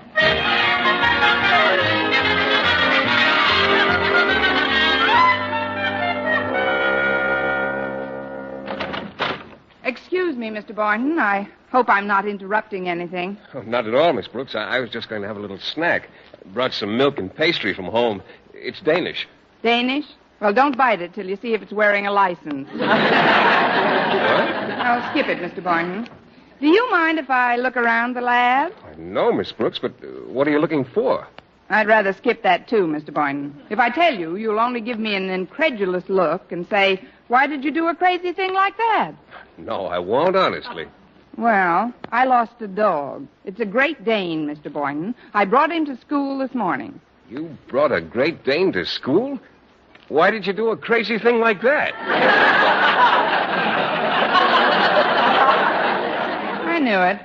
Excuse me, Mr. Boynton. I hope I'm not interrupting anything. Oh, not at all, Miss Brooks. I was just going to have a little snack. Brought some milk and pastry from home. It's Danish. Danish? Well, don't bite it till you see if it's wearing a license. What? Oh, skip it, Mr. Boynton. Do you mind if I look around the lab? No, Miss Brooks, but what are you looking for? I'd rather skip that, too, Mr. Boynton. If I tell you, you'll only give me an incredulous look and say, why did you do a crazy thing like that? No, I won't, honestly. Well, I lost a dog. It's a Great Dane, Mr. Boynton. I brought him to school this morning. You brought a Great Dane to school? Why did you do a crazy thing like that? I knew it.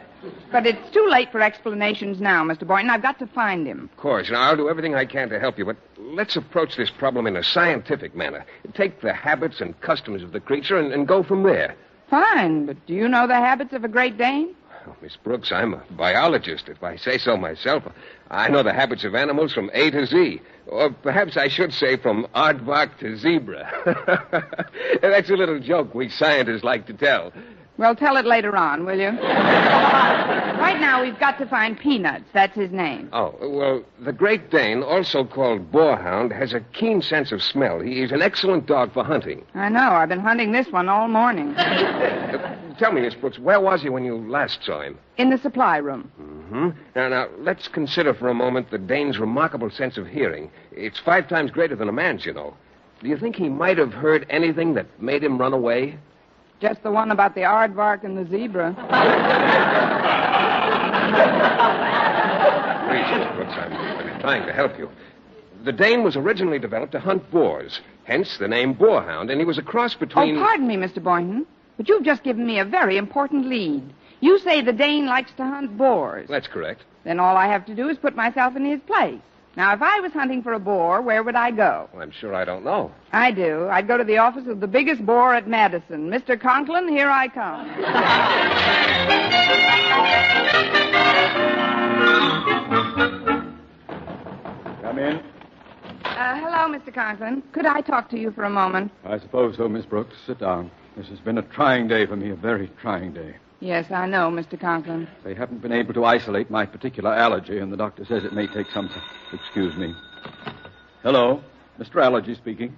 But it's too late for explanations now, Mr. Boynton. I've got to find him. Of course. Now, I'll do everything I can to help you, but let's approach this problem in a scientific manner. Take the habits and customs of the creature and go from there. Fine, but do you know the habits of a Great Dane? Oh, Miss Brooks, I'm a biologist, if I say so myself. I know the habits of animals from A to Z. Or perhaps I should say from aardvark to zebra. That's a little joke we scientists like to tell. Well, tell it later on, will you? Right now, we've got to find Peanuts. That's his name. Oh, well, the Great Dane, also called boarhound, has a keen sense of smell. He's an excellent dog for hunting. I know. I've been hunting this one all morning. Tell me, Miss Brooks, where was he when you last saw him? In the supply room. Mm-hmm. Now, let's consider for a moment the Dane's remarkable sense of hearing. It's 5 times greater than a man's, you know. Do you think he might have heard anything that made him run away? Just the one about the aardvark and the zebra. Please, Miss Brooks, I'm trying to help you. The Dane was originally developed to hunt boars, hence the name boarhound, and he was a cross between... Oh, pardon me, Mr. Boynton, but you've just given me a very important lead. You say the Dane likes to hunt boars. That's correct. Then all I have to do is put myself in his place. Now, if I was hunting for a boar, where would I go? Well, I'm sure I don't know. I do. I'd go to the office of the biggest boar at Madison. Mr. Conklin, here I come. Come in. Hello, Mr. Conklin. Could I talk to you for a moment? I suppose so, Miss Brooks. Sit down. This has been a trying day for me, a very trying day. Yes, I know, Mr. Conklin. They haven't been able to isolate my particular allergy, and the doctor says it may take some time. Excuse me. Hello, Mr. Allergy speaking.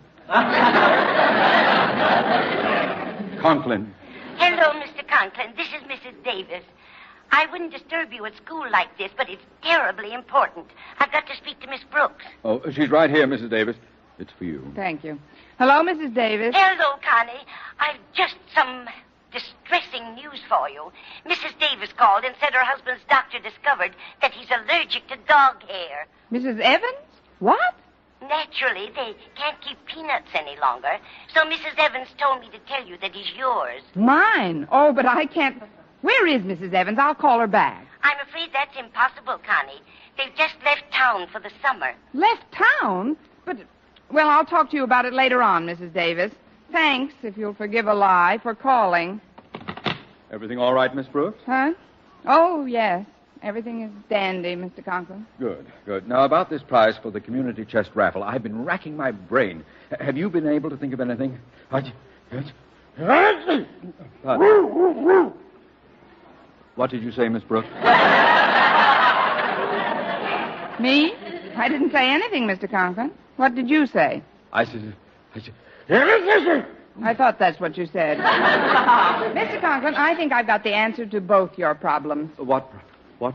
Conklin. Hello, Mr. Conklin. This is Mrs. Davis. I wouldn't disturb you at school like this, but it's terribly important. I've got to speak to Miss Brooks. Oh, she's right here, Mrs. Davis. It's for you. Thank you. Hello, Mrs. Davis. Hello, Connie. I've just some distressing news for you. Mrs. Davis called and said her husband's doctor discovered that he's allergic to dog hair. Mrs. Evans? What? Naturally, they can't keep peanuts any longer. So Mrs. Evans told me to tell you that he's yours. Mine? Oh, but I can't. Where is Mrs. Evans? I'll call her back. I'm afraid that's impossible, Connie. They've just left town for the summer. Left town? But, well, I'll talk to you about it later on, Mrs. Davis. Thanks, if you'll forgive a lie, for calling. Everything all right, Miss Brooks? Huh? Oh, yes. Everything is dandy, Mr. Conklin. Good, good. Now, about this prize for the community chest raffle, I've been racking my brain. Have you been able to think of anything? What did you say, Miss Brooks? Me? I didn't say anything, Mr. Conklin. What did you say? I said... I thought that's what you said. Mr. Conklin, I think I've got the answer to both your problems. What? Well,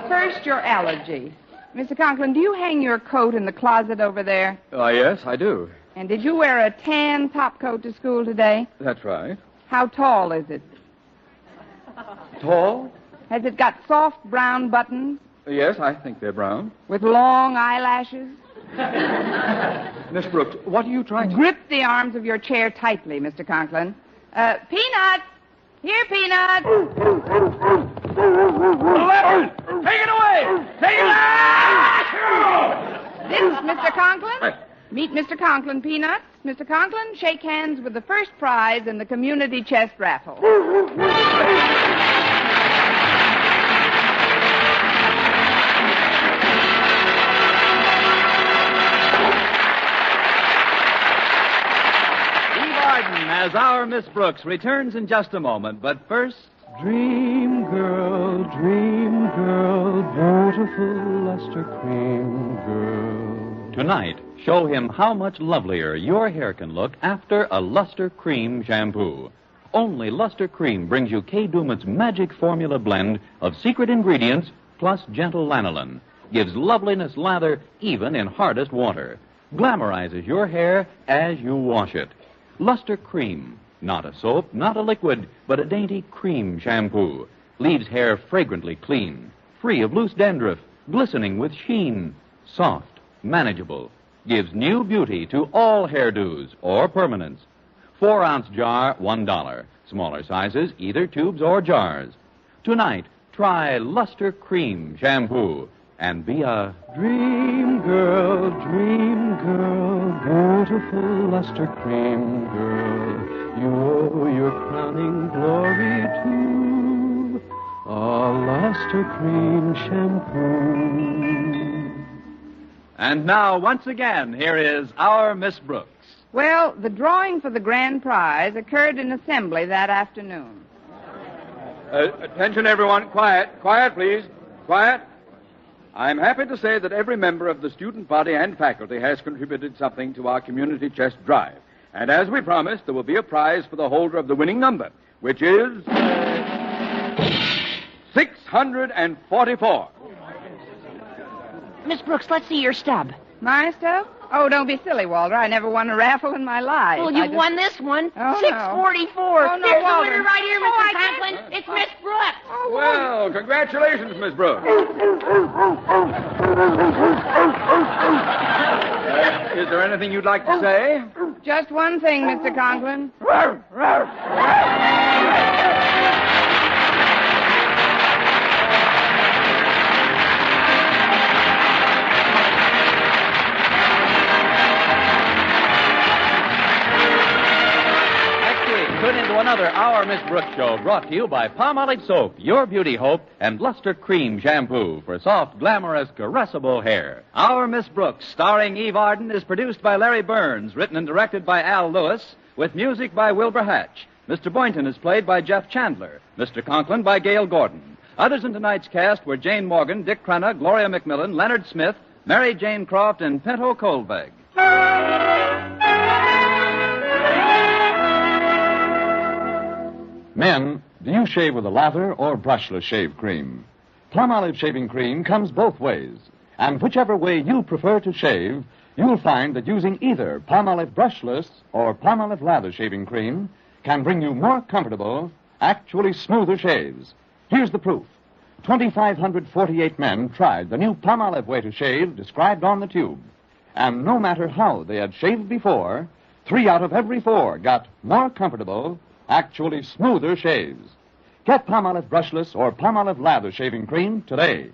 first, your allergy. Mr. Conklin, do you hang your coat in the closet over there? Yes, I do. And did you wear a tan topcoat to school today? That's right. How tall is it? Tall? Has it got soft brown buttons? Yes, I think they're brown. With long eyelashes? Miss Brooks, what are you trying to... Grip the arms of your chair tightly, Mr. Conklin. Peanut! Here, Peanut! Take it away! Take it away! This is Mr. Conklin. Meet Mr. Conklin, Peanut. Mr. Conklin, shake hands with the first prize in the community chest raffle. As our Miss Brooks returns in just a moment, but first... Dream girl, beautiful luster cream girl. Tonight, show him how much lovelier your hair can look after a Luster Cream shampoo. Only Luster Cream brings you Kay Daumit's magic formula blend of secret ingredients plus gentle lanolin. Gives loveliness lather even in hardest water. Glamorizes your hair as you wash it. Luster Cream. Not a soap, not a liquid, but a dainty cream shampoo. Leaves hair fragrantly clean, free of loose dandruff, glistening with sheen. Soft, manageable. Gives new beauty to all hairdos or permanents. 4-ounce jar, $1. Smaller sizes, either tubes or jars. Tonight, try Luster Cream shampoo and be a dream girl, beautiful luster cream girl. You owe your crowning glory to a luster cream shampoo. And now, once again, here is our Miss Brooks. Well, the drawing for the grand prize occurred in assembly that afternoon. Attention, everyone. Quiet, please. Quiet. I'm happy to say that every member of the student body and faculty has contributed something to our community chest drive. And as we promised, there will be a prize for the holder of the winning number, which is 644. Miss Brooks, let's see your stub. My stub? Oh, don't be silly, Walter. I never won a raffle in my life. Well, you've won this one. Oh, 644. Oh, no, There's Walter. the winner right here, Mr. Conklin. It's Miss Brooks. Oh, Well, congratulations, Miss Brooks. Is there anything you'd like to say? Just one thing, Mr. Conklin. Tune into another Our Miss Brooks show brought to you by Palmolive Soap, Your Beauty Hope, and Luster Cream Shampoo for soft, glamorous, caressable hair. Our Miss Brooks, starring Eve Arden, is produced by Larry Burns, written and directed by Al Lewis, with music by Wilbur Hatch. Mr. Boynton is played by Jeff Chandler. Mr. Conklin by Gail Gordon. Others in tonight's cast were Jane Morgan, Dick Crenna, Gloria McMillan, Leonard Smith, Mary Jane Croft, and Pinto Colbeck. Men, do you shave with a lather or brushless shave cream? Palmolive shaving cream comes both ways. And whichever way you prefer to shave, you'll find that using either Palmolive brushless or Palmolive lather shaving cream can bring you more comfortable, actually smoother shaves. Here's the proof. 2,548 men tried the new Palmolive way to shave described on the tube. And no matter how they had shaved before, 3 out of every 4 got more comfortable, actually smoother shaves. Get Palmolive brushless or Palmolive lather shaving cream today.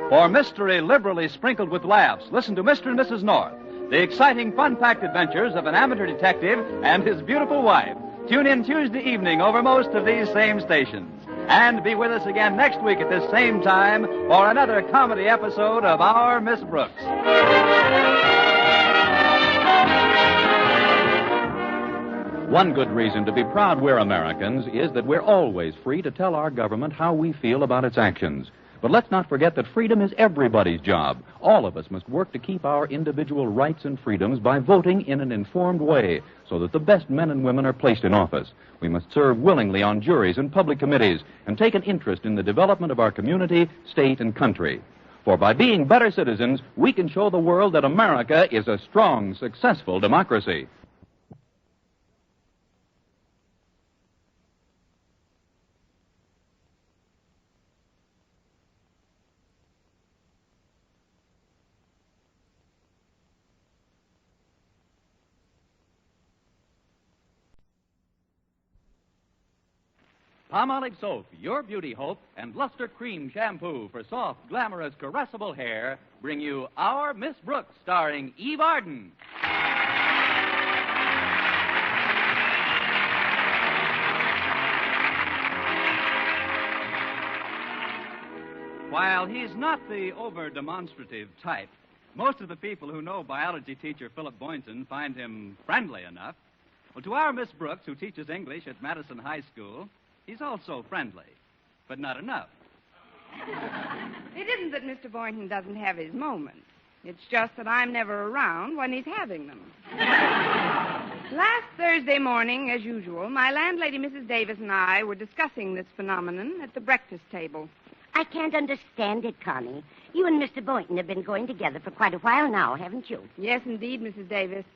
For mystery liberally sprinkled with laughs, listen to Mr. and Mrs. North, the exciting, fun-packed adventures of an amateur detective and his beautiful wife. Tune in Tuesday evening over most of these same stations. And be with us again next week at this same time for another comedy episode of Our Miss Brooks. One good reason to be proud we're Americans is that we're always free to tell our government how we feel about its actions. But let's not forget that freedom is everybody's job. All of us must work to keep our individual rights and freedoms by voting in an informed way so that the best men and women are placed in office. We must serve willingly on juries and public committees and take an interest in the development of our community, state, and country. For by being better citizens, we can show the world that America is a strong, successful democracy. Palmolive Soap, your beauty hope, and Luster Cream Shampoo for soft, glamorous, caressable hair bring you Our Miss Brooks, starring Eve Arden. While he's not the over-demonstrative type, most of the people who know biology teacher Philip Boynton find him friendly enough. Well, to our Miss Brooks, who teaches English at Madison High School, he's also friendly, but not enough. It isn't that Mr. Boynton doesn't have his moments. It's just that I'm never around when he's having them. Last Thursday morning, as usual, my landlady, Mrs. Davis, and I were discussing this phenomenon at the breakfast table. I can't understand it, Connie. You and Mr. Boynton have been going together for quite a while now, haven't you? Yes, indeed, Mrs. Davis.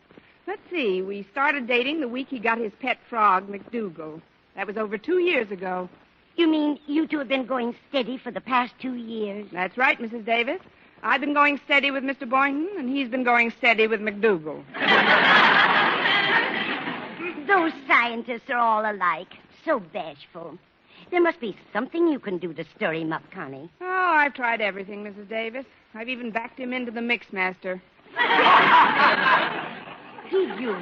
Let's see, we started dating the week he got his pet frog, McDougal. That was over 2 years ago. You mean you two have been going steady for the past 2 years? That's right, Mrs. Davis. I've been going steady with Mr. Boynton, and he's been going steady with McDougal. Those scientists are all alike. So bashful. There must be something you can do to stir him up, Connie. Oh, I've tried everything, Mrs. Davis. I've even backed him into the Mixmaster. Did you?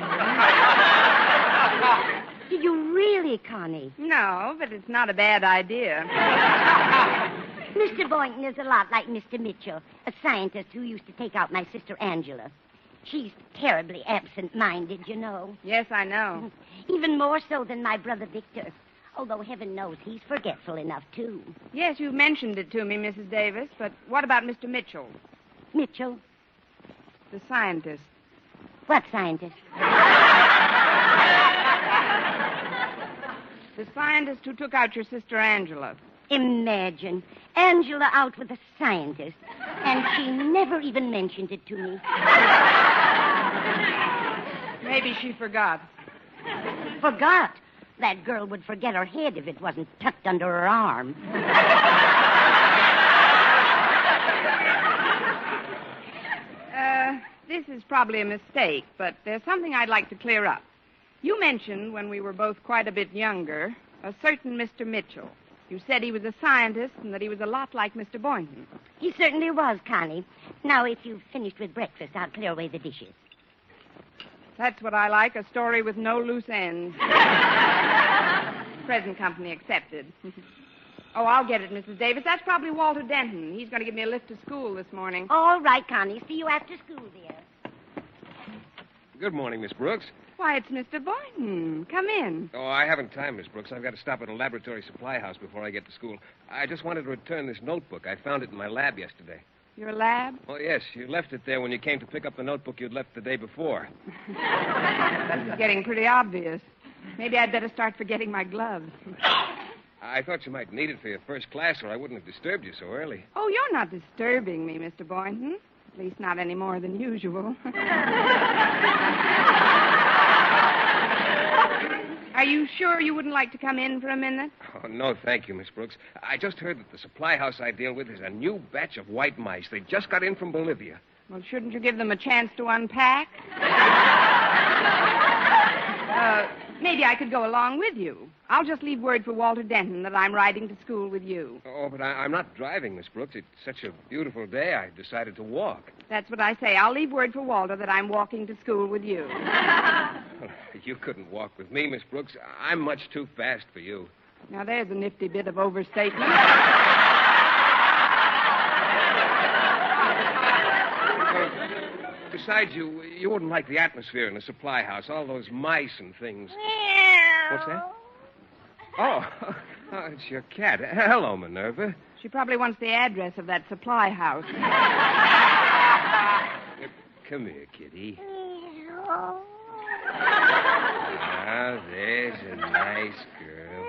Did you really, Connie? No, but it's not a bad idea. Mr. Boynton is a lot like Mr. Mitchell, a scientist who used to take out my sister Angela. She's terribly absent-minded, you know. Yes, I know. Even more so than my brother Victor. Although heaven knows he's forgetful enough, too. Yes, you mentioned it to me, Mrs. Davis, but what about Mr. Mitchell? Mitchell? The scientist. What scientist? The scientist who took out your sister Angela. Imagine. Angela out with a scientist. And she never even mentioned it to me. Maybe she forgot. Forgot? That girl would forget her head if it wasn't tucked under her arm. This is probably a mistake, but there's something I'd like to clear up. You mentioned, when we were both quite a bit younger, a certain Mr. Mitchell. You said he was a scientist and that he was a lot like Mr. Boynton. He certainly was, Connie. Now, if you've finished with breakfast, I'll clear away the dishes. That's what I like, a story with no loose ends. Present company accepted. Oh, I'll get it, Mrs. Davis. That's probably Walter Denton. He's going to give me a lift to school this morning. All right, Connie. See you after school, dear. Good morning, Miss Brooks. Why, it's Mr. Boynton. Come in. Oh, I haven't time, Miss Brooks. I've got to stop at a laboratory supply house before I get to school. I just wanted to return this notebook. I found it in my lab yesterday. Your lab? Oh, yes. You left it there when you came to pick up the notebook you'd left the day before. This is getting pretty obvious. Maybe I'd better start forgetting my gloves. I thought you might need it for your first class, or I wouldn't have disturbed you so early. Oh, you're not disturbing me, Mr. Boynton. At least not any more than usual. Are you sure you wouldn't like to come in for a minute? Oh, no, thank you, Miss Brooks. I just heard that the supply house I deal with is a new batch of white mice. They just got in from Bolivia. Well, shouldn't you give them a chance to unpack? Maybe I could go along with you. I'll just leave word for Walter Denton that I'm riding to school with you. Oh, but I'm not driving, Miss Brooks. It's such a beautiful day, I decided to walk. That's what I say. I'll leave word for Walter that I'm walking to school with you. You couldn't walk with me, Miss Brooks. I'm much too fast for you. Now, there's a nifty bit of overstatement. Besides, you wouldn't like the atmosphere in the supply house, all those mice and things. What's that? Oh, it's your cat. Hello, Minerva. She probably wants the address of that supply house. Come here, kitty. Ah, there's a nice girl.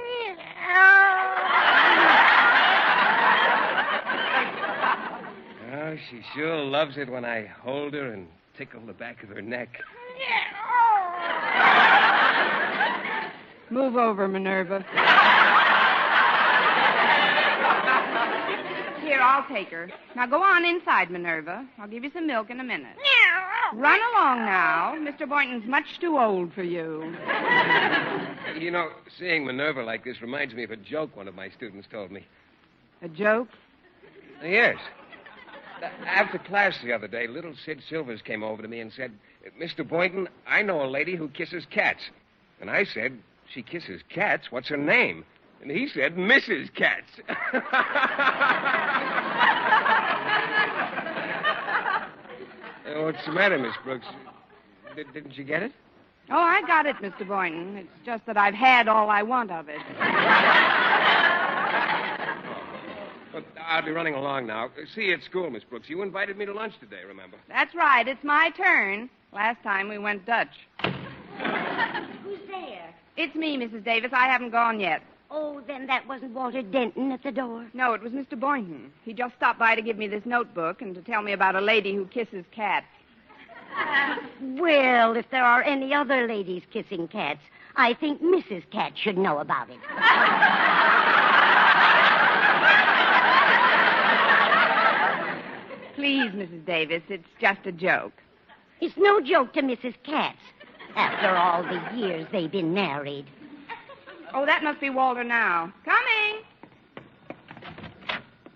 Oh, she sure loves it when I hold her and tickle the back of her neck. Move over, Minerva. Here, I'll take her. Now go on inside, Minerva. I'll give you some milk in a minute. Run along now. Mr. Boynton's much too old for you. You know, seeing Minerva like this reminds me of a joke one of my students told me. A joke? Yes. After class the other day, little Sid Silvers came over to me and said, Mr. Boynton, I know a lady who kisses cats. And I said, she kisses cats? What's her name? And he said, Mrs. Katz. What's the matter, Miss Brooks? Didn't you get it? Oh, I got it, Mr. Boynton. It's just that I've had all I want of it. But I'll be running along now. See you at school, Miss Brooks. You invited me to lunch today, remember? That's right. It's my turn. Last time we went Dutch. Who's there? It's me, Mrs. Davis. I haven't gone yet. Oh, then that wasn't Walter Denton at the door? No, it was Mr. Boynton. He just stopped by to give me this notebook and to tell me about a lady who kisses cats. Well, if there are any other ladies kissing cats, I think Mrs. Cat should know about it. Please, Mrs. Davis, it's just a joke. It's no joke to Mrs. Katz, after all the years they've been married. Oh, that must be Walter now. Coming.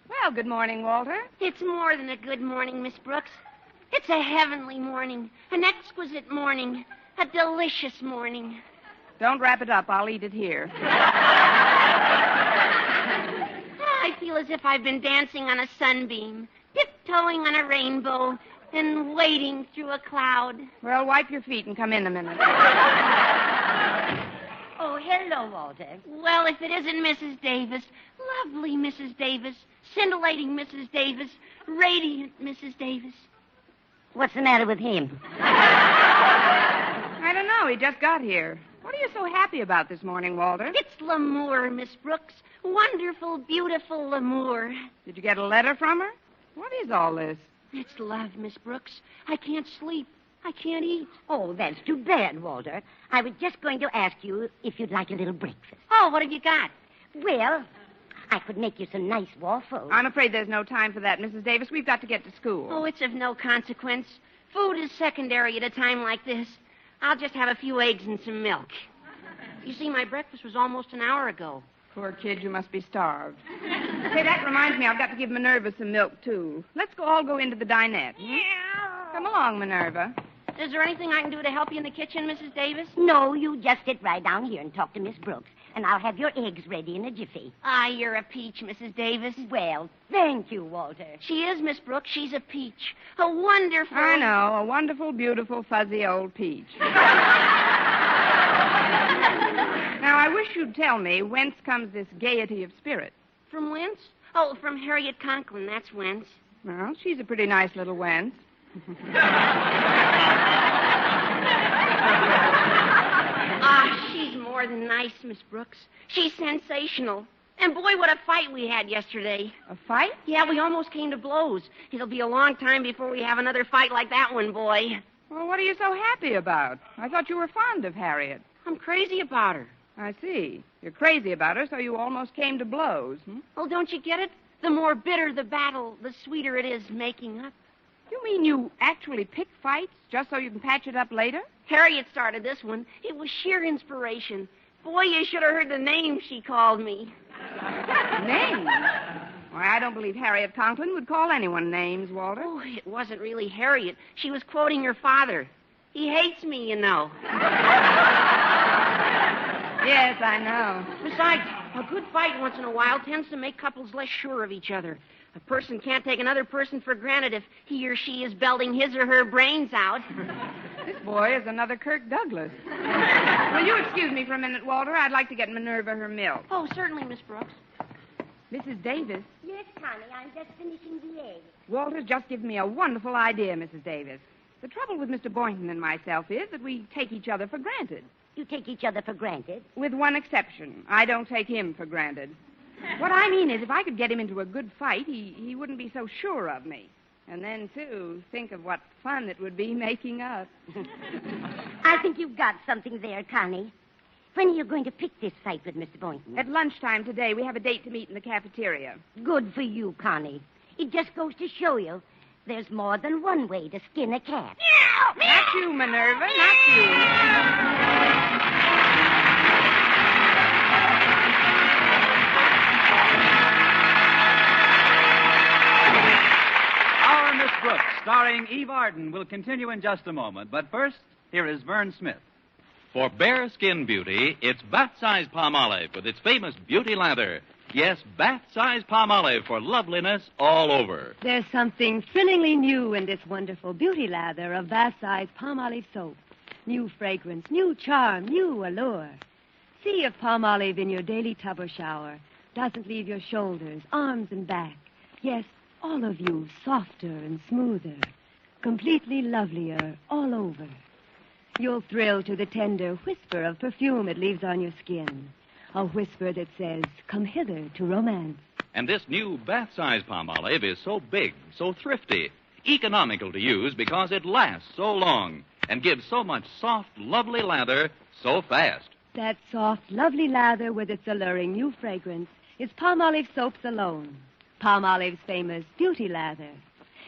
Well, good morning, Walter. It's more than a good morning, Miss Brooks. It's a heavenly morning, an exquisite morning, a delicious morning. Don't wrap it up. I'll eat it here. I feel as if I've been dancing on a sunbeam, tiptoeing on a rainbow, and wading through a cloud. Well, wipe your feet and come in a minute. Oh, hello, Walter. Well, if it isn't Mrs. Davis, lovely Mrs. Davis, scintillating Mrs. Davis, radiant Mrs. Davis. What's the matter with him? I don't know. He just got here. What are you so happy about this morning, Walter? It's l'amour, Miss Brooks. Wonderful, beautiful l'amour. Did you get a letter from her? What is all this? It's love, Miss Brooks. I can't sleep. I can't eat. Oh, that's too bad, Walter. I was just going to ask you if you'd like a little breakfast. Oh, what have you got? Well, I could make you some nice waffles. I'm afraid there's no time for that, Mrs. Davis. We've got to get to school. Oh, it's of no consequence. Food is secondary at a time like this. I'll just have a few eggs and some milk. You see, my breakfast was almost an hour ago. Poor kid, you must be starved. Hey, that reminds me, I've got to give Minerva some milk, too. Let's all go into the dinette. Come along, Minerva. Is there anything I can do to help you in the kitchen, Mrs. Davis? No, you just sit right down here and talk to Miss Brooks. And I'll have your eggs ready in a jiffy. Ah, you're a peach, Mrs. Davis. Well, thank you, Walter. She is, Miss Brooks. She's a peach. A wonderful... I know, a wonderful, beautiful, fuzzy old peach. Now, I wish you'd tell me whence comes this gaiety of spirit. From whence? Oh, from Harriet Conklin, that's whence. Well, she's a pretty nice little wench. Ah, she's more than nice, Miss Brooks. She's sensational. And boy, what a fight we had yesterday. A fight? Yeah, we almost came to blows. It'll be a long time before we have another fight like that one, boy. Well, what are you so happy about? I thought you were fond of Harriet. I'm crazy about her. I see. You're crazy about her, so you almost came to blows. Oh, don't you get it? The more bitter the battle, the sweeter it is making up. You mean you actually pick fights just so you can patch it up later? Harriet started this one. It was sheer inspiration. Boy, you should have heard the name she called me. Names? Why, I don't believe Harriet Conklin would call anyone names, Walter. Oh, it wasn't really Harriet. She was quoting her father. He hates me, you know. Yes, I know. Besides, a good fight once in a while tends to make couples less sure of each other. A person can't take another person for granted if he or she is belting his or her brains out. This boy is another Kirk Douglas. Will you excuse me for a minute, Walter? I'd like to get Minerva her milk. Oh, certainly, Miss Brooks. Mrs. Davis. Yes, Connie, I'm just finishing the eggs. Walter's just given me a wonderful idea, Mrs. Davis. The trouble with Mr. Boynton and myself is that we take each other for granted. You take each other for granted? With one exception. I don't take him for granted. What I mean is, if I could get him into a good fight, he wouldn't be so sure of me. And then, too, think of what fun it would be making up. I think you've got something there, Connie. When are you going to pick this fight with Mr. Boynton? At lunchtime today, we have a date to meet in the cafeteria. Good for you, Connie. It just goes to show you there's more than one way to skin a cat. Not you, Minerva, not you. Our Miss Brooks, starring Eve Arden, will continue in just a moment. But first, here is Vern Smith. For bare skin beauty, it's bath-size Palmolive with its famous beauty lather. Yes, bath-size Palmolive for loveliness all over. There's something thrillingly new in this wonderful beauty lather of bath-size Palmolive soap. New fragrance, new charm, new allure. See if Palmolive in your daily tub or shower doesn't leave your shoulders, arms, and back. Yes, all of you softer and smoother, completely lovelier all over. You'll thrill to the tender whisper of perfume it leaves on your skin. A whisper that says, come hither to romance. And this new bath-size Palmolive is so big, so thrifty, economical to use because it lasts so long and gives so much soft, lovely lather so fast. That soft, lovely lather with its alluring new fragrance is Palmolive soaps alone. Palmolive's famous beauty lather.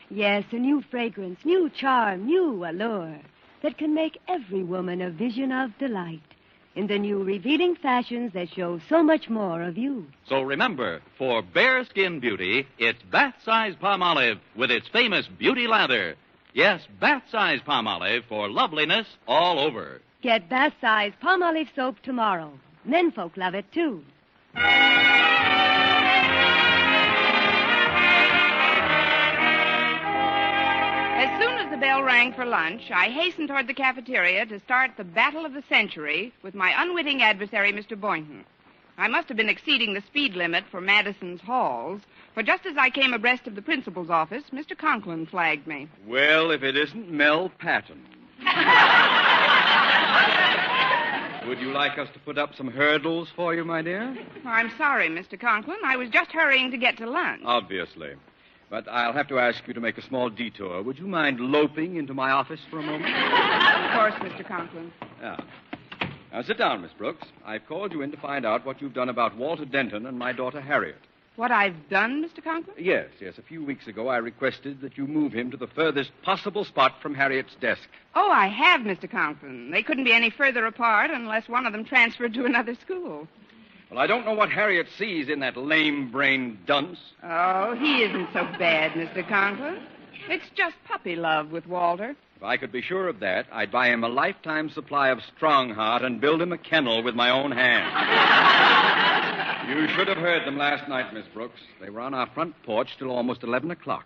Yes, a new fragrance, new charm, new allure that can make every woman a vision of delight in the new revealing fashions that show so much more of you. So remember, for bare skin beauty, it's bath-size Palmolive with its famous beauty lather. Yes, bath-size Palmolive for loveliness all over. Get bath-size Palmolive soap tomorrow. Menfolk love it, too. As soon as the bell rang for lunch, I hastened toward the cafeteria to start the battle of the century with my unwitting adversary, Mr. Boynton. I must have been exceeding the speed limit for Madison's halls, for just as I came abreast of the principal's office, Mr. Conklin flagged me. Well, if it isn't Mel Patton. Would you like us to put up some hurdles for you, my dear? I'm sorry, Mr. Conklin. I was just hurrying to get to lunch. Obviously. But I'll have to ask you to make a small detour. Would you mind loping into my office for a moment? Of course, Mr. Conklin. Yeah. Now, sit down, Miss Brooks. I've called you in to find out what you've done about Walter Denton and my daughter Harriet. What I've done, Mr. Conklin? Yes. A few weeks ago, I requested that you move him to the furthest possible spot from Harriet's desk. Oh, I have, Mr. Conklin. They couldn't be any further apart unless one of them transferred to another school. Well, I don't know what Harriet sees in that lame-brained dunce. Oh, he isn't so bad, Mr. Conklin. It's just puppy love with Walter. If I could be sure of that, I'd buy him a lifetime supply of Strong Heart and build him a kennel with my own hands. You should have heard them last night, Miss Brooks. They were on our front porch till almost 11 o'clock.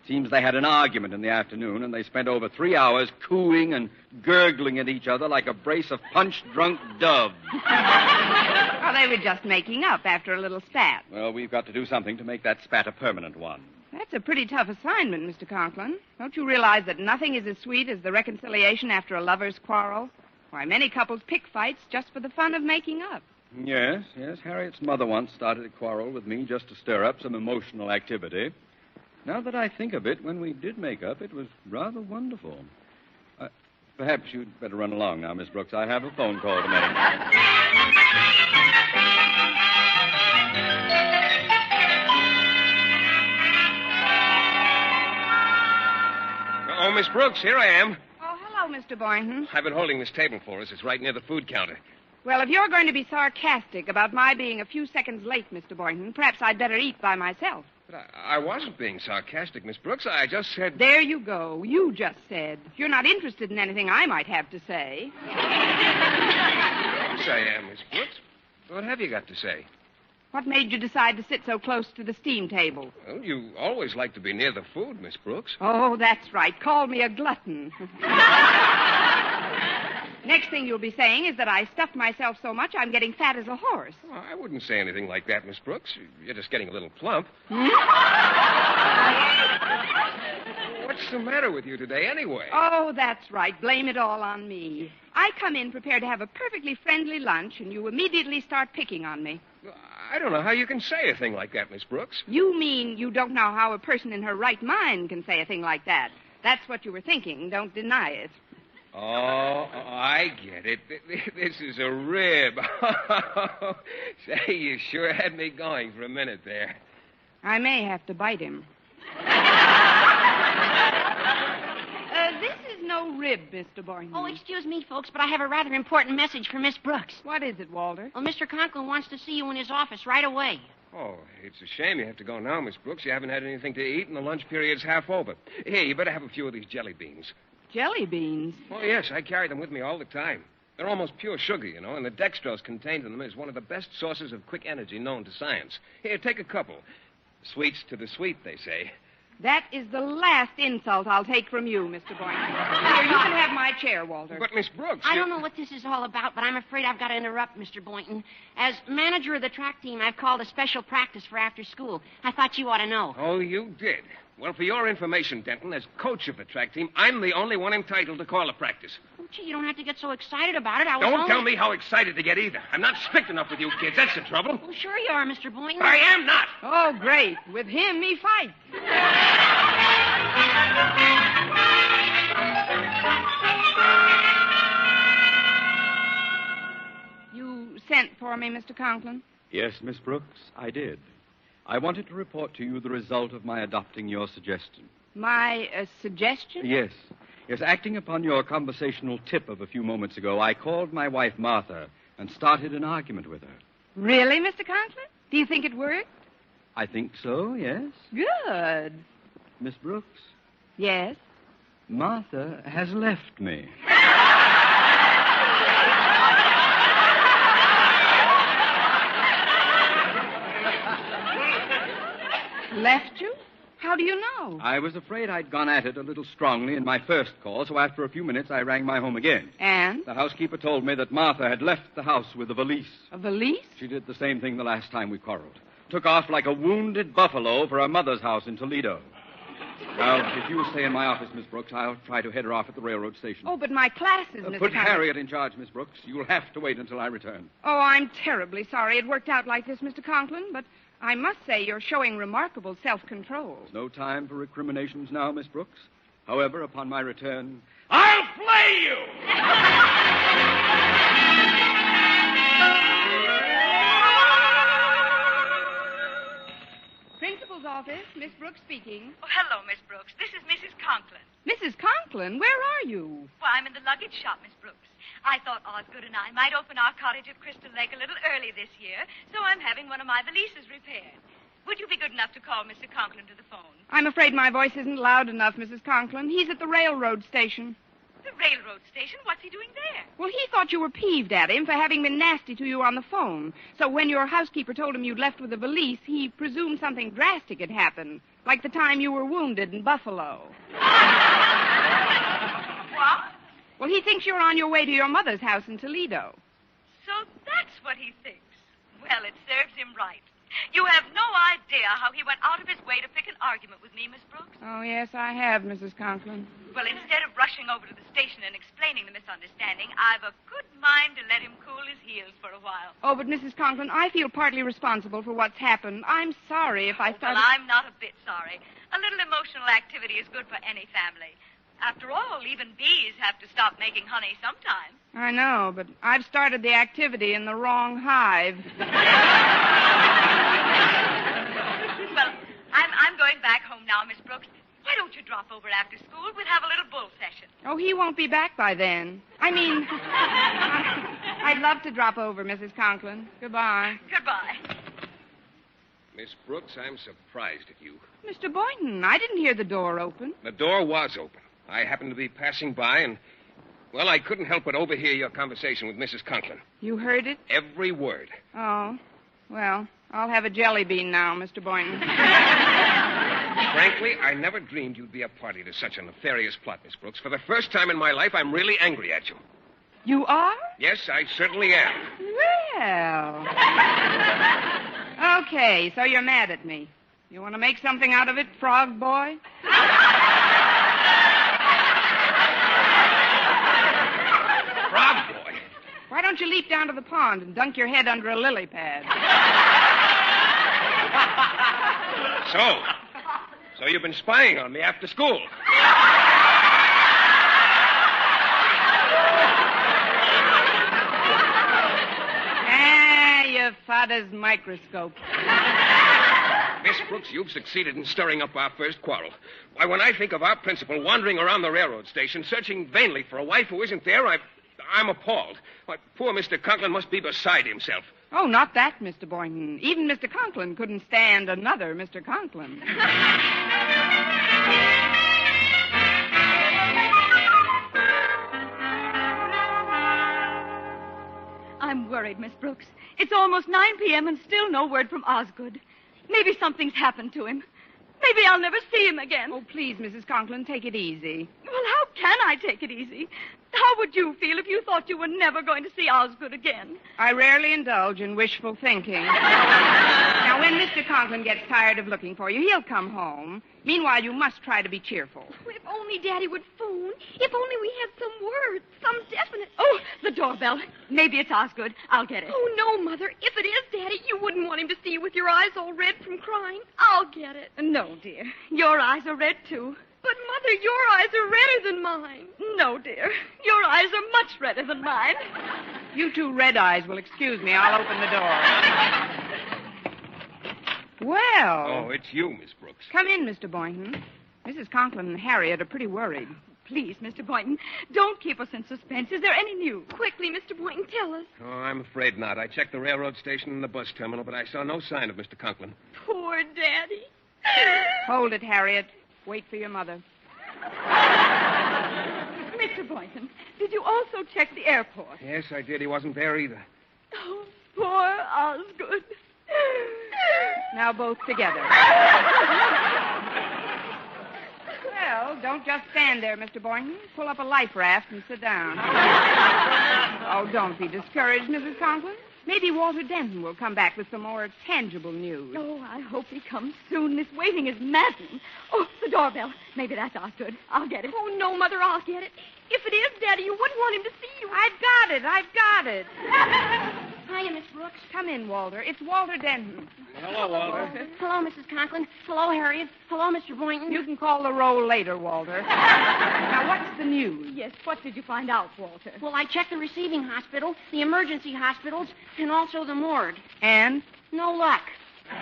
Seems they had an argument in the afternoon, and they spent over 3 hours cooing and gurgling at each other like a brace of punch-drunk doves. Well, they were just making up after a little spat. Well, we've got to do something to make that spat a permanent one. That's a pretty tough assignment, Mr. Conklin. Don't you realize that nothing is as sweet as the reconciliation after a lover's quarrel? Why, many couples pick fights just for the fun of making up. Yes. Harriet's mother once started a quarrel with me just to stir up some emotional activity. Now that I think of it, when we did make up, it was rather wonderful. Perhaps you'd better run along now, Miss Brooks. I have a phone call to make. Oh, Miss Brooks, here I am. Oh, hello, Mr. Boynton. I've been holding this table for us. It's right near the food counter. Well, if you're going to be sarcastic about my being a few seconds late, Mr. Boynton, perhaps I'd better eat by myself. But I wasn't being sarcastic, Miss Brooks. I just said... There you go. You just said. If you're not interested in anything I might have to say. Yes, I am, Miss Brooks. What have you got to say? What made you decide to sit so close to the steam table? Well, you always like to be near the food, Miss Brooks. Oh, that's right. Call me a glutton. Next thing you'll be saying is that I stuffed myself so much I'm getting fat as a horse. Oh, I wouldn't say anything like that, Miss Brooks. You're just getting a little plump. What's the matter with you today, anyway? Oh, that's right. Blame it all on me. I come in prepared to have a perfectly friendly lunch, and you immediately start picking on me. I don't know how you can say a thing like that, Miss Brooks. You mean you don't know how a person in her right mind can say a thing like that. That's what you were thinking. Don't deny it. Oh, I get it. This is a rib. Say, you sure had me going for a minute there. I may have to bite him. This is no rib, Mr. Boynton. Oh, excuse me, folks, but I have a rather important message for Miss Brooks. What is it, Walter? Well, Mr. Conklin wants to see you in his office right away. Oh, it's a shame you have to go now, Miss Brooks. You haven't had anything to eat, and the lunch period's half over. Here, you better have a few of these jelly beans. Jelly beans? Oh, yes, I carry them with me all the time. They're almost pure sugar, you know, and the dextrose contained in them is one of the best sources of quick energy known to science. Here, take a couple. Sweets to the sweet, they say. That is the last insult I'll take from you, Mr. Boynton. Here, you can have my chair, Walter. But, Miss Brooks... I don't know what this is all about, but I'm afraid I've got to interrupt, Mr. Boynton. As manager of the track team, I've called a special practice for after school. I thought you ought to know. Oh, you did? Well, for your information, Denton, as coach of the track team, I'm the only one entitled to call a practice. Oh, gee, you don't have to get so excited about it. Don't tell me how excited to get either. I'm not strict enough with you kids. That's the trouble. Oh, sure you are, Mr. Boynton. I am not. Oh, great. With him, me fight. You sent for me, Mr. Conklin? Yes, Miss Brooks, I did. I wanted to report to you the result of my adopting your suggestion. My suggestion? Yes. Yes, acting upon your conversational tip of a few moments ago, I called my wife, Martha, and started an argument with her. Really, Mr. Conklin? Do you think it worked? I think so, yes. Good. Miss Brooks? Yes? Martha has left me. Left you? How do you know? I was afraid I'd gone at it a little strongly in my first call, so after a few minutes I rang my home again. And? The housekeeper told me that Martha had left the house with a valise. A valise? She did the same thing the last time we quarreled. Took off like a wounded buffalo for her mother's house in Toledo. Now, if you'll stay in my office, Miss Brooks, I'll try to head her off at the railroad station. Oh, but my classes, Mr. Put Conklin. Harriet in charge, Miss Brooks. You'll have to wait until I return. Oh, I'm terribly sorry it worked out like this, Mr. Conklin, but I must say you're showing remarkable self-control. There's no time for recriminations now, Miss Brooks. However, upon my return... I'll flay you! Principal's office, Miss Brooks speaking. Oh, hello, Miss Brooks. This is Mrs. Conklin. Mrs. Conklin, where are you? Well, I'm in the luggage shop, Miss Brooks. I thought Osgood and I might open our cottage at Crystal Lake a little early this year, so I'm having one of my valises repaired. would you be good enough to call Mr. Conklin to the phone? I'm afraid my voice isn't loud enough, Mrs. Conklin. He's at the railroad station. The railroad station? What's he doing there? Well, he thought you were peeved at him for having been nasty to you on the phone. So when your housekeeper told him you'd left with the valise, he presumed something drastic had happened, like the time you were wounded in Buffalo. What? Well, he thinks you're on your way to your mother's house in Toledo. So that's what he thinks. Well, it serves him right. You have no idea how he went out of his way to pick an argument with me, Miss Brooks. Oh, yes, I have, Mrs. Conklin. Well, instead of rushing over to the station and explaining the misunderstanding, I've a good mind to let him cool his heels for a while. Oh, but Mrs. Conklin, I feel partly responsible for what's happened. I'm sorry if I started... Well, I'm not a bit sorry. A little emotional activity is good for any family. After all, even bees have to stop making honey sometime. I know, but I've started the activity in the wrong hive. Well, I'm going back home now, Miss Brooks. Why don't you drop over after school? We'll have a little bull session. Oh, he won't be back by then. I mean, I'd love to drop over, Mrs. Conklin. Goodbye. Goodbye. Miss Brooks, I'm surprised at you. Mr. Boynton, I didn't hear the door open. The door was open. I happened to be passing by and, well, I couldn't help but overhear your conversation with Mrs. Conklin. You heard it? Every word. Oh, well, I'll have a jelly bean now, Mr. Boynton. Frankly, I never dreamed you'd be a party to such a nefarious plot, Miss Brooks. For the first time in my life, I'm really angry at you. You are? Yes, I certainly am. Well. Okay, so you're mad at me. You want to make something out of it, frog boy? Frog boy? Why don't you leap down to the pond and dunk your head under a lily pad? So you've been spying on me after school. Your father's microscope. Miss Brooks, you've succeeded in stirring up our first quarrel. Why, when I think of our principal wandering around the railroad station, searching vainly for a wife who isn't there, I'm appalled. Why, poor Mr. Conklin must be beside himself. Oh, not that, Mr. Boynton. Even Mr. Conklin couldn't stand another Mr. Conklin. I'm worried, Miss Brooks. It's almost 9 p.m. and still no word from Osgood. Maybe something's happened to him. Maybe I'll never see him again. Oh, please, Mrs. Conklin, take it easy. Well, how can I take it easy? How would you feel if you thought you were never going to see Osgood again? I rarely indulge in wishful thinking. Now, when Mr. Conklin gets tired of looking for you, he'll come home. Meanwhile, you must try to be cheerful. If only Daddy would phone. If only we had some word, some definite... Oh, the doorbell. Maybe it's Osgood. I'll get it. Oh, no, Mother. If it is Daddy, you wouldn't want him to see you with your eyes all red from crying. I'll get it. No, dear. Your eyes are red, too. But, Mother, your eyes are redder than mine. No, dear. Your eyes are much redder than mine. You two red eyes will excuse me. I'll open the door. Well. Oh, it's you, Miss Brooks. Come in, Mr. Boynton. Mrs. Conklin and Harriet are pretty worried. Please, Mr. Boynton, don't keep us in suspense. Is there any news? Quickly, Mr. Boynton, tell us. Oh, I'm afraid not. I checked the railroad station and the bus terminal, but I saw no sign of Mr. Conklin. Poor Daddy. Hold it, Harriet. Wait for your mother. Mr. Boynton, did you also check the airport? Yes, I did. He wasn't there either. Oh, poor Osgood. Now both together. Well, don't just stand there, Mr. Boynton. Pull up a life raft and sit down. Oh, don't be discouraged, Mrs. Conklin. Maybe Walter Denton will come back with some more tangible news. Oh, I hope he comes soon. This waiting is maddening. Oh, the doorbell. Maybe that's Osgood. I'll get it. Oh, no, Mother, I'll get it. If it is Daddy, you wouldn't want him to see you. I've got it. Hiya, Miss Brooks. Come in, Walter. It's Walter Denton. Hello, Walter. Hello, Mrs. Conklin. Hello, Harriet. Hello, Mr. Boynton. You can call the roll later, Walter. Now, what's the news? Yes, what did you find out, Walter? Well, I checked the receiving hospital, the emergency hospitals, and also the morgue. And? No luck. Poor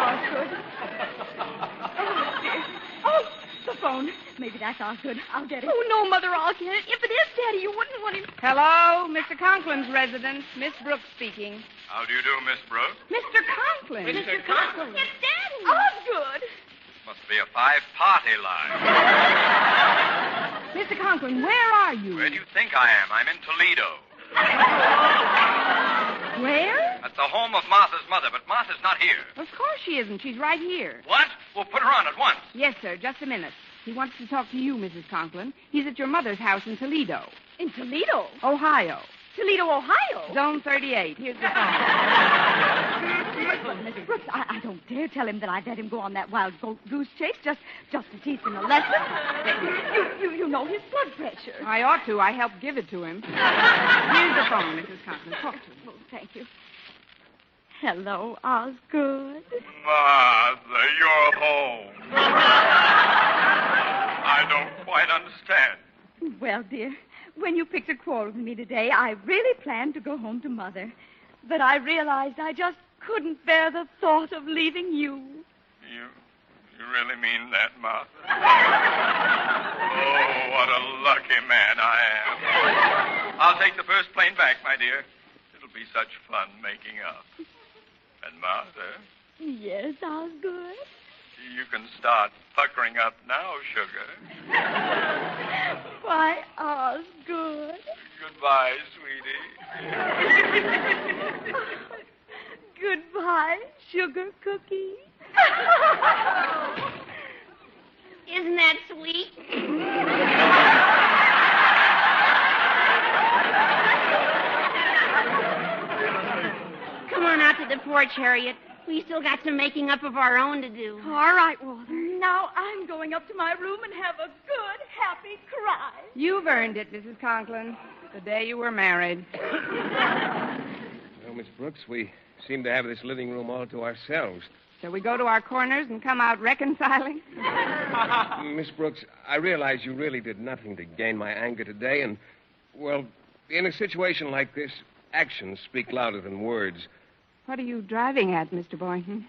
Osgood. Oh, dear. Oh, the phone. maybe that's Osgood. I'll get it. Oh, no, Mother, I'll get it. If it is Daddy, you wouldn't want him. Hello, Mr. Conklin's residence. Miss Brooks speaking. How do you do, Miss Brooks? Mr. Conklin. Mr. Conklin. It's Daddy. Osgood. Must be a five-party line. Mr. Conklin, where are you? Where do you think I am? I'm in Toledo. Where? At the home of Martha's mother, but Martha's not here. Of course she isn't. She's right here. What? Well, put her on at once. Yes, sir. Just a minute. He wants to talk to you, Mrs. Conklin. He's at your mother's house in Toledo. In Toledo? Ohio. Toledo, Ohio? Zone 38. Here's the phone. But, Miss Brooks, I don't dare tell him that I let him go on that wild goose chase just to teach him a lesson. You know his blood pressure. I ought to. I helped give it to him. Here's the phone, Mrs. Conklin. Talk to him. Oh, thank you. Hello, Osgood. Martha, you're home. I don't quite understand. Well, dear, when you picked a quarrel with me today, I really planned to go home to Mother. But I realized I just couldn't bear the thought of leaving you. You really mean that, Martha? Oh, what a lucky man I am. I'll take the first plane back, my dear. It'll be such fun making up. And Martha? Yes, Osgood? You can start puckering up now, sugar. Why, Osgood? Goodbye, sweetie. Goodbye, sugar cookie. Isn't that sweet? Come on out to the porch, Harriet. We still got some making up of our own to do. All right, Walter. Now I'm going up to my room and have a good, happy cry. You've earned it, Mrs. Conklin. The day you were married. Well, Miss Brooks, we seem to have this living room all to ourselves. Shall we go to our corners and come out reconciling? Miss Brooks, I realize you really did nothing to gain my anger today, and, well, in a situation like this, actions speak louder than words. What are you driving at, Mr. Boynton?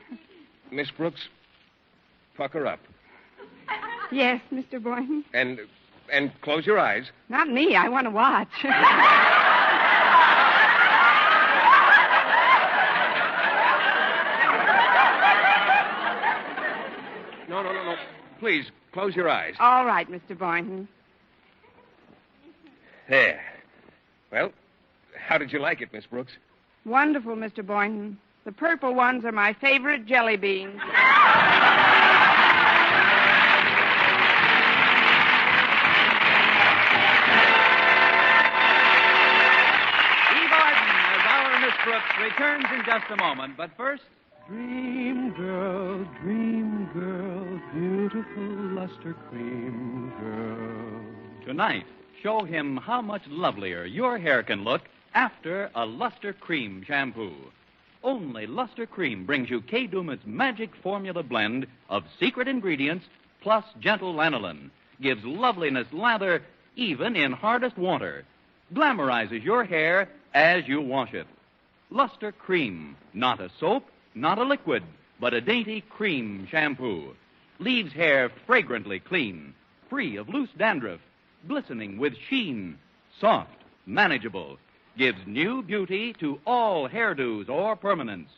Miss Brooks, pucker up. Yes, Mr. Boynton. And close your eyes. Not me. I want to watch. No. Please, close your eyes. All right, Mr. Boynton. There. Well, how did you like it, Miss Brooks? Wonderful, Mr. Boynton. The purple ones are my favorite jelly beans. Steve Arden as our Miss Brooks returns in just a moment, but first... Dream girl, beautiful luster cream girl. Tonight, show him how much lovelier your hair can look after a Luster Cream shampoo. Only Luster Cream brings you Kay Daumit's magic formula blend of secret ingredients plus gentle lanolin. Gives loveliness lather even in hardest water. Glamorizes your hair as you wash it. Luster Cream, not a soap, not a liquid, but a dainty cream shampoo. Leaves hair fragrantly clean, free of loose dandruff, glistening with sheen, soft, manageable. Gives new beauty to all hairdos or permanents.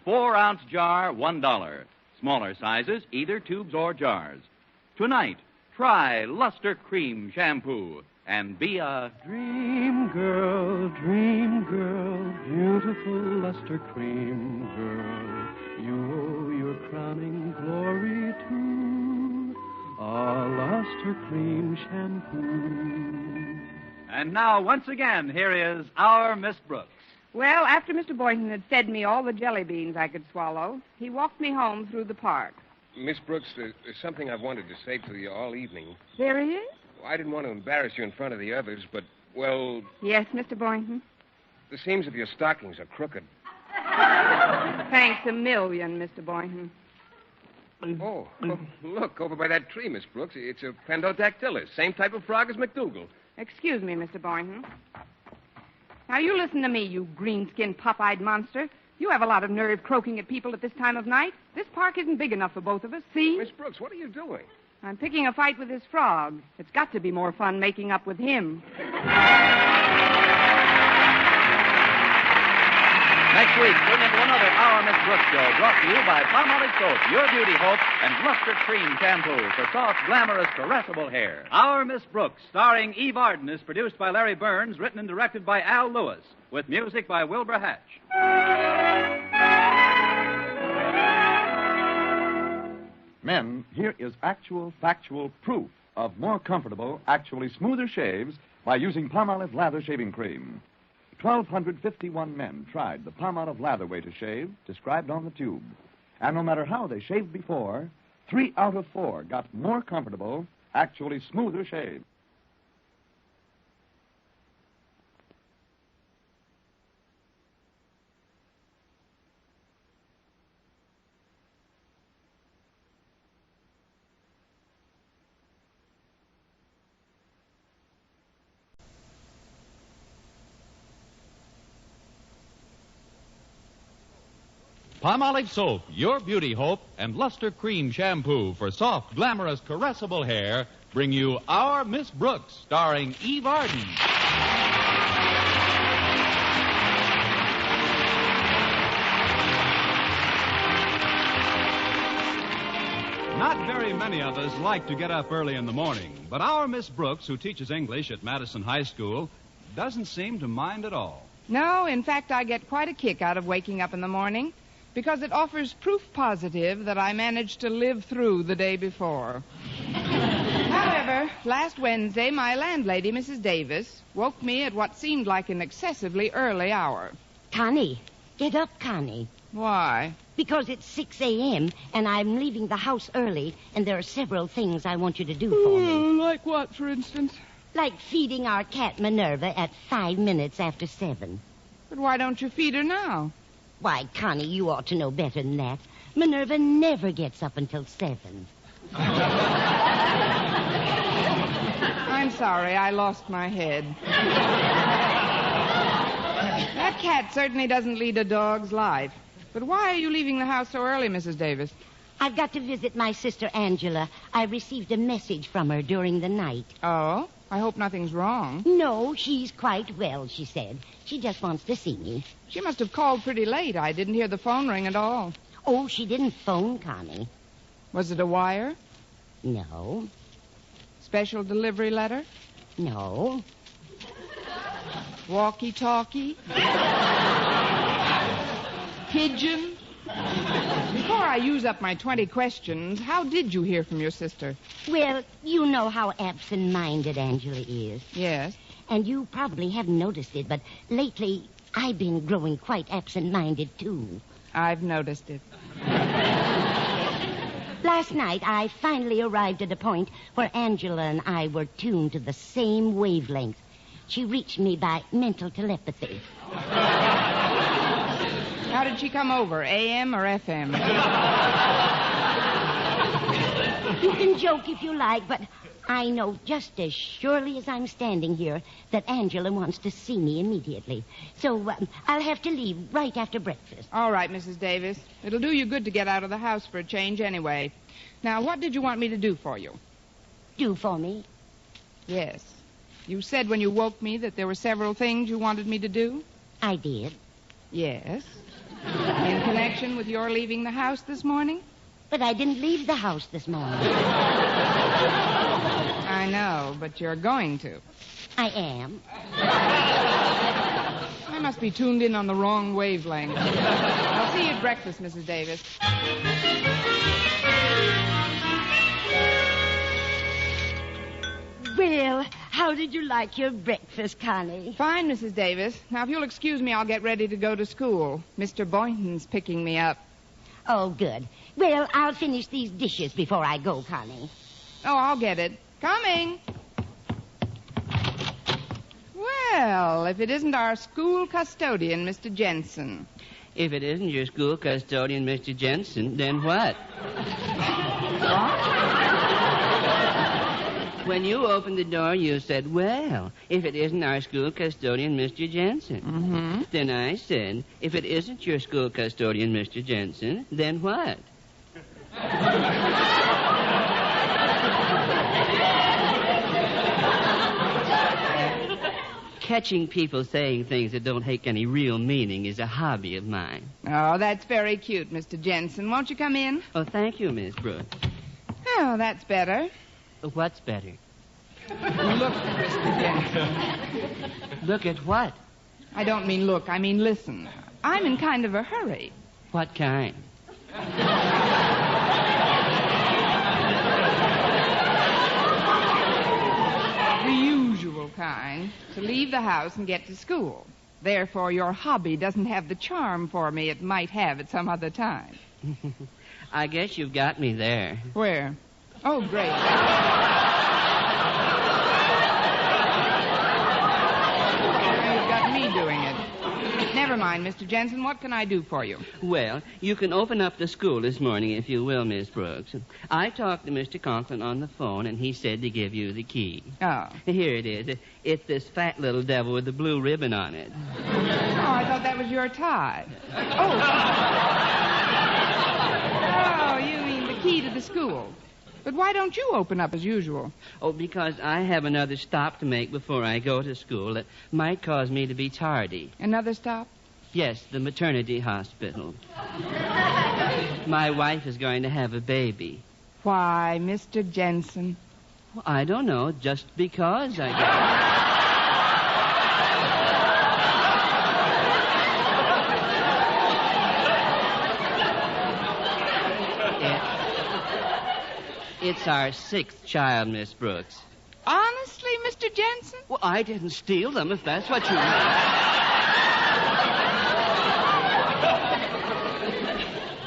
4-ounce jar, $1. Smaller sizes, either tubes or jars. Tonight, try Luster Cream Shampoo and be a dream girl, beautiful luster cream girl. You owe your crowning glory to a luster cream shampoo. And now, once again, here is our Miss Brooks. Well, after Mr. Boynton had fed me all the jelly beans I could swallow, he walked me home through the park. Miss Brooks, there's something I've wanted to say to you all evening. There he is? I didn't want to embarrass you in front of the others, but, well... Yes, Mr. Boynton? The seams of your stockings are crooked. Thanks a million, Mr. Boynton. Oh, look, over by that tree, Miss Brooks. It's a Pendodactylus, same type of frog as McDougal. Excuse me, Mr. Boynton. Now, you listen to me, you green-skinned, pop-eyed monster. You have a lot of nerve croaking at people at this time of night. This park isn't big enough for both of us, see? Miss Brooks, what are you doing? I'm picking a fight with this frog. It's got to be more fun making up with him. Next week, tune into another Our Miss Brooks show brought to you by Palmolive Soap, Your Beauty Hope, and Luster Cream Shampoo for soft, glamorous, caressable hair. Our Miss Brooks, starring Eve Arden, is produced by Larry Burns, written and directed by Al Lewis, with music by Wilbur Hatch. Men, here is actual, factual proof of more comfortable, actually smoother shaves by using Palmolive Lather Shaving Cream. 1,251 men tried the Palmolive Lather way to shave, described on the tube. And no matter how they shaved before, 3 out of 4 got more comfortable, actually smoother shaves. Palmolive Soap, Your Beauty Hope, and Luster Cream Shampoo for soft, glamorous, caressable hair bring you Our Miss Brooks, starring Eve Arden. Not very many of us like to get up early in the morning, but our Miss Brooks, who teaches English at Madison High School, doesn't seem to mind at all. No, in fact, I get quite a kick out of waking up in the morning because it offers proof positive that I managed to live through the day before. However, last Wednesday, my landlady, Mrs. Davis, woke me at what seemed like an excessively early hour. Connie, get up, Connie. Why? Because it's 6 a.m., and I'm leaving the house early, and there are several things I want you to do for me. Like what, for instance? Like feeding our cat Minerva at 5 minutes after 7. But why don't you feed her now? Why, Connie, you ought to know better than that. Minerva never gets up until 7. I'm sorry, I lost my head. That cat certainly doesn't lead a dog's life. But why are you leaving the house so early, Mrs. Davis? I've got to visit my sister Angela. I received a message from her during the night. Oh? I hope nothing's wrong. No, she's quite well, she said. She just wants to see me. She must have called pretty late. I didn't hear the phone ring at all. Oh, she didn't phone, Connie. Was it a wire? No. Special delivery letter? No. Walkie-talkie? Pigeon? Before I use up my 20 questions, how did you hear from your sister? Well, you know how absent-minded Angela is. Yes. And you probably haven't noticed it, but lately I've been growing quite absent-minded, too. I've noticed it. Last night, I finally arrived at a point where Angela and I were tuned to the same wavelength. She reached me by mental telepathy. How did she come over, AM or FM? You can joke if you like, but I know just as surely as I'm standing here that Angela wants to see me immediately. So I'll have to leave right after breakfast. All right, Mrs. Davis. It'll do you good to get out of the house for a change anyway. Now, what did you want me to do for you? Do for me? Yes. You said when you woke me that there were several things you wanted me to do? I did. Yes. In connection with your leaving the house this morning? But I didn't leave the house this morning. I know, but you're going to. I am. I must be tuned in on the wrong wavelength. I'll see you at breakfast, Mrs. Davis. Well, how did you like your breakfast, Connie? Fine, Mrs. Davis. Now, if you'll excuse me, I'll get ready to go to school. Mr. Boynton's picking me up. Oh, good. Well, I'll finish these dishes before I go, Connie. Oh, I'll get it. Coming. Well, if it isn't our school custodian, Mr. Jensen. If it isn't your school custodian, Mr. Jensen, then what? When you opened the door, you said, well, if it isn't our school custodian, Mr. Jensen. Mm-hmm. Then I said, if it isn't your school custodian, Mr. Jensen, then what? catching people saying things that don't have any real meaning is a hobby of mine. Oh, that's very cute, Mr. Jensen. Won't you come in? Oh, thank you, Miss Brooks. Oh, that's better. What's better? Look, Mr. Jensen. Look at what? I don't mean look, I mean listen. I'm in kind of a hurry. What kind? The usual kind. To leave the house and get to school. Therefore, your hobby doesn't have the charm for me it might have at some other time. I guess you've got me there. Where? Oh, great. You've got me doing it. Never mind, Mr. Jensen. What can I do for you? Well, you can open up the school this morning, if you will, Miss Brooks. I talked to Mr. Conklin on the phone, and he said to give you the key. Oh. Here it is. It's this fat little devil with the blue ribbon on it. Oh, I thought that was your tie. Oh. Oh, you mean the key to the school. But why don't you open up as usual? Oh, because I have another stop to make before I go to school that might cause me to be tardy. Another stop? Yes, the maternity hospital. My wife is going to have a baby. Why, Mr. Jensen? Well, I don't know, just because, I guess. It's our 6th child, Miss Brooks. Honestly, Mr. Jensen? Well, I didn't steal them, if that's what you mean.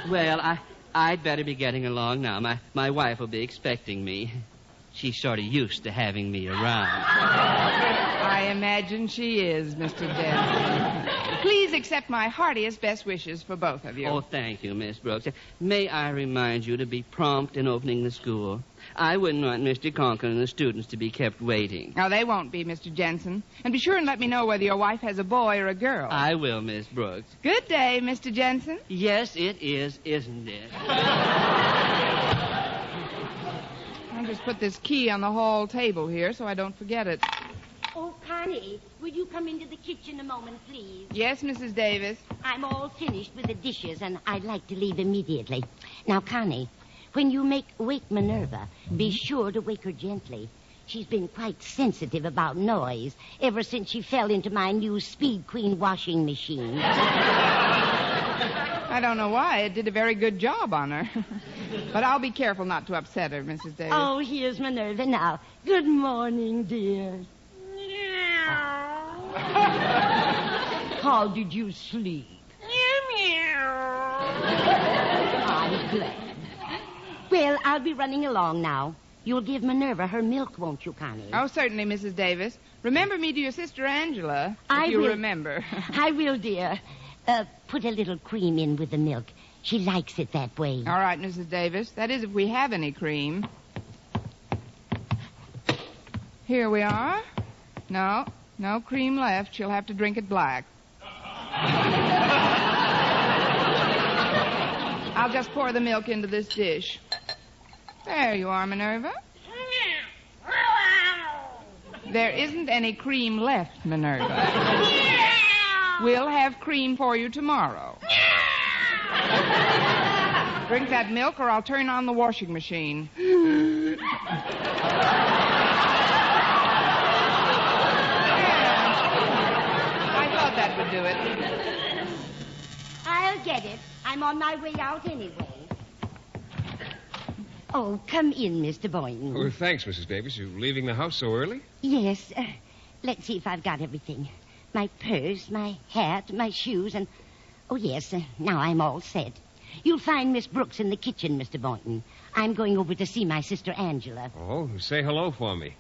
Well, I'd better be getting along now. My wife will be expecting me. She's sort of used to having me around. I imagine she is, Mr. Jensen. Please accept my heartiest best wishes for both of you. Oh, thank you, Miss Brooks. May I remind you to be prompt in opening the school? I wouldn't want Mr. Conklin and the students to be kept waiting. No, they won't be, Mr. Jensen. And be sure and let me know whether your wife has a boy or a girl. I will, Miss Brooks. Good day, Mr. Jensen. Yes, it is, isn't it? I'll just put this key on the hall table here so I don't forget it. Oh, Connie, will you come into the kitchen a moment, please? Yes, Mrs. Davis. I'm all finished with the dishes, and I'd like to leave immediately. Now, Connie, when you wake Minerva, be sure to wake her gently. She's been quite sensitive about noise ever since she fell into my new Speed Queen washing machine. I don't know why. It did a very good job on her. But I'll be careful not to upset her, Mrs. Davis. Oh, here's Minerva now. Good morning, dear. How did you sleep? I'm glad. Well, I'll be running along now. You'll give Minerva her milk, won't you, Connie? Oh, certainly, Mrs. Davis. Remember me to your sister Angela, if you remember. I will, dear. Put a little cream in with the milk. She likes it that way. All right, Mrs. Davis. That is, if we have any cream. Here we are. No cream left. She'll have to drink it black. I'll just pour the milk into this dish. There you are, Minerva. There isn't any cream left, Minerva. We'll have cream for you tomorrow. Drink that milk or I'll turn on the washing machine. That would do it. I'll get it. I'm on my way out anyway. Oh, come in, Mr. Boynton. Oh, thanks, Mrs. Davis. You leaving the house so early? Yes. Let's see if I've got everything. My purse, my hat, my shoes, and... Oh, yes, now I'm all set. You'll find Miss Brooks in the kitchen, Mr. Boynton. I'm going over to see my sister Angela. Oh, say hello for me.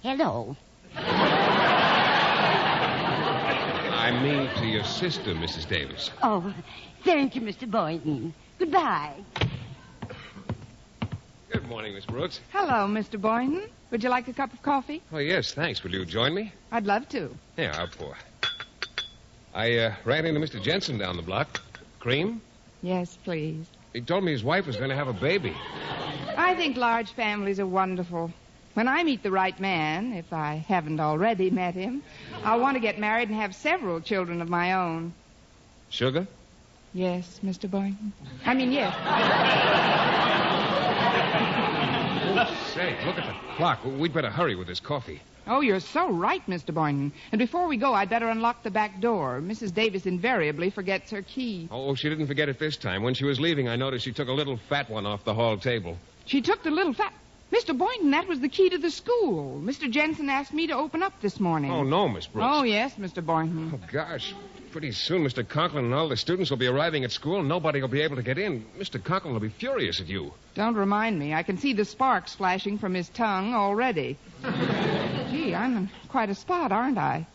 Hello. I mean to your sister, Mrs. Davis. Oh, thank you, Mr. Boynton. Goodbye. Good morning, Miss Brooks. Hello, Mr. Boynton. Would you like a cup of coffee? Oh, yes, thanks. Will you join me? I'd love to. Yeah, I'll pour. I ran into Mr. Jensen down the block. Cream? Yes, please. He told me his wife was going to have a baby. I think large families are wonderful. When I meet the right man, if I haven't already met him, I'll want to get married and have several children of my own. Sugar? Yes, Mr. Boynton. I mean, yes. Say, look at the clock. We'd better hurry with this coffee. Oh, you're so right, Mr. Boynton. And before we go, I'd better unlock the back door. Mrs. Davis invariably forgets her key. Oh, she didn't forget it this time. When she was leaving, I noticed she took a little fat one off the hall table. She took the little fat... Mr. Boynton, that was the key to the school. Mr. Jensen asked me to open up this morning. Oh, no, Miss Brooks. Oh, yes, Mr. Boynton. Oh, gosh. Pretty soon, Mr. Conklin and all the students will be arriving at school, and nobody will be able to get in. Mr. Conklin will be furious at you. Don't remind me. I can see the sparks flashing from his tongue already. Gee, I'm in quite a spot, aren't I?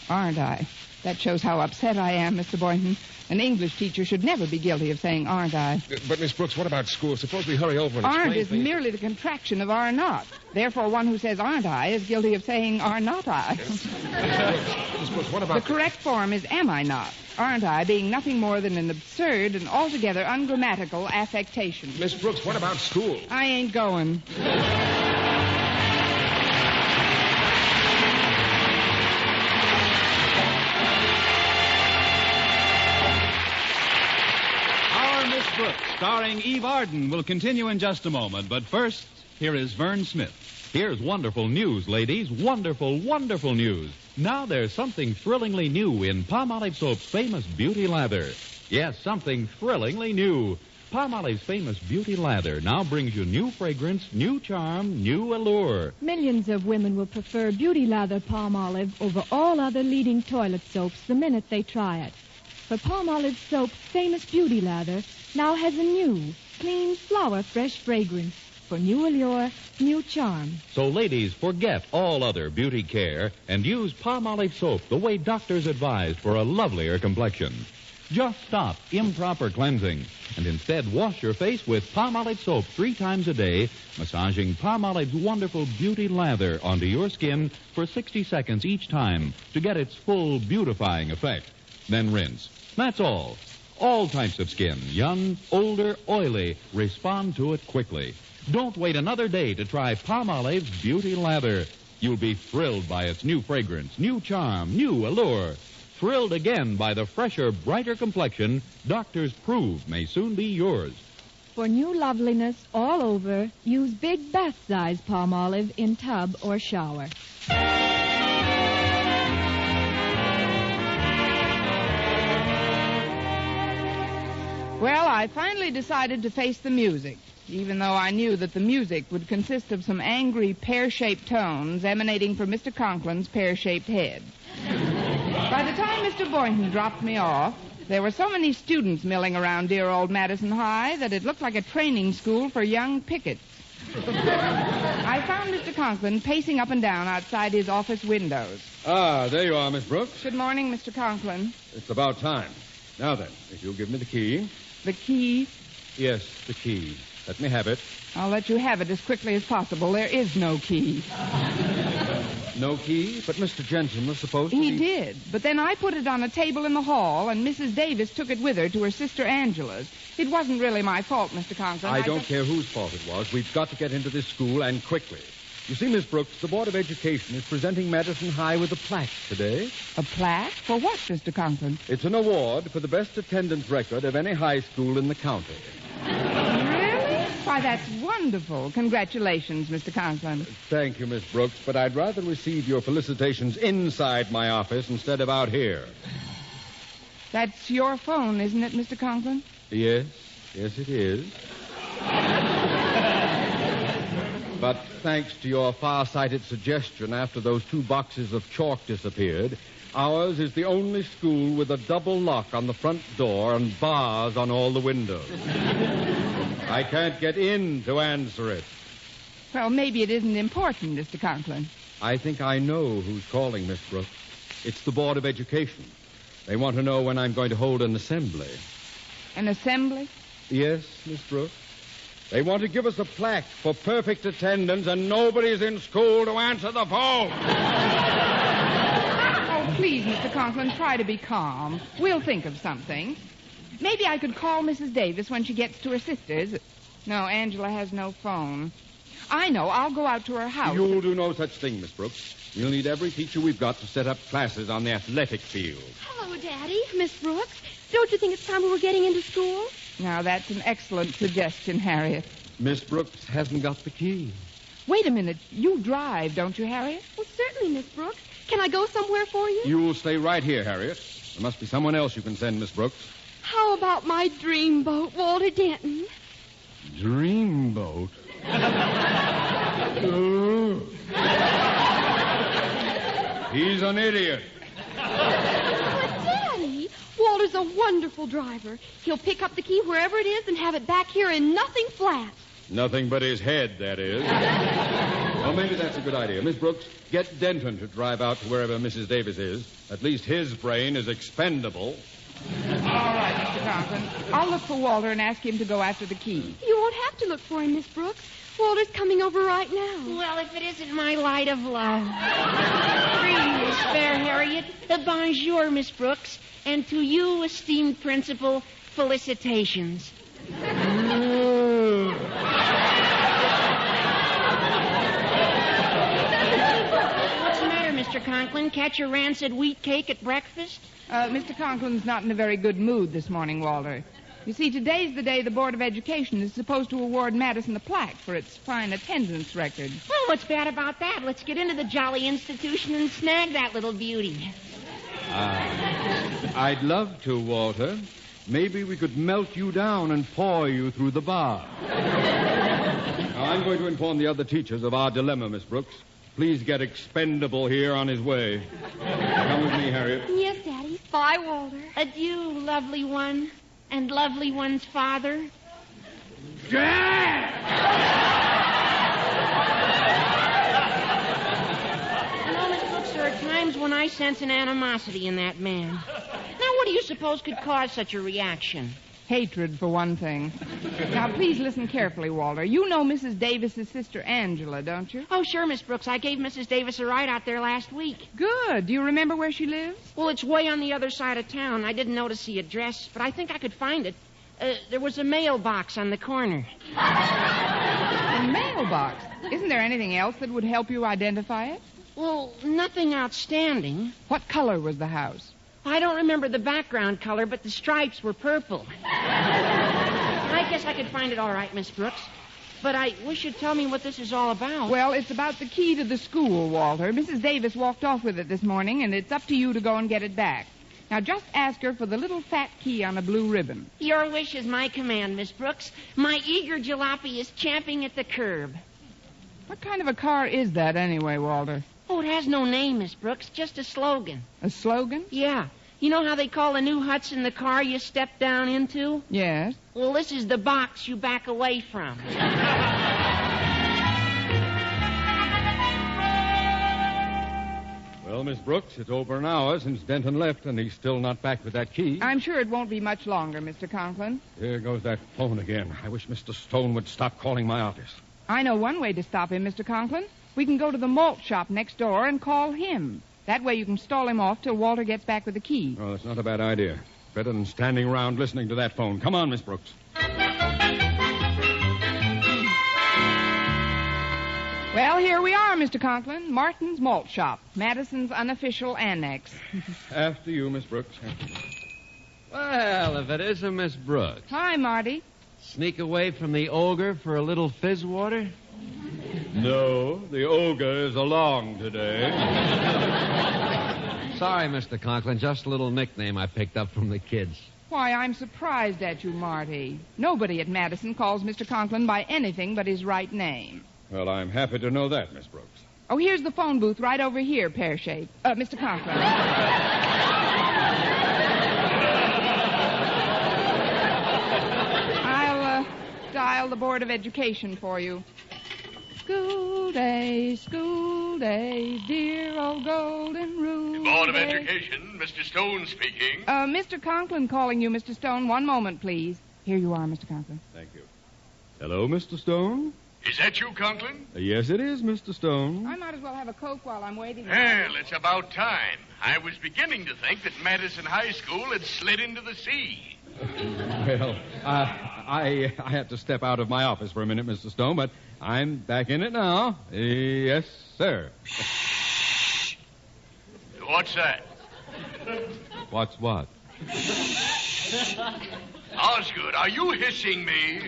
Aren't I? That shows how upset I am, Mr. Boynton. An English teacher should never be guilty of saying aren't I. But, Miss Brooks, what about school? Suppose we hurry over and Aren't explain is things. merely the contraction of are not. Therefore, one who says aren't I is guilty of saying are not I. Miss Brooks, what about... The correct form is am I not. Aren't I being nothing more than an absurd and altogether ungrammatical affectation. Miss Brooks, what about school? I ain't going. Miss Brooks, starring Eve Arden, will continue in just a moment. But first, here is Vern Smith. Here's wonderful news, ladies. Wonderful, wonderful news. Now there's something thrillingly new in Palmolive Soap's famous beauty lather. Yes, something thrillingly new. Palmolive's famous beauty lather now brings you new fragrance, new charm, new allure. Millions of women will prefer Beauty Lather Palmolive over all other leading toilet soaps the minute they try it. For Palmolive Soap's famous Beauty Lather now has a new, clean, flower-fresh fragrance for new allure, new charm. So, ladies, forget all other beauty care and use Palmolive Soap the way doctors advise for a lovelier complexion. Just stop improper cleansing and instead wash your face with Palmolive Soap 3 times a day, massaging Palmolive's wonderful beauty lather onto your skin for 60 seconds each time to get its full beautifying effect. Then rinse. That's all. All types of skin, young, older, oily, respond to it quickly. Don't wait another day to try Palmolive's Beauty Lather. You'll be thrilled by its new fragrance, new charm, new allure. Thrilled again by the fresher, brighter complexion doctors prove may soon be yours. For new loveliness all over, use big bath-size Palmolive in tub or shower. Well, I finally decided to face the music, even though I knew that the music would consist of some angry pear-shaped tones emanating from Mr. Conklin's pear-shaped head. By the time Mr. Boynton dropped me off, there were so many students milling around dear old Madison High that it looked like a training school for young pickets. I found Mr. Conklin pacing up and down outside his office windows. Ah, there you are, Miss Brooks. Good morning, Mr. Conklin. It's about time. Now then, if you'll give me the key. The key? Yes, the key. Let me have it. I'll let you have it as quickly as possible. There is no key. No key? But Mr. Jensen was supposed to He did. But then I put it on a table in the hall, and Mrs. Davis took it with her to her sister Angela's. It wasn't really my fault, Mr. Conklin. I don't care whose fault it was. We've got to get into this school, and quickly. You see, Miss Brooks, the Board of Education is presenting Madison High with a plaque today. A plaque? For what, Mr. Conklin? It's an award for the best attendance record of any high school in the county. Really? Why, that's wonderful. Congratulations, Mr. Conklin. Thank you, Miss Brooks, but I'd rather receive your felicitations inside my office instead of out here. That's your phone, isn't it, Mr. Conklin? Yes, it is. But thanks to your far-sighted suggestion after those 2 boxes of chalk disappeared, ours is the only school with a double lock on the front door and bars on all the windows. I can't get in to answer it. Well, maybe it isn't important, Mr. Conklin. I think I know who's calling, Miss Brooks. It's the Board of Education. They want to know when I'm going to hold an assembly. An assembly? Yes, Miss Brooks. They want to give us a plaque for perfect attendance, and nobody's in school to answer the phone. Oh, please, Mr. Conklin, try to be calm. We'll think of something. Maybe I could call Mrs. Davis when she gets to her sister's. No, Angela has no phone. I know. I'll go out to her house. You'll do no such thing, Miss Brooks. We'll need every teacher we've got to set up classes on the athletic field. Hello, Daddy. Miss Brooks. Don't you think it's time we were getting into school? Now, that's an excellent suggestion, Harriet. Miss Brooks hasn't got the key. Wait a minute. You drive, don't you, Harriet? Well, certainly, Miss Brooks. Can I go somewhere for you? You'll stay right here, Harriet. There must be someone else you can send, Miss Brooks. How about my dreamboat, Walter Denton? Dreamboat? He's an idiot. But, Daddy, Walter's a wonderful driver. He'll pick up the key wherever it is and have it back here in nothing flat. Nothing but his head, that is. Well, maybe that's a good idea. Miss Brooks, get Denton to drive out to wherever Mrs. Davis is. At least his brain is expendable. All right, Mr. Conklin. I'll look for Walter and ask him to go after the key. You won't have to look for him, Miss Brooks. Walter's coming over right now. Well, if it isn't my light of love. Greetings, fair Harriet. Bonjour, Miss Brooks. And to you, esteemed principal, felicitations. What's the matter, Mr. Conklin? Catch a rancid wheat cake at breakfast? Mr. Conklin's not in a very good mood this morning, Walter. You see, today's the day the Board of Education is supposed to award Madison a plaque for its fine attendance record. Well, what's bad about that? Let's get into the jolly institution and snag that little beauty. I'd love to, Walter. Maybe we could melt you down and pour you through the bar. Now, I'm going to inform the other teachers of our dilemma, Miss Brooks. Please get Expendable here on his way. Come with me, Harriet. Yes, Daddy. Bye, Walter. Adieu, lovely one, and lovely one's father. Dad! You know, Miss Brooks, there are times when I sense an animosity in that man. Now, what do you suppose could cause such a reaction? Hatred, for one thing. Now, please listen carefully, Walter. You know Mrs. Davis's sister Angela, don't you? Oh, sure, Miss Brooks. I gave Mrs. Davis a ride out there last week. Good. Do you remember where she lives? Well, it's way on the other side of town. I didn't notice the address, but I think I could find it. There was a mailbox on the corner. A mailbox? Isn't there anything else that would help you identify it? Well, nothing outstanding. What color was the house? I don't remember the background color, but the stripes were purple. I guess I could find it all right, Miss Brooks. But I wish you'd tell me what this is all about. Well, it's about the key to the school, Walter. Mrs. Davis walked off with it this morning, and it's up to you to go and get it back. Now, just ask her for the little fat key on a blue ribbon. Your wish is my command, Miss Brooks. My eager jalopy is champing at the curb. What kind of a car is that anyway, Walter? Oh, it has no name, Miss Brooks, just a slogan. A slogan? Yeah. You know how they call the new Hudson the car you step down into? Yes. Well, this is the box you back away from. Well, Miss Brooks, it's over an hour since Denton left, and he's still not back with that key. I'm sure it won't be much longer, Mr. Conklin. There goes that phone again. I wish Mr. Stone would stop calling my office. I know one way to stop him, Mr. Conklin. We can go to the malt shop next door and call him. That way you can stall him off till Walter gets back with the key. Oh, that's not a bad idea. Better than standing around listening to that phone. Come on, Miss Brooks. Well, here we are, Mr. Conklin. Martin's Malt Shop, Madison's unofficial annex. After you, Miss Brooks. Well, if it isn't Miss Brooks. Hi, Marty. Sneak away from the ogre for a little fizz water? No, the ogre is along today. Sorry, Mr. Conklin. Just a little nickname I picked up from the kids. Why, I'm surprised at you, Marty. Nobody at Madison calls Mr. Conklin by anything but his right name. Well, I'm happy to know that, Miss Brooks. Oh, here's the phone booth right over here, pear-shaped. Mr. Conklin. I'll dial the Board of Education for you. School day, dear old golden rule. Board of Education, Mr. Stone speaking. Mr. Conklin calling you, Mr. Stone. One moment, please. Here you are, Mr. Conklin. Thank you. Hello, Mr. Stone? Is that you, Conklin? Yes, it is, Mr. Stone. I might as well have a Coke while I'm waiting. Well, it's about time. I was beginning to think that Madison High School had slid into the sea. Well, I had to step out of my office for a minute, Mr. Stone, but I'm back in it now. Yes, sir. What's that? What's what? Osgood, are you hissing me?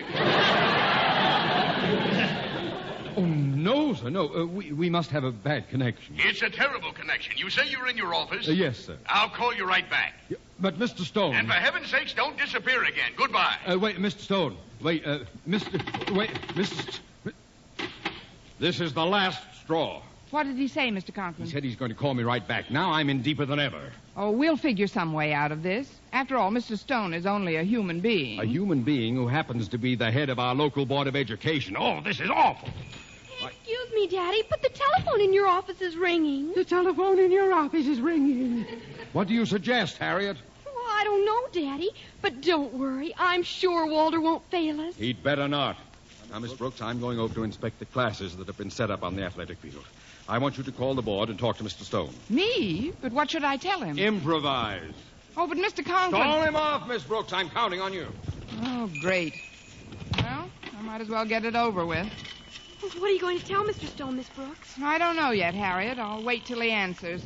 Oh, no, sir, no. We must have a bad connection. It's a terrible connection. You say you're in your office? Yes, sir. I'll call you right back. But, Mr. Stone... And for heaven's sakes, don't disappear again. Goodbye. Wait, Mr. Stone. Wait, Mr... This is the last straw. What did he say, Mr. Conklin? He said he's going to call me right back. Now I'm in deeper than ever. Oh, we'll figure some way out of this. After all, Mr. Stone is only a human being. A human being who happens to be the head of our local Board of Education. Oh, this is awful. Excuse me, Daddy, but the telephone in your office is ringing. The telephone in your office is ringing. What do you suggest, Harriet? Well, I don't know, Daddy, but don't worry. I'm sure Walter won't fail us. He'd better not. Now, Miss Brooks, I'm going over to inspect the classes that have been set up on the athletic field. I want you to call the board and talk to Mr. Stone. Me? But what should I tell him? Improvise. Oh, but Mr. Conklin... Call him off, Miss Brooks. I'm counting on you. Oh, great. Well, I might as well get it over with. What are you going to tell Mr. Stone, Miss Brooks? I don't know yet, Harriet. I'll wait till he answers.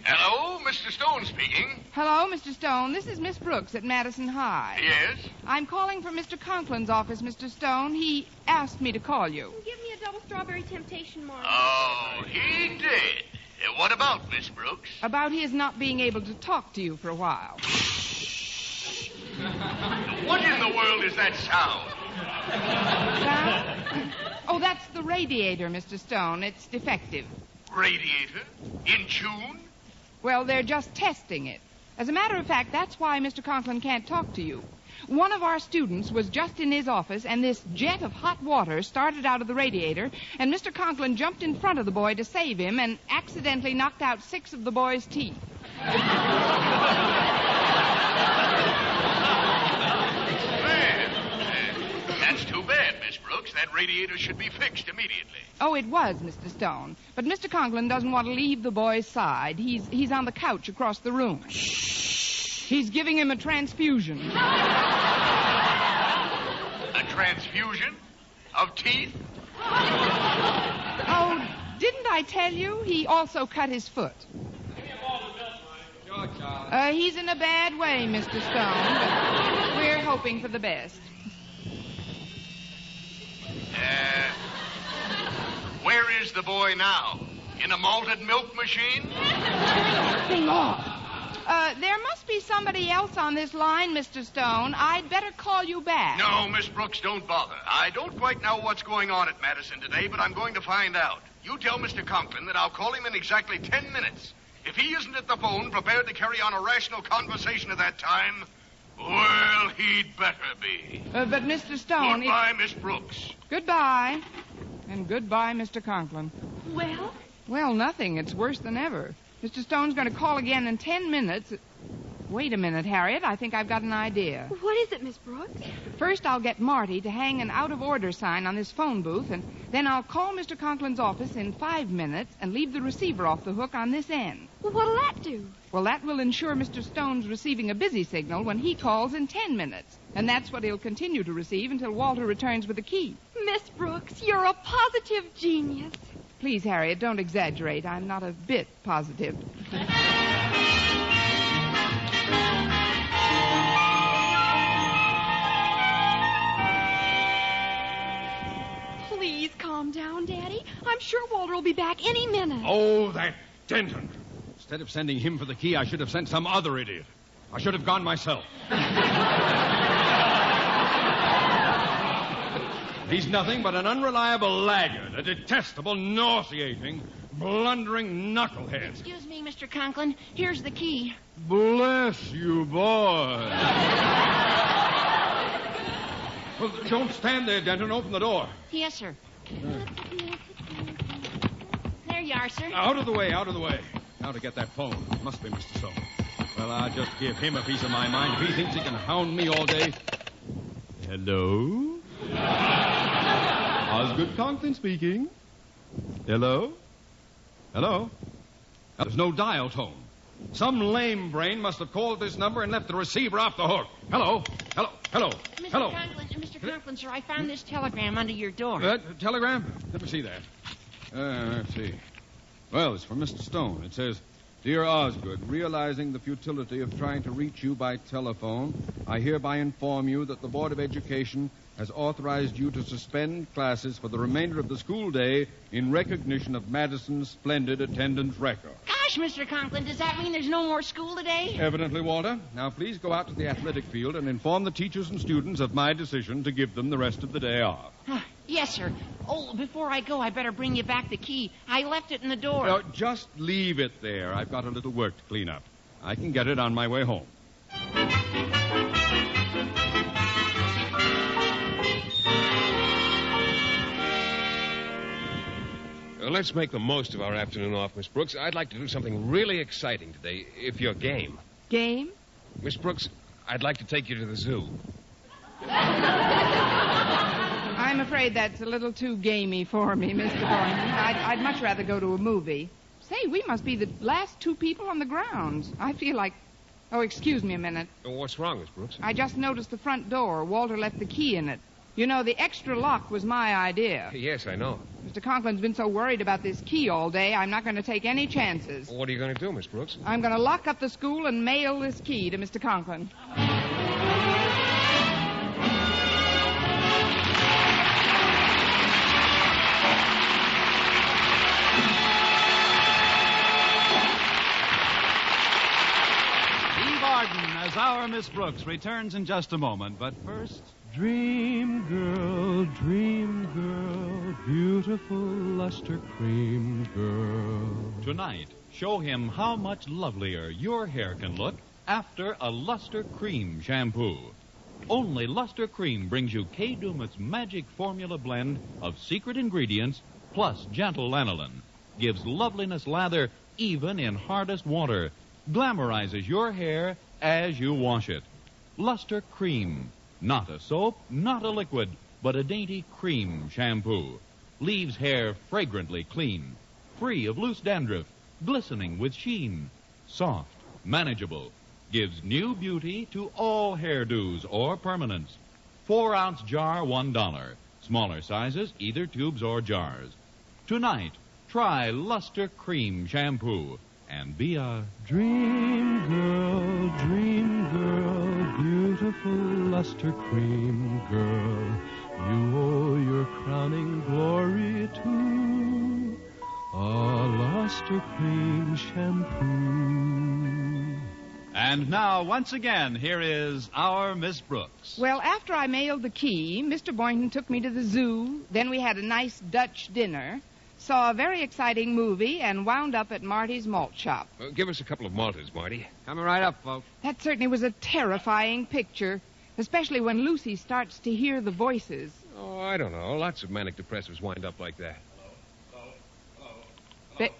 Hello, Mr. Stone speaking. Hello, Mr. Stone. This is Miss Brooks at Madison High. Yes? I'm calling from Mr. Conklin's office, Mr. Stone. He asked me to call you. Give me a double strawberry temptation, Mark. Oh, he did. What about, Miss Brooks? About his not being able to talk to you for a while. What in the world is that sound? Oh, that's the radiator, Mr. Stone. It's defective. Radiator? In tune? Well, they're just testing it. As a matter of fact, that's why Mr. Conklin can't talk to you. One of our students was just in his office, and this jet of hot water started out of the radiator, and Mr. Conklin jumped in front of the boy to save him and accidentally knocked out 6 of the boy's teeth. That's too bad, Miss Brooks. That radiator should be fixed immediately. Oh, it was, Mr. Stone. But Mr. Conklin doesn't want to leave the boy's side. He's on the couch across the room. He's giving him a transfusion. A transfusion? Of teeth? Oh, didn't I tell you? He also cut his foot. He's in a bad way, Mr. Stone, but we're hoping for the best. Where is the boy now? In a malted milk machine? Thing off. There must be somebody else on this line, Mr. Stone. I'd better call you back. No, Miss Brooks, don't bother. I don't quite know what's going on at Madison today, but I'm going to find out. You tell Mr. Conklin that I'll call him in exactly 10 minutes. If he isn't at the phone prepared to carry on a rational conversation at that time, well, he'd better be. But, Mr. Stone... Goodbye, Miss Brooks. Goodbye. And goodbye, Mr. Conklin. Well? Well, nothing. It's worse than ever. Mr. Stone's going to call again in 10 minutes. Wait a minute, Harriet. I think I've got an idea. What is it, Miss Brooks? First, I'll get Marty to hang an out-of-order sign on this phone booth, and then I'll call Mr. Conklin's office in 5 minutes and leave the receiver off the hook on this end. Well, what'll that do? Well, that will ensure Mr. Stone's receiving a busy signal when he calls in 10 minutes. And that's what he'll continue to receive until Walter returns with the key. Miss Brooks, you're a positive genius. Please, Harriet, don't exaggerate. I'm not a bit positive. Please calm down, Daddy. I'm sure Walter will be back any minute. Oh, that Denton. Instead of sending him for the key, I should have sent some other idiot. I should have gone myself. He's nothing but an unreliable laggard, a detestable, nauseating, blundering knucklehead. Excuse me, Mr. Conklin. Here's the key. Bless you, boy. Well, don't stand there, Denton. Open the door. Yes, sir. There you are, sir. Out of the way, out of the way. Now to get that phone. Must be Mr. Stone. Well, I'll just give him a piece of my mind if he thinks he can hound me all day. Hello? Osgood Conklin speaking. Hello? Hello? There's no dial tone. Some lame brain must have called this number and left the receiver off the hook. Hello. Mr. Conklin, sir, I found this telegram under your door. Telegram? Let me see that. Let's see. Well, it's from Mr. Stone. It says, Dear Osgood, realizing the futility of trying to reach you by telephone, I hereby inform you that the Board of Education has authorized you to suspend classes for the remainder of the school day in recognition of Madison's splendid attendance record. Gosh, Mr. Conklin, does that mean there's no more school today? Evidently, Walter. Now, please go out to the athletic field and inform the teachers and students of my decision to give them the rest of the day off. Yes, sir. Oh, before I go, I better bring you back the key. I left it in the door. Just leave it there. I've got a little work to clean up. I can get it on my way home. Let's make the most of our afternoon off, Miss Brooks. I'd like to do something really exciting today, if you're game. Game? Miss Brooks, I'd like to take you to the zoo. I'm afraid that's a little too gamey for me, Mr. Boynton. I'd much rather go to a movie. Say, we must be the last two people on the grounds. I feel like... Oh, excuse me a minute. What's wrong, Miss Brooks? I just noticed the front door. Walter left the key in it. You know, the extra lock was my idea. Yes, I know. Mr. Conklin's been so worried about this key all day, I'm not going to take any chances. What are you going to do, Miss Brooks? I'm going to lock up the school and mail this key to Mr. Conklin. As our Miss Brooks returns in just a moment, but first... Dream girl, beautiful luster cream girl. Tonight, show him how much lovelier your hair can look after a Luster Cream shampoo. Only Luster Cream brings you Kay Daumit's magic formula blend of secret ingredients plus gentle lanolin. Gives loveliness lather even in hardest water. Glamorizes your hair as you wash it. Luster Cream. Not a soap, not a liquid, but a dainty cream shampoo. Leaves hair fragrantly clean, free of loose dandruff, glistening with sheen. Soft, manageable, gives new beauty to all hairdos or permanents. 4-ounce jar, $1. Smaller sizes, either tubes or jars. Tonight, try Luster Cream shampoo and be a dream girl, beautiful luster cream girl. You owe your crowning glory to a luster cream shampoo. And now, once again, here is our Miss Brooks. Well, after I mailed the key, Mr. Boynton took me to the zoo. Then we had a nice Dutch dinner. Saw a very exciting movie and wound up at Marty's malt shop. Give us a couple of malters, Marty. Coming right up, folks. That certainly was a terrifying picture, especially when Lucy starts to hear the voices. Oh, I don't know. Lots of manic depressives wind up like that.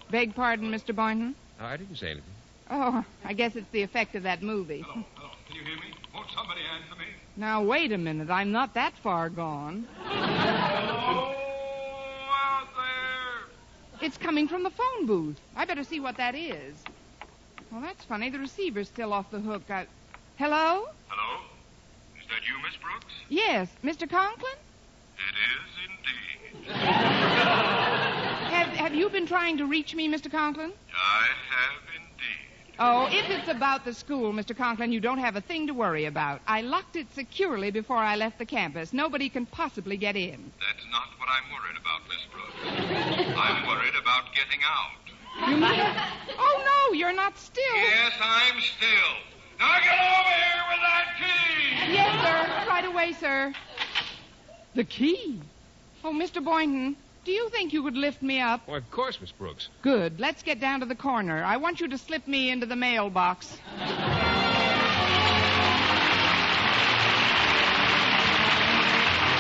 Beg pardon, Mr. Boynton? I didn't say anything. Oh, I guess it's the effect of that movie. Hello. Can you hear me? Won't somebody answer me? Now, wait a minute. I'm not that far gone. It's coming from the phone booth. I better see what that is. Well, that's funny. The receiver's still off the hook. Hello? Hello? Is that you, Miss Brooks? Yes. Mr. Conklin? It is indeed. Have you been trying to reach me, Mr. Conklin? I have indeed. Oh, if it's about the school, Mr. Conklin, you don't have a thing to worry about. I locked it securely before I left the campus. Nobody can possibly get in. That's not what I'm worried about, Miss Brooks. I'm worried about getting out. You mean? Oh, no, you're not still. Yes, I'm still. Now get over here with that key! Yes, sir. Right away, sir. The key? Oh, Mr. Boynton, do you think you could lift me up? Why, of course, Miss Brooks. Good. Let's get down to the corner. I want you to slip me into the mailbox.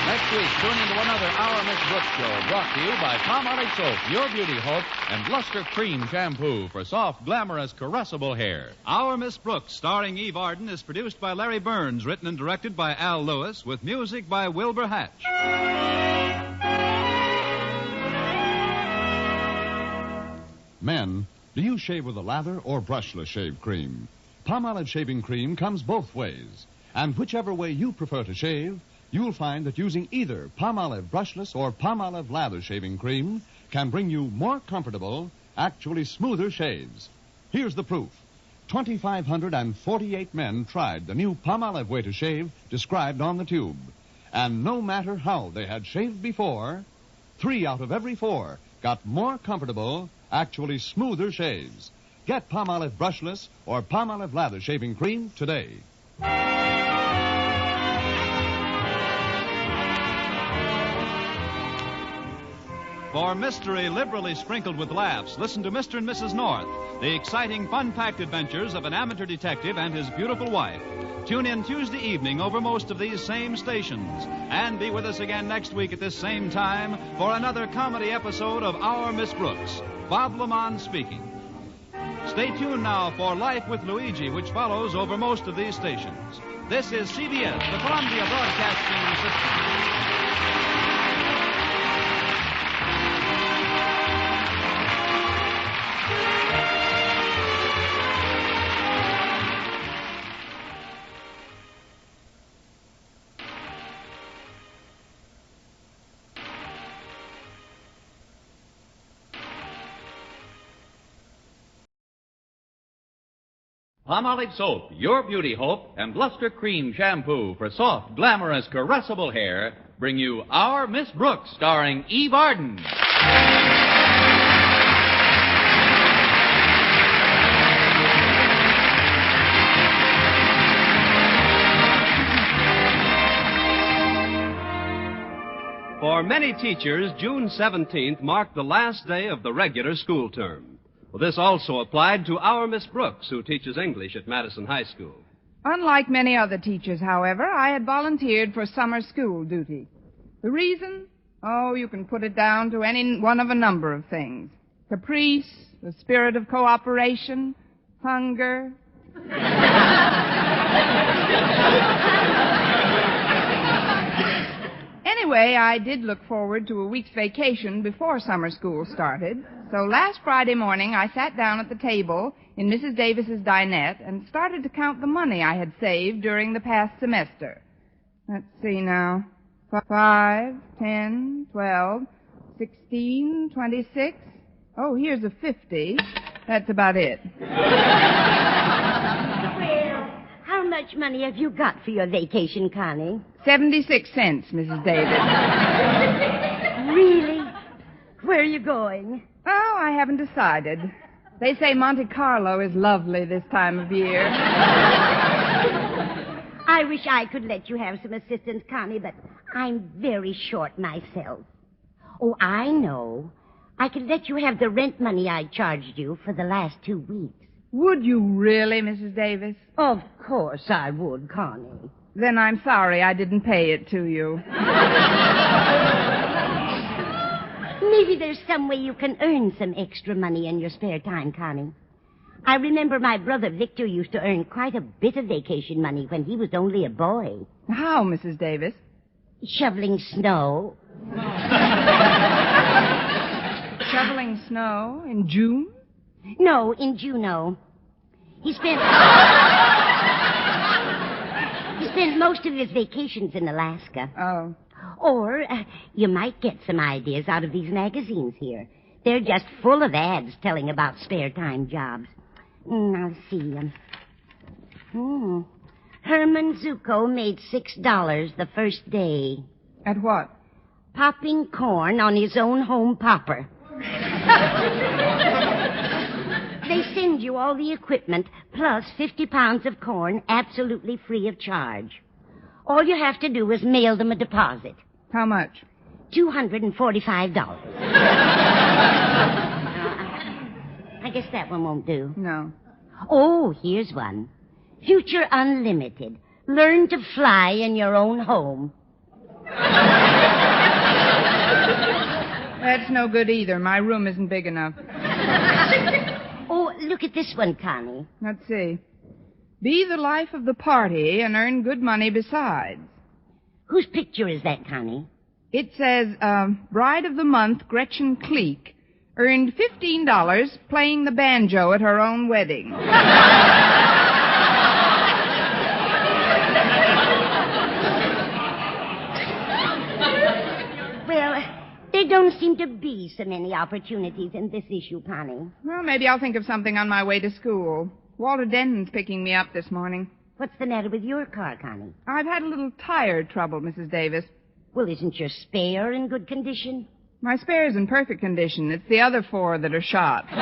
Next week, tune into another Our Miss Brooks show brought to you by Palmolive Soap, Your Beauty Hope, and Luster Cream Shampoo for soft, glamorous, caressable hair. Our Miss Brooks, starring Eve Arden, is produced by Larry Burns, written and directed by Al Lewis, with music by Wilbur Hatch. Men, Do you shave with a lather or brushless shave cream? Palmolive shaving cream comes both ways. And whichever way you prefer to shave, you'll find that using either Palmolive brushless or Palmolive lather shaving cream can bring you more comfortable, actually smoother shaves. Here's the proof. 2,548 men tried the new Palmolive way to shave described on the tube. And no matter how they had shaved before, 3 out of every 4 got more comfortable, actually smoother shaves. Get Palmolive brushless or Palmolive lather shaving cream today. For mystery liberally sprinkled with laughs, listen to Mr. and Mrs. North, the exciting, fun-packed adventures of an amateur detective and his beautiful wife. Tune in Tuesday evening over most of these same stations. And be with us again next week at this same time for another comedy episode of Our Miss Brooks. Bob Lamont speaking. Stay tuned now for Life with Luigi, which follows over most of these stations. This is CBS, the Columbia Broadcasting System. Palmolive Soap, your beauty hope, and Luster Cream Shampoo for soft, glamorous, caressable hair bring you Our Miss Brooks, starring Eve Arden. For many teachers, June 17th marked the last day of the regular school term. Well, this also applied to our Miss Brooks, who teaches English at Madison High School. Unlike many other teachers, however, I had volunteered for summer school duty. The reason? Oh, you can put it down to any one of a number of things. Caprice, the spirit of cooperation, hunger. Anyway, I did look forward to a week's vacation before summer school started. So last Friday morning, I sat down at the table in Mrs. Davis's dinette and started to count the money I had saved during the past semester. Let's see now. 5, 10, 12, 16, 26. Oh, here's a 50. That's about it. Well, how much money have you got for your vacation, Connie? 76 cents, Mrs. Davis. Really? Where are you going? Oh, I haven't decided. They say Monte Carlo is lovely this time of year. I wish I could let you have some assistance, Connie, but I'm very short myself. Oh, I know. I could let you have the rent money I charged you for the last 2 weeks. Would you really, Mrs. Davis? Of course I would, Connie. Then I'm sorry I didn't pay it to you. Maybe there's some way you can earn some extra money in your spare time, Connie. I remember my brother Victor used to earn quite a bit of vacation money when he was only a boy. How, Mrs. Davis? Shoveling snow. Shoveling snow in June? No, in Juneau. He spent most of his vacations in Alaska. Oh. Or you might get some ideas out of these magazines here. They're just full of ads telling about spare time jobs. I'll see. Herman Zuko made $6 the first day. At what? Popping corn on his own home popper. They send you all the equipment plus 50 pounds of corn absolutely free of charge. All you have to do is mail them a deposit. How much? $245. I guess that one won't do. No. Oh, here's one. Future Unlimited. Learn to fly in your own home. That's no good either. My room isn't big enough. Oh, look at this one, Connie. Let's see. Be the life of the party and earn good money besides. Whose picture is that, Connie? It says, Bride of the Month, Gretchen Cleek. Earned $15 playing the banjo at her own wedding. Well, there don't seem to be so many opportunities in this issue, Connie. Well, maybe I'll think of something on my way to school. Walter Denton's picking me up this morning. What's the matter with your car, Connie? I've had a little tire trouble, Mrs. Davis. Well, isn't your spare in good condition? My spare's in perfect condition. It's the other 4 that are shot. How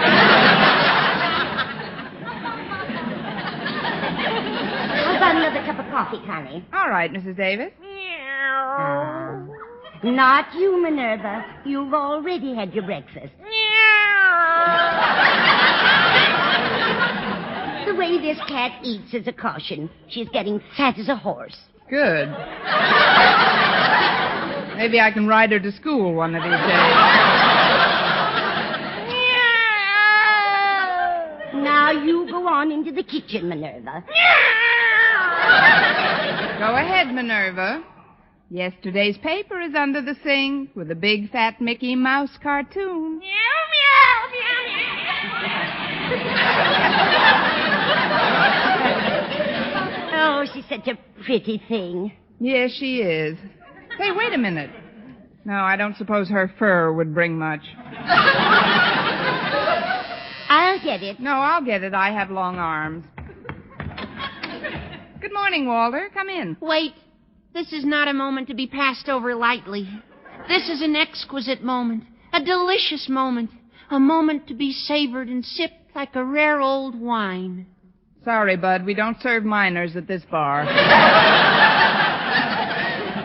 about another cup of coffee, Connie? All right, Mrs. Davis. Not you, Minerva. You've already had your breakfast. The way this cat eats is a caution. She's getting fat as a horse. Good. Maybe I can ride her to school one of these days. Now you go on into the kitchen, Minerva. Go ahead, Minerva. Yesterday's paper is under the sink with a big fat Mickey Mouse cartoon. Oh, she's such a pretty thing. Yes, she is. Say, wait a minute. No, I don't suppose her fur would bring much. I'll get it. No, I'll get it. I have long arms. Good morning, Walter. Come in. Wait. This is not a moment to be passed over lightly. This is an exquisite moment, a delicious moment, a moment to be savored and sipped like a rare old wine. Sorry, Bud, we don't serve minors at this bar.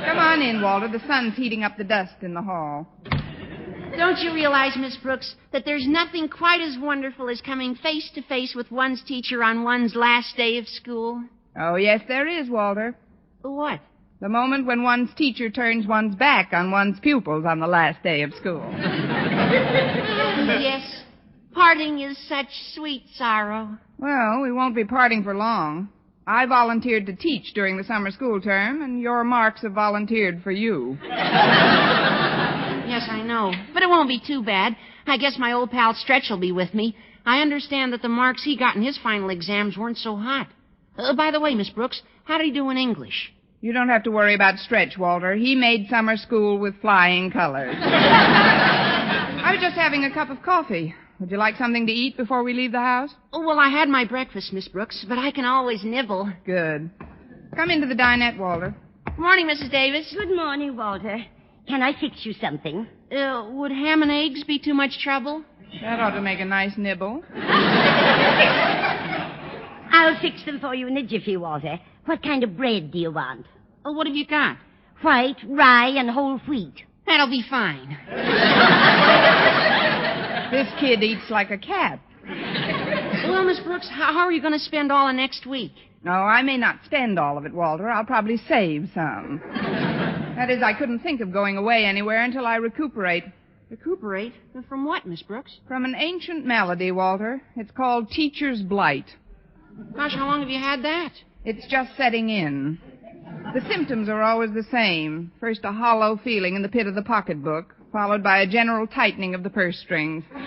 Come on in, Walter. The sun's heating up the dust in the hall. Don't you realize, Miss Brooks, that there's nothing quite as wonderful as coming face to face with one's teacher on one's last day of school? Oh, yes, there is, Walter. What? The moment when one's teacher turns one's back on one's pupils on the last day of school. Yes. Parting is such sweet sorrow. Well, we won't be parting for long. I volunteered to teach during the summer school term, and your marks have volunteered for you. Yes, I know. But it won't be too bad. I guess my old pal Stretch will be with me. I understand that the marks he got in his final exams weren't so hot. By the way, Miss Brooks, how did he do in English? You don't have to worry about Stretch, Walter. He made summer school with flying colors. I was just having a cup of coffee. Would you like something to eat before we leave the house? Oh, well, I had my breakfast, Miss Brooks, but I can always nibble. Good. Come into the dinette, Walter. Good morning, Mrs. Davis. Good morning, Walter. Can I fix you something? Would ham and eggs be too much trouble? That ought to make a nice nibble. I'll fix them for you in a jiffy, Walter. What kind of bread do you want? Oh, what have you got? White, rye, and whole wheat. That'll be fine. This kid eats like a cat. Well, Miss Brooks, how are you going to spend all of next week? No, I may not spend all of it, Walter. I'll probably save some. That is, I couldn't think of going away anywhere until I recuperate. Recuperate? From what, Miss Brooks? From an ancient malady, Walter. It's called teacher's blight. Gosh, how long have you had that? It's just setting in. The symptoms are always the same. First, a hollow feeling in the pit of the pocketbook, followed by a general tightening of the purse strings. In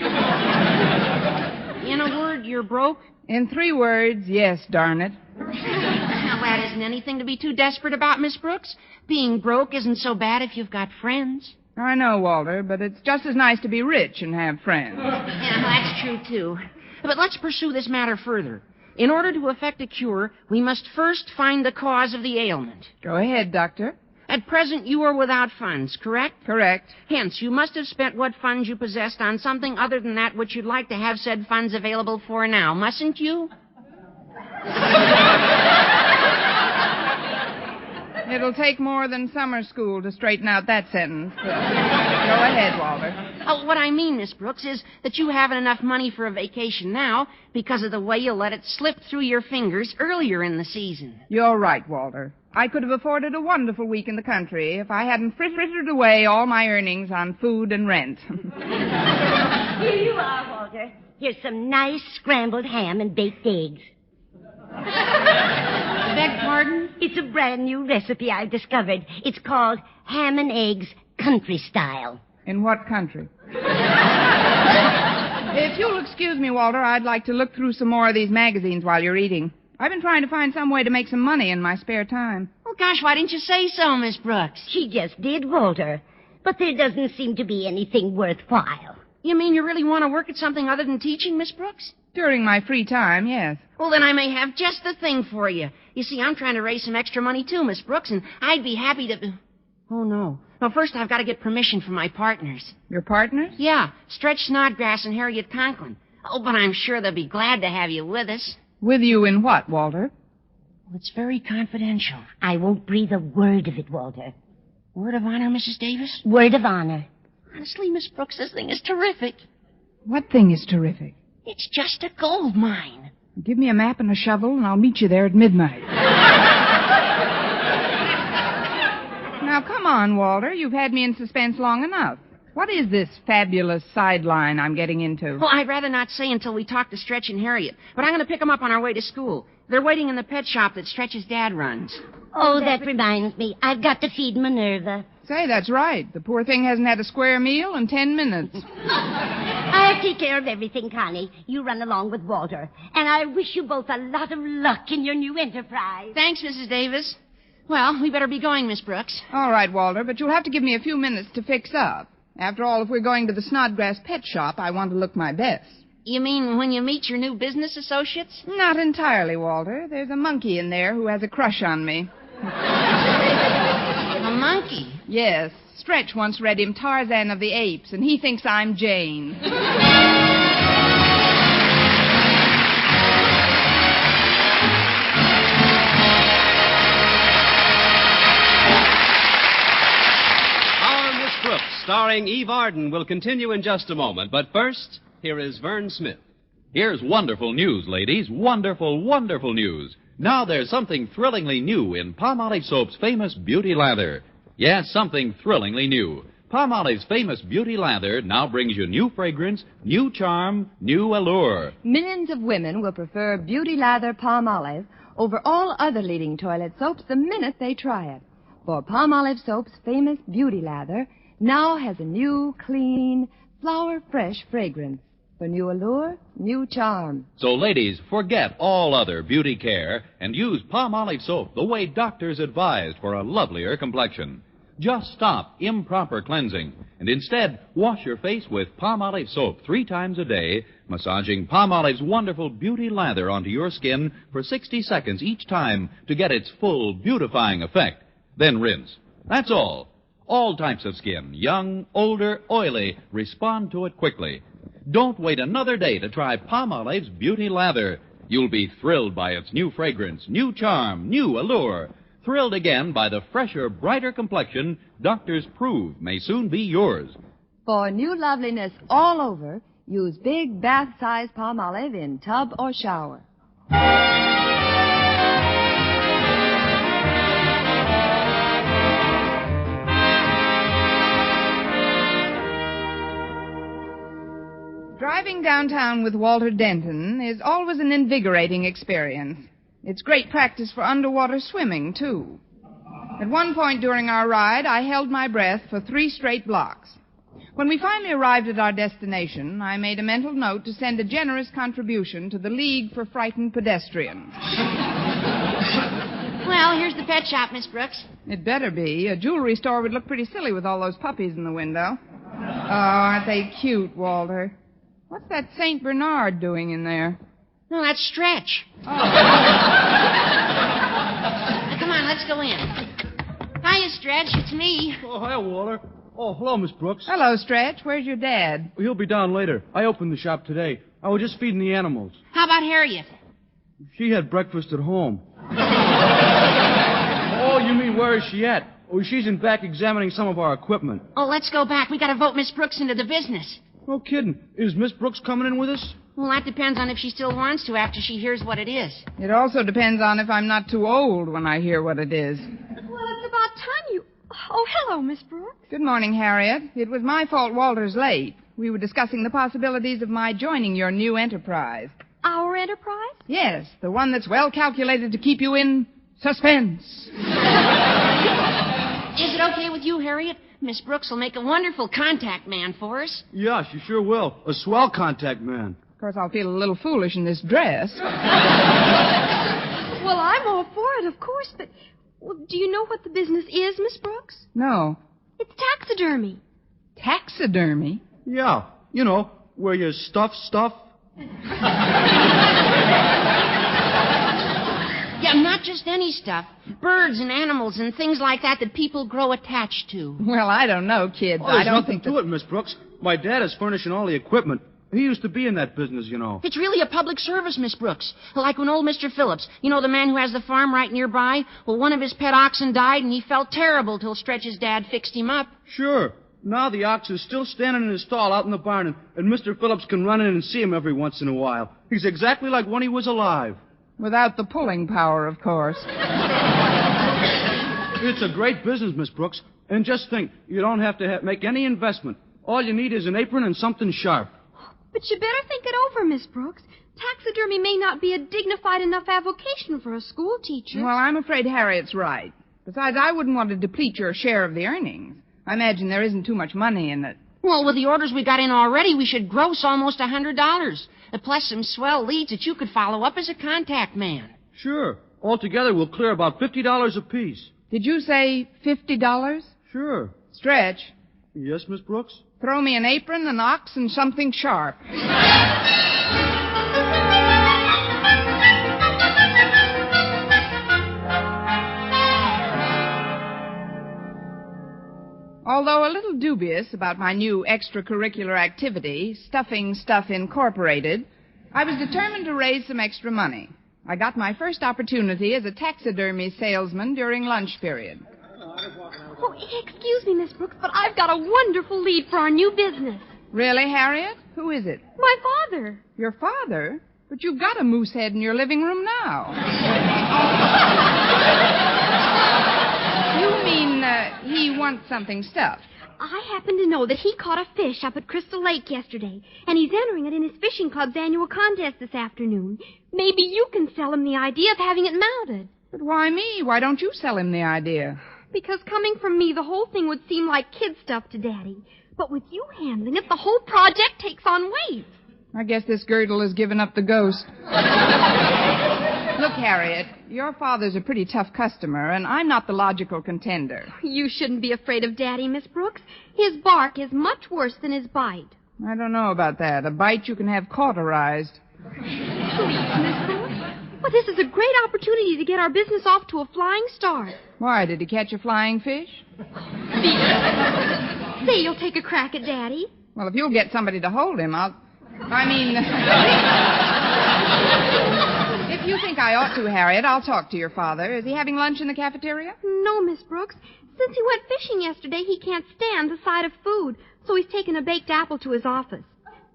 a word, you're broke? In 3 words, yes, darn it. Now, that isn't anything to be too desperate about, Miss Brooks. Being broke isn't so bad if you've got friends. I know, Walter, but it's just as nice to be rich and have friends. Yeah, that's true, too. But let's pursue this matter further. In order to effect a cure, we must first find the cause of the ailment. Go ahead, Doctor. At present, you are without funds, correct? Correct. Hence, you must have spent what funds you possessed on something other than that which you'd like to have said funds available for now, mustn't you? It'll take more than summer school to straighten out that sentence. Go ahead, Walter. Oh, what I mean, Miss Brooks, is that you haven't enough money for a vacation now because of the way you let it slip through your fingers earlier in the season. You're right, Walter. I could have afforded a wonderful week in the country if I hadn't frittered away all my earnings on food and rent. Here you are, Walter. Here's some nice scrambled ham and baked eggs. Beg pardon? It's a brand new recipe I've discovered. It's called ham and eggs country style. In what country? If you'll excuse me, Walter, I'd like to look through some more of these magazines while you're eating. I've been trying to find some way to make some money in my spare time. Oh, gosh, why didn't you say so, Miss Brooks? She just did, Walter. But there doesn't seem to be anything worthwhile. You mean you really want to work at something other than teaching, Miss Brooks? During my free time, yes. Well, then I may have just the thing for you. You see, I'm trying to raise some extra money, too, Miss Brooks, and I'd be happy to... Oh, no. Well, first I've got to get permission from my partners. Your partners? Yeah, Stretch Snodgrass and Harriet Conklin. Oh, but I'm sure they'll be glad to have you with us. With you in what, Walter? Well, it's very confidential. I won't breathe a word of it, Walter. Word of honor, Mrs. Davis? Word of honor. Honestly, Miss Brooks, this thing is terrific. What thing is terrific? It's just a gold mine. Give me a map and a shovel, and I'll meet you there at midnight. Now, come on, Walter. You've had me in suspense long enough. What is this fabulous sideline I'm getting into? Well, I'd rather not say until we talk to Stretch and Harriet. But I'm going to pick them up on our way to school. They're waiting in the pet shop that Stretch's dad runs. Oh, that reminds me. I've got to feed Minerva. Say, that's right. The poor thing hasn't had a square meal in 10 minutes. I'll take care of everything, Connie. You run along with Walter. And I wish you both a lot of luck in your new enterprise. Thanks, Mrs. Davis. Well, we better be going, Miss Brooks. All right, Walter, but you'll have to give me a few minutes to fix up. After all, if we're going to the Snodgrass pet shop, I want to look my best. You mean when you meet your new business associates? Not entirely, Walter. There's a monkey in there who has a crush on me. A monkey? Yes. Stretch once read him Tarzan of the Apes, and he thinks I'm Jane. Starring Eve Arden will continue in just a moment. But first, here is Vern Smith. Here's wonderful news, ladies. Wonderful, wonderful news. Now there's something thrillingly new in Palmolive Soap's famous Beauty Lather. Yes, something thrillingly new. Palmolive's famous Beauty Lather now brings you new fragrance, new charm, new allure. Millions of women will prefer Beauty Lather Palmolive over all other leading toilet soaps the minute they try it. For Palmolive Soap's famous Beauty Lather now has a new, clean, flower-fresh fragrance. For new allure, new charm. So, ladies, forget all other beauty care and use Palmolive Soap the way doctors advised for a lovelier complexion. Just stop improper cleansing and instead wash your face with Palmolive Soap 3 times a day, massaging Palmolive's wonderful Beauty Lather onto your skin for 60 seconds each time to get its full beautifying effect. Then rinse. That's all. All types of skin, young, older, oily, respond to it quickly. Don't wait another day to try Palmolive's Beauty Lather. You'll be thrilled by its new fragrance, new charm, new allure. Thrilled again by the fresher, brighter complexion doctors prove may soon be yours. For new loveliness all over, use big bath-sized Palmolive in tub or shower. Driving downtown with Walter Denton is always an invigorating experience. It's great practice for underwater swimming, too. At one point during our ride, I held my breath for 3 straight blocks. When we finally arrived at our destination, I made a mental note to send a generous contribution to the League for Frightened Pedestrians. Well, here's the pet shop, Miss Brooks. It better be. A jewelry store would look pretty silly with all those puppies in the window. Oh, aren't they cute, Walter? What's that St. Bernard doing in there? No, that's Stretch. Oh. Come on, let's go in. Hiya, Stretch. It's me. Oh, hi, Walter. Oh, hello, Miss Brooks. Hello, Stretch. Where's your dad? He'll be down later. I opened the shop today. I was just feeding the animals. How about Harriet? She had breakfast at home. Oh, you mean where is she at? Oh, she's in back examining some of our equipment. Oh, let's go back. We got to vote Miss Brooks into the business. No kidding. Is Miss Brooks coming in with us? Well, that depends on if she still wants to after she hears what it is. It also depends on if I'm not too old when I hear what it is. Well, it's about time you... Oh, hello, Miss Brooks. Good morning, Harriet. It was my fault Walter's late. We were discussing the possibilities of my joining your new enterprise. Our enterprise? Yes, the one that's well calculated to keep you in suspense. Is it okay with you, Harriet? Miss Brooks will make a wonderful contact man for us. Yeah, she sure will. A swell contact man. Of course, I'll feel a little foolish in this dress. Well, I'm all for it, of course, but do you know what the business is, Miss Brooks? No. It's taxidermy. Taxidermy? Yeah, you know, where you stuff stuff. Yeah, not just any stuff. Birds and animals and things like that people grow attached to. Well, I don't know, kids. Oh, there's I don't nothing think to it, Miss Brooks. My dad is furnishing all the equipment. He used to be in that business, you know. It's really a public service, Miss Brooks. Like when old Mr. Phillips, you know, the man who has the farm right nearby? Well, one of his pet oxen died, and he felt terrible till Stretch's dad fixed him up. Sure. Now the ox is still standing in his stall out in the barn, and Mr. Phillips can run in and see him every once in a while. He's exactly like when he was alive. Without the pulling power, of course. It's a great business, Miss Brooks. And just think, you don't have to make any investment. All you need is an apron and something sharp. But you better think it over, Miss Brooks. Taxidermy may not be a dignified enough avocation for a school teacher. Well, I'm afraid Harriet's right. Besides, I wouldn't want to deplete your share of the earnings. I imagine there isn't too much money in it. Well, with the orders we got in already, we should gross almost $100. Plus some swell leads that you could follow up as a contact man. Sure. Altogether, we'll clear about $50 apiece. Did you say $50? Sure. Stretch. Yes, Miss Brooks? Throw me an apron, an ox, and something sharp. Although a little dubious about my new extracurricular activity, Stuffing Stuff Incorporated, I was determined to raise some extra money. I got my first opportunity as a taxidermy salesman during lunch period. Oh, excuse me, Miss Brooks, but I've got a wonderful lead for our new business. Really, Harriet? Who is it? My father. Your father? But you've got a moose head in your living room now. You mean he wants something stuffed? I happen to know that he caught a fish up at Crystal Lake yesterday, and he's entering it in his fishing club's annual contest this afternoon. Maybe you can sell him the idea of having it mounted. But why me? Why don't you sell him the idea? Because coming from me, the whole thing would seem like kid stuff to Daddy. But with you handling it, the whole project takes on weight. I guess this girdle has given up the ghost. Look, Harriet, your father's a pretty tough customer, and I'm not the logical contender. You shouldn't be afraid of Daddy, Miss Brooks. His bark is much worse than his bite. I don't know about that. A bite you can have cauterized. Please, Miss Brooks. Well, this is a great opportunity to get our business off to a flying start. Why, did he catch a flying fish? Say you'll take a crack at Daddy. Well, if you'll get somebody to hold him, If you think I ought to, Harriet, I'll talk to your father. Is he having lunch in the cafeteria? No, Miss Brooks. Since he went fishing yesterday, he can't stand the sight of food, so he's taken a baked apple to his office.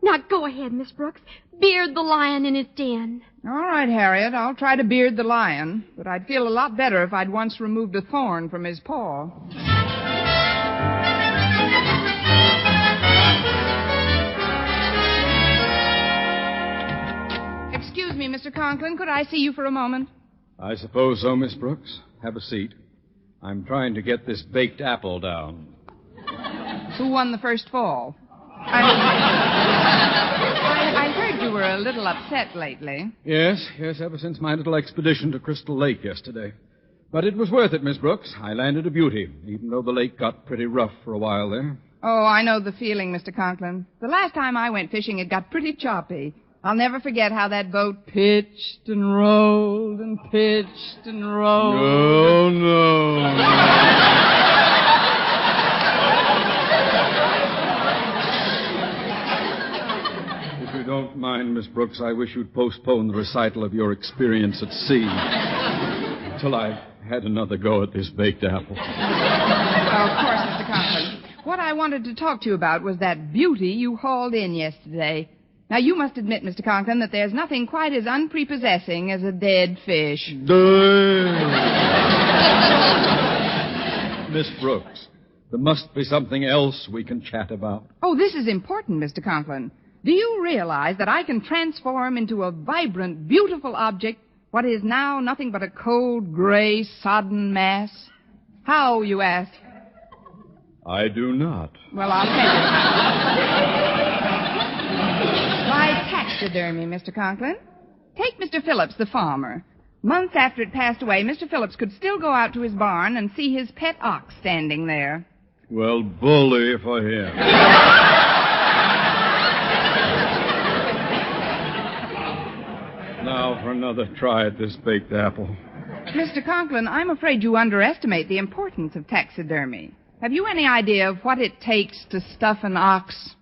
Now, go ahead, Miss Brooks. Beard the lion in his den. All right, Harriet, I'll try to beard the lion, but I'd feel a lot better if I'd once removed a thorn from his paw. Excuse me, Mr. Conklin, could I see you for a moment? I suppose so, Miss Brooks. Have a seat. I'm trying to get this baked apple down. Who won the first fall? I heard you were a little upset lately. Yes, ever since my little expedition to Crystal Lake yesterday. But it was worth it, Miss Brooks. I landed a beauty, even though the lake got pretty rough for a while there. Oh, I know the feeling, Mr. Conklin. The last time I went fishing, it got pretty choppy. I'll never forget how that boat pitched and rolled and pitched and rolled. Oh, no. If you don't mind, Miss Brooks, I wish you'd postpone the recital of your experience at sea until I've had another go at this baked apple. Oh, of course, Mr. Conklin. What I wanted to talk to you about was that beauty you hauled in yesterday. Now, you must admit, Mr. Conklin, that there's nothing quite as unprepossessing as a dead fish. Miss Brooks, there must be something else we can chat about. Oh, this is important, Mr. Conklin. Do you realize that I can transform into a vibrant, beautiful object what is now nothing but a cold, gray, sodden mass? How, you ask? I do not. Well, I'll tell you. By taxidermy, Mr. Conklin. Take Mr. Phillips, the farmer. Months after it passed away, Mr. Phillips could still go out to his barn and see his pet ox standing there. Well, bully for him. Now for another try at this baked apple. Mr. Conklin, I'm afraid you underestimate the importance of taxidermy. Have you any idea of what it takes to stuff an ox?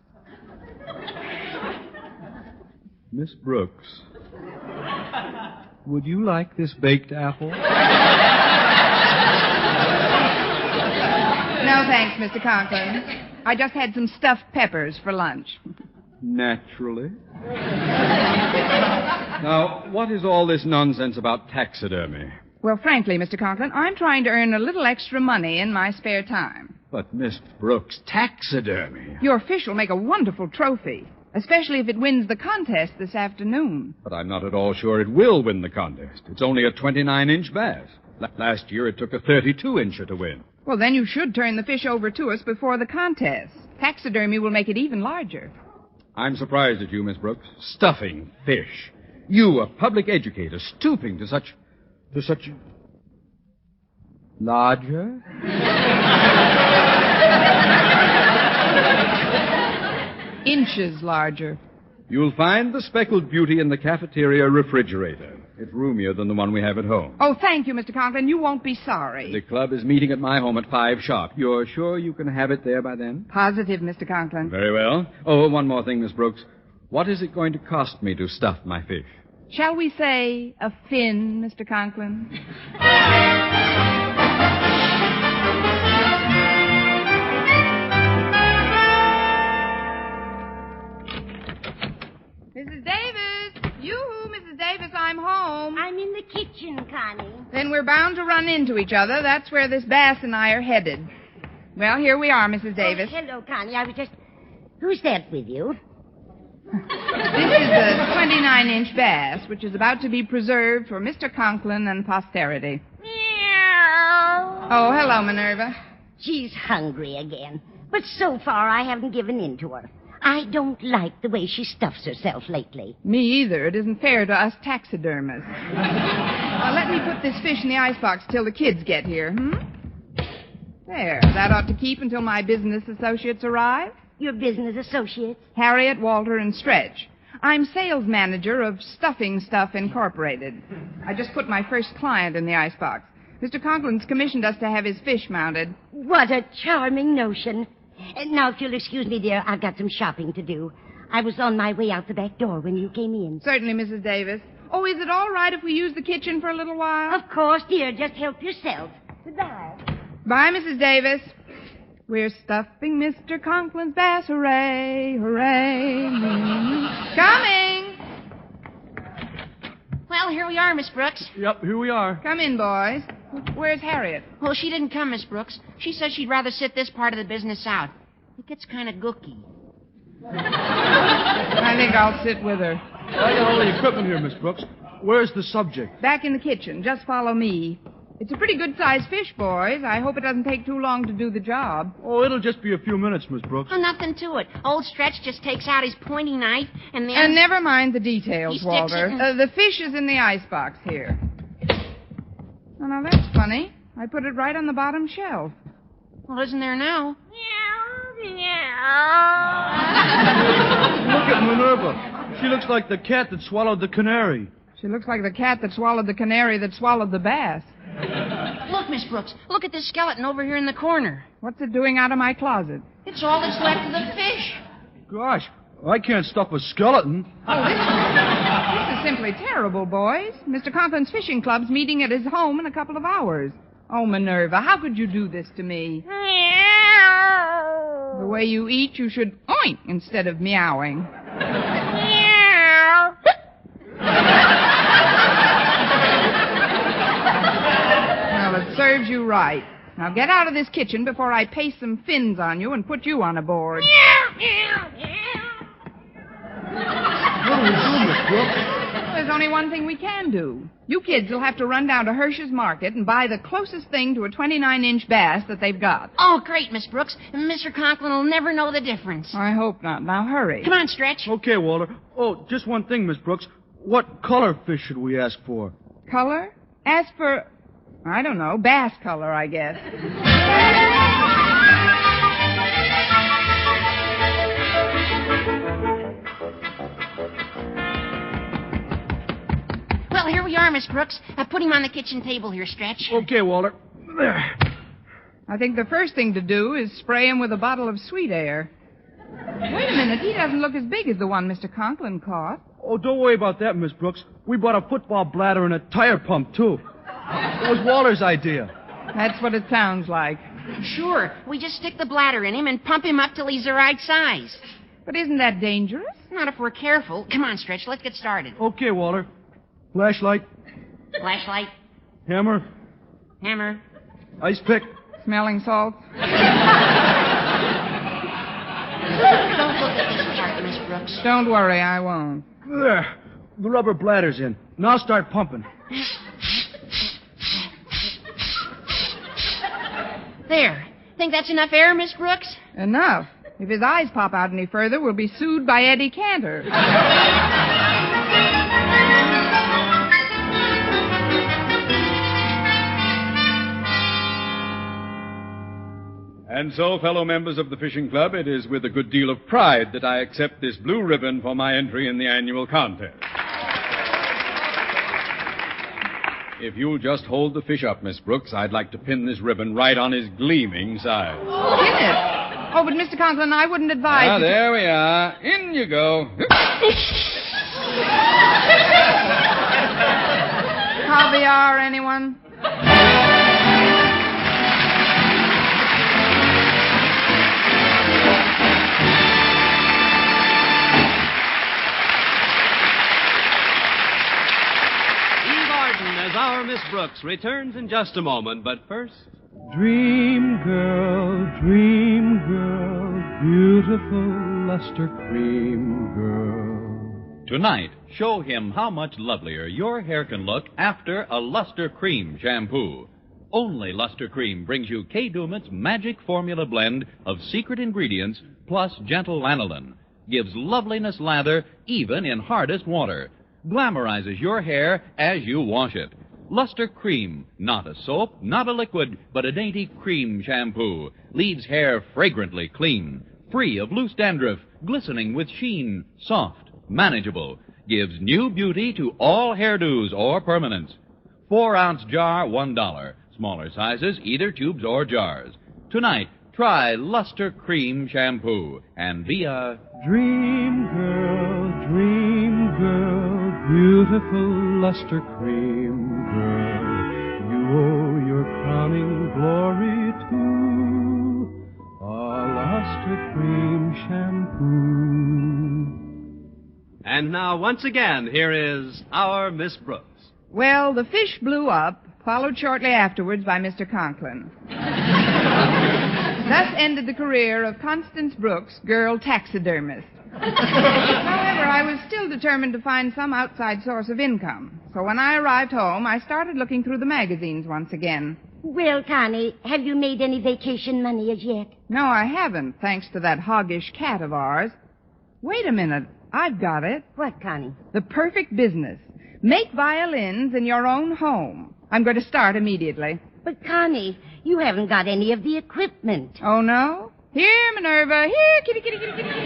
Miss Brooks, would you like this baked apple? No, thanks, Mr. Conklin. I just had some stuffed peppers for lunch. Naturally. Now, what is all this nonsense about taxidermy? Well, frankly, Mr. Conklin, I'm trying to earn a little extra money in my spare time. But, Miss Brooks, taxidermy. Your fish will make a wonderful trophy, especially if it wins the contest this afternoon. But I'm not at all sure it will win the contest. It's only a 29-inch bass. Last year it took a 32-incher to win. Well, then you should turn the fish over to us before the contest. Taxidermy will make it even larger. I'm surprised at you, Miss Brooks. Stuffing fish. You, a public educator, stooping to such... larger? Inches larger. You'll find the speckled beauty in the cafeteria refrigerator. It's roomier than the one we have at home. Oh, thank you, Mr. Conklin. You won't be sorry. The club is meeting at my home at 5 sharp. You're sure you can have it there by then? Positive, Mr. Conklin. Very well. Oh, one more thing, Miss Brooks. What is it going to cost me to stuff my fish? Shall we say a fin, Mr. Conklin? Mrs. Davis! Yoo-hoo, Mrs. Davis, I'm home. I'm in the kitchen, Connie. Then we're bound to run into each other. That's where this bass and I are headed. Well, here we are, Mrs. Davis. Oh, hello, Connie. I was just... Who's that with you? This is the 29-inch bass, which is about to be preserved for Mr. Conklin and posterity. Meow. Oh, hello, Minerva. She's hungry again. But so far, I haven't given in to her. I don't like the way she stuffs herself lately. Me either. It isn't fair to us taxidermists. Let me put this fish in the icebox till the kids get here, There. That ought to keep until my business associates arrive. Your business associates? Harriet, Walter, and Stretch. I'm sales manager of Stuffing Stuff Incorporated. I just put my first client in the icebox. Mr. Conklin's commissioned us to have his fish mounted. What a charming notion. Now, if you'll excuse me, dear, I've got some shopping to do. I was on my way out the back door when you came in. Certainly, Mrs. Davis. Oh, is it all right if we use the kitchen for a little while? Of course, dear. Just help yourself. Goodbye. Bye, Mrs. Davis. We're stuffing Mr. Conklin's bass. Hooray, hooray. Coming. Well, here we are, Miss Brooks. Yep, here we are. Come in, boys. Where's Harriet? Well, she didn't come, Miss Brooks. She says she'd rather sit this part of the business out. It gets kind of gooky. I think I'll sit with her. I got all the equipment here, Miss Brooks. Where's the subject? Back in the kitchen. Just follow me. It's a pretty good-sized fish, boys. I hope it doesn't take too long to do the job. Oh, it'll just be a few minutes, Miss Brooks. Oh, nothing to it. Old Stretch just takes out his pointy knife and then... And never mind the details, He sticks Walter. it in- The fish is in the icebox here. Oh, now that's funny. I put it right on the bottom shelf. Well, isn't there now? Look at Minerva. She looks like the cat that swallowed the canary. She looks like the cat that swallowed the canary that swallowed the bass. Look, Miss Brooks. Look at this skeleton over here in the corner. What's it doing out of my closet? It's all that's left of the fish. Gosh, I can't stuff a skeleton. Oh, this is simply terrible, boys. Mr. Conklin's fishing club's meeting at his home in a couple of hours. Oh, Minerva, how could you do this to me? The way you eat, you should oink instead of meowing. Well, it serves you right. Now get out of this kitchen before I paste some fins on you and put you on a board. What do we do, Miss Brooks? there's only one thing we can do. You kids will have to run down to Hirsch's Market and buy the closest thing to a 29-inch bass that they've got. Oh, great, Miss Brooks. Mr. Conklin will never know the difference. I hope not. Now, hurry. Come on, Stretch. Okay, Walter. Oh, just one thing, Miss Brooks. What color fish should we ask for? Color? Ask for, I don't know, bass color, I guess. Well, here we are, Miss Brooks. Put him on the kitchen table here, Stretch. Okay, Walter. There. I think the first thing to do is spray him with a bottle of sweet air. Wait a minute. He doesn't look as big as the one Mr. Conklin caught. Oh, don't worry about that, Miss Brooks. We bought a football bladder and a tire pump, too. It was Walter's idea. That's what it sounds like. Sure. We just stick the bladder in him and pump him up till he's the right size. But isn't that dangerous? Not if we're careful. Come on, Stretch. Let's get started. Okay, Walter. Flashlight. Flashlight. Hammer. Hammer. Ice pick. Smelling salts. Don't look at this part, Miss Brooks. Don't worry, I won't. There. The rubber bladder's in. Now start pumping. There. Think that's enough air, Miss Brooks? Enough. If his eyes pop out any further, we'll be sued by Eddie Cantor. And so, fellow members of the Fishing Club, it is with a good deal of pride that I accept this blue ribbon for my entry in the annual contest. If you'll just hold the fish up, Miss Brooks, I'd like to pin this ribbon right on his gleaming side. Pin it? Oh, but Mr. Conklin, I wouldn't advise... Ah, there we are. In you go. Caviar, anyone? As our Miss Brooks returns in just a moment, but first... Dream girl, beautiful luster cream girl. Tonight, show him how much lovelier your hair can look after a Luster Cream shampoo. Only Luster Cream brings you Kay Daumit's magic formula blend of secret ingredients plus gentle lanolin. Gives loveliness lather even in hardest water. Glamorizes your hair as you wash it. Luster Cream, not a soap, not a liquid, but a dainty cream shampoo. Leaves hair fragrantly clean, free of loose dandruff, glistening with sheen, soft, manageable. Gives new beauty to all hairdos or permanents. 4-ounce jar, $1. Smaller sizes, either tubes or jars. Tonight, try Luster Cream shampoo and be a Dream girl, beautiful luster cream girl. You owe your crowning glory to a luster cream shampoo. And now, once again, here is our Miss Brooks. Well, the fish blew up, followed shortly afterwards by Mr. Conklin. Thus ended the career of Constance Brooks, girl taxidermist. However, I was still determined to find some outside source of income. So when I arrived home, I started looking through the magazines once again. Well, Connie, have you made any vacation money as yet? No, I haven't, thanks to that hoggish cat of ours. Wait a minute. I've got it. What, Connie? The perfect business. Make violins in your own home. I'm going to start immediately. But, Connie, you haven't got any of the equipment. Oh, no? Here, Minerva. Here, kitty, kitty, kitty, kitty, kitty.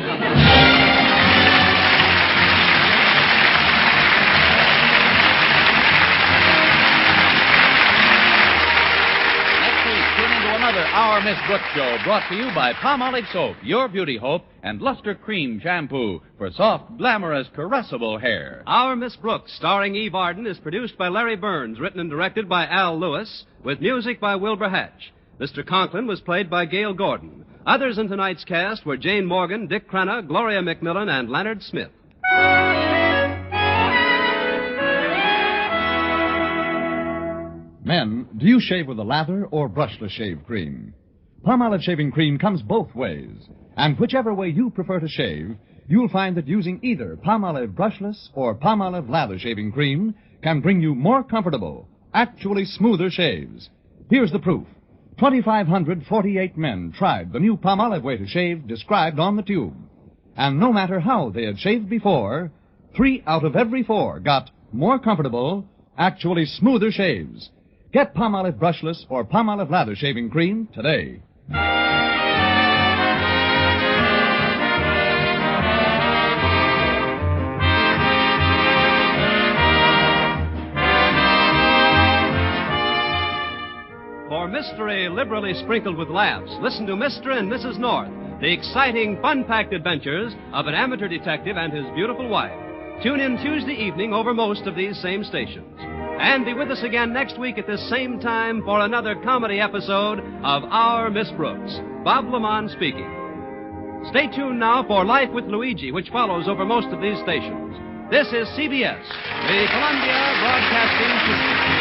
Another Our Miss Brooks show brought to you by Palmolive Soap, your beauty hope, and Luster Cream Shampoo for soft, glamorous, caressable hair. Our Miss Brooks, starring Eve Arden, is produced by Larry Burns, written and directed by Al Lewis, with music by Wilbur Hatch. Mr. Conklin was played by Gail Gordon. Others in tonight's cast were Jane Morgan, Dick Crenna, Gloria McMillan, and Leonard Smith. Men, do you shave with a lather or brushless shave cream? Palmolive shaving cream comes both ways. And whichever way you prefer to shave, you'll find that using either Palmolive brushless or Palmolive lather shaving cream can bring you more comfortable, actually smoother shaves. Here's the proof. 2,548 men tried the new Palmolive way to shave described on the tube. And no matter how they had shaved before, 3 out of every 4 got more comfortable, actually smoother shaves. Get Palmolive brushless or Palmolive lather shaving cream today. For mystery liberally sprinkled with laughs, listen to Mr. and Mrs. North, the exciting, fun-packed adventures of an amateur detective and his beautiful wife. Tune in Tuesday evening over most of these same stations. And be with us again next week at this same time for another comedy episode of Our Miss Brooks. Bob Lamont speaking. Stay tuned now for Life with Luigi, which follows over most of these stations. This is CBS, the Columbia Broadcasting System.